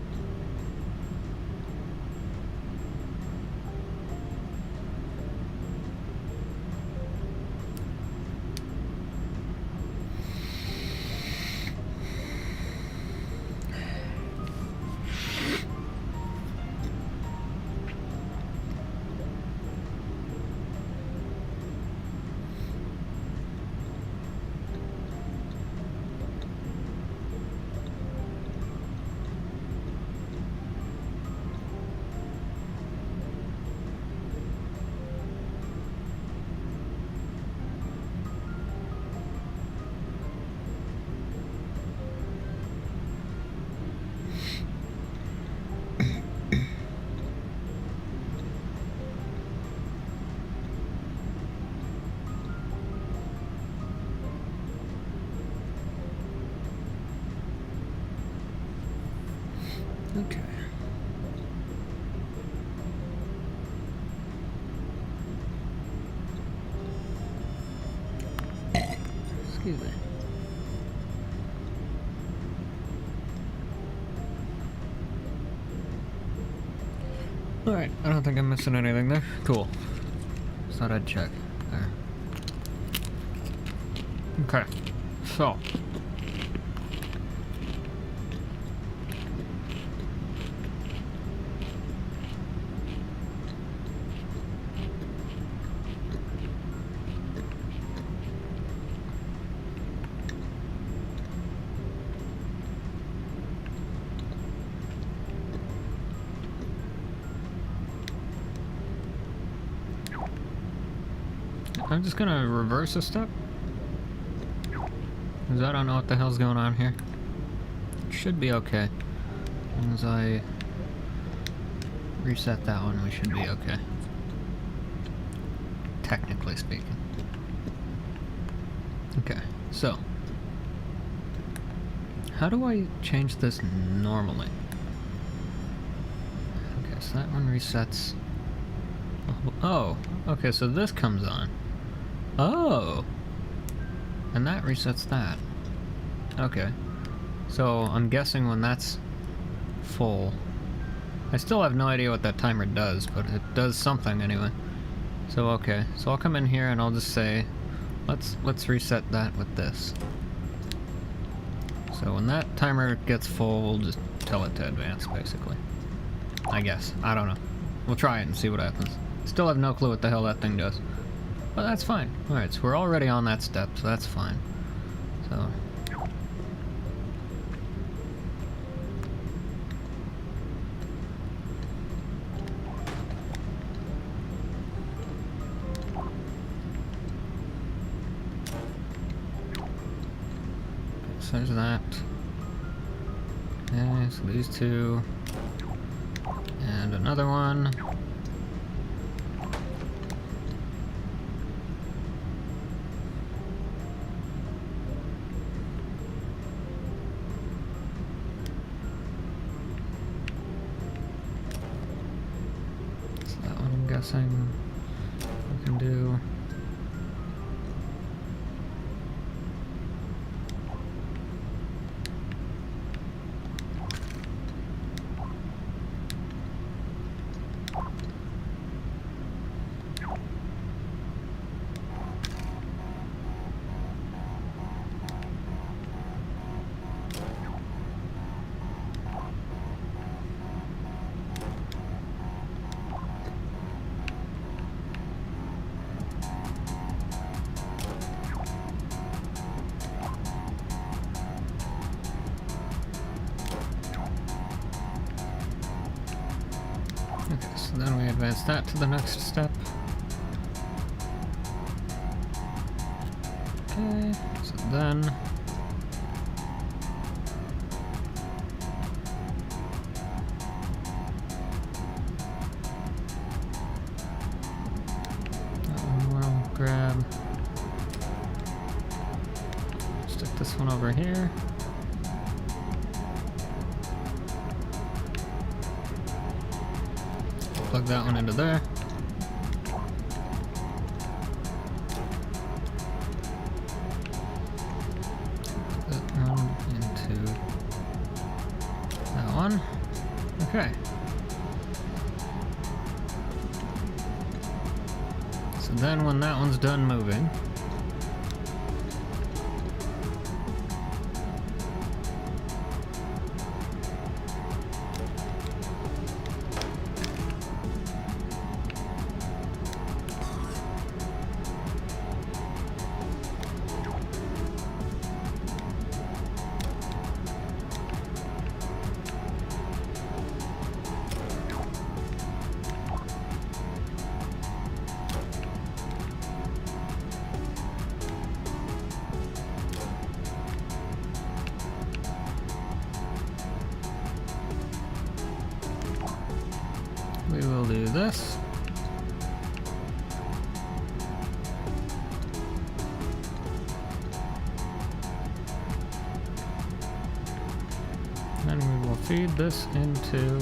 Okay. Excuse me. Alright, I don't think I'm missing anything there. Cool. Just thought I'd check there. Okay, so. I'm just gonna reverse a step, because I don't know what the hell's going on here. It should be okay. As I reset that one, we should be okay. Technically speaking. Okay, so. How do I change this normally? Okay, so that one resets. Oh, okay, so this comes on. Oh! And that resets that. Okay. So, I'm guessing when that's full... I still have no idea what that timer does, but it does something anyway. So, okay. So I'll come in here and I'll just say, let's reset that with this. So when that timer gets full, we'll just tell it to advance, basically. I guess. I don't know. We'll try it and see what happens. Still have no clue what the hell that thing does. But that's fine. Alright, so we're already on that step, so that's fine. So... so there's that. Okay, so these two. And another one. So that one I'm guessing we can do. Okay, so then we advance that to the next step. Okay, so then... that one we'll grab. Stick this one over here. Plug that one into there. That one into that one. Okay. So then when that one's done moving, we will do this. Then we will feed this into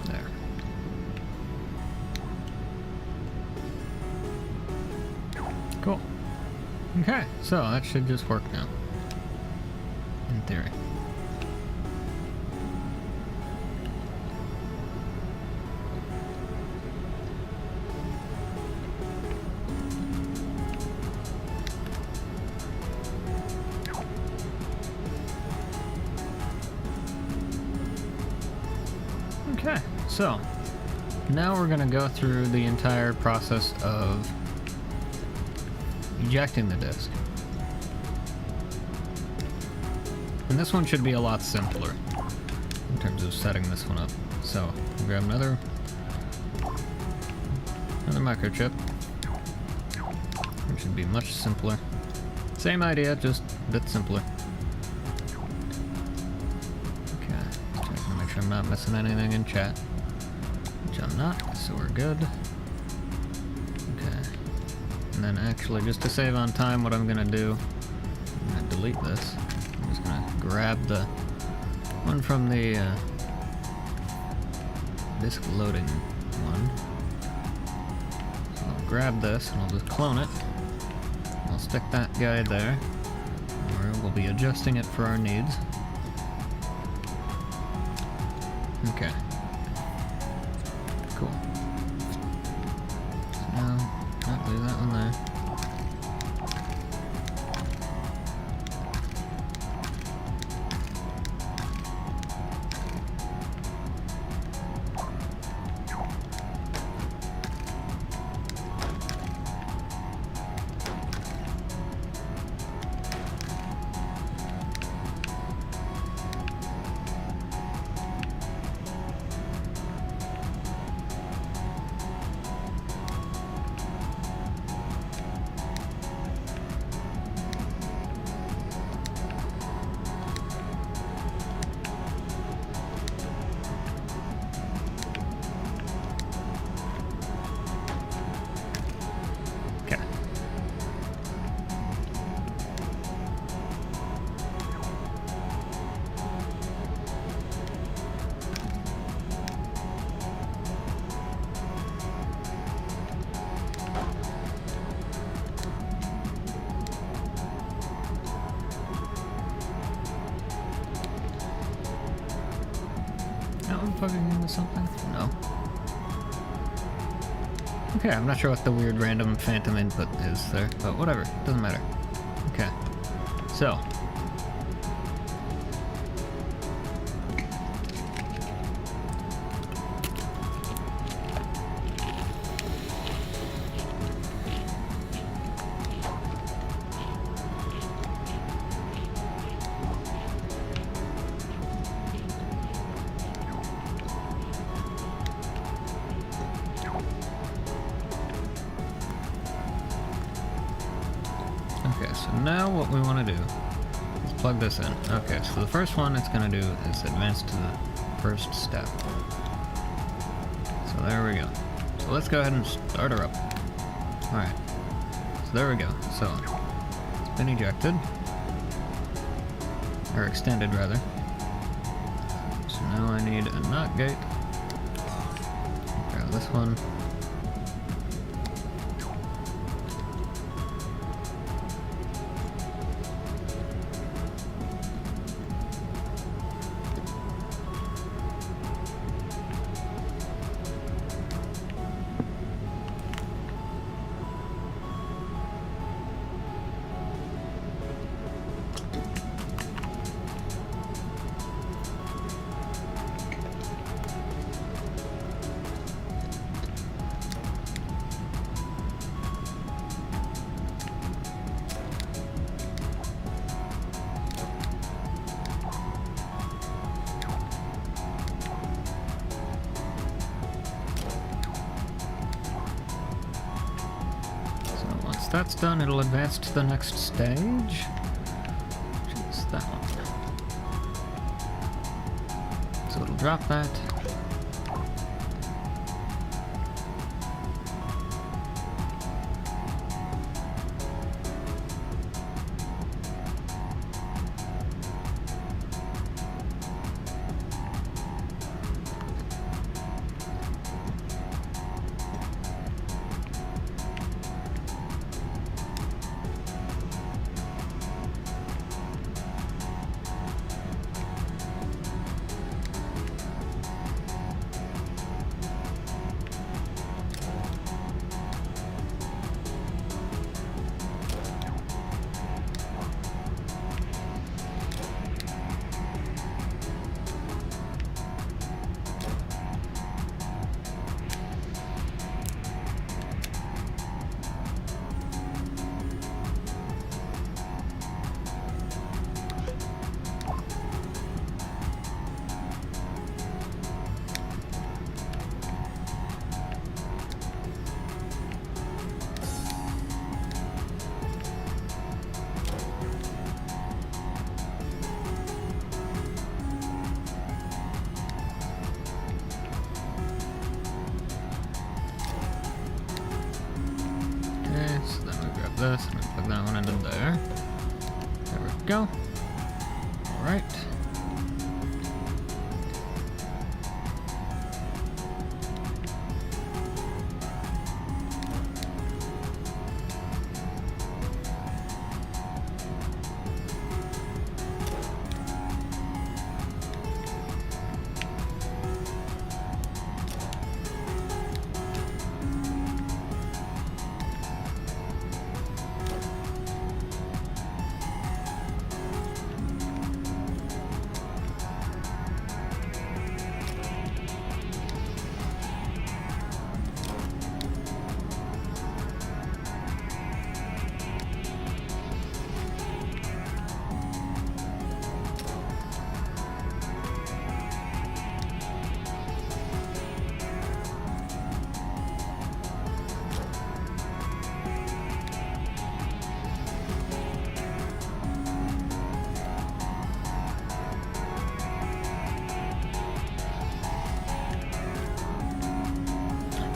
there. Cool. Okay, so that should just work now. In theory. Okay, so now we're going to go through the entire process of ejecting the disk. And this one should be a lot simpler in terms of setting this one up. So, grab another microchip, which should be much simpler. Same idea, just a bit simpler. Checking to make sure I'm not missing anything in chat, which I'm not, so we're good. Okay, and then actually, just to save on time, what I'm gonna do, I'm gonna delete this. I'm just gonna grab the one from the disk loading one. So I'll grab this and I'll just clone it. I'll stick that guy there. And we'll be adjusting it for our needs. Okay. Cool. So now, leave that one there. Okay. Now I'm plugging into something? No. Okay, I'm not sure what the weird random phantom input is there, but whatever, doesn't matter. Okay, so. Okay, so now what we want to do is plug this in. Okay, so the first one it's going to do is advance to the first step. So there we go. So let's go ahead and start her up. Alright, so there we go. So it's been ejected. Or extended, rather. So now I need a NOT gate. Grab this one. Once that's done, it'll advance to the next stage, which is that one. So it'll drop that. This and plug that one into there. There we go. Alright.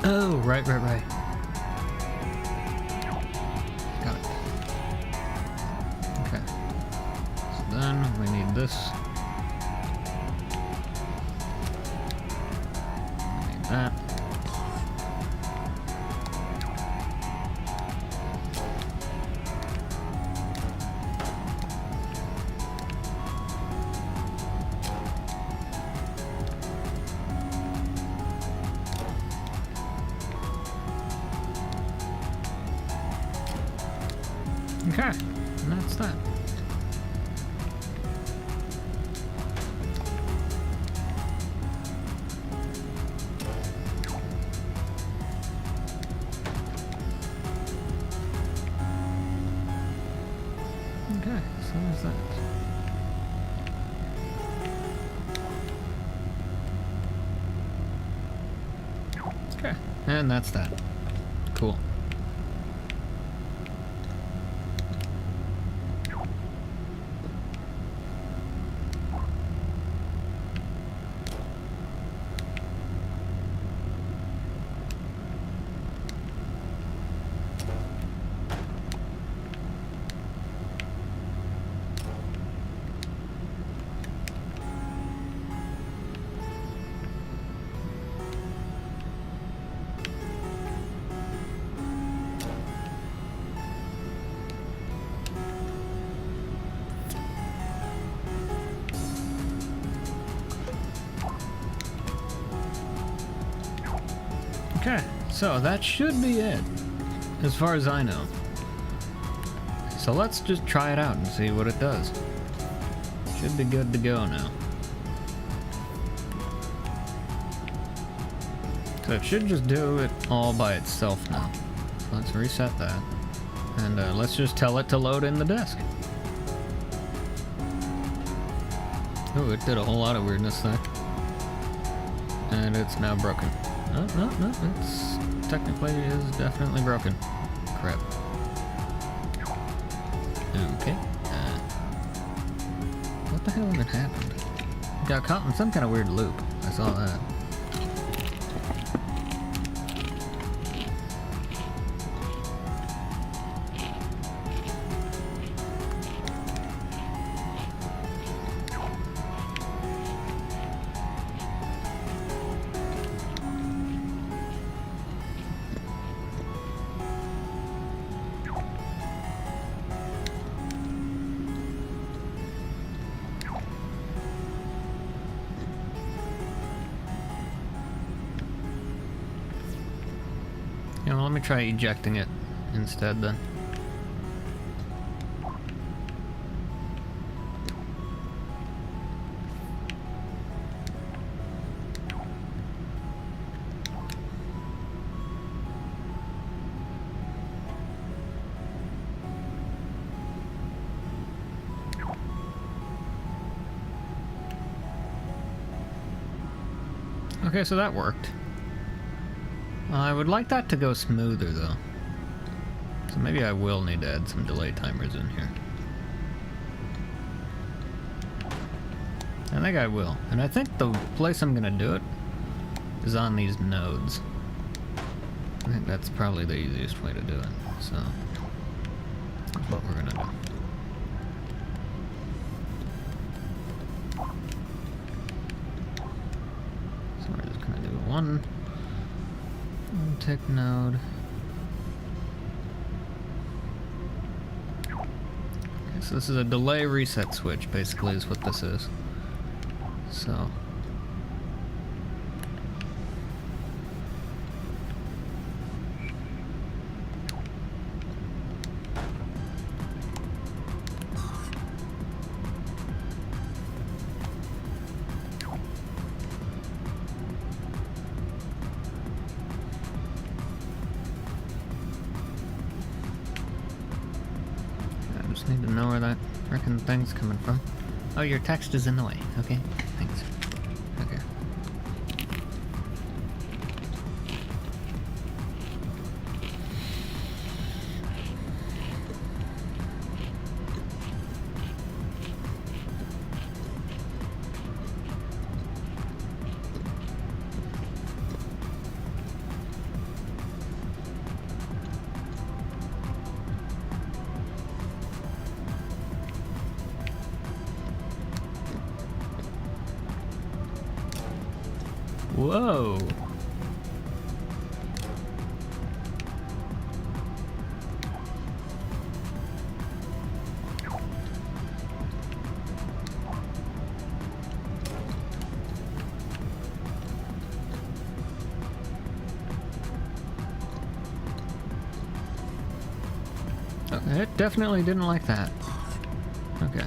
Oh, right. Got it. Okay. So then we need this. We need that. Okay, and that's that. Okay, so there's that. Okay, and that's that. Cool. Okay, so that should be it, as far as I know. So let's just try it out and see what it does. Should be good to go now. So it should just do it all by itself now. So let's reset that. And let's just tell it to load in the disk. Oh, it did a whole lot of weirdness there. And it's now broken. No, it's technically is definitely broken. Crap. Okay. What the hell even happened? Got caught in some kind of weird loop. I saw that. Yeah, well, let me try ejecting it instead then. Okay, so that worked. I would like that to go smoother though. So maybe I will need to add some delay timers in here. I think I will. And I think the place I'm gonna do it is on these nodes. I think that's probably the easiest way to do it. So that's what we're gonna do. So we're just gonna do one tick node. Okay, so this is a delay reset switch, basically, is what this is. So need to know where that frickin' thing's coming from. Oh, your text is in the way. Okay, thanks. Okay. Whoa. It definitely didn't like that. Okay.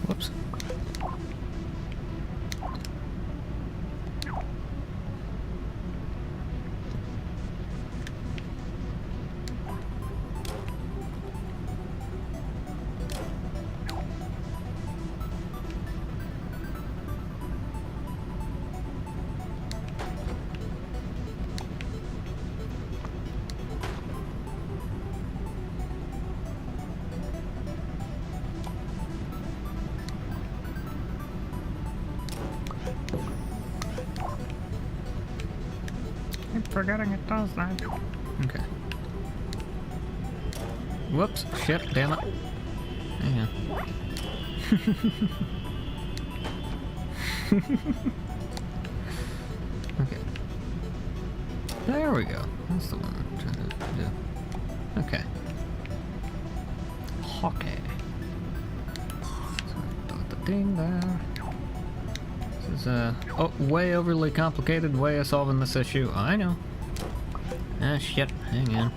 Whoops. Keep forgetting it does that. Okay. Whoops. Shit. Damn it. Hang on. Okay. There we go. That's the one I'm trying to do. Okay. Okay. So I thought the thing there. This is way overly complicated way of solving this issue. I know. Ah, shit. Hang on.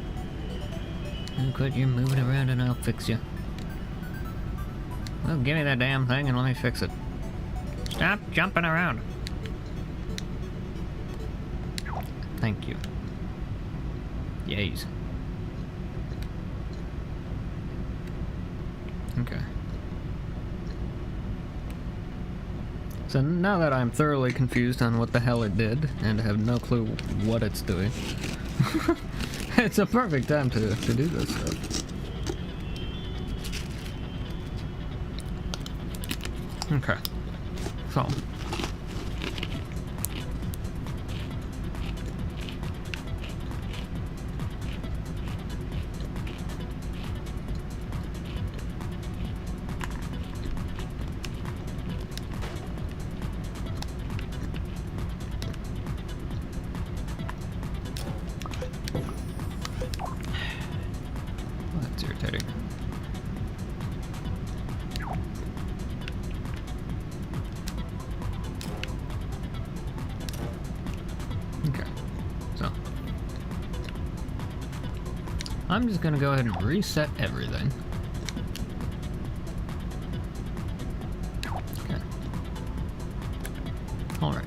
Quit you moving around and I'll fix you. Well, give me that damn thing and let me fix it. Stop jumping around. Thank you. Yays. Okay. So now that I'm thoroughly confused on what the hell it did, and have no clue what it's doing, it's a perfect time to do this stuff. Okay. So. That's irritating. Okay, so I'm just gonna go ahead and reset everything. Okay. All right.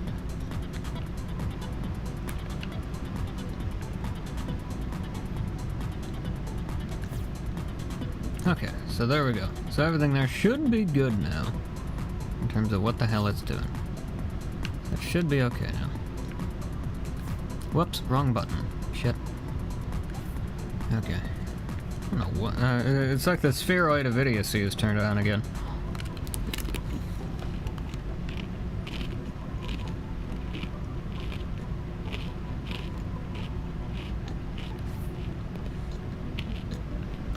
Okay, so there we go. So everything there should be good now, in terms of what the hell it's doing. It should be okay now. Whoops, wrong button. Shit. Okay. I don't know what. It's like the spheroid of idiocy is turned on again.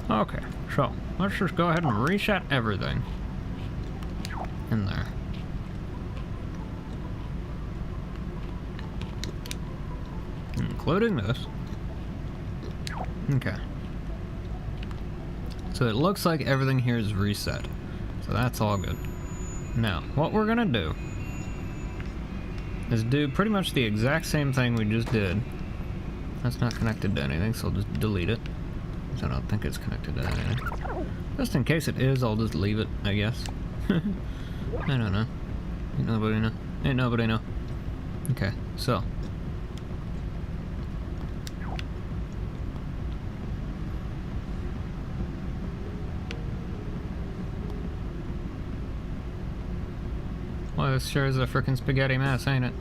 Okay, so let's just go ahead and reset everything in there. Including this. Okay. So it looks like everything here is reset. So that's all good. Now, what we're gonna do is do pretty much the exact same thing we just did. That's not connected to anything, so I'll just delete it. I don't think it's connected to anything. Just in case it is, I'll just leave it, I guess. I don't know. Ain't nobody know. Ain't nobody know. Okay, so. Well, this sure is a frickin' spaghetti mess, ain't it?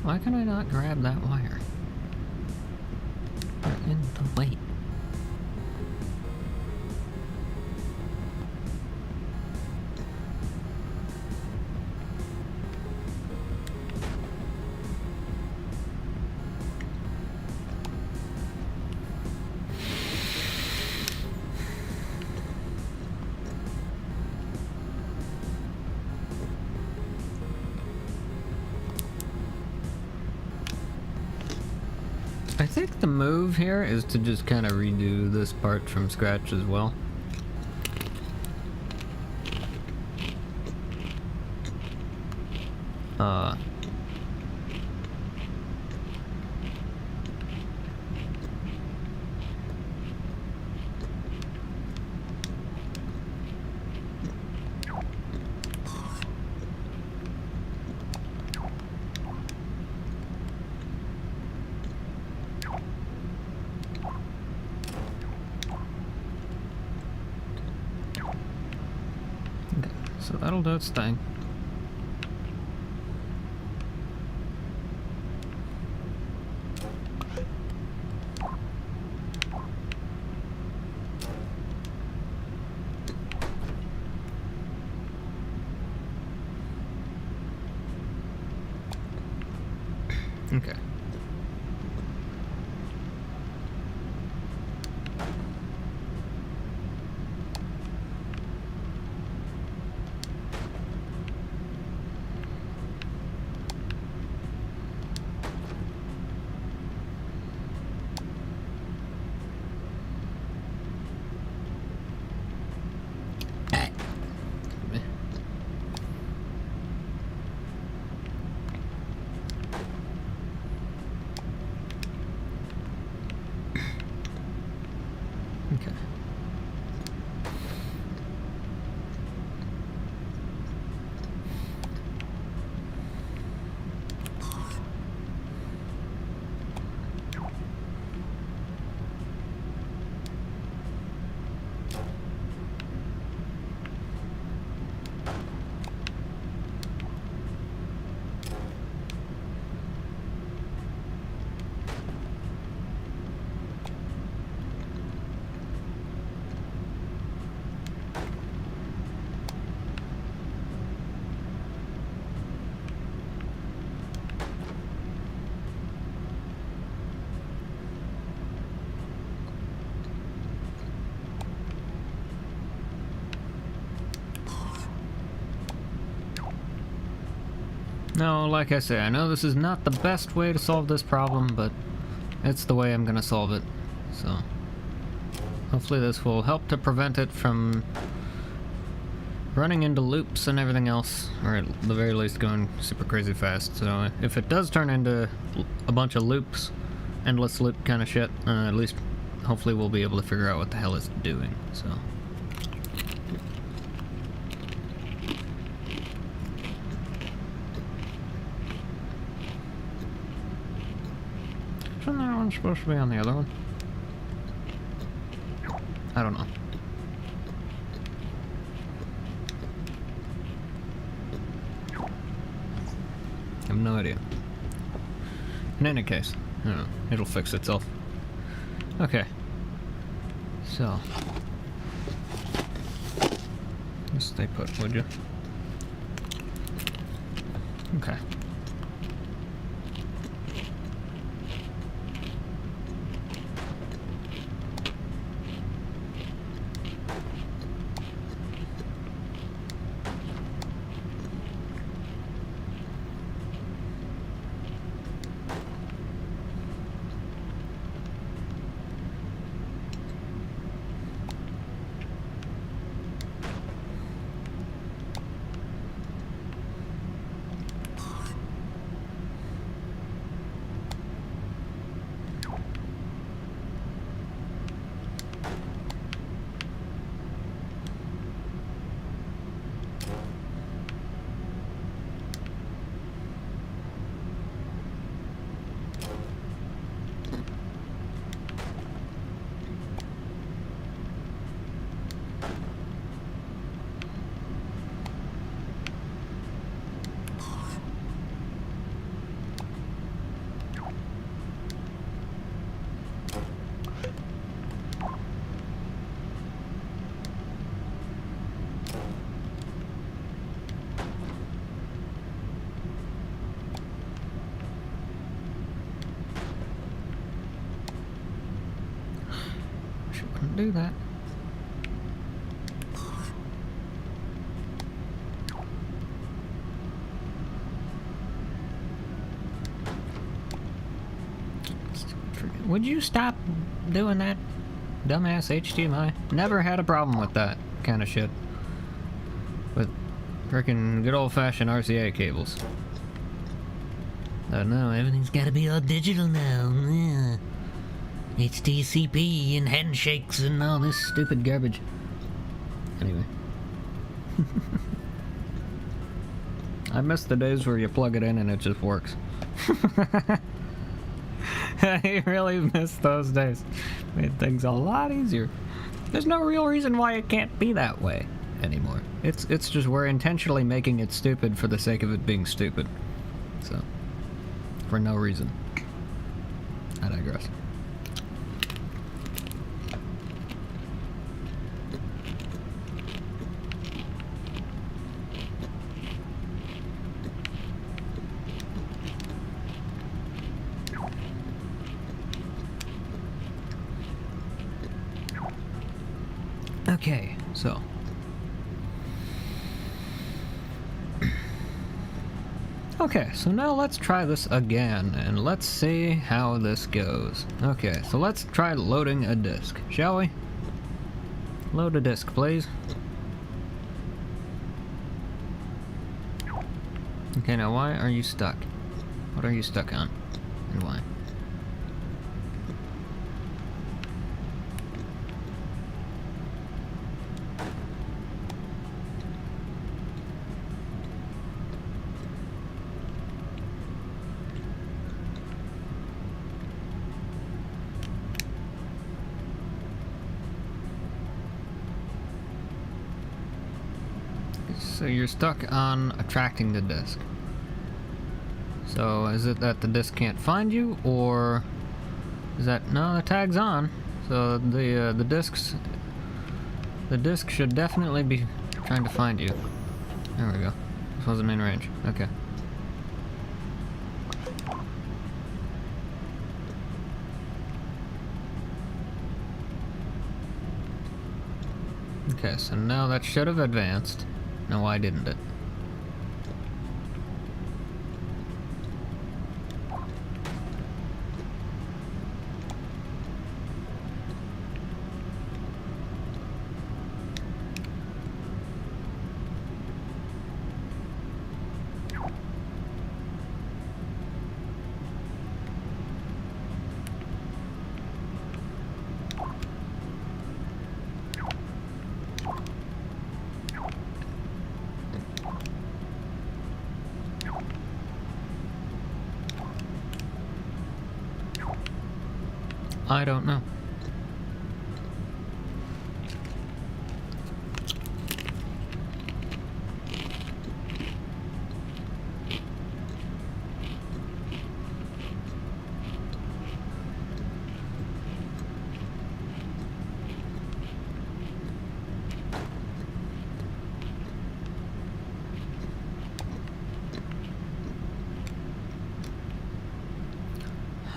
Why can I not grab that wire? They're in the way. I think the move here is to just kind of redo this part from scratch as well. So that'll do its thing. Okay. Okay. No, like I say, I know this is not the best way to solve this problem, but it's the way I'm gonna solve it. So, hopefully this will help to prevent it from running into loops and everything else, or at the very least going super crazy fast. So if it does turn into a bunch of loops, endless loop kind of shit, at least hopefully we'll be able to figure out what the hell it's doing. So. Isn't that one supposed to be on the other one? I don't know. I have no idea. In any case, I don't know. It'll fix itself. Okay. So. Just stay put, would you? Okay. can't do that. Would you stop doing that, dumbass HDMI? Never had a problem with that kind of shit. With frickin' good old-fashioned RCA cables. No, everything's gotta be all digital now. Yeah. HTCP and handshakes and all this stupid garbage. Anyway. I miss the days where you plug it in and it just works. I really miss those days. Made things a lot easier. There's no real reason why it can't be that way anymore. It's just we're intentionally making it stupid for the sake of it being stupid. So, for no reason. I digress. Okay, so. Okay, so now let's try this again, and let's see how this goes. Okay, so let's try loading a disk, shall we? Load a disk, please. Okay, now why are you stuck? What are you stuck on? And why? So you're stuck on attracting the disk. So is it that the disk can't find you, or is that no? The tag's on. So the disk should definitely be trying to find you. There we go. This wasn't in range. Okay. Okay, so now that should have advanced. Now why didn't it? I don't know.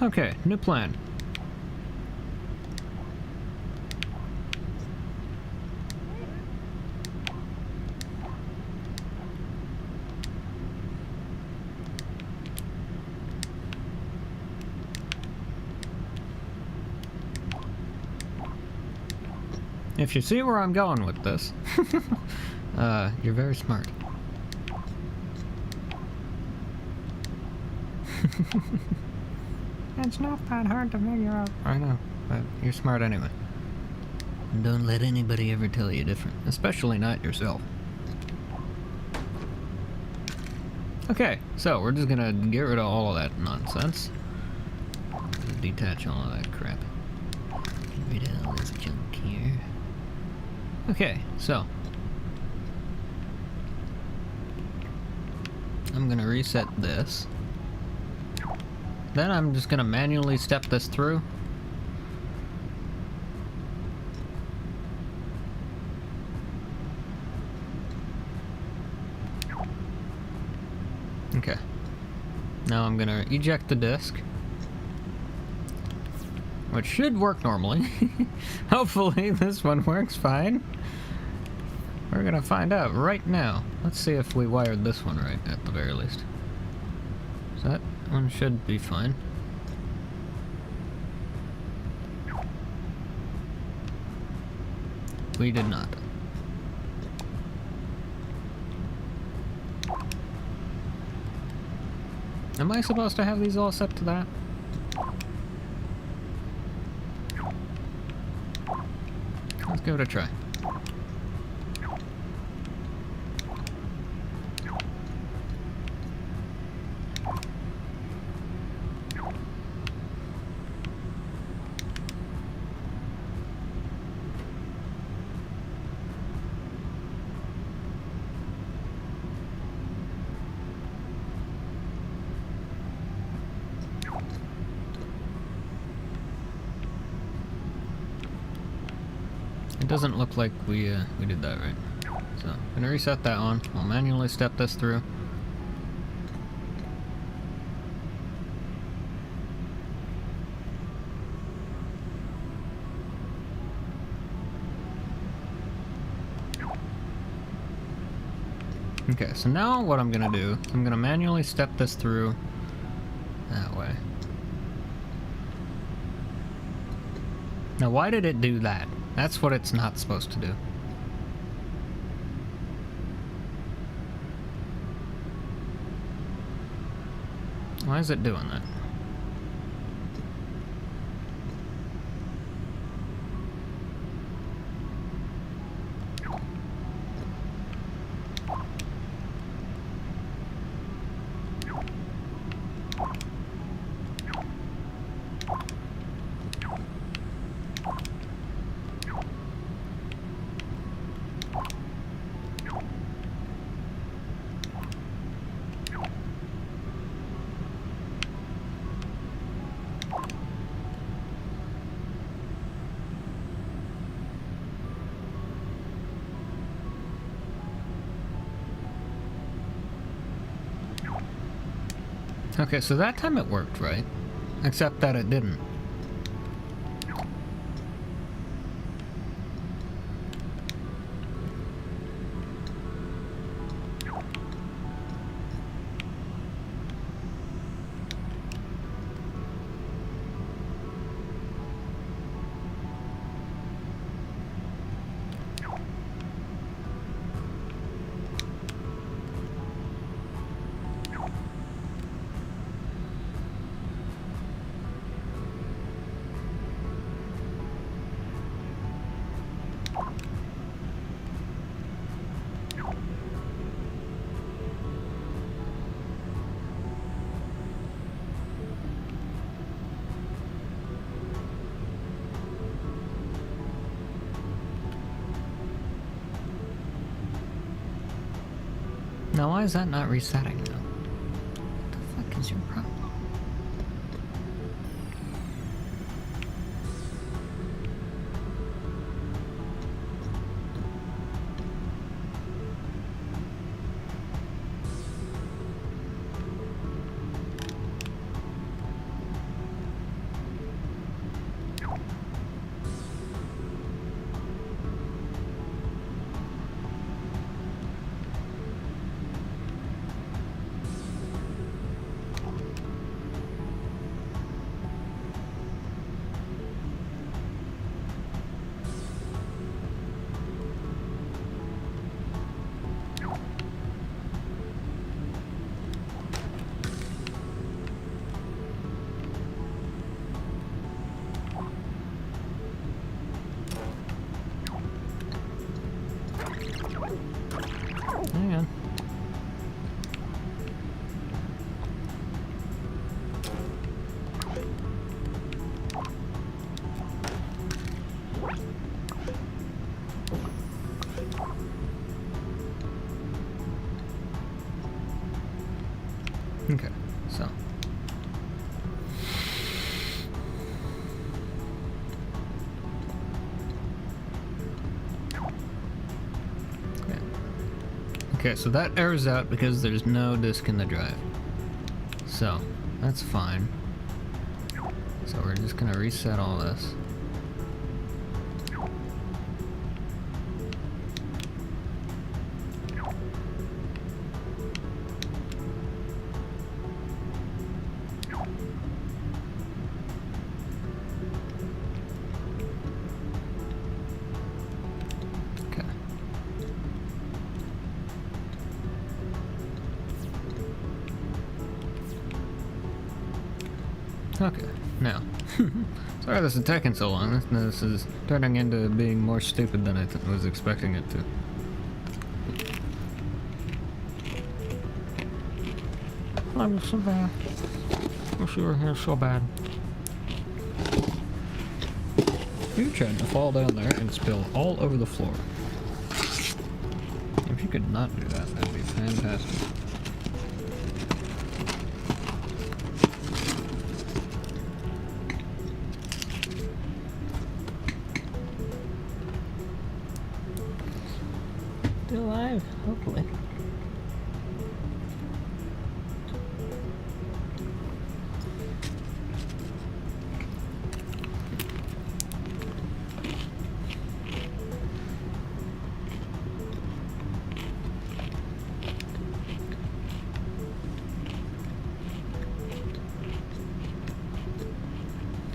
Okay, new plan. If you see where I'm going with this, you're very smart. It's not that hard to figure out. I know, but you're smart anyway. And don't let anybody ever tell you different, especially not yourself. Okay, so we're just gonna get rid of all of that nonsense. Just detach all of that crap. Get rid of all this junk here. Okay, so I'm gonna reset this. Then I'm just gonna manually step this through. Okay. Now I'm gonna eject the disk. which should work normally. Hopefully this one works fine. We're gonna find out right now. Let's see if we wired this one right, at the very least. So that one should be fine. We did not. Am I supposed to have these all set to that? Let's give it a try. It doesn't look like we did that right. So, I'm gonna reset that one. I'll manually step this through. Okay, so now what I'm gonna do, I'm gonna manually step this through that way. Now why did it do that? That's what it's not supposed to do. Why is it doing that? Okay, so that time it worked, right? Except that it didn't. Now why is that not resetting though? What the fuck is your problem? Hang on. Okay, so. Okay, so that errors out because there's no disk in the drive. So, that's fine. So we're just gonna reset all this. Okay, now. Sorry this is taking so long. This is turning into being more stupid than I was expecting it to. I'm so bad. I wish you were here so bad. You tried to fall down there and spill all over the floor. If you could not do that, that'd be fantastic. Still alive, hopefully.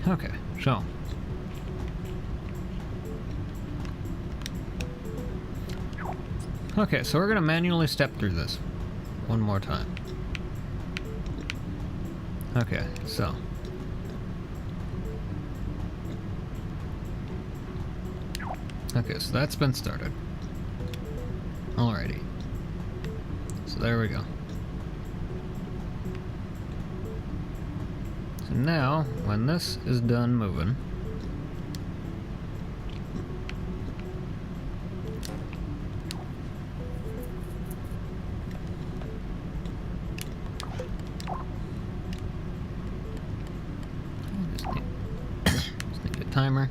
Okay, so okay, so we're gonna manually step through this one more time. Okay, so that's been started. Alrighty. So there we go. So now, when this is done moving, just need a timer.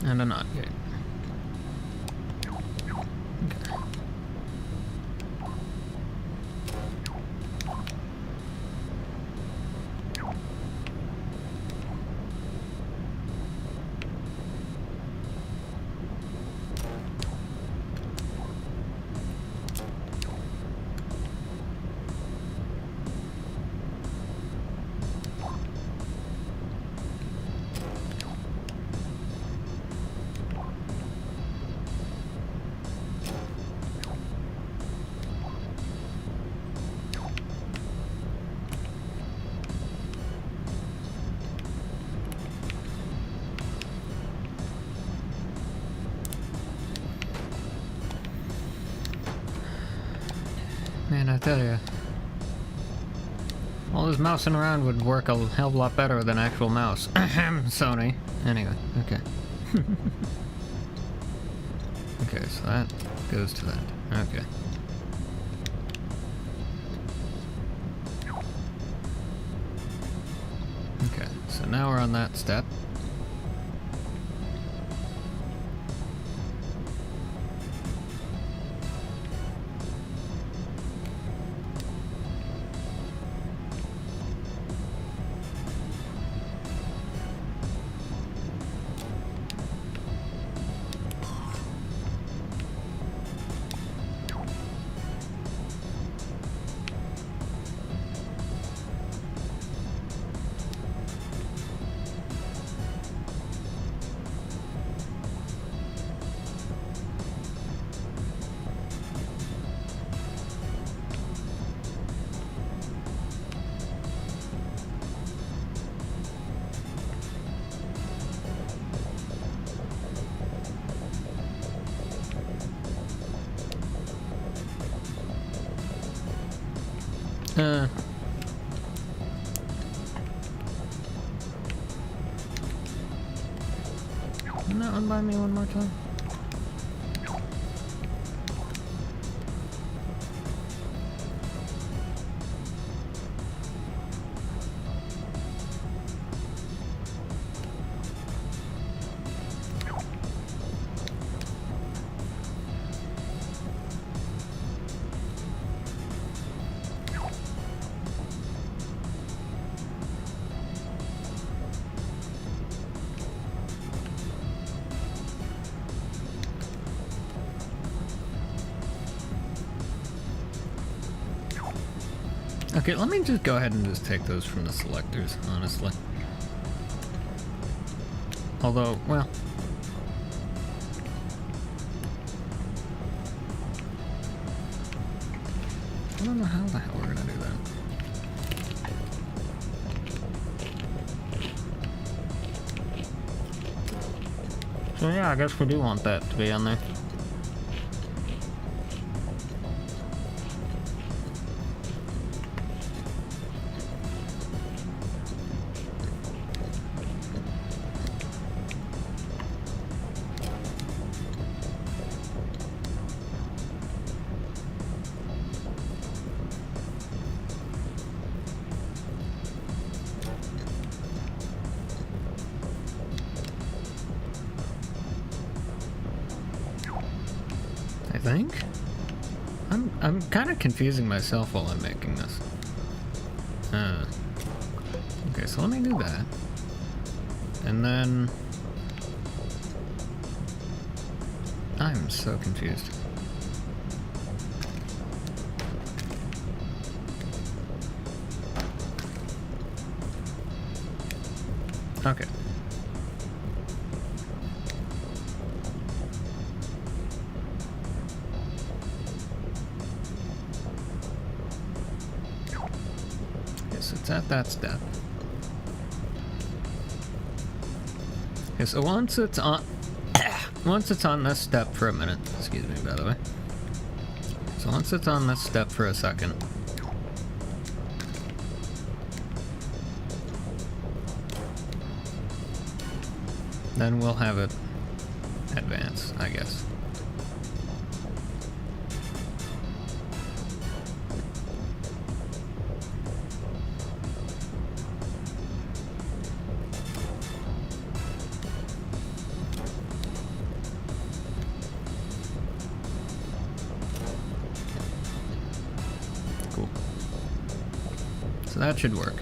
And a knot gate. Okay. Man, I tell ya, all this mousing around would work a hell of a lot better than actual mouse. Sony. Anyway, okay. Okay, so that goes to that. Okay. Okay, so now we're on that step. Can that one by me one more time? Okay, let me just go ahead and just take those from the selectors, honestly. Although, well... I don't know how the hell we're gonna do that. So yeah, I guess we do want that to be on there. I think. I'm kind of confusing myself while I'm making this. Okay, so let me do that. And then... I'm so confused. Okay. So it's at that step. Okay, so once it's on this step for a minute, excuse me by the way. So once it's on this step for a second, then we'll have it advance, I guess. Cool. So that should work.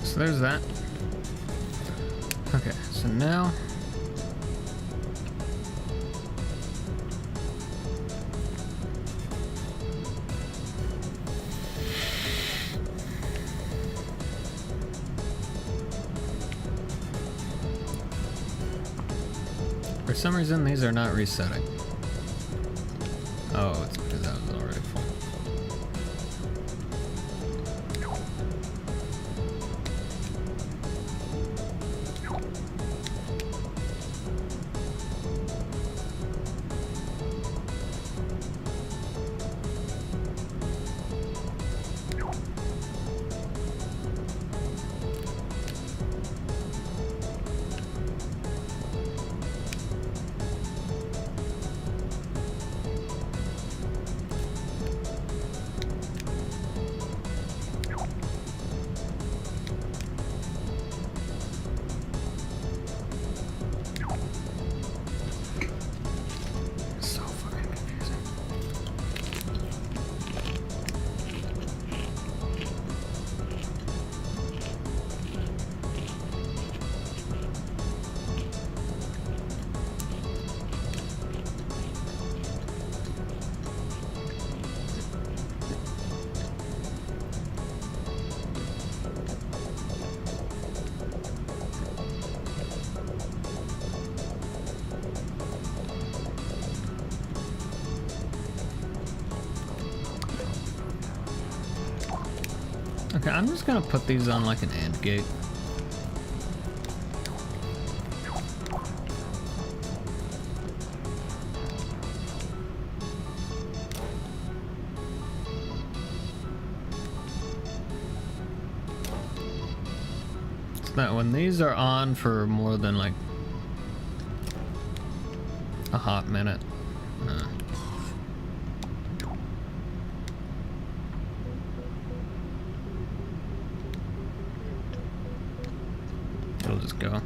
So there's that. Okay, so now for some reason these are not resetting. Oh, it's because that was already full. Okay, I'm just gonna put these on like an AND gate. So that when these are on for more than like a hot minute, it'll just go.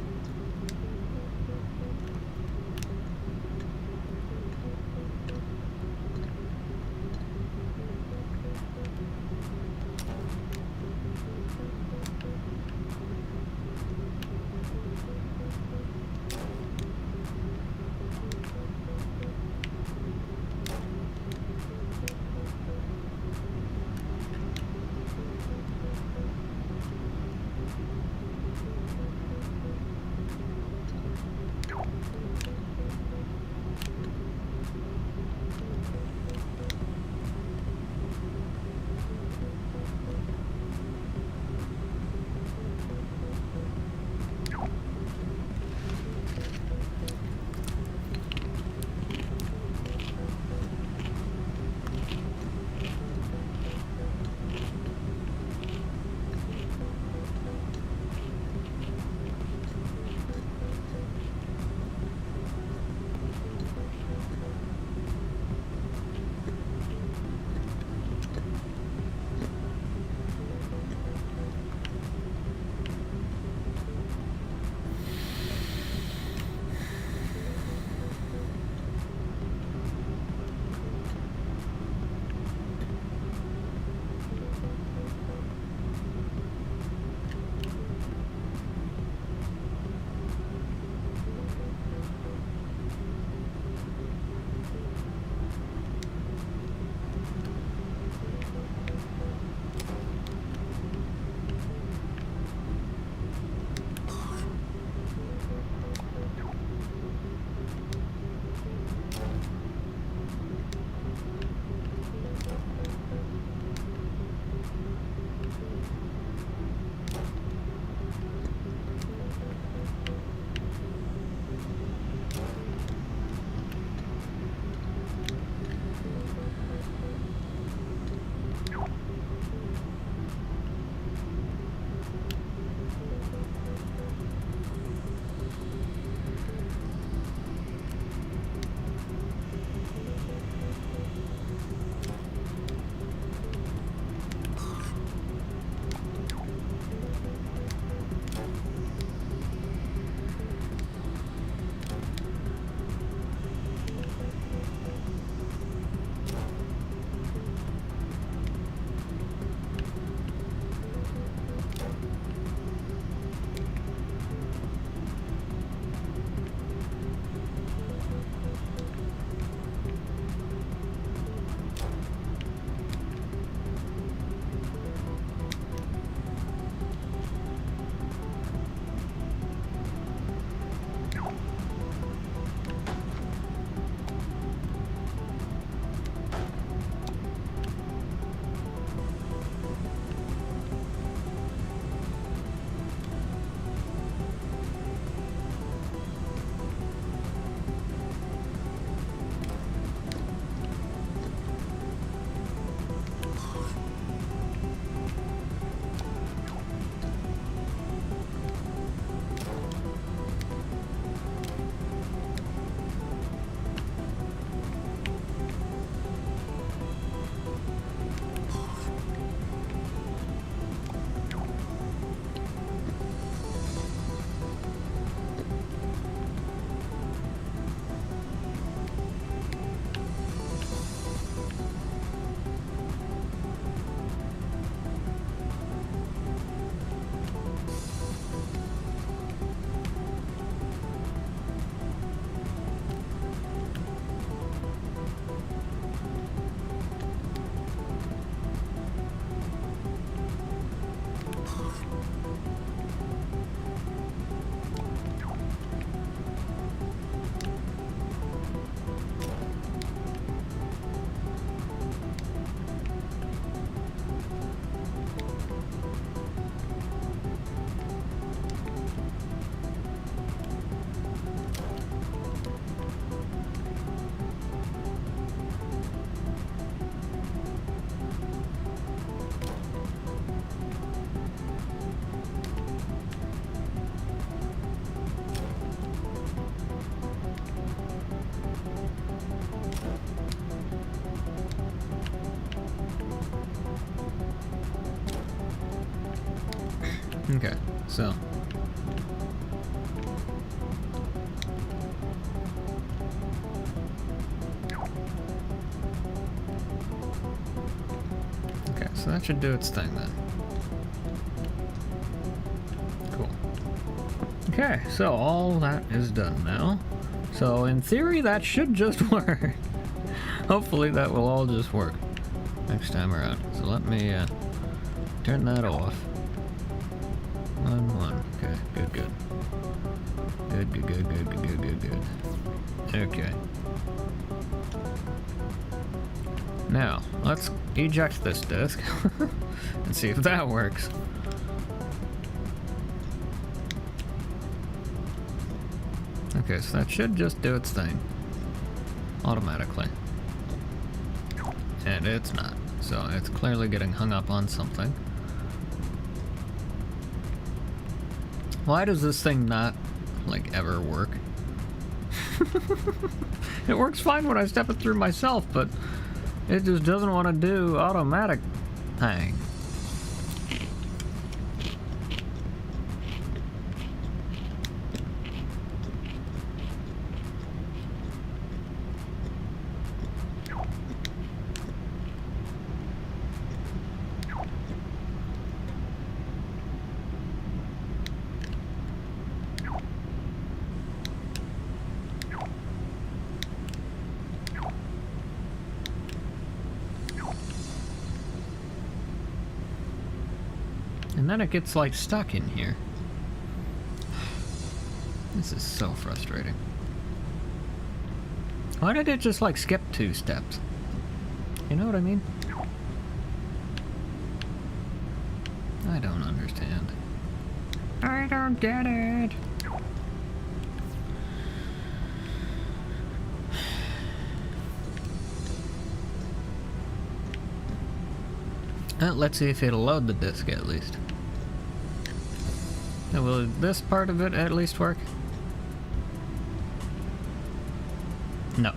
Okay, so. Okay, so that should do its thing then. Cool. Okay, so all that is done now. So in theory, that should just work. Hopefully that will all just work next time around. So let me turn that off. 1. Okay, good. Good. Okay. Now, let's eject this disk and see if that works. Okay, so that should just do its thing automatically. And it's not. So it's clearly getting hung up on something. Why does this thing not, like, ever work? It works fine when I step it through myself, but it just doesn't want to do automatic hang. And then it gets, like, stuck in here. This is so frustrating. Why did it just, like, skip 2 steps? You know what I mean? I don't understand. I don't get it. Let's see if it'll load the disk at least. Now, will this part of it at least work? No.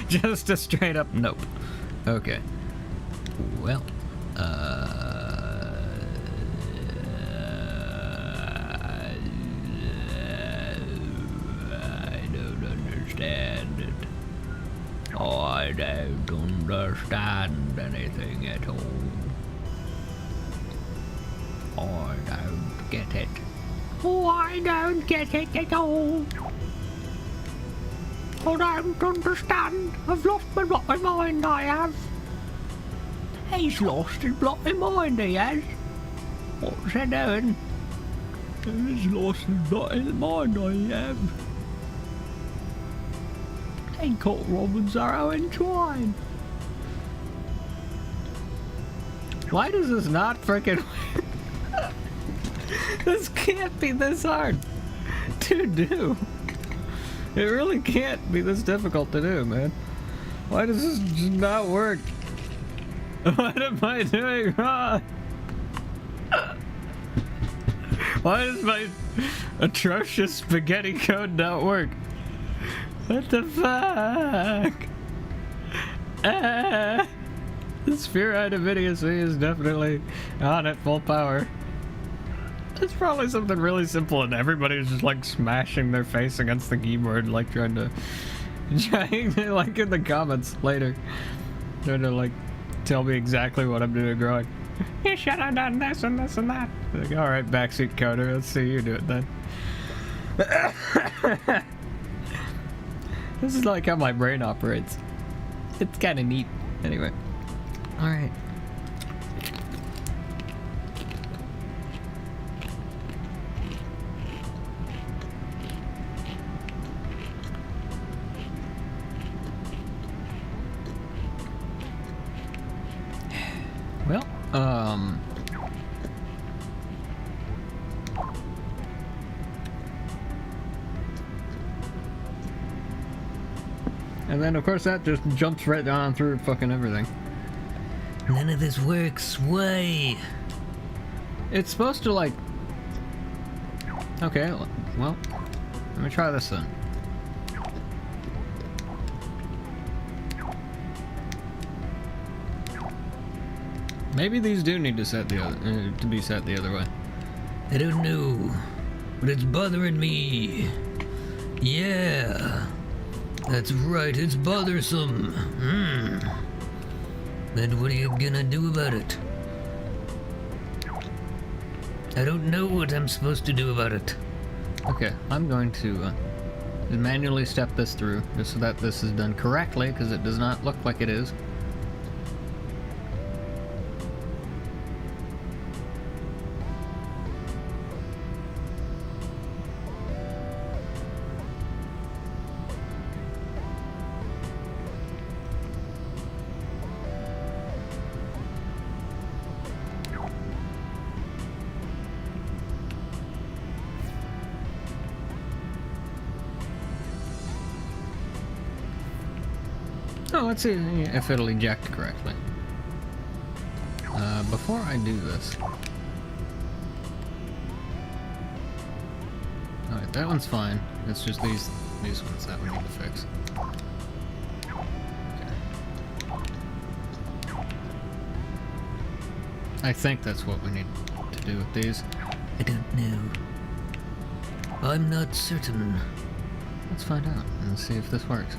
Just a straight up nope. Okay. Well, I don't understand it. I don't understand anything at all. I don't get it. Oh, I don't get it at all. I don't understand. I've lost my bloody mind, I have. He's lost his bloody mind, he has. What's he doing? He's lost his bloody mind, I have. They caught Robin's arrow in twine. Why does this not frickin' This can't be this hard to do. It really can't be this difficult to do, man. Why does this just not work? What am I doing wrong? Why does my atrocious spaghetti code not work? What the fuck? The sphere-eyed immediacy is definitely on at full power. It's probably something really simple and everybody's just like smashing their face against the keyboard, like trying to like in the comments later, trying to like tell me exactly what I'm doing wrong. You should have done this and this and that. Like, alright, backseat coder, let's see you do it then. This is like how my brain operates. It's kind of neat. Anyway. Alright. Well, and then of course that just jumps right on through fucking everything. None of this works. Why? It's supposed to like... Okay, well, let me try this then. Maybe these do need to set the other to be set the other way. I don't know, but it's bothering me. Yeah, that's right, it's bothersome. And what are you gonna do about it? I don't know what I'm supposed to do about it. Okay, I'm going to manually step this through just so that this is done correctly, because it does not look like it is. Oh, let's see if it'll eject correctly. Before I do this... Alright, that one's fine. It's just these ones that we need to fix. Okay. I think that's what we need to do with these. I don't know. I'm not certain. Let's find out and see if this works.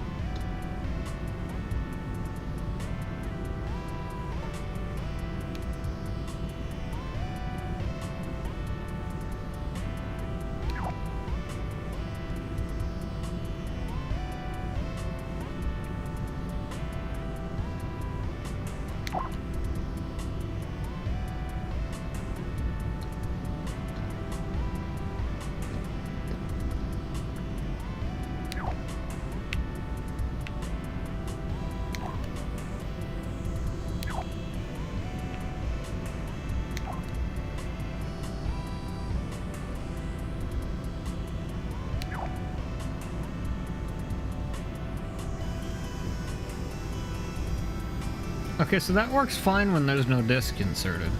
Okay, so that works fine when there's no disc inserted.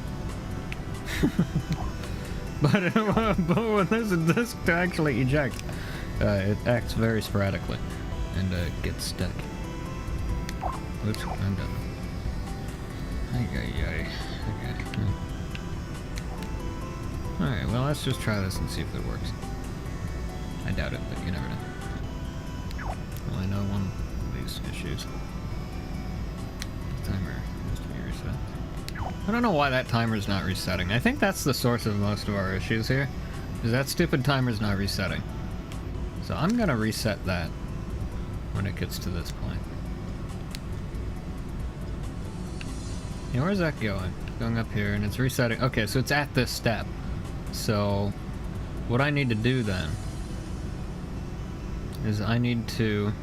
but when there's a disc to actually eject, it acts very sporadically and gets stuck. Oops, I'm done. Okay. Alright, well, let's just try this and see if it works. I doubt it, but you never know. Well, I know one of these issues. Timer has to be reset. I don't know why that timer's not resetting. I think that's the source of most of our issues here, is that stupid timer's not resetting. So I'm gonna reset that when it gets to this point. Yeah, where's that going? Going up here, and it's resetting. Okay, so it's at this step. So what I need to do then is I need to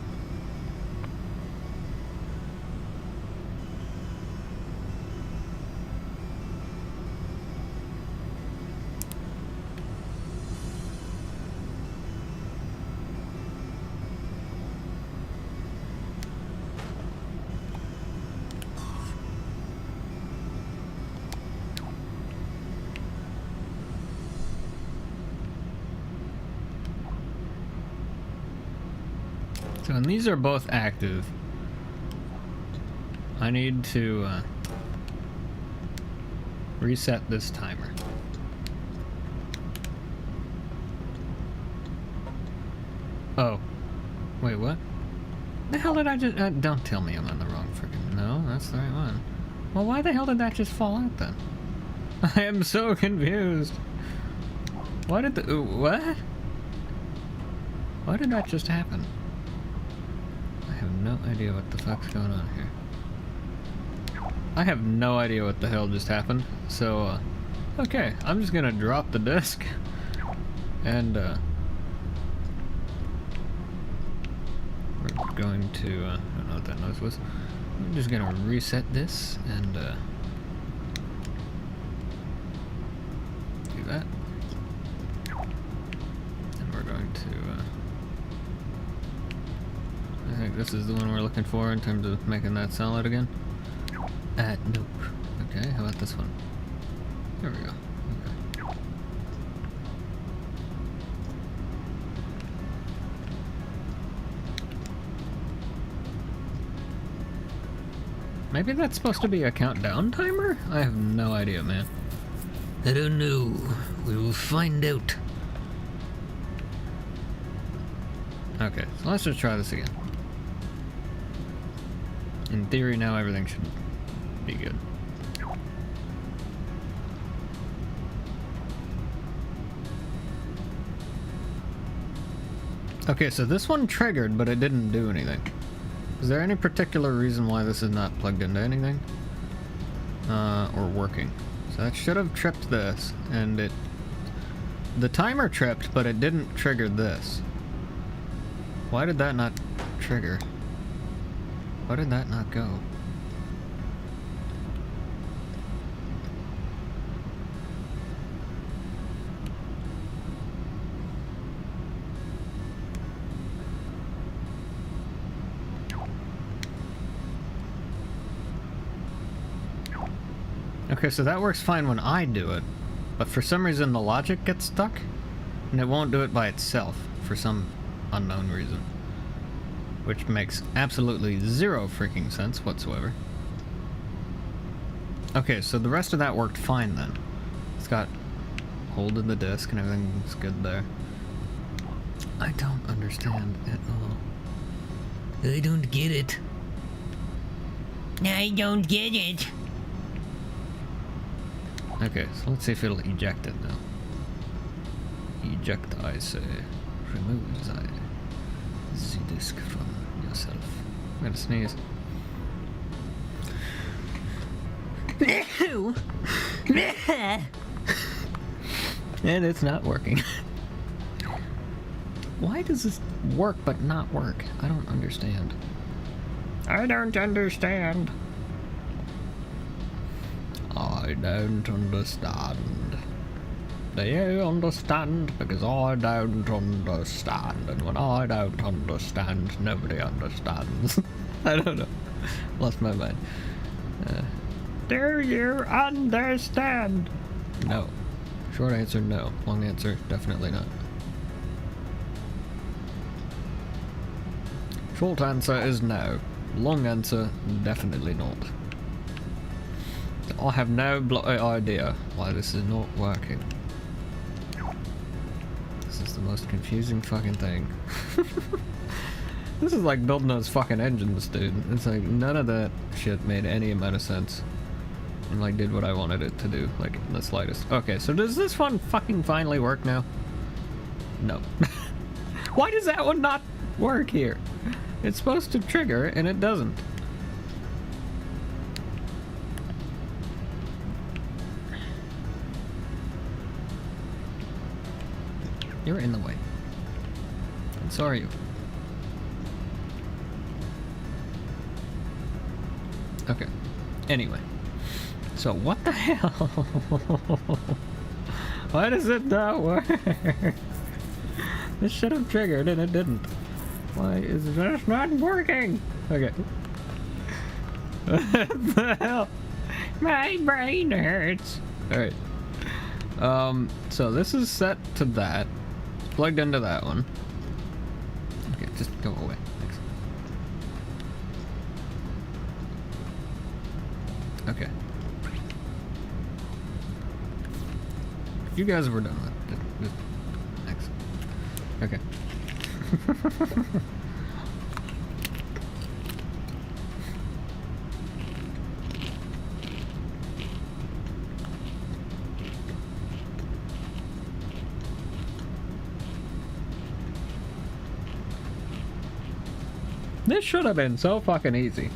so when these are both active, I need to reset this timer. Oh. Wait, what? The hell did I just... don't tell me I'm on the wrong freaking... No, that's the right one. Well, why the hell did that just fall out then? I am so confused. Why did the... what? Why did that just happen? I have no idea what the fuck's going on here. I have no idea what the hell just happened. So, okay, I'm just gonna drop the disc. And, we're going to, I don't know what that noise was. I'm just gonna reset this and, do that. And we're going to, I think this is the one we're looking for in terms of making that solid again. Nope. Okay, how about this one? There we go. Okay. Maybe that's supposed to be a countdown timer? I have no idea, man. I don't know. We will find out. Okay, so let's just try this again. In theory, now everything should be good. Okay, so this one triggered, but it didn't do anything. Is there any particular reason why this is not plugged into anything? Or working? So that should have tripped this, and it... The timer tripped, but it didn't trigger this. Why did that not trigger? Why did that not go? Okay, so that works fine when I do it, but for some reason the logic gets stuck, and it won't do it by itself for some unknown reason. Which makes absolutely zero freaking sense whatsoever. Okay, so the rest of that worked fine then. It's got hold of the disc and everything's good there. I don't understand at all. I don't get it. I don't get it. Okay, so let's see if it'll eject it now. Eject, I say. Remove, the disc from yourself. I'm gonna sneeze. And it's not working. Why does this work but not work? I don't understand. I don't understand. I don't understand. Do you understand? Because I don't understand. And when I don't understand, nobody understands. I don't know. Lost my mind. Do you understand? No. Short answer, no. Long answer, definitely not. Short answer is no. Long answer, definitely not. I have no idea why this is not working. This is the most confusing fucking thing. This is like building those fucking engines, dude. It's like none of that shit made any amount of sense. And like did what I wanted it to do, like in the slightest. Okay, so does this one fucking finally work now? No. Why does that one not work here? It's supposed to trigger and it doesn't. You're in the way. And so are you. Okay. Anyway. So what the hell? Why does it not work? This should have triggered and it didn't. Why is this not working? Okay. What the hell? My brain hurts. Alright. So this is set to that. It's plugged into that one. Okay, just go away. Thanks. Okay. You guys were done with it. Thanks. Okay. This should have been so fucking easy.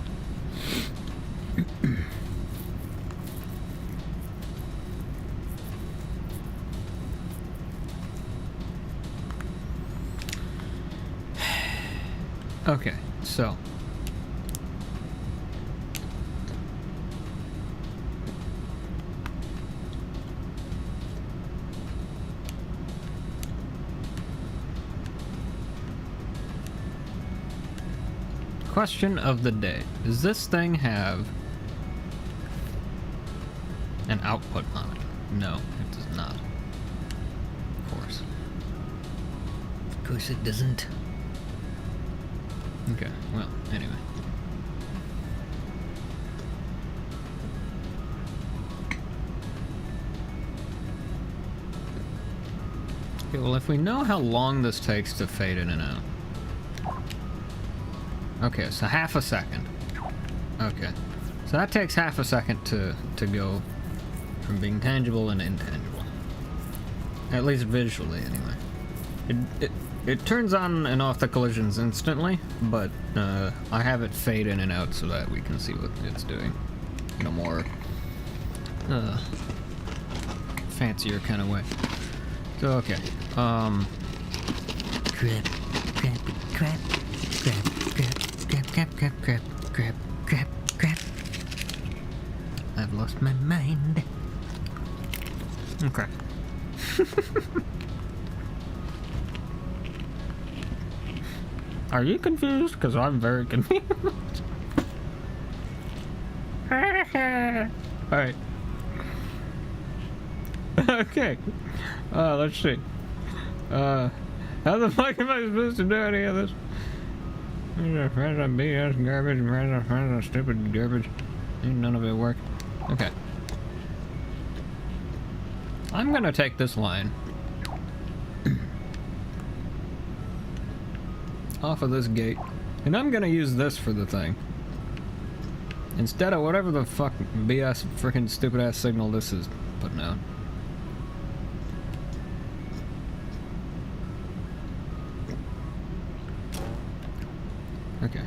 Okay, so question of the day. Does this thing have an output on it? No, it does not. Of course. Of course it doesn't. Okay, well, anyway. Okay, well, if we know how long this takes to fade in and out. Okay, so half a second. Okay. So that takes half a second to go from being tangible and intangible. At least visually, anyway. It turns on and off the collisions instantly, but I have it fade in and out so that we can see what it's doing in a more fancier kind of way. So, okay. Crap. I've lost my mind. Okay. Are you confused? Because I'm very confused. Alright. Okay. Let's see. How the fuck am I supposed to do any of this? Friends on BS garbage, friends on stupid garbage. None of it worked. Okay. I'm gonna take this line off of this gate, and I'm gonna use this for the thing instead of whatever the fuck BS freaking stupid ass signal this is putting out. Okay.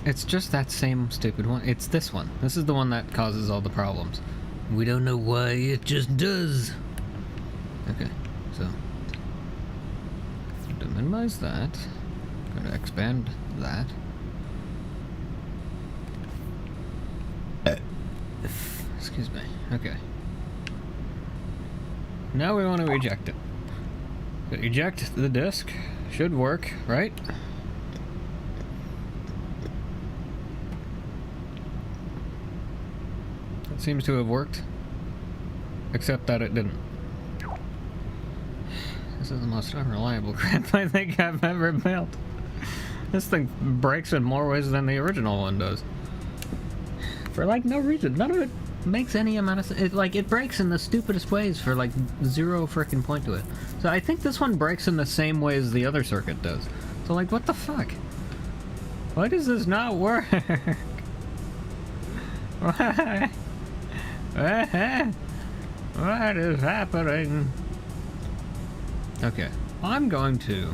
It's just that same stupid one. It's this one. This is the one that causes all the problems. We don't know why, it just does. Okay, so to minimize that, I'm going to expand that. Excuse me. Okay. Now we want to eject it. So eject the disk. Should work, right? It seems to have worked. Except that it didn't. This is the most unreliable crap I think I've ever built. This thing breaks in more ways than the original one does. For like no reason. None of it makes any amount of sense. It breaks in the stupidest ways for like zero freaking point to it. So I think this one breaks in the same way as the other circuit does. So like, what the fuck? Why does this not work? Why? What is happening? Okay, I'm going to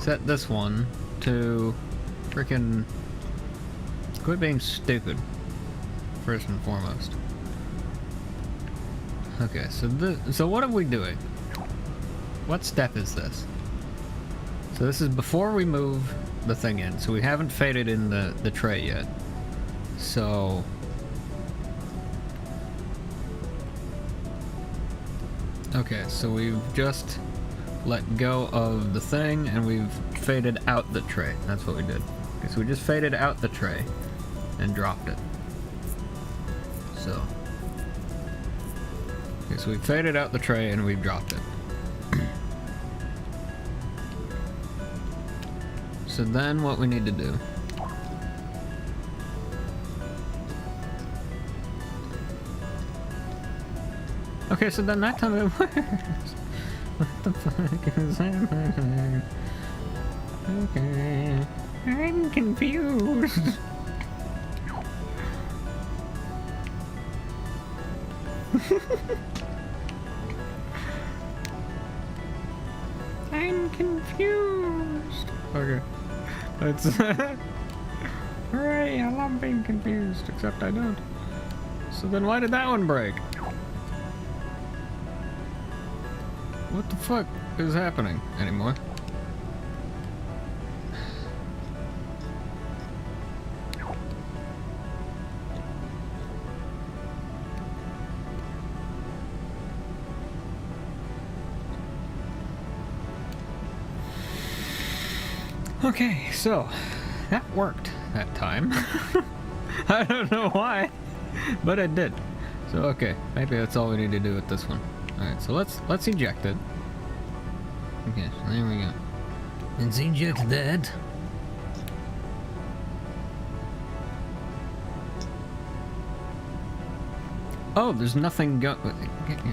set this one to freaking quit being stupid, first and foremost. Okay, so what are we doing? What step is this? So this is before we move the thing in, so we haven't faded in the tray yet. So okay, so we've just let go of the thing and we've faded out the tray. That's what we did. Okay, so we just faded out the tray and dropped it. So okay, so we faded out the tray and we've dropped it. So then what we need to do okay, so then that time it works. What the fuck is happening? Okay, I'm confused. I'm confused. Okay, it's hooray! I love being confused, except I don't. So then why did that one break? What the fuck is happening anymore? Okay, so that worked that time. I don't know why, but it did. So okay, maybe that's all we need to do with this one. Alright, so let's eject it. Okay, so there we go. Let's eject that. Oh, there's nothing Get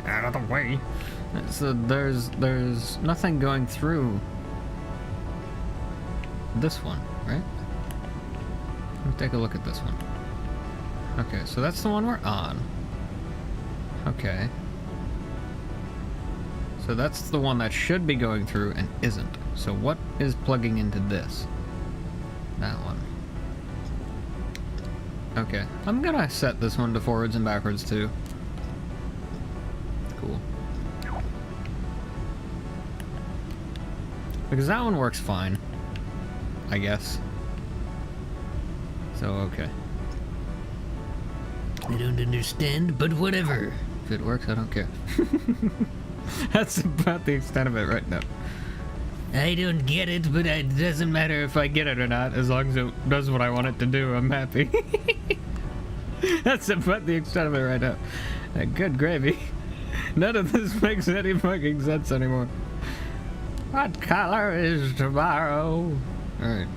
out of the way. So there's nothing going through this one, right? Let's take a look at this one. Okay, so that's the one we're on. Okay. So that's the one that should be going through and isn't. So what is plugging into this? That one. Okay, I'm gonna set this one to forwards and backwards too. Cool. Because that one works fine, I guess. So, okay. I don't understand, but whatever. If it works, I don't care. That's about the extent of it right now. I don't get it, but it doesn't matter if I get it or not. As long as it does what I want it to do, I'm happy. That's about the extent of it right now. Good gravy. None of this makes any fucking sense anymore. What color is tomorrow? Alright.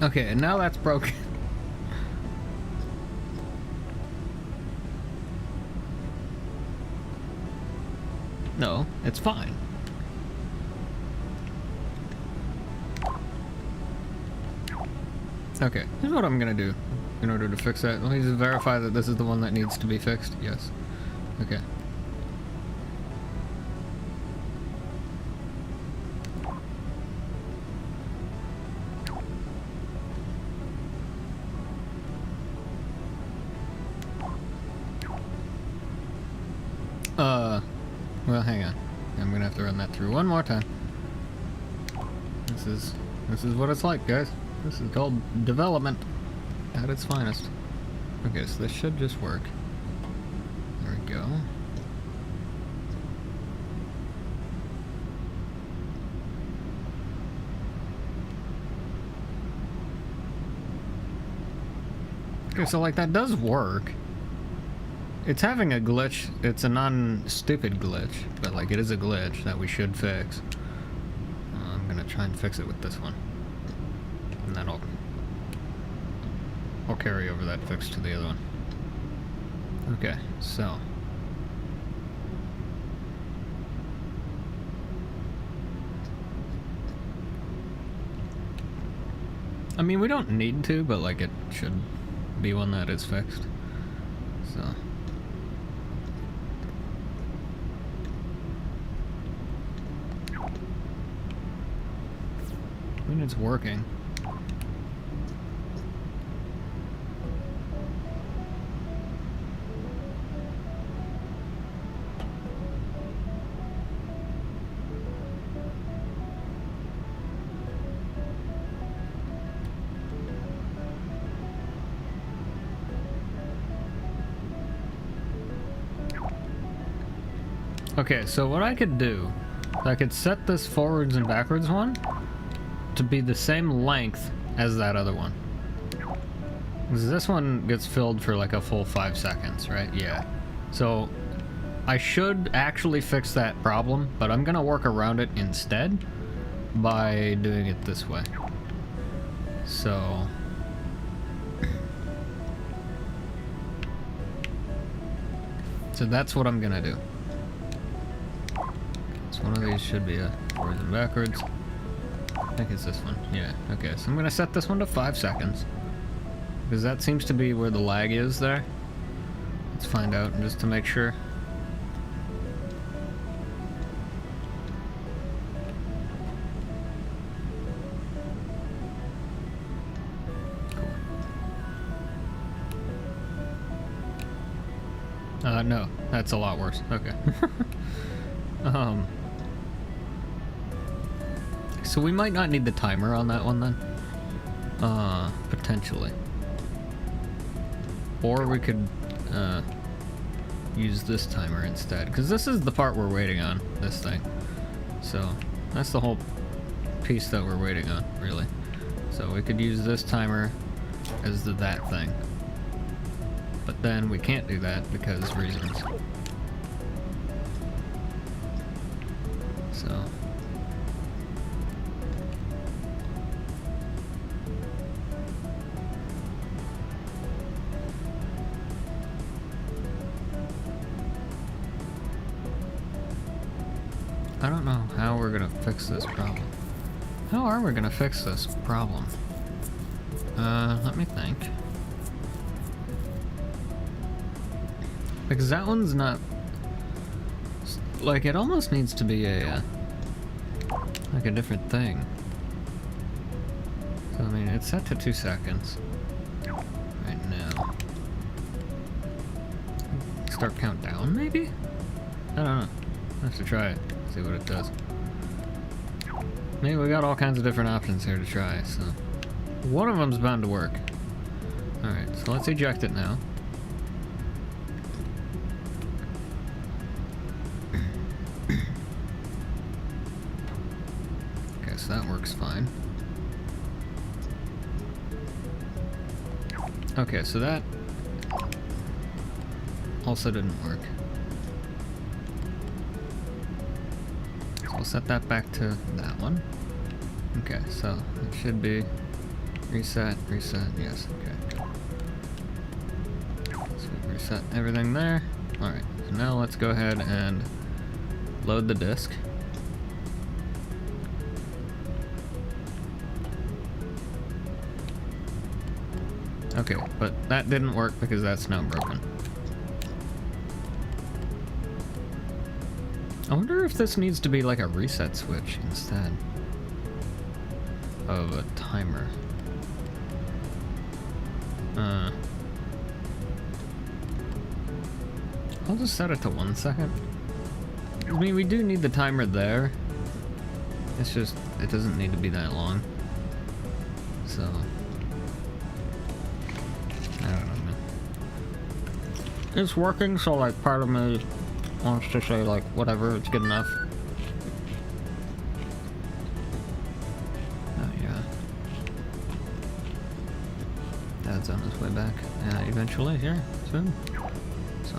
Okay, and now that's broken. No, it's fine. Okay, here's what I'm gonna do in order to fix that. Let me just verify that this is the one that needs to be fixed. Yes. Okay. Well, hang on. I'm gonna have to run that through one more time. This is what it's like, guys. This is called development at its finest. Okay, so this should just work. There we go. Okay, so like that does work. It's having a glitch. It's a non-stupid glitch, but like it is a glitch that we should fix. I'm gonna try and fix it with this one, and then I'll carry over that fix to the other one. Okay, so I mean, we don't need to, but like it should be one that is fixed. So. When it's working. Okay, so what I could do, I could set this forwards and backwards one to be the same length as that other one. Because this one gets filled for like a full 5 seconds, right? Yeah. So I should actually fix that problem, but I'm gonna work around it instead by doing it this way. So that's what I'm gonna do. So one of these should be a forwards and backwards. I think it's this one. Yeah, okay. So I'm gonna set this one to 5 seconds. Because that seems to be where the lag is there. Let's find out just to make sure. Cool. No, that's a lot worse. Okay. So we might not need the timer on that one then. Potentially. Or we could use this timer instead, because this is the part we're waiting on, this thing. So that's the whole piece that we're waiting on, really. So we could use this timer as that thing. But then we can't do that because reasons. So I don't know how we're gonna fix this problem. How are we gonna fix this problem? Let me think. Because that one's not... Like, it almost needs to be a... like a different thing. So, I mean, it's set to 2 seconds. Right now. Start count down, maybe? I don't know. I have to try it. See what it does. Maybe we got all kinds of different options here to try, so... One of them's bound to work. Alright, so let's eject it now. Okay, so that works fine. Okay, so that also didn't work. So we'll set that back to that one. Okay, so it should be reset, yes, okay. So we reset everything there. Alright, so now let's go ahead and load the disk. Okay, but that didn't work because that's now broken. I wonder if this needs to be like a reset switch instead of a timer. I'll just set it to 1 second. I mean, we do need the timer there. It's just, it doesn't need to be that long. So, I don't know, man. It's working, so like part of me wants to say like, whatever, it's good enough. Oh yeah. Dad's on his way back. Eventually, here, soon. So,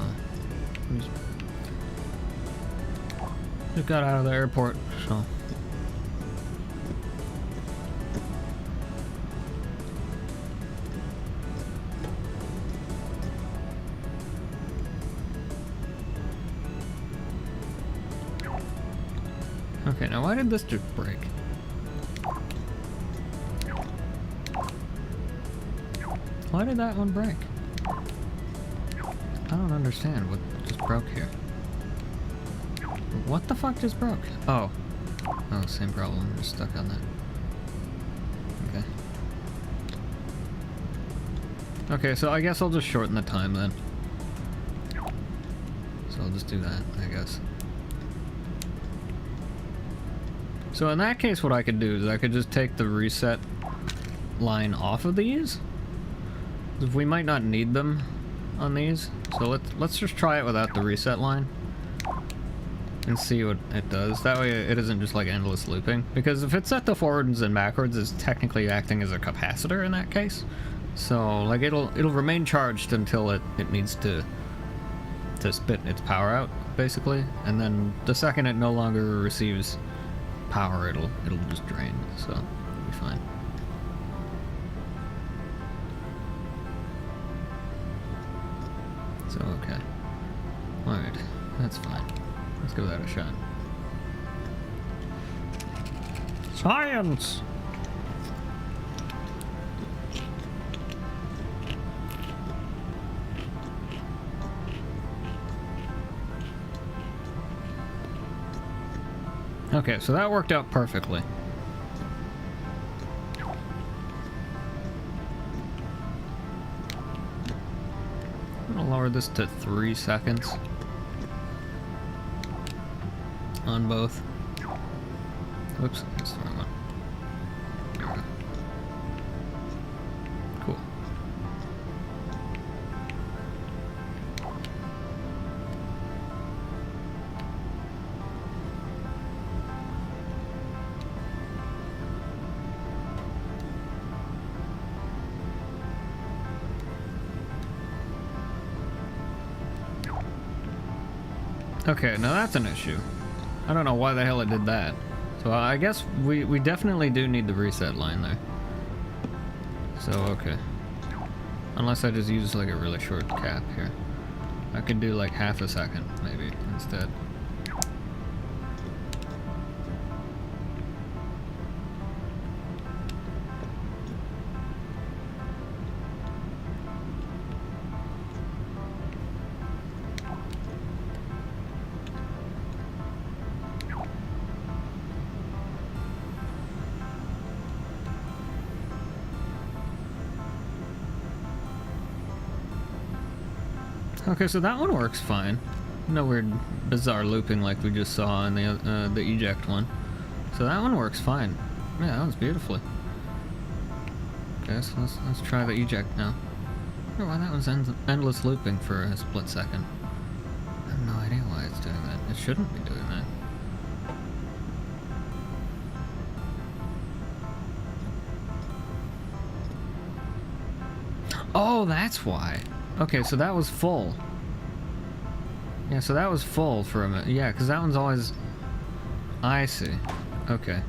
just got out of the airport, so. Okay, now why did this just break? Why did that one break? I don't understand what just broke here. What the fuck just broke? Oh. Oh, same problem. We're stuck on that. Okay. Okay, so I guess I'll just shorten the time then. So I'll just do that, I guess. So in that case, what I could do is I could just take the reset line off of these. We might not need them on these. So let's just try it without the reset line and see what it does. That way it isn't just like endless looping. Because if it's set to forwards and backwards, it's technically acting as a capacitor in that case. So like it'll remain charged until it needs to spit its power out, basically. And then the second it no longer receives power, it'll just drain. So it'll be fine. So okay. Alright, that's fine. Let's give that a shot. Science! Okay, so that worked out perfectly. I'm gonna lower this to 3 seconds on both. Oops, that's the wrong one. There we go. Cool. Okay, now that's an issue. I don't know why the hell it did that. So I guess we definitely do need the reset line there. So, okay. Unless I just use like a really short cap here. I could do like half a second, maybe, instead. Okay, so that one works fine. No weird, bizarre looping like we just saw in the eject one. So that one works fine. Yeah, that was beautifully. Okay, so let's try the eject now. I wonder why that was endless looping for a split second. I have no idea why it's doing that. It shouldn't be doing that. Oh, that's why. Okay, so that was full. Yeah, so that was full for a minute. Yeah, because that one's always... I see. Okay.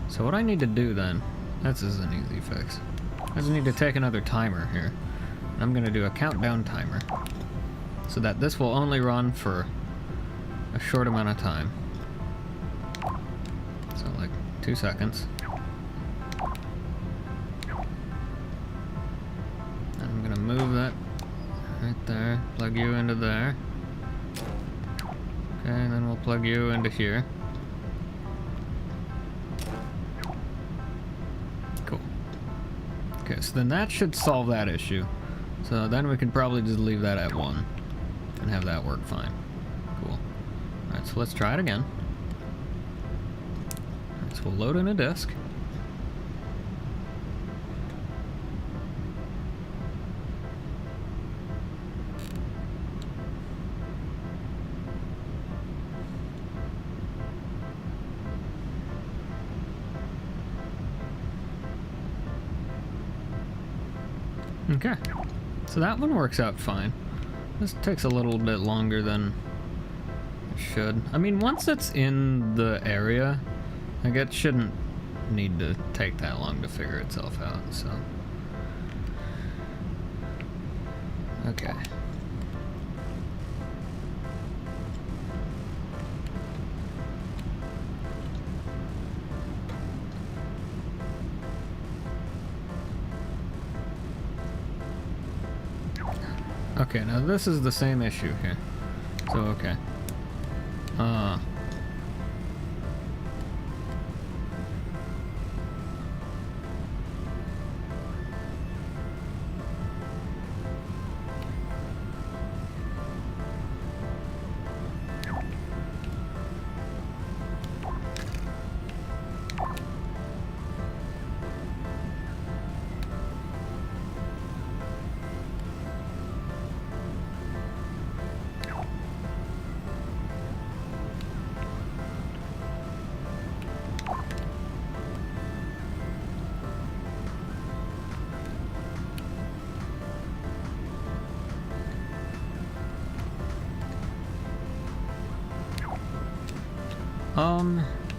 So what I need to do then... This is an easy fix. I just need to take another timer here. And I'm going to do a countdown timer. So that this will only run for a short amount of time. So like 2 seconds. I'm going to move that right there. Plug you into there. Okay, and then we'll plug you into here. Cool. Okay, so then that should solve that issue. So then we can probably just leave that at 1 and have that work fine. Cool. Alright, so let's try it again. Alright, so we'll load in a disk. Okay, so that one works out fine. This takes a little bit longer than it should. I mean, once it's in the area, like it shouldn't need to take that long to figure itself out, so. Okay. Okay, now this is the same issue here. So, okay.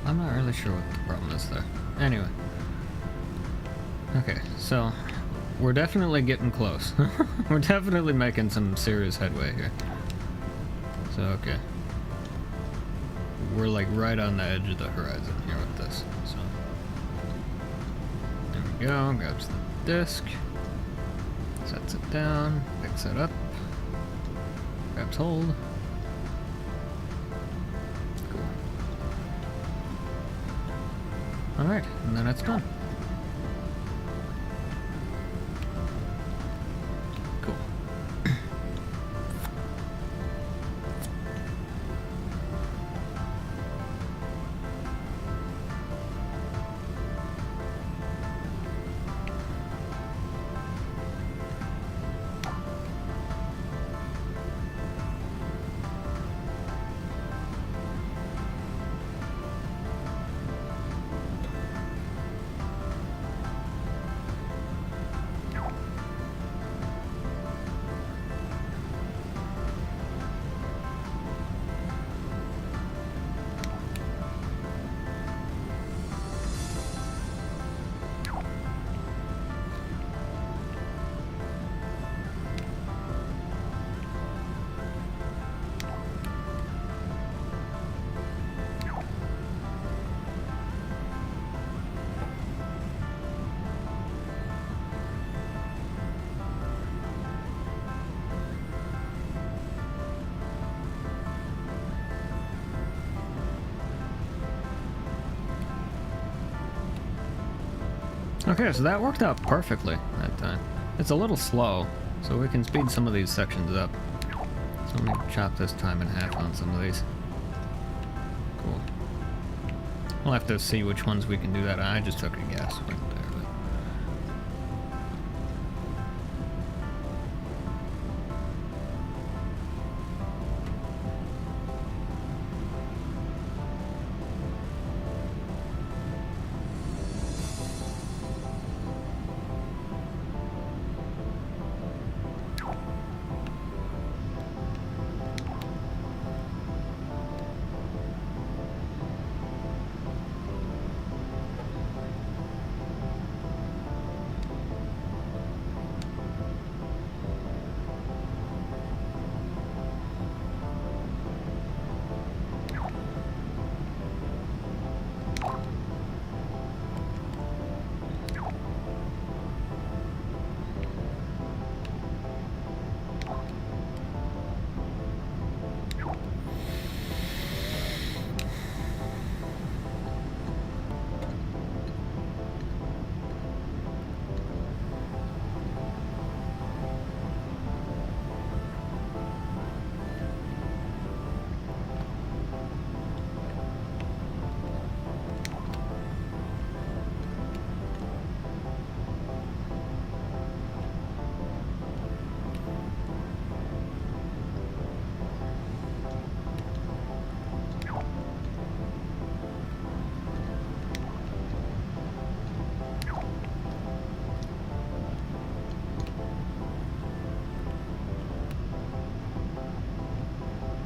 I'm not really sure what the problem is there. Anyway. Okay, so we're definitely getting close. We're definitely making some serious headway here. So, okay. We're like right on the edge of the horizon here with this. So, there we go. Grabs the disc. Sets it down. Picks it up. Grabs hold. Alright, and then it's done. Cool. Okay, so that worked out perfectly that time. It's a little slow, so we can speed some of these sections up. Let me chop this time in half on some of these. Cool. We'll have to see which ones we can do that on. I just took a guess right there. But...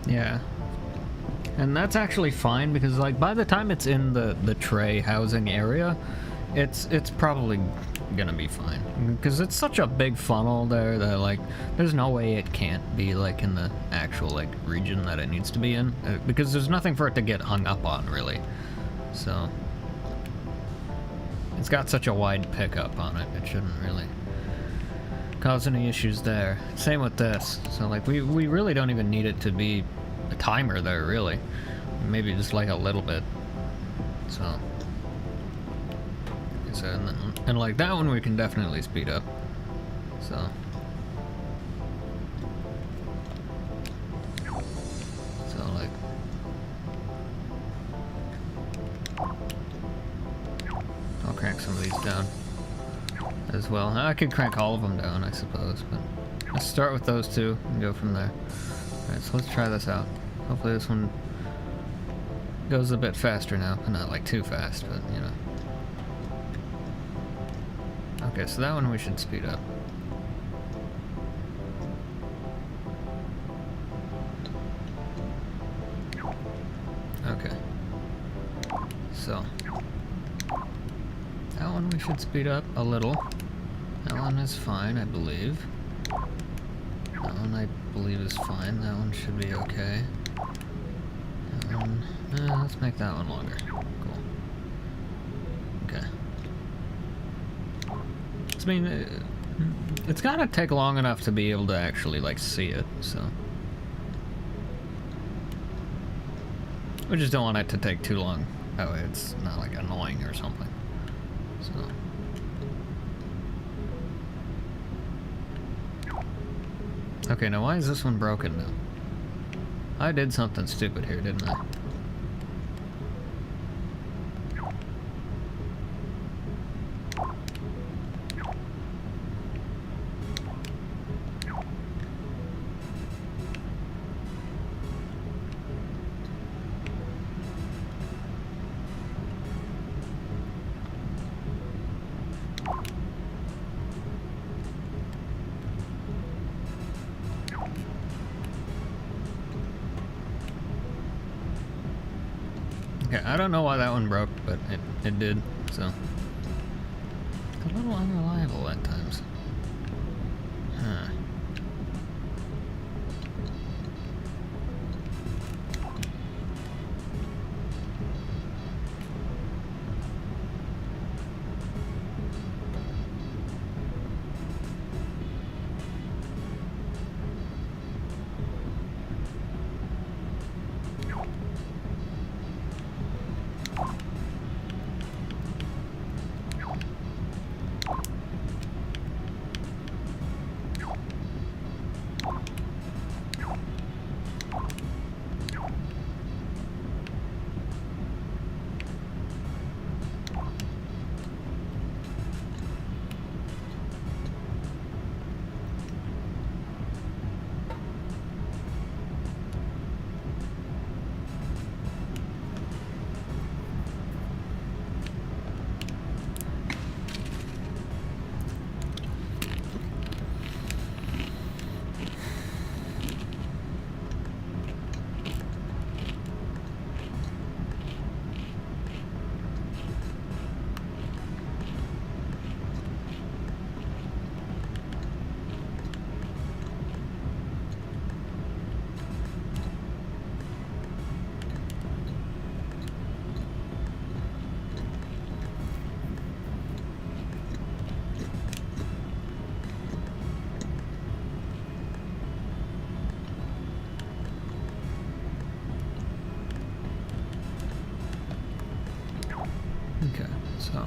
Yeah. And that's actually fine because like by the time it's in the tray housing area, it's probably gonna be fine. Because it's such a big funnel there that like there's no way it can't be like in the actual like region that it needs to be in. Because there's nothing for it to get hung up on really. So it's got such a wide pickup on it, it shouldn't really cause any issues there. Same with this. So like we really don't even need it to be a timer there really. Maybe just like a little bit. So and like that one we can definitely speed up. So like I'll crank some of these down as well. I could crank all of them down, I suppose, but let's start with those two and go from there. Alright, so let's try this out. Hopefully this one goes a bit faster now. Not like too fast, but you know. Okay, so that one we should speed up. Okay. So that one we should speed up a little. That one is fine, I believe. That one I believe is fine. That one should be okay. That one, let's make that one longer. Cool. Okay. I mean, it's gotta take long enough to be able to actually like see it, so. We just don't want it to take too long. That way it's not like annoying or something. So. Okay, now why is this one broken now? I did something stupid here, didn't I? Okay, I don't know why that one broke, but it did, so. It's a little unreliable at times. Huh. Okay, so.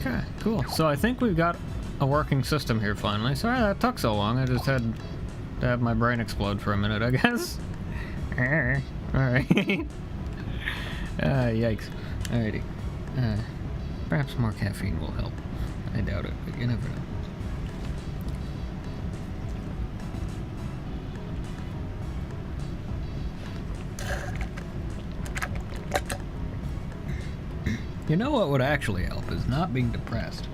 Okay, cool. So I think we've got a working system here finally. Sorry that took so long. I just had to have my brain explode for a minute, I guess. Alright. Yikes. Alrighty. Perhaps more caffeine will help. I doubt it, but you never know. You know what would actually help is not being depressed.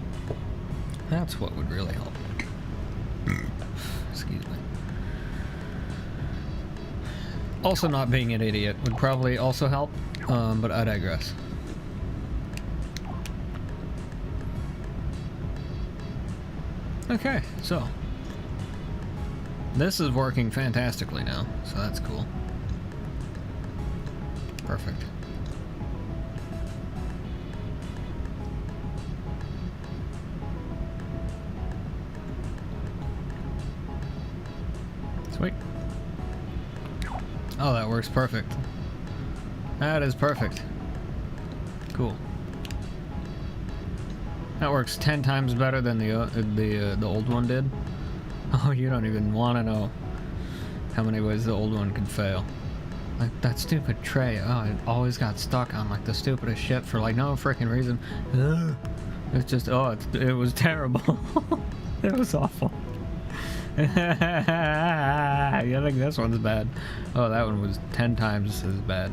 That's what would really help. Excuse me. Also, not being an idiot would probably also help, but I digress. Okay, so this is working fantastically now, so that's cool. Perfect. Sweet. Oh, that works perfect. That is perfect. Cool. That works 10 times better than the old one did. Oh, you don't even want to know how many ways the old one could fail. Like that stupid tray. Oh, it always got stuck on like the stupidest shit for like no freaking reason. Ugh. It's just it was terrible. It was awful. I think this one's bad. Oh, that one was 10 times as bad.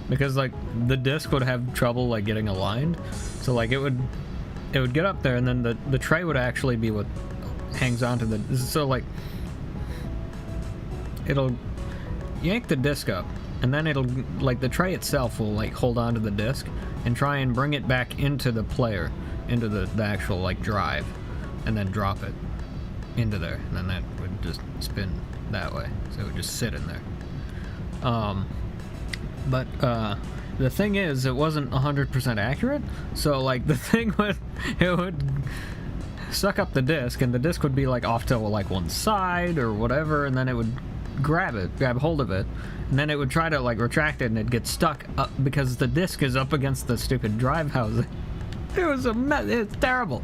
Because like the disc would have trouble like getting aligned, so like it would get up there, and then the tray would actually be what hangs onto the. So like it'll yank the disc up, and then it'll like the tray itself will like hold onto the disc and try and bring it back into the player, into the actual like drive, and then drop it into there, and then that would just spin that way, so it would just sit in there. But the thing is, it wasn't 100% accurate, so like the thing would suck up the disc, and the disc would be like off to like one side or whatever, and then it would grab hold of it, and then it would try to like retract it, and it'd get stuck up because the disc is up against the stupid drive housing. It was a mess. It's terrible.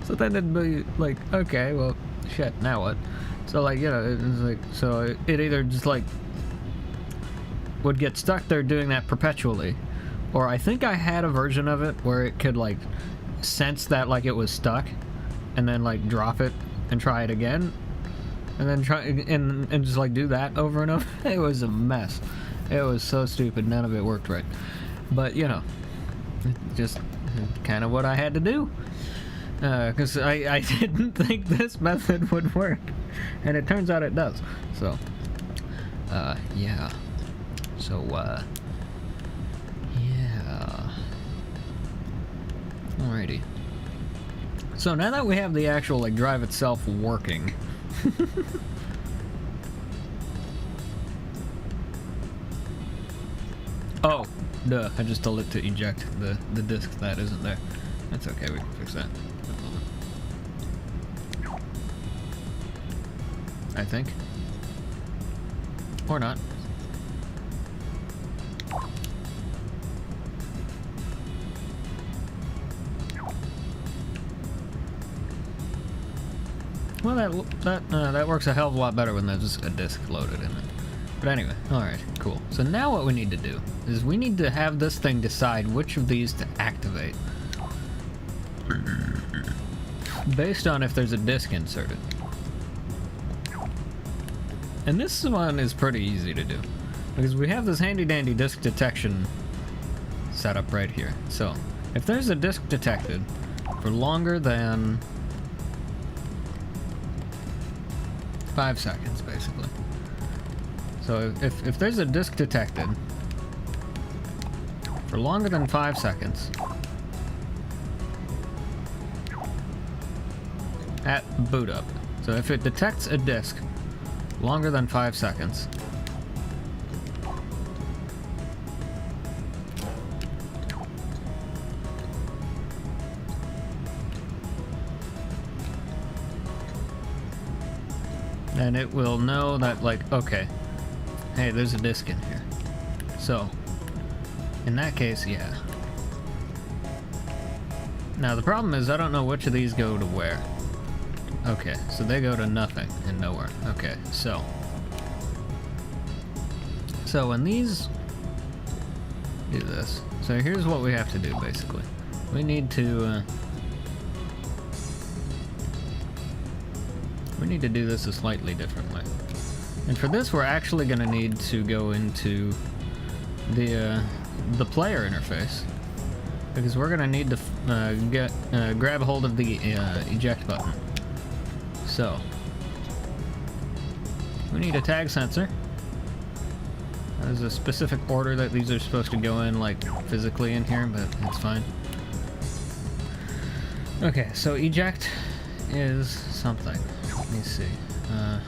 So then it'd be like, okay, well, shit, now what? So like, you know, it was like, so it either just like would get stuck there doing that perpetually, or I think I had a version of it where it could like sense that like it was stuck, and then like drop it and try it again, and then try and just like do that over and over. It was a mess. It was so stupid. None of it worked right. But you know, just kind of what I had to do, because I didn't think this method would work, and it turns out it does. So yeah. So, yeah. Alrighty. So now that we have the actual, like, drive itself working. Oh, duh. I just told it to eject the disc that isn't there. That's okay, we can fix that. I think. Or not. Well, that works a hell of a lot better when there's a disc loaded in it. But anyway, alright, cool. So now what we need to do is we need to have this thing decide which of these to activate based on if there's a disc inserted. And this one is pretty easy to do, because we have this handy-dandy disc detection setup right here. So, if there's a disc detected for longer than 5 seconds, basically. So if there's a disc detected for longer than 5 seconds at boot up, So if it detects a disk longer than 5 seconds, then it will know that, like, okay, hey, there's a disk in here. So, in that case, yeah. Now the problem is I don't know which of these go to where. Okay, so they go to nothing and nowhere. Okay, so when these do this, so here's what we have to do basically. We need to do this a slightly different way. And for this, we're actually going to need to go into the player interface, because we're going to need to grab hold of the eject button. So we need a tag sensor. There's a specific order that these are supposed to go in, like physically in here, but it's fine. Okay, so eject is something. Let me see. I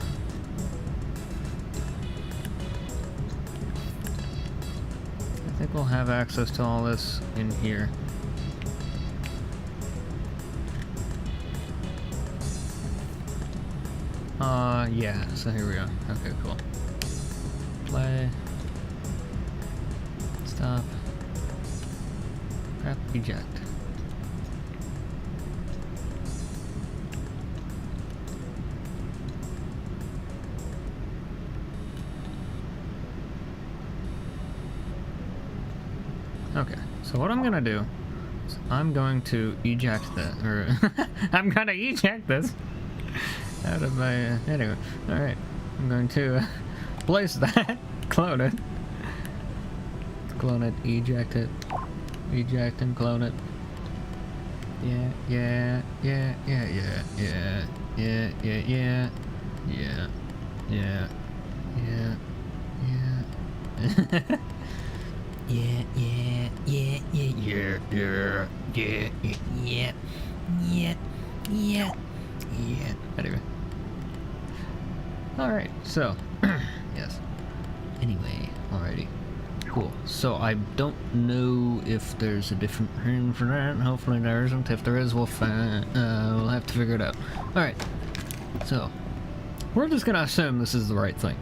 think we'll have access to all this in here. Yeah, so here we are. Okay, cool. Play. Stop. Grab eject. Okay, so what I'm gonna do is I'm going to eject that, or I'm gonna eject this out of my, anyway, alright. I'm going to place that, clone it, eject it, eject and clone it. Yeah, yeah, yeah, yeah, yeah, yeah, yeah, yeah, yeah, yeah, yeah, yeah, yeah. Yeah, yeah, yeah, yeah, yeah, yeah, yeah, yeah, yeah, yeah, yeah. Anyway. Alright, so, yes. Anyway, alrighty. Cool. So I don't know if there's a different name for that. Hopefully there isn't. If there is, we'll have to figure it out. Alright. So, we're just gonna assume this is the right thing.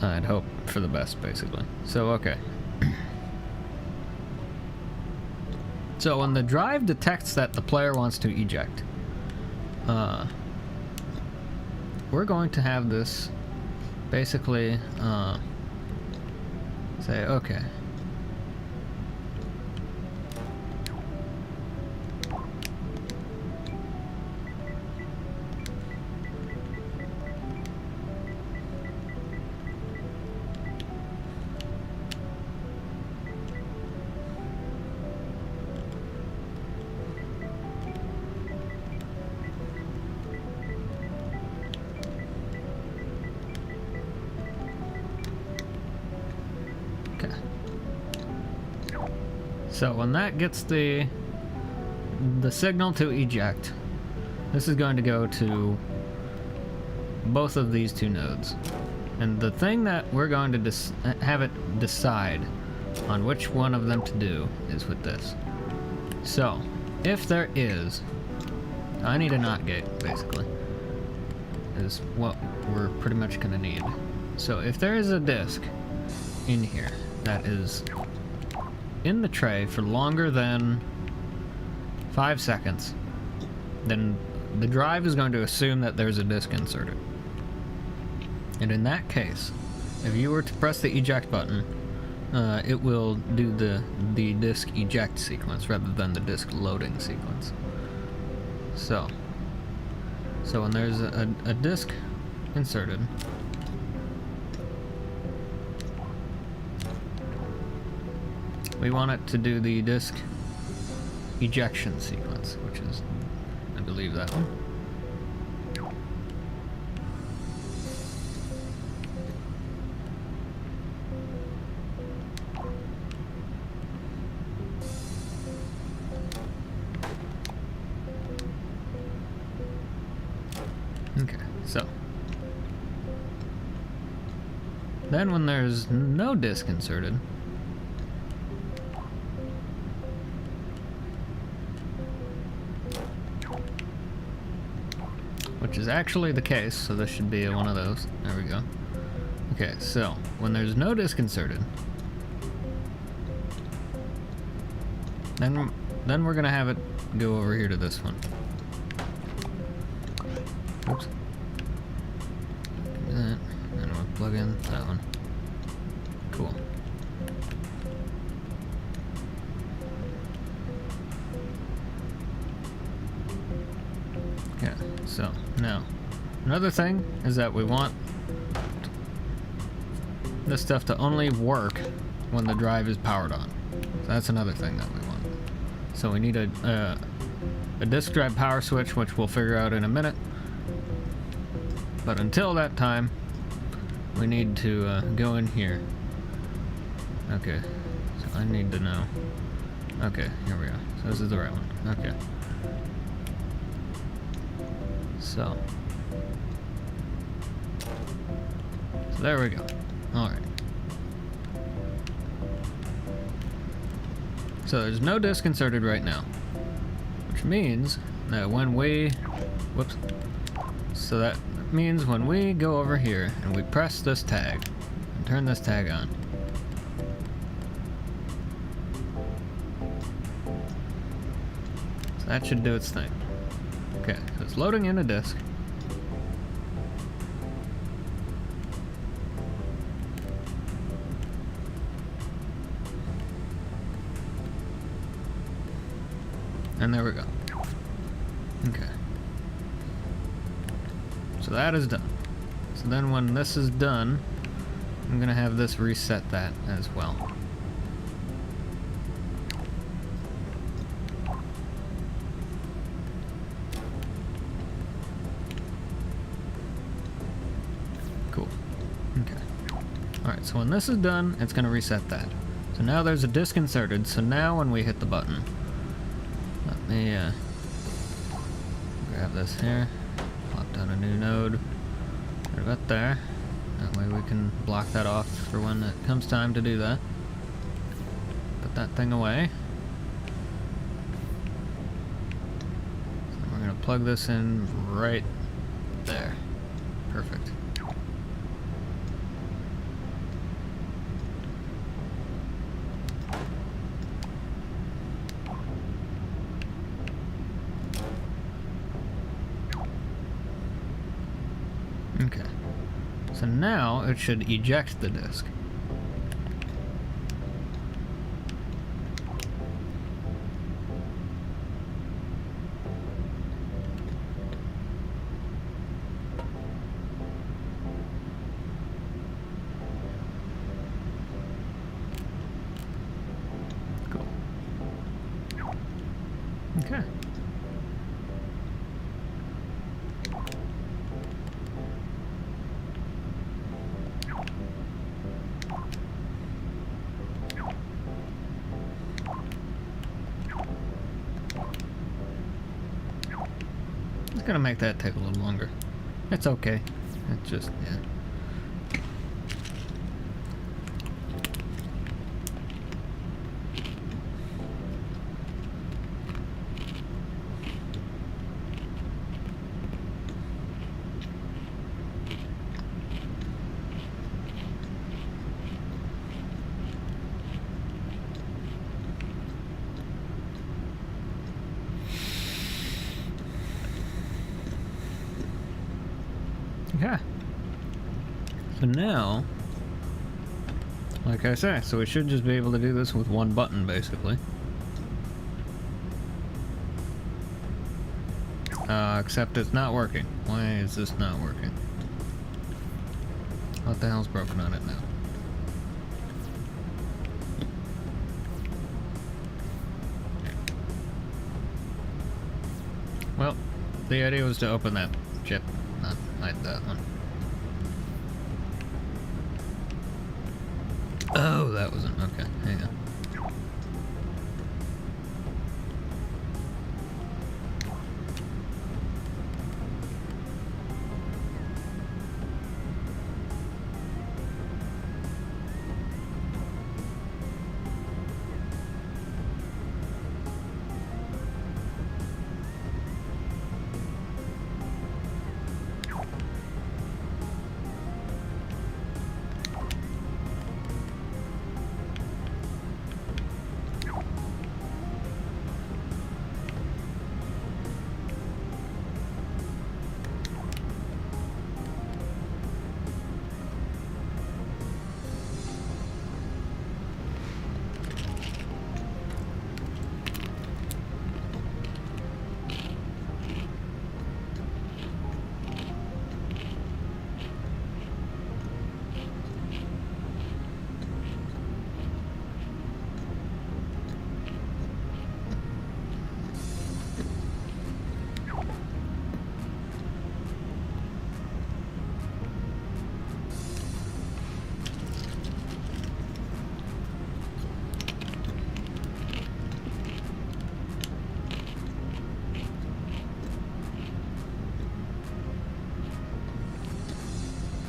I'd hope for the best, basically. So, okay. So when the drive detects that the player wants to eject, we're going to have this basically say, okay, so when that gets the signal to eject, this is going to go to both of these two nodes. And the thing that we're going to have it decide on which one of them to do is with this. So, if there is, I need a NOT gate, basically, is what we're pretty much going to need. So if there is a disk in here that is in the tray for longer than 5 seconds, then the drive is going to assume that there's a disk inserted. And in that case, if you were to press the eject button, it will do the disk eject sequence rather than the disk loading sequence. So when there's a disk inserted, we want it to do the disk ejection sequence, which is, I believe, that one. Okay, so. Then when there's no disc inserted, which is actually the case, so this should be one of those. There we go. Okay, so when there's no disc inserted, then we're gonna have it go over here to this one. Oops. Do that, and we'll plug in that one. Cool. Okay, so now another thing is that we want this stuff to only work when the drive is powered on. So that's another thing that we want. So we need a disk drive power switch, which we'll figure out in a minute. But until that time, we need to go in here. Okay, so I need to know. Okay, here we go. So this is the right one. Okay. So there we go. Alright. So there's no disk inserted right now, which means that when we, whoops, so that means when we go over here and we press this tag and turn this tag on, so that should do its thing. Okay, so it's loading in a disk. And there we go. Okay. So that is done. So then when this is done, I'm gonna have this reset that as well. Cool. Okay. Alright, so when this is done, it's gonna reset that. So now there's a disk inserted, so now when we hit the button, let me grab this here, plop down a new node, right about there. That way we can block that off for when it comes time to do that. Put that thing away. So we're gonna plug this in right there. Perfect. Okay, so now it should eject the disk. Cool. Okay. It's gonna make that take a little longer. It's okay. It's just, yeah. Okay. So now, like I say, so we should just be able to do this with one button, basically. Except it's not working. Why is this not working? What the hell's broken on it now? Well, the idea was to open that chip, not hide that one. Oh, that wasn't, okay, hang on.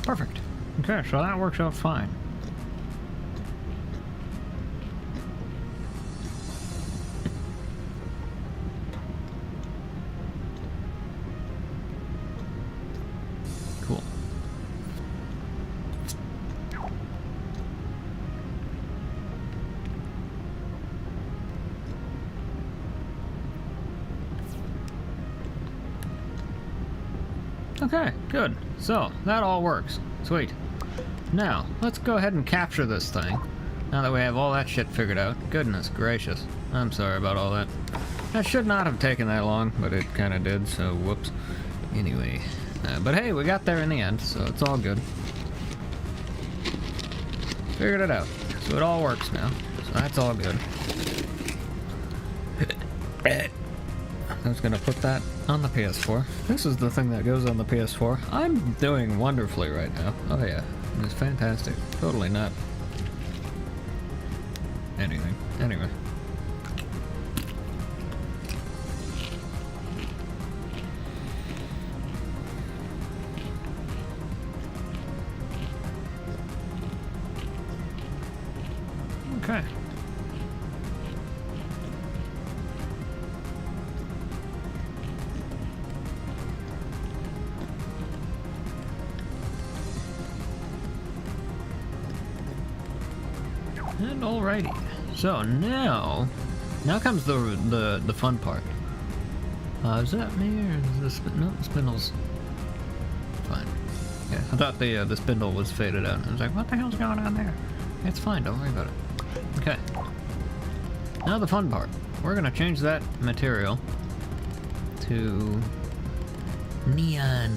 Perfect. Okay, so that works out fine. Cool. Okay, good. So, that all works. Sweet. Now, let's go ahead and capture this thing. Now that we have all that shit figured out. Goodness gracious. I'm sorry about all that. That should not have taken that long, but it kind of did, so whoops. Anyway. But hey, we got there in the end, so it's all good. Figured it out. So it all works now. So that's all good. I was gonna put that on the PS4. This is the thing that goes on the PS4. I'm doing wonderfully right now. Oh yeah, it's fantastic. Totally not anything. Anyway. Okay. And alrighty, so now comes the fun part. Is that me or is this? No, the spindle's fine. Yeah, I thought the spindle was faded out. I was like, what the hell's going on there? It's fine, don't worry about it. Okay. Now the fun part. We're gonna change that material to neon.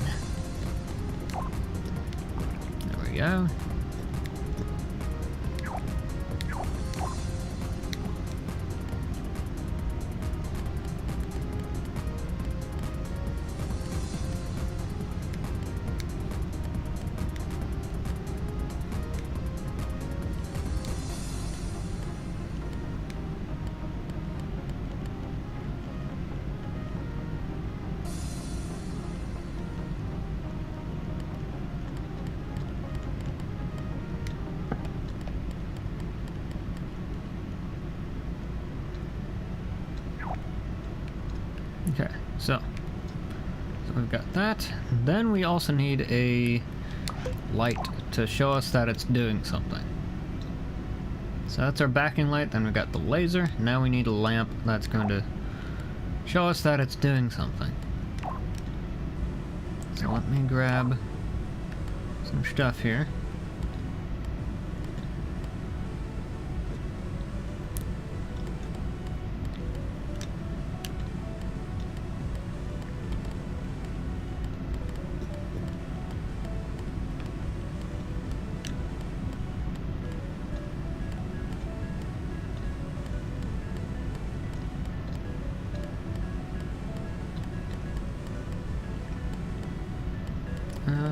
There we go. Okay, so we've got that. Then we also need a light to show us that it's doing something. So that's our backing light. Then we've got the laser. Now we need a lamp that's going to show us that it's doing something. So let me grab some stuff here.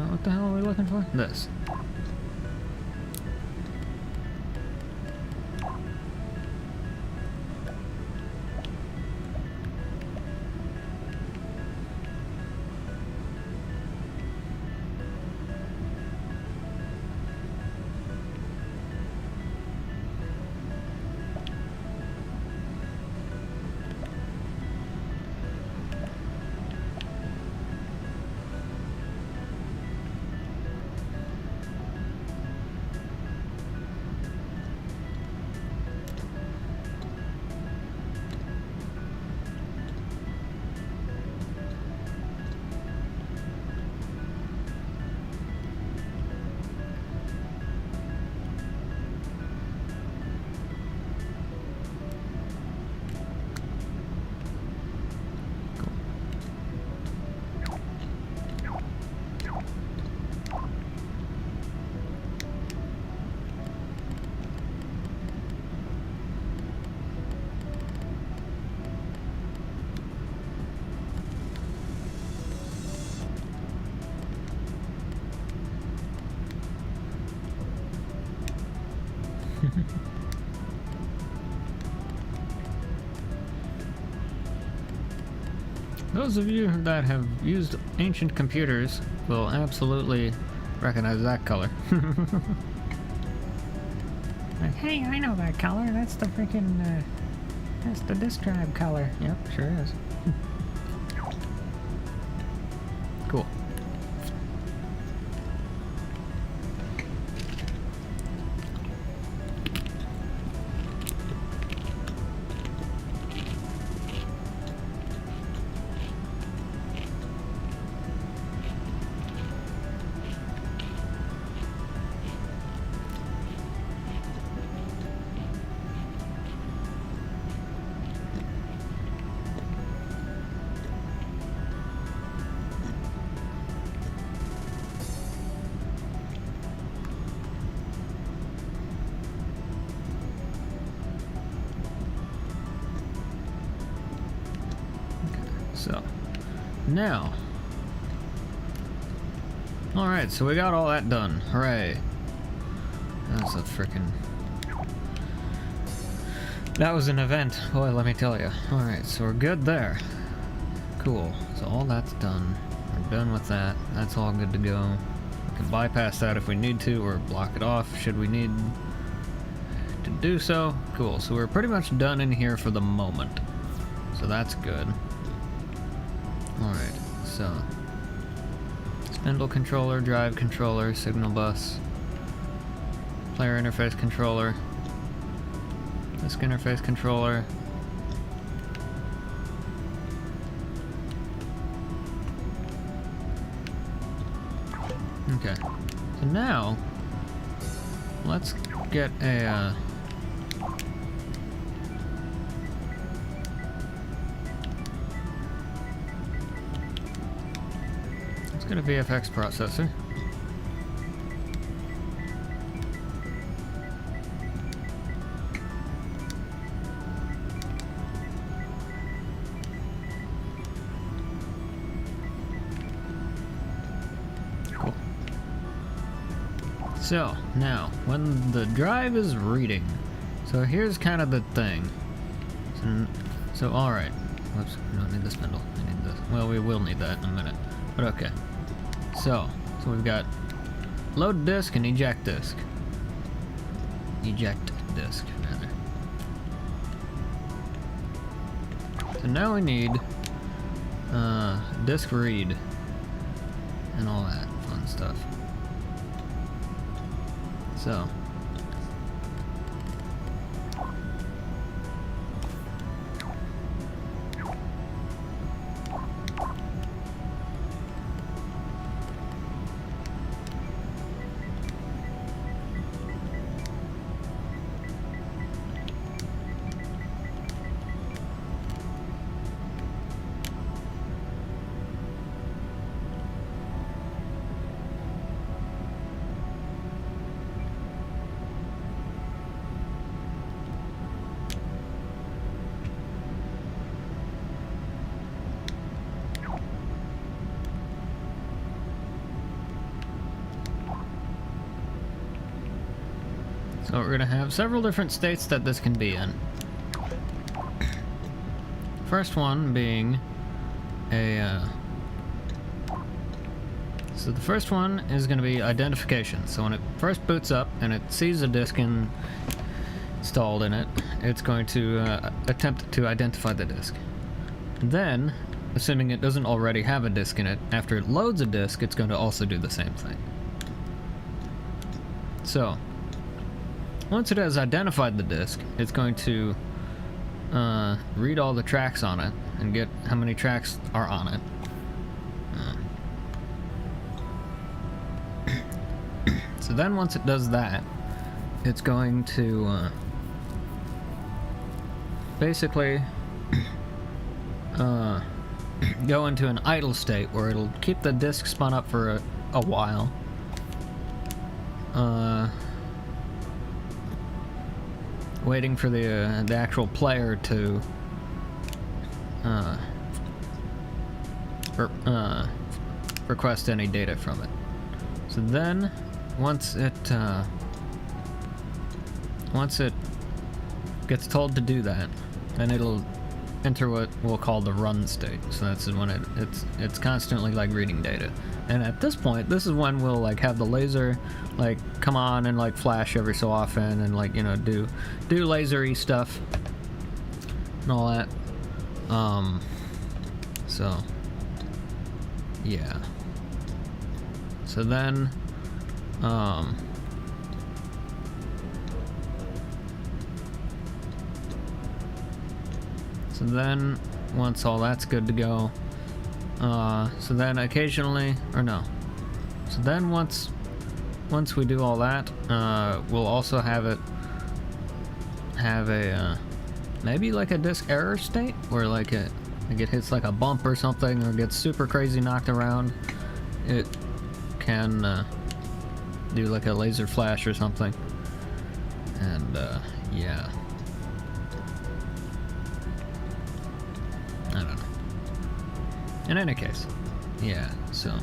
What the hell are we looking for? This. Those of you that have used ancient computers will absolutely recognize that color. Like, hey, I know that color. That's the freaking, that's the disk drive color. Yep, sure is. Cool. So, now. Alright, so we got all that done. Hooray. That's a frickin'... That was an event, boy, let me tell you. Alright, so we're good there. Cool. So all that's done. We're done with that. That's all good to go. We can bypass that if we need to, or block it off should we need to do so. Cool, so we're pretty much done in here for the moment. So that's good. Alright, so spindle controller, drive controller, signal bus, player interface controller, disk interface controller, okay, so now let's get a get a VFX processor. Cool. So, now, when the drive is reading, so here's kind of the thing. So alright. Whoops, we don't need the spindle. We need this. Well, we will need that in a minute. But okay. So we've got load disk and eject disk. Eject disk, rather. So now we need disk read and all that fun stuff. So So we're going to have several different states that this can be in. First one being a... So the first one is going to be identification. So when it first boots up and it sees a disk installed in it, it's going to attempt to identify the disk. Then, assuming it doesn't already have a disk in it, after it loads a disk, it's going to also do the same thing. So, once it has identified the disk, it's going to read all the tracks on it and get how many tracks are on it. So then once it does that, it's going to basically go into an idle state where it'll keep the disk spun up for a while. Waiting for the actual player to request any data from it. So then, once it gets told to do that, then it'll enter what we'll call the run state. So that's when it's constantly like reading data. And at this point, this is when we'll like have the laser like come on and like flash every so often and like, you know, do lasery stuff and all that. So yeah. So then so then once all that's good to go, so then occasionally, or no, so then once we do all that, we'll also have a maybe like a disk error state where like it hits like a bump or something or gets super crazy knocked around. It can do like a laser flash or something, and yeah, I don't know. In any case, yeah, so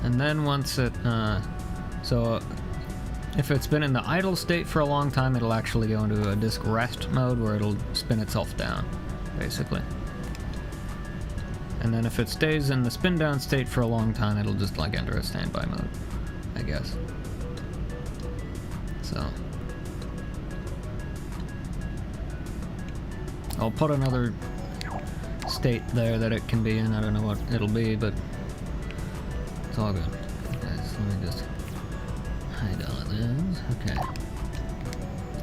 and then once it so if it's been in the idle state for a long time, it'll actually go into a disk rest mode where it'll spin itself down, basically. And then if it stays in the spin down state for a long time, it'll just like enter a standby mode, I guess. So I'll put another state there that it can be in. I don't know what it'll be, but it's all good. Okay, so let me just hide all of this. Okay.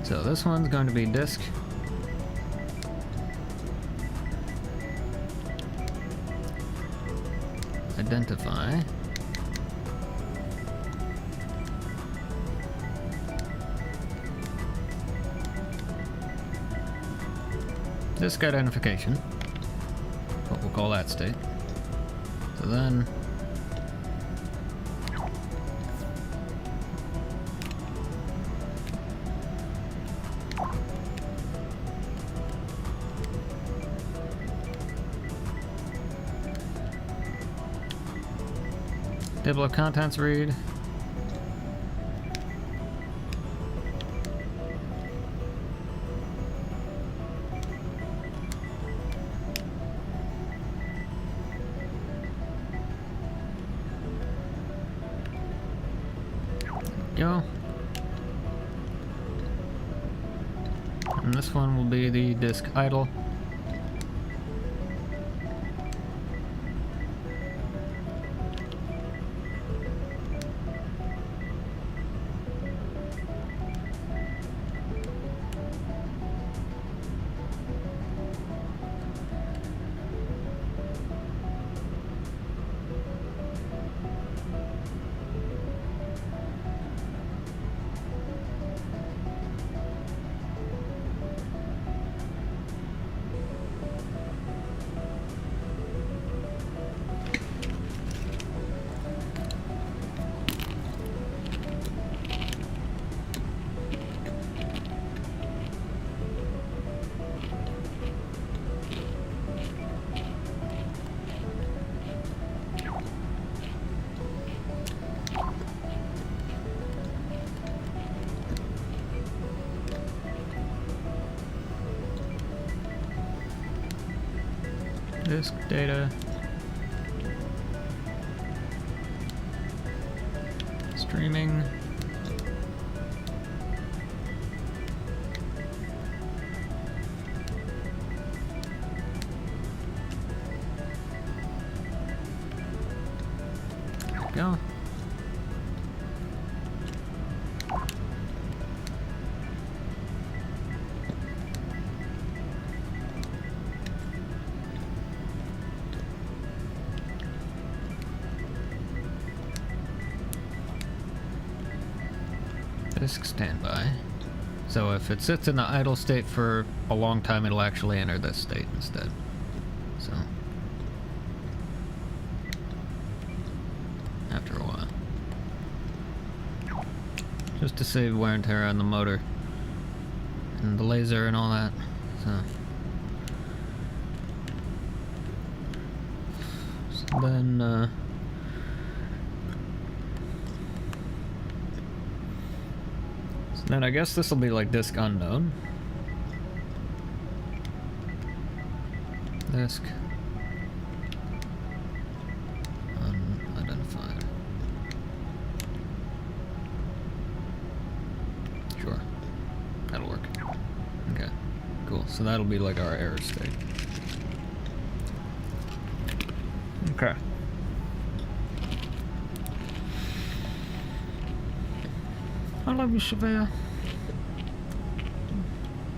So this one's going to be disk. Identify. Disk identification. What we'll call that state. So then table of contents read. Go. And this one will be the disk idle. Disk data. Streaming. There we go. Disk standby. So if it sits in the idle state for a long time, it'll actually enter this state instead. So after a while, just to save wear and tear on the motor and the laser and all that. So then Then I guess this will be like disk unknown. Disk unidentified. Sure. That'll work. Okay. Cool. So that'll be like our error state. Okay. I love you, Sevilla.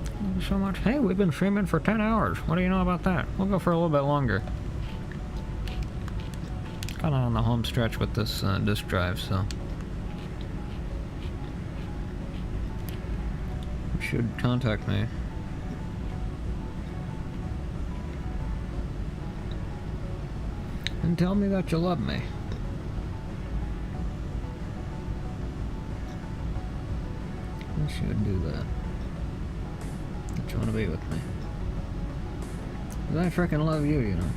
Thank you so much. Hey, we've been streaming for 10 hours. What do you know about that? We'll go for a little bit longer. Kind of on the home stretch with this disk drive, so. You should contact me. And tell me that you love me. You should do that. That you want to be with me. 'Cause I freaking love you, you know.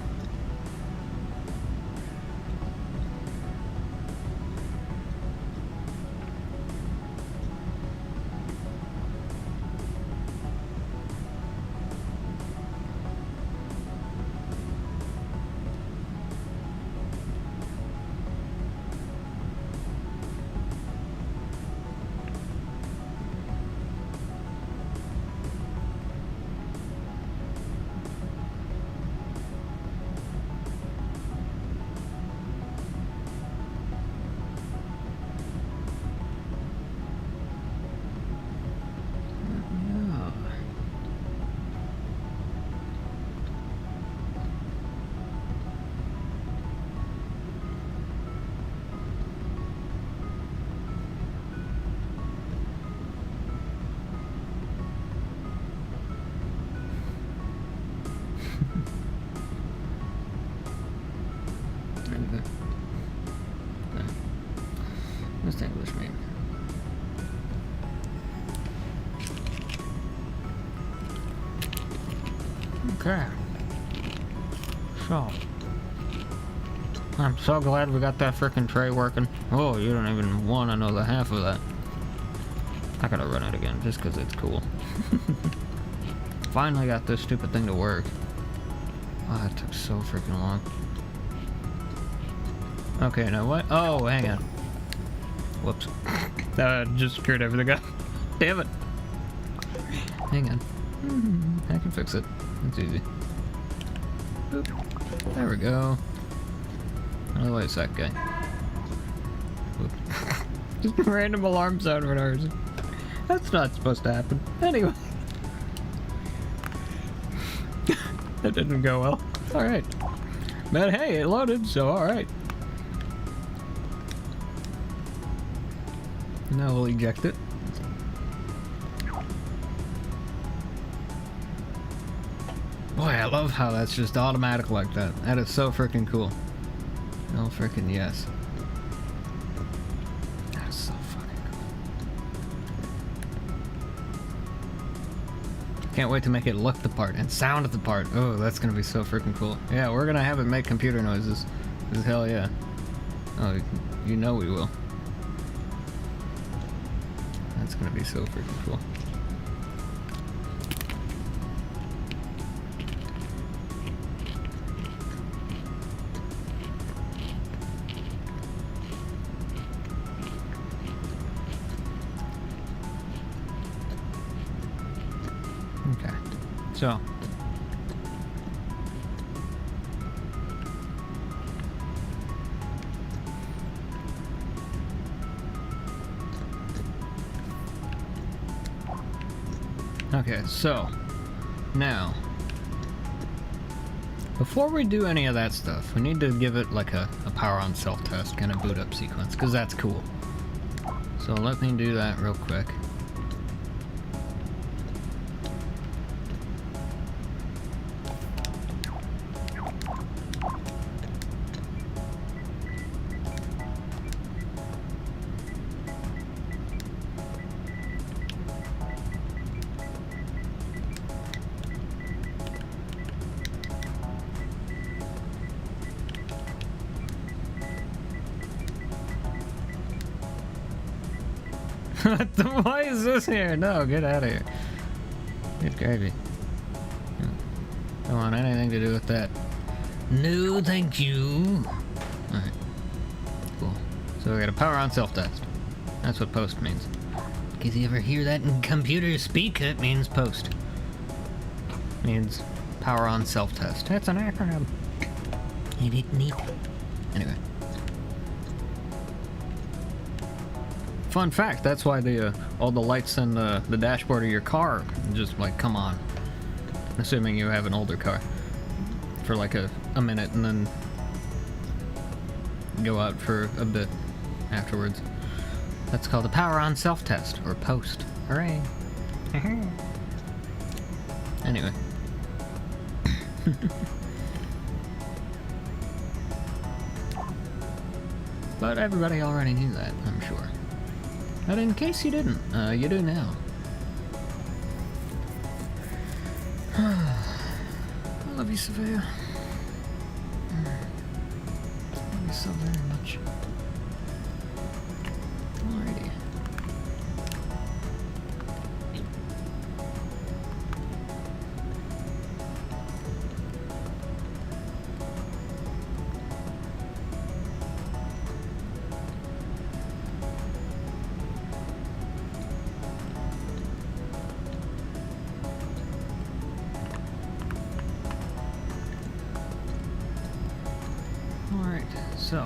What's English mean? Okay. So. I'm so glad we got that frickin' tray working. Oh, you don't even want to know the half of that. I gotta run it again just because it's cool. Finally got this stupid thing to work. Oh, that took so freaking long. Okay, now what? Oh, hang on. Whoops. That just screwed everything up. Damn it. Hang on. I can fix it. It's easy. Boop. There we go. Oh, wait a sec, guy. Just a random alarm sound for no reason. That's not supposed to happen. Anyway. That didn't go well. Alright. But hey, it loaded, so alright. Now we'll eject it. Boy, I love how that's just automatic like that. That is so freaking cool. Oh, freaking yes. That is so fucking cool. Can't wait to make it look the part and sound the part. Oh, that's gonna be so freaking cool. Yeah, we're gonna have it make computer noises. Because hell yeah. Oh, you know we will. That's gonna be so freaking cool. Okay, so okay, so now before we do any of that stuff, we need to give it like a power on self-test kind of boot up sequence, because that's cool. So let me do that real quick. Why is this here? No, get out of here. Good gravy. Don't want anything to do with that. No, thank you. Alright. Cool. So we got a power on self-test. That's what post means. In case you ever hear that in computer speak, it means post. Means power on self-test. That's an acronym. Ain't it neat? Anyway. Fun fact, that's why the all the lights in the dashboard of your car just like come on. Assuming you have an older car. For like a minute and then go out for a bit afterwards. That's called a power on self-test, or post. Hooray. Anyway. But everybody already knew that, I'm sure. But in case you didn't, you do now. I love you, Sophia. Love you so very much. Alrighty. So,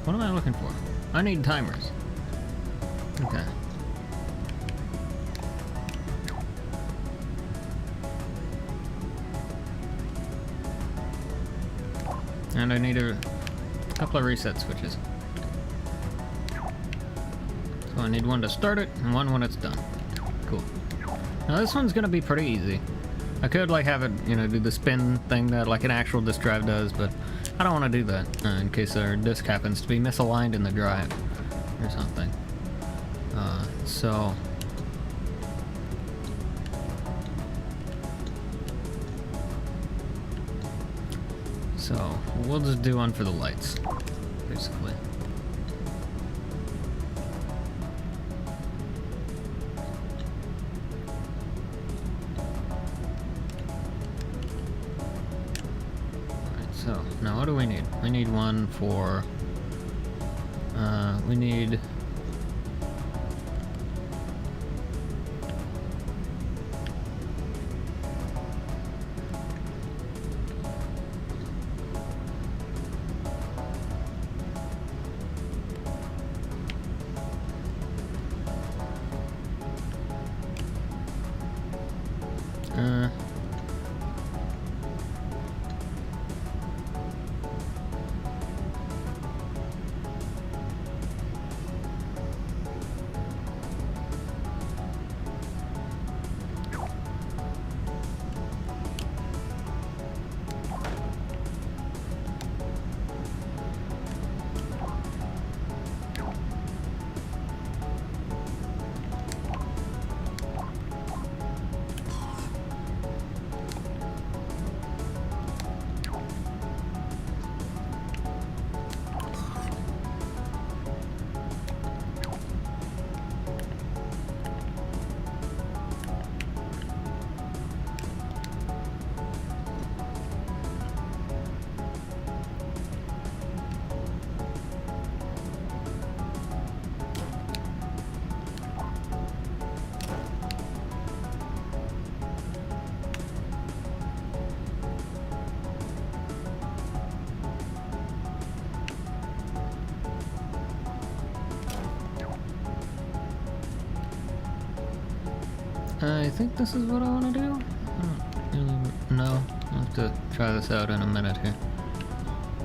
what am I looking for? I need timers. Okay. And I need a couple of reset switches. So I need one to start it and one when it's done. Cool. Now this one's gonna be pretty easy. I could like have it, you know, do the spin thing that like an actual disk drive does, but I don't want to do that in case our disk happens to be misaligned in the drive or something. So we'll just do one for the lights, basically. So, now what do we need? We need one for, we need, I think this is what I want to do. I don't really know. I'll have to try this out in a minute here.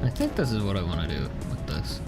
I think this is what I want to do with this.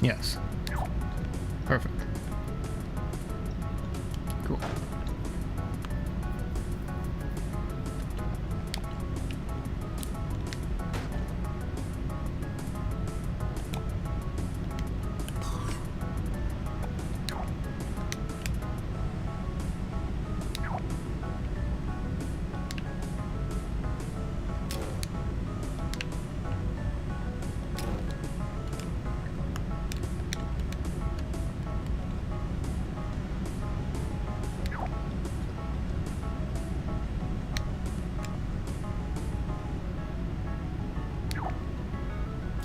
Yes. Perfect. Cool.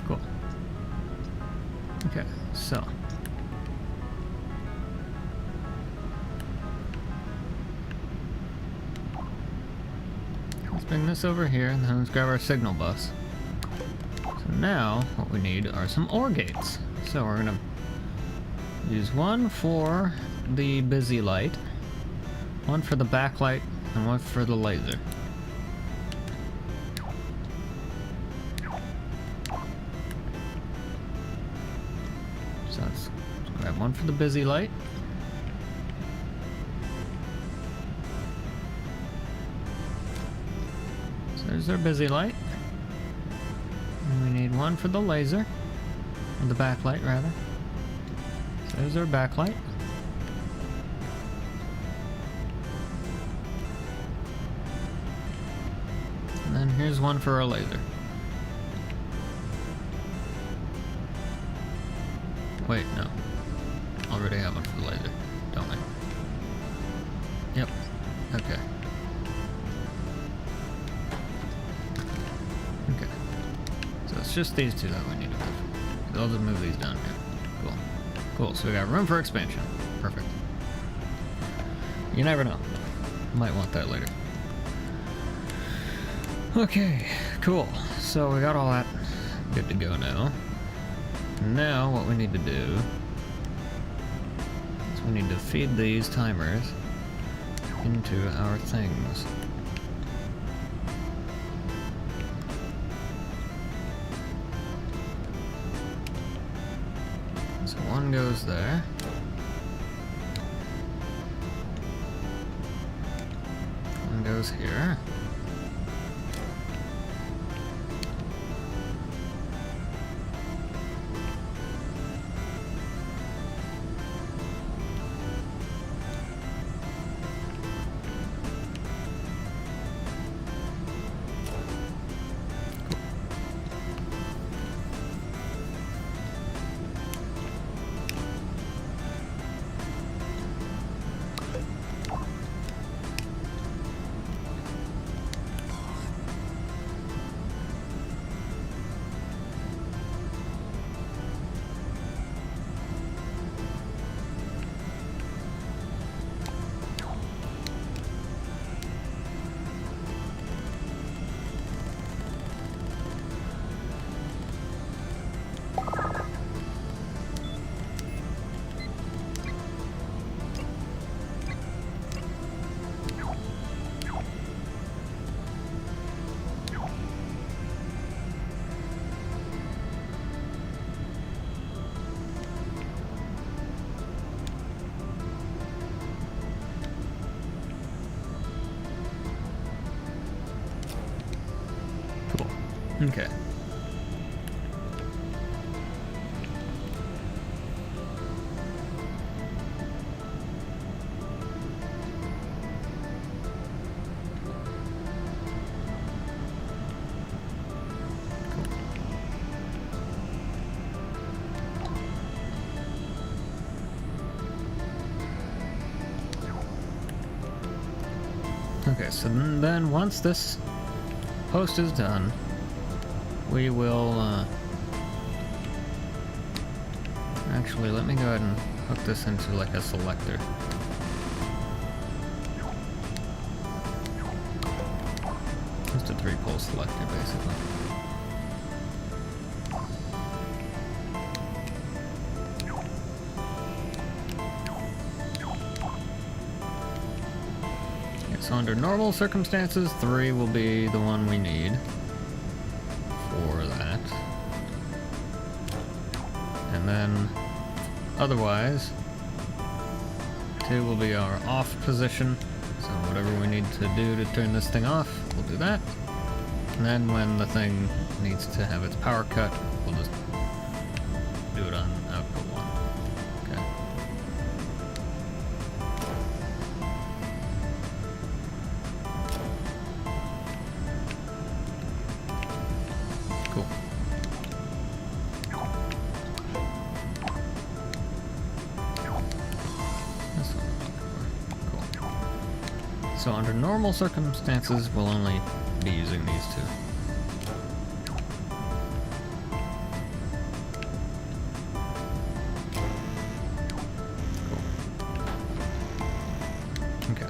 Cool. Okay, so. Let's bring this over here, and then let's grab our signal bus. So now, what we need are some OR gates. So we're gonna use one for the busy light, one for the backlight, and one for the laser. So let's grab one for the busy light. So there's our busy light. And we need one for the laser, or the backlight rather. So there's our backlight. And then here's one for our laser. Wait, no. Already have one for the laser, don't I? Yep. Okay. Okay. So it's just these two that we need to move. I'll just move these down here. Cool. Cool, so we got room for expansion. Perfect. You never know. Might want that later. Okay, cool. So we got all that good to go now. Now what we need to do is we need to feed these timers into our things. So one goes there. One goes here. Okay. Okay, so then once this post is done, we will, actually, let me go ahead and hook this into like a selector. Just a 3-pole selector, basically. Okay, so under normal circumstances, 3 will be the one we need. For that. And And then, otherwise, 2 will be our off position. So whatever we need to do to turn this thing off, we'll do that. And then when the thing needs to have its power cut, we'll just do it on output 1. Okay. Cool. That's what I'm looking for. Cool. So under normal circumstances, we'll only be using these 2. Okay.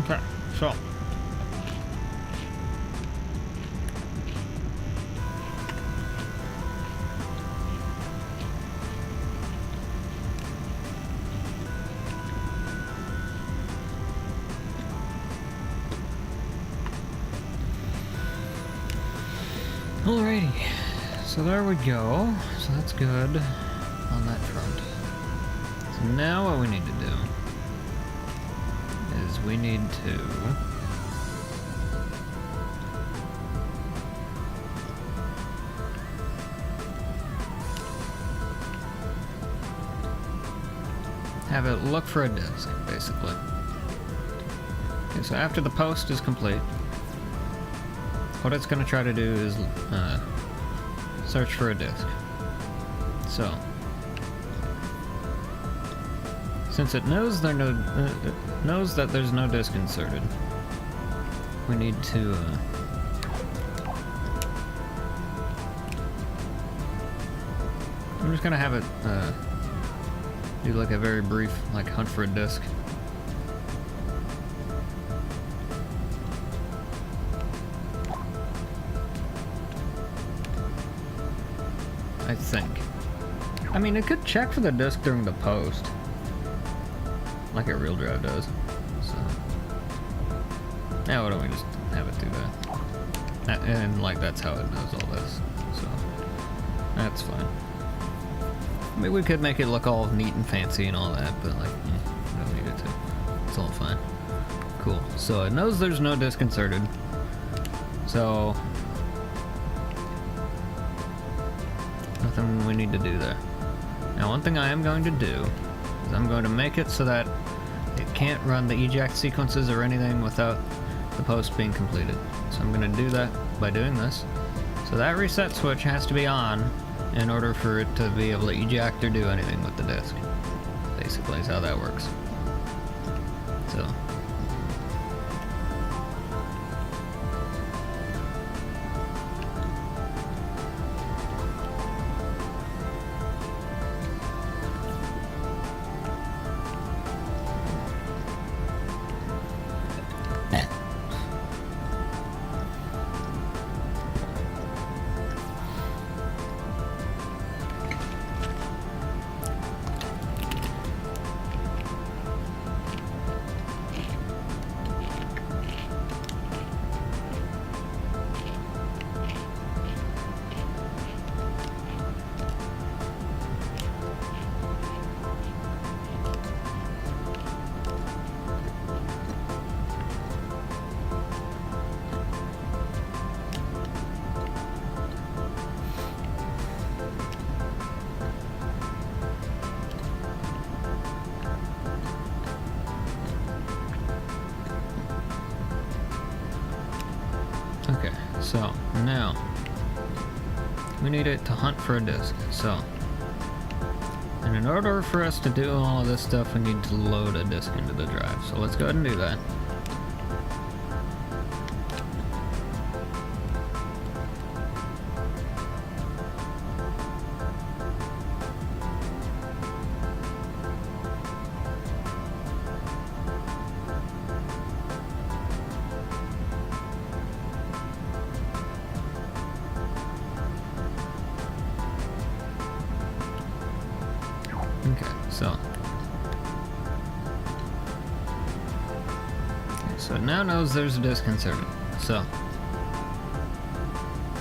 Okay, so alrighty, so there we go. So that's good on that front. So now what we need to do is we need to have it look for a disk, basically. Okay, so after the post is complete, what it's going to try to do is search for a disk. So, since it knows knows that there's no disk inserted, we need to I'm just gonna have it do like a very brief hunt for a disk. I think. I mean, it could check for the disk during the post, like a real drive does. So, now why don't we just have it do that? And that's how it knows all this. So, that's fine. I mean, we could make it look all neat and fancy and all that, but we don't need it to. It's all fine. Cool. So it knows there's no disk inserted. So nothing we need to do there. Now, one thing I am going to do is I'm going to make it so that it can't run the eject sequences or anything without the post being completed. So I'm going to do that by doing this. So that reset switch has to be on in order for it to be able to eject or do anything with the disk. Basically is how that works. So So, now, we need it to hunt for a disk. So, and in order for us to do all of this stuff, we need to load a disk into the drive. So let's go ahead and do that. Okay, so it now knows there's a disk inserted. So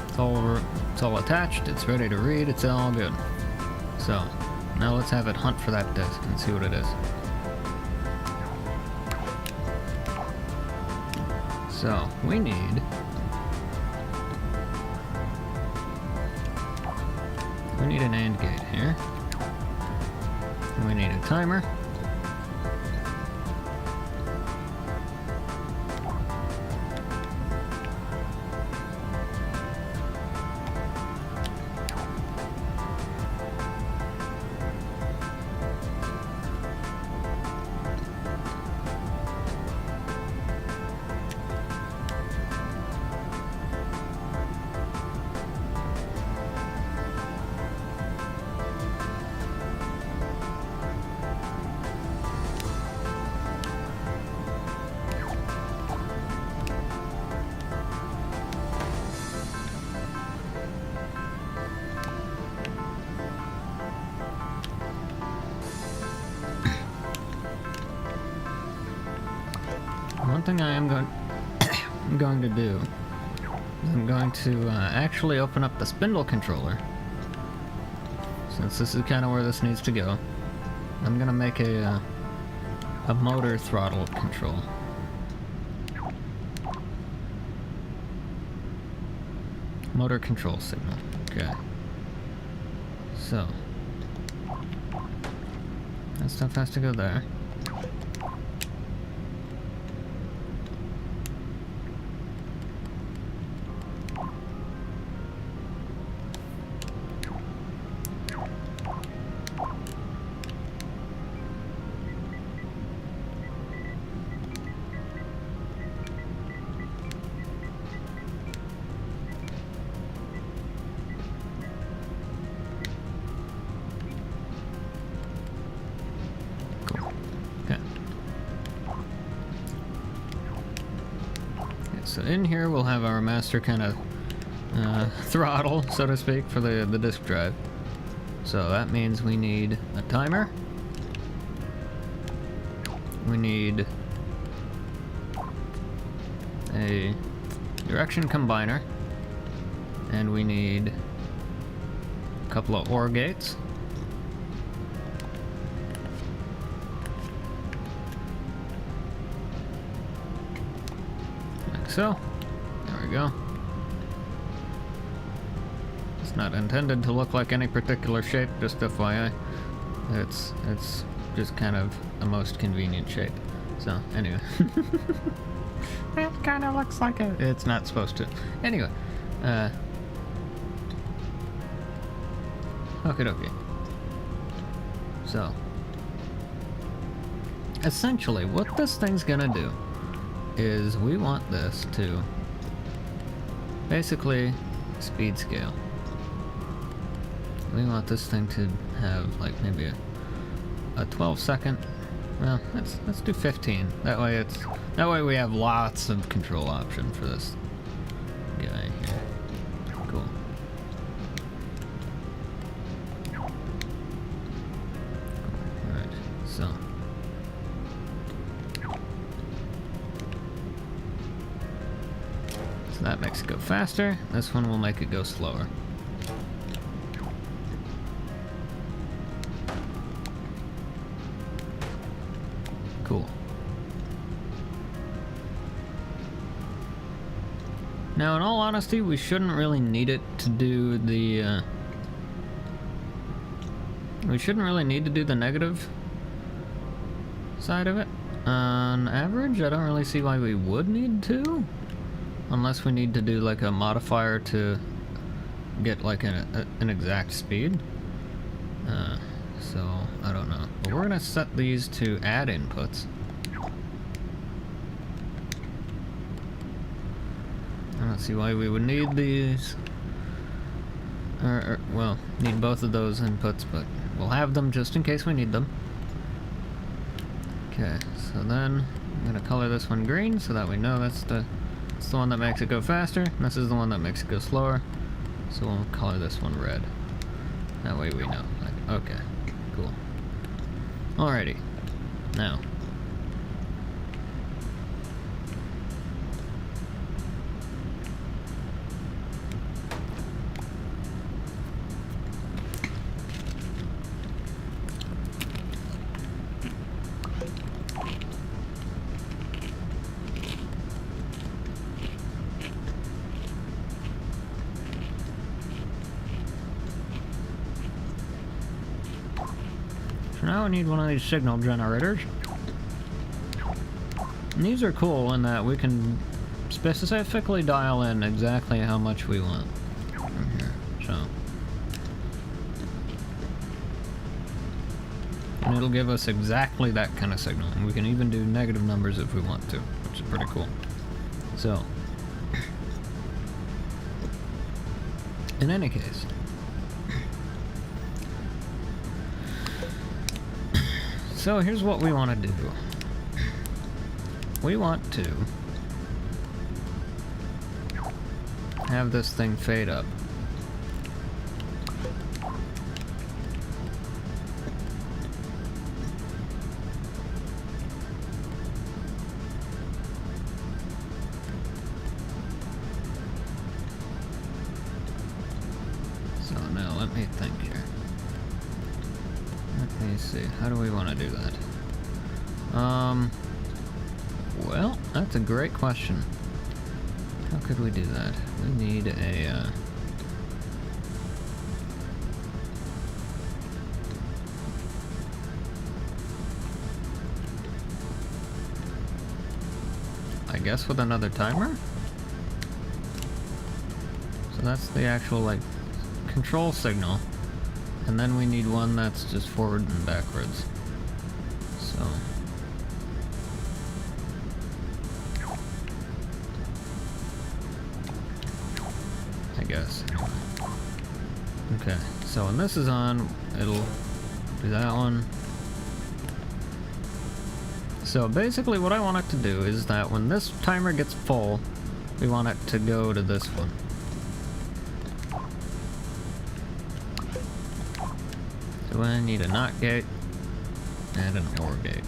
it's all attached, it's ready to read, it's all good. So now let's have it hunt for that disk and see what it is. So we need an AND gate here. We need a timer. One thing I am going to do is I'm going to actually open up the spindle controller, since this is kind of where this needs to go. I'm gonna make a motor throttle control. Motor control signal. Okay. So that stuff has to go there. So in here we'll have our master kind of throttle, so to speak, for the disk drive. So that means we need a timer. We need a direction combiner. And we need a couple of OR gates. So, there we go. It's not intended to look like any particular shape, just FYI. It's just kind of the most convenient shape. So, anyway. It kind of looks like it. It's not supposed to. Anyway. Okay. So, essentially, what this thing's gonna do is we want this to basically speed scale. We want this thing to have like maybe a 12-second. Well, let's do 15. That way we have lots of control option for this guy here. Cool. Alright, so that makes it go faster. This one will make it go slower. Cool. Now, in all honesty, we shouldn't really need it to do the, we shouldn't really need to do the negative side of it. On average, I don't really see why we would need to. unless we need to do like a modifier to get like an exact speed. So I don't know, but we're gonna set these to add inputs. I don't see why we would need these, well, need both of those inputs, but we'll have them just in case we need them. Okay, so then I'm gonna color this one green so that we know that's the one that makes it go faster, and this is the one that makes it go slower. So we'll color this one red. That way we know. Like, okay, cool. Alrighty, now. Now we need one of these signal generators. And these are cool in that we can specifically dial in exactly how much we want from here. So, and it'll give us exactly that kind of signal. And we can even do negative numbers if we want to, which is pretty cool. So, in any case, so here's what we want to do. We want to have this thing fade up. So now let me think here. Let me see, how do we want to do that? Well, that's a great question. How could we do that? We need a, I guess with another timer? So that's the actual, like, control signal. And then we need one that's just forward and backwards. So. I guess. Okay, so when this is on, it'll do that one. So basically what I want it to do is that when this timer gets full, we want it to go to this one. So I need a NOT gate and an OR gate.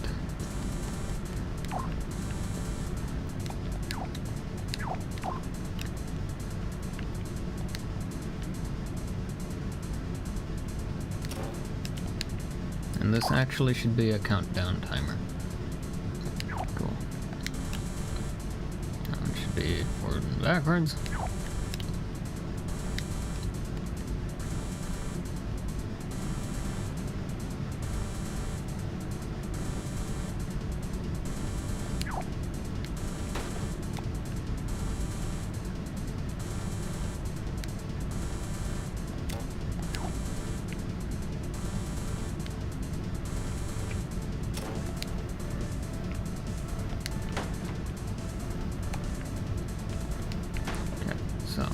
And this actually should be a countdown timer. Cool. That one should be forward and backwards. So.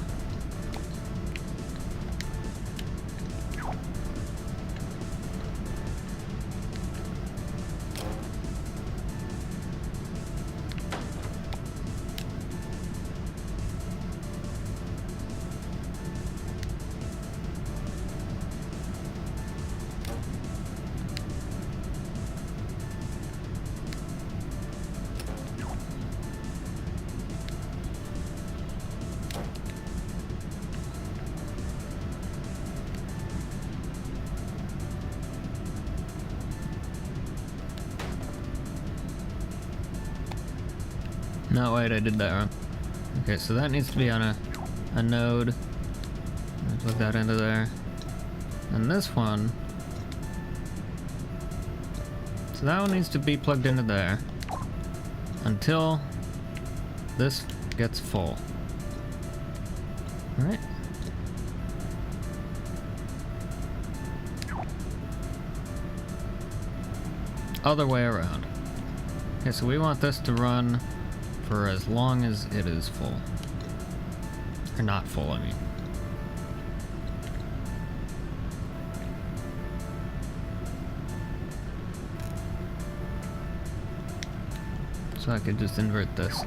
No, wait, I did that wrong. Okay, so that needs to be on a node. Plug that into there. And this one, so that one needs to be plugged into there until this gets full. Alright. Other way around. Okay, so we want this to run for as long as it is full. Or not full, I mean. So I could just invert this.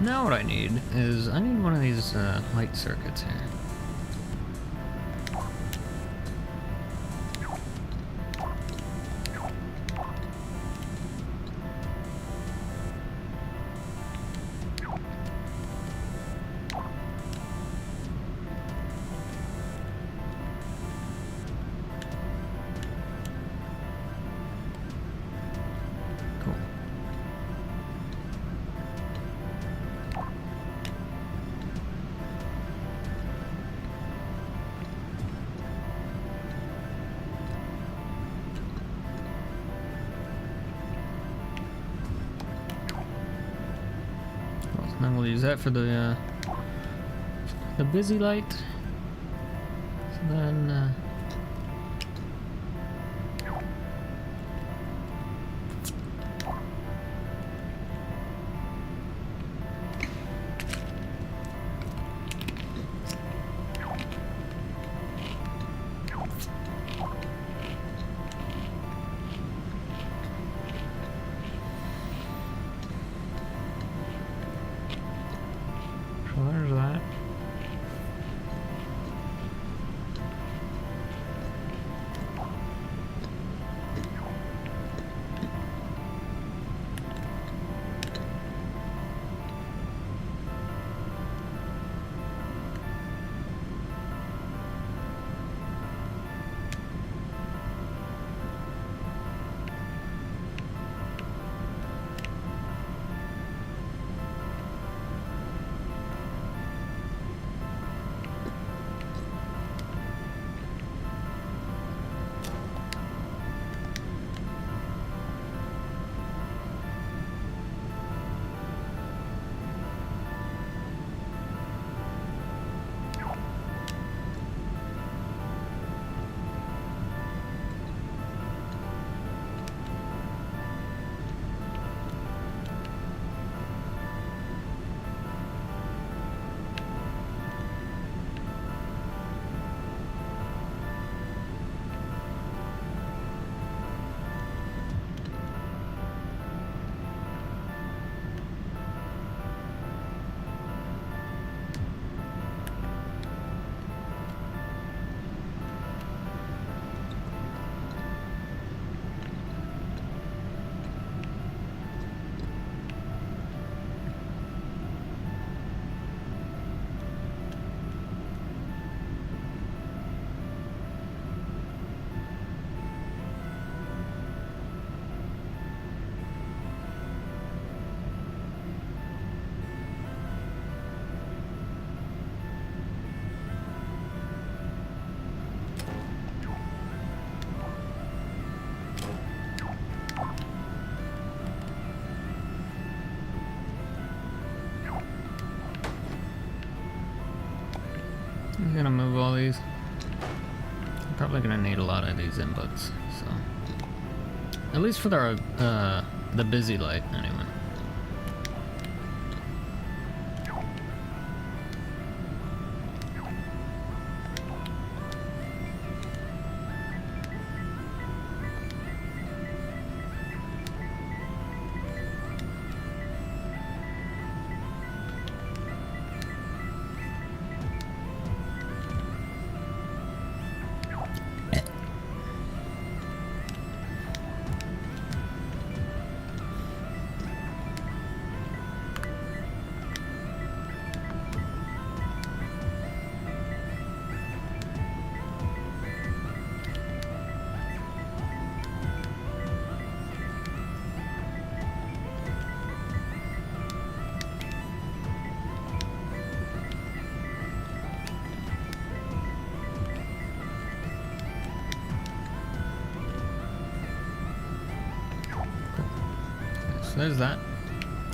Now what I need is, I need one of these light circuits here. Cool. And then we'll use that for the busy light. So then so there's that. I'm gonna move all these. I'm probably gonna need a lot of these inputs, so at least for the busy light, anyway. so there's that.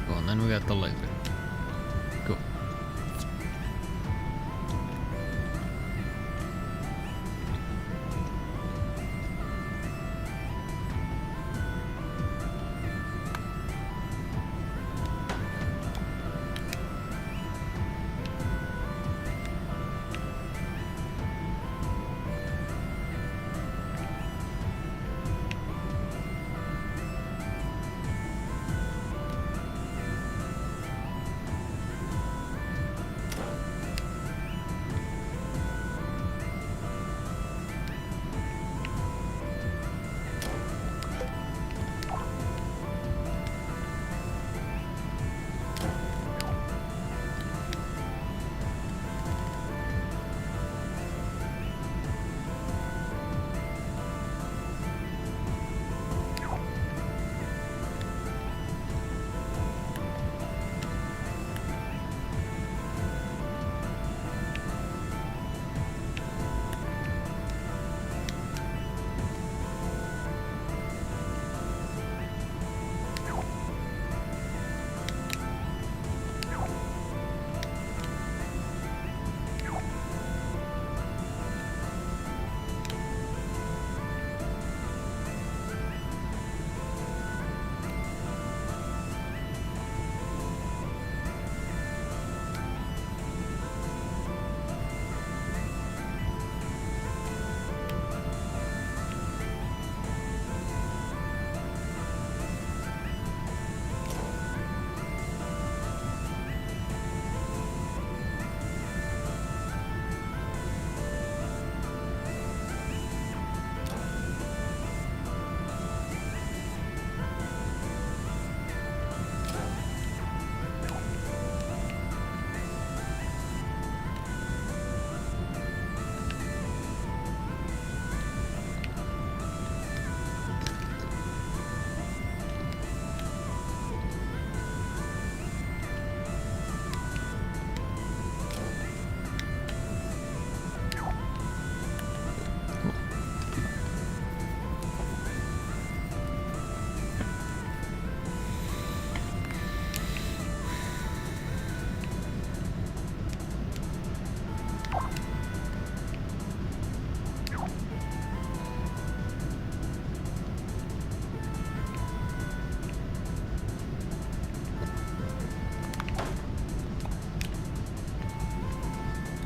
Cool, and then we got the laser. Cool.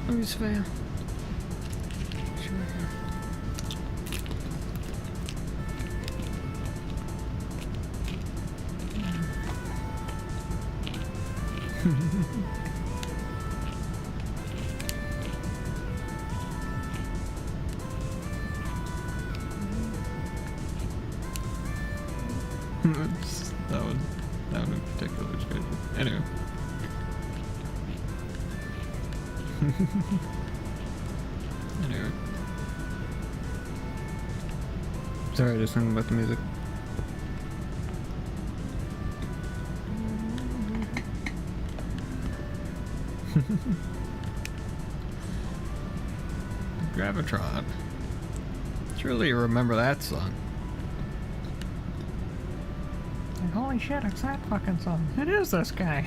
Ungefähr. that one in particular is crazy. Anyway. Anyway. Sorry, just thinking about the music. Gravitron. Surely you remember that song. Holy shit, it's that fucking song. It is this guy.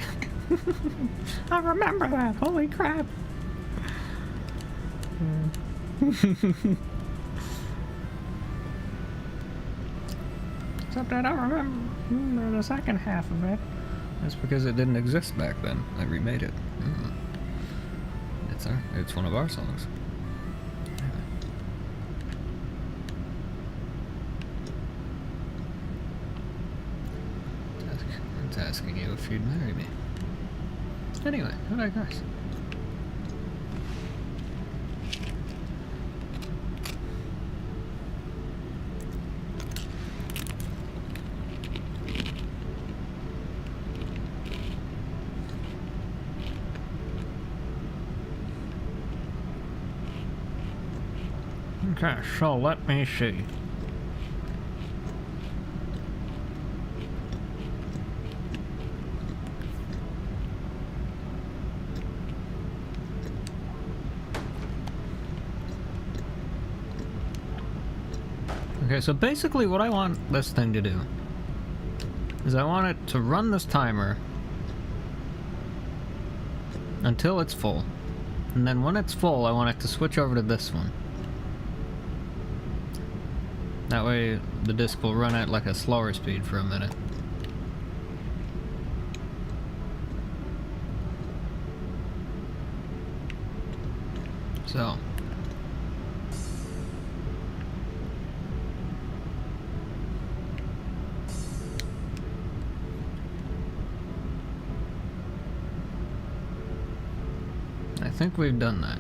I remember that. Holy crap. Except I don't remember the second half of it. That's because it didn't exist back then. I remade it. It's one of our songs. It's asking you if you'd marry me. Anyway, I digress. Okay, so let me see. Okay, so basically what I want this thing to do is I want it to run this timer until it's full. And then when it's full, I want it to switch over to this one. That way the disk will run at like a slower speed for a minute. So. I think we've done that.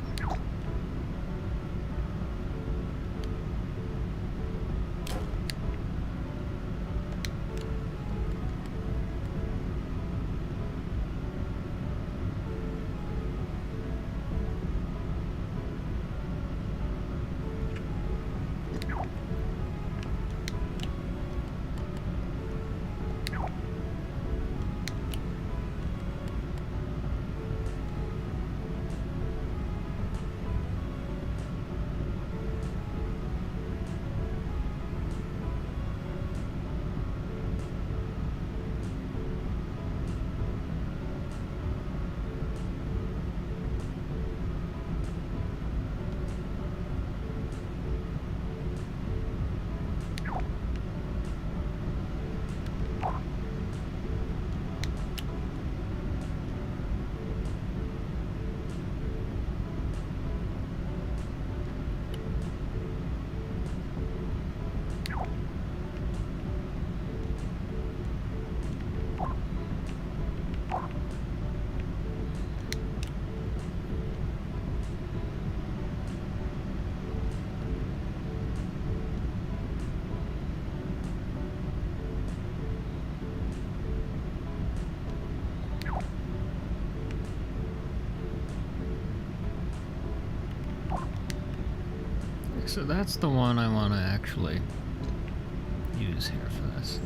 So that's the one I want to actually use here for this.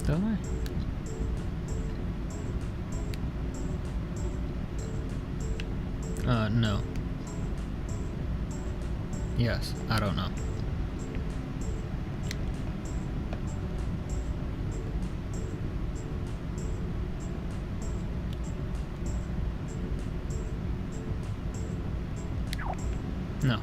Don't I? No. Yes, I don't know. No.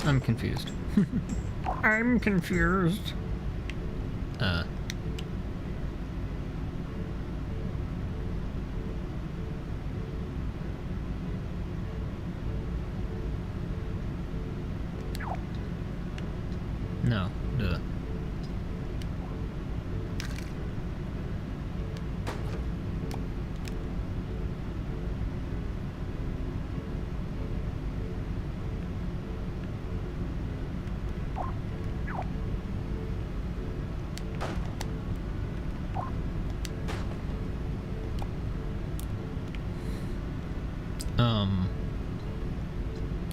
I'm confused. I'm confused. No, duh.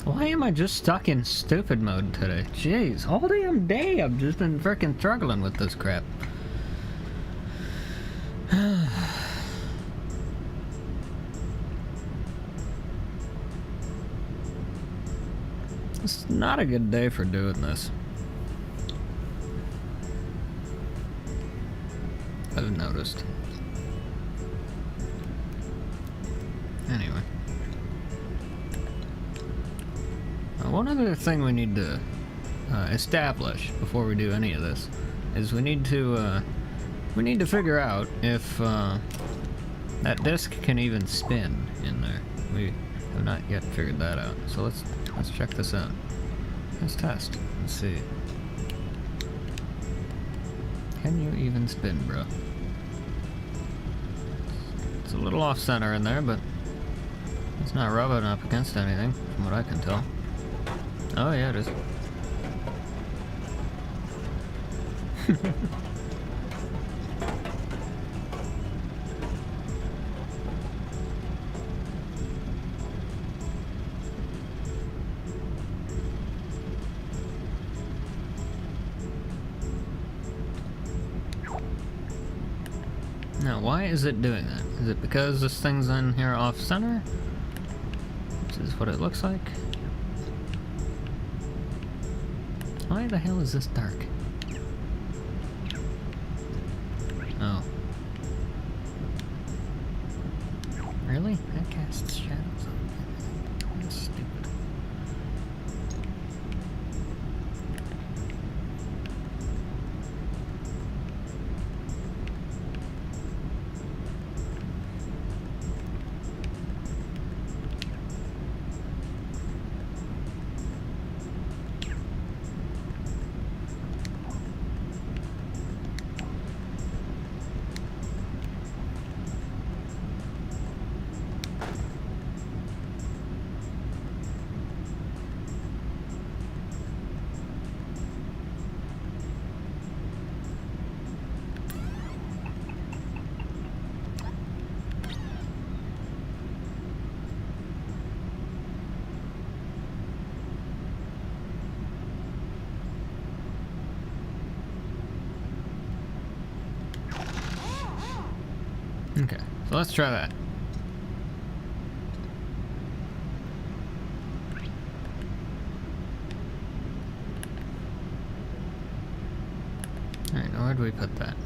Why am I just stuck in stupid mode today? Jeez, all damn day I've just been frickin' struggling with this crap. It's not a good day for doing this. I've noticed. Anyway. One other thing we need to establish before we do any of this is we need to figure out if that disc can even spin in there. We have not yet figured that out. So let's check this out. Let's test. Let's see. Can you even spin, bro? It's a little off center in there, but it's not rubbing up against anything, from what I can tell. Oh yeah, it is. Now, why is it doing that? Is it because this thing's in here off-center? This is what it looks like. Why the hell is this dark? Oh. Really? That casts shadows on everything. That's stupid. Okay, so let's try that. Alright, now where do we put that?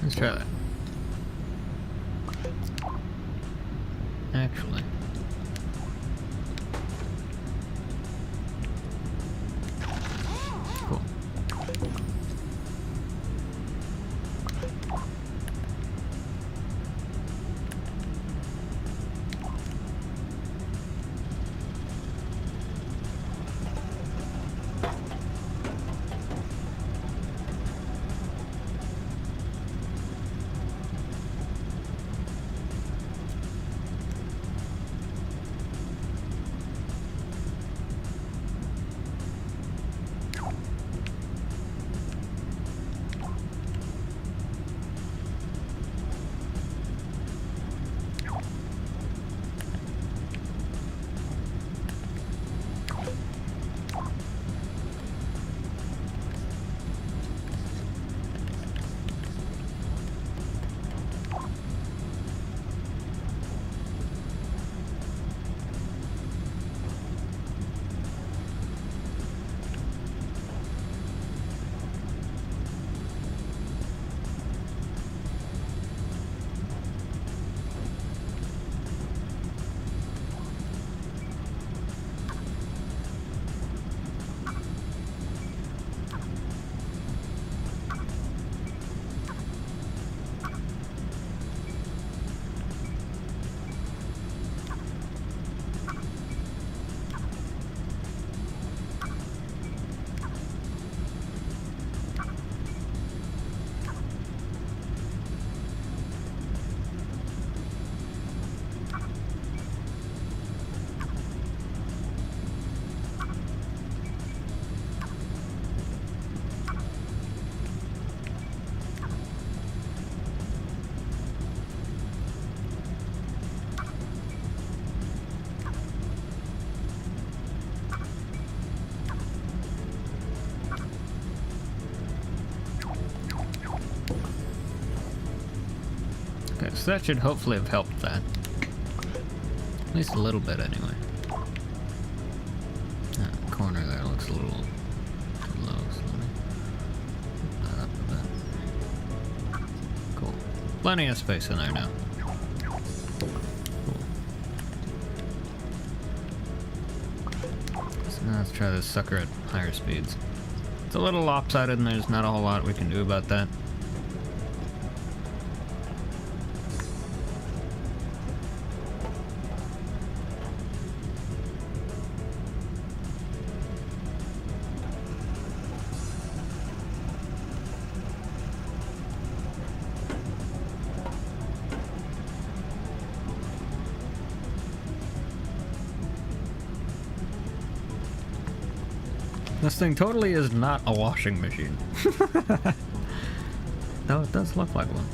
Let's try that. Actually. Cool. So that should hopefully have helped that. At least a little bit, anyway. That corner there looks a little too low, so let me put that up a bit. Cool. Plenty of space in there now. Cool. So now let's try this sucker at higher speeds. It's a little lopsided and there's not a whole lot we can do about that. This thing totally is not a washing machine. Though it does look like one.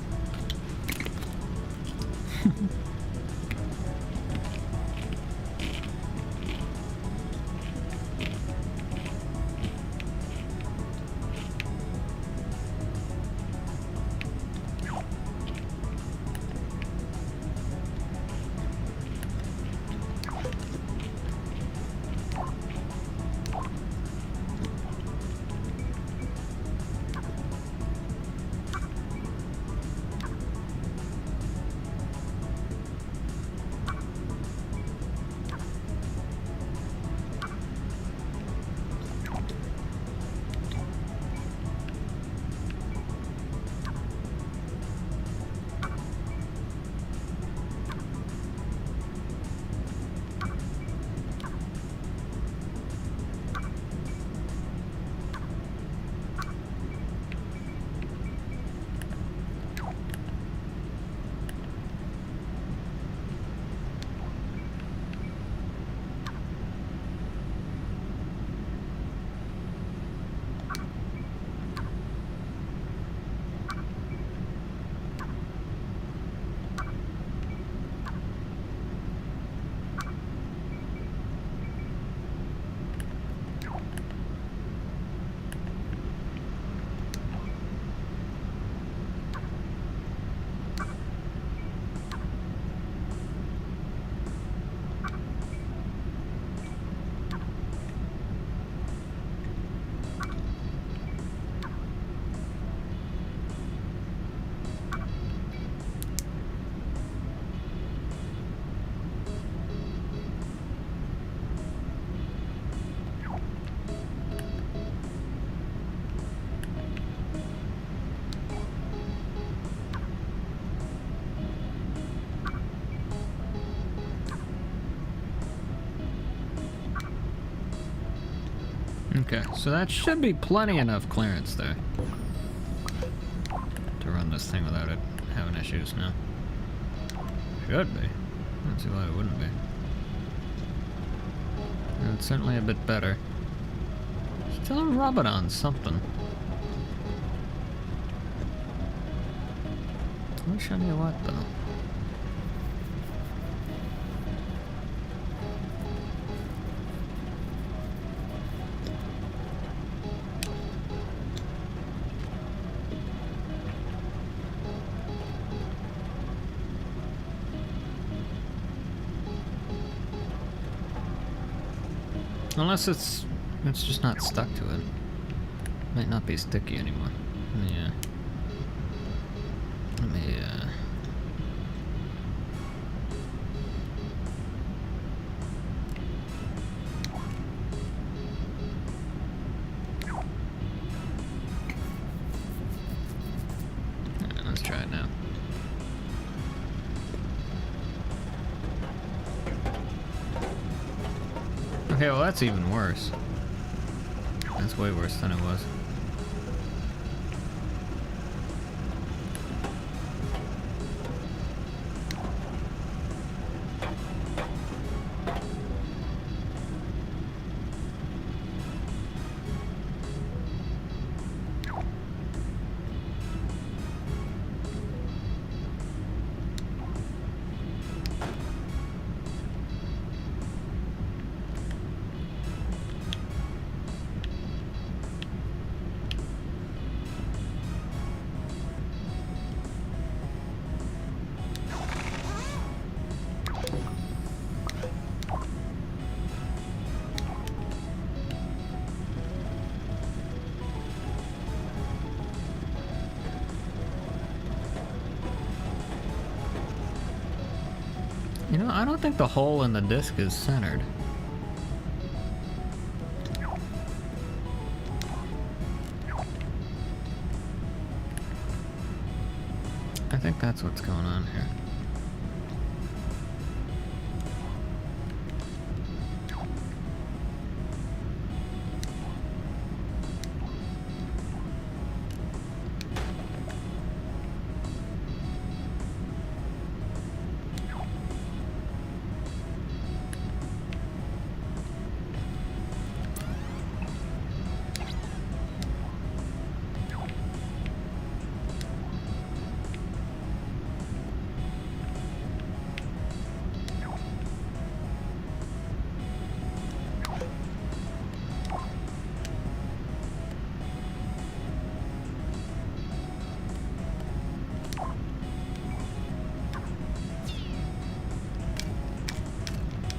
Okay, so that should be plenty enough clearance there to run this thing without it having issues now. Should be. I don't see why it wouldn't be. And it's certainly a bit better. Still rubbing on something. Which on you what though? Unless it's just not stuck to it. Might not be sticky anymore. Yeah. Let me let's try it now. Okay, well that's even worse. That's way worse than it was. I don't think the hole in the disc is centered. I think that's what's going on here.